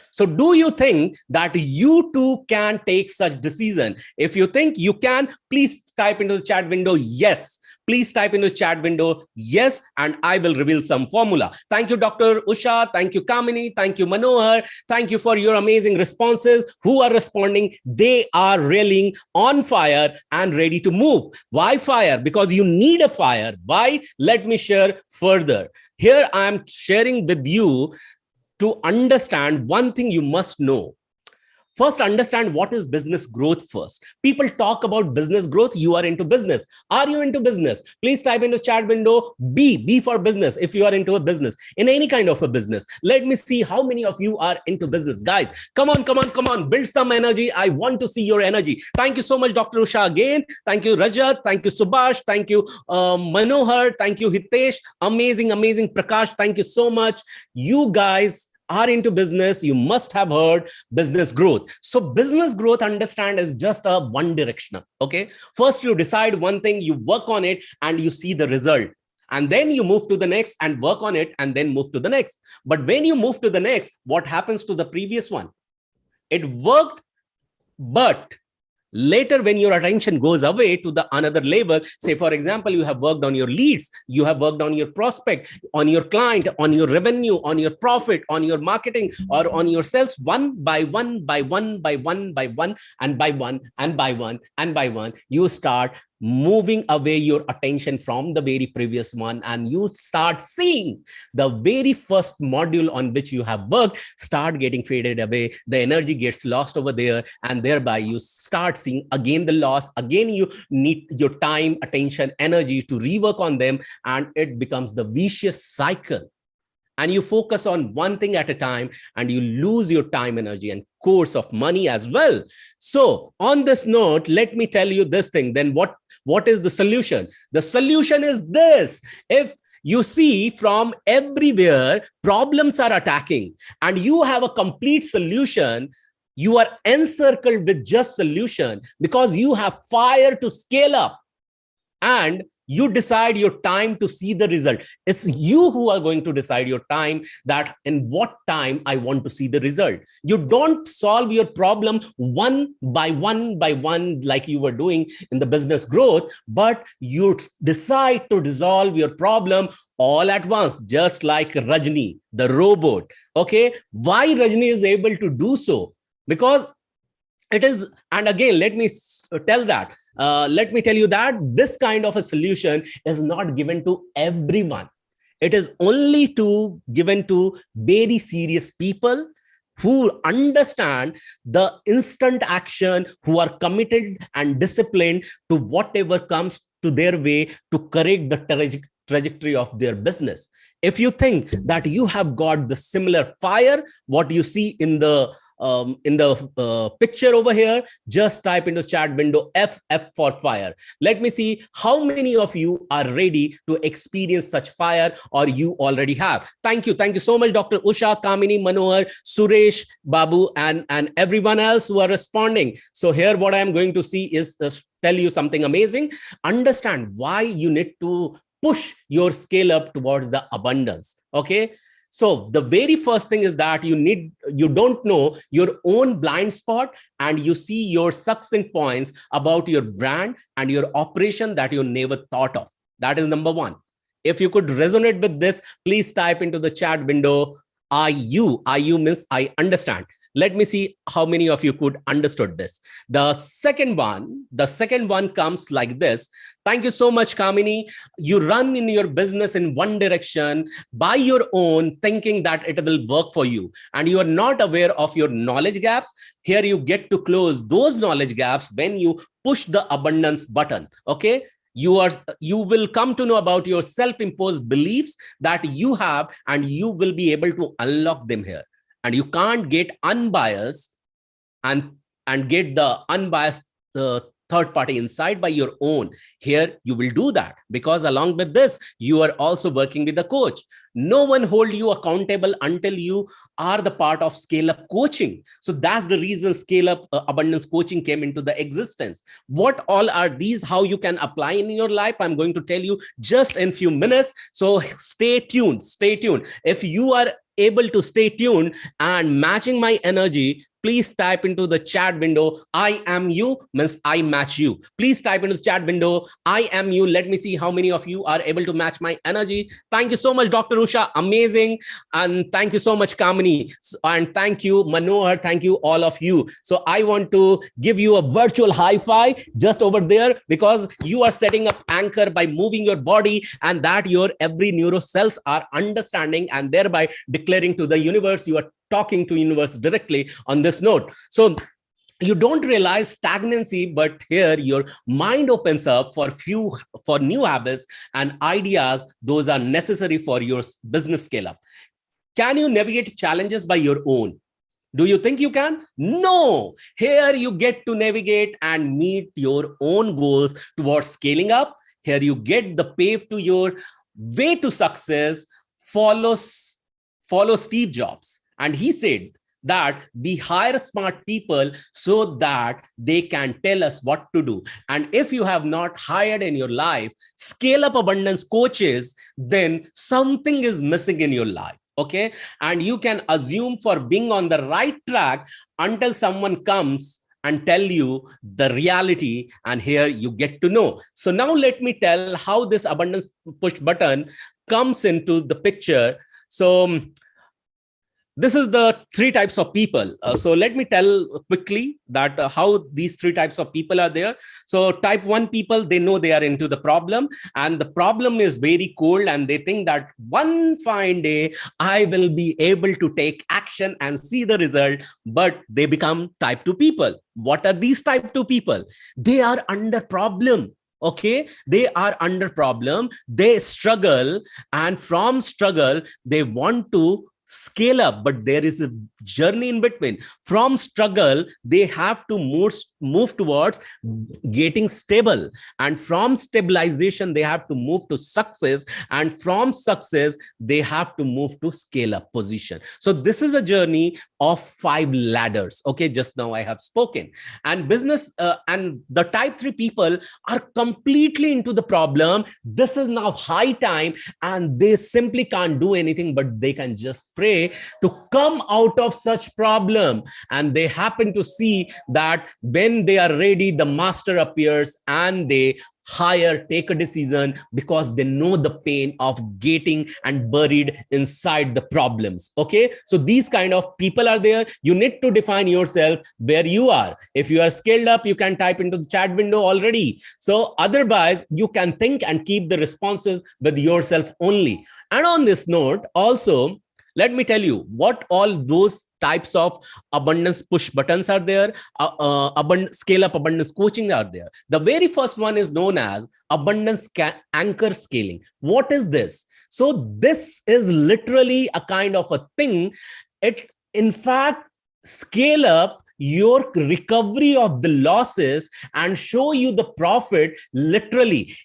Speaker 16: So do you think that you too can take such decision? If you think you can, please type into the chat window, yes. Please type into the chat window, yes, and I will reveal some formula. Thank you, Dr. Usha. Thank you, Kamini. Thank you, Manohar. Thank you for your amazing responses. Who are responding? They are really on fire and ready to move. Why fire? Because you need a fire. Why? Let me share further. Here I am sharing with you to understand one thing you must know. First, understand what is business growth first. People talk about business growth. You are into business. Are you into business? Please type into the chat window, B for business. If you are into a business, in any kind of a business, let me see how many of you are into business. Guys, come on. Build some energy. I want to see your energy. Thank you so much, Dr. Usha again. Thank you, Rajat. Thank you, Subhash. Thank you, Manohar. Thank you, Hitesh. Amazing, Prakash. Thank you so much. You guys are into business, you must have heard business growth. So business growth, understand, is just a one directional. Okay, first you decide one thing, you work on it, and you see the result, and then you move to the next and work on it, and then move to the next. But when you move to the next, what happens to the previous one? It worked, but Later, when your attention goes away to the another level, say, for example, you have worked on your leads, you have worked on your prospect, on your client, on your revenue, on your profit, on your marketing, or on your sales, one by one, by one, by one, by one, and by one, and by one, and by one, you start moving away your attention from the very previous one, and you start seeing the very first module on which you have worked start getting faded away. The energy gets lost over there, and thereby you start seeing again the loss. Again, you need your time, attention, energy to rework on them, and it becomes the vicious cycle. And you focus on one thing at a time, and you lose your time, energy, and course of money as well. So on this note, let me tell you this thing. Then what is the solution? The solution is this. If you see from everywhere problems are attacking, and you have a complete solution, you are encircled with just solution because you have fire to scale up, and you decide your time to see the result. It's you who are going to decide your time, that in what time I want to see the result. You don't solve your problem one by one by one like you were doing in the business growth, but you decide to resolve your problem all at once, just like Rajni, the robot. Okay, why Rajni is able to do so? Because it is, and again, let me tell that. Let me tell you that this kind of a solution is not given to everyone. It is only given to very serious people who understand the instant action, who are committed and disciplined to whatever comes to their way to correct the trajectory of their business. If you think that you have got the similar fire, what you see in the picture over here, just type into chat window F for fire. Let me see how many of you are ready to experience such fire, or you already have. Thank you so much, Dr. Usha, Kamini, Manohar, Suresh, Babu, and everyone else who are responding. So here what I am going to see is tell you something amazing. Understand why you need to push your scale up towards the abundance. Okay, so the very first thing is that you don't know your own blind spot, and you see your succinct points about your brand and your operation that you never thought of. That is number one. If you could resonate with this, please type into the chat window IU. IU means I understand. Let me see how many of you could understood this. The second one comes like this. Thank you so much, Kamini. You run in your business in one direction by your own, thinking that it will work for you, and you are not aware of your knowledge gaps. Here you get to close those knowledge gaps when you push the abundance button. Okay, you will come to know about your self-imposed beliefs that you have, and you will be able to unlock them here. And you can't get unbiased and get the unbiased third party insight by your own. Here you will do that, because along with this, you are also working with a coach. No one hold you accountable until you are the part of scale up coaching. So that's the reason scale up abundance coaching came into the existence. What all are these, how you can apply in your life, I'm going to tell you just in few minutes. So stay tuned. If you are able to stay tuned and matching my energy, please type into the chat window I am you means I match you. Please type into the chat window I am you. Let me see how many of you are able to match my energy. Thank you so much, Dr. Usha, amazing. And thank you so much, Kamini, and thank you, Manohar. Thank you, all of you. So I want to give you a virtual high five just over there, because you are setting up anchor by moving your body, and that your every neuro cells are understanding, and thereby declaring to the universe, you are talking to universe directly on this note. So you don't realize stagnancy, but here your mind opens up for new habits and ideas. Those are necessary for your business scale up. Can you navigate challenges by your own? Do you think you can? No. Here you get to navigate and meet your own goals towards scaling up. Here you get the pave to your way to success. Follow Steve Jobs. And he said that we hire smart people so that they can tell us what to do. And if you have not hired in your life scale up abundance coaches, then something is missing in your life. Okay, and you can assume for being on the right track until someone comes and tell you the reality, and here you get to know. So now let me tell how this abundance push button comes into the picture. So this is the three types of people. So let me tell quickly that how these three types of people are there. So type 1 people, they know they are into the problem, and the problem is very cold, and they think that one fine day I will be able to take action and see the result. But they become type 2 people. What are these type 2 people? They are under problem. Okay, they are under problem, they struggle, and from struggle they want to scale up, but there is a journey in between. From struggle they have to move towards getting stable, and from stabilization they have to move to success, and from success they have to move to scale up position. So this is a journey of 5 ladders. Okay, just now I have spoken. And business and the type 3 people are completely into the problem. This is now high time, and they simply can't do anything, but they can just pray to come out of such problem. And they happen to see that when they are ready, the master appears, and they take a decision, because they know the pain of getting and buried inside the problems. Okay, so these kind of people are there. You need to define yourself where you are. If you are scaled up, you can type into the chat window already. So otherwise you can think and keep the responses with yourself only. And on this note also, let me tell you what all those types of abundance push buttons are there, scale up abundance coaching are there. The very first one is known as abundance anchor scaling. What is this? So this is literally a kind of a thing. It, in fact, scale up your recovery of the losses and show you the profit literally.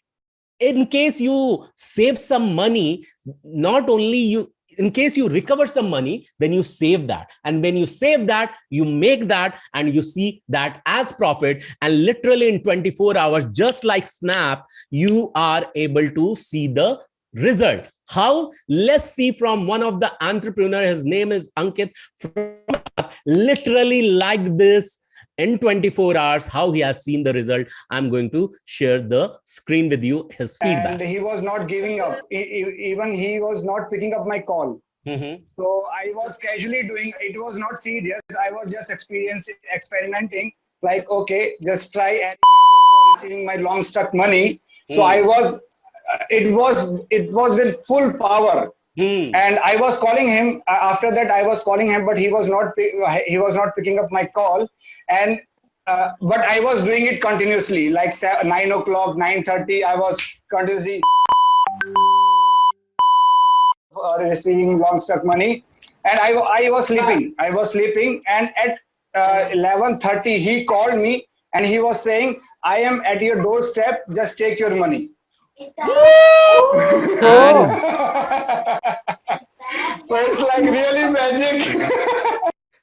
Speaker 16: In case you save some money, not only you, in case you recover some money, then you save that. And when you save that, you make that, and you see that as profit. And literally in 24 hours, just like snap, you are able to see the result. How? Let's see from one of the entrepreneur. His name is Ankit. Literally like this, in 24 hours, how he has seen the result. I'm going to share the screen with you, his feedback.
Speaker 17: And he was not giving up. Even he was not picking up my call. So I was casually doing, it was not serious. I was just experimenting, like, okay, just try for receiving my long stuck money. So I was, it was with full power. And I was calling him. After that, I was calling him, but he was not picking up my call. And but I was doing it continuously, like 9 o'clock, 9:30. I was continuously receiving long stuck money, and I was sleeping. I was sleeping, and at 11:30 he called me, and he was saying, "I am at your doorstep. Just take your money." So it's like really magic.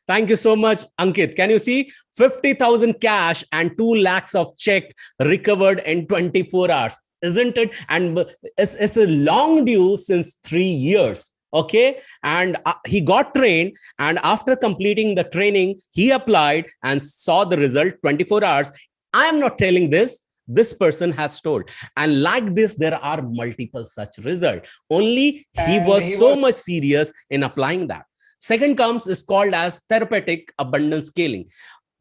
Speaker 16: Thank you so much, Ankit. Can you see 50,000 cash and 2 lakhs of check recovered in 24 hours? Isn't it? And it's a long due since 3 years. Okay. And he got trained. And after completing the training, he applied and saw the result 24 hours. I am not telling this. This person has told. And like this, there are multiple such results. Only he was so much serious in applying that. Second comes is called as therapeutic abundance scaling.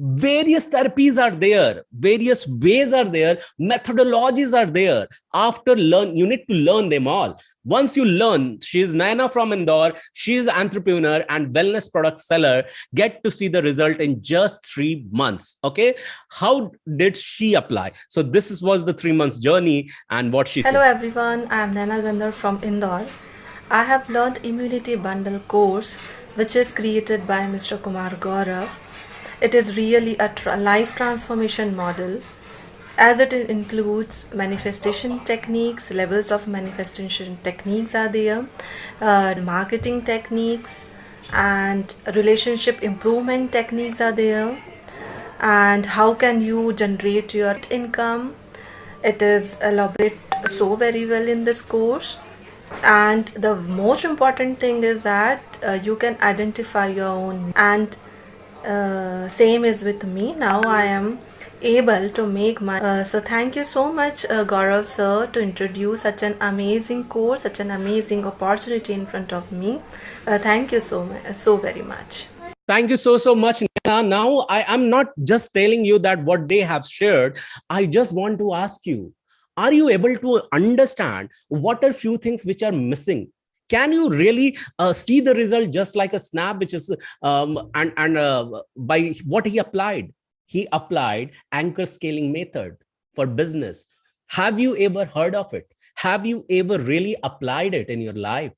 Speaker 16: Various therapies are there, various ways are there, methodologies are there. After you need to learn them all. Once you learn, she is Naina from Indore, she is an entrepreneur and wellness product seller, get to see the result in just 3 months. Okay, how did she apply? So this was the 3 months journey and what she said.
Speaker 18: Hello everyone, I am Naina Gandhar from Indore. I have learned Immunity Bundle course, which is created by Mr. Kumar Gaurav. It is really a life transformation model, as it includes manifestation techniques, levels of manifestation techniques are there, marketing techniques and relationship improvement techniques are there, and how can you generate your income. It is elaborated so very well in this course. And the most important thing is that you can identify your own, and Same is with me. Now I am able to make my so thank you so much, Gaurav sir, to introduce such an amazing course, such an amazing opportunity in front of me. Thank you so very much.
Speaker 16: Thank you so much, Neha. Now I am not just telling you that what they have shared. I just want to ask you, are you able to understand what are few things which are missing? Can you really see the result just like a snap, which is by what he applied? He applied anchor scaling method for business. Have you ever heard of it? Have you ever really applied it in your life?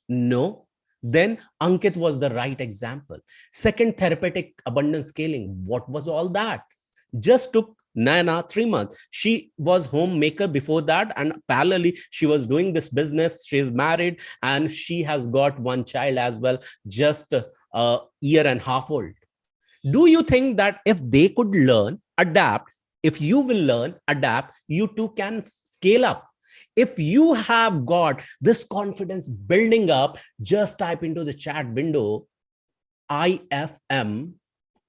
Speaker 16: No. Then Ankit was the right example. Second, therapeutic abundance scaling. What was all that? Just took Nana 3 months. She was homemaker before that, and parallelly she was doing this business. She is married and she has got one child as well, just a year and a half old. Do you think that if they could learn, adapt, if you will learn, adapt, you too can scale up? If you have got this confidence building up, just type into the chat window, IFMR,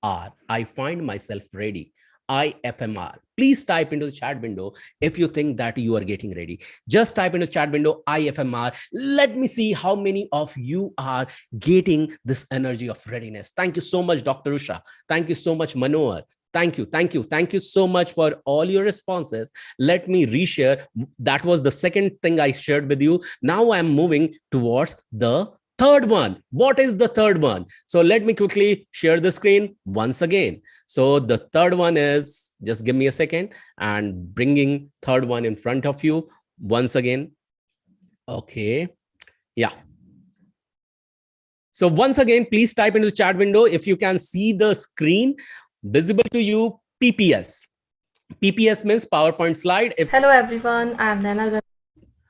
Speaker 16: I find myself ready. IFMR. Please type into the chat window if you think that you are getting ready. Just type into the chat window, IFMR. Let me see how many of you are getting this energy of readiness. Thank you so much, Dr. Usha. Thank you so much, Manohar. Thank you so much for all your responses. Let me reshare. That was the second thing I shared with you. Now I'm moving towards the third one. What is the third one? So let me quickly share the screen once again. So the third one is, just give me a second, and bringing third one in front of you once again. Okay. Yeah. So once again, please type into the chat window if you can see the screen visible to you. PPS. PPS means PowerPoint slide.
Speaker 18: Hello everyone, I am Nana.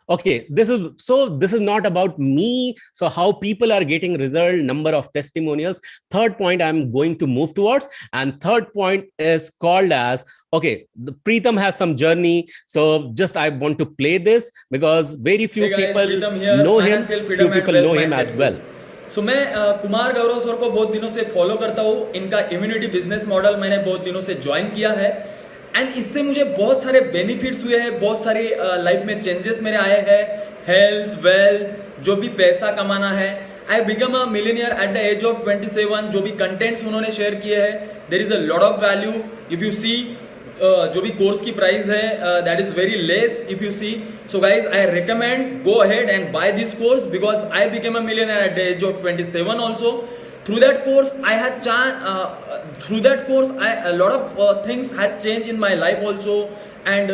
Speaker 16: Okay, this is not about me. So how people are getting result, number of testimonials. Third point I'm going to move towards, and third point is called as, okay, the Preetham has some journey. So just I want to play this because very few people know him, few people know him as well.
Speaker 19: सो मैं Kumar Gaurav sir को बहुत दिनों से follow करता हूँ. इनका immunity business model मैंने बहुत दिनों से ज्वाइन किया है, एंड इससे मुझे बहुत सारे बेनिफिट्स हुए हैं, बहुत सारी लाइफ में चेंजेस मेरे आए हैं. हेल्थ, वेल्थ, जो भी पैसा कमाना है. I become a millionaire at the age of 27. जो भी कंटेंट्स उन्होंने शेयर किए हैं, there is a lot of value. If you see जो भी कोर्स की प्राइस है, that is very less if you see. So guys, I recommend go ahead and buy this course because I become a millionaire at the age of 27 also. Through that course, a lot of things had changed in my life also, and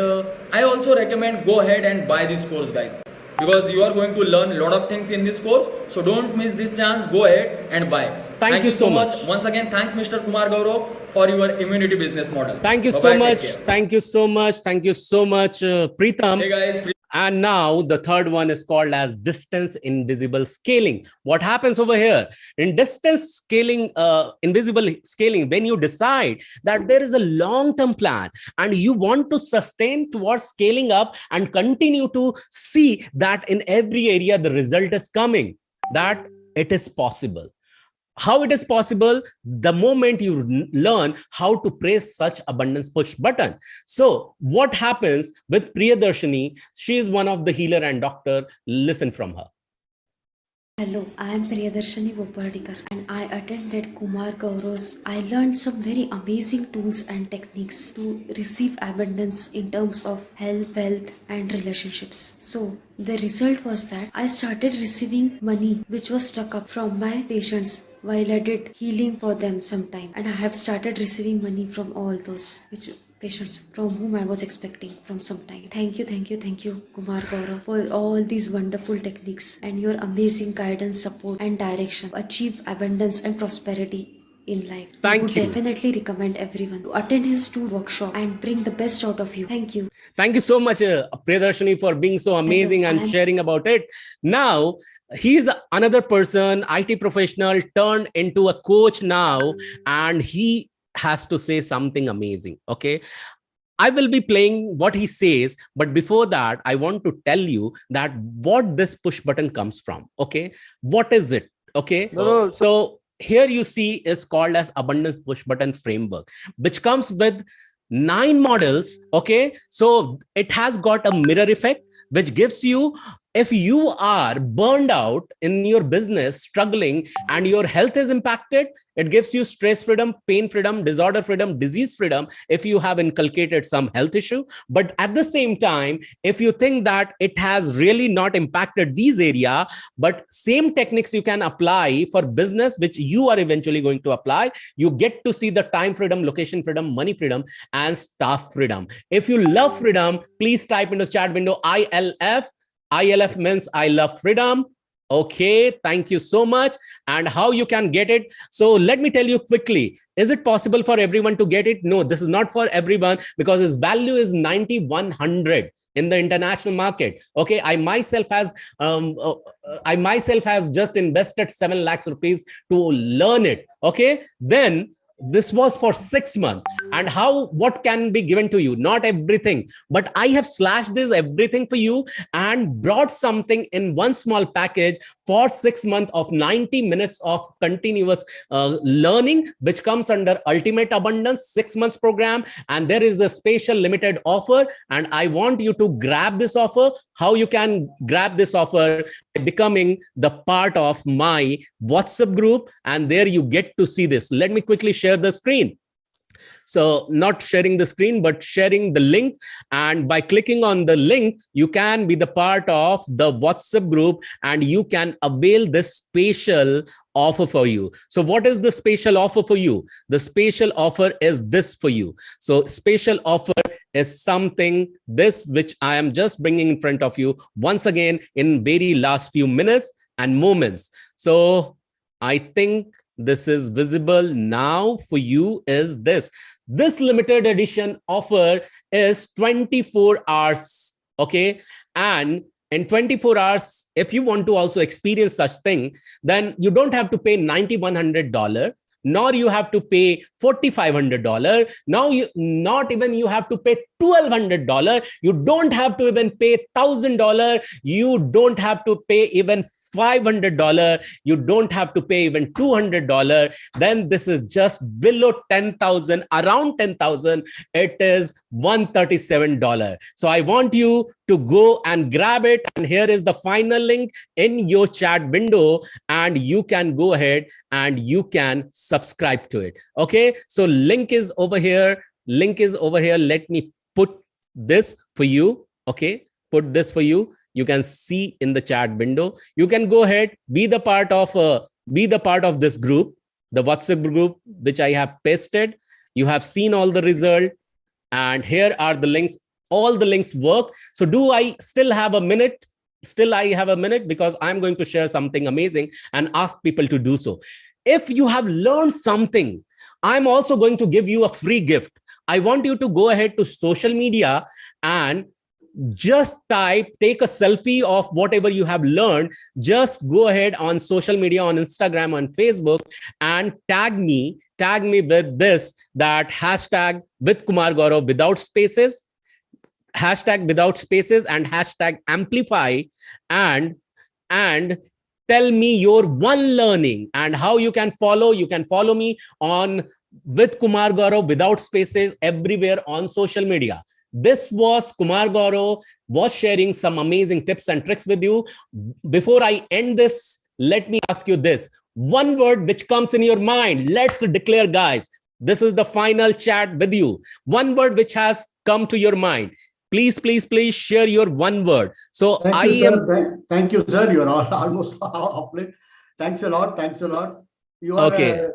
Speaker 19: I also recommend go ahead and buy this course, guys, because you are going to learn a lot of things in this course. So don't miss this chance. Go ahead and buy. Thank you so much. Once again, thanks, Mr. Kumar Gaurav, for your immunity business model.
Speaker 16: Thank you so much. Thank you so much. Thank you so much, Preetham.
Speaker 19: Hey guys.
Speaker 16: And now the third one is called as distance invisible scaling. What happens over here in distance scaling, invisible scaling, when you decide that there is a long-term plan and you want to sustain towards scaling up and continue to see that in every area the result is coming, that it is possible. How it is possible? The moment you learn how to press such abundance push button. So what happens with Priyadarshini? She is one of the healer and doctor. Listen from her.
Speaker 20: Hello, I am Priyadarshini Vopardikar and I attended Kumar Gaurav's. I learned some very amazing tools and techniques to receive abundance in terms of health, wealth and relationships. So the result was that I started receiving money which was stuck up from my patients while I did healing for them sometime, and I have started receiving money from all those patients from whom I was expecting from some time. Thank you, Kumar Gaurav, for all these wonderful techniques and your amazing guidance, support and direction to achieve abundance and prosperity in life. I would definitely recommend everyone to attend his 2 workshop and bring the best out of you. Thank you.
Speaker 16: Thank you so much, Priyadarshini, for being so amazing and sharing about it. Now, he is another person, IT professional turned into a coach now, and he has to say something amazing. Okay, I will be playing what he says, but before that I want to tell you that what this push button comes from. Okay, what is it? Okay, so here you see is called as abundance push button framework, which comes with 9 models. Okay, so it has got a mirror effect, which gives you, if you are burned out in your business, struggling, and your health is impacted, it gives you stress freedom, pain freedom, disorder freedom, disease freedom if you have inculcated some health issue. But at the same time, if you think that it has really not impacted these area, but same techniques you can apply for business, which you are eventually going to apply, you get to see the time freedom, location freedom, money freedom, and staff freedom. If you love freedom, please type in the chat window ILF. ILF means I love freedom. Okay, thank you so much. And how you can get it? So let me tell you quickly. Is it possible for everyone to get it? No, this is not for everyone, because its value is 9,100 in the international market. Okay, I myself has just invested 7 lakhs rupees to learn it. Okay, then this was for 6 months. And what can be given to you? Not everything, but I have slashed this everything for you and brought something in one small package for 6 months of 90 minutes of continuous learning, which comes under Ultimate Abundance 6 months program. And there is a special limited offer, and I want you to grab this offer. How you can grab this offer? By becoming the part of my WhatsApp group, and there you get to see this. Let me quickly share the screen. So not sharing the screen, but sharing the link. And by clicking on the link, you can be the part of the WhatsApp group, and you can avail this special offer for you. So what is the special offer for you? The special offer is this for you. So special offer is something this, which I am just bringing in front of you once again in very last few minutes and moments. So I think this is visible now for you. Is this limited edition offer is 24 hours. Okay, and in 24 hours, if you want to also experience such thing, then you don't have to pay $9,100, nor you have to pay $4,500. Now not even you have to pay $1,200. You don't have to even pay $1,000. You don't have to pay even $500. You don't have to pay even $200. Then this is just below 10,000, around 10,000. It is $137. So I want you to go and grab it. And here is the final link in your chat window, and you can go ahead and you can subscribe to it. Okay, so link is over here. Link is over here. Let me put this for you. Okay, put this for you. You can see in the chat window. You can go ahead, be the part of this group, the WhatsApp group, which I have pasted. You have seen all the result, and here are the links. All the links work. So do I still have a minute? Still I have a minute, because I'm going to share something amazing and ask people to do so. If you have learned something, I'm also going to give you a free gift. I want you to go ahead to social media and just take a selfie of whatever you have learned. Just go ahead on social media, on Instagram, on Facebook, and tag me with this, that hashtag with Kumar Gaurav without spaces, hashtag without spaces, and hashtag amplify, and tell me your one learning. And how you can follow me on with Kumar Gaurav without spaces everywhere on social media. This was Kumar Gaurav was sharing some amazing tips and tricks with you. Before I end this, let me ask you this. One word which comes in your mind. Let's declare, guys. This is the final chat with you. One word which has come to your mind. Please share your one word. So
Speaker 21: Thank you, sir. You're almost up. Thanks a lot. You are
Speaker 16: okay.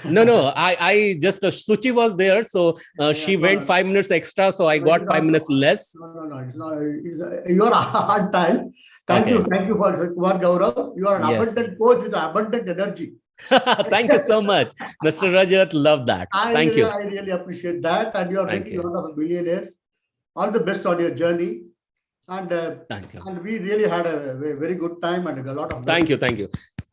Speaker 16: No, I just Suchi was there, so she went 5 minutes extra, so I got 5 minutes less.
Speaker 21: No, it's not. You are on time. Thank you for Kumar Gaurav. You are an abundant coach with abundant energy.
Speaker 16: Thank you so much, Mr. Rajat. Love that. Thank you.
Speaker 21: I really appreciate that, and you are making a lot of millionaires. All the best on your journey, and
Speaker 16: thank you.
Speaker 21: And we really had a very good time and a lot of.
Speaker 16: Thank you.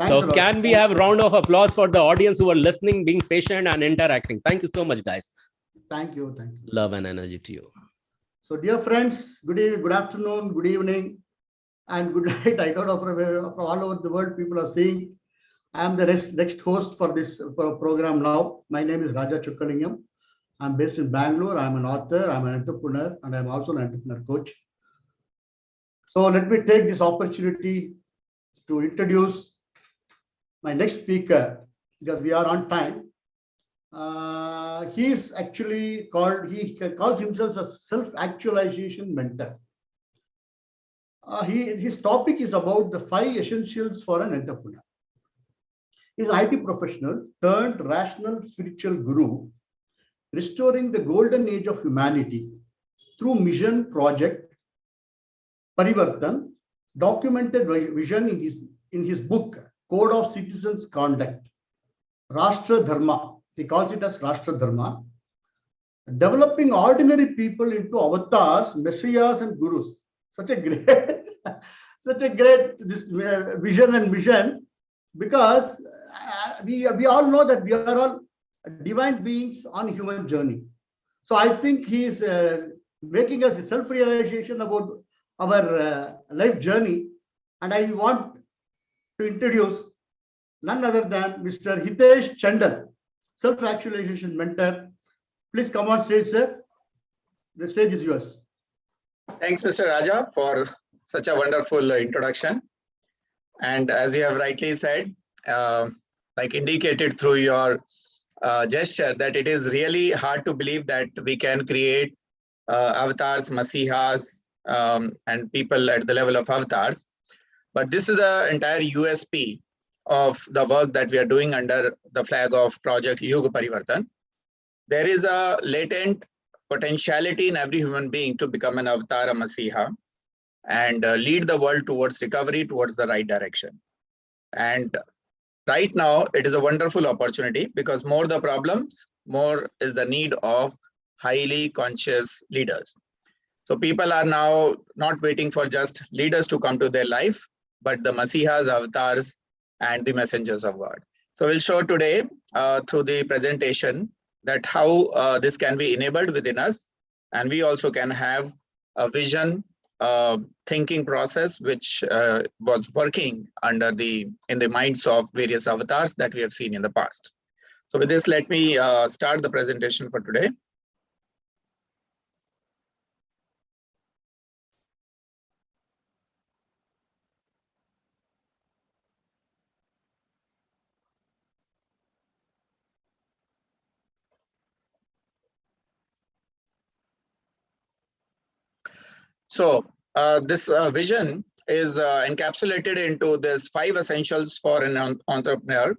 Speaker 16: So can we have a round of applause for the audience who are listening, being patient and interacting? Thank you so much, guys.
Speaker 21: Thank you.
Speaker 16: Love and energy to you.
Speaker 21: So dear friends, good afternoon, good evening, and good night. I don't know from all over the world people are saying. I am the next host for this program now. My name is Raja Chukkalingam. I'm based in Bangalore. I'm an author, I'm an entrepreneur, and I'm also an entrepreneur coach. So let me take this opportunity to introduce my next speaker, because we are on time. He is actually he calls himself a self-actualization mentor. His topic is about the 5 essentials for an entrepreneur. He's an IT professional turned rational spiritual guru, restoring the golden age of humanity through mission project Parivartan, documented vision in his book Code of Citizens Conduct, Rashtra Dharma. He calls it as Rashtra Dharma, developing ordinary people into avatars, messiahs, and gurus. Such a great, this vision and mission, because we all know that we are all divine beings on a human journey. So I think he is making us a self-realization about our life journey, and I want to introduce none other than Mr. Hitesh Chandal, self-actualization mentor. Please come on stage, sir. The stage is yours.
Speaker 2: Thanks, Mr. Raja, for such a wonderful introduction. And as you have rightly said, like indicated through your gesture, that it is really hard to believe that we can create avatars, masihas, and people at the level of avatars. But this is the entire USP of the work that we are doing under the flag of Project Yuga Parivartan. There is a latent potentiality in every human being to become an avatar, a masiha, and lead the world towards recovery, towards the right direction. And right now, it is a wonderful opportunity, because more the problems, more is the need of highly conscious leaders. So people are now not waiting for just leaders to come to their life, but the masihas, avatars, and the messengers of God. So we'll show today through the presentation that how this can be enabled within us, and we also can have a vision thinking process which was working in the minds of various avatars that we have seen in the past. So with this, let me start the presentation for today. So this vision is encapsulated into this 5 essentials for an entrepreneur,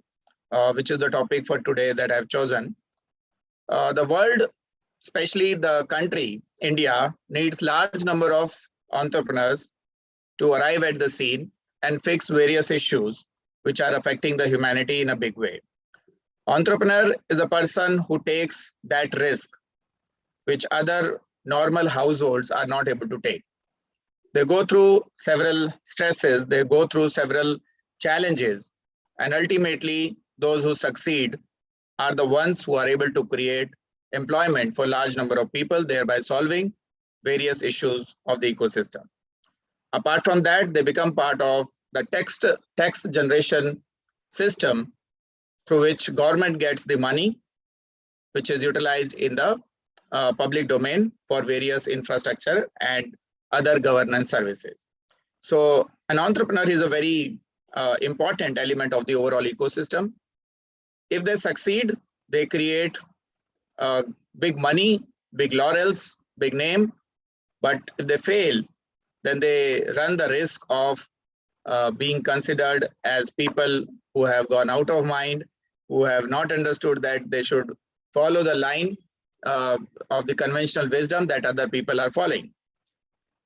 Speaker 2: which is the topic for today that I've chosen. The world, especially the country, India, needs large number of entrepreneurs to arrive at the scene and fix various issues which are affecting the humanity in a big way. Entrepreneur is a person who takes that risk which other normal households are not able to take. They go through several stresses, they go through several challenges, and ultimately those who succeed are the ones who are able to create employment for large number of people, thereby solving various issues of the ecosystem. Apart from that, they become part of the tax generation system through which government gets the money, which is utilized in the public domain for various infrastructure and other governance services. So an entrepreneur is a very important element of the overall ecosystem. If they succeed, they create big money, big laurels, big name. But if they fail, then they run the risk of being considered as people who have gone out of mind, who have not understood that they should follow the line of the conventional wisdom that other people are following.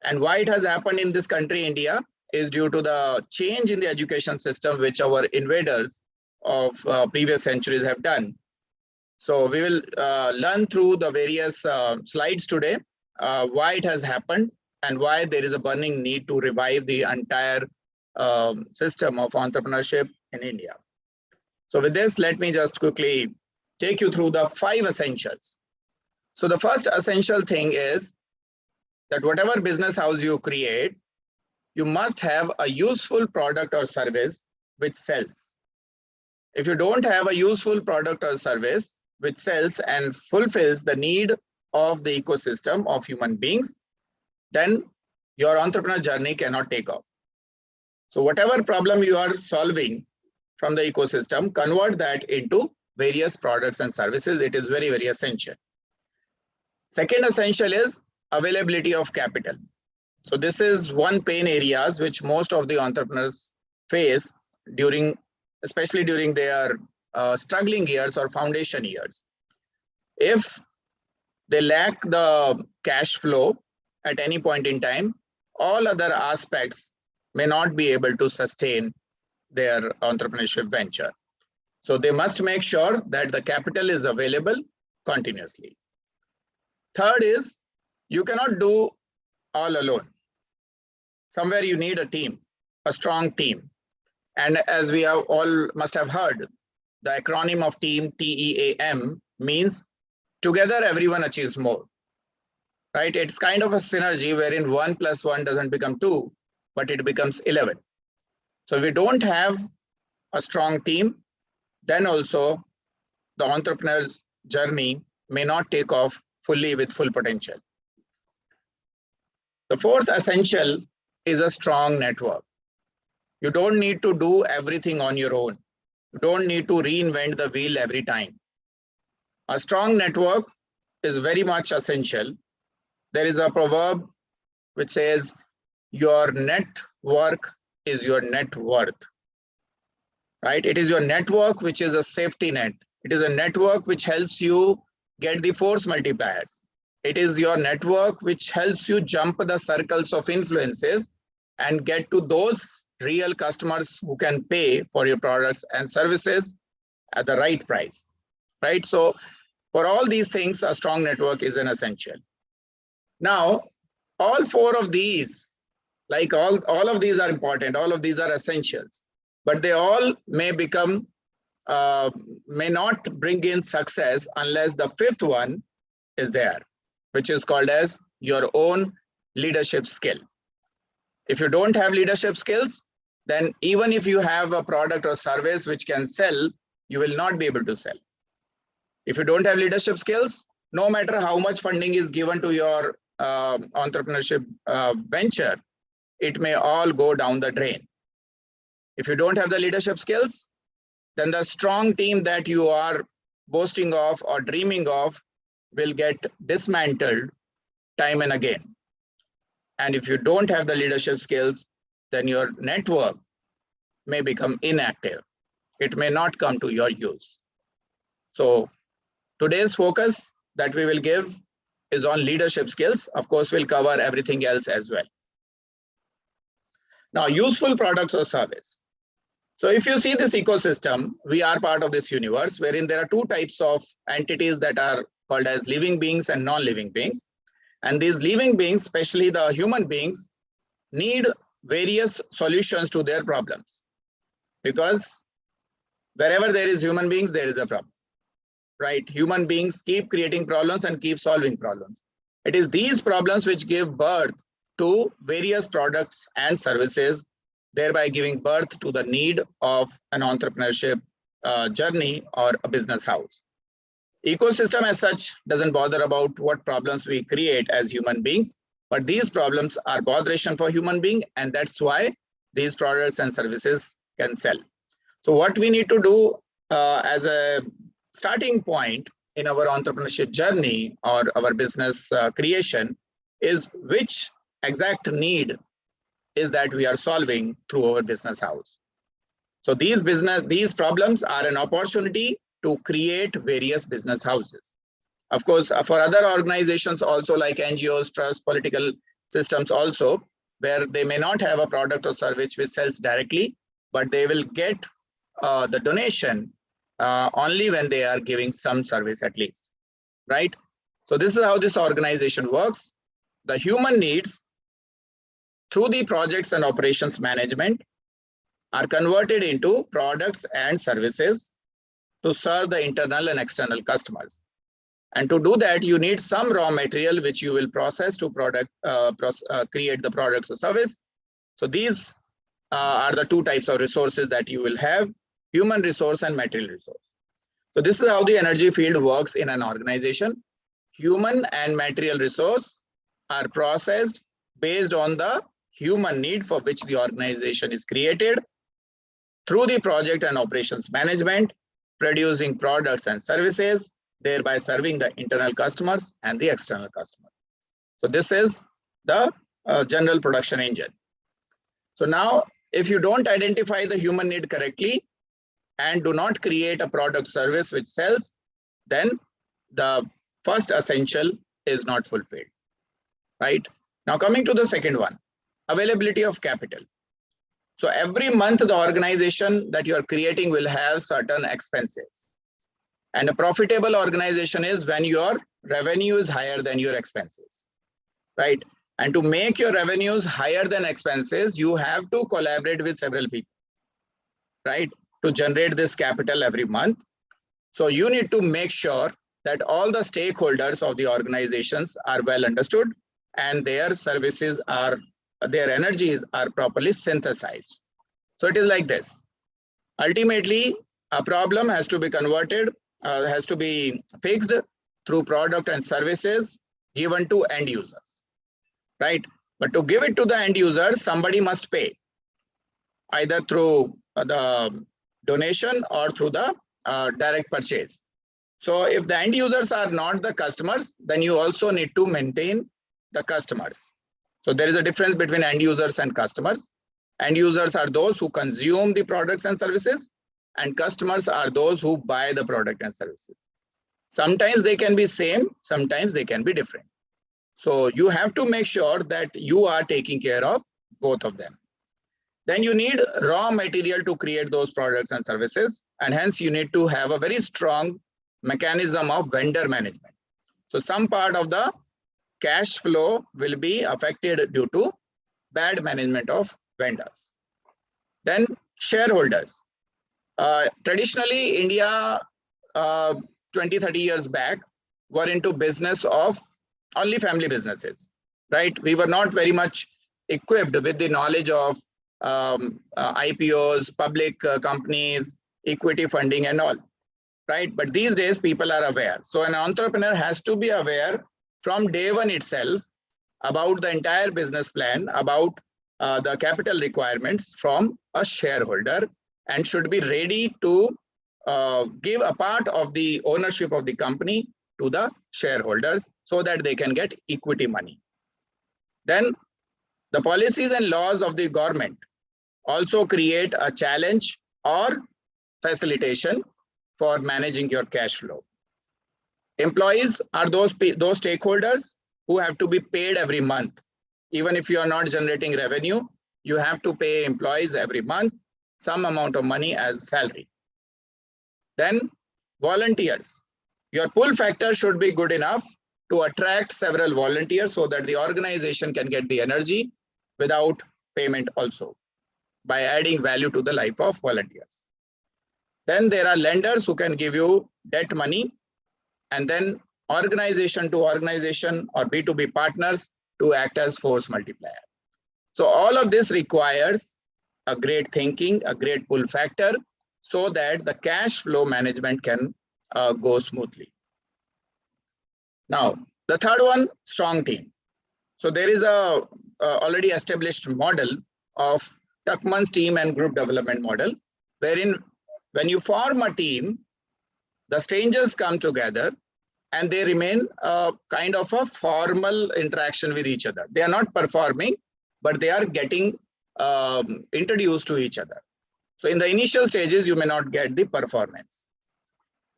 Speaker 2: And why it has happened in this country, India, is due to the change in the education system which our invaders of previous centuries have done. So we will learn through the various slides today why it has happened and why there is a burning need to revive the entire system of entrepreneurship in India. So with this, let me just quickly take you through the 5 essentials. So the first essential thing is that whatever business house you create, you must have a useful product or service which sells. If you don't have a useful product or service which sells and fulfills the need of the ecosystem of human beings, then your entrepreneur journey cannot take off. So whatever problem you are solving from the ecosystem, convert that into various products and services. It is very, very essential. Second essential is availability of capital. So this is one pain areas which most of the entrepreneurs face especially during their struggling years or foundation years. If they lack the cash flow at any point in time, all other aspects may not be able to sustain their entrepreneurship venture. So they must make sure that the capital is available continuously. Third is, you cannot do all alone. Somewhere you need a team, a strong team. And as we have all must have heard, the acronym of team, TEAM, means together everyone achieves more, right? It's kind of a synergy wherein 1 + 1 doesn't become 2, but it becomes 11. So if we don't have a strong team, then also the entrepreneur's journey may not take off fully with full potential. The fourth essential is a strong network. You don't need to do everything on your own. You don't need to reinvent the wheel every time. A strong network is very much essential. There is a proverb which says, your network is your net worth, right? It is your network which is a safety net. It is a network which helps you get the force multipliers. It is your network which helps you jump the circles of influences and get to those real customers who can pay for your products and services at the right price, right? So for all these things, a strong network is an essential. Now, all four of these, like all of these are important, all of these are essentials, but they all may become, may not bring in success unless the fifth one is there, which is called as your own leadership skill. If you don't have leadership skills, then even if you have a product or service which can sell, you will not be able to sell. If you don't have leadership skills, no matter how much funding is given to your entrepreneurship venture, it may all go down the drain. If you don't have the leadership skills, then the strong team that you are boasting of or dreaming of will get dismantled time and again. And if you don't have the leadership skills, then your network may become inactive. It may not come to your use. So today's focus that we will give is on leadership skills. Of course, we'll cover everything else as well. Now, useful products or service. So if you see this ecosystem, we are part of this universe wherein there are two types of entities that are called as living beings and non-living beings. And these living beings, especially the human beings, need various solutions to their problems. Because wherever there is human beings, there is a problem, right? Human beings keep creating problems and keep solving problems. It is these problems which give birth to various products and services, thereby giving birth to the need of an entrepreneurship journey or a business house. Ecosystem as such doesn't bother about what problems we create as human beings, but these problems are botheration for human being, and that's why these products and services can sell. So what we need to do as a starting point in our entrepreneurship journey or our business creation is which exact need is that we are solving through our business house. So these problems are an opportunity to create various business houses. Of course, for other organizations also like NGOs, trusts, political systems also, where they may not have a product or service which sells directly, but they will get the donation only when they are giving some service at least, right? So this is how this organization works. The human needs through the projects and operations management are converted into products and services to serve the internal and external customers. And to do that, you need some raw material which you will process to create the products or service. So these are the two types of resources that you will have. human resource and material resource. So this is how the energy field works in an organization. Human and material resource are processed based on the human need for which the organization is created through the project and operations management, producing products and services, thereby serving the internal customers and the external customers. So this is the general production engine. So now, if you don't identify the human need correctly and do not create a product service which sells, then the first essential is not fulfilled, right? Now coming to the second one, availability of capital. So every month the organization that you are creating will have certain expenses. And a profitable organization is when your revenue is higher than your expenses, right? And to make your revenues higher than expenses, you have to collaborate with several people, right? To generate this capital every month. So you need to make sure that all the stakeholders of the organizations are well understood and their services are, their energies are properly synthesized. So it is like this. Ultimately, a problem has to be converted, has to be fixed through product and services given to end users, right? But to give it to the end users, somebody must pay, either through the donation or through the direct purchase. So if the end users are not the customers, then you also need to maintain the customers. So there is a difference between end users and customers. End users are those who consume the products and services, and customers are those who buy the product and services. Sometimes they can be same, sometimes they can be different. So you have to make sure that you are taking care of both of them. Then you need raw material to create those products and services, and hence you need to have a very strong mechanism of vendor management. So some part of the cash flow will be affected due to bad management of vendors. Then shareholders. Traditionally, India 20-30 years back were into business of only family businesses, right? We were not very much equipped with the knowledge of IPOs, public companies, equity funding and all, right? But these days people are aware. So an entrepreneur has to be aware from day one itself about the entire business plan, about the capital requirements from a shareholder, and should be ready to give a part of the ownership of the company to the shareholders so that they can get equity money. Then the policies and laws of the government also create a challenge or facilitation for managing your cash flow. Employees are those stakeholders who have to be paid every month. Even if you are not generating revenue, you have to pay employees every month some amount of money as salary. Then volunteers. Your pull factor should be good enough to attract several volunteers so that the organization can get the energy without payment also, by adding value to the life of volunteers. Then there are lenders who can give you debt money, and then organization to organization or B2B partners to act as force multiplier. So all of this requires a great thinking, a great pull factor, so that the cash flow management can go smoothly. Now, the third one, strong team. So there is a already established model of Tuckman's team and group development model, wherein when you form a team, the strangers come together and they remain kind of a formal interaction with each other. They are not performing, but they are getting introduced to each other. So in the initial stages, you may not get the performance.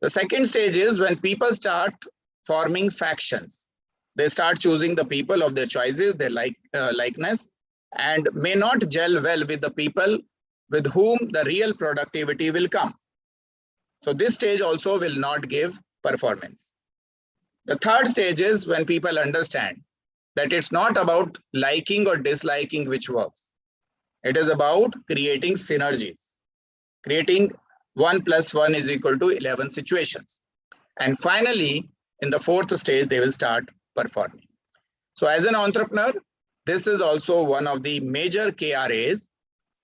Speaker 2: The second stage is when people start forming factions. They start choosing the people of their choices, their likeness, and may not gel well with the people with whom the real productivity will come. So this stage also will not give performance. The third stage is when people understand that it's not about liking or disliking which works. It is about creating synergies, creating 1 + 1 = 11 situations. And finally, in the fourth stage, they will start performing. So as an entrepreneur, this is also one of the major KRAs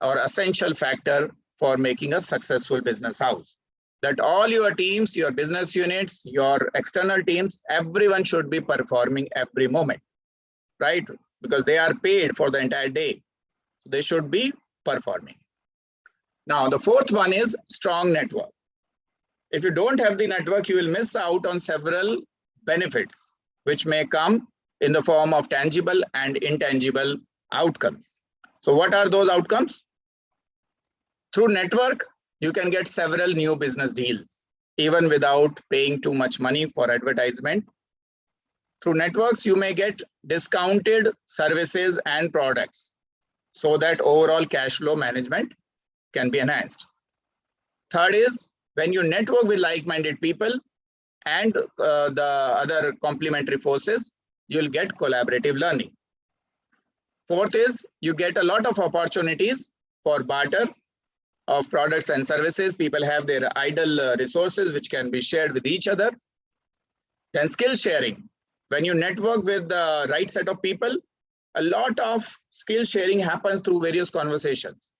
Speaker 2: or essential factor for making a successful business house. That all your teams, your business units, your external teams, everyone should be performing every moment, right? Because they are paid for the entire day. They should be performing. Now, the fourth one is strong network. If you don't have the network, you will miss out on several benefits, which may come in the form of tangible and intangible outcomes. So what are those outcomes? Through network, you can get several new business deals, even without paying too much money for advertisement. Through networks, you may get discounted services and products so that overall cash flow management can be enhanced. Third is when you network with like-minded people and the other complementary forces, you'll get collaborative learning. Fourth is you get a lot of opportunities for barter of products and services. People have their idle resources which can be shared with each other. Then skill sharing. When you network with the right set of people, a lot of skill sharing happens through various conversations,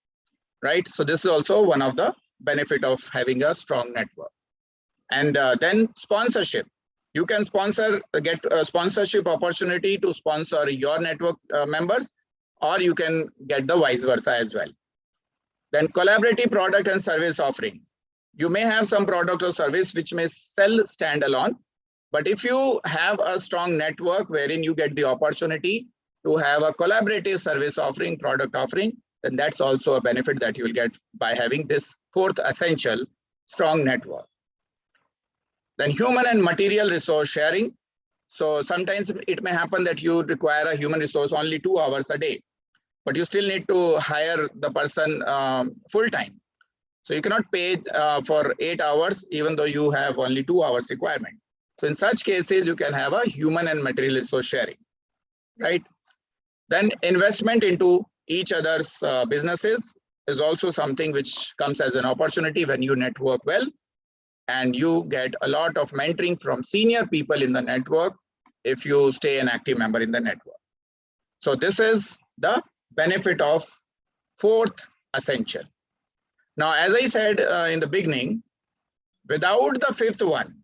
Speaker 2: right? So this is also one of the benefit of having a strong network. And then sponsorship. You can get a sponsorship opportunity to sponsor your network members, or you can get the vice versa as well. Then collaborative product and service offering. You may have some product or service which may sell standalone, but if you have a strong network wherein you get the opportunity to have a collaborative service offering, product offering, then that's also a benefit that you will get by having this fourth essential, strong network. Then human and material resource sharing. So sometimes it may happen that you require a human resource only 2 hours a day, but you still need to hire the person full time. So you cannot pay for 8 hours, even though you have only 2 hours requirement. So in such cases, you can have a human and material resource sharing, right? Then investment into each other's businesses is also something which comes as an opportunity when you network well, and you get a lot of mentoring from senior people in the network if you stay an active member in the network. So this is the benefit of fourth essential. Now, as I said in the beginning, without the fifth one,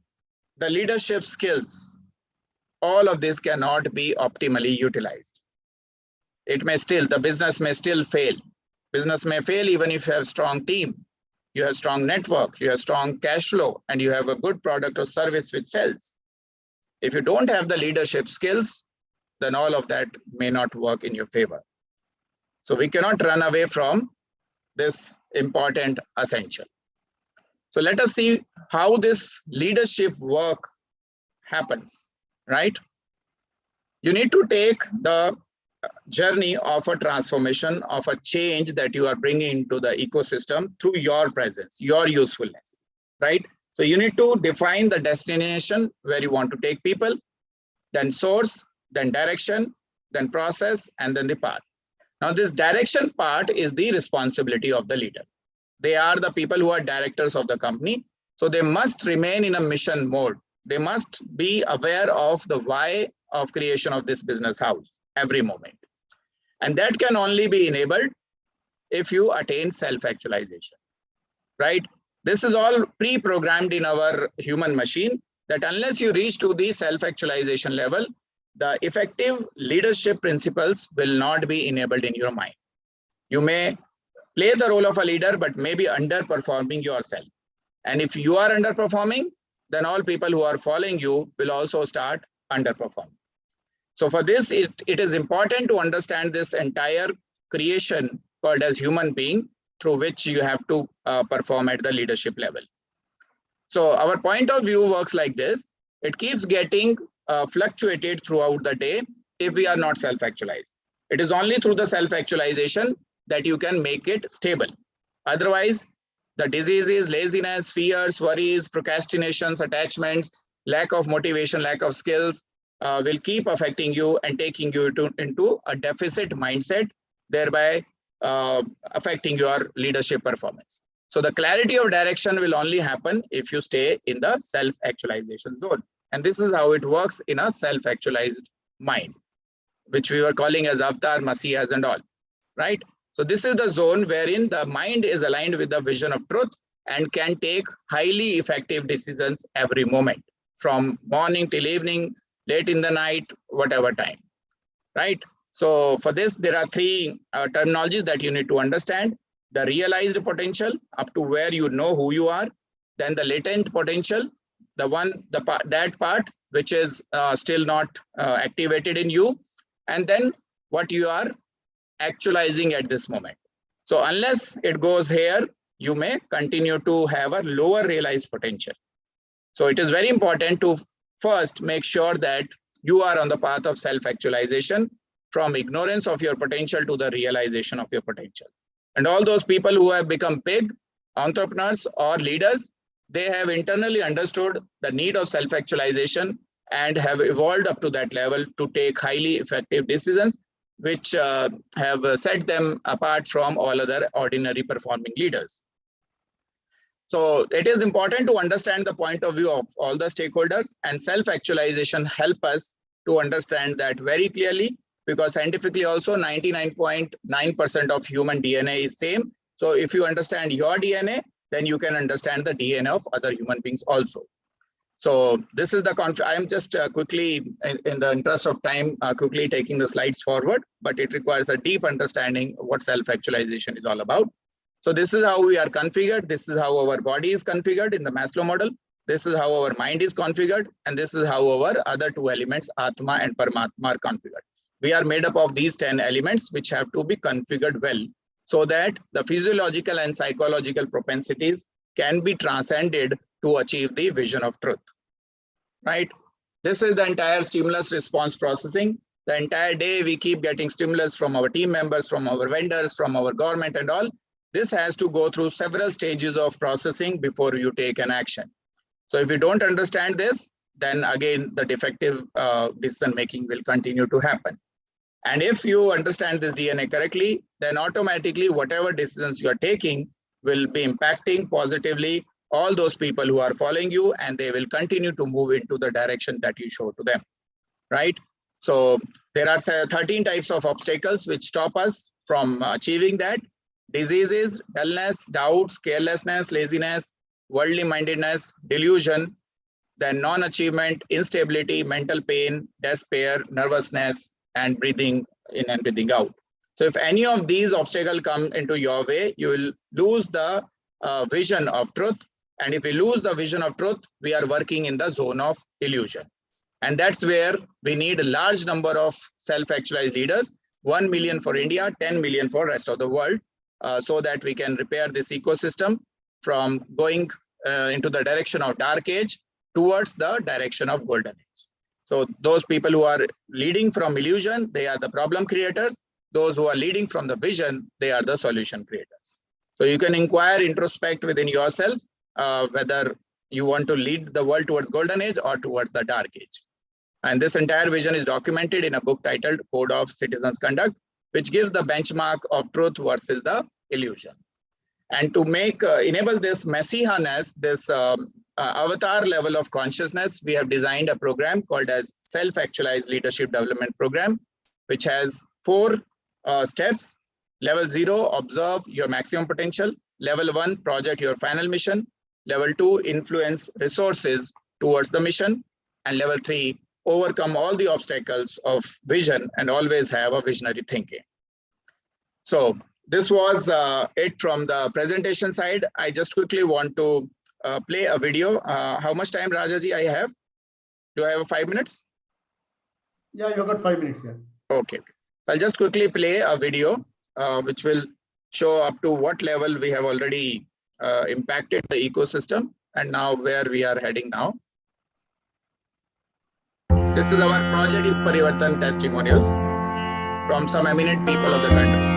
Speaker 2: the leadership skills, all of this cannot be optimally utilized. The business may still fail. Business may fail even if you have a strong team, you have strong network, you have strong cash flow, and you have a good product or service which sells. If you don't have the leadership skills, then all of that may not work in your favor. So we cannot run away from this important essential. So let us see how this leadership work happens, right? You need to take the journey of a transformation, of a change that you are bringing into the ecosystem through your presence, your usefulness, right? So you need to define the destination where you want to take people, then source, then direction, then process, and then the path. Now this direction part is the responsibility of the leader. They are the people who are directors of the company. So they must remain in a mission mode. They must be aware of the why of creation of this business house every moment. And that can only be enabled if you attain self-actualization, right? This is all pre-programmed in our human machine that unless you reach to the self-actualization level, the effective leadership principles will not be enabled in your mind. You may play the role of a leader, but maybe underperforming yourself. And if you are underperforming, then all people who are following you will also start underperforming. So for this, it is important to understand this entire creation called as human being through which you have to perform at the leadership level. So our point of view works like this. It keeps getting fluctuated throughout the day if we are not self-actualized. It is only through the self-actualization that you can make it stable. Otherwise, the diseases, laziness, fears, worries, procrastinations, attachments, lack of motivation, lack of skills will keep affecting you and taking you into a deficit mindset, thereby affecting your leadership performance. So the clarity of direction will only happen if you stay in the self-actualization zone. And this is how it works in a self-actualized mind, which we were calling as avatar, masihas and all, right? So this is the zone wherein the mind is aligned with the vision of truth and can take highly effective decisions every moment, from morning till evening, late in the night, whatever time, right? So for this, there are three terminologies that you need to understand. The realized potential, up to where you know who you are. Then the latent potential, that part which is still not activated in you. And then what you are actualizing at this moment. So unless it goes here, you may continue to have a lower realized potential. So it is very important to first make sure that you are on the path of self-actualization, from ignorance of your potential to the realization of your potential. And all those people who have become big entrepreneurs or leaders, they have internally understood the need of self-actualization and have evolved up to that level to take highly effective decisions, which have set them apart from all other ordinary performing leaders. So it is important to understand the point of view of all the stakeholders, and self-actualization help us to understand that very clearly, because scientifically also 99.9% of human DNA is same. So if you understand your DNA, then you can understand the DNA of other human beings also. So this is the I am just quickly, in the interest of time, quickly taking the slides forward, but it requires a deep understanding of what self-actualization is all about. So this is how we are configured. This is how our body is configured in the Maslow model. This is how our mind is configured. And this is how our other two elements, Atma and Paramatma, are configured. We are made up of these 10 elements, which have to be configured well, so that the physiological and psychological propensities can be transcended to achieve the vision of truth, right? This is the entire stimulus response processing. The entire day we keep getting stimulus from our team members, from our vendors, from our government and all. This has to go through several stages of processing before you take an action. So if you don't understand this, then again, the defective decision making will continue to happen. And if you understand this DNA correctly, then automatically whatever decisions you are taking will be impacting positively all those people who are following you, and they will continue to move into the direction that you show to them, right? So there are 13 types of obstacles which stop us from achieving that. Diseases, dullness, doubts, carelessness, laziness, worldly mindedness, delusion, then non-achievement, instability, mental pain, despair, nervousness, and breathing in and breathing out. So if any of these obstacles come into your way, you will lose the vision of truth. And if we lose the vision of truth, we are working in the zone of illusion. And that's where we need a large number of self-actualized leaders, 1 million for India, 10 million for rest of the world, so that we can repair this ecosystem from going into the direction of dark age towards the direction of golden age. So those people who are leading from illusion, they are the problem creators. Those who are leading from the vision, they are the solution creators. So you can inquire, introspect within yourself, whether you want to lead the world towards golden age or towards the dark age. And this entire vision is documented in a book titled Code of Citizens Conduct, which gives the benchmark of truth versus the illusion. And to make enable this messy-ness, this avatar level of consciousness, we have designed a program called as Self-Actualized Leadership Development Program, which has 4 steps. Level 0, observe your maximum potential. Level 1, project your final mission. Level 2, influence resources towards the mission. And level 3, overcome all the obstacles of vision and always have a visionary thinking. So this was it from the presentation side. I just quickly want to play a video. How much time, Rajaji, I have? Do I have 5 minutes?
Speaker 21: Yeah, you've got 5 minutes here.
Speaker 2: Okay. I'll just quickly play a video which will show up to what level we have already impacted the ecosystem and now where we are heading now. This is our Project is Parivartan testimonials from some eminent people of the country.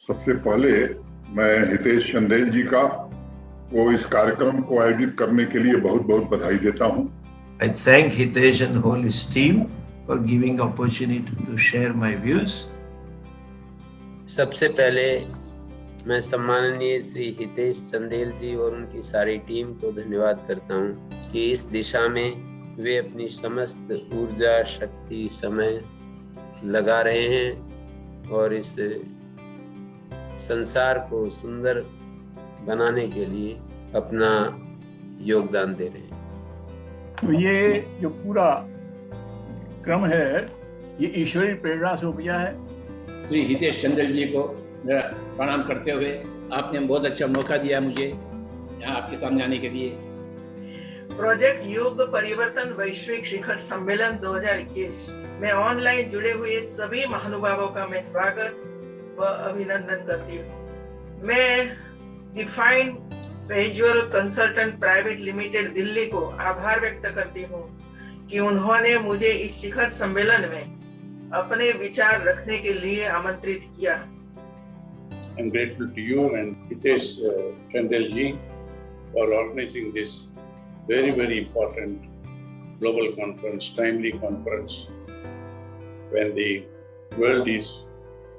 Speaker 4: सबसे पहले मैं हितेश चंदेल जी का को इस कार्यक्रम को आयोजित करने के लिए बहुत बहुत बधाई देता हूं।
Speaker 22: I thank Hitesh and whole his team
Speaker 3: for giving opportunity to share my views.
Speaker 22: सबसे पहले मैं सम्माननीय श्री हितेश चंदेल जी और उनकी सारी टीम को धन्यवाद करता हूं कि इस दिशा में वे अपनी समस्त ऊर्जा, शक्ति, समय लगा रहे हैं और इस संसार को सुंदर बनाने के लिए अपना योगदान दे रहे हैं।
Speaker 23: तो ये जो पूरा क्रम है ये ईश्वरीय प्रेरणा से उपजा है।
Speaker 24: श्री हितेश चंदेल जी को मेरा प्रणाम करते हुए आपने बहुत अच्छा मौका दिया मुझे यहाँ आपके सामने आने के लिए।
Speaker 25: प्रोजेक्ट युग परिवर्तन वैश्विक शिखर सम्मेलन 2021 में ऑनलाइन जुड़े हुए सभी महानुभावों का मैं स्वागत व अभिनंदन करती हूँ। मैं defined visual consultant private limited Delhi को आभार व्यक्त करती हूँ कि उन्होंने मुझे इस शिखर सम्मेलन में अपने विचार रखने के लिए आमंत्रित किया।
Speaker 26: I'm grateful to you and Hitesh Chandel ji for organizing this very, very important global conference, timely conference, when the world is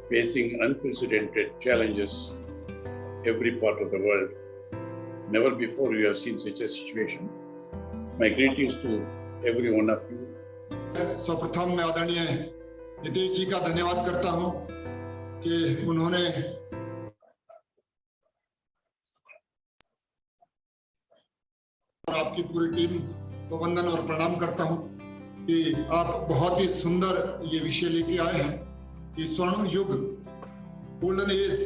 Speaker 26: facing unprecedented challenges, every part of the world. Never before we have seen such a situation. My greetings to every one of you.
Speaker 27: सर्वप्रथम मैं आदरणीय हितेश जी का धन्यवाद करता हूं कि उन्होंने और आपकी पूरी टीम को वंदन और प्रणाम करता हूं कि आप बहुत ही सुंदर ये विषय लेके आए हैं कि स्वर्ण युग, गोल्डन एज,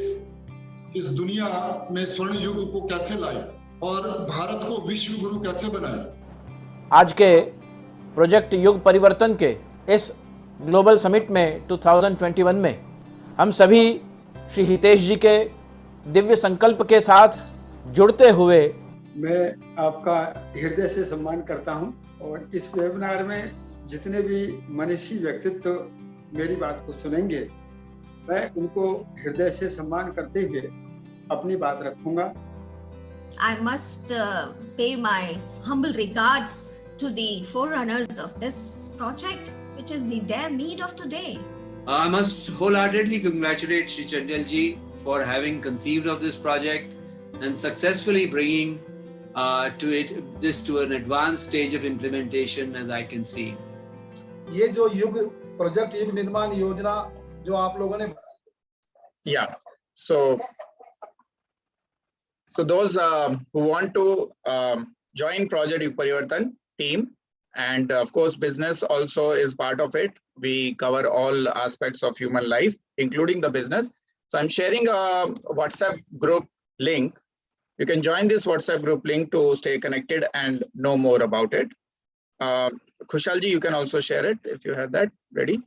Speaker 27: इस दुनिया में स्वर्ण युग को कैसे लाए और भारत को विश्व गुरु कैसे बनाए।
Speaker 6: आज के प्रोजेक्ट युग परिवर्तन के इस ग्लोबल समिट में 2021 में हम सभी श्री हितेश जी के दिव्य संकल्प के साथ जुड़ते हुए
Speaker 28: मैं आपका हृदय से सम्मान करता हूं और इस वेबिनार में जितने भी मनीषी व्यक्तित्व मेरी बात को सुनेंगे मैं उनको हृदय से सम्मान करते हुए अपनी बात रखूंगा।
Speaker 29: I must pay my humble regards to the forerunners of this project, which is the dire need of today.
Speaker 3: I must wholeheartedly congratulate Shri Chandel ji for having conceived of this project and successfully bringing this to an advanced stage of implementation, as I can see.
Speaker 28: ये जो युग project युग निर्माण योजना जो आप लोगों ने
Speaker 2: Yeah. So those who want to join Project Yug Parivartan team, and of course business also is part of it. We cover all aspects of human life, including the business. So I'm sharing a WhatsApp group link. You can join this WhatsApp group link to stay connected and know more about it. Khushal ji, you can also share it if you have that ready.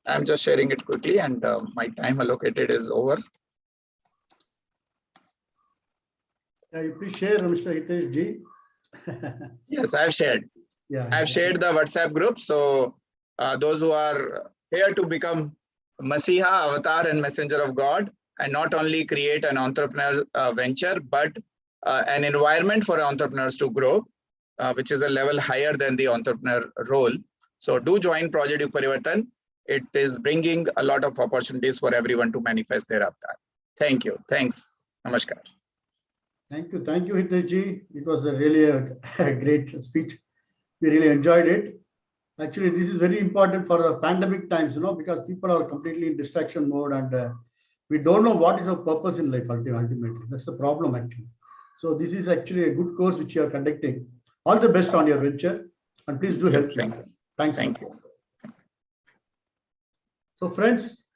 Speaker 2: I'm just sharing it quickly, and my time allocated is over.
Speaker 21: You please share, Mr. Hitesh ji.
Speaker 2: Yes, I've shared.
Speaker 21: Yeah,
Speaker 2: I've shared the WhatsApp group. So those who are here to become Masiha, avatar and messenger of God, and not only create an entrepreneur venture, but an environment for entrepreneurs to grow, which is a level higher than the entrepreneur role. So do join Project Yug Parivartan. It is bringing a lot of opportunities for everyone to manifest their avatar. Thank you. Thanks. Namaskar.
Speaker 21: Thank you, Hitesh ji. It was really a great speech. We really enjoyed it. Actually, this is very important for the pandemic times, because people are completely in distraction mode and we don't know what is our purpose in life ultimately. That's the problem actually. So this is actually a good course which you are conducting. All the best on your venture, and please do help.
Speaker 2: Thank you.
Speaker 21: Thanks.
Speaker 2: Thank you.
Speaker 21: So friends,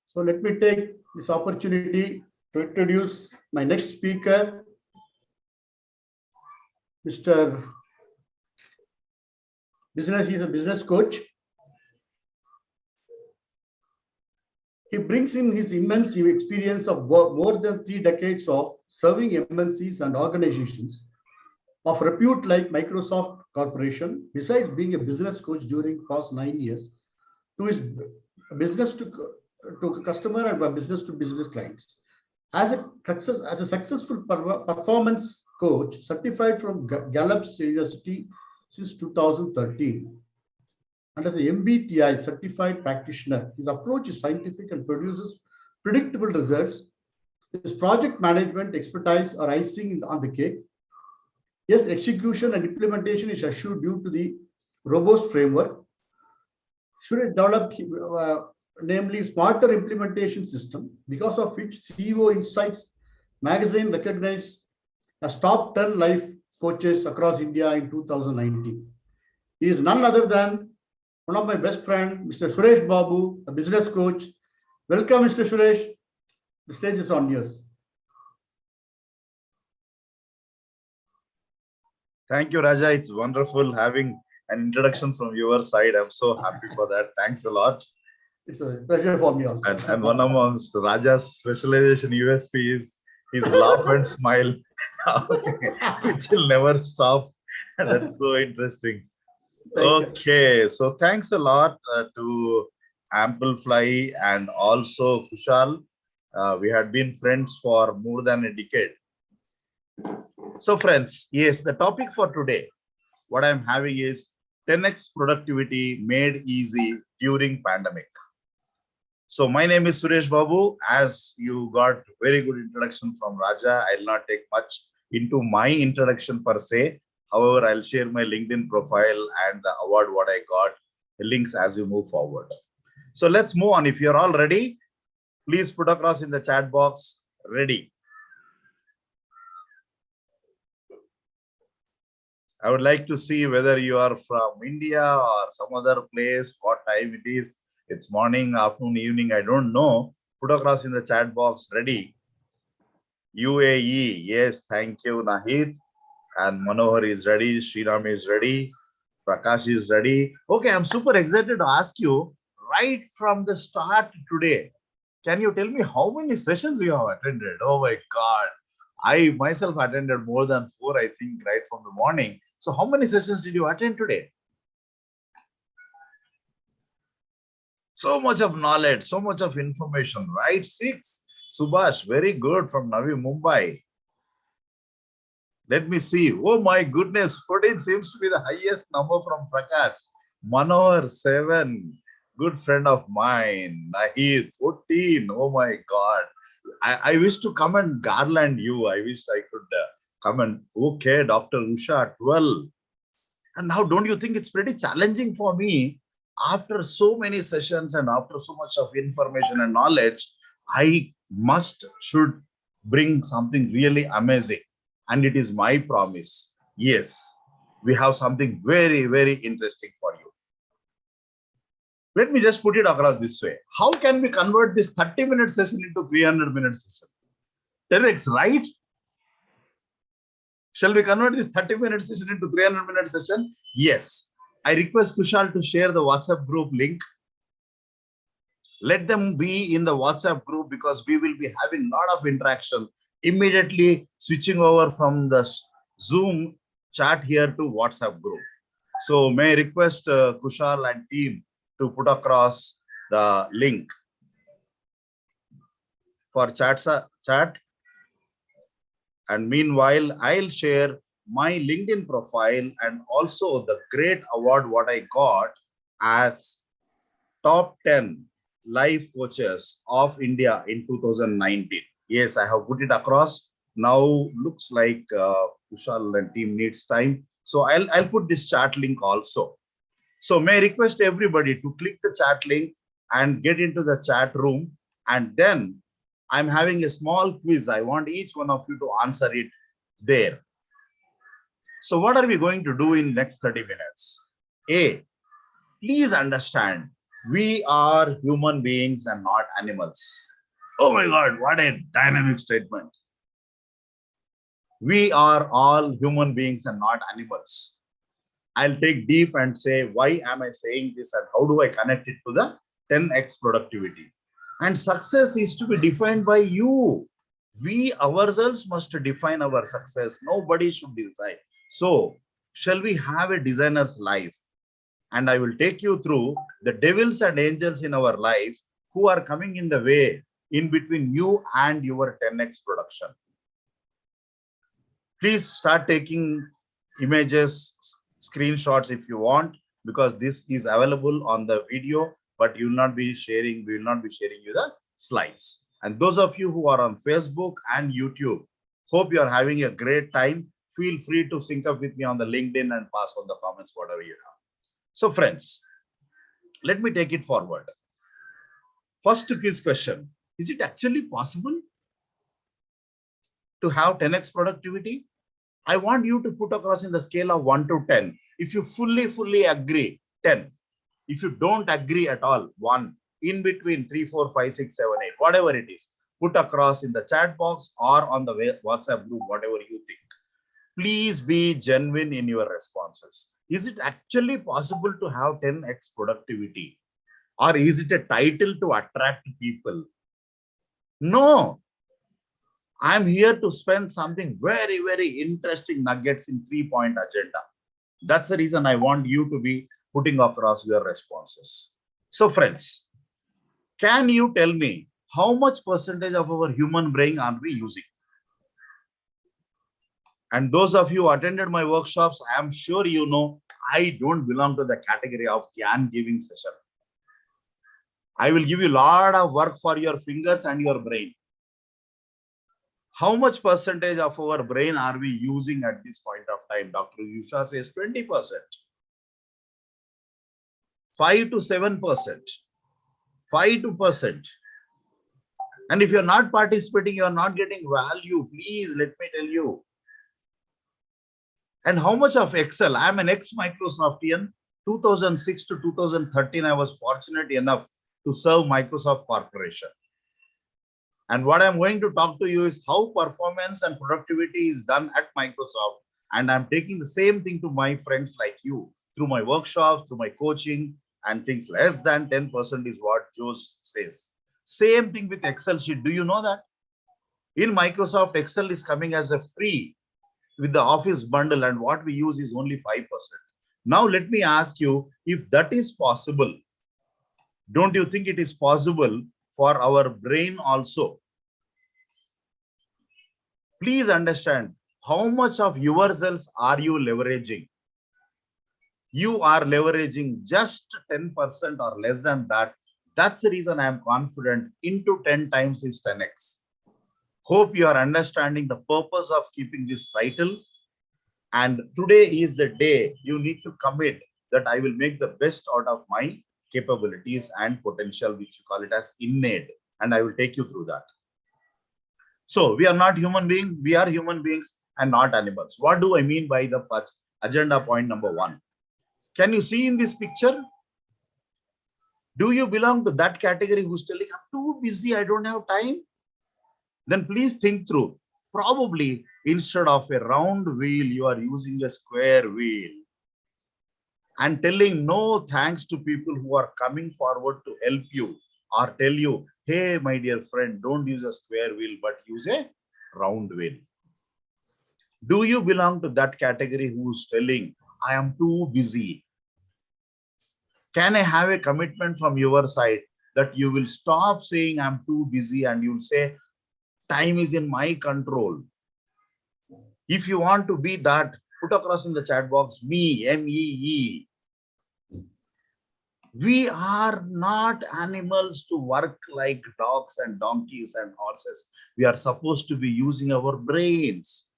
Speaker 21: so let me take this opportunity to introduce my next speaker, Mr. Business. He's a business coach. He brings in his immense experience of more than 3 decades of serving MNCs and organizations of repute like Microsoft Corporation, besides being a business coach during past 9 years, to his business to customer and business to business clients. As a successful performance coach certified from Gallup University since 2013, and as a MBTI certified practitioner, his approach is scientific and produces predictable results. His project management expertise are icing on the cake. Yes, execution and implementation is assured due to the robust framework. Should develop, namely smarter implementation system, because of which CEO Insights magazine recognized as top 10 life coaches across India in 2019. He is none other than one of my best friends, Mr. Suresh Babu, a business coach. Welcome, Mr. Suresh. The stage is on yours.
Speaker 1: Thank you, Raja. It's wonderful having an introduction from your side. I'm so happy for that. Thanks a lot.
Speaker 21: It's a pleasure for me also.
Speaker 1: And one amongst Raja's specialization USP is his laugh and smile, which will never stop. That's so interesting. Okay, so thanks a lot to Amplefy and also Kushal. We had been friends for more than a decade. So friends, yes, the topic for today, what I'm having is 10x productivity made easy during pandemic. So my name is Suresh Babu. As you got very good introduction from Raja, I'll not take much into my introduction per se. However, I'll share my LinkedIn profile and the award what I got, the links as you move forward. So let's move on. If you're all ready, please put across in the chat box, ready. I would like to see whether you are from India or some other place, what time it is. It's morning, afternoon, evening, I don't know. Put across in the chat box, ready. UAE, yes, thank you, Nahid. And Manohar is ready, Sriram is ready, Prakash is ready. Okay, I'm super excited to ask you, right from the start today, can you tell me how many sessions you have attended? Oh my God. I myself attended more than 4, I think, right from the morning. So how many sessions did you attend today? So much of knowledge, so much of information, right? 6. Subhash, very good, from Navi Mumbai. Let me see. Oh my goodness, 14 seems to be the highest number from Prakash. Manohar, 7. Good friend of mine. Nahid, 14. Oh my God. I wish to come and garland you. I wish I could come and, okay, Dr. Usha, 12. And now don't you think it's pretty challenging for me? After so many sessions and after so much of information and knowledge, I should bring something really amazing. And it is my promise. Yes, we have something very, very interesting for you. Let me just put it across this way. How can we convert this 30-minute session into 300-minute session? 10x, right? Shall we convert this 30-minute session into 300-minute session? Yes. I request Kushal to share the WhatsApp group link. Let them be in the WhatsApp group because we will be having a lot of interaction. Immediately switching over from the Zoom chat here to WhatsApp group. So may I request Kushal and team to put across the link for chat. And meanwhile, I'll share my LinkedIn profile and also the great award what I got as top 10 life coaches of India in 2019. Yes, I have put it across. Now looks like Kushal and team needs time. So I'll put this chat link also. So may I request everybody to click the chat link and get into the chat room. And then I'm having a small quiz. I want each one of you to answer it there. So what are we going to do in next 30 minutes? A, please understand, we are human beings and not animals. Oh my God, what a dynamic statement. We are all human beings and not animals. I'll take deep and say, why am I saying this and how do I connect it to the 10x productivity? And success is to be defined by you. We ourselves must define our success. Nobody should decide. So, shall we have a designer's life? And I will take you through the devils and angels in our life who are coming in the way in between you and your 10x production. Please start taking images, screenshots if you want, because this is available on the video, but you will not be sharing, we will not be sharing you the slides. And those of you who are on Facebook and YouTube, hope you are having a great time. Feel free to sync up with me on the LinkedIn and pass on the comments, whatever you have. So friends, let me take it forward. First quiz question. Is it actually possible to have 10x productivity? I want you to put across in the scale of 1 to 10. If you fully agree, 10. If you don't agree at all, 1. In between 3, 4, 5, 6, 7, 8, whatever it is, put across in the chat box or on the WhatsApp group, whatever you think. Please be genuine in your responses. Is it actually possible to have 10x productivity? Or is it a title to attract people? No. I'm here to spend something very interesting nuggets in 3-point agenda. That's the reason I want you to be putting across your responses. So friends, can you tell me how much percentage of our human brain are we using? And those of you who attended my workshops, I am sure you know I don't belong to the category of can giving session. I will give you a lot of work for your fingers and your brain. How much percentage of our brain are we using at this point of time? Dr. Yusha says 20%. 5 to 7%. 5%. And if you're not participating, you're not getting value. Please let me tell you. And how much of Excel? I'm an ex-Microsoftian. 2006 to 2013, I was fortunate enough to serve Microsoft Corporation. And what I'm going to talk to you is how performance and productivity is done at Microsoft. And I'm taking the same thing to my friends like you through my workshops, through my coaching and things. Less than 10% is what Joe says. Same thing with Excel sheet. Do you know that? In Microsoft, Excel is coming as a free with the Office bundle, and what we use is only 5%. Now, let me ask you, if that is possible, don't you think it is possible for our brain also? Please understand, how much of yourselves are you leveraging? You are leveraging just 10% or less than that. That's the reason I am confident into 10 times is 10x. Hope you are understanding the purpose of keeping this title. And today is the day you need to commit that I will make the best out of my capabilities and potential, which you call it as innate. And I will take you through that. So we are not human beings. We are human beings and not animals. What do I mean by the agenda point number 1? Can you see in this picture? Do you belong to that category who's telling, I'm too busy, I don't have time? Then please think through. Probably instead of a round wheel, you are using a square wheel. And telling no thanks to people who are coming forward to help you or tell you, hey, my dear friend, don't use a square wheel, but use a round wheel. Do you belong to that category who's telling, I am too busy? Can I have a commitment from your side that you will stop saying I'm too busy and you'll say, time is in my control? If you want to be that, put across in the chat box, me, M-E-E. We are not animals to work like dogs and donkeys and horses. We are supposed to be using our brains,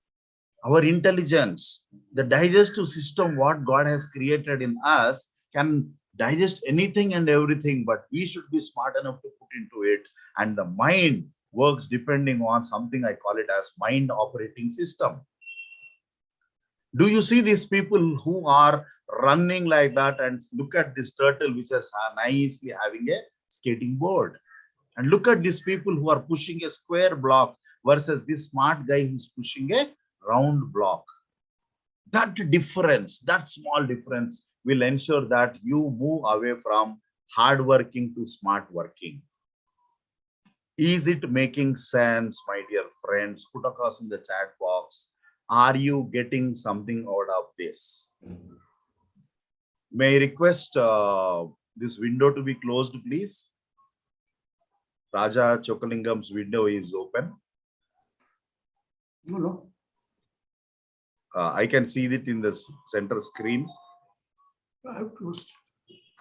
Speaker 1: our intelligence. The digestive system, what God has created in us, can digest anything and everything, but we should be smart enough to put into it. And the mind works depending on something I call it as mind operating system. Do you see these people who are running like that? And look at this turtle which is nicely having a skating board. And look at these people who are pushing a square block versus this smart guy who's pushing a round block. That difference, that small difference will ensure that you move away from hard working to smart working. Is it making sense, my dear friends? Put across in the chat box. Are you getting something out of this? May I request this window to be closed, please? Raja Chokalingam's window is open.
Speaker 21: No.
Speaker 1: I can see it in the center screen.
Speaker 21: I have closed.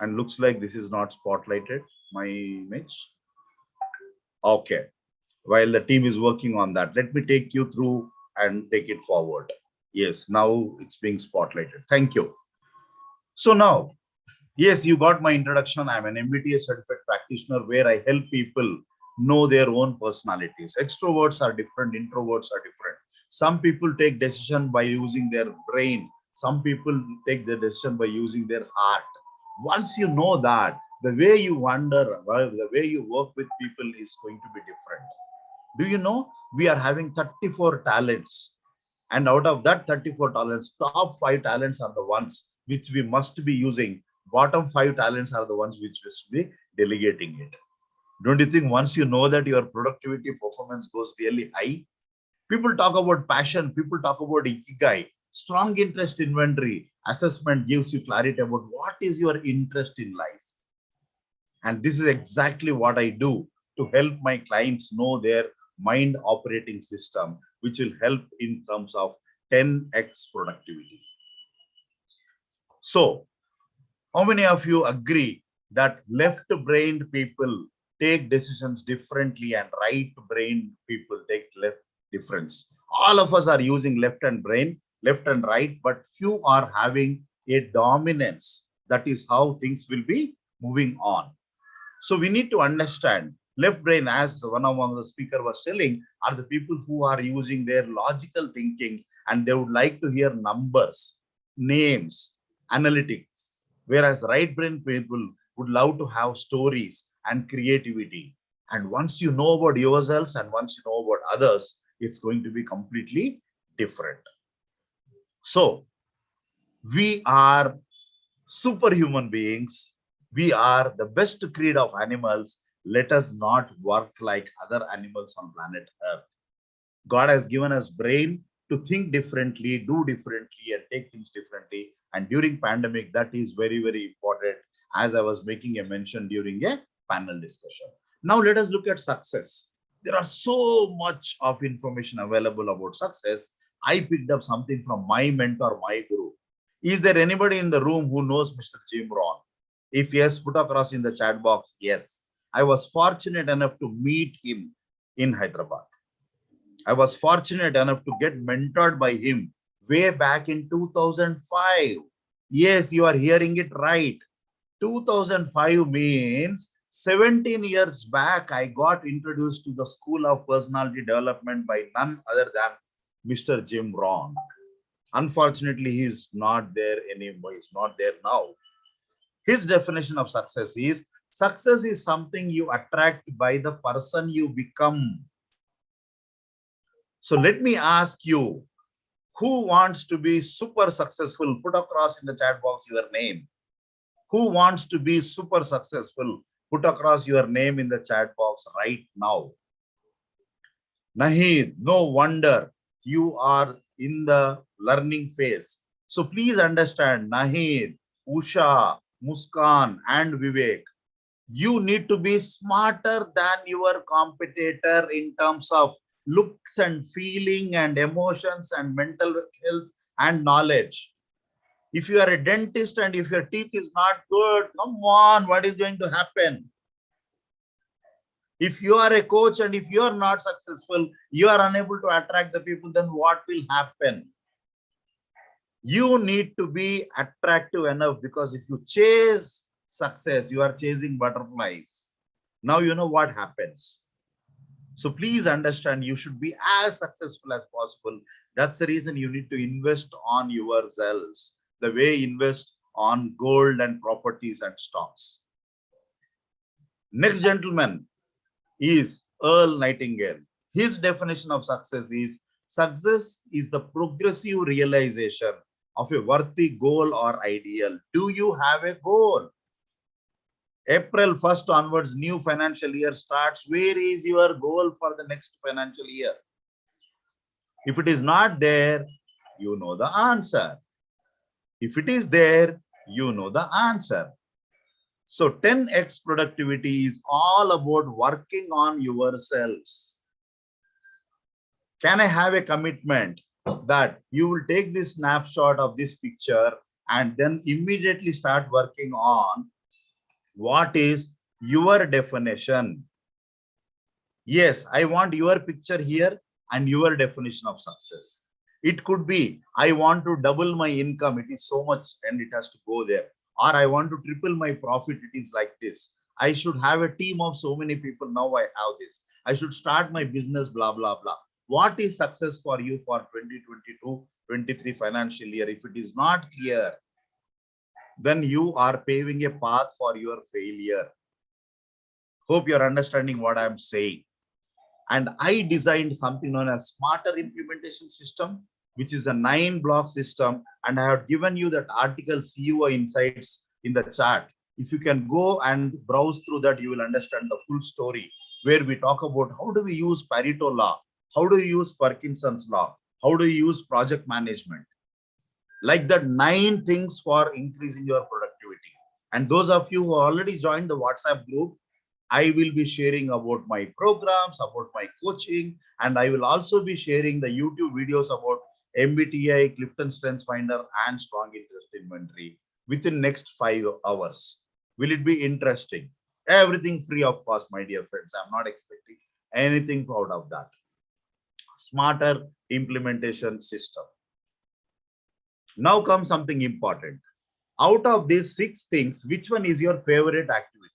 Speaker 1: And looks like this is not spotlighted, my image. Okay. While the team is working on that, let me take you through and take it forward. Yes, now it's being spotlighted. Thank you. So now, yes, you got my introduction. I'm an MBTA certified practitioner where I help people know their own personalities. Extroverts are different, introverts are different. Some people take decision by using their brain. Some people take the decision by using their heart. Once you know that, the way you wonder, the way you work with people is going to be different. Do you know we are having 34 talents, and out of that 34 talents, top 5 talents are the ones which we must be using. Bottom 5 talents are the ones which we should be delegating it. Don't you think once you know that, your productivity performance goes really high? People talk about passion, people talk about ikigai. Strong interest inventory assessment gives you clarity about what is your interest in life. And this is exactly what I do to help my clients know their mind operating system, which will help in terms of 10x productivity. So, how many of you agree that left-brained people take decisions differently and right-brained people take left difference? All of us are using left and right, but few are having a dominance. That is how things will be moving on. So we need to understand left brain, as one of the speaker was telling, are the people who are using their logical thinking and they would like to hear numbers, names, analytics. Whereas right brain people would love to have stories and creativity. And once you know about yourselves and once you know about others, it's going to be completely different. So we are superhuman beings. We are the best breed of animals. Let us not work like other animals on planet Earth. God has given us brain to think differently, do differently, and take things differently. And during pandemic, that is very, very important, as I was making a mention during a panel discussion. Now let us look at success. There are so much of information available about success. I picked up something from my mentor, my guru. Is there anybody in the room who knows Mr. Jim Rohn? If yes, put across in the chat box, yes. I was fortunate enough to meet him in Hyderabad. I was fortunate enough to get mentored by him way back in 2005. Yes, you are hearing it right. 2005 means 17 years back, I got introduced to the School of Personality Development by none other than Mr. Jim Rohn. Unfortunately, he is not there anymore. He's not there now. His definition of success is something you attract by the person you become. So let me ask you, who wants to be super successful? Put across in the chat box your name. Who wants to be super successful? Put across your name in the chat box right now. Naheed, no wonder you are in the learning phase. So please understand, Naheed, Usha, Muskan, and Vivek, you need to be smarter than your competitor in terms of looks and feeling and emotions and mental health and knowledge. If you are a dentist and if your teeth is not good, come on, what is going to happen? If you are a coach and if you are not successful, you are unable to attract the people, then what will happen? You need to be attractive enough, because if you chase success, you are chasing butterflies. Now you know what happens. So please understand, you should be as successful as possible. That's the reason you need to invest on yourselves, the way you invest on gold and properties and stocks. Next gentleman is Earl Nightingale. His definition of success is the progressive realization of a worthy goal or ideal. Do you have a goal? April 1st onwards, new financial year starts. Where is your goal for the next financial year? If it is not there, you know the answer. If it is there, you know the answer. So 10x productivity is all about working on yourselves. Can I have a commitment that you will take this snapshot of this picture and then immediately start working on what is your definition? Yes, I want your picture here and your definition of success. It could be, I want to double my income. It is so much and it has to go there. Or I want to triple my profit. It is like this. I should have a team of so many people. Now I have this. I should start my business, blah, blah, blah. What is success for you for 2022-23 financial year? If it is not clear, then you are paving a path for your failure. Hope you're understanding what I'm saying. And I designed something known as Smarter Implementation System, which is a 9-block system. And I have given you that article CEO Insights in the chat. If you can go and browse through that, you will understand the full story, where we talk about how do we use Pareto law, how do you use Parkinson's law, how do you use project management, like the 9 things for increasing your productivity. And those of you who already joined the WhatsApp group, I will be sharing about my programs, about my coaching, and I will also be sharing the YouTube videos about MBTI, Clifton Strengths Finder, and Strong Interest Inventory within next 5 hours. Will it be interesting? Everything free of cost, my dear friends. I'm not expecting anything out of that. Smarter implementation system. Now comes something important. Out of these 6 things, which one is your favorite activity?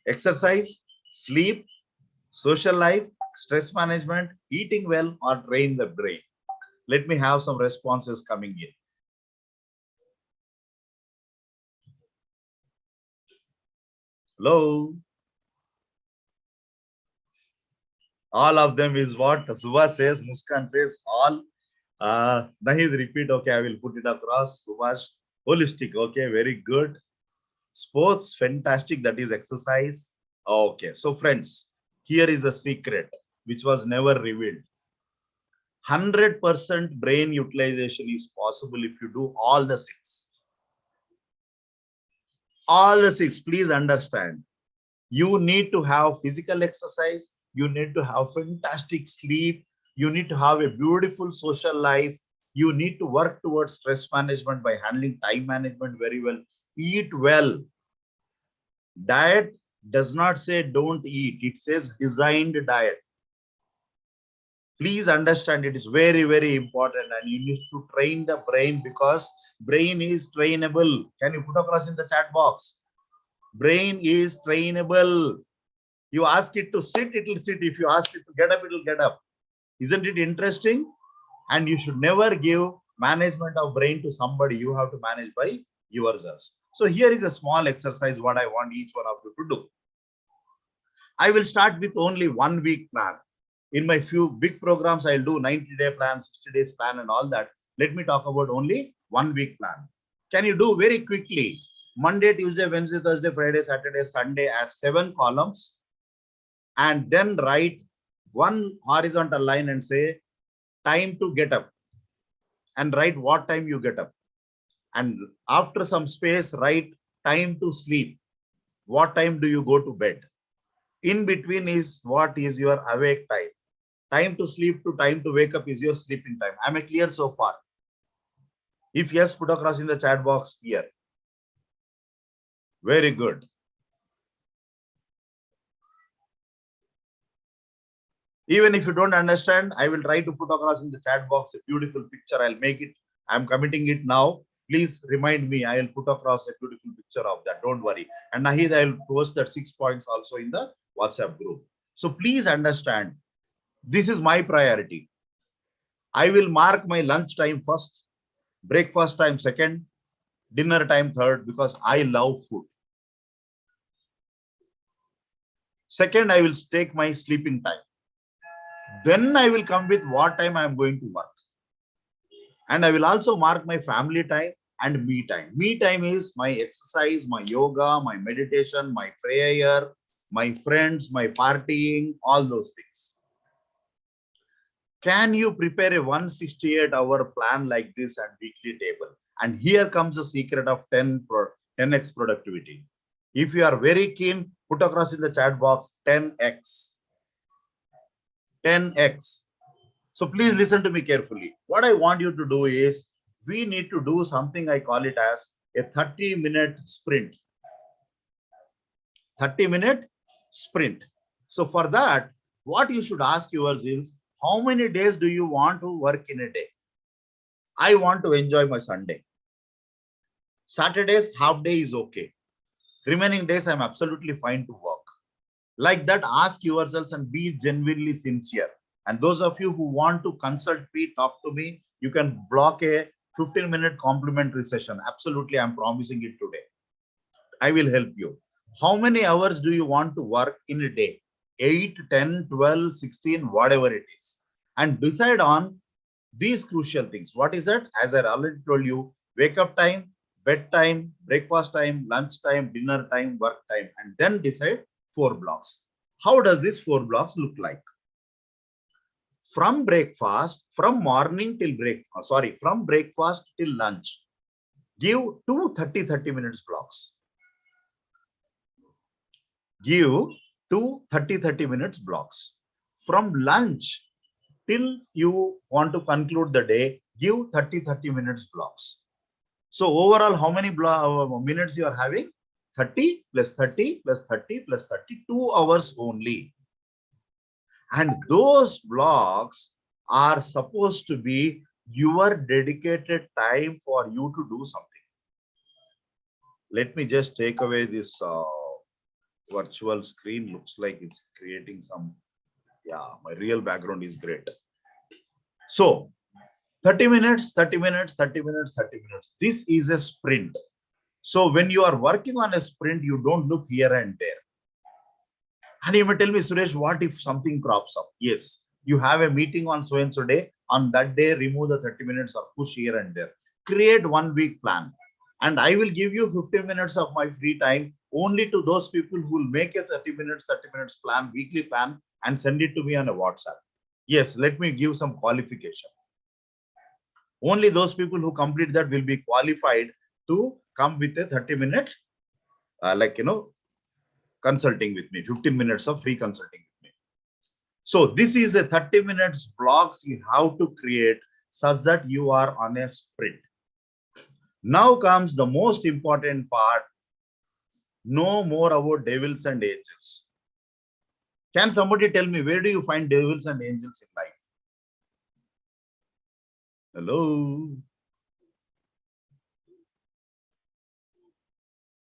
Speaker 1: Exercise, sleep, social life, stress management, eating well, or train the brain? Let me have some responses coming in. Hello. All of them is what Subhash says, Muskan says, all. Nahid, repeat. Okay, I will put it across. Subhash, holistic. Okay, very good. Sports, fantastic. That is exercise. Okay, so friends, here is a secret which was never revealed. 100% brain utilization is possible if you do all the 6. All the 6, please understand. You need to have physical exercise. You need to have fantastic sleep. You need to have a beautiful social life. You need to work towards stress management by handling time management very well. Eat well. Diet does not say don't eat. It says designed diet. Please understand, it is very, very important, and you need to train the brain, because brain is trainable. Can you put across in the chat box? Brain is trainable. You ask it to sit, it will sit. If you ask it to get up, it will get up. Isn't it interesting? And you should never give management of brain to somebody. You have to manage by yourselves. So here is a small exercise what I want each one of you to do. I will start with only 1 week plan. In my few big programs, I'll do 90-day plan, 60 days plan and all that. Let me talk about only 1 week plan. Can you do very quickly? Monday, Tuesday, Wednesday, Thursday, Friday, Saturday, Sunday as 7 columns. And then write one horizontal line and say, time to get up. And write what time you get up. And after some space, write time to sleep. What time do you go to bed? In between is what is your awake time. Time to sleep to time to wake up is your sleeping time. Am I clear so far? If yes, put across in the chat box here. Very good. Even if you don't understand, I will try to put across in the chat box a beautiful picture. I'll make it. I'm committing it now. Please remind me. I will put across a beautiful picture of that. Don't worry. And Nahid, I will post that 6 points also in the WhatsApp group. So please understand, this is my priority. I will mark my lunch time first, breakfast time second, dinner time third, because I love food. Second, I will take my sleeping time. Then I will come with what time I am going to work. And I will also mark my family time and me time. Me time is my exercise, my yoga, my meditation, my prayer, my friends, my partying, all those things. Can you prepare a 168-hour plan like this and weekly table? And here comes the secret of 10x productivity. If you are very keen, put across in the chat box 10x. 10x. So please listen to me carefully. What I want you to do is, we need to do something, I call it as a 30-minute sprint. 30-minute sprint. So for that, what you should ask yours is, how many days do you want to work in a day? I want to enjoy my Sunday. Saturdays, half day is okay. Remaining days, I'm absolutely fine to work. Like that, ask yourselves and be genuinely sincere. And those of you who want to consult me, talk to me, you can block a 15-minute complimentary session. Absolutely, I'm promising it today. I will help you. How many hours do you want to work in a day? 8, 10, 12, 16, whatever it is. And decide on these crucial things. What is it? As I already told you, wake up time, bedtime, breakfast time, lunch time, dinner time, work time, and then decide 4 blocks. How does this 4 blocks look like? From breakfast, from morning till breakfast, from breakfast till lunch, give 2 30 minutes blocks. Give 2 30 minutes blocks. From lunch till you want to conclude the day, give 30 minutes blocks. So overall, how many minutes you are having? 30 plus 30 plus 30 plus 30, 2 hours only. And those blocks are supposed to be your dedicated time for you to do something. Let me just take away this virtual screen. Looks like it's creating some, yeah, my real background is great. So 30 minutes, 30 minutes, 30 minutes, 30 minutes. This is a sprint. So when you are working on a sprint, you don't look here and there. And you may tell me, Suresh, what if something crops up? Yes, you have a meeting on so-and-so day. On that day, remove the 30 minutes or push here and there. Create 1 week plan. And I will give you 15 minutes of my free time only to those people who will make a 30 minutes plan, weekly plan, and send it to me on a WhatsApp. Yes, let me give some qualification. Only those people who complete that will be qualified to come with a 30-minute, consulting with me, 15 minutes of free consulting with me. So this is a 30 minutes blocks you have to create such that you are on a sprint. Now comes the most important part. Know more about devils and angels. Can somebody tell me, where do you find devils and angels in life? Hello?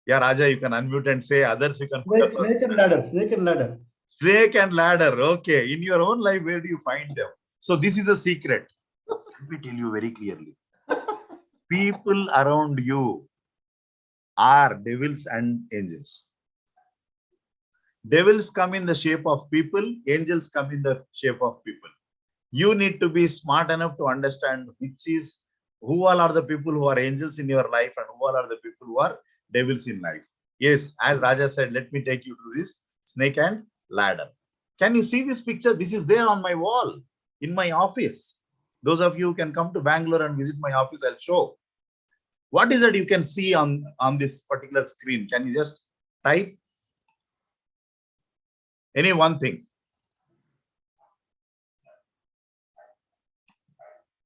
Speaker 1: Yeah, Raja, you can unmute and say, others you can put
Speaker 21: Snake and ladder, snake and ladder.
Speaker 1: Snake and ladder. Okay. In your own life, where do you find them? So this is a secret. Let me tell you very clearly. People around you are devils and angels. Devils come in the shape of people. Angels come in the shape of people. You need to be smart enough to understand who all are the people who are angels in your life and who all are the people who are devils in life. Yes, as Raja said, let me take you to this snake and ladder. Can you see this picture? This is there on my wall in my office. Those of you who can come to Bangalore and visit my office, I'll show. What is it you can see on this particular screen? Can you just type any one thing?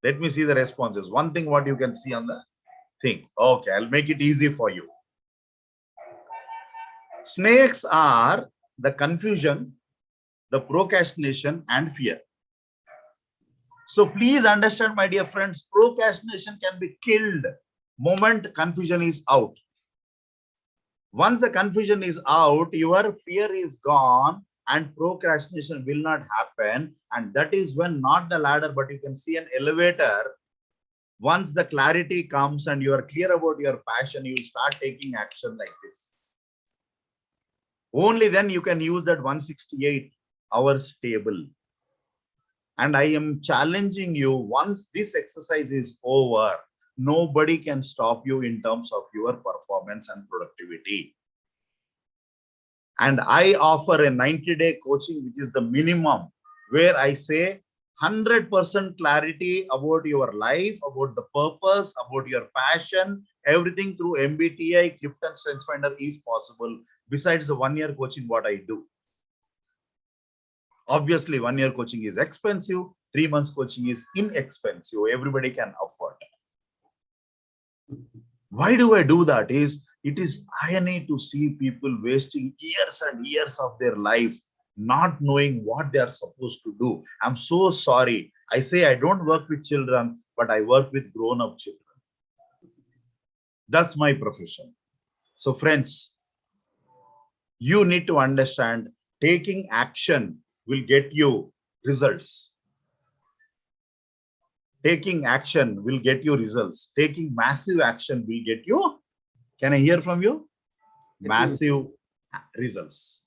Speaker 1: Let me see the responses. One thing what you can see on the thing. Okay, I'll make it easy for you. Snakes are the confusion, the procrastination, and fear. So please understand, my dear friends, procrastination can be killed moment confusion is out. Once the confusion is out, your fear is gone and procrastination will not happen. And that is when not the ladder, but you can see an elevator. Once the clarity comes and you are clear about your passion, you start taking action like this. Only then you can use that 168 hours table. And I am challenging you, once this exercise is over, nobody can stop you in terms of your performance and productivity. And I offer a 90-day coaching, which is the minimum, where I say 100% clarity about your life, about the purpose, about your passion, Everything through MBTI, Clifton Strengths Finder is possible. Besides the 1 year coaching, what I do. Obviously, 1 year coaching is expensive. 3 months coaching is inexpensive. Everybody can afford. Why do I do that? It is irony to see people wasting years and years of their life not knowing what they are supposed to do. I'm so sorry. I say I don't work with children, but I work with grown-up children. That's my profession. So friends, you need to understand taking action will get you results. Taking action will get you results. Taking massive action will get you, can I hear from you? Massive results.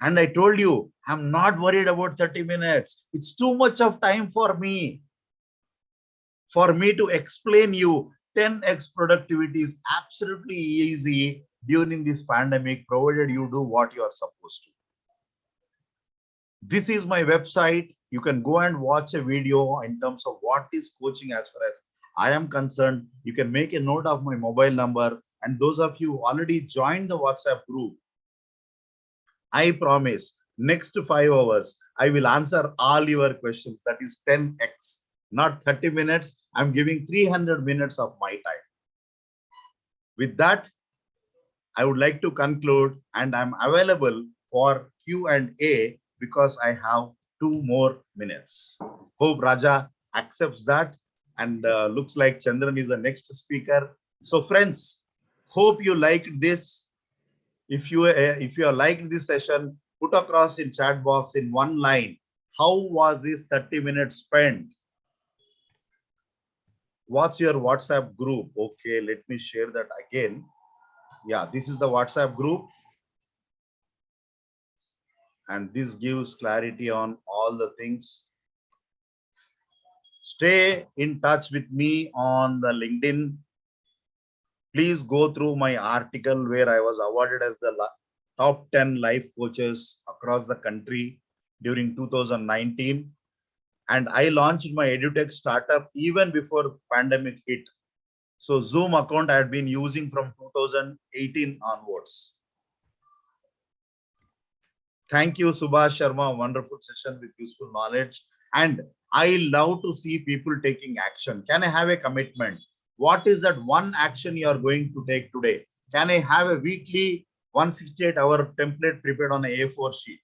Speaker 1: And I told you, I'm not worried about 30 minutes. It's too much of time for me. For me to explain you 10x productivity is absolutely easy during this pandemic, provided you do what you are supposed to. This is my website. You can go and watch a video in terms of what is coaching as far as I am concerned. You can make a note of my mobile number. And those of you who already joined the WhatsApp group, I promise next 5 hours, I will answer all your questions. That is 10x, not 30 minutes. I'm giving 300 minutes of my time. With that, I would like to conclude, and I'm available for Q&A because I have 2 more minutes. Hope Raja accepts that, and looks like Chandran is the next speaker. So friends, hope you liked this. If you have liked this session, put across in chat box in one line, how was this 30 minutes spent? What's your WhatsApp group? Okay, let me share that again. Yeah, this is the WhatsApp group. And this gives clarity on all the things. Stay in touch with me on the LinkedIn. Please go through my article where I was awarded as the top 10 life coaches across the country during 2019. And I launched my EduTech startup even before pandemic hit. So Zoom account I had been using from 2018 onwards. Thank you, Subhash Sharma. Wonderful session with useful knowledge. And I love to see people taking action. Can I have a commitment? What is that one action you are going to take today? Can I have a weekly 168-hour template prepared on a A4 sheet?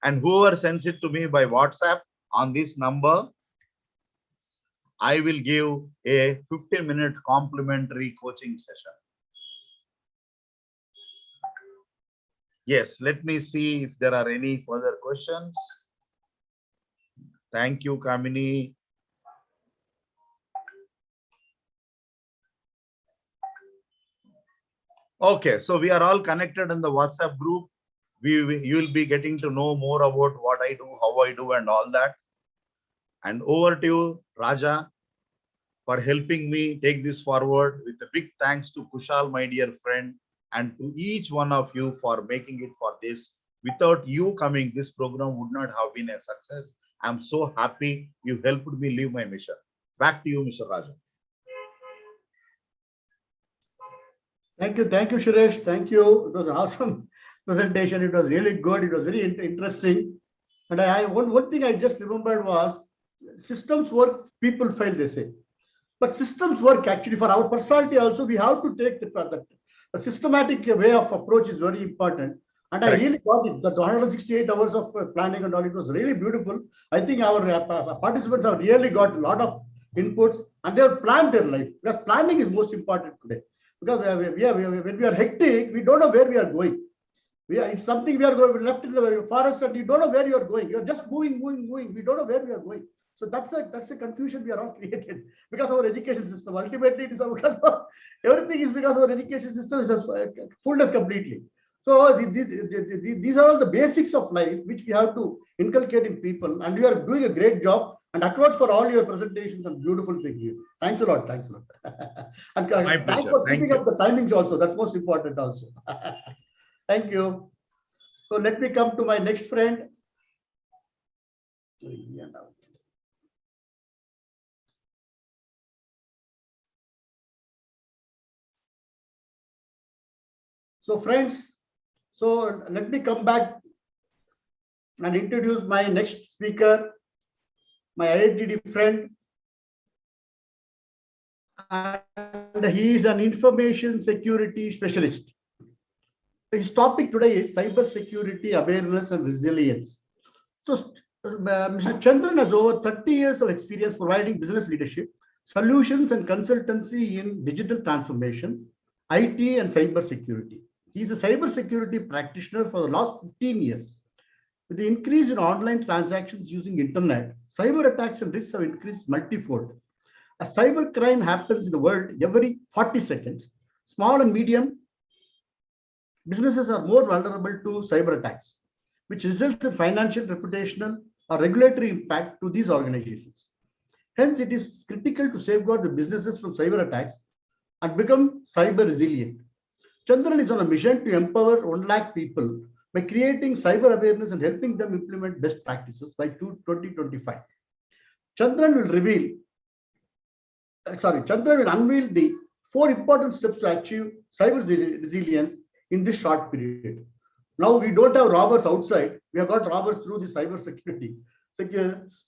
Speaker 1: And whoever sends it to me by WhatsApp on this number, I will give a 15-minute complimentary coaching session. Yes, let me see if there are any further questions. Thank you, Kamini. Okay, so we are all connected in the WhatsApp group. You will be getting to know more about what I do, how I do, and all that. And over to you, Raja, for helping me take this forward. With a big thanks to Kushal, my dear friend, and to each one of you for making it for this. Without you coming, this program would not have been a success. I'm so happy you helped me live my mission. Back to you, Mr. Raja.
Speaker 21: Thank you, Suresh. Thank you. It was an awesome presentation. It was really good. It was very interesting. And one thing I just remembered was systems work, people fail, they say. But systems work actually for our personality also. We have to take the systematic way of approach is very important. And I really got it. The 168 hours of planning and all, it was really beautiful. I think our participants have really got a lot of inputs and they have planned their life. Because planning is most important today. Because when we are hectic, we don't know where we are going. It's something we are going left in the forest and you don't know where you are going. You're just moving. We don't know where we are going. So that's the confusion we are all created because of our education system. Ultimately, it is because of everything is because our education system is fooled us completely. So these are all the basics of life which we have to inculcate in people, and you are doing a great job. And applause for all your presentations and beautiful thing here. Thanks a lot. And thanks for keeping up the timings also. That's most important also. Thank you. So let me come to my next friend. So friends, so let me come back and introduce my next speaker, my IITD friend. And he is an information security specialist. His topic today is cyber security awareness and resilience. So Mr. Chandran has over 30 years of experience providing business leadership, solutions and consultancy in digital transformation, IT and cyber security. He is a cyber security practitioner for the last 15 years. With the increase in online transactions using internet, cyber attacks and risks have increased multifold. A cyber crime happens in the world every 40 seconds. Small and medium businesses are more vulnerable to cyber attacks, which results in financial, reputational, or regulatory impact to these organizations. Hence, it is critical to safeguard the businesses from cyber attacks and become cyber resilient. Chandran is on a mission to empower 1 lakh people by creating cyber awareness and helping them implement best practices by 2025. Chandran will unveil the 4 important steps to achieve cyber resilience in this short period. Now we don't have robbers outside. We have got robbers through the cyber security.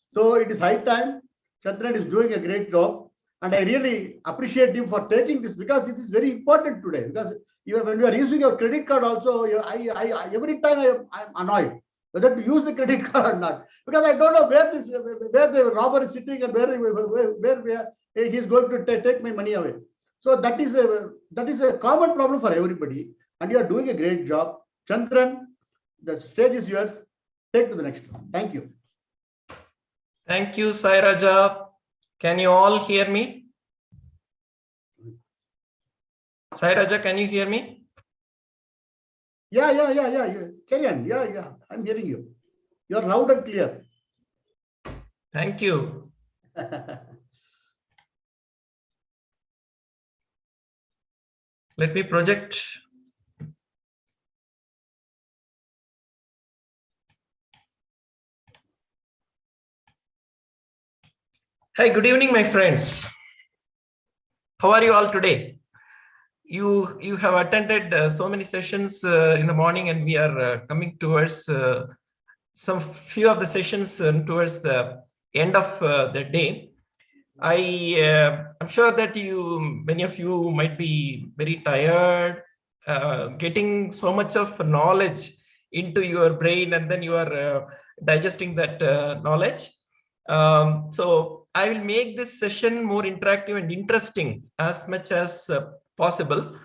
Speaker 21: So it is high time. Chandran is doing a great job. And I really appreciate him for taking this because it is very important today. Because even when we are using your credit card also, every time I'm annoyed whether to use the credit card or not. Because I don't know where the robber is sitting and where he is going to take my money away. So that is a common problem for everybody. And you are doing a great job. Chandran, the stage is yours. Take to the next one. Thank you.
Speaker 5: Thank you, Sai Raja. Can you all hear me? Sai Raja, can you hear me?
Speaker 21: Yeah. Carry on. Yeah. I'm hearing you. You're loud and clear.
Speaker 5: Thank you. Let me project. Hi, good evening, my friends. How are you all today? You have attended so many sessions in the morning, and we are coming towards some few of the sessions towards the end of the day. I'm sure that many of you might be very tired, getting so much of knowledge into your brain, and then you are digesting that knowledge. So I will make this session more interactive and interesting as much as possible.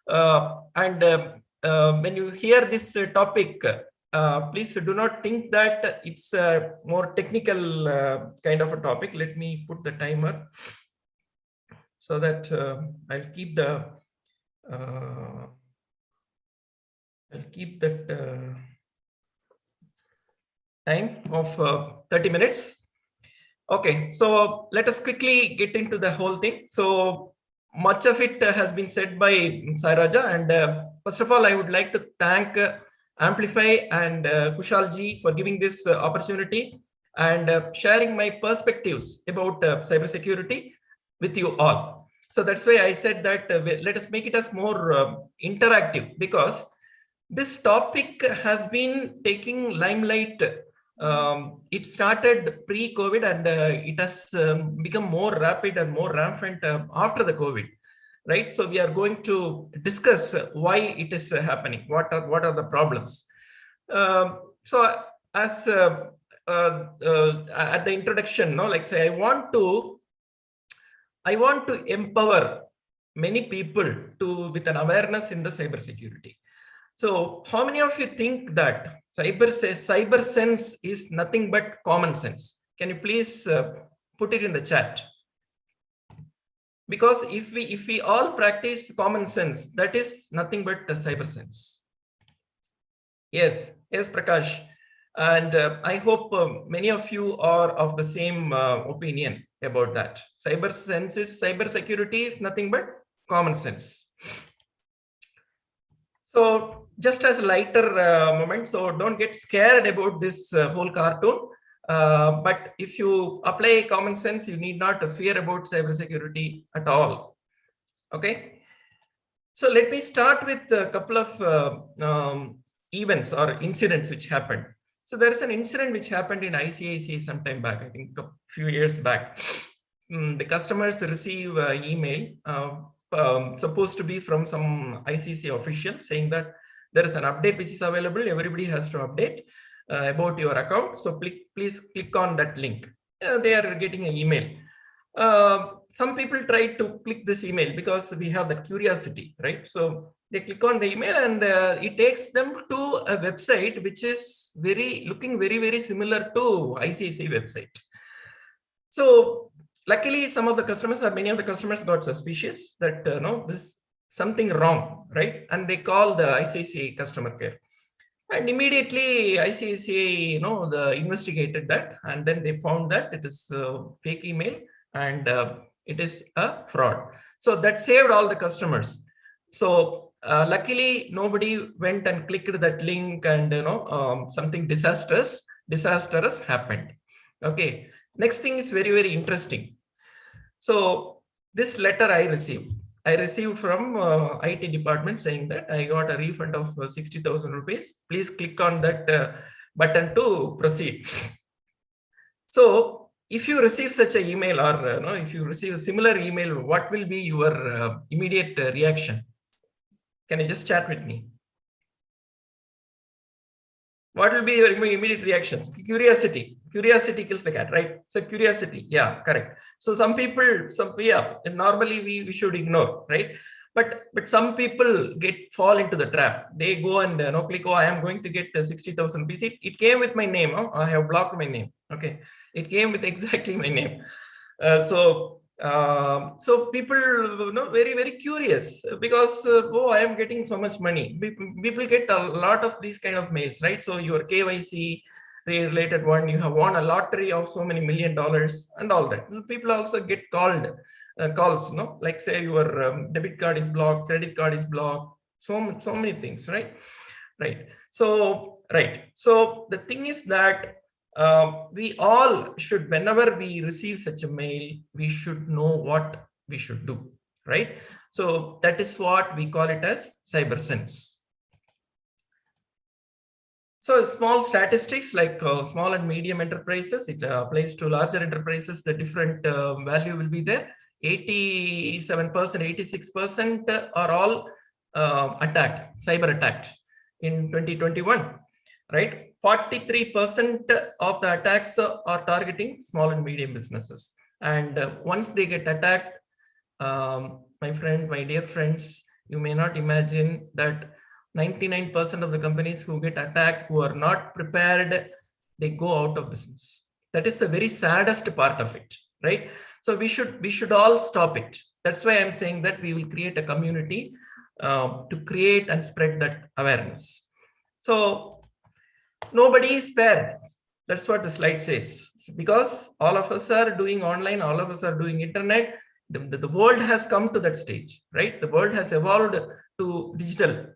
Speaker 5: When you hear this topic, please do not think that it's a more technical kind of a topic. Let me put the timer so that I'll keep that time of 30 minutes. Okay, so let us quickly get into the whole thing. So much of it has been said by Sai Raja, and first of all, I would like to thank Amplify and Kushalji for giving this opportunity and sharing my perspectives about cybersecurity with you all. So that's why I said that let us make it as more interactive, because this topic has been taking limelight. It started pre-COVID, and it has become more rapid and more rampant after the COVID, right? So we are going to discuss why it is happening. What are the problems? So as at the introduction, like say, I want to empower many people with an awareness in the cybersecurity. So how many of you think that cyber sense is nothing but common sense? Can you please put it in the chat? Because if we all practice common sense, that is nothing but cyber sense. Yes, Prakash. And I hope many of you are of the same opinion about that. Cyber security is nothing but common sense. So just as a lighter moment, so don't get scared about this whole cartoon. But if you apply common sense, you need not fear about cybersecurity at all. Okay. So let me start with a couple of events or incidents which happened. So there is an incident which happened in ICICI some time back, I think a few years back. The customers receive email supposed to be from some ICICI official saying that there is an update which is available. Everybody has to update about your account. So please click on that link. They are getting an email. Some people try to click this email because we have that curiosity, right? So they click on the email and it takes them to a website which is looking very similar to ICICI website. So luckily, some of the customers or many of the customers got suspicious that no, this something wrong, right? And they call the ICICI customer care. And immediately ICICI, they investigated that, and then they found that it is fake email and it is a fraud. So that saved all the customers. So luckily, nobody went and clicked that link, and something disastrous happened. Okay. Next thing is very interesting. So this letter I received from IT department saying that I got a refund of 60,000 rupees. Please click on that button to proceed. So if you receive such an email, or if you receive a similar email, what will be your immediate reaction? Can you just chat with me? What will be your immediate reaction? Curiosity. Curiosity kills the cat, right? So curiosity, yeah, correct. So some people, normally we should ignore, right? But some people fall into the trap. They go and click, oh, I am going to get 60,000 rupees. It came with my name. I have blocked my name. Okay, it came with exactly my name. So people, very curious because oh, I am getting so much money. People get a lot of these kind of mails, right? So your KYC related one, you have won a lottery of so many $1 million and all that. People also get calls, like say your debit card is blocked, credit card is blocked, so many things, right? So the thing is that we all should, whenever we receive such a mail, we should know what we should do, right? So that is what we call it as cyber sense. So small statistics like small and medium enterprises, it applies to larger enterprises, the different value will be there. 87%, 86% are all cyber attacked in 2021, right? 43% of the attacks are targeting small and medium businesses. And once they get attacked, my dear friends, you may not imagine that 99% of the companies who get attacked, who are not prepared, they go out of business. That is the very saddest part of it, right? So we should all stop it. That's why I'm saying that we will create a community to create and spread that awareness. So nobody is spared. That's what the slide says. Because all of us are doing online, all of us are doing internet. The world has come to that stage, right? The world has evolved to digital,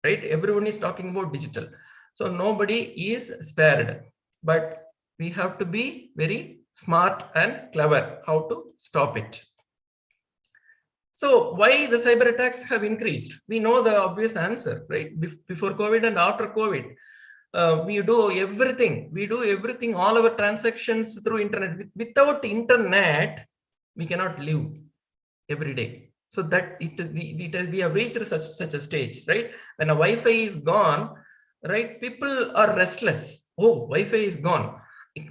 Speaker 5: right? Everyone is talking about digital. So nobody is spared, but we have to be very smart and clever how to stop it. So why the cyber attacks have increased? We know the obvious answer, right? Before COVID and after COVID, we do everything, all our transactions through internet. Without internet, we cannot live every day. So that we have reached such a stage, right? When a Wi-Fi is gone, right, people are restless. Oh, Wi-Fi is gone.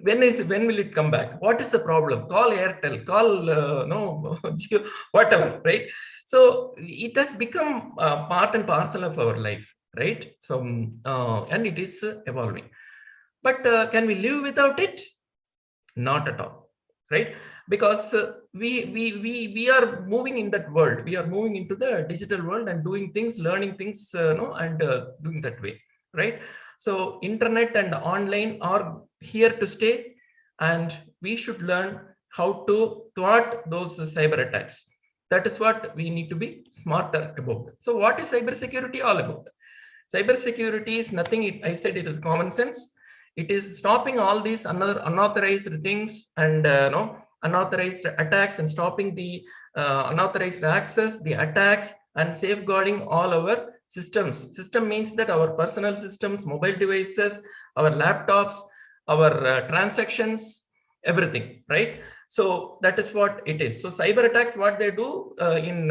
Speaker 5: When will it come back? What is the problem? Call Airtel, call whatever, right? So it has become part and parcel of our life, right? So and it is evolving. But can we live without it? Not at all, right? Because we are moving in that world. We are moving into the digital world and doing things, learning things, and doing that way, right? So internet and online are here to stay, and we should learn how to thwart those cyber attacks. That is what we need to be smarter about. So what is cybersecurity all about? Cybersecurity is nothing. I said it is common sense. It is stopping all these unauthorized things and unauthorized attacks and stopping the unauthorized access, the attacks, and safeguarding all our systems. System means that our personal systems, mobile devices, our laptops, our transactions, everything, right? So that is what it is. So cyber attacks, what they do in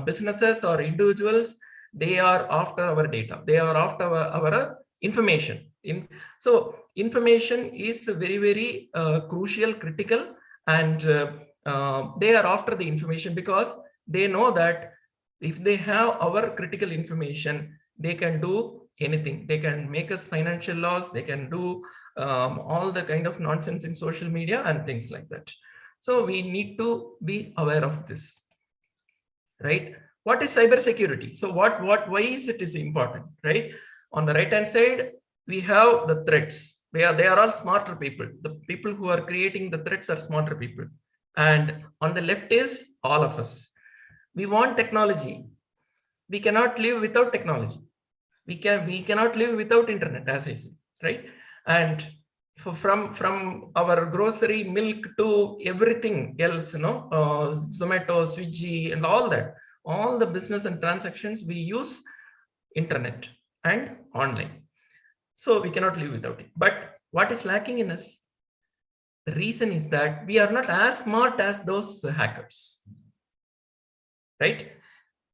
Speaker 5: businesses or individuals, they are after our data. They are after our information. So information is very, very crucial, critical, and they are after the information because they know that if they have our critical information, they can do anything. They can make us financial loss. They can do all the kind of nonsense in social media and things like that. So we need to be aware of this, right? What is cyber security? So why is it is important, right? On the right hand side, we have the threats. They are all smarter people. The people who are creating the threats are smarter people. And on the left is all of us. We want technology. We cannot live without technology. We cannot live without internet, as I said, right? And from our grocery, milk to everything else, Zomato, Swiggy, and all that, all the business and transactions, we use internet and online. So we cannot live without it. But what is lacking in us? The reason is that we are not as smart as those hackers, right?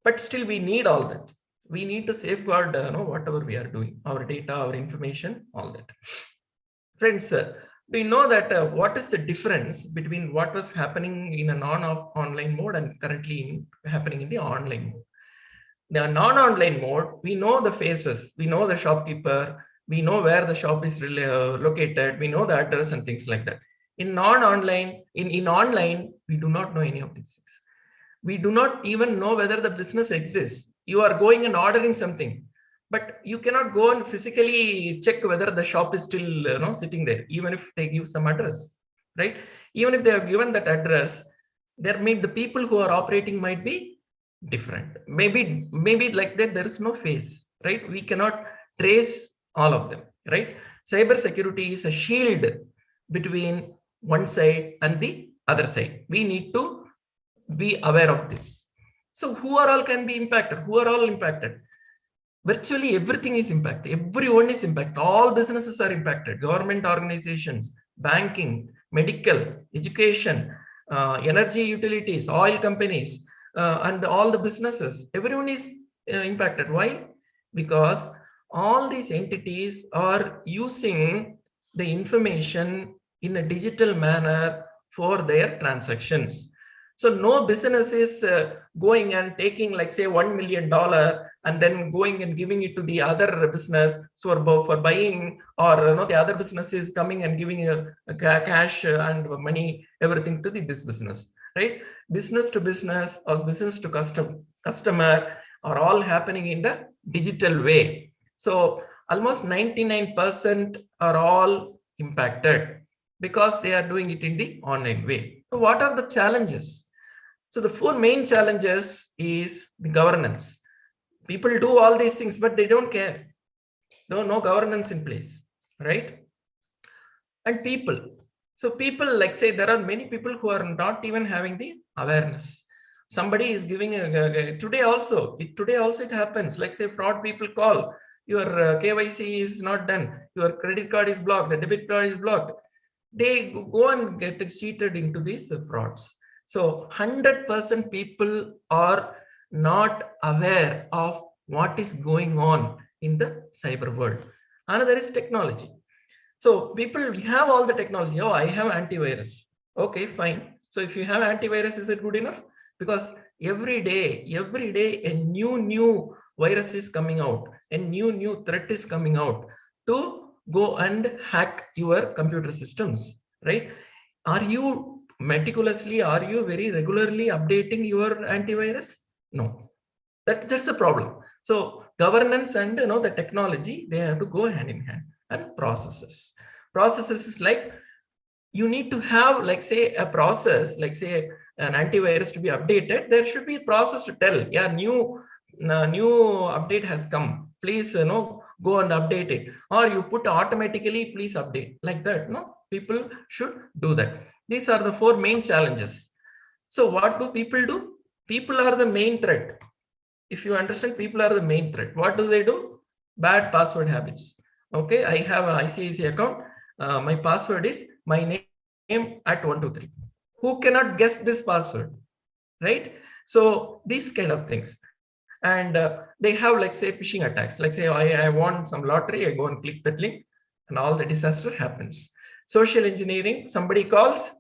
Speaker 5: But still we need all that. We need to safeguard whatever we are doing, our data, our information, all that. Friends, we know that what is the difference between what was happening in a non-online mode and currently happening in the online mode. The non-online mode, we know the faces, we know the shopkeeper, we know where the shop is located, we know the address and things like that. In non-online, in online, we do not know any of these things. We do not even know whether the business exists. You are going and ordering something, but you cannot go and physically check whether the shop is still sitting there, even if they give some address, right? Even if they have given that address, the people who are operating might be different. Maybe like that, there is no face, right? We cannot trace all of them, right? Cyber security is a shield between one side and the other side. We need to be aware of this. So who are all can be impacted? Who are all impacted? Virtually everything is impacted. Everyone is impacted. All businesses are impacted. Government organizations, banking, medical, education, energy utilities, oil companies, and all the businesses. Everyone is impacted. Why? Because all these entities are using the information in a digital manner for their transactions. So no business is going and taking, like, say, $1 million and then going and giving it to the other business for buying, or the other business is coming and giving a cash and money, everything to this business, right? Business to business or business to customer are all happening in the digital way. So almost 99% are all impacted because they are doing it in the online way. So what are the challenges? So the four main challenges is the governance. People do all these things, but they don't care. No governance in place, right? And people. So people, like, say, there are many people who are not even having the awareness. Somebody is giving today also it happens. Like, say, fraud people call, your KYC is not done, your credit card is blocked, the debit card is blocked. They go and get cheated into these frauds. So 100% people are not aware of what is going on in the cyber world. Another is technology. So people have all the technology. Oh, I have antivirus. Okay, fine. So if you have antivirus, is it good enough? Because every day a new virus is coming out, a new threat is coming out to go and hack your computer systems, right? Are you meticulously, are you very regularly updating your antivirus? No, that's a problem. So governance and the technology, they have to go hand in hand. And processes is like, you need to have, like, say, a process, like, say, an antivirus to be updated. There should be a process to tell, yeah, new update has come, please go and update it, or you put automatically, please update, like that. No, people should do that. These are the 4 main challenges. So what do? People are the main threat. If you understand, people are the main threat. What do they do? Bad password habits. Okay, I have an ICICI account. My password is my name at 123. Who cannot guess this password, right? So these kind of things. And they have, like, say, phishing attacks. Like, say, I won some lottery, I go and click that link, and all the disaster happens. Social engineering, somebody calls,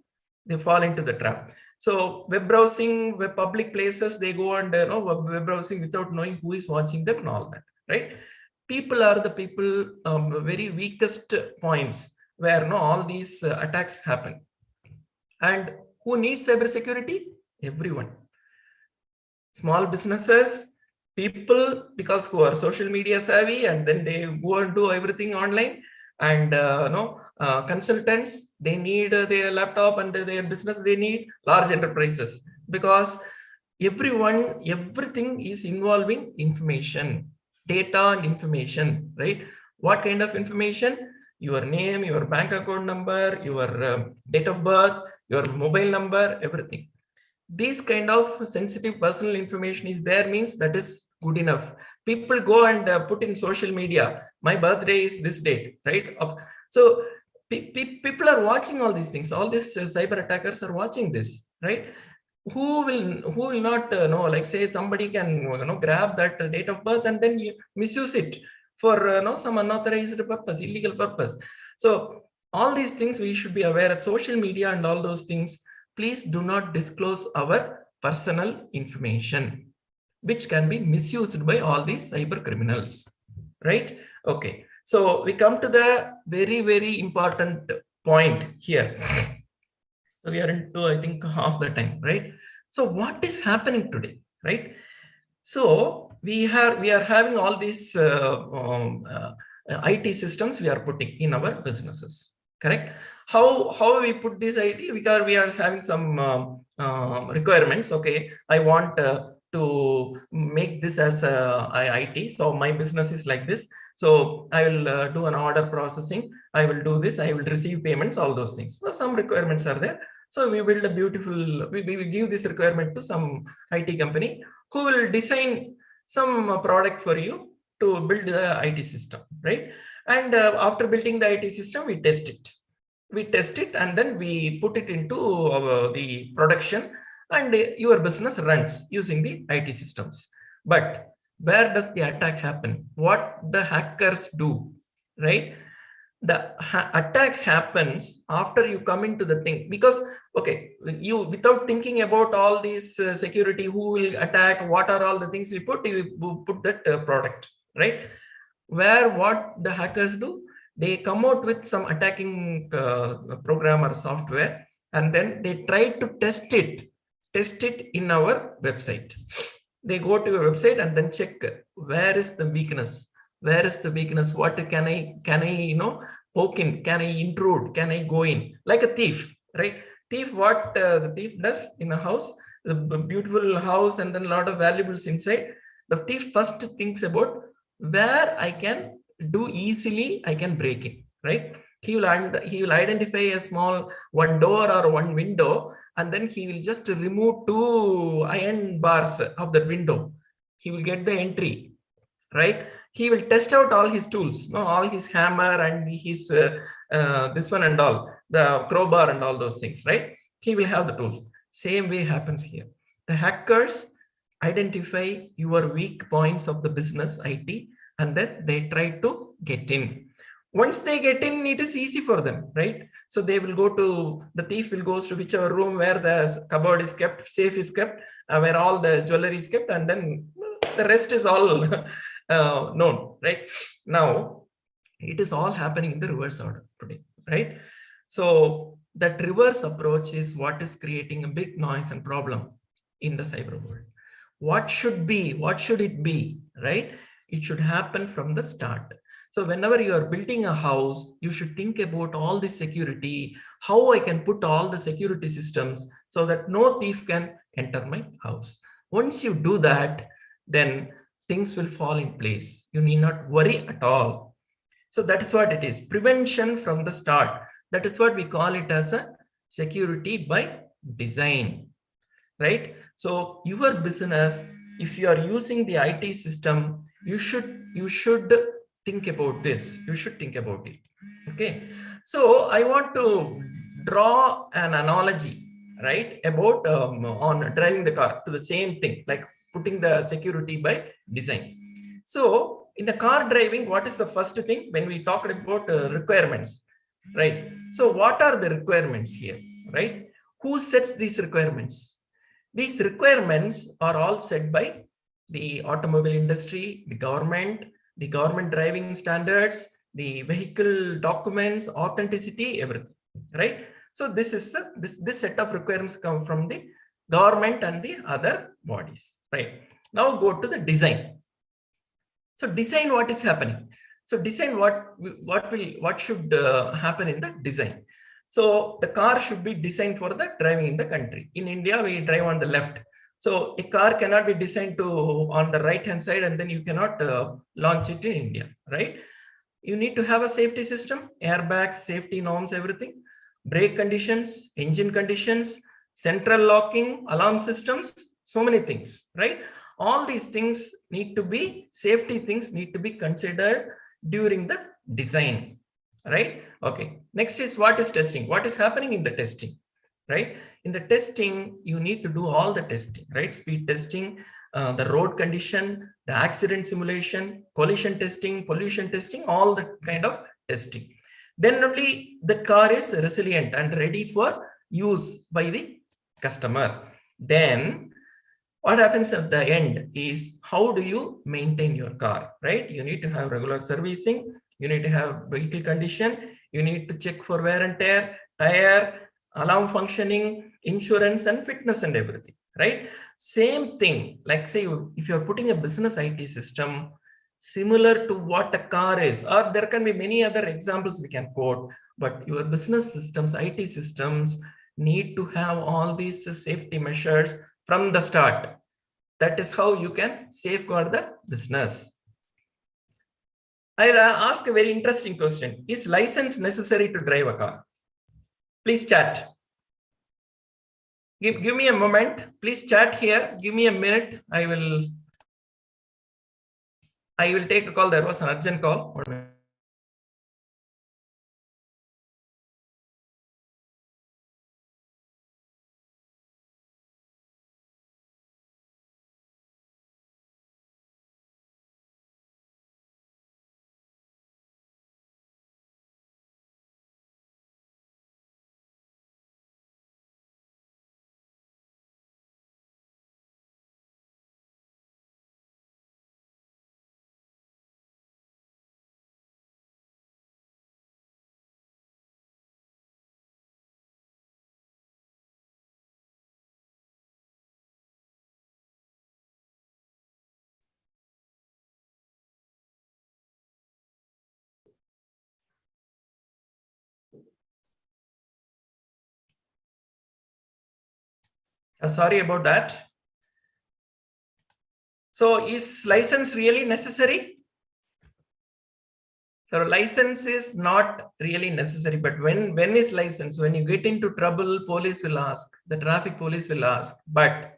Speaker 5: they fall into the trap. So web browsing, web public places, they go and web browsing without knowing who is watching them and all that, right? People are the very weakest points where all these attacks happen. And who needs cybersecurity? Everyone. Small businesses, people, because who are social media savvy, and then they go and do everything online. And consultants, they need their laptop, and their business, they need large enterprises, because everything is involving information, data and information, right? What kind of information? Your name, your bank account number, your date of birth, your mobile number, everything. This kind of sensitive personal information is there, means that is good enough. People go and put in social media, my birthday is this date, right? So people are watching all these things. All these cyber attackers are watching this, right? Who will not know? Like, say, somebody can grab that date of birth and then you misuse it for some unauthorized purpose, illegal purpose. So all these things we should be aware of. Social media and all those things, please do not disclose our personal information, which can be misused by all these cyber criminals, right? Okay, so we come to the very, very important point here. So we are into, I think, half the time, right? So what is happening today, right? So we are having all these IT systems we are putting in our businesses, correct? How we put this IT? Because we are having some requirements. Okay, I want to make this as IT. So my business is like this. So I will do an order processing. I will do this. I will receive payments. All those things. So some requirements are there. So we build a beautiful. We give this requirement to some IT company who will design some product for you to build the IT system, right? And after building the IT system, we test it. And then we put it into the production, and your business runs using the IT systems. But where does the attack happen? What the hackers do, right? The attack happens after you come into the thing, because okay, you, without thinking about all these security, who will attack, what are all the things we put, you put that product, right? Where what the hackers do, they come out with some attacking program or software, and then they try to test it in our website. They go to your website and then check where is the weakness. What can I poke in? Can I intrude? Can I go in? Like a thief, right? Thief, what the thief does in a house, the beautiful house, and then a lot of valuables inside. The thief first thinks about where I can do easily, I can break in, right? He will identify a small one door or one window, and then he will just remove 2 iron bars of the window. He will get the entry, right? He will test out all his tools, all his hammer and his this one and all, the crowbar and all those things, right? He will have the tools. Same way happens here. The hackers identify your weak points of the business IT, and then they try to get in. Once they get in, it is easy for them, right? So they will go to, the thief will go to whichever room where the cupboard is kept, safe is kept, where all the jewelry is kept, and then the rest is all known, right? Now, it is all happening in the reverse order today, right? So that reverse approach is what is creating a big noise and problem in the cyber world. What should it be, right? It should happen from the start. So whenever you are building a house, you should think about all the security, how I can put all the security systems so that no thief can enter my house. Once you do that, then things will fall in place. You need not worry at all. So that is what it is. Prevention from the start. That is what we call it as a security by design, right? So your business, if you are using the IT system, you should think about this. You should think about it. Okay. So I want to draw an analogy, right, about on driving the car to the same thing, like putting the security by design. So in the car driving, what is the first thing when we talked about requirements, right? So what are the requirements here, right? Who sets these requirements? These requirements are all set by the automobile industry, the government driving standards, the vehicle documents, authenticity, everything, right? So this is this set of requirements come from the government and the other bodies, right? Now go to the design. So design, what is happening? So design, what should happen in the design? So the car should be designed for the driving in the country. In India, we drive on the left. So a car cannot be designed to on the right hand side, and then you cannot launch it in India, right? You need to have a safety system, airbags, safety norms, everything, brake conditions, engine conditions, central locking, alarm systems, so many things, right? All these things need to be, safety things need to be considered during the design, right? Okay. Next is what is testing? What is happening in the testing, right? In the testing, you need to do all the testing, right? Speed testing, the road condition, the accident simulation, collision testing, pollution testing, all the kind of testing. Then only the car is resilient and ready for use by the customer. Then what happens at the end is, how do you maintain your car, right? You need to have regular servicing. You need to have vehicle condition. You need to check for wear and tear, tire, alarm functioning, insurance and fitness and everything, right? Same thing, like say if you're putting a business IT system similar to what a car is, or there can be many other examples we can quote, but your business systems, IT systems need to have all these safety measures from the start. That is how you can safeguard the business. I'll ask a very interesting question. Is license necessary to drive a car? Please chat. Give me a moment. Please chat here. Give me a minute. I will take a call. There was an urgent call. 1 minute. Sorry about that. So is license really necessary? So license is not really necessary, but when is license? When you get into trouble, police will ask, the traffic police will ask. But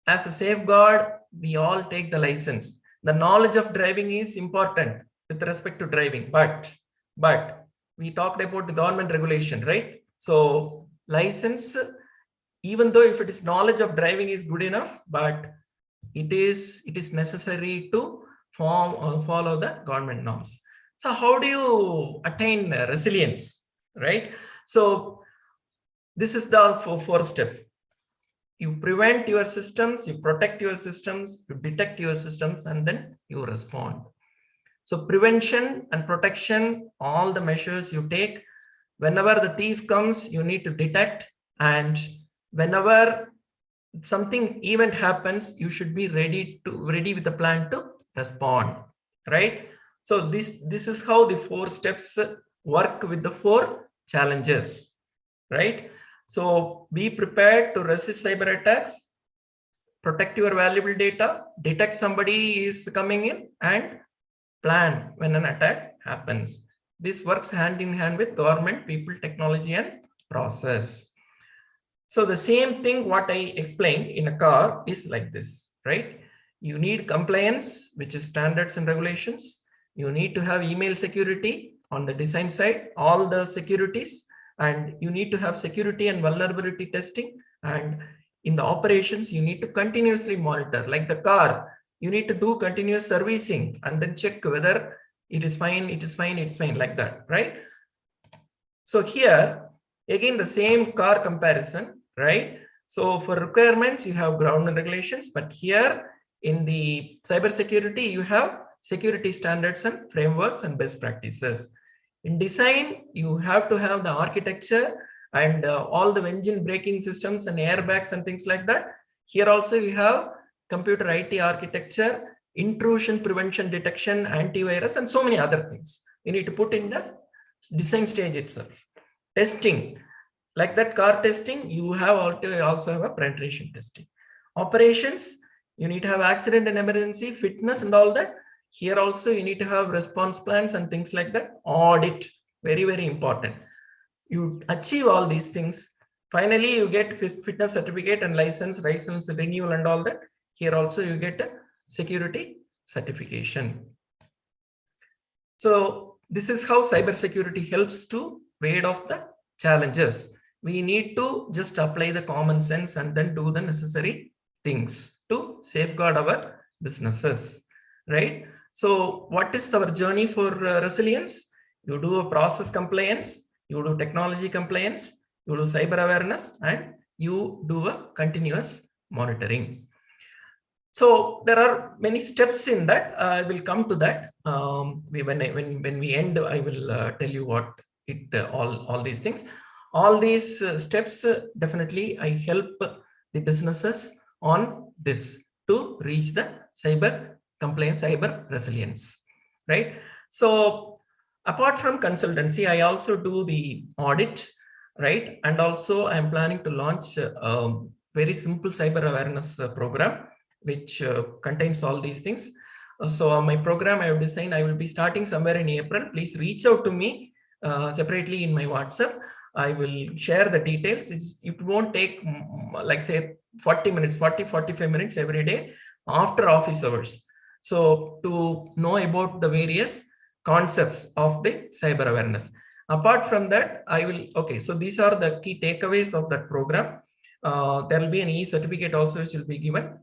Speaker 5: as a safeguard, we all take the license. The knowledge of driving is important with respect to driving, but we talked about the government regulation, right? So license, even though if it is knowledge of driving is good enough, but it is necessary to follow the government norms. So how do you attain resilience, right? So this is the four steps. You prevent your systems, you protect your systems, you detect your systems, and then you respond. So prevention and protection, all the measures you take. Whenever the thief comes, you need to detect, and whenever something event happens, you should be ready with a plan to respond, right? So this is how the 4 steps work with the 4 challenges, right? So be prepared to resist cyber attacks, protect your valuable data, detect somebody is coming in, and plan when an attack happens. This works hand in hand with government, people, technology, and process. So the same thing what I explained in a car is like this, right? You need compliance, which is standards and regulations. You need to have email security on the design side, all the securities, and you need to have security and vulnerability testing. And in the operations, you need to continuously monitor. Like the car, you need to do continuous servicing and then check whether it is fine, it is fine, it's fine, like that, right? So here, again, the same car comparison, right? So for requirements, you have ground regulations, but here in the cybersecurity, you have security standards and frameworks and best practices. In design, you have to have the architecture and all the engine braking systems and airbags and things like that. Here also you have computer IT architecture, intrusion prevention detection, antivirus, and so many other things you need to put in the design stage itself. Testing, like that car testing, you have also have a penetration testing. Operations, you need to have accident and emergency, fitness and all that. Here also you need to have response plans and things like that. Audit, very, very important. You achieve all these things. Finally, you get fitness certificate and license renewal and all that. Here also you get a security certification. So this is how cybersecurity helps to ward off the challenges. We need to just apply the common sense and then do the necessary things to safeguard our businesses, right? So what is our journey for resilience? You do a process compliance, you do technology compliance, you do cyber awareness, and you do a continuous monitoring. So there are many steps in that. I will come to that. When we end, I will tell you what all these things. All these steps definitely I help the businesses on this to reach the cyber compliance, cyber resilience, right? So apart from consultancy, I also do the audit, right? And also I'm planning to launch a very simple cyber awareness program, which contains all these things. So my program I have designed, I will be starting somewhere in April. Please reach out to me separately in my WhatsApp. I will share the details. It won't take like say 40 minutes, 45 minutes every day after office hours. So to know about the various concepts of the cyber awareness. Apart from that, I will, okay, so these are the key takeaways of that program. There will be an e-certificate also which will be given.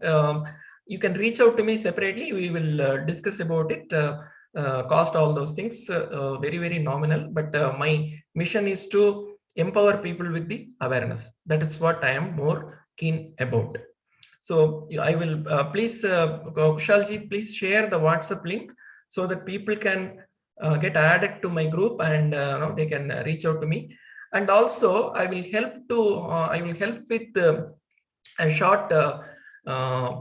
Speaker 5: You can reach out to me separately. We will discuss about it, cost, all those things, very, very nominal. But my mission is to empower people with the awareness. That is what I am more keen about. So I will please, Kushalji, please share the WhatsApp link so that people can get added to my group and they can reach out to me. And also I will help with a short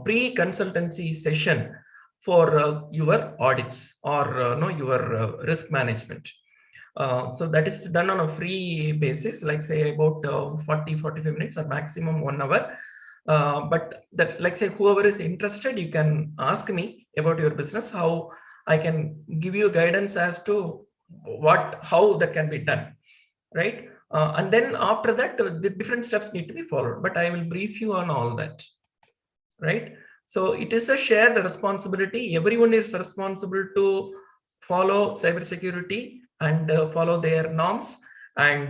Speaker 5: pre-consultancy session for your audits or your risk management. So that is done on a free basis, like say about 40-45 minutes or maximum 1 hour. But that, like say, whoever is interested, you can ask me about your business, how I can give you guidance as to how that can be done, right? And then after that, the different steps need to be followed, but I will brief you on all that, right? So it is a shared responsibility. Everyone is responsible to follow cybersecurity and follow their norms. And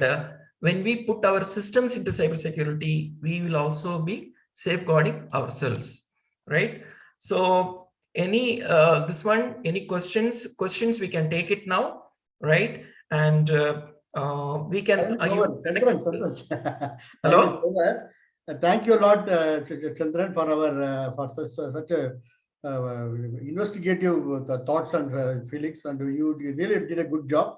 Speaker 5: when we put our systems into cybersecurity, we will also be safeguarding ourselves, right? So any questions we can take it now, right? And we can
Speaker 21: hello. Thank you a lot, Chandran, for such a investigative thoughts and feelings, and you really did a good job.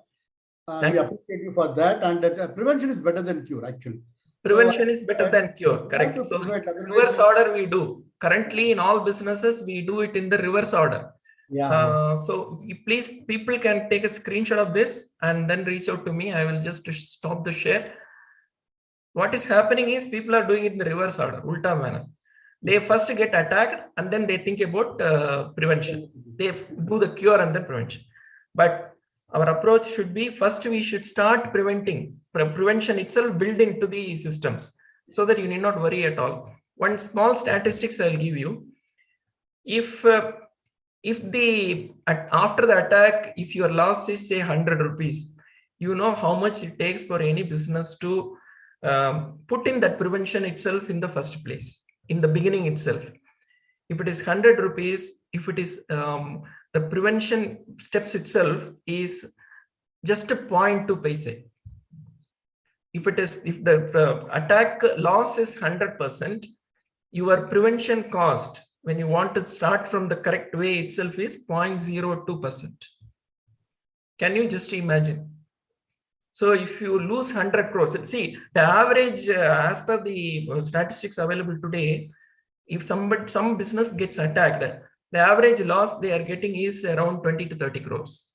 Speaker 21: We appreciate you for that. And prevention is better than cure, actually.
Speaker 5: Prevention is better than cure, correct? So reverse order we do. Currently in all businesses, we do it in the reverse order. Yeah. So please, people can take a screenshot of this and then reach out to me. I will just stop the share. What is happening is people are doing it in the reverse order, ulta manner. They first get attacked and then they think about prevention. They do the cure and then prevention. But Our approach should be, first we should start preventing. Prevention itself built into the systems so that you need not worry at all. One small statistics I'll give you. If after the attack, if your loss is say 100 rupees, you know how much it takes for any business to put in that prevention itself in the first place, in the beginning itself. If it is 100 rupees, if it is the prevention steps itself is just a 0.2 paise. If the attack loss is 100%, your prevention cost when you want to start from the correct way itself is 0.02%. Can you just imagine? So if you lose 100 crores, see the average as per the statistics available today, if some business gets attacked, the average loss they are getting is around 20 to 30 crores.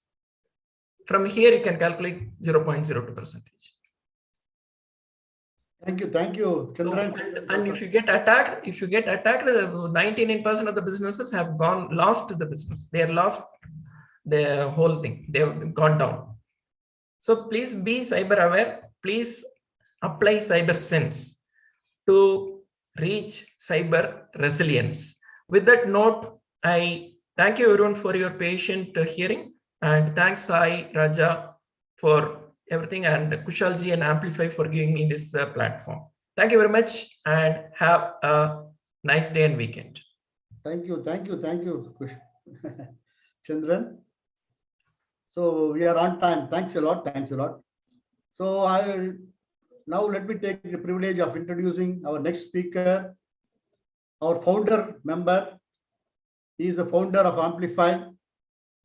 Speaker 5: From here, you can calculate 0.02%.
Speaker 21: Thank you, Chandran.
Speaker 5: And if you get attacked, 99% of the businesses have lost the business. They have lost the whole thing. They have gone down. So please be cyber aware. Please apply cyber sense to reach cyber resilience. With that note, I thank you everyone for your patient hearing, and thanks Sai, Raja for everything, and Kushalji and Amplify for giving me this platform. Thank you very much and have a nice day and weekend.
Speaker 21: Thank you, Chandran. So we are on time. Thanks a lot. So now let me take the privilege of introducing our next speaker, our founder member. He is the founder of Amplify.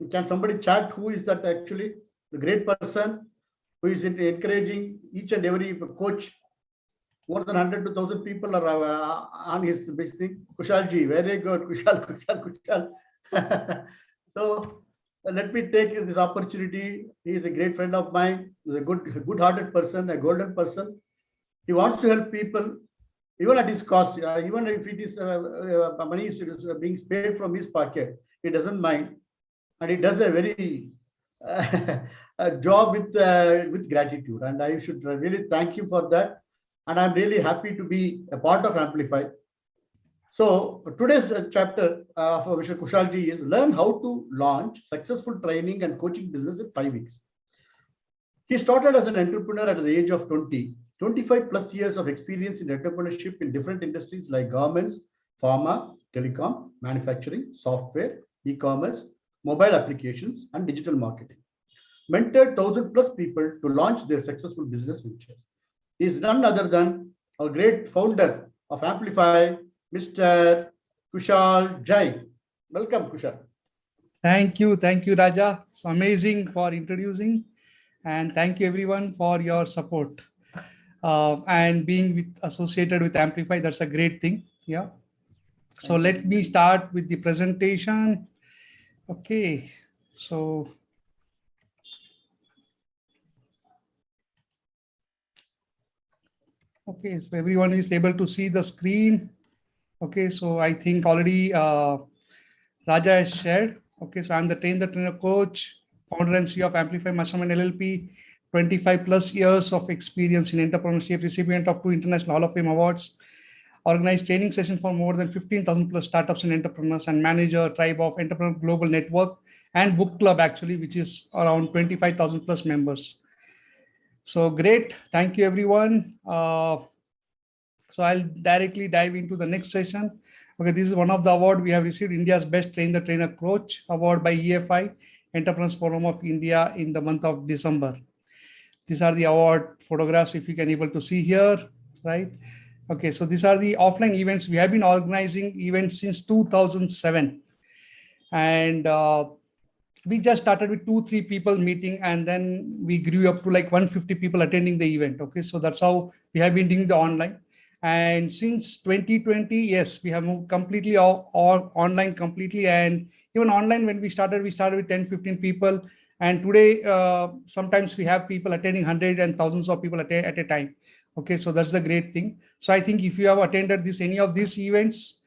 Speaker 21: Can somebody chat who is that actually? The great person who is encouraging each and every coach. More than 100 to 1,000 people are on his business. Kushalji, very good. Kushal. So let me take this opportunity. He is a great friend of mine. He's a good-hearted person, a golden person. He wants to help people, even at his cost. Even if it is money is being paid from his pocket, he doesn't mind, and he does a very job with gratitude. And I should really thank you for that. And I'm really happy to be a part of Amplify. So today's chapter for Mr. Kushalji is learn how to launch successful training and coaching business in 5 weeks. He started as an entrepreneur at the age of 20, 25 plus years of experience in entrepreneurship in different industries like garments, pharma, telecom, manufacturing, software, e-commerce, mobile applications, and digital marketing. Mentored 1,000 plus people to launch their successful business ventures. He is none other than our great founder of Amplify, Mr. Kushal Jai. Welcome, Kushal.
Speaker 7: Thank you, Raja. It's amazing for introducing, and thank you everyone for your support and being associated with Amplify. That's a great thing. Yeah. So let me start with the presentation. Okay. So. Okay, so everyone is able to see the screen. Okay, so I think already Raja has shared. Okay, so I'm the trainer coach, founder and CEO of Amplify Mastermind LLP, 25 plus years of experience in entrepreneurship, recipient of 2 International Hall of Fame awards, organized training sessions for more than 15,000 plus startups and entrepreneurs, and manage a tribe of entrepreneur global network and book club actually, which is around 25,000 plus members. So great. Thank you, everyone. So I'll directly dive into the next session. Okay, this is one of the awards we have received, India's Best Train the Trainer Coach Award by EFI, Entrepreneurs Forum of India, in the month of December. These are the award photographs, if you can able to see here, right? Okay, so these are the offline events. We have been organizing events since 2007. And we just started with 2-3 people meeting, and then we grew up to like 150 people attending the event. Okay, so that's how we have been doing the online. And since 2020, yes, we have moved completely all online completely. And even online, when we started with 10-15 people. And today, sometimes we have people attending hundreds and thousands of people at a time. Okay, so that's the great thing. So I think if you have attended any of these events,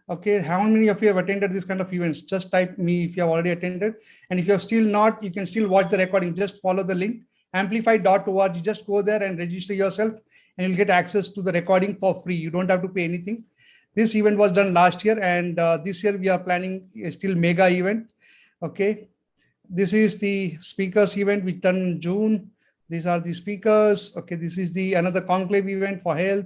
Speaker 7: Okay, how many of you have attended this kind of events? Just type me if you have already attended. And if you have still not, you can still watch the recording. Just follow the link, amplify.org. Just go there and register yourself and you'll get access to the recording for free. You don't have to pay anything. This event was done last year, and this year we are planning a still mega event. Okay, this is the speakers event we done in June. These are the speakers. Okay, this is the another conclave event for health,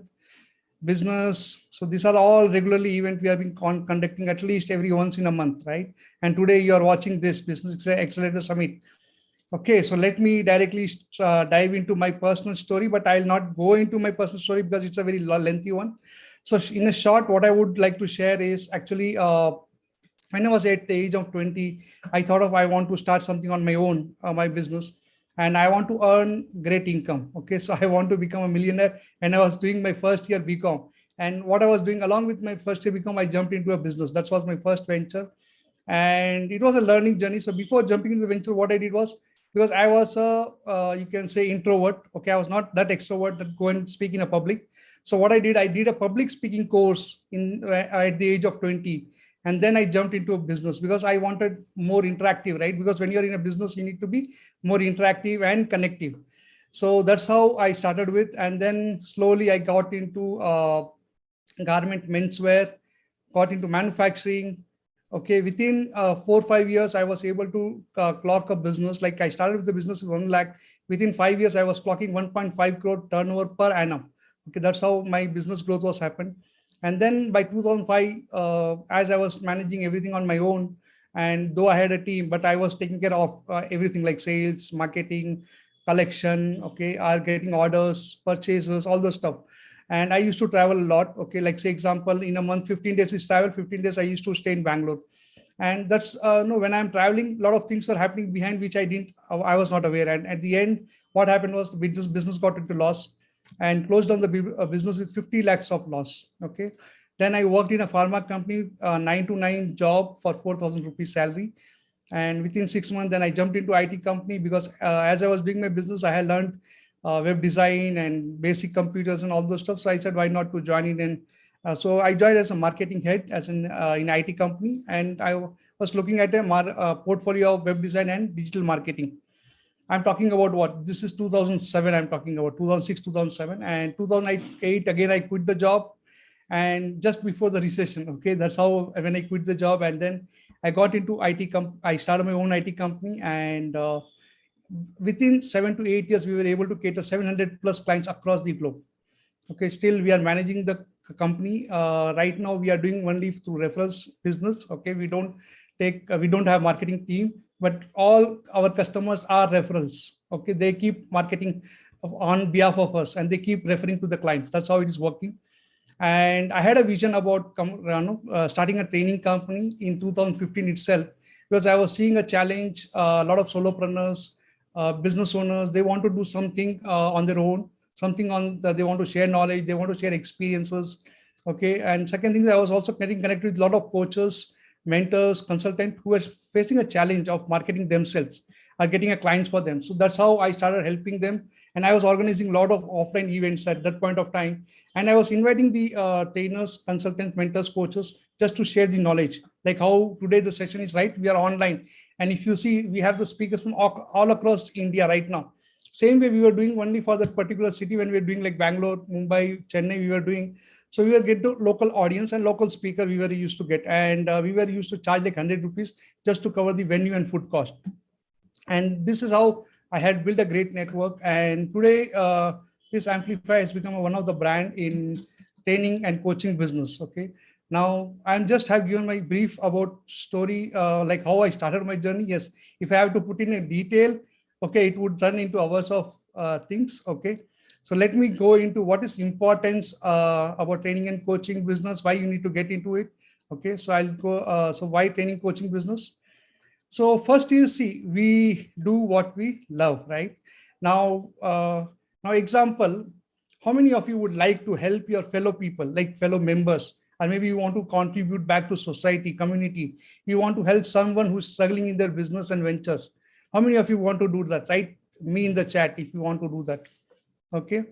Speaker 7: business. So these are all regularly event we have been conducting at least every once in a month, right? And today you are watching this Business Accelerator Summit. Okay, so let me directly dive into my personal story, but I'll not go into my personal story because it's a very lengthy one. So in a short, what I would like to share is actually when I was at the age of 20, I thought of I want to start something on my own, my business, and I want to earn great income. Okay, so I want to become a millionaire, and I was doing my first year BCom. And what I was doing along with my first year BCom, I jumped into a business. That was my first venture, and it was a learning journey. So before jumping into the venture, what I did was, because I was a you can say introvert. Okay, I was not that extrovert that go and speak in a public. So what I did a public speaking course in at the age of 20. And then I jumped into a business because I wanted more interactive, right? Because when you're in a business, you need to be more interactive and connective. So that's how I started with. And then slowly I got into garment, menswear, got into manufacturing. Okay, within 4 or 5 years, I was able to clock a business. Like I started with the business with 1 lakh. Within 5 years, I was clocking 1.5 crore turnover per annum. Okay, that's how my business growth was happened. And then by 2005, as I was managing everything on my own, and though I had a team, but I was taking care of everything like sales, marketing, collection, okay, are getting orders, purchases, all those stuff. And I used to travel a lot. Okay, like say example, in a month, 15 days is travel, 15 days I used to stay in Bangalore. And that's no, when I'm traveling, a lot of things are happening behind which I was not aware. And at the end, what happened was the business got into loss and closed down the business with 50 lakhs of loss. Okay. Then I worked in a pharma company, 9 to 9 job for 4,000 rupees salary. And within 6 months, then I jumped into IT company because as I was doing my business, I had learned web design and basic computers and all those stuff. So I said, why not to join in? And so I joined as a marketing head as in IT company. And I was looking at a portfolio of web design and digital marketing. I'm talking about what? This is 2007. I'm talking about 2006, 2007, and 2008. Again, I quit the job, and just before the recession. Okay, that's how when I quit the job, and then I got into IT. I started my own IT company, and within 7 to 8 years, we were able to cater 700 plus clients across the globe. Okay, still we are managing the company. Right now, we are doing only through referrals business. Okay, we don't have marketing team. But all our customers are referrals. Okay, they keep marketing on behalf of us and they keep referring to the clients. That's how it is working. And I had a vision about starting a training company in 2015 itself, because I was seeing a challenge. A lot of solopreneurs, business owners, they want to do something on their own, something on that they want to share knowledge, they want to share experiences. Okay, and second thing, I was also getting connected with a lot of coaches, mentors, consultants who are facing a challenge of marketing themselves, are getting a clients for them. So that's how I started helping them. And I was organizing a lot of offline events at that point of time. And I was inviting the trainers, consultants, mentors, coaches, just to share the knowledge. Like how today the session is, right? We are online. And if you see, we have the speakers from all across India right now. Same way we were doing only for that particular city when we were doing like Bangalore, Mumbai, Chennai, we were doing. So we were getting to local audience and local speaker we were used to get. And we were used to charge like 100 rupees just to cover the venue and food cost. And this is how I had built a great network. And today, this Amplify has become one of the brand in training and coaching business. Okay. Now, I'm just have given my brief about story, like how I started my journey. Yes, if I have to put in a detail, okay, it would run into hours of things. Okay. So let me go into what is importance about training and coaching business, why you need to get into it. Okay, so I'll go, so why training coaching business? So first you see, we do what we love, right? Now, example, how many of you would like to help your fellow people, like fellow members, or maybe you want to contribute back to society, community, you want to help someone who's struggling in their business and ventures. How many of you want to do that? Write me in the chat if you want to do that. Okay.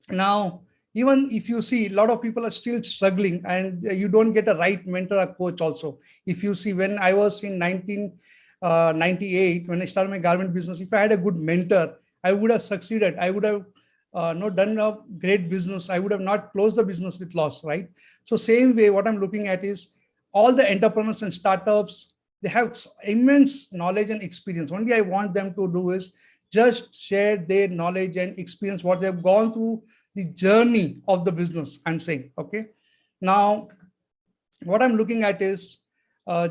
Speaker 7: Now, Even if you see, a lot of people are still struggling and you don't get a right mentor or coach also. If you see, when I was in 1998, when I started my garment business, if I had a good mentor, I would have succeeded. I would have not done a great business. I would have not closed the business with loss, right? So same way, what I'm looking at is all the entrepreneurs and startups, they have immense knowledge and experience. Only I want them to do is just share their knowledge and experience, what they've gone through, the journey of the business, I'm saying, okay? Now, what I'm looking at is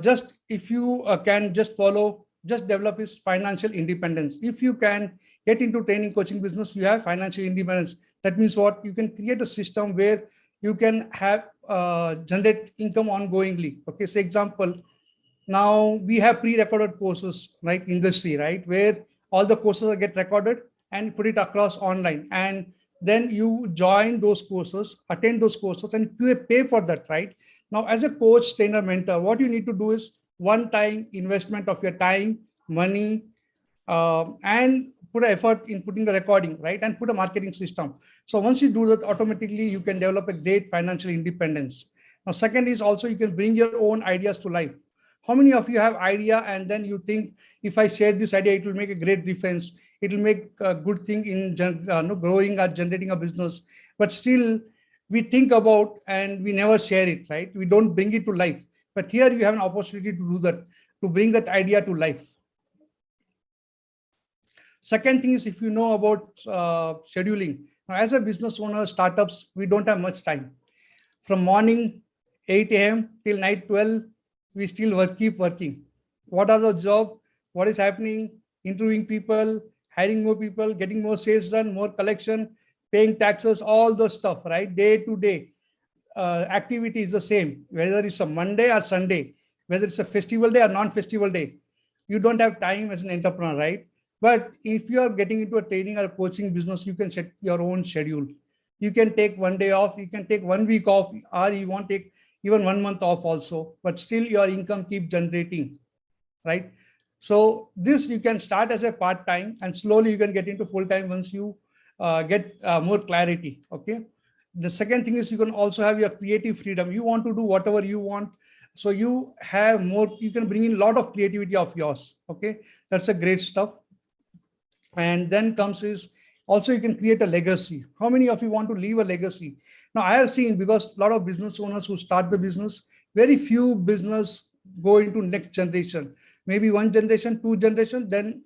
Speaker 7: just if you can just follow, just develop is financial independence. If you can get into training coaching business, you have financial independence. That means what? You can create a system where you can have generate income ongoingly. Okay, so example, now we have pre-recorded courses, right? Industry, right? Where all the courses get recorded and put it across online. And then you join those courses, attend those courses, and you pay for that, right? Now, as a coach, trainer, mentor, what you need to do is one-time investment of your time, money, and put effort in putting the recording, right? And put a marketing system. So once you do that, automatically you can develop a great financial independence. Now, second is also you can bring your own ideas to life. How many of you have idea and then you think, if I share this idea, it will make a great difference. It will make a good thing in growing or generating a business. But still, we think about and we never share it, right? We don't bring it to life. But here you have an opportunity to do that, to bring that idea to life. Second thing is, if you know about scheduling. Now, as a business owner, startups, we don't have much time. From morning 8 a.m. till night 12, we still keep working. What are the jobs? What is happening? Interviewing people, hiring more people, getting more sales done, more collection, paying taxes, all those stuff, right? Day to day activity is the same, whether it's a Monday or Sunday, whether it's a festival day or non-festival day. You don't have time as an entrepreneur, right? But if you are getting into a training or a coaching business, you can set your own schedule. You can take one day off, you can take 1 week off, or you want to take even 1 month off also, but still your income keeps generating, right? So this you can start as a part-time and slowly you can get into full-time once you get more clarity, okay? The second thing is you can also have your creative freedom. You want to do whatever you want. So you have more, you can bring in a lot of creativity of yours, okay? That's a great stuff. And then comes is also you can create a legacy. How many of you want to leave a legacy? Now I have seen, because a lot of business owners who start the business, very few business go into next generation. Maybe 1 generation, 2 generation, then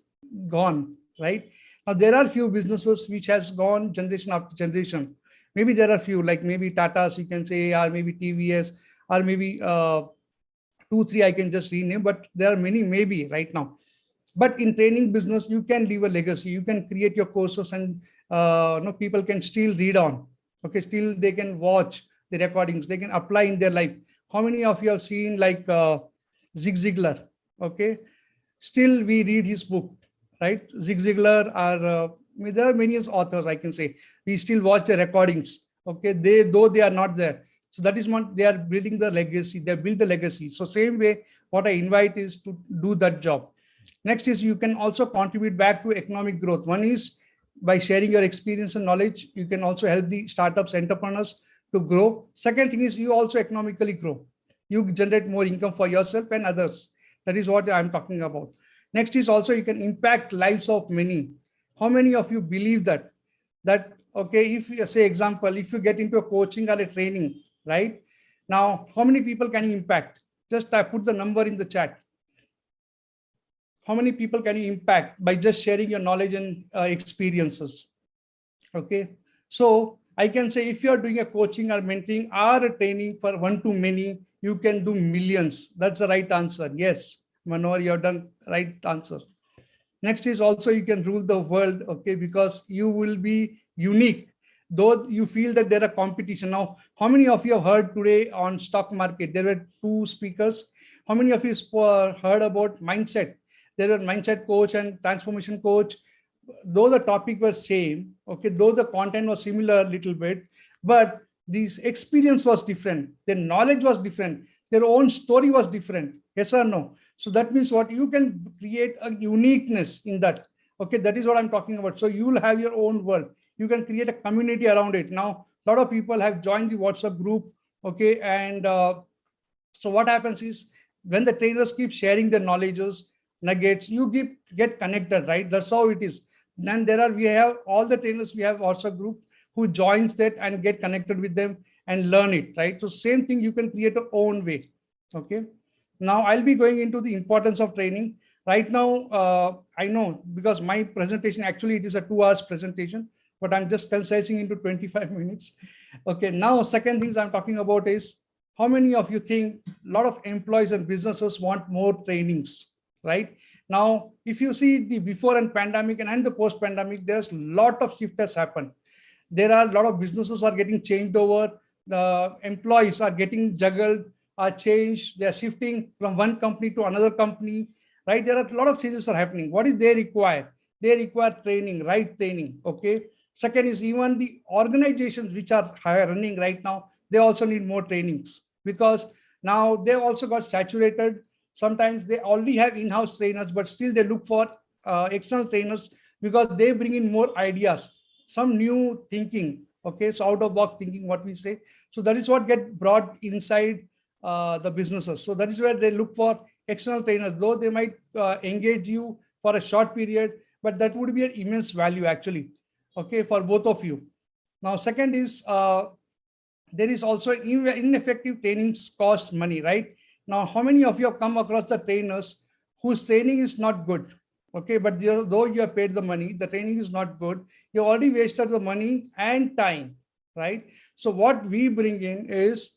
Speaker 7: gone, right? Now there are few businesses which has gone generation after generation. Maybe there are few, like maybe Tata's, you can say, or maybe TVS, or maybe 2, 3 I can just rename, but there are many maybe right now. But in training business, you can leave a legacy. You can create your courses and people can still read on. Okay, still they can watch the recordings. They can apply in their life. How many of you have seen like Zig Ziglar? Okay, still we read his book, right? Zig Ziglar are there are many authors, I can say. We still watch the recordings. Okay, though they are not there. So that is what they are building the legacy. They build the legacy. So same way, what I invite is to do that job. Next is you can also contribute back to economic growth. One is by sharing your experience and knowledge, you can also help the startups, entrepreneurs to grow. Second thing is you also economically grow. You generate more income for yourself and others. That is what I'm talking about. Next is also you can impact lives of many. How many of you believe that? That, okay, if you say example, if you get into a coaching or a training, right? Now, how many people can you impact? Just put the number in the chat. How many people can you impact by just sharing your knowledge and experiences? Okay, so I can say if you are doing a coaching or mentoring or a training for 1 to many, you can do millions. That's the right answer. Yes, Manohar, you have done right answer. Next is also you can rule the world, okay, because you will be unique. Though you feel that there are competition. Now, how many of you have heard today on stock market? There were 2 speakers. How many of you heard about mindset? There were mindset coach and transformation coach. Though the topic was same, okay, though the content was similar a little bit, but this experience was different. Their knowledge was different. Their own story was different. Yes or no? So that means what? You can create a uniqueness in that. Okay, that is what I'm talking about. So you will have your own world. you can create a community around it. Now, a lot of people have joined the WhatsApp group, okay, and so what happens is when the trainers keep sharing their knowledges, nuggets, you get connected, right? That's how it is. Then we have all the trainers, we have WhatsApp group who joins that and get connected with them and learn it, right? So same thing, you can create your own way, okay? Now I'll be going into the importance of training. Right now, I know because my presentation, actually it is a 2 hours presentation, but I'm just concising into 25 minutes. Okay, now second things I'm talking about is, how many of you think a lot of employees and businesses want more trainings, right? Now, if you see the before and pandemic and the post-pandemic, there's a lot of shift has happened. There are a lot of businesses are getting changed over. The employees are getting juggled, are changed. They're shifting from one company to another company, right? There are a lot of changes are happening. What is they require? They require training, right training, okay? Second is even the organizations which are running right now, they also need more trainings because now they've also got saturated. Sometimes they already have in-house trainers, but still they look for external trainers because they bring in more ideas, some new thinking, okay? So out of box thinking, what we say. So that is what get brought inside the businesses. So that is where they look for external trainers, though they might engage you for a short period, but that would be an immense value actually, okay, for both of you. Now, second is there is also ineffective trainings cost money, right? Now, how many of you have come across the trainers whose training is not good, okay, but though you have paid the money, the training is not good, you already wasted the money and time, right? So what we bring in is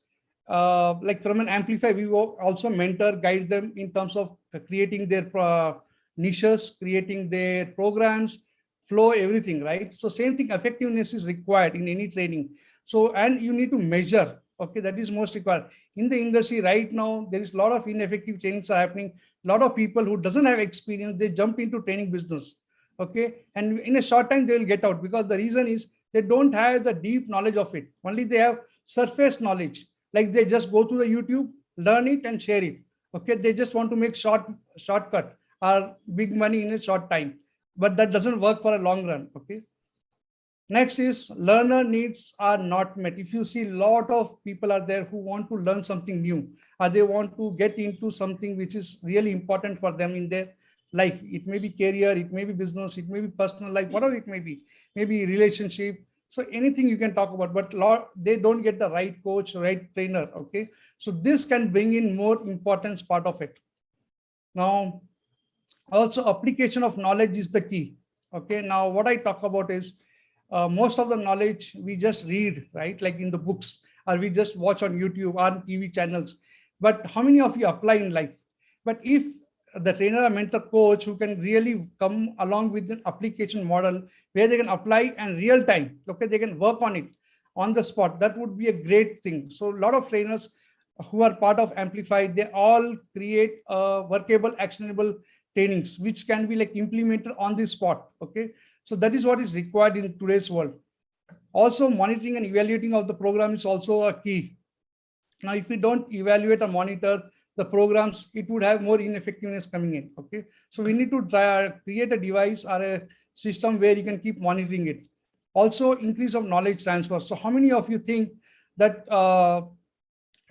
Speaker 7: like from an Amplify, we will also mentor, guide them in terms of creating their niches, creating their programs, flow, everything, right? So same thing, effectiveness is required in any training. So, and you need to measure, okay, that is most required. In the industry right now, there is a lot of ineffective trainings are happening. A lot of people who doesn't have experience, they jump into training business, okay? And in a short time, they will get out because the reason is they don't have the deep knowledge of it. Only they have surface knowledge. Like they just go to the YouTube, learn it and share it. Okay, they just want to make shortcut or big money in a short time, but that doesn't work for a long run. Okay. Next is learner needs are not met. If you see a lot of people are there who want to learn something new, or they want to get into something which is really important for them in their life. It may be career, it may be business, it may be personal life, whatever it may be, maybe relationship. So anything you can talk about, but they don't get the right coach, right trainer. Okay. So this can bring in more importance part of it. Now, also application of knowledge is the key. Okay. Now what I talk about is most of the knowledge we just read, right? Like in the books, or we just watch on YouTube or TV channels. But how many of you apply in life? But if the trainer or mentor coach who can really come along with an application model where they can apply in real time, okay, they can work on it on the spot, that would be a great thing. So a lot of trainers who are part of Amplify, they all create workable, actionable trainings, which can be like implemented on the spot. Okay. So that is what is required in today's world. Also, monitoring and evaluating of the program is also a key. Now, if we don't evaluate or monitor the programs, it would have more ineffectiveness coming in. Okay. So we need to create a device or a system where you can keep monitoring it. Also, increase of knowledge transfer. So how many of you think that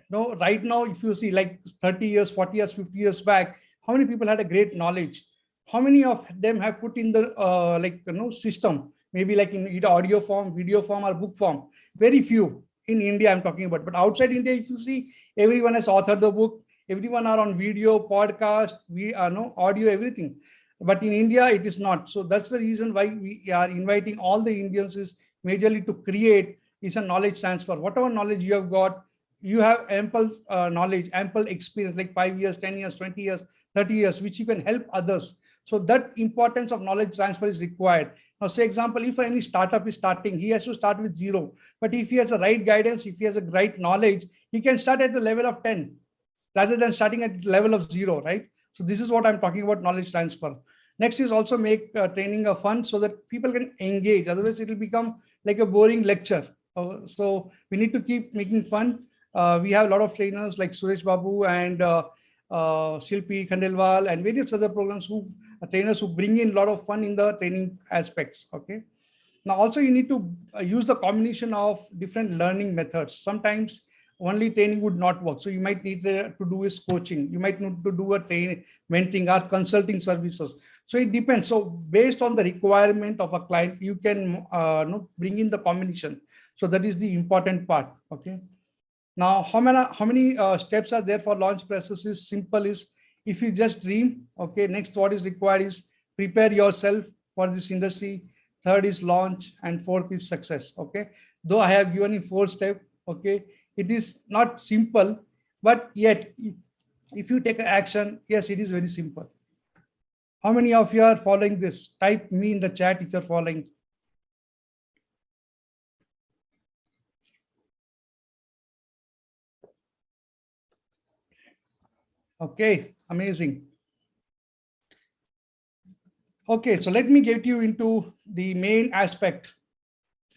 Speaker 7: right now, if you see like 30 years, 40 years, 50 years back, how many people had a great knowledge? How many of them have put in the system, maybe like in either audio form, video form, or book form? Very few in India I'm talking about. But outside India, if you see, everyone has authored the book, everyone are on video, podcast, audio, everything. But in India, it is not. So that's the reason why we are inviting all the Indians is majorly to create is a knowledge transfer. Whatever knowledge you have got, you have ample knowledge, ample experience, like 5 years, 10 years, 20 years, 30 years, which you can help others. So that importance of knowledge transfer is required. Now, say example, if any startup is starting, he has to start with 0. But if he has the right guidance, if he has the right knowledge, he can start at the level of 10 rather than starting at the level of 0, right? So this is what I'm talking about, knowledge transfer. Next is also make training a fun so that people can engage. Otherwise, it will become like a boring lecture. So we need to keep making fun. We have a lot of trainers like Suresh Babu and Shilpi Khandelwal and various other programs trainers who bring in a lot of fun in the training aspects. Okay. Now also you need to use the combination of different learning methods. Sometimes only training would not work. So you might need to do is coaching. You might need to do a training, mentoring or consulting services. So it depends. So based on the requirement of a client, you can bring in the combination. So that is the important part. Okay. Now, how many steps are there for launch process? Is simple. Is if you just dream. Okay. Next, what is required is prepare yourself for this industry. Third is launch, and fourth is success. Okay. Though I have given you 4 steps. Okay. It is not simple, but yet if you take action, yes, it is very simple. How many of you are following this? Type me in the chat if you're following. Okay, amazing. Okay, so let me get you into the main aspect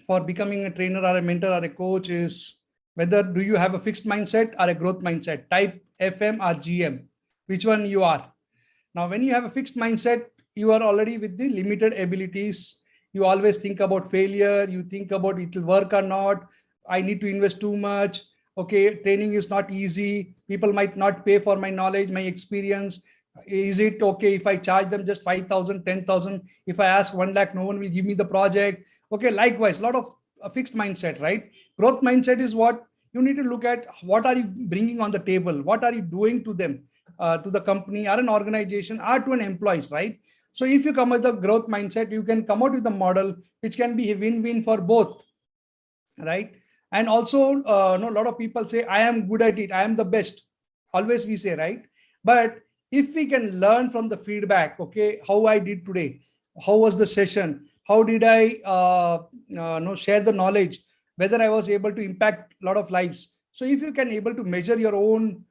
Speaker 7: for becoming a trainer or a mentor or a coach is whether do you have a fixed mindset or a growth mindset, type FM or GM, which one you are. Now, when you have a fixed mindset, you are already with the limited abilities. You always think about failure. You think about it will work or not. I need to invest too much. Okay, training is not easy. People might not pay for my knowledge, my experience. Is it okay if I charge them just 5,000, 10,000? If I ask 1 lakh, no one will give me the project. Okay, likewise, a lot of a fixed mindset, right? Growth mindset is what you need to look at. What are you bringing on the table? What are you doing to them, to the company or an organization or to an employees, right? So if you come with the growth mindset, you can come out with a model which can be a win-win for both, right? And also, a lot of people say, I am good at it. I am the best. Always we say, right? But if we can learn from the feedback, okay, how I did today, how was the session, how did I share the knowledge, whether I was able to impact a lot of lives. So if you can able to measure your own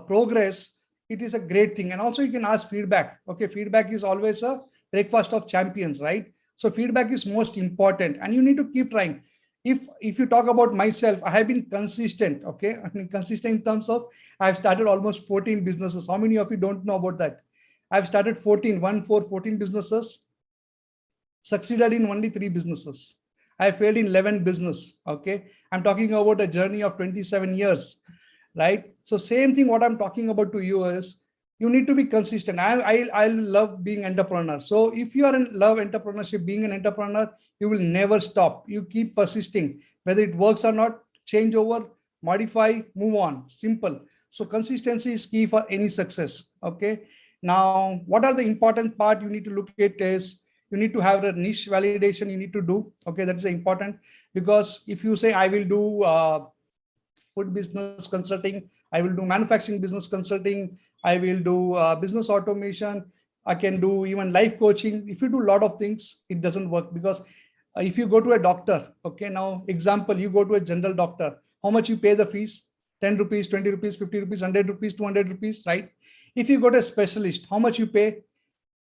Speaker 7: progress, it is a great thing. And also you can ask feedback. Okay, feedback is always a breakfast of champions, right? So feedback is most important and you need to keep trying. If you talk about myself, I have been consistent. Okay, I mean consistent in terms of I've started almost 14 businesses. How many of you don't know about that? I've started 14 businesses, succeeded in only 3 businesses. I failed in 11 business. Okay, I'm talking about a journey of 27 years, right? So same thing what I'm talking about to you is you need to be consistent. I love being entrepreneur. So if you are in love entrepreneurship, being an entrepreneur, you will never stop. You keep persisting, whether it works or not, change over, modify, move on, simple. So consistency is key for any success. Okay. Now, what are the important part you need to look at is you need to have a niche validation you need to do. Okay. That's important because if you say, I will do food business consulting, I will do manufacturing business consulting, I will do business automation, I can do even life coaching. If you do a lot of things, it doesn't work because if you go to a doctor, okay, now example, you go to a general doctor, how much you pay the fees? 10 rupees, 20 rupees, 50 rupees, 100 rupees, 200 rupees, right? If you go to a specialist, how much you pay?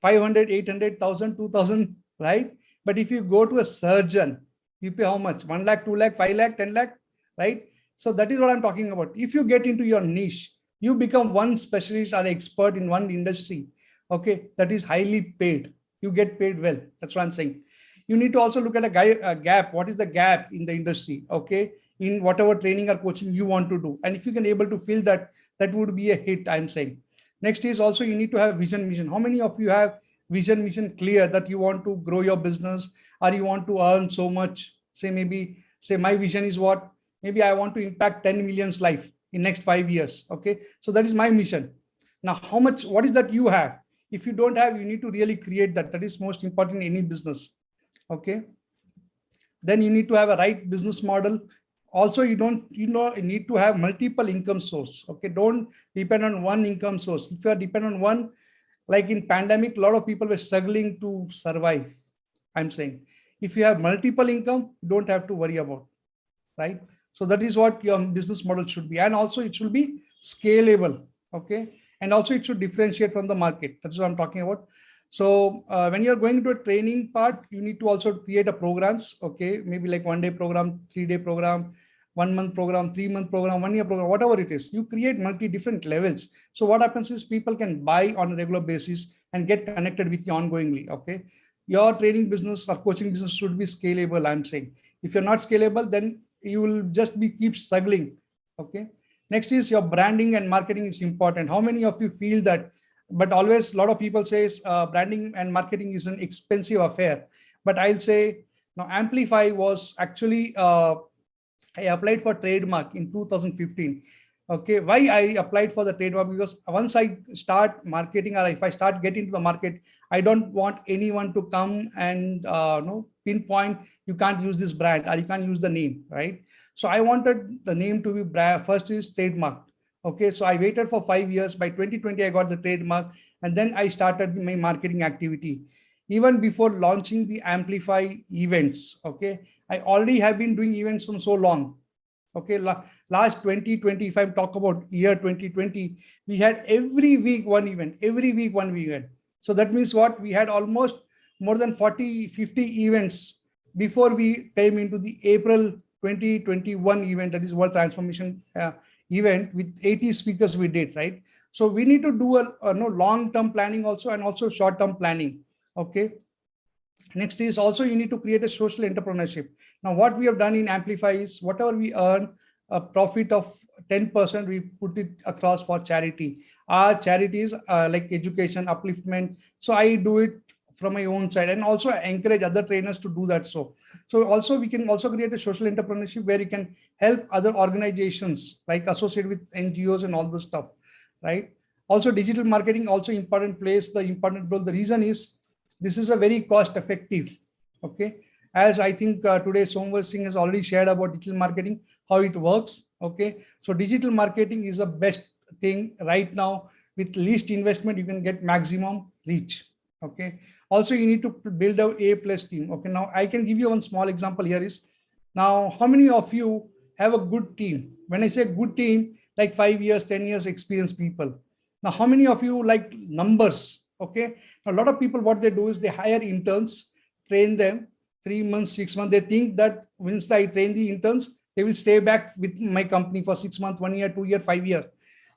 Speaker 7: 500, 800, 1,000, 2,000, right? But if you go to a surgeon, you pay how much? 1 lakh, 2 lakh, 5 lakh, 10 lakh, right? So that is what I'm talking about. If you get into your niche, you become one specialist or expert in one industry. Okay, that is highly paid. You get paid well. That's what I'm saying. You need to also look at a gap. What is the gap in the industry? Okay, in whatever training or coaching you want to do. And if you can able to fill that, that would be a hit, I'm saying. Next is also you need to have vision mission. How many of you have vision mission clear that you want to grow your business or you want to earn so much? Say my vision is what? Maybe I want to impact 10 million's life in next 5 years. Okay. So that is my mission. Now, what is that you have? If you don't have, you need to really create that. That is most important in any business. Okay. Then you need to have a right business model. Also, you need to have multiple income source. Okay. Don't depend on one income source. If you are dependent on one, like in pandemic, a lot of people were struggling to survive. I'm saying if you have multiple income, you don't have to worry about, right? So that is what your business model should be. And also it should be scalable. Okay. And also it should differentiate from the market. That's what I'm talking about. So when you're going to a training part, you need to also create a programs. Okay. Maybe like 1 day program, 3 day program, 1 month program, 3 month program, 1 year program, whatever it is. You create different levels. So what happens is people can buy on a regular basis and get connected with you ongoingly. Okay. your training business or coaching business should be scalable. I'm saying if you're not scalable, then you will just keep struggling. Okay. Next is your branding and marketing is important. How many of you feel that? But always a lot of people says branding and marketing is an expensive affair. But I'll say now Amplify was actually I applied for trademark in 2015. Okay, why I applied for the trademark? Because once I start marketing or if I start getting into the market, I don't want anyone to come and pinpoint you can't use this brand or you can't use the name, right? So I wanted the name to be first is trademark. Okay, so I waited for 5 years. By 2020, I got the trademark, and then I started my marketing activity. Even before launching the Amplify events, okay, I already have been doing events from so long. Okay, last 2020, if I talk about year 2020, we had every week one event, every week one event. So that means what? We had almost more than 40, 50 events before we came into the April 2021 event, that is World Transformation event with 80 speakers we did, right? So we need to do a long-term planning also and also short-term planning. Okay. Next is also you need to create a social entrepreneurship. Now, what we have done in Amplify is whatever we earn a profit of 10%, we put it across for charity. Our charities like education, upliftment. So I do it from my own side and also I encourage other trainers to do that. So also we can also create a social entrepreneurship where you can help other organizations like associated with NGOs and all this stuff, right? Also digital marketing also important plays the important role. The reason is this is a very cost effective. Okay. As I think today Somvir Singh has already shared about digital marketing, how it works. Okay. So digital marketing is the best thing right now. With least investment, you can get maximum reach. Okay. Also, you need to build a A+ team. Okay. Now I can give you one small example here is now, how many of you have a good team? When I say good team, like 5 years, 10 years experienced people. Now, how many of you like numbers? Okay. A lot of people, what they do is they hire interns, train them 3 months, 6 months. They think that once I train the interns, they will stay back with my company for 6 months, 1 year, 2 year, 5 year.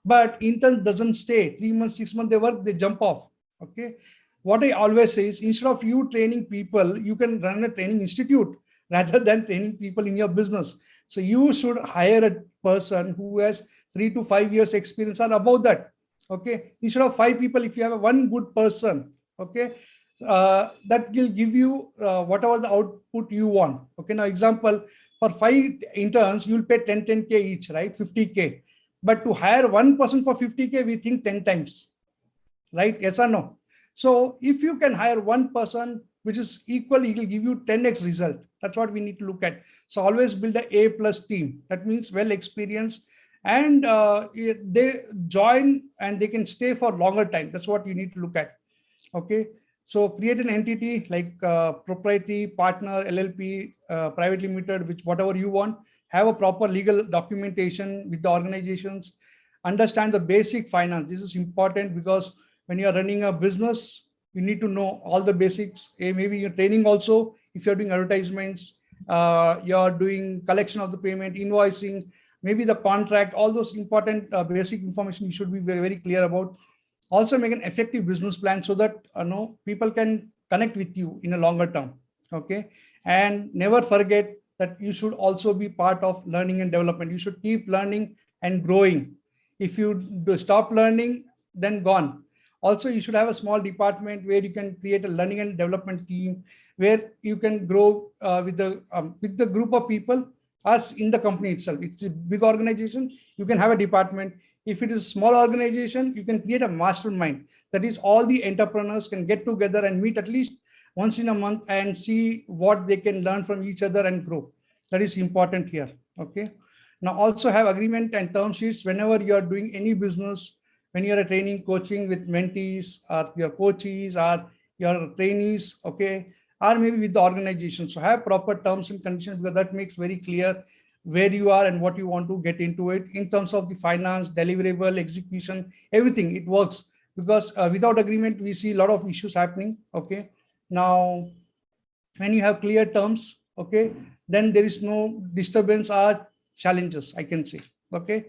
Speaker 7: But intern doesn't stay 3 months, 6 months, they work, they jump off. Okay. What I always say is instead of you training people, you can run a training institute rather than training people in your business. So you should hire a person who has 3 to 5 years experience or above that. Okay, instead of 5 people, if you have one good person, okay, that will give you whatever the output you want. Okay, now example, for 5 interns, you'll pay 10K each, right? 50K. But to hire one person for 50K, we think 10 times, right? Yes or no? So if you can hire one person, which is equal, it will give you 10x result. That's what we need to look at. So always build a A+ team. That means well experienced. And they join and they can stay for longer time. That's what you need to look at. Okay. So create an entity like proprietary, partner, LLP, private limited, which whatever you want. Have a proper legal documentation with the organizations. Understand the basic finance. This is important because when you are running a business, you need to know all the basics. Maybe you're training also. If you're doing advertisements, you're doing collection of the payment, invoicing, maybe the contract, all those important basic information you should be very, very clear about. Also make an effective business plan so that people can connect with you in a longer term. Okay. And never forget that you should also be part of learning and development. You should keep learning and growing. If you stop learning, then gone. Also, you should have a small department where you can create a learning and development team where you can grow with the group of people. Us in the company itself. It's a big organization, you can have a department. If it is a small organization, you can create a mastermind. That is, all the entrepreneurs can get together and meet at least once in a month and see what they can learn from each other and grow. That is important here. Okay. Now also have agreement and term sheets whenever you are doing any business, when you are training, coaching with mentees or your coaches or your trainees. Okay. Or maybe with the organization. So have proper terms and conditions because that makes very clear where you are and what you want to get into it in terms of the finance, deliverable, execution, everything. It works because without agreement, we see a lot of issues happening. Okay. Now, when you have clear terms, okay, then there is no disturbance or challenges, I can say. Okay.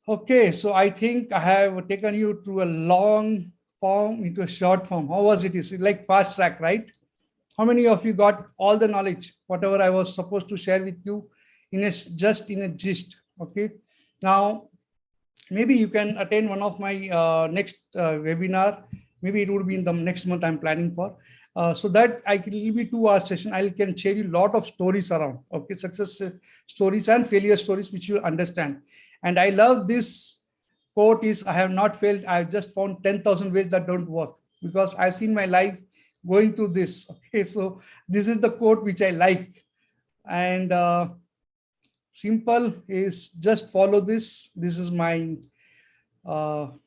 Speaker 7: Okay. So I think I have taken you through a long form into a short form. How was it? Is it like fast track, right? How many of you got all the knowledge, whatever I was supposed to share with you in a just in a gist? Okay. Now, maybe you can attend one of my next webinar. Maybe it would be in the next month I'm planning for. So that I can give you 2-hour session. I can share you a lot of stories around, okay, success stories and failure stories, which you understand. And I love this quote is, I have not failed. I've just found 10,000 ways that don't work, because I've seen my life going through this. Okay, so this is the quote which I like. And simple is just follow this. This is my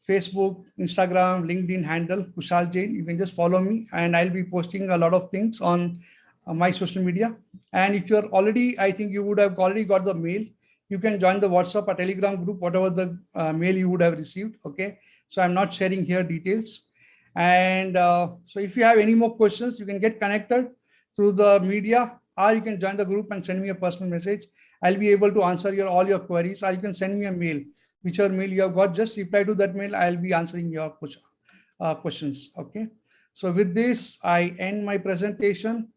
Speaker 7: Facebook, Instagram, LinkedIn handle, Kushal Jain. You can just follow me, and I'll be posting a lot of things on my social media. And if you're already, I think you would have already got the mail. You can join the WhatsApp or Telegram group, whatever the mail you would have received. Okay, so I'm not sharing here details. And so if you have any more questions, you can get connected through the media, or you can join the group and send me a personal message. I'll be able to answer all your queries, or you can send me a mail. Whichever mail you have got, just reply to that mail. I'll be answering your questions. Okay. So with this, I end my presentation.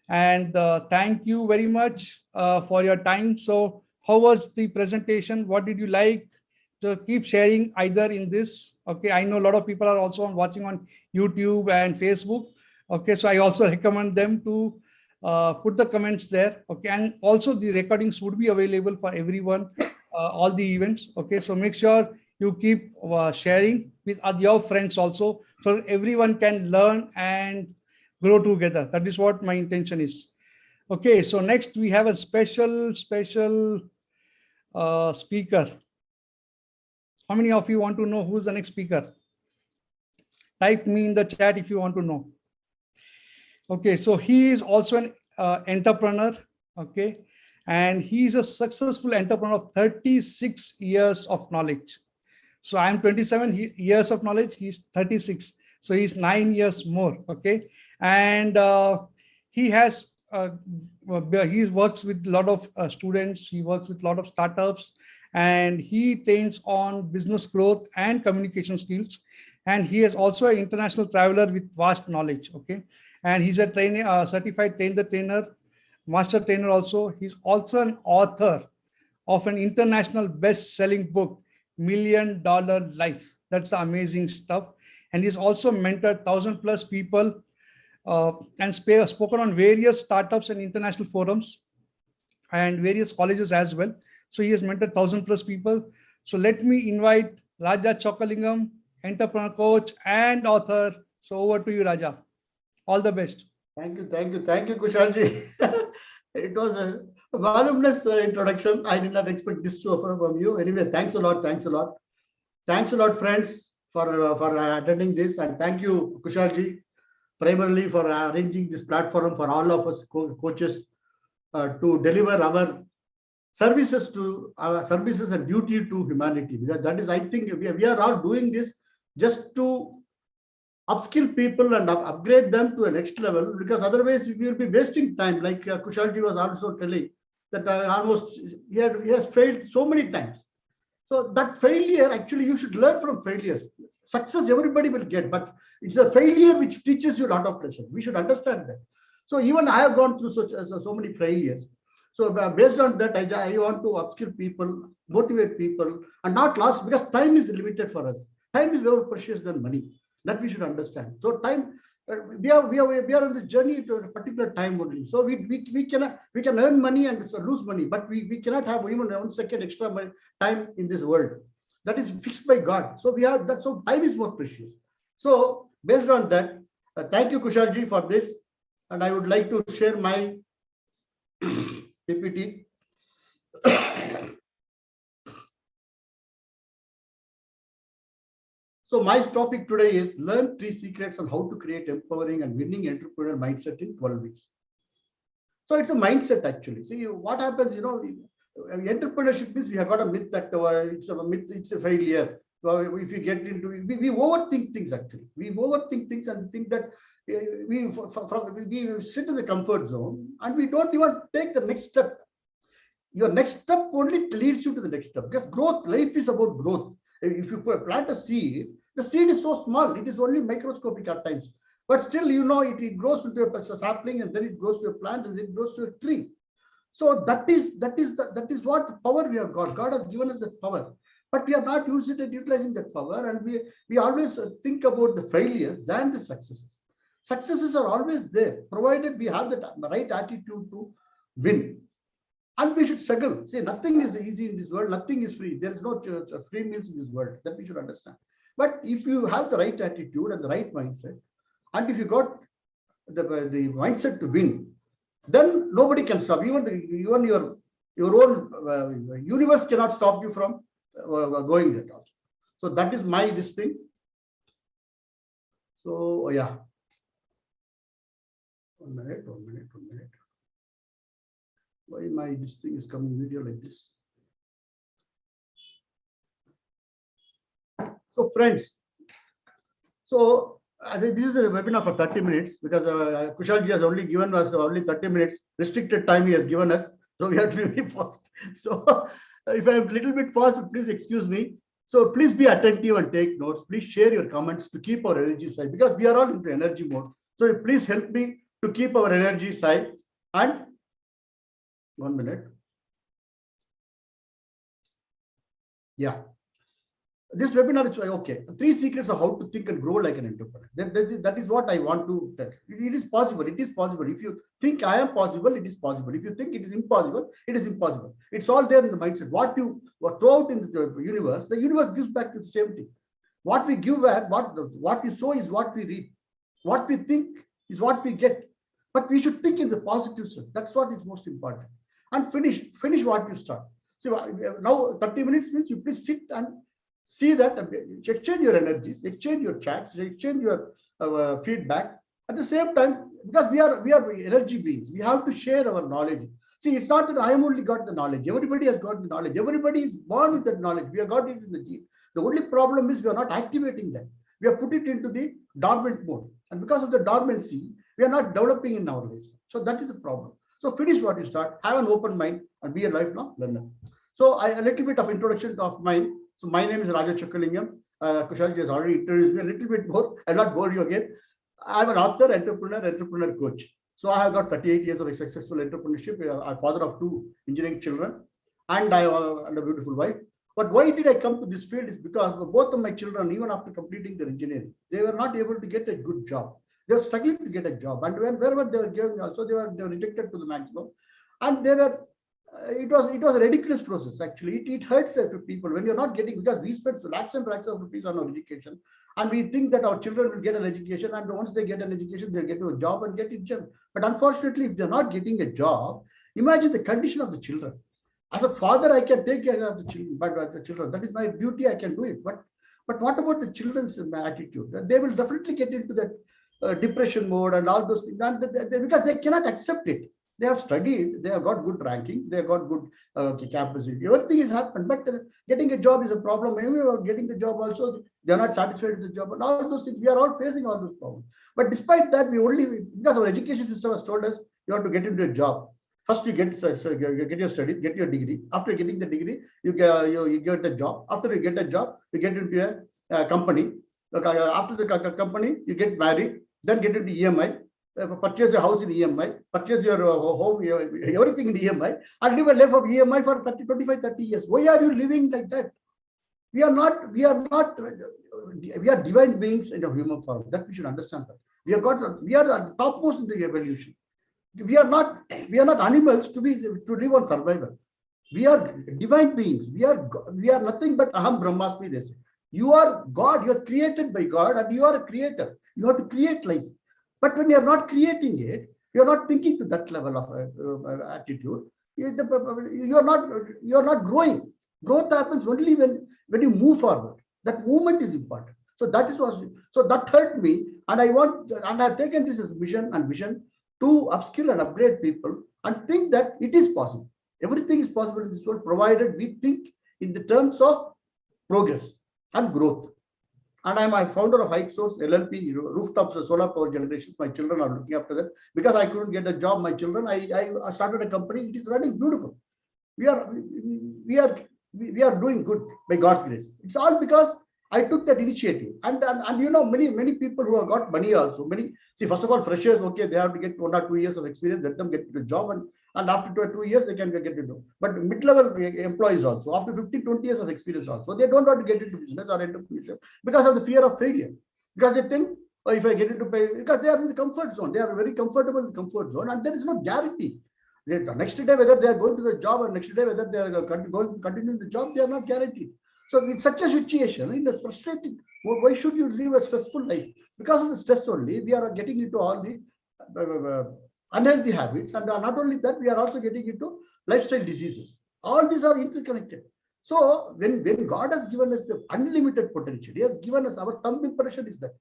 Speaker 7: And thank you very much for your time. So how was the presentation? What did you like? So keep sharing either in this. Okay. I know a lot of people are also watching on YouTube and Facebook. Okay. So I also recommend them to put the comments there. Okay. And also the recordings would be available for everyone. All the events. Okay, so make sure you keep sharing with your friends also, so everyone can learn and grow together. That is what my intention is. Okay, so next we have a special speaker. How many of you want to know who's the next speaker? Type me in the chat if you want to know. Okay, so he is also an entrepreneur. Okay. And he is a successful entrepreneur of 36 years of knowledge. So I'm 27 years of knowledge. He's 36. So he's 9 years more. Okay. And he has, he works with a lot of students. He works with a lot of startups, and he trains on business growth and communication skills. And he is also an international traveler with vast knowledge. Okay. And he's a trainer, certified trainer, master trainer also. He's also an author of an international best-selling book, $1 Million Life. That's amazing stuff. And he's also mentored 1,000+ people and spoken on various startups and international forums and various colleges as well. So he has mentored 1,000+ people. So let me invite Raja Chokalingam, entrepreneur coach and author. So over to you, Raja. All the best.
Speaker 21: Thank you, Kushalji. It was a voluminous introduction. I did not expect this to offer from you. Anyway, thanks a lot. Thanks a lot, friends, for attending this. And thank you, Kushalji, primarily for arranging this platform for all of us coaches to deliver our services and duty to humanity. Because that is, I think, we are all doing this just to upskill people and upgrade them to a next level, because otherwise we will be wasting time. Like Kushalji was also telling that he has failed so many times. So that failure, actually, you should learn from failures. Success everybody will get, but it's a failure which teaches you a lot of lesson. We should understand that. So even I have gone through so many failures. So based on that, I want to upskill people, motivate people, and not last, because time is limited for us. Time is more precious than money. That we should understand. So time, we are on this journey to a particular time only. So we can earn money and lose money, but we cannot have even 1 second extra time in this world. That is fixed by God. So we have that. So time is more precious. So based on that, thank you, Kushalji, for this. And I would like to share my PPT. So my topic today is learn 3 secrets on how to create empowering and winning entrepreneurial mindset in 12 weeks. So it's a mindset actually. See what happens, entrepreneurship means we have got a myth that it's a failure. If you get into it, we overthink things actually. We overthink things and think that we sit in the comfort zone and we don't even take the next step. Your next step only leads you to the next step, because growth, life is about growth. If you plant a seed, The seed is so small, it is only microscopic at times. But still, you know, it grows into a sapling, and then it grows to a plant, and then it grows to a tree. So that is what power we have got. God has given us that power, but we are not using it, utilizing that power, and we always think about the failures than the successes. Successes are always there, provided we have the right attitude to win. And we should struggle. See, nothing is easy in this world. Nothing is free. There is no free meals in this world. That we should understand. But if you have the right attitude and the right mindset, and if you got the mindset to win, then nobody can stop. Even your own universe cannot stop you from going there also. So that is this thing. So yeah. One minute. Why this thing is coming video like this? So friends, this is a webinar for 30 minutes because Kushalji has only given us only 30 minutes, restricted time he has given us. So we have to be very fast. So if I am a little bit fast, please excuse me. So please be attentive and take notes. Please share your comments to keep our energy high, because we are all into energy mode. So please help me to keep our energy high. And 1 minute. Yeah. This webinar is okay. 3 secrets of how to think and grow like an entrepreneur. That is what I want to tell. It is possible. It is possible. If you think I am possible, it is possible. If you think it is impossible, it is impossible. It's all there in the mindset. What you throw out in the universe gives back to the same thing. What we give back, what we sow is what we reap. What we think is what we get. But we should think in the positive sense. That's what is most important. And finish what you start. So now 30 minutes means you please sit and see that, exchange your energies, exchange your chats, exchange your feedback. At the same time, because we are energy beings, we have to share our knowledge. See, it's not that I am only got the knowledge. Everybody has got the knowledge. Everybody is born with that knowledge. We have got it in the gene. The only problem is we are not activating that. We have put it into the dormant mode. And because of the dormancy, we are not developing in our lives. So that is the problem. So finish what you start, have an open mind, and be a lifelong learner. So a little bit of introduction of mine. So my name is Raja Chakalingam. Kushalji has already introduced me a little bit more. I'll not bore you again. I'm an author, entrepreneur coach. So I have got 38 years of successful entrepreneurship. I'm a father of 2 engineering children, and I have a beautiful wife. But why did I come to this field is because both of my children, even after completing their engineering, they were not able to get a good job. They were struggling to get a job, and wherever they were given, also they were rejected to the maximum, and they were. It was a ridiculous process. Actually, it hurts people when you're not getting, because we spend lakhs and lakhs of rupees on our education, and we think that our children will get an education, and once they get an education, they'll get to a job and get it done. But unfortunately, if they're not getting a job, imagine the condition of the children. As a father, I can take care of the children, but the children, that is my duty. I can do it. But what about the children's attitude? They will definitely get into that depression mode and all those things, because they cannot accept it. They have studied, they have got good rankings, they have got good capacity. Everything has happened, but getting a job is a problem. Maybe getting the job also, they are not satisfied with the job, and all those things. We are all facing all those problems. But despite that, because our education system has told us you have to get into a job. First, you get your studies, get your degree. After getting the degree, you get a job. After you get a job, you get into a company. After the company, you get married, then get into EMI. Purchase your house in EMI, purchase your home, everything in EMI, and live a life of EMI for 30 years. Why are you living like that? We are divine beings in a human form. That we should understand that. We are the topmost in the evolution. We are not animals to live on survival. We are divine beings. We are nothing but aham brahmasmi, they say. You are God, you are created by God, and you are a creator. You have to create life. But when you are not creating it, you are not thinking to that level of attitude. You are not growing. Growth happens only when you move forward. That movement is important. So that hurt me, and I have taken this as vision to upskill and upgrade people and think that it is possible. Everything is possible in this world, provided we think in the terms of progress and growth. And I'm a founder of Height Source LLP, rooftop solar power generations. My children are looking after that. Because I couldn't get a job, my children, I started a company. It is running beautiful. We are doing good by God's grace. It's all because I took that initiative, and many people who have got money also. First of all, freshers, okay, they have to get 1 or 2 years of experience, let them get the job, and after 2 years they can get into. But mid-level employees also, after 15, 20 years of experience also, they don't want to get into business or entrepreneurship because of the fear of failure. Because they think, oh, if I get into pay, because they are in the comfort zone, they are very comfortable in the comfort zone, and there is no guarantee. The next day whether they are going to the job, or next day whether they are going to continue the job, they are not guaranteed. So in such a situation, it's frustrating. Why should you live a stressful life? Because of the stress only, we are getting into all the unhealthy habits, and not only that, we are also getting into lifestyle diseases. All these are interconnected. So when God has given us the unlimited potential, He has given us, our thumb impression is that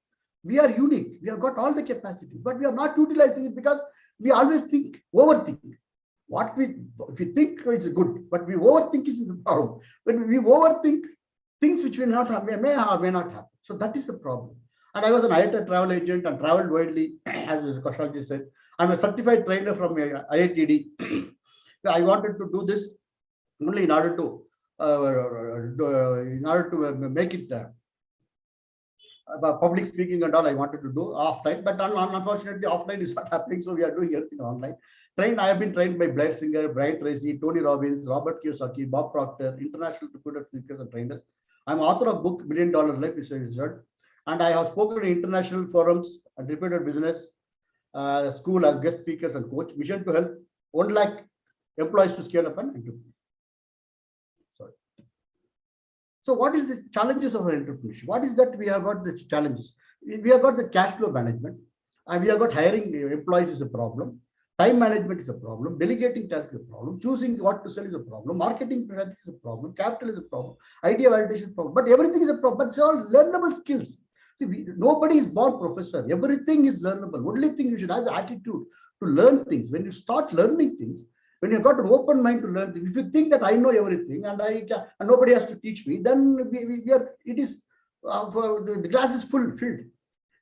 Speaker 21: we are unique. We have got all the capacities, but we are not utilizing it because we always overthink. If we think is good, but we overthink is the problem. When we overthink, things which will not happen, may or may not happen. So that is the problem. And I was an IIT travel agent and traveled widely, as Kaushal said. I'm a certified trainer from IITD. I wanted to do this only in order to make it public speaking and all. I wanted to do offline, but unfortunately offline is not happening. So we are doing everything online. I have been trained by Blair Singer, Brian Tracy, Tony Robbins, Robert Kiyosaki, Bob Proctor, international recruiters, speakers, and trainers. I'm author of book $1 Billion Life Result, and I have spoken in international forums and repeated business school as guest speakers and coach. Mission to help 1 lakh employees to scale up an entrepreneur. Sorry. So what is the challenges of an entrepreneurship? What is that we have got the challenges? We have got the cash flow management, and we have got hiring employees is a problem. Time management is a problem. Delegating tasks is a problem. Choosing what to sell is a problem. Marketing strategy is a problem. Capital is a problem. Idea validation is a problem. But everything is a problem. But it's all learnable skills. See, nobody is born professor. Everything is learnable. Only thing you should have the attitude to learn things. When you start learning things, when you've got an open mind to learn things, if you think that I know everything and nobody has to teach me, then the glass is filled.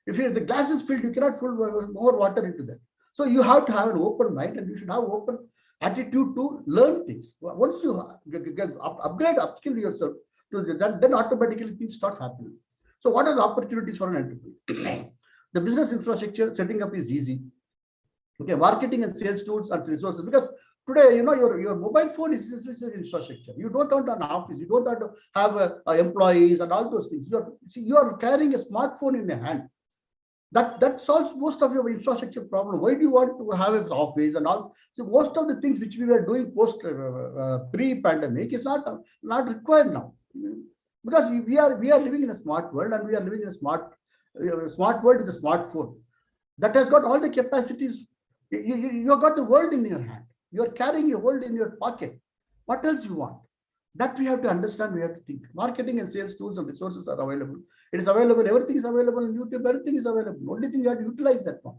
Speaker 21: If the glass is filled, you cannot put more water into that. So you have to have an open mind, and you should have open attitude to learn things. Once you upskill yourself to that, then automatically things start happening. So what are the opportunities for an entrepreneur? The business infrastructure setting up is easy. Okay, marketing and sales tools and resources, because today, your mobile phone is infrastructure. You don't want an office. You don't want to have employees and all those things. You are carrying a smartphone in your hand. That solves most of your infrastructure problem. Why do you want to have an office and all? So most of the things which we were doing post pre-pandemic is not required now, because we are living in a smart world, and we are living in a smart world with a smartphone that has got all the capacities. You have got the world in your hand. You are carrying your world in your pocket. What else you want? That we have to understand. We have to think. Marketing and sales tools and resources are available. It is available. Everything is available on YouTube. Everything is available. Only thing you have to utilize that one.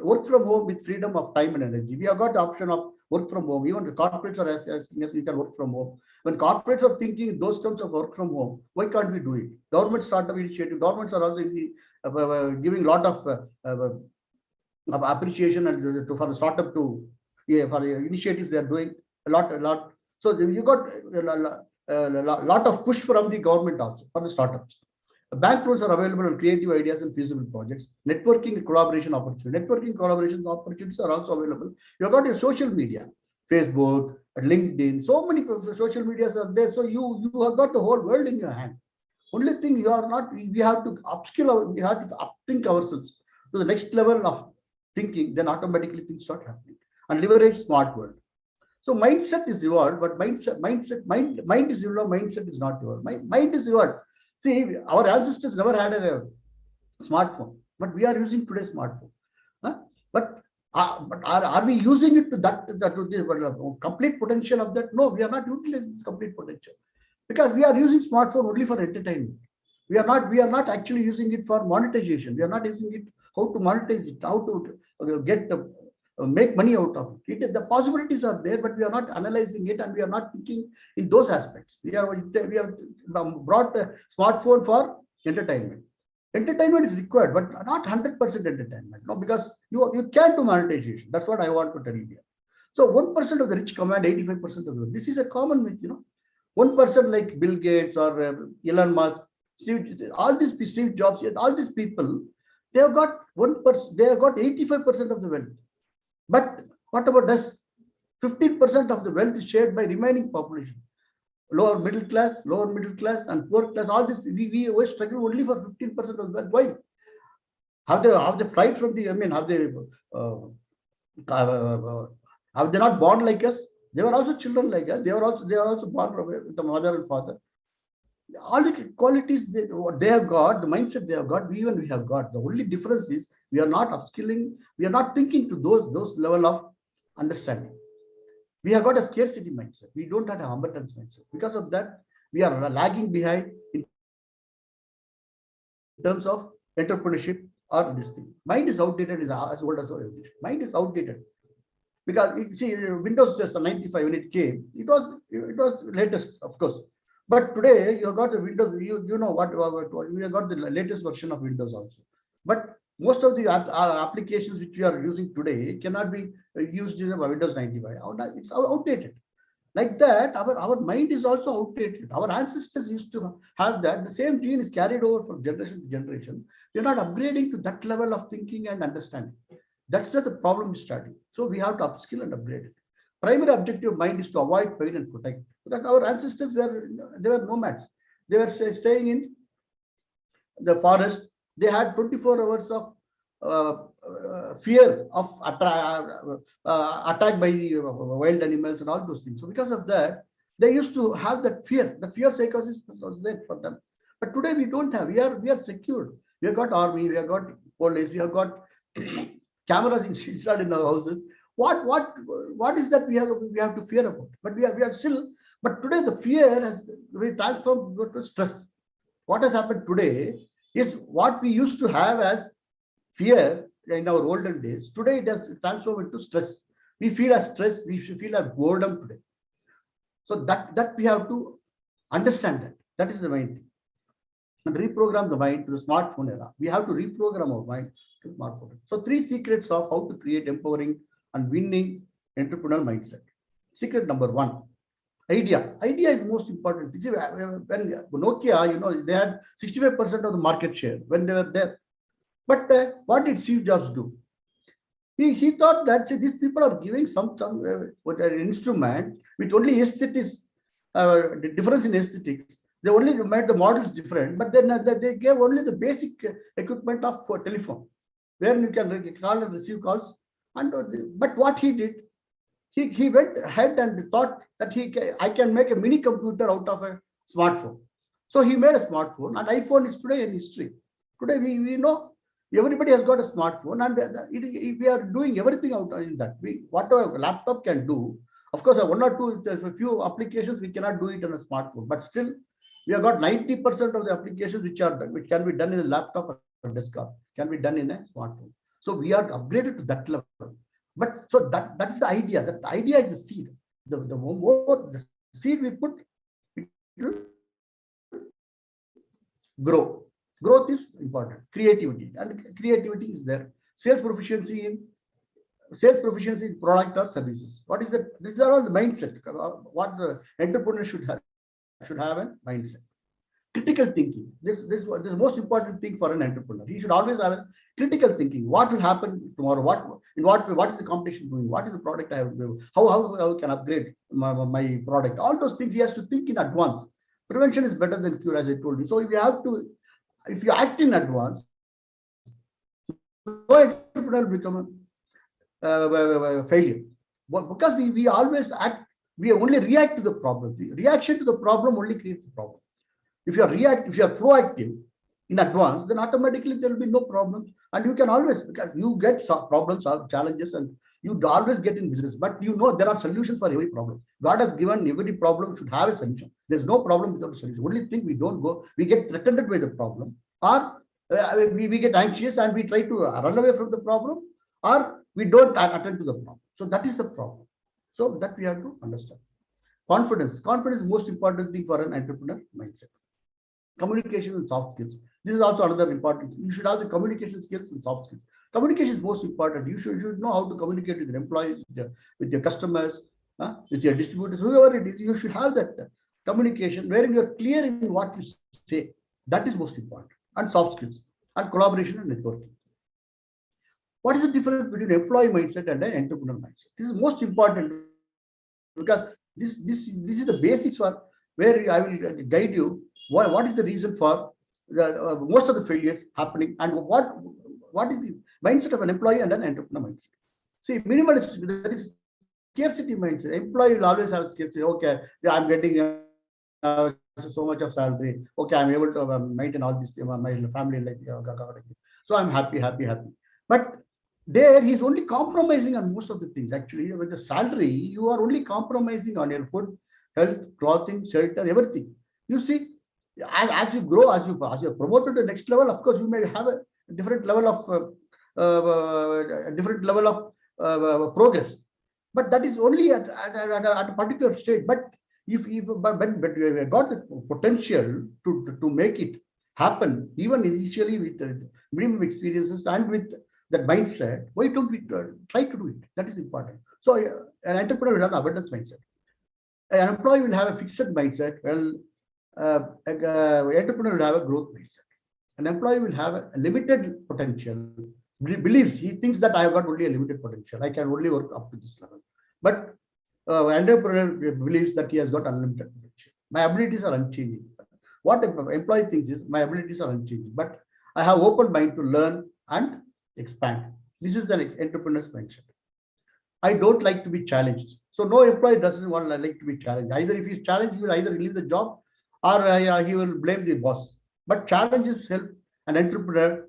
Speaker 21: Work from home with freedom of time and energy. We have got the option of work from home. Even the corporates are asking us, we can work from home. When corporates are thinking in those terms of work from home, why can't we do it? Government startup initiative. Governments are also giving a lot of appreciation and for the startup for the initiatives they are doing a lot. So you got a lot of push from the government also for the startups. Bank loans are available on creative ideas and feasible projects. Networking and collaboration opportunities. Networking collaboration opportunities are also available. You have got your social media, Facebook, LinkedIn. So many social medias are there. So you have got the whole world in your hand. Only thing we have to upskill. We have to upthink ourselves to the next level of thinking. Then automatically things start happening. And leverage smart world. So mindset is evolved, but mind is evolved. Mindset is not evolved. Mind is evolved. See, our ancestors never had a smartphone, but we are using today's smartphone. But are we using it to the complete potential of that? No, we are not utilizing the complete potential, because we are using smartphone only for entertainment. We are not actually using it for monetization. We are not using it how to monetize it, how to make money out of it. The possibilities are there, but we are not analyzing it, and we are not thinking in those aspects. We have brought a smartphone for entertainment. Entertainment is required, but not 100% entertainment. No, because you can do monetization. That's what I want to tell you here. So 1% of the rich command 85% of the. This is a common myth. 1% like Bill Gates or Elon Musk, all these Steve Jobs, all these people, they have got 1%, they have got 85% of the wealth. But what about us? 15% of the wealth is shared by remaining population. Lower middle class, and poor class. All this we always struggle only for 15% of the wealth. Why? Have they flight from the? I mean, have they not born like us? They were also children like us. They are also born with the mother and father. All the qualities they have got, the mindset they have got, we have got. The only difference is we are not upskilling, we are not thinking to those level of understanding. We have got a scarcity mindset. We don't have an abundance mindset. Because of that, we are lagging behind in terms of entrepreneurship or this thing. Mind is outdated, is as old as our evolution. Mind is outdated. Because you see, Windows 95 when it came, it was latest, of course. But today you have got the Windows, you know what we have got the latest version of Windows also. But most of the applications which we are using today cannot be used in Windows 95. It's outdated. Like that, our mind is also outdated. Our ancestors used to have that. The same gene is carried over from generation to generation. We are not upgrading to that level of thinking and understanding. That's where the problem is starting. So we have to upskill and upgrade it. Primary objective of mind is to avoid pain and protect. Because our ancestors were nomads. They were staying in the forest. They had 24 hours of fear of attack by wild animals and all those things. So because of that, they used to have that fear. The fear psychosis was there for them. But today we don't have. We are secured. We have got army. We have got police. We have got cameras installed in our houses. What is that we have to fear about? But we are still. But today the fear has transformed to stress. What has happened today is what we used to have as fear in our olden days. Today it has transformed into stress. We feel as stress. We feel as boredom today. So that we have to understand that. That is the main thing. And reprogram the mind to the smartphone era. We have to reprogram our mind to smartphone. So 3 secrets of how to create empowering and winning entrepreneurial mindset. Secret number 1. Idea. Idea is the most important. When Nokia, they had 65% of the market share when they were there. But what did Steve Jobs do? He thought that these people are giving some instrument with only aesthetics, the difference in aesthetics. They only made the models different, but then they gave only the basic equipment of telephone, where you can call and receive calls. But what he did, he went ahead and thought that I can make a mini computer out of a smartphone. So he made a smartphone, and iPhone is today in history. Today we know everybody has got a smartphone, and we are doing everything out in that. Whatever a laptop can do, of course, one or two, there's a few applications we cannot do it on a smartphone, but still we have got 90% of the applications which can be done in a laptop or desktop can be done in a smartphone. So we are upgraded to that level. But so that is the idea. That the idea is the seed. The more the seed we put, it will grow. Growth is important. Creativity, and creativity is there. Sales proficiency in product or services. What is that? These are all the mindset. What the entrepreneur should have a mindset. Critical thinking. This is the most important thing for an entrepreneur. He should always have a critical thinking. What will happen tomorrow? What is the competition doing? What is the product I have? How can I upgrade my product? All those things he has to think in advance. Prevention is better than cure, as I told you. So if you act in advance, no entrepreneur will become a failure. Because we always act, we only react to the problem. The reaction to the problem only creates the problem. If you are proactive in advance, then automatically there will be no problems, and you can always, because you get problems or challenges, and you always get in business. But there are solutions for every problem. God has given every problem should have a solution. There's no problem without a solution. Only thing we get threatened by the problem, or we get anxious and we try to run away from the problem, or we don't attend to the problem. So that is the problem. So that we have to understand. Confidence is the most important thing for an entrepreneur mindset. Communication and soft skills. This is also another important thing. You should have the communication skills and soft skills. Communication is most important. You should know how to communicate with your employees, with your customers, with your distributors, whoever it is. You should have that communication wherein you're clear in what you say. That is most important. And soft skills and collaboration and networking. What is the difference between employee mindset and an entrepreneur mindset? This is most important because this is the basics for where I will guide you. What is the reason for most of the failures happening, and what is the mindset of an employee and an entrepreneur mindset? See, minimalist, that is scarcity mindset. Employee will always have scarcity. Okay, I'm getting so much of salary. Okay, I'm able to maintain all this, my family life. So I'm happy. But there he's only compromising on most of the things. Actually, with the salary, you are only compromising on your food, health, clothing, shelter, everything. You see, as you grow, as you are promoted to the next level, of course, you may have a different level of progress. But that is only at a particular stage. But if we got the potential to make it happen, even initially with minimum experiences and with that mindset, why don't we try to do it? That is important. So an entrepreneur will have an abundance mindset. An employee will have a fixed mindset. Well, an entrepreneur will have a growth mindset. An employee will have a limited potential. He thinks that I have got only a limited potential. I can only work up to this level. But entrepreneur believes that he has got unlimited potential. My abilities are unchanging. What employee thinks is my abilities are unchanging, but I have open mind to learn and expand. This is the entrepreneur's mindset. I don't like to be challenged. So no employee doesn't want like to be challenged. Either if he's challenged, he will either leave the job or he will blame the boss. But challenges help an entrepreneur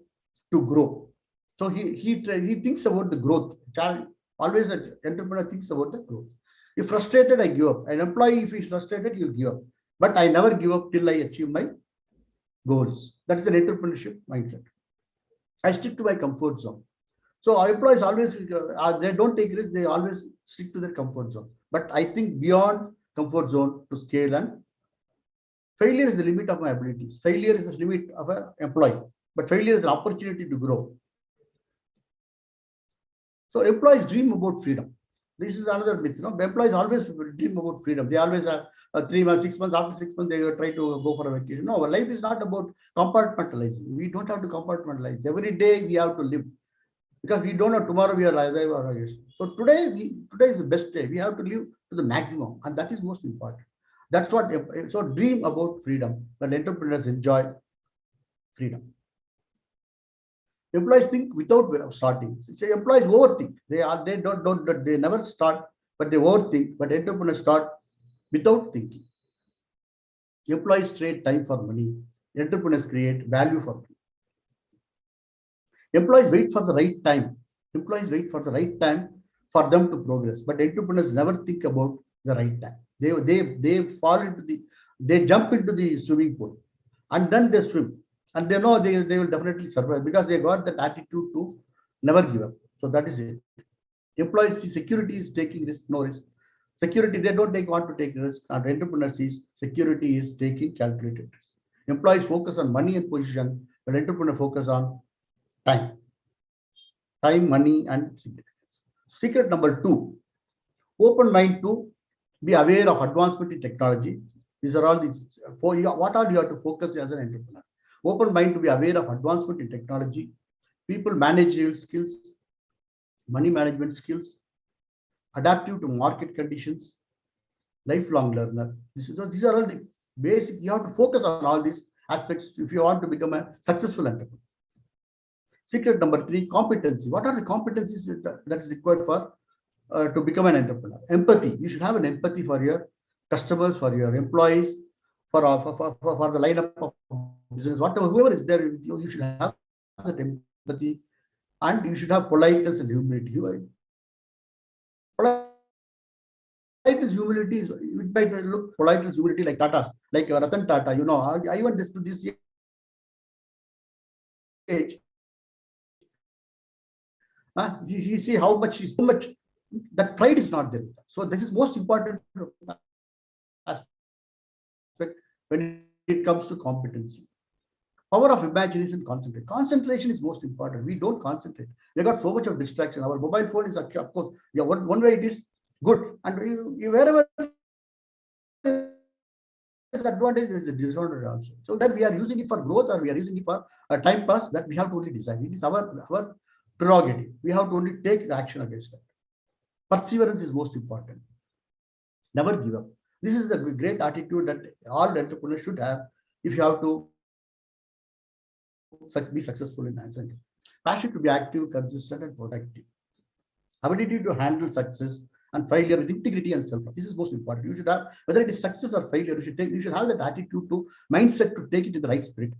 Speaker 21: to grow. So he thinks about the growth. Always an entrepreneur thinks about the growth. If frustrated, I give up. An employee, if he's frustrated, he'll give up. But I never give up till I achieve my goals. That is an entrepreneurship mindset. I stick to my comfort zone. So our employees always, they don't take risks, they always stick to their comfort zone. But I think beyond comfort zone to scale, and failure is the limit of my abilities. Failure is the limit of an employee, but failure is an opportunity to grow. So employees dream about freedom. This is another myth. Employees always dream about freedom. They always have 3 months, 6 months. After 6 months, they try to go for a vacation. No, our life is not about compartmentalizing. We don't have to compartmentalize. Every day we have to live, because we don't know tomorrow we are alive or not. So today is the best day. We have to live to the maximum, and that is most important. That's what. So dream about freedom. But entrepreneurs enjoy freedom. Employees think without starting. So employees overthink. They never start, but they overthink. But entrepreneurs start without thinking. Employees trade time for money. Entrepreneurs create value for money. Employees wait for the right time. Employees wait for the right time for them to progress. But entrepreneurs never think about the right time. They jump into the swimming pool and then they swim. And they know they will definitely survive because they got that attitude to never give up. So that is it. Employees see security is taking risk, no risk. Security, they don't want to take risk. And entrepreneurs see security is taking calculated risk. Employees focus on money and position, but entrepreneurs focus on time. Time, money, and significance. Secret number 2, open mind to be aware of advancement in technology. These are all these. What all you have to focus as an entrepreneur? Open mind to be aware of advancement in technology, people managerial skills, money management skills, adaptive to market conditions, lifelong learner. These are all the basic. You have to focus on all these aspects if you want to become a successful entrepreneur. Secret number 3, competency. What are the competencies that is required for to become an entrepreneur? Empathy. You should have an empathy for your customers, for your employees, for the lineup of business. Whoever is there, you should have that empathy, and you should have politeness and humility. Politeness, humility is, it might look politeness, humility like Tata, like Ratan Tata. I want this to this age. You see how much that pride is not there. So this is most important aspect when it comes to competency. Power of imagination, concentrate. Concentration is most important. We don't concentrate. We got so much of distraction. Our mobile phone is, of course, one way it is good, and wherever there is advantage, there is a disadvantage also. So that we are using it for growth or we are using it for a time pass, that we have to only decide. It is our prerogative. We have to only take the action against that. Perseverance is most important. Never give up. This is the great attitude that all entrepreneurs should have if you have to be successful in answering. Passion to be active, consistent, and productive. Ability to handle success and failure with integrity and self. This is most important. You should have, whether it is success or failure, you should have that attitude to mindset to take it in the right spirit.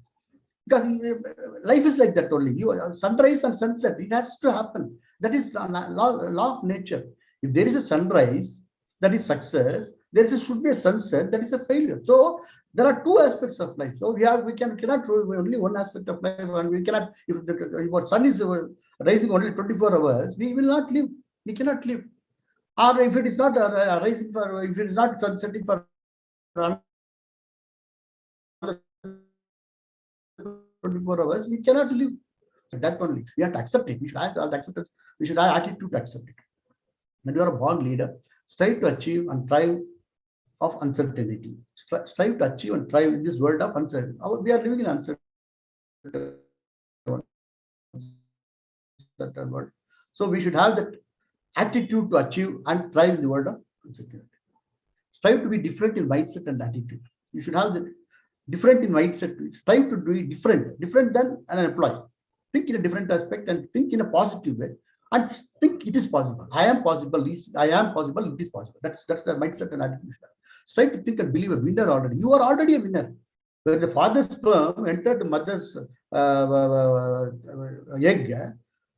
Speaker 21: Because life is like that only. Sunrise and sunset, it has to happen. That is law of nature. If there is a sunrise, that is success. There should be a sunset, that is a failure. So there are two aspects of life. So we cannot only one aspect of life, and we cannot. If the sun is rising only 24 hours, we will not live. We cannot live. Or if it is not rising for, if it is not sunsetting for 24 hours, we cannot live. So that only. We have to accept it. We should have the acceptance. We should have attitude to accept it. When you are a born leader, strive to achieve and thrive of uncertainty. Strive to achieve and thrive in this world of uncertainty. We are living in uncertain world. So we should have that attitude to achieve and thrive in the world of uncertainty. Strive to be different in mindset and attitude. You should have the different in mindset. Strive to be different than an employee. Think in a different aspect and think in a positive way. And think it is possible. I am possible. I am possible. It is possible. That's the mindset and attitude. Try to think and believe a winner already. You are already a winner. Where the father's sperm entered the mother's egg,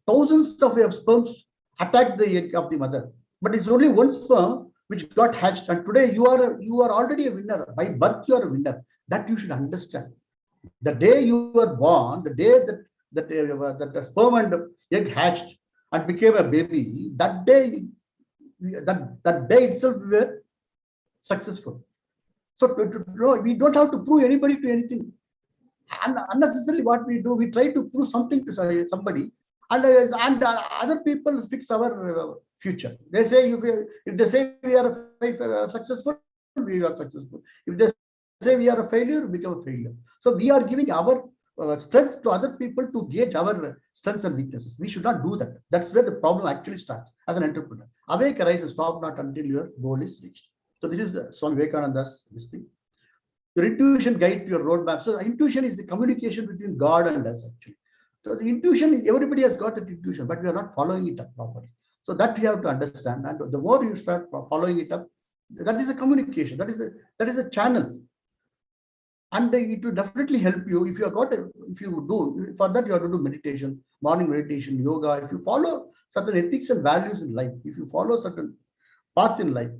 Speaker 21: thousands of sperms attacked the egg of the mother. But it's only one sperm which got hatched. And today you are already a winner. By birth you are a winner. That you should understand. The day you were born, the day that the sperm and egg hatched and became a baby, that day itself we were successful. So we don't have to prove anybody to anything. And unnecessarily what we do, we try to prove something to somebody, and other people fix our future. They say if they say we are successful, we are successful. If they say we are a failure, we become a failure. So we are giving our strength to other people to gauge our strengths and weaknesses. We should not do that. That's where the problem actually starts as an entrepreneur. Awake, arise, and stop not until your goal is reached. So this is Swami Vivekananda's this thing. Your intuition guide to your roadmap. So intuition is the communication between God and us actually. So the intuition, everybody has got that intuition, but we are not following it up properly. So that we have to understand. And the more you start following it up, that is the communication. That is a channel. And it will definitely help you if you have got if you do for that you have to do meditation, morning meditation, yoga. If you follow certain ethics and values in life, if you follow certain path in life,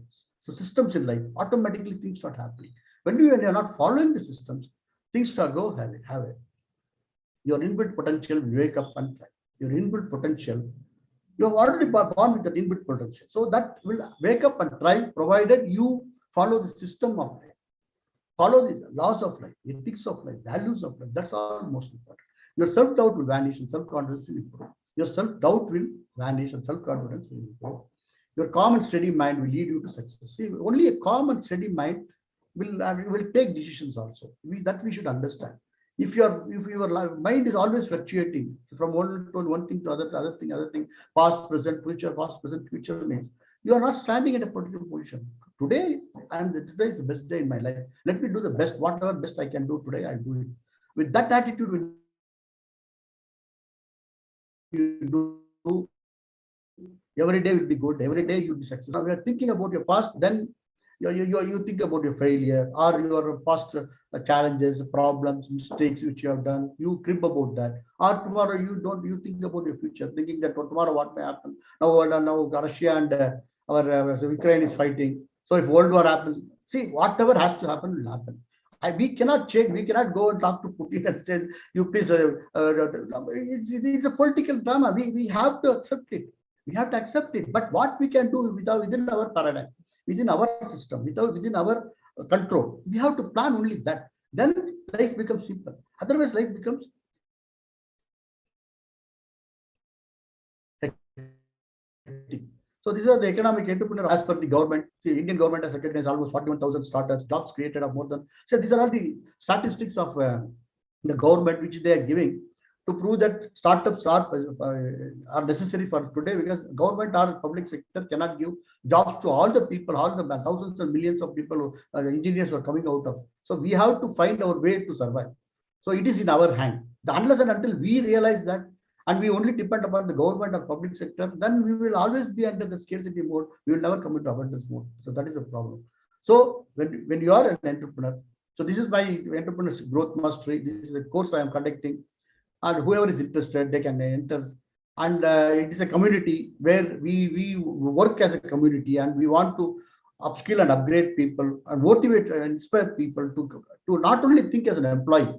Speaker 21: so systems in life, automatically things start happening. When you are not following the systems, things start go have it. Your inbuilt potential will wake up and thrive. Your inbuilt potential, you have already born with that inbuilt potential. So that will wake up and thrive provided you follow the system of life. Follow the laws of life, ethics of life, values of life. That's all most important. Your self-doubt will vanish and self-confidence will improve. Your self-doubt will vanish and self-confidence will improve. Your calm and steady mind will lead you to success. See, only a calm and steady mind will take decisions also. We should understand. If your mind is always fluctuating from one thing to other thing, past, present, future means you are not standing in a particular position. Today is the best day in my life. Let me do the best, whatever best I can do today, I'll do it. With that attitude, when you do, every day will be good. Every day you'll be successful. Now, we are thinking about your past, then you think about your failure or your past challenges, problems, mistakes which you have done. You crib about that. Or tomorrow you think about your future, thinking that tomorrow what may happen. Now Russia and our Ukraine is fighting. So if World War happens, see, whatever has to happen will happen. We cannot change. We cannot go and talk to Putin and say, "You please." It's a political drama. We have to accept it. We have to accept it. But what we can do within our paradigm, within our system, within our control, we have to plan only that. Then life becomes simple. Otherwise, life becomes hectic. So these are the economic entrepreneur as per the government. See, Indian government has recognized almost 41,000 startups, jobs created of more than. So these are all the statistics of the government which they are giving to prove that startups are necessary for today, because government or public sector cannot give jobs to all the people, all the thousands and millions of people, engineers who are coming out of. So we have to find our way to survive. So it is in our hand. Unless and until we realize that, and we only depend upon the government or public sector, then we will always be under the scarcity mode. We will never come into abundance mode. So that is a problem. So when you are an entrepreneur, so this is my entrepreneurship growth mastery. This is a course I am conducting, and whoever is interested, they can enter. And it is a community where we work as a community, and we want to upskill and upgrade people and motivate and inspire people to not only think as an employee,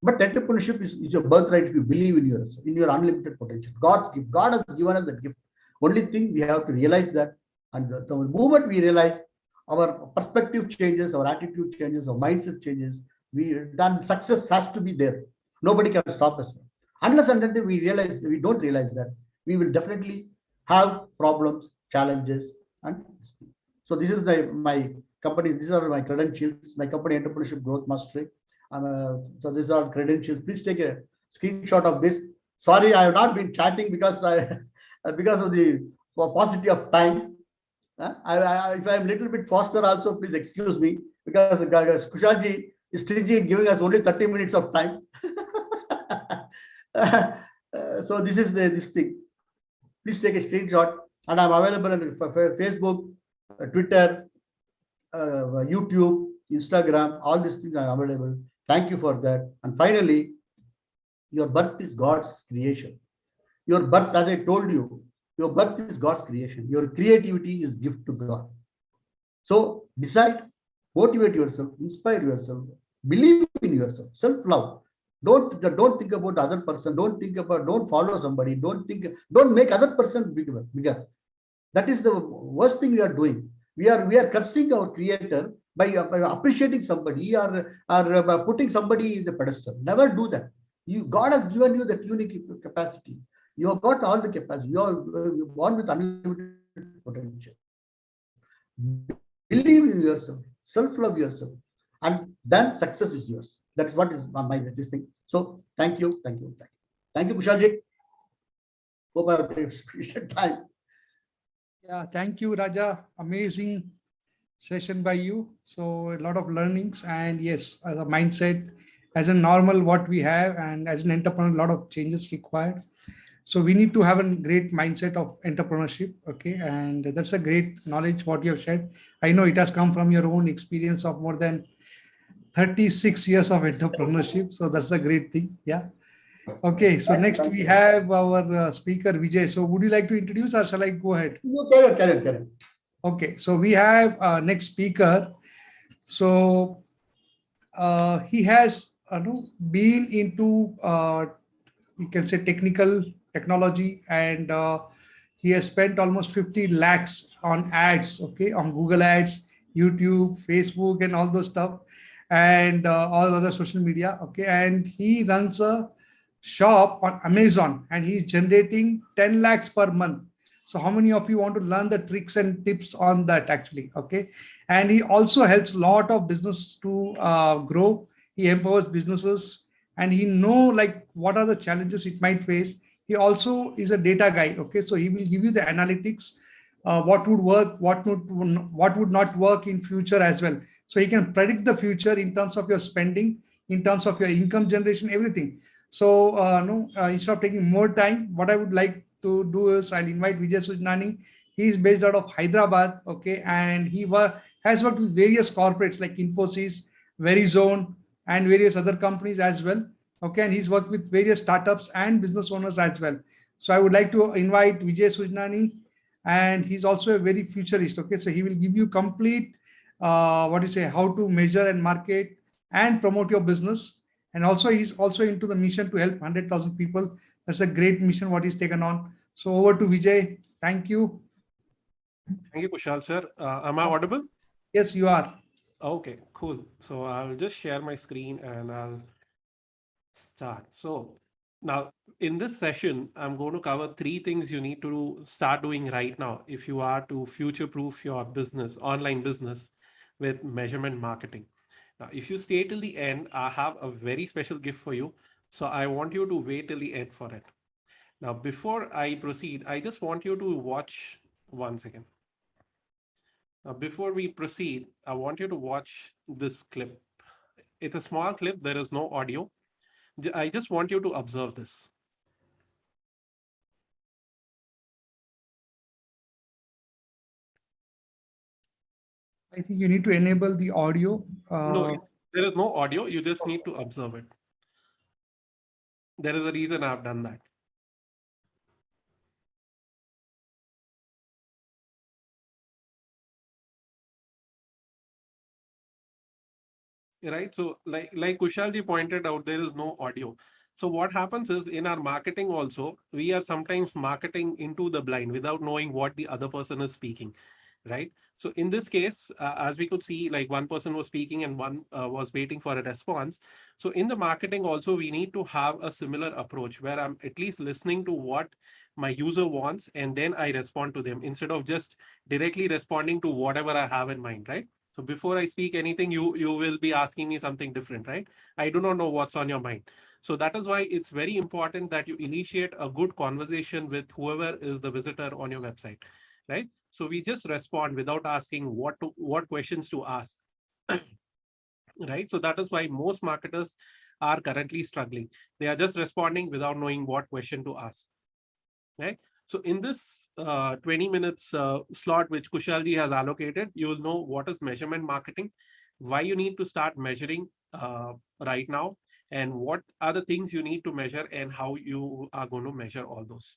Speaker 21: but entrepreneurship is your birthright if you believe in your unlimited potential. God's gift. God has given us that gift. Only thing we have to realize that, and the moment we realize, our perspective changes, our attitude changes, our mindset changes, then success has to be there. Nobody can stop us. Unless and until we don't realize that, we will definitely have problems, challenges, and so this is my company. These are my credentials. My company, Entrepreneurship Growth Mastery. So these are credentials. Please take a screenshot of this. Sorry, I have not been chatting because because of the paucity of time. If I'm a little bit faster, also please excuse me, because Kushalji is stingy in giving us only 30 minutes of time. So this is this thing. Please take a screenshot, and I'm available on Facebook, Twitter, YouTube, Instagram. All these things are available. Thank you for that. And finally, your birth is God's creation. Your birth, as I told you, your birth is God's creation. Your creativity is gift to God. So decide, motivate yourself, inspire yourself, believe in yourself, self-love. Don't think about the other person. Don't follow somebody. Don't make other person bigger. That is the worst thing we are doing. We are cursing our creator by appreciating somebody or putting somebody in the pedestal. Never do that. God has given you that unique capacity. You have got all the capacity. You are born with unlimited potential. Believe in yourself, self-love yourself, and then success is yours. That's what is this thing. So thank you, Kushalji. Hope I have taken time.
Speaker 7: Yeah, thank you, Raja. Amazing session by you. So a lot of learnings, and yes, as a mindset, as a normal what we have, and as an entrepreneur, a lot of changes required. So we need to have a great mindset of entrepreneurship. Okay, and that's a great knowledge what you have shared. I know it has come from your own experience of more than 36 years of entrepreneurship. So that's a great thing. Yeah. Okay, so next we have our speaker Vijay. So would you like to introduce, or shall I go ahead?
Speaker 21: No, carry on.
Speaker 7: Okay, so we have next speaker. So he has been into you can say technology, and he has spent almost 50 lakhs on ads, okay, on Google Ads, YouTube, Facebook, and all those stuff, and all other social media, okay, and he runs a shop on Amazon, and he's generating 10 lakhs per month. So how many of you want to learn the tricks and tips on that actually? Okay. And he also helps a lot of business to grow. He empowers businesses, and he know like what are the challenges it might face. He also is a data guy. Okay. So he will give you the analytics, what would work, what would not work in future as well. So he can predict the future in terms of your spending, in terms of your income generation, everything. So instead of taking more time, what I would like to do is I'll invite Vijay Sujnani. He is based out of Hyderabad, okay, and he has worked with various corporates like Infosys, Verizon, and various other companies as well, okay, and he's worked with various startups and business owners as well. So I would like to invite Vijay Sujnani, and he's also a very futurist, okay, so he will give you complete, how to measure and market and promote your business. And also he's also into the mission to help 100,000 people. That's a great mission what he's taken on. So over to Vijay. Thank you.
Speaker 8: Thank you, Kushal sir. Am I audible?
Speaker 7: Yes, you are.
Speaker 8: Okay, cool. So I'll just share my screen and I'll start. So Now, in this session, I'm going to cover 3 things you need to start doing right now if you are to future-proof your business, online business, with measurement marketing. Now, if you stay till the end, I have a very special gift for you. So I want you to wait till the end for it. Now, before I proceed, I just want you to watch 1 second. Now, before we proceed, I want you to watch this clip. It's a small clip. There is no audio. I just want you to observe this.
Speaker 7: I think you need to enable the audio.
Speaker 8: No, there is no audio. You just need to observe it. There is a reason I've done that. Right. So like Kushalji pointed out, there is no audio. So what happens is in our marketing also, we are sometimes marketing into the blind without knowing what the other person is speaking. Right. So in this case, as we could see, like one person was speaking and one was waiting for a response. So in the marketing also, we need to have a similar approach where I'm at least listening to what my user wants and then I respond to them instead of just directly responding to whatever I have in mind. Right. So before I speak anything, you will be asking me something different, right? I do not know what's on your mind. So that is why it's very important that you initiate a good conversation with whoever is the visitor on your website, right? So we just respond without asking what questions to ask, right? So that is why most marketers are currently struggling. They are just responding without knowing what question to ask, right? So in this 20 minutes slot, which Kushalji has allocated, you will know what is measurement marketing, why you need to start measuring right now, and what are the things you need to measure and how you are going to measure all those,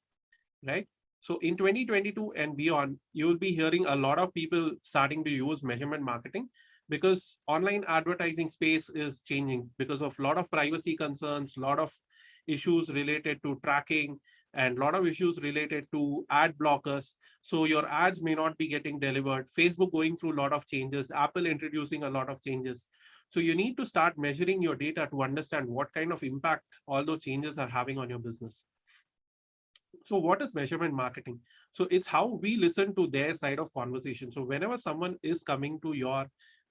Speaker 8: right? So in 2022 and beyond, you will be hearing a lot of people starting to use measurement marketing because online advertising space is changing because of a lot of privacy concerns, a lot of issues related to tracking, and a lot of issues related to ad blockers. So your ads may not be getting delivered. Facebook going through a lot of changes, Apple introducing a lot of changes. So you need to start measuring your data to understand what kind of impact all those changes are having on your business. So what is measurement marketing? So it's how we listen to their side of conversation. So whenever someone is coming to your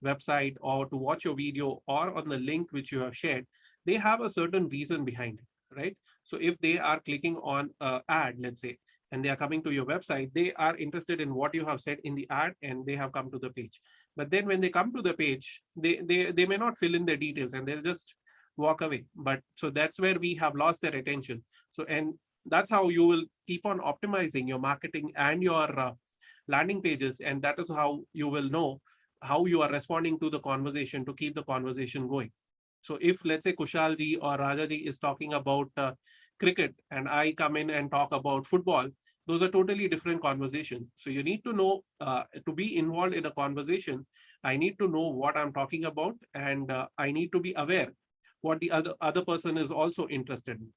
Speaker 8: website or to watch your video or on the link which you have shared, they have a certain reason behind it, right? So if they are clicking on an ad, let's say, and they are coming to your website, they are interested in what you have said in the ad and they have come to the page. But then when they come to the page, they may not fill in their details and they'll just walk away. But so that's where we have lost their attention. So, and that's how you will keep on optimizing your marketing and your landing pages. And that is how you will know how you are responding to the conversation to keep the conversation going. So if let's say Kushalji or Rajaji is talking about cricket and I come in and talk about football, those are totally different conversations. So you need to know to be involved in a conversation. I need to know what I'm talking about and I need to be aware what the other person is also interested in.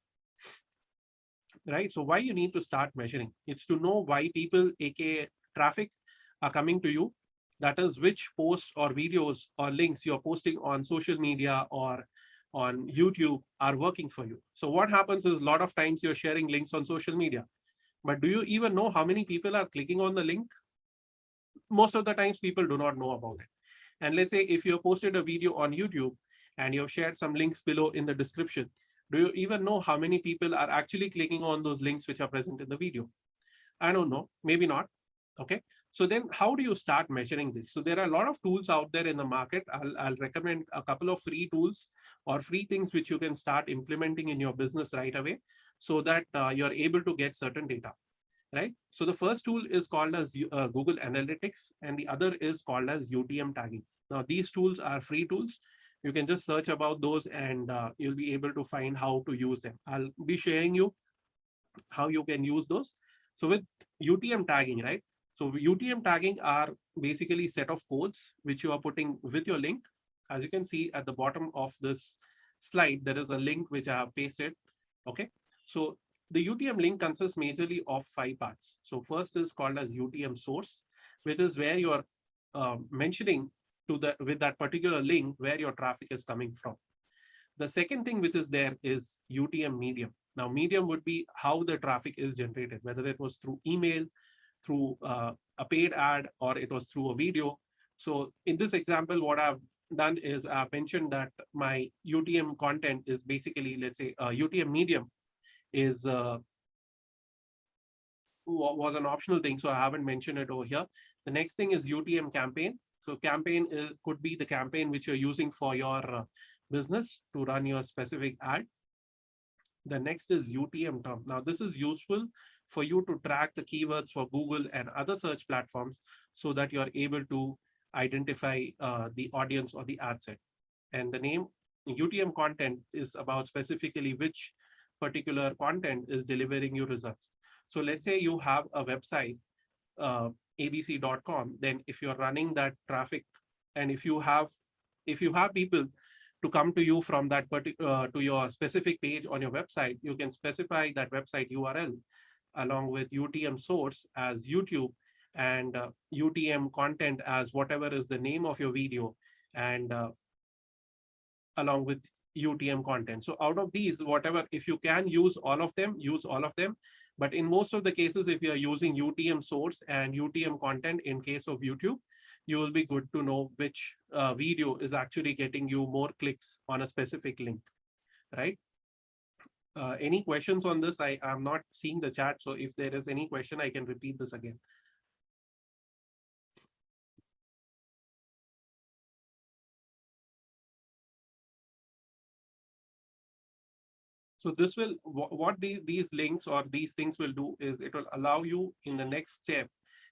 Speaker 8: Right? So why you need to start measuring? It's to know why people, aka traffic, are coming to you. That is which posts or videos or links you're posting on social media or on YouTube are working for you. So what happens is a lot of times you're sharing links on social media, but do you even know how many people are clicking on the link? Most of the times people do not know about it. And let's say if you posted a video on YouTube and you've shared some links below in the description, do you even know how many people are actually clicking on those links which are present in the video? I don't know, maybe not. Okay. So then how do you start measuring this? So there are a lot of tools out there in the market. I'll recommend a couple of free tools or free things which you can start implementing in your business right away so that you're able to get certain data. Right. So the first tool is called as Google Analytics and the other is called as UTM tagging. Now these tools are free tools. You can just search about those and you'll be able to find how to use them. I'll be sharing you how you can use those. So with UTM tagging, right? So UTM tagging are basically set of codes which you are putting with your link. As you can see at the bottom of this slide, there is a link which I have pasted. Okay. So the UTM link consists majorly of 5 parts. So first is called as UTM source, which is where you are mentioning to the with that particular link where your traffic is coming from. The second thing which is there is UTM medium. Now, medium would be how the traffic is generated, whether it was through email, through a paid ad, or it was through a video. So in this example, what I've done is I've mentioned that my UTM content is basically, let's say, UTM medium is was an optional thing, so I haven't mentioned it over here. The next thing is UTM campaign. So campaign could be the campaign which you're using for your business to run your specific ad. The next is UTM term. Now, this is useful for you to track the keywords for Google and other search platforms so that you're able to identify the audience or the ad set. And the name UTM content is about specifically which particular content is delivering you results. So let's say you have a website, abc.com, then if you're running that traffic, and if you have people to come to you from that particular to your specific page on your website, you can specify that website URL along with UTM source as YouTube and UTM content as whatever is the name of your video, and along with UTM content. So out of these, whatever, if you can use all of them, use all of them. But in most of the cases, if you are using UTM source and UTM content in case of YouTube, you will be good to know which video is actually getting you more clicks on a specific link, right? Any questions on this? I'm not seeing the chat, so if there is any question, I can repeat this again. So this will, what these links or these things will do is it will allow you in the next step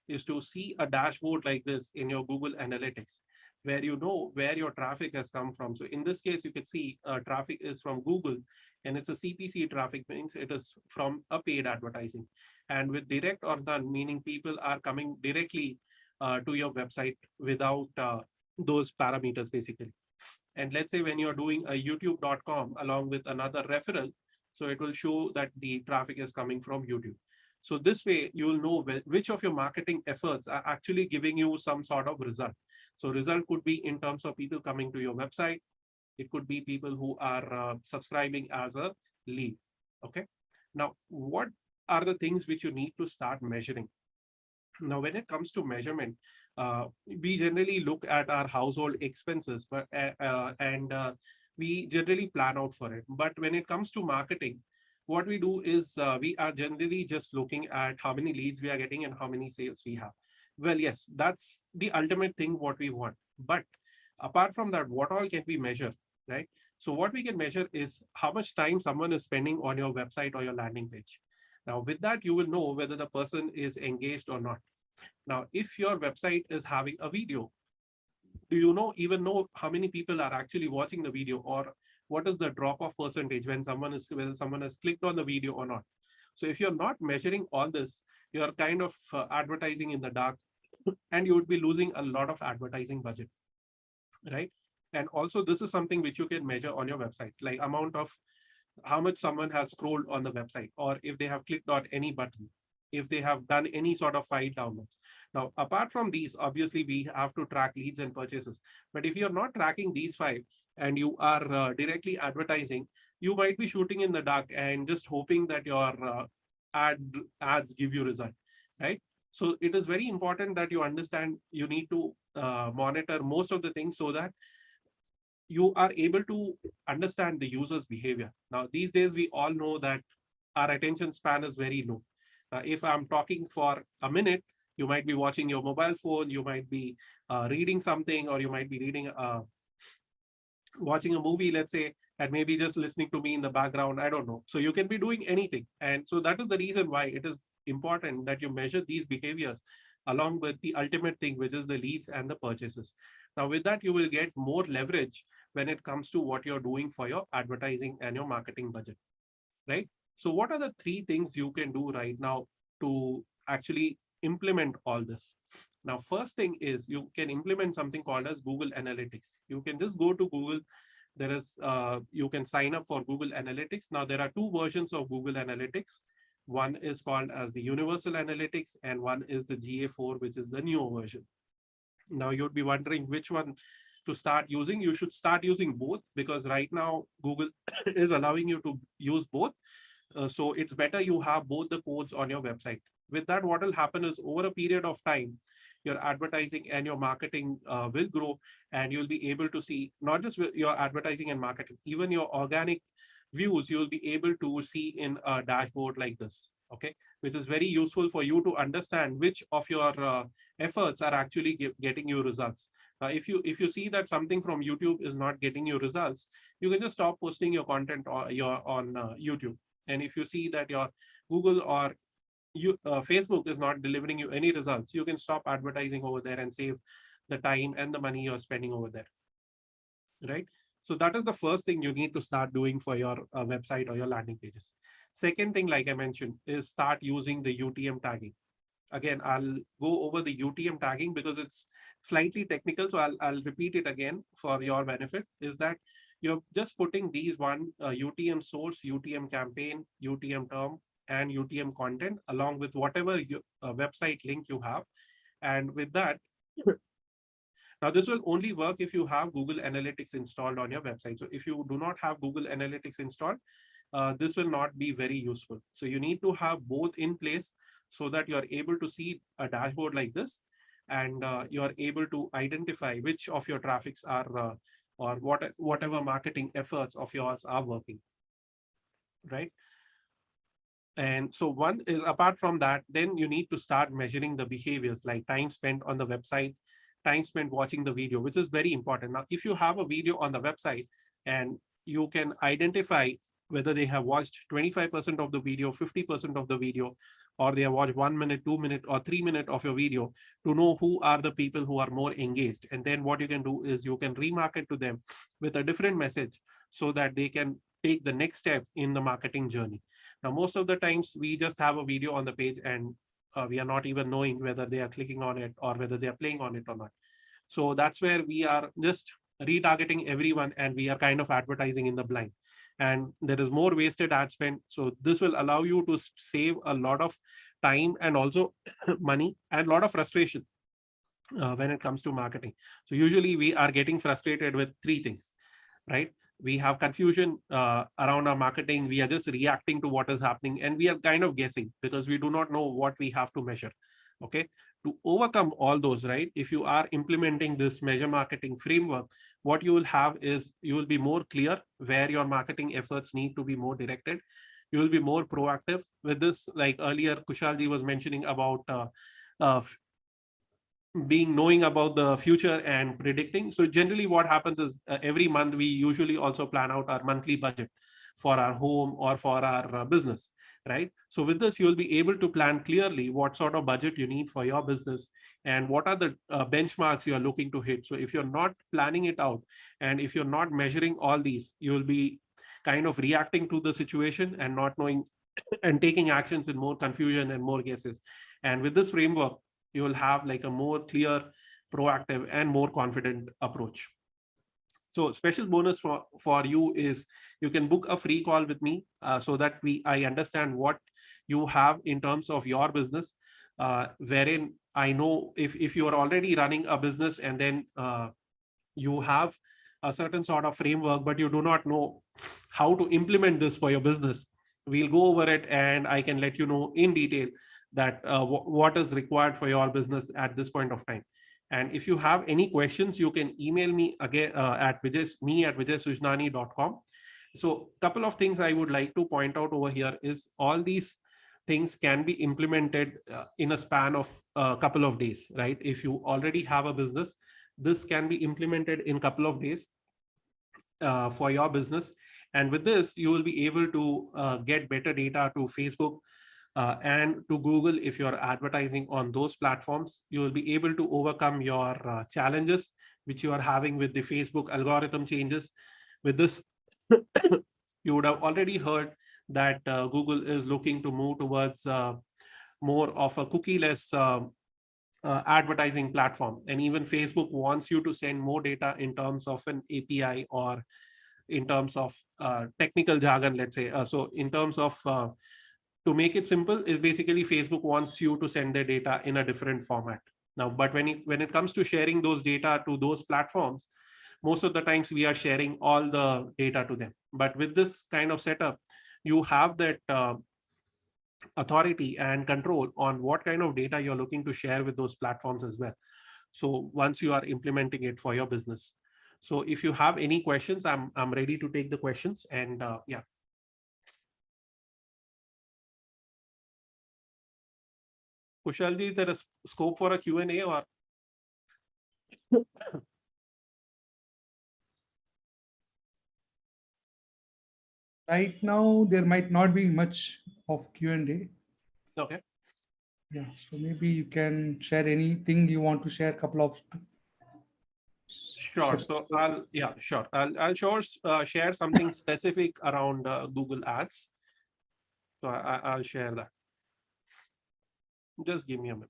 Speaker 8: is to see a dashboard like this in your Google Analytics, where you know where your traffic has come from. So in this case, you can see traffic is from Google, and it's a CPC traffic, means it is from a paid advertising. And with direct or none, meaning people are coming directly to your website without those parameters basically. And let's say when you're doing a youtube.com along with another referral, so it will show that the traffic is coming from YouTube. So this way you'll know which of your marketing efforts are actually giving you some sort of result. So result could be in terms of people coming to your website. It could be people who are subscribing as a lead. Okay. Now, what are the things which you need to start measuring? Now, when it comes to measurement, we generally look at our household expenses, but we generally plan out for it. But when it comes to marketing, what we do is we are generally just looking at how many leads we are getting and how many sales we have. Well, yes, that's the ultimate thing what we want. But apart from that, what all can we measure, right? So what we can measure is how much time someone is spending on your website or your landing page. Now, with that, you will know whether the person is engaged or not. Now, if your website is having a video, do you even know how many people are actually watching the video, or what is the drop-off percentage when someone has clicked on the video or not? So if you're not measuring all this, you're kind of advertising in the dark, and you would be losing a lot of advertising budget, right? And also, this is something which you can measure on your website, like amount of how much someone has scrolled on the website, or if they have clicked on any button, if they have done any sort of file downloads. Now, apart from these, obviously, we have to track leads and purchases. But if you're not tracking these 5 and you are directly advertising, you might be shooting in the dark and just hoping that your ads give you result, right? So it is very important that you understand you need to monitor most of the things so that you are able to understand the user's behavior. Now, these days, we all know that our attention span is very low. If I'm talking for a minute, you might be watching your mobile phone, you might be reading something, or you might be reading, watching a movie, let's say, and maybe just listening to me in the background. I don't know. So you can be doing anything. And so that is the reason why it is important that you measure these behaviors along with the ultimate thing, which is the leads and the purchases. Now, with that, you will get more leverage when it comes to what you're doing for your advertising and your marketing budget, right? So what are the 3 things you can do right now to actually implement all this? Now, first thing is you can implement something called as Google Analytics. You can just go to Google. There is, you can sign up for Google Analytics. Now, there are 2 versions of Google Analytics. One is called as the Universal Analytics, and one is the GA4, which is the newer version. Now, you'd be wondering which one to start using. You should start using both, because right now Google is allowing you to use both. So it's better you have both the codes on your website. With that, what will happen is over a period of time, your advertising and your marketing will grow, and you'll be able to see not just your advertising and marketing, even your organic views, you'll be able to see in a dashboard like this, okay, which is very useful for you to understand which of your efforts are actually getting you results. If you see that something from YouTube is not getting you results, you can just stop posting your content on YouTube. And if you see that your Google or Facebook is not delivering you any results, you can stop advertising over there and save the time and the money you're spending over there, right? So that is the first thing you need to start doing for your website or your landing pages. Second thing, like I mentioned, is start using the UTM tagging. Again, I'll go over the UTM tagging because it's slightly technical, so I'll repeat it again for your benefit, is that you're just putting these one UTM source, UTM campaign, UTM term, and UTM content along with whatever website link you have. And with that, now this will only work if you have Google Analytics installed on your website. So if you do not have Google Analytics installed, this will not be very useful. So you need to have both in place so that you're able to see a dashboard like this, and you're able to identify which of your traffics are or whatever marketing efforts of yours are working, right? And so one is, apart from that, then you need to start measuring the behaviors like time spent on the website, time spent watching the video, which is very important. Now, if you have a video on the website and you can identify whether they have watched 25% of the video, 50% of the video, or they have watched 1 minute, 2 minutes, or 3 minutes of your video, to know who are the people who are more engaged. And then what you can do is you can remarket to them with a different message so that they can take the next step in the marketing journey. Now, most of the times we just have a video on the page and we are not even knowing whether they are clicking on it or whether they are playing on it or not. So that's where we are just retargeting everyone and we are kind of advertising in the blind. And there is more wasted ad spend. So this will allow you to save a lot of time and also money and a lot of frustration when it comes to marketing. So usually we are getting frustrated with three things, right? We have confusion around our marketing. We are just reacting to what is happening and we are kind of guessing because we do not know what we have to measure. Okay. To overcome all those, right? If you are implementing this measure marketing framework, what you will have is you will be more clear where your marketing efforts need to be more directed. You will be more proactive with this. Like earlier, Kushalji was mentioning about knowing about the future and predicting. So generally what happens is every month we usually also plan out our monthly budget for our home or for our business, right? So with this, you'll be able to plan clearly what sort of budget you need for your business and what are the benchmarks you are looking to hit. So if you're not planning it out and if you're not measuring all these, you will be kind of reacting to the situation and not knowing and taking actions in more confusion and more guesses. And with this framework, you will have like a more clear, proactive, and more confident approach. So special bonus for you is you can book a free call with me so that I understand what you have in terms of your business, wherein I know if you are already running a business and then you have a certain sort of framework, but you do not know how to implement this for your business. We'll go over it and I can let you know in detail that what is required for your business at this point of time. And if you have any questions, you can email me again at vijay@vijaysushnani.com. So a couple of things I would like to point out over here is all these things can be implemented in a span of a couple of days, right? If you already have a business, this can be implemented in a couple of days for your business. And with this, you will be able to get better data to Facebook and to Google. If you're advertising on those platforms, you will be able to overcome your challenges which you are having with the Facebook algorithm changes. With this, you would have already heard that Google is looking to move towards more of a cookie-less advertising platform. And even Facebook wants you to send more data in terms of an API or in terms of technical jargon, let's say. So in terms of to make it simple, is basically Facebook wants you to send their data in a different format. Now, but when it comes to sharing those data to those platforms, most of the times we are sharing all the data to them. But with this kind of setup, you have that authority and control on what kind of data you're looking to share with those platforms as well. So once you are implementing it for your business. So if you have any questions, I'm ready to take the questions, and yeah. Kushalji, is there a scope for a Q&A or?
Speaker 7: Right now, there might not be much of Q&A.
Speaker 8: Okay.
Speaker 7: Yeah, so maybe you can share anything you want to share. A couple of.
Speaker 8: Sure. So I'll share something specific around Google Ads. So I'll share that. Just give me a minute.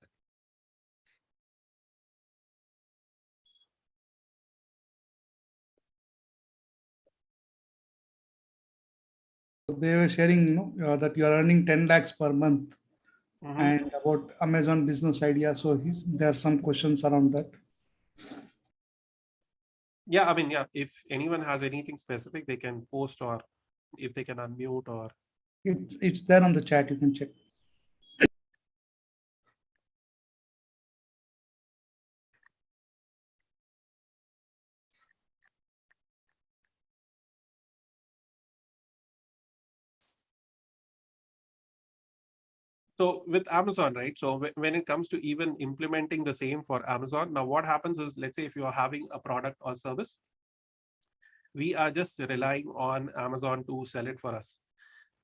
Speaker 7: They were sharing, that you are earning 10 lakhs per month, and about Amazon business idea. So there are some questions around that.
Speaker 8: Yeah, I mean, yeah, if anyone has anything specific, they can post, or if they can unmute, or.
Speaker 7: It's there on the chat. You can check.
Speaker 8: So with Amazon, right? So when it comes to even implementing the same for Amazon, now what happens is, let's say if you are having a product or service, we are just relying on Amazon to sell it for us.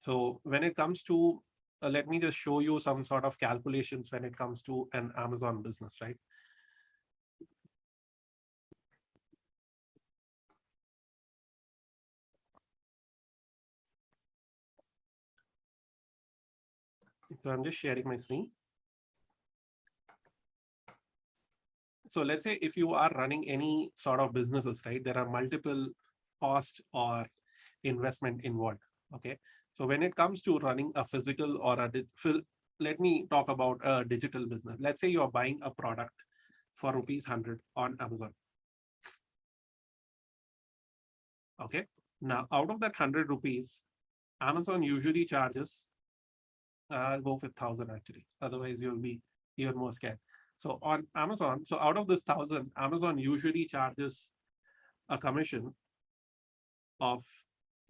Speaker 8: So when it comes to, let me just show you some sort of calculations when it comes to an Amazon business, right? So I'm just sharing my screen. So let's say if you are running any sort of businesses, right, there are multiple cost or investment involved. Okay. So when it comes to running a physical or let me talk about a digital business. Let's say you're buying a product for ₹100 on Amazon. Okay. Now, out of that ₹100, Amazon usually charges, I'll go with 1,000 actually. Otherwise, you'll be even more scared. So on Amazon, so out of this 1,000, Amazon usually charges a commission of,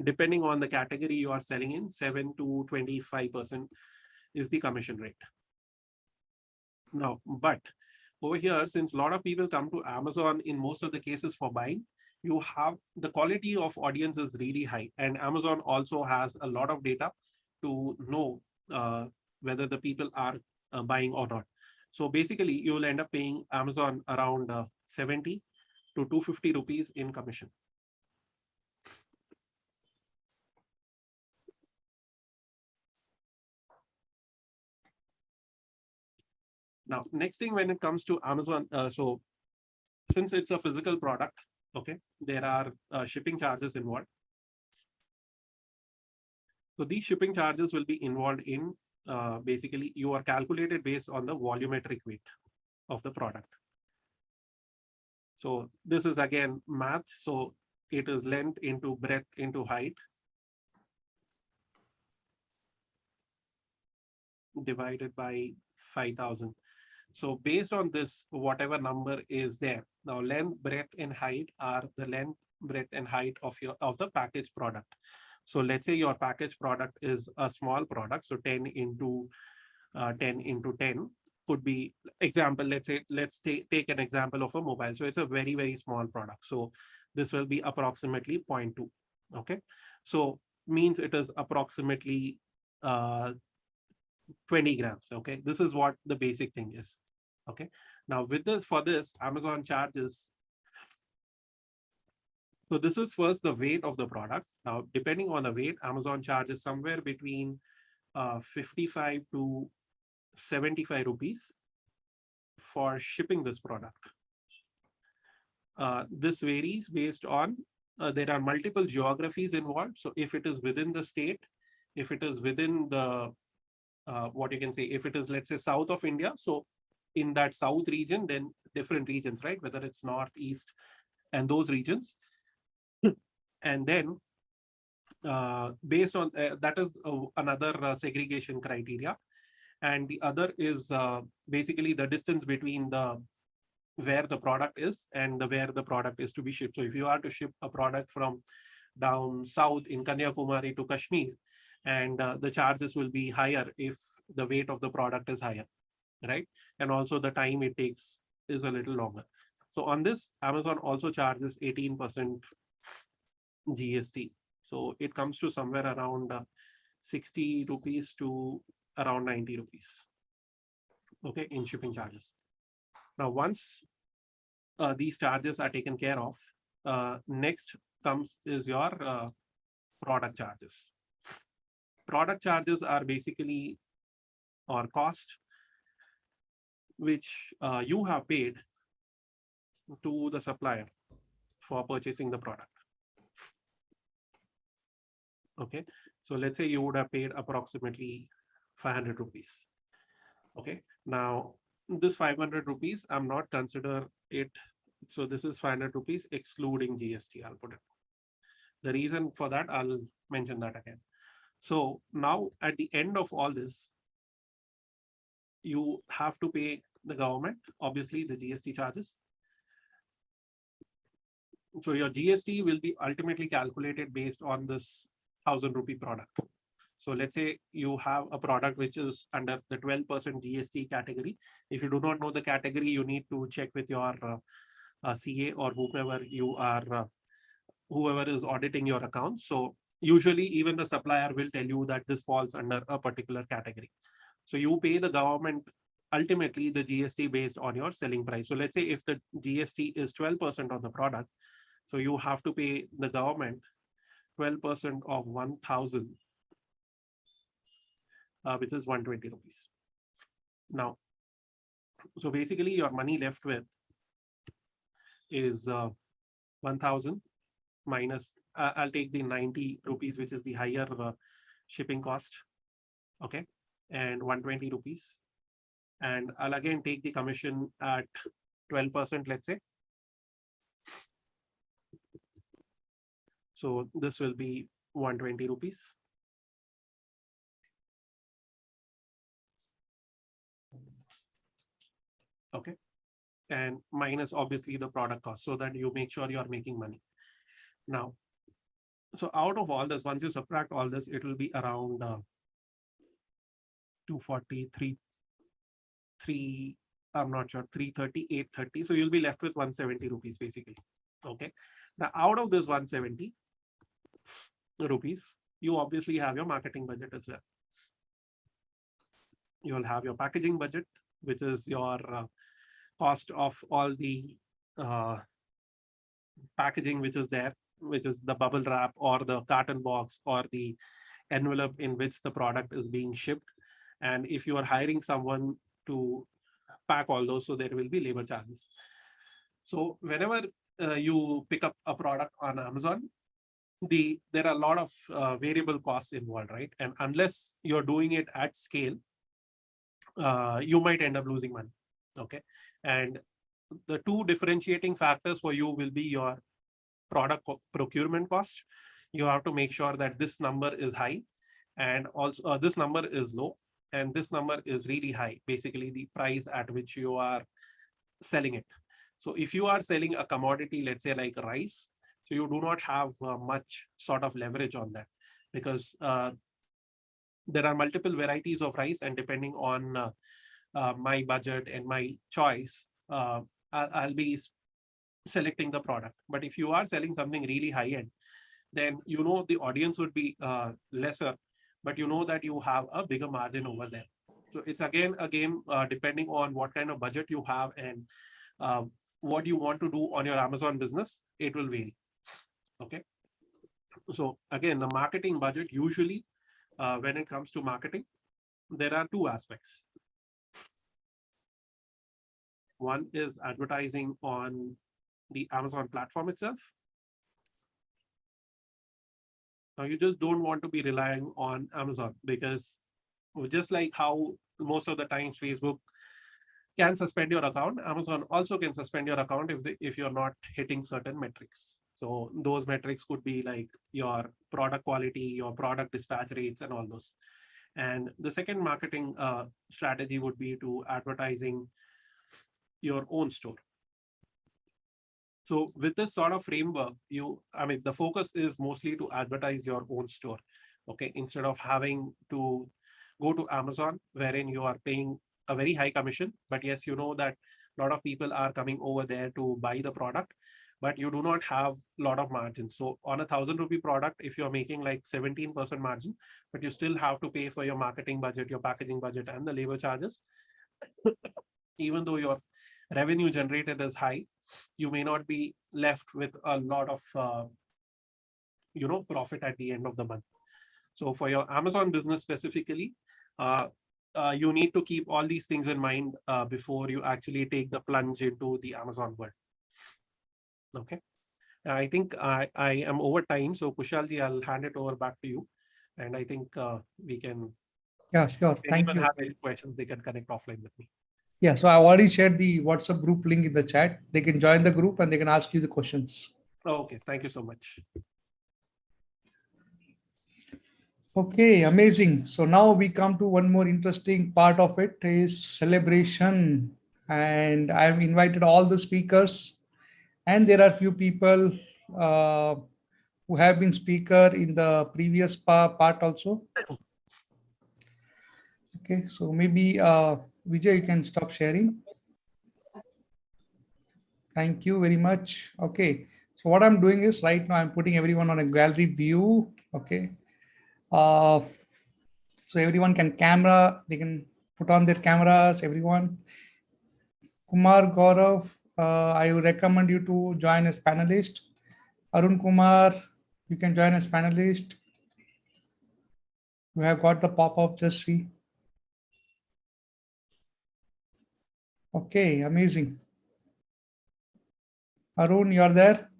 Speaker 8: depending on the category you are selling in, 7 to 25% is the commission rate. Now, but over here, since a lot of people come to Amazon in most of the cases for buying, you have the quality of audience is really high, and Amazon also has a lot of data to know whether the people are buying or not. So basically, you will end up paying Amazon around 70 to 250 rupees in commission. Now, next thing when it comes to Amazon, so since it's a physical product, okay, there are shipping charges involved. So these shipping charges will be involved in basically you are calculated based on the volumetric weight of the product. So this is again maths. So it is length into breadth into height divided by 5,000. So based on this, whatever number is there, now length, breadth, and height are the length, breadth, and height of the package product. So let's say your package product is a small product. So 10 into 10 could be example. Let's take an example of a mobile. So it's a very, very small product. So this will be approximately 0.2. Okay. So means it is approximately 20 grams. Okay. This is what the basic thing is. Okay. Now with this, for this, Amazon charges. So this is first the weight of the product. Now, depending on the weight, Amazon charges somewhere between 55 to 75 rupees for shipping this product. This varies based on, there are multiple geographies involved. So if it is within the state, if it is within the, what you can say, if it is, let's say, south of India, so in that south region, then different regions, right? Whether it's north, east, and those regions. And then based on that is another segregation criteria. And the other is basically the distance between the where the product is and where the product is to be shipped. So if you are to ship a product from down south in Kanyakumari to Kashmir, and the charges will be higher if the weight of the product is higher, right? And also the time it takes is a little longer. So on this, Amazon also charges 18% GST. So it comes to somewhere around 60 rupees to around 90 rupees, okay, in shipping charges. Now, once these charges are taken care of, next comes is your product charges. Product charges are basically or cost which you have paid to the supplier for purchasing the product. Okay, so let's say you would have paid approximately 500 rupees. Okay, now this 500 rupees, I'm not consider it. So this is 500 rupees excluding GST, I'll put it. The reason for that, I'll mention that again. So now at the end of all this, you have to pay the government, obviously the GST charges. So your GST will be ultimately calculated based on this 1,000 rupee product. So let's say you have a product which is under the 12% GST category. If you do not know the category, you need to check with your CA or whoever you are, whoever is auditing your account. So usually even the supplier will tell you that this falls under a particular category. So you pay the government ultimately the GST based on your selling price. So let's say if the GST is 12% on the product, so you have to pay the government 12% of 1,000, which is 120 rupees. Now, so basically your money left with is 1,000 minus, I'll take the 90 rupees, which is the higher shipping cost. Okay, and 120 rupees. And I'll again take the commission at 12%, let's say. So this will be 120 rupees. Okay, and minus obviously the product cost, so that you make sure you are making money. Now, so out of all this, once you subtract all this, it will be around 243, I'm not sure, 330, 830. So you'll be left with 170 rupees basically. Okay, now out of this 170 rupees, you obviously have your marketing budget as well. You'll have your packaging budget, which is your cost of all the packaging which is there, which is the bubble wrap or the carton box or the envelope in which the product is being shipped. And if you are hiring someone to pack all those, so there will be labor charges. So whenever you pick up a product on Amazon, there are a lot of variable costs involved, right? And unless you're doing it at scale, you might end up losing money. Okay, and the two differentiating factors for you will be your product procurement cost. You have to make sure that this number is high, and also this number is low, and this number is really high, basically the price at which you are selling it. So if you are selling a commodity, let's say like rice, so you do not have much sort of leverage on that, because there are multiple varieties of rice, and depending on my budget and my choice, I'll be selecting the product. But if you are selling something really high end, then you know the audience would be lesser, but you know that you have a bigger margin over there. So it's again a game depending on what kind of budget you have and what you want to do on your Amazon business, it will vary. Okay. So again, the marketing budget, usually when it comes to marketing, there are two aspects. One is advertising on the Amazon platform itself. Now, you just don't want to be relying on Amazon, because just like how most of the times Facebook can suspend your account, Amazon also can suspend your account if you're not hitting certain metrics. So those metrics could be like your product quality, your product dispatch rates, and all those. And the second marketing strategy would be to advertising your own store. So with this sort of framework, the focus is mostly to advertise your own store. Okay, instead of having to go to Amazon, wherein you are paying a very high commission, but yes, you know that a lot of people are coming over there to buy the product, but you do not have a lot of margin. So on a 1,000 rupee product, if you're making like 17% margin, but you still have to pay for your marketing budget, your packaging budget, and the labor charges, even though your revenue generated is high, you may not be left with a lot of profit at the end of the month. So for your Amazon business specifically, you need to keep all these things in mind before you actually take the plunge into the Amazon world. Okay, I think I am over time, so Kushalji, I'll hand it over back to you, and I think we can.
Speaker 7: Yeah, sure.
Speaker 8: If
Speaker 7: Thank
Speaker 8: anyone
Speaker 7: you.
Speaker 8: has any questions, they can connect offline with me.
Speaker 7: Yeah, so I've already shared the WhatsApp group link in the chat. They can join the group and they can ask you the questions.
Speaker 8: Okay, thank you so much.
Speaker 7: Okay, amazing. So now we come to one more interesting part of it is celebration. And I've invited all the speakers, and there are few people who have been speaker in the previous part also. Okay, so maybe Vijay, you can stop sharing. Thank you very much. Okay, so what I'm doing is right now I'm putting everyone on a gallery view. Okay, so everyone can they can put on their cameras, everyone. Kumar Gaurav, I would recommend you to join as panelist. Arun Kumar, you can join as panelist. You have got the pop-up, just see. Okay, amazing. Arun, you're there?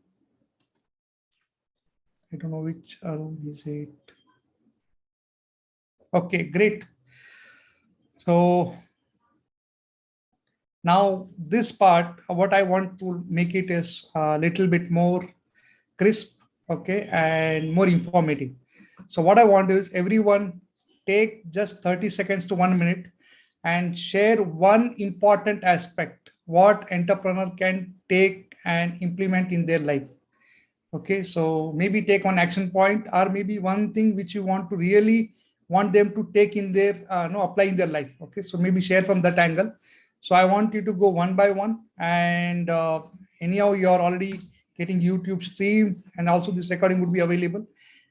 Speaker 7: I don't know which Arun is it. Okay, great. So now this part, what I want to make it is a little bit more crisp, okay, and more informative. So what I want is everyone take just 30 seconds to 1 minute and share one important aspect what entrepreneur can take and implement in their life. Okay, so maybe take one action point or maybe one thing which you want to really want them to take in their apply in their life. Okay, so maybe share from that angle. So I want you to go one by one, and anyhow you're already getting YouTube stream, and also this recording would be available.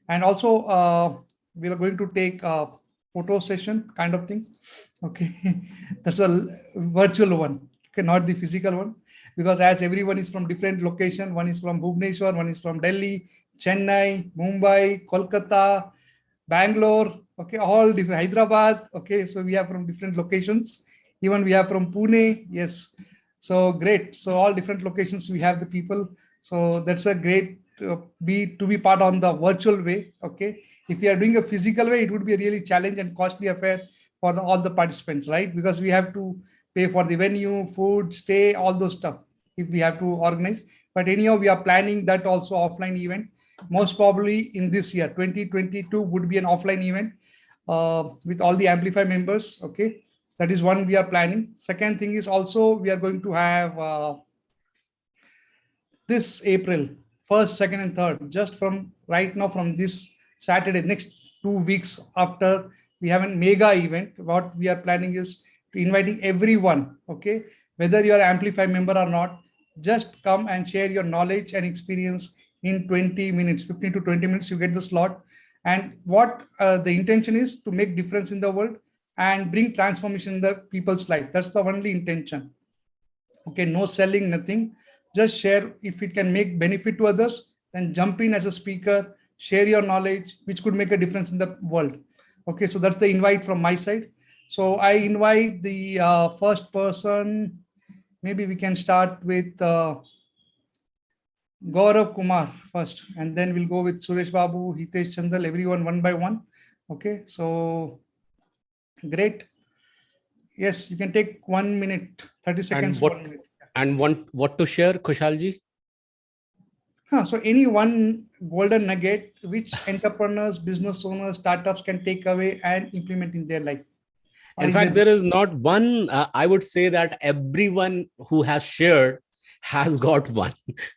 Speaker 7: And also we are going to take a photo session kind of thing. Okay, that's a virtual one, okay, not the physical one, because as everyone is from different location, one is from Bhubaneswar, one is from Delhi, Chennai, Mumbai, Kolkata, Bangalore, okay, all different, Hyderabad, okay, so we are from different locations. Even we are from Pune, yes. So great. So all different locations we have the people. So that's a great to be part on the virtual way. Okay, if we are doing a physical way, it would be a really challenge and costly affair for all the participants, right? Because we have to pay for the venue, food, stay, all those stuff if we have to organize. But anyhow, we are planning that also offline event. Most probably in this year, 2022 would be an offline event with all the Amplify members. Okay, that is one we are planning. Second thing is also we are going to have this April 1st, 2nd, and 3rd, just from right now, from this Saturday, next 2 weeks after, we have a mega event. What we are planning is to inviting everyone, okay, whether you are Amplify member or not, just come and share your knowledge and experience in 20 minutes, 15 to 20 minutes, you get the slot. And what the intention is to make difference in the world and bring transformation in the people's life. That's the only intention. Okay, no selling, nothing. Just share. If it can make benefit to others, then jump in as a speaker, share your knowledge, which could make a difference in the world. Okay, so that's the invite from my side. So I invite the first person. Maybe we can start with Gaurav Kumar first, and then we'll go with Suresh Babu, Hitesh Chandal, everyone one by one. Okay, so great. Yes, you can take 1 minute, 30 seconds.
Speaker 16: And what to share, Kushalji?
Speaker 7: So any one golden nugget which entrepreneurs, business owners, startups can take away and implement in their life.
Speaker 16: In fact, there is not one. I would say that everyone who has shared has got one.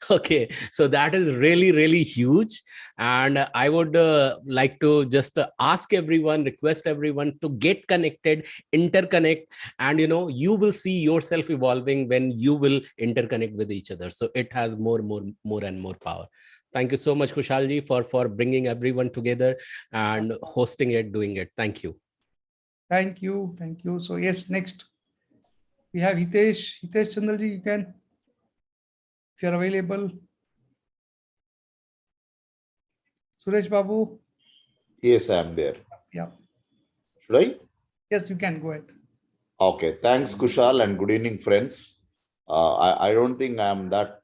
Speaker 16: Okay, so that is really, really huge. And I would like to just ask everyone, request everyone to get connected, interconnect, and you will see yourself evolving when you will interconnect with each other. So it has more and more power. Thank you so much, Kushalji, for bringing everyone together and hosting it, doing it. Thank you.
Speaker 7: Thank you. Thank you. So yes, next we have Hitesh. Hitesh Chandalji, you can, if you're available. Suresh Babu.
Speaker 9: Yes, I am there.
Speaker 7: Yeah.
Speaker 9: Should I?
Speaker 7: Yes, you can go ahead.
Speaker 9: Okay. Thanks, Kushal, and good evening, friends. I don't think I'm that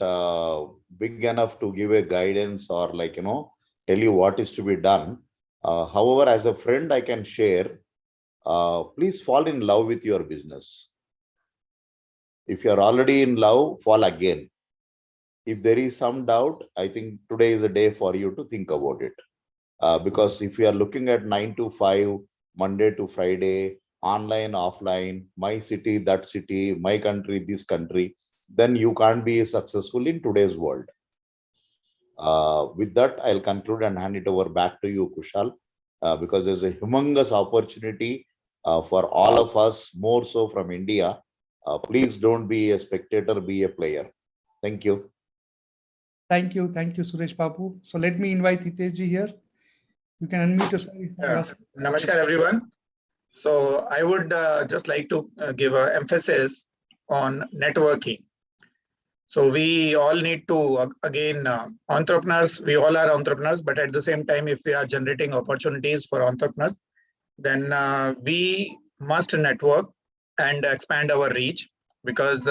Speaker 9: big enough to give a guidance or tell you what is to be done. However, as a friend, I can share. Please fall in love with your business. If you are already in love, fall again. If there is some doubt, I think today is a day for you to think about it. Because if you are looking at 9 to 5, Monday to Friday, online, offline, my city, that city, my country, this country, then you can't be successful in today's world. With that, I'll conclude and hand it over back to you, Kushal, because there's a humongous opportunity for all of us, more so from India. Please don't be a spectator, be a player. Thank you.
Speaker 7: Thank you. Thank you, Suresh Babu. So let me invite Hiteshji here. You can unmute yourself.
Speaker 2: Namaskar, everyone. So I would just like to give an emphasis on networking. So we all need to, again, entrepreneurs, we all are entrepreneurs, but at the same time, if we are generating opportunities for entrepreneurs, then we must network and expand our reach, because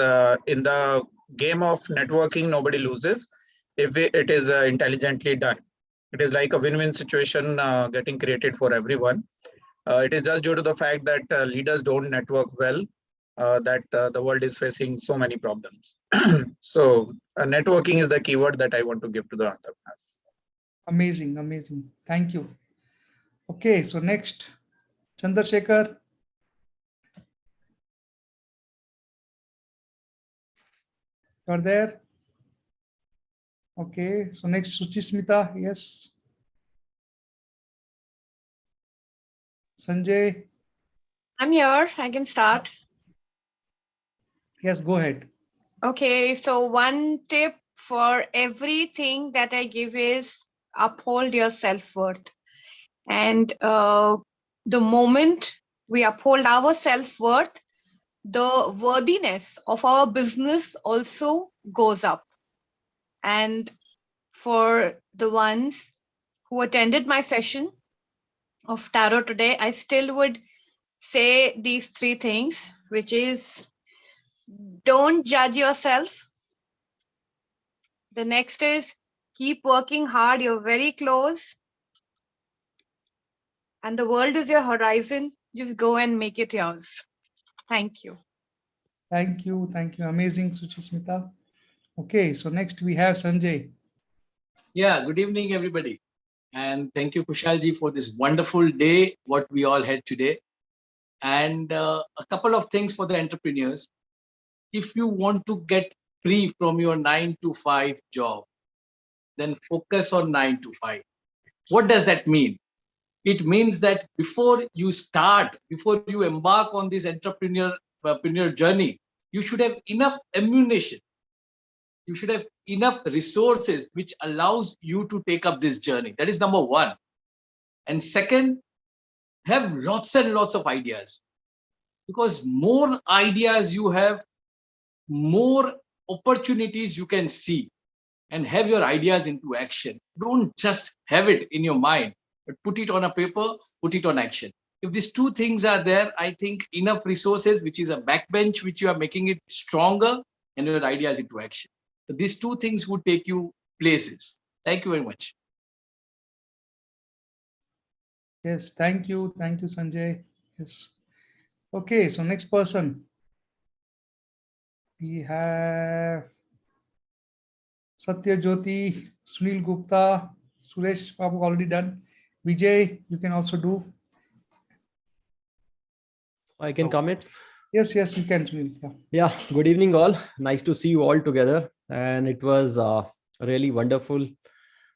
Speaker 2: in the game of networking, nobody loses if it is intelligently done. It is like a win-win situation getting created for everyone. It is just due to the fact that leaders don't network well, that the world is facing so many problems. So networking is the keyword that I want to give to the entrepreneurs.
Speaker 7: Amazing, amazing. Thank you. Okay, so next, Chandrasekhar. You're there? Okay, so next, Suchismita, yes. Sanjay.
Speaker 10: I'm here, I can start.
Speaker 7: Yes, go ahead.
Speaker 10: Okay, so one tip for everything that I give is uphold your self-worth. And the moment we uphold our self-worth, the worthiness of our business also goes up. And for the ones who attended my session of tarot today, I still would say these three things, which is don't judge yourself. The next is keep working hard. You're very close. And the world is your horizon. Just go and make it yours. Thank you.
Speaker 7: Thank you. Thank you. Amazing, Suchismita. Okay, so next we have Sanjay.
Speaker 11: Yeah, good evening, everybody. And thank you, Kushalji, for this wonderful day, what we all had today. And a couple of things for the entrepreneurs. If you want to get free from your 9 to 5 job, then focus on 9 to 5. What does that mean? It means that before you start, before you embark on this entrepreneur journey, you should have enough ammunition. You should have enough resources which allows you to take up this journey. That is number one. And second, have lots and lots of ideas, because more ideas you have, more opportunities you can see, and have your ideas into action. Don't just have it in your mind, but put it on a paper, put it on action. If these two things are there, I think enough resources, which is a backbench, which you are making it stronger, and your ideas into action. So these two things would take you places. Thank you very much.
Speaker 7: Yes, thank you. Thank you, Sanjay. Yes. Okay, so next person. We have Satya Jyoti. Sunil Gupta, Suresh Babu already done. Vijay, you can also do.
Speaker 4: I can comment.
Speaker 7: Yes, you can, Sunil.
Speaker 4: Yeah, good evening all. Nice to see you all together. And it was a really wonderful,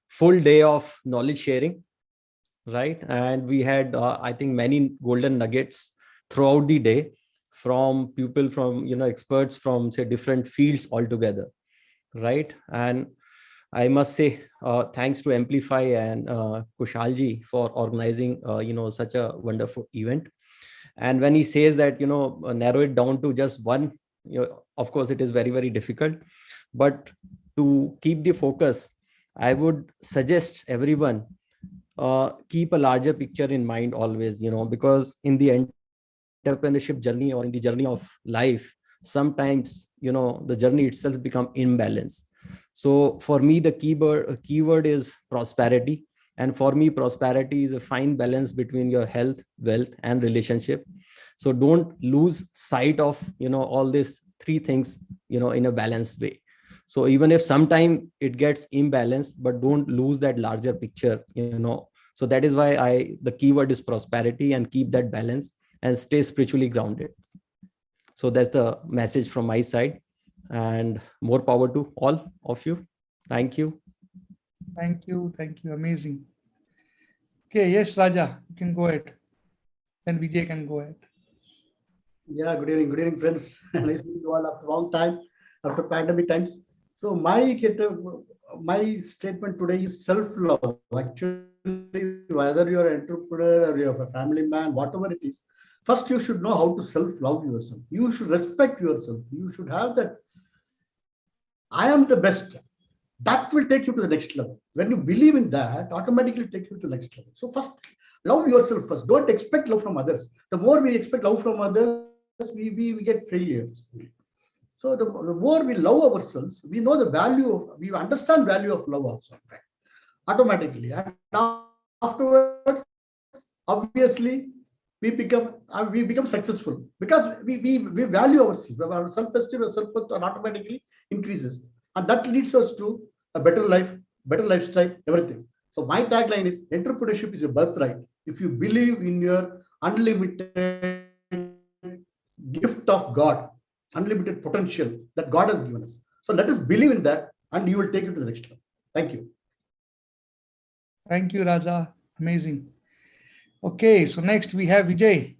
Speaker 4: full day of knowledge sharing, right? And we had, I think, many golden nuggets throughout the day from people, from, experts from, say, different fields altogether, right? And I must say, thanks to Amplify and Kushalji for organizing, such a wonderful event. And when he says that, narrow it down to just one, of course, it is very, very difficult. But to keep the focus, I would suggest everyone keep a larger picture in mind always, because in the entrepreneurship journey or in the journey of life, sometimes, the journey itself become imbalance. So for me, the keyword is prosperity. And for me, prosperity is a fine balance between your health, wealth, and relationship. So don't lose sight of, all these three things, in a balanced way. So even if sometime it gets imbalanced, but don't lose that larger picture, So that is why the keyword is prosperity, and keep that balance and stay spiritually grounded. So that's the message from my side, and more power to all of you. Thank you.
Speaker 7: Thank you. Amazing. Okay, yes, Raja, you can go ahead. Then Vijay can go ahead.
Speaker 21: Yeah, good evening, friends. Nice meeting you all after a long time, after pandemic times. So my statement today is self-love. Actually, whether you're an entrepreneur or you're a family man, whatever it is, first you should know how to self-love yourself. You should respect yourself. You should have that, I am the best. That will take you to the next level. When you believe in that, automatically take you to the next level. So first, love yourself first. Don't expect love from others. The more we expect love from others, we get failures. So the more we love ourselves, we know the value of, we understand value of love also, right? Automatically. And afterwards, obviously, we become successful because we value ourselves. Our self-esteem and self-worth automatically increases. And that leads us to a better life, better lifestyle, everything. So my tagline is entrepreneurship is a birthright. If you believe in your unlimited gift of God, unlimited potential that God has given us. So let us believe in that, and you will take it to the next level. Thank you.
Speaker 7: Thank you, Raja. Amazing. Okay, so next we have Vijay.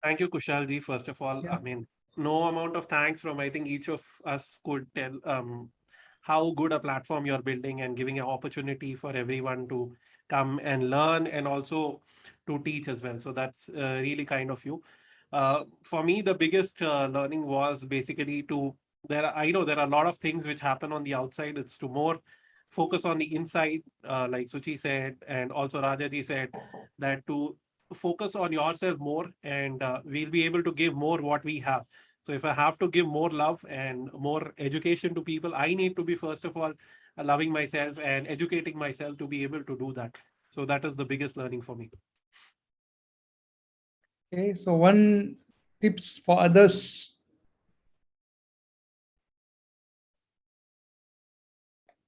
Speaker 8: Thank you, Kushalji. First of all, I mean, no amount of thanks from, I think, each of us could tell how good a platform you're building and giving an opportunity for everyone to come and learn and also to teach as well. So that's really kind of you. For me, the biggest learning was basically I know there are a lot of things which happen on the outside. It's to more focus on the inside, like Suchi said, and also Rajaji said, that to focus on yourself more, and we'll be able to give more what we have. So if I have to give more love and more education to people, I need to be, first of all, loving myself and educating myself to be able to do that. So that is the biggest learning for me.
Speaker 7: Okay, so one tips for others.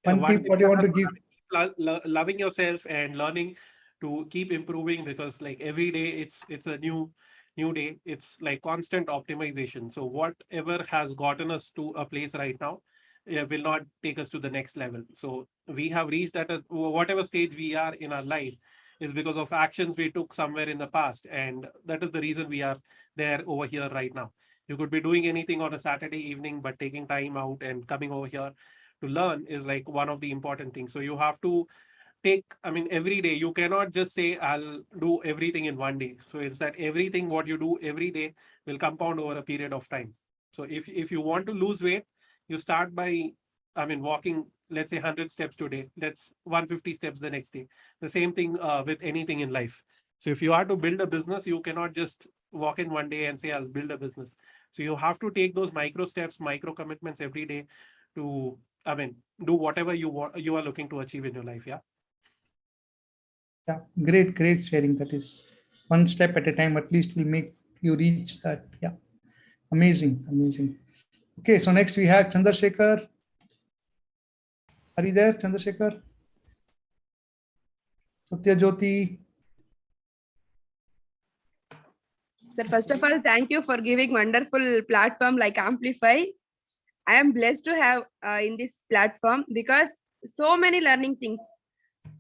Speaker 7: One tip, what do you want to give?
Speaker 8: Loving yourself and learning to keep improving, because like every day it's a new day. It's like constant optimization. So whatever has gotten us to a place right now will not take us to the next level. So we have reached at whatever stage we are in our life is because of actions we took somewhere in the past, and that is the reason we are there over here right now. You could be doing anything on a Saturday evening, but taking time out and coming over here to learn is like one of the important things. So you have to take, I mean, every day. You cannot just say, I'll do everything in one day. So it's that everything what you do every day will compound over a period of time. So if you want to lose weight, you start by, I mean, walking, let's say 100 steps today, let's 150 steps the next day. The same thing with anything in life. So if you are to build a business, you cannot just walk in one day and say, I'll build a business. So you have to take those micro steps, micro commitments every day to, I mean, do whatever you are looking to achieve in your life. Yeah.
Speaker 7: Yeah, great sharing. That is one step at a time, at least will make you reach that. Yeah, amazing. Okay, so next we have Chandrasekhar. Are you there, Chandrasekhar? Satyajyoti?
Speaker 12: Sir, first of all, thank you for giving wonderful platform like Amplify. I am blessed to have in this platform because so many learning things.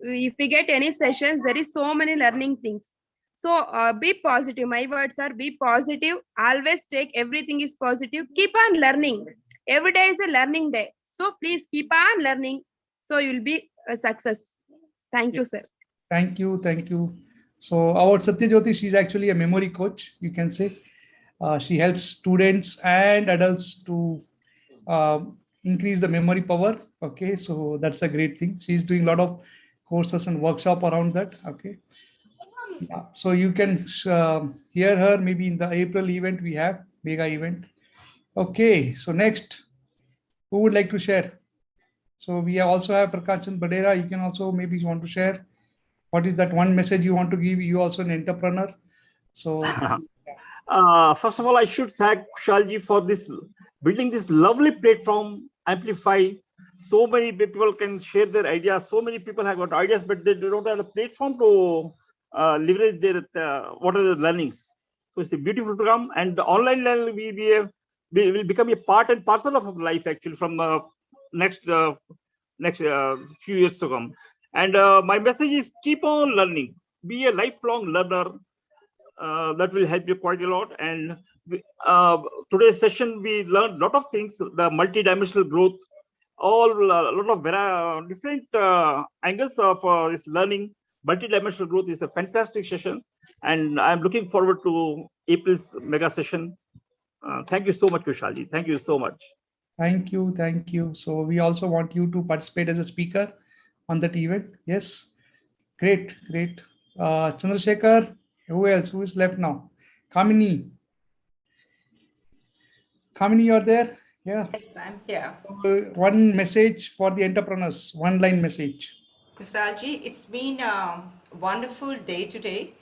Speaker 12: If we get any sessions, there is so many learning things. So be positive. My words are be positive. Always take everything is positive. Keep on learning. Every day is a learning day. So please keep on learning. So you'll be a success. Thank you, sir.
Speaker 7: Thank you. Thank you. So our Satyajyoti, she's actually a memory coach, you can say. She helps students and adults to increase the memory power. Okay, so that's a great thing. She's doing a lot of courses and workshop around that. Okay, yeah. So you can hear her maybe in the April event we have, mega event. Okay, so next, who would like to share? So we also have Prakashchandra Badera. You can also maybe want to share. What is that one message you want to give? You also an entrepreneur. So
Speaker 13: first of all, I should thank Kushalji for this building this lovely platform, Amplify. So many people can share their ideas. So many people have got ideas, but they don't have the platform to leverage their what are the learnings. So it's a beautiful program, and the online learning will become a part and parcel of life actually from next few years to come. And my message is keep on learning. Be a lifelong learner. That will help you quite a lot. And today's session, we learned a lot of things, the multidimensional growth, a lot of different angles of this learning. Multidimensional growth is a fantastic session. And I'm looking forward to April's mega session. Thank you so much, Kushalji. Thank you so much.
Speaker 7: Thank you. Thank you. So we also want you to participate as a speaker on that event. Yes. Great. Great. Chandrasekhar, who else? Who is left now? Kamini. Kamini, you're there? Yeah.
Speaker 14: Yes, I'm here.
Speaker 7: One message for the entrepreneurs, one line message.
Speaker 14: Kushalji, it's been a wonderful day today.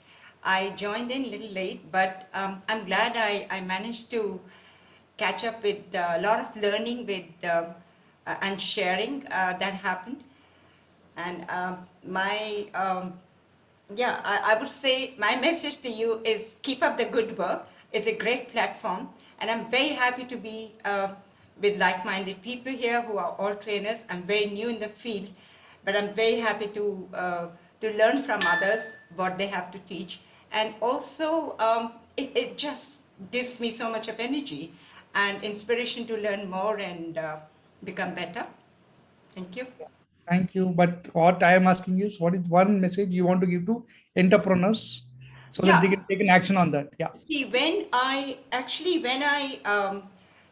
Speaker 14: I joined in a little late, but I'm glad I managed to catch up with a lot of learning with and sharing that happened. And I would say my message to you is keep up the good work. It's a great platform, and I'm very happy to be with like-minded people here who are all trainers. I'm very new in the field, but I'm very happy to learn from others what they have to teach. And also, it just gives me so much of energy and inspiration to learn more and become better. Thank you.
Speaker 7: Thank you. But what I am asking is, what is one message you want to give to entrepreneurs so that they can take an action on that? Yeah.
Speaker 14: See, when I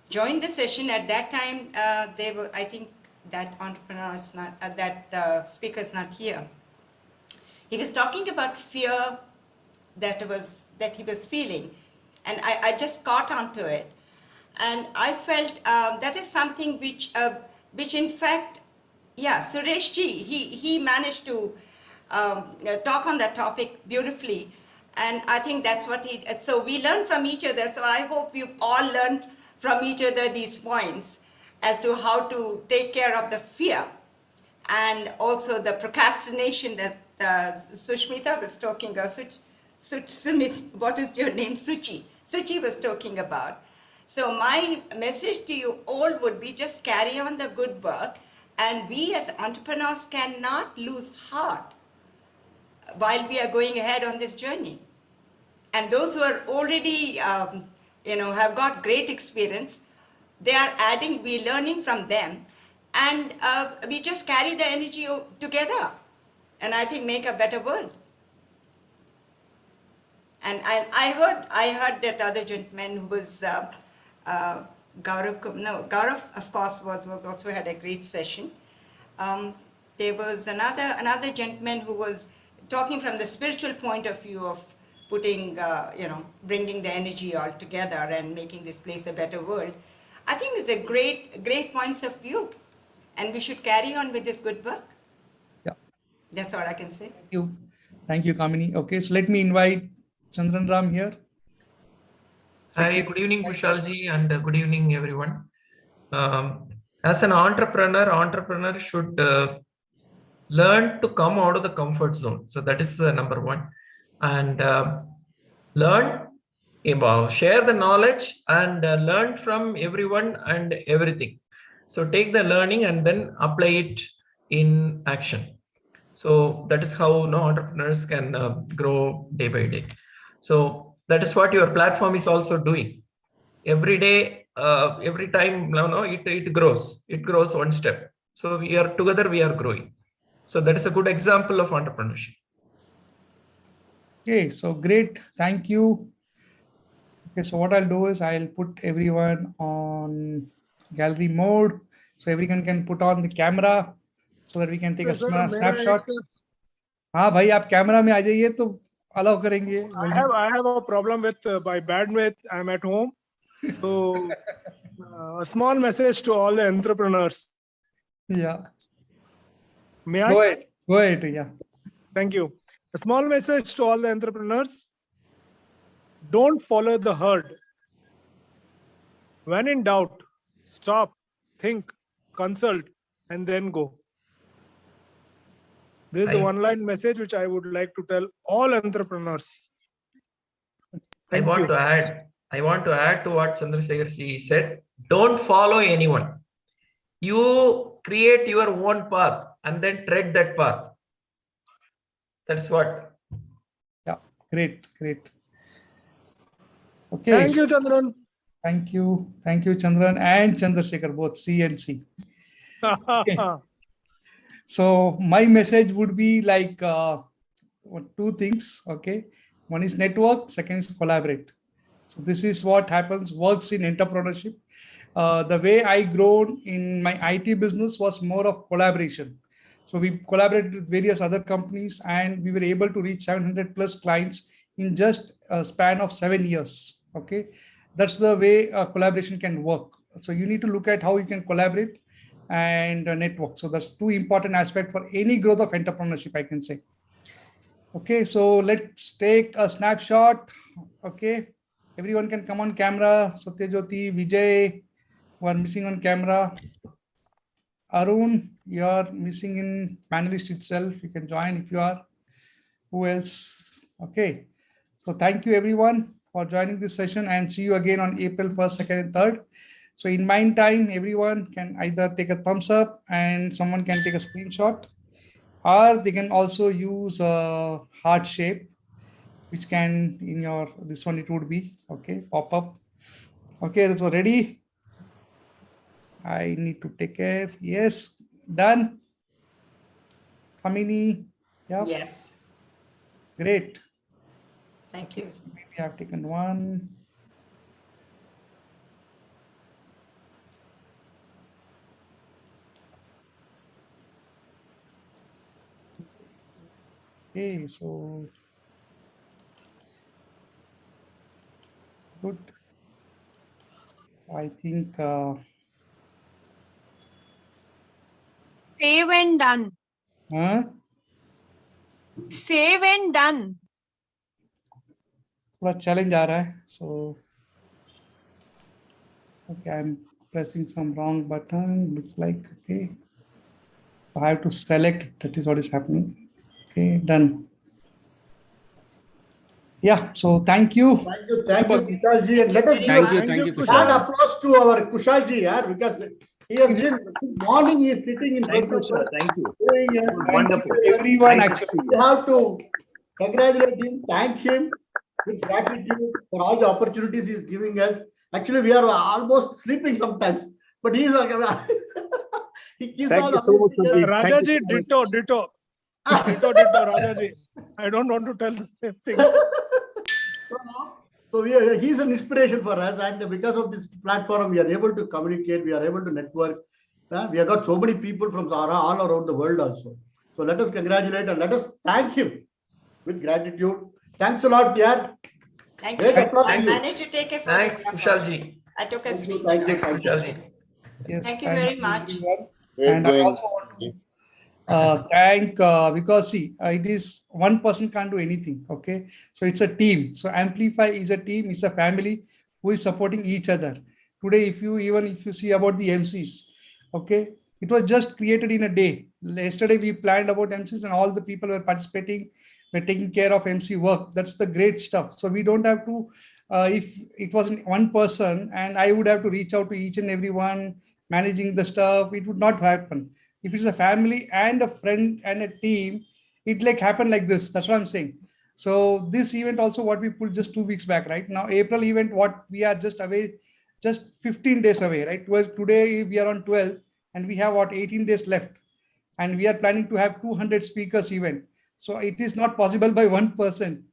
Speaker 14: joined the session at that time, I think that entrepreneur is not, that speaker is not here. He was talking about fear that he was feeling, and I just caught onto it, and I felt that is something which in fact, yeah, Suresh ji, he managed to talk on that topic beautifully, and I think that's what so we learn from each other. So I hope we've all learned from each other these points as to how to take care of the fear and also the procrastination that Sushmita was talking about. Sumit, what is your name? Suchi was talking about. So my message to you all would be just carry on the good work, and we as entrepreneurs cannot lose heart while we are going ahead on this journey. And those who are already, have got great experience, they are adding, we're learning from them, and we just carry the energy together, and I think make a better world. And I heard that other gentleman who was Gaurav, of course, was also had a great session. There was another gentleman who was talking from the spiritual point of view of putting, bringing the energy all together and making this place a better world. I think it's a great points of view, and we should carry on with this good work.
Speaker 7: Yeah.
Speaker 14: That's all I can say.
Speaker 7: Thank you, Kamini. Okay, so let me invite Chandran Ram here.
Speaker 5: Hi, good evening, Kushalji, and good evening, everyone. As an entrepreneur should learn to come out of the comfort zone. So that is number one. And learn, share the knowledge and learn from everyone and everything. So take the learning and then apply it in action. So that is how entrepreneurs can grow day by day. So that is what your platform is also doing. Every day, every time, it grows. It grows one step. So we are together, we are growing. So that is a good example of entrepreneurship.
Speaker 7: Okay, so great. Thank you. Okay, so what I'll do is I'll put everyone on gallery mode. So everyone can put on the camera so that we can take a snapshot. हाँ भाई आप camera में आ जाइए तो allow करेंगे.
Speaker 15: I have a problem with my bandwidth. I'm at home. So a small message to all the entrepreneurs.
Speaker 7: Yeah.
Speaker 15: May I?
Speaker 7: Go ahead. Yeah.
Speaker 15: Thank you. A small message to all the entrepreneurs. Don't follow the herd. When in doubt, stop, think, consult, and then go. This is a one-line message which I would like to tell all entrepreneurs.
Speaker 5: I want to add to what Chandrasekhar said. Don't follow anyone. You create your own path and then tread that path. That's what.
Speaker 7: Yeah, great. Okay.
Speaker 15: Thank you, Chandran.
Speaker 7: Thank you, Chandran and Chandrasekhar, both C and C. Okay. So my message would be like two things. Okay, one is network, second is collaborate. So this is what works in entrepreneurship. The way I grown in my IT business was more of collaboration. So we collaborated with various other companies and we were able to reach 700 plus clients in just a span of 7 years. Okay, that's the way collaboration can work. So you need to look at how you can collaborate and network. So that's two important aspects for any growth of entrepreneurship, I can say. Okay, so let's take a snapshot. Okay, everyone can come on camera. Satyajyoti, Vijay, who are missing on camera. Arun, you are missing in panelist itself. You can join if you are. Who else? Okay, so thank you everyone for joining this session and see you again on April 1st, 2nd and 3rd. So in meantime, everyone can either take a thumbs up and someone can take a screenshot, or they can also use a heart shape, which can in your, this one it would be, okay, pop up. Okay, so ready? I need to take care. Yes, done. Kamini, yeah.
Speaker 14: Yes.
Speaker 7: Great.
Speaker 14: Thank you.
Speaker 7: So maybe I've taken one. Okay, so good. I think
Speaker 10: Save and done. Save and done.
Speaker 7: थोड़ा challenge आ रहा है. So okay, I'm pressing some wrong button. Looks like okay. So I have to select. That is what is happening. Okay, done. Yeah. So thank you.
Speaker 21: Thank you, Kushalji, and let us give a big applause to our Kushalji, because he has been this morning. He is sitting in front of us.
Speaker 11: Thank you.
Speaker 21: Wonderful.
Speaker 7: Everyone,
Speaker 21: actually, we have to congratulate him, thank him with gratitude for all the opportunities he is giving us. Actually, we are almost sleeping sometimes, but he is. He gives all.
Speaker 15: Rajaji, ditto, Rajaji. I don't want to tell the same thing.
Speaker 21: So he's an inspiration for us, and because of this platform, we are able to communicate, we are able to network. We have got so many people from all around the world also. So let us congratulate and let us thank him with gratitude. Thanks a lot, Dad.
Speaker 14: Thank
Speaker 21: Great
Speaker 14: you.
Speaker 21: applause
Speaker 14: I
Speaker 21: to you.
Speaker 14: managed to take a
Speaker 5: Thanks, Kushalji.
Speaker 14: I took a screen.
Speaker 21: Thank you,
Speaker 5: Kushalji.
Speaker 7: Yes,
Speaker 14: Thank you very much.
Speaker 7: And I also want to thank because see, it is one person can't do anything. Okay, so it's a team. So Amplify is a team. It's a family who is supporting each other. Today, if you see about the MCs, Okay, it was just created in a day. Yesterday we planned about MCs and all the people were participating. We're taking care of MC work. That's the great stuff. So we don't have to, if it wasn't one person and I would have to reach out to each and everyone managing the stuff, it would not happen. If it's a family and a friend and a team, it like happened like this. That's what I'm saying. So this event also what we pulled just 2 weeks back, right? Now April event, what we are just away, just 15 days away, right? Well, today we are on 12 and we have what 18 days left. And we are planning to have 200 speakers event. So it is not possible by one person.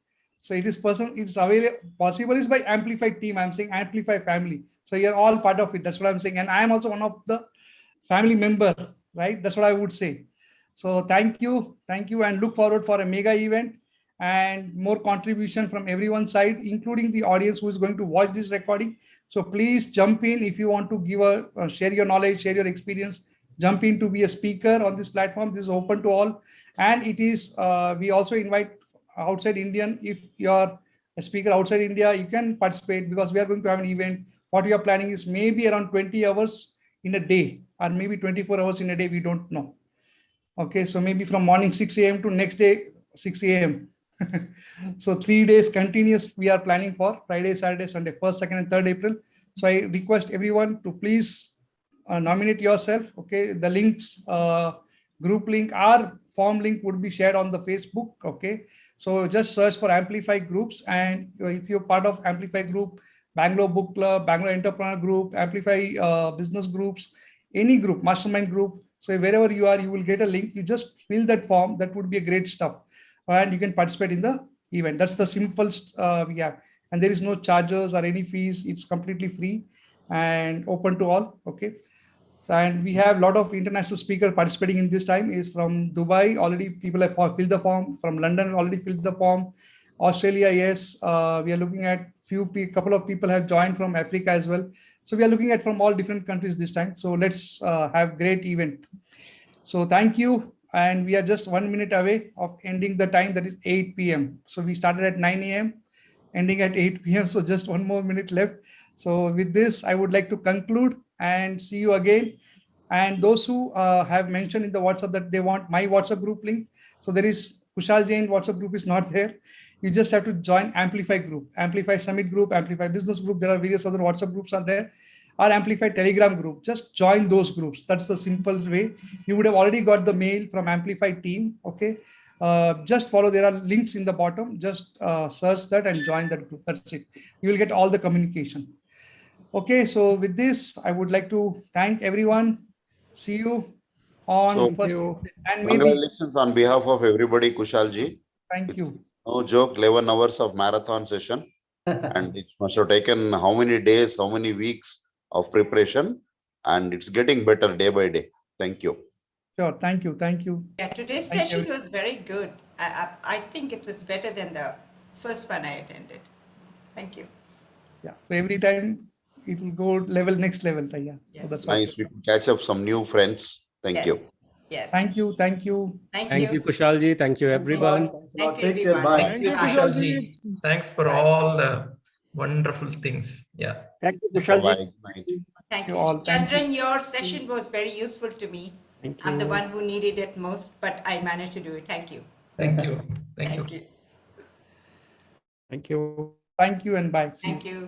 Speaker 7: So it is it's available, possible is by Amplify team. I'm saying Amplify family. So you're all part of it. That's what I'm saying. And I'm also one of the family member, right? That's what I would say. So thank you, and look forward for a mega event and more contribution from everyone's side, including the audience who is going to watch this recording. So please jump in if you want to give share your knowledge, share your experience, jump in to be a speaker on this platform. This is open to all, and it is we also invite outside Indian. If you're a speaker outside India, you can participate because we are going to have an event. What we are planning is maybe around 20 hours in a day or maybe 24 hours in a day. We don't know. Okay, so maybe from morning 6 a.m. to next day 6 a.m. So 3 days continuous we are planning for Friday, Saturday, Sunday, 1st, 2nd, and 3rd April. So I request everyone to please nominate yourself. Okay, the links, group link, or form link would be shared on the Facebook. Okay, so just search for Amplify groups, and if you're part of Amplify group, Bangalore Book Club, Bangalore Entrepreneur Group, Amplify business groups, any group, mastermind group. So wherever you are, you will get a link. You just fill that form. That would be a great stuff, and you can participate in the event. That's the simplest we have, and there is no charges or any fees. It's completely free and open to all. Okay. And we have a lot of international speakers participating in this time. Is from Dubai, already people have filled the form. From London, already filled the form. Australia, yes. We are looking at couple of people have joined from Africa as well. So we are looking at from all different countries this time. So let's have great event. So thank you. And we are just 1 minute away of ending the time, that is 8 p.m. So we started at 9 a.m. ending at 8 p.m. So just 1 more minute left. So with this, I would like to conclude and see you again. And those who have mentioned in the WhatsApp that they want my WhatsApp group link. So there is Kushal Jain WhatsApp group is not there. You just have to join Amplify group, Amplify Summit group, Amplify Business group. There are various other WhatsApp groups are there, or Amplify Telegram group. Just join those groups. That's the simple way. You would have already got the mail from Amplify team. Okay. Just follow. There are links in the bottom. Just search that and join that group. That's it. You will get all the communication. Okay. So with this, I would like to thank everyone. See you on first. And maybe
Speaker 9: congratulations on behalf of everybody, Kushalji.
Speaker 7: Thank you.
Speaker 9: No joke, 11 hours of marathon session. And it must have taken how many days, how many weeks of preparation. And it's getting better day by day. Thank you.
Speaker 7: Sure. Thank you. Thank you.
Speaker 14: Yeah, today's session was very good. I think it was better than the first one I attended. Thank you.
Speaker 7: Yeah. So every time it will go next level. Yeah.
Speaker 14: Yes.
Speaker 7: So that's
Speaker 9: nice. We can catch up some new friends. Thank you.
Speaker 14: Yes.
Speaker 7: Thank you. Thank you.
Speaker 16: Thank you, Kushalji. Thank you, everyone.
Speaker 14: Thank you,
Speaker 21: Take care.
Speaker 14: everyone.
Speaker 21: Bye.
Speaker 5: Thank you, Kushalji. Thanks for all the wonderful things. Yeah.
Speaker 13: Thank you, Kushalji.
Speaker 14: Thank you.
Speaker 7: all. Thank you.
Speaker 14: Chandran, your session was very useful to me. I'm the one who needed it most, but I managed to do it. Thank you.
Speaker 5: Thank you. Thank you.
Speaker 14: Thank you.
Speaker 7: Thank you. Thank you and bye. See you.
Speaker 14: Thank you.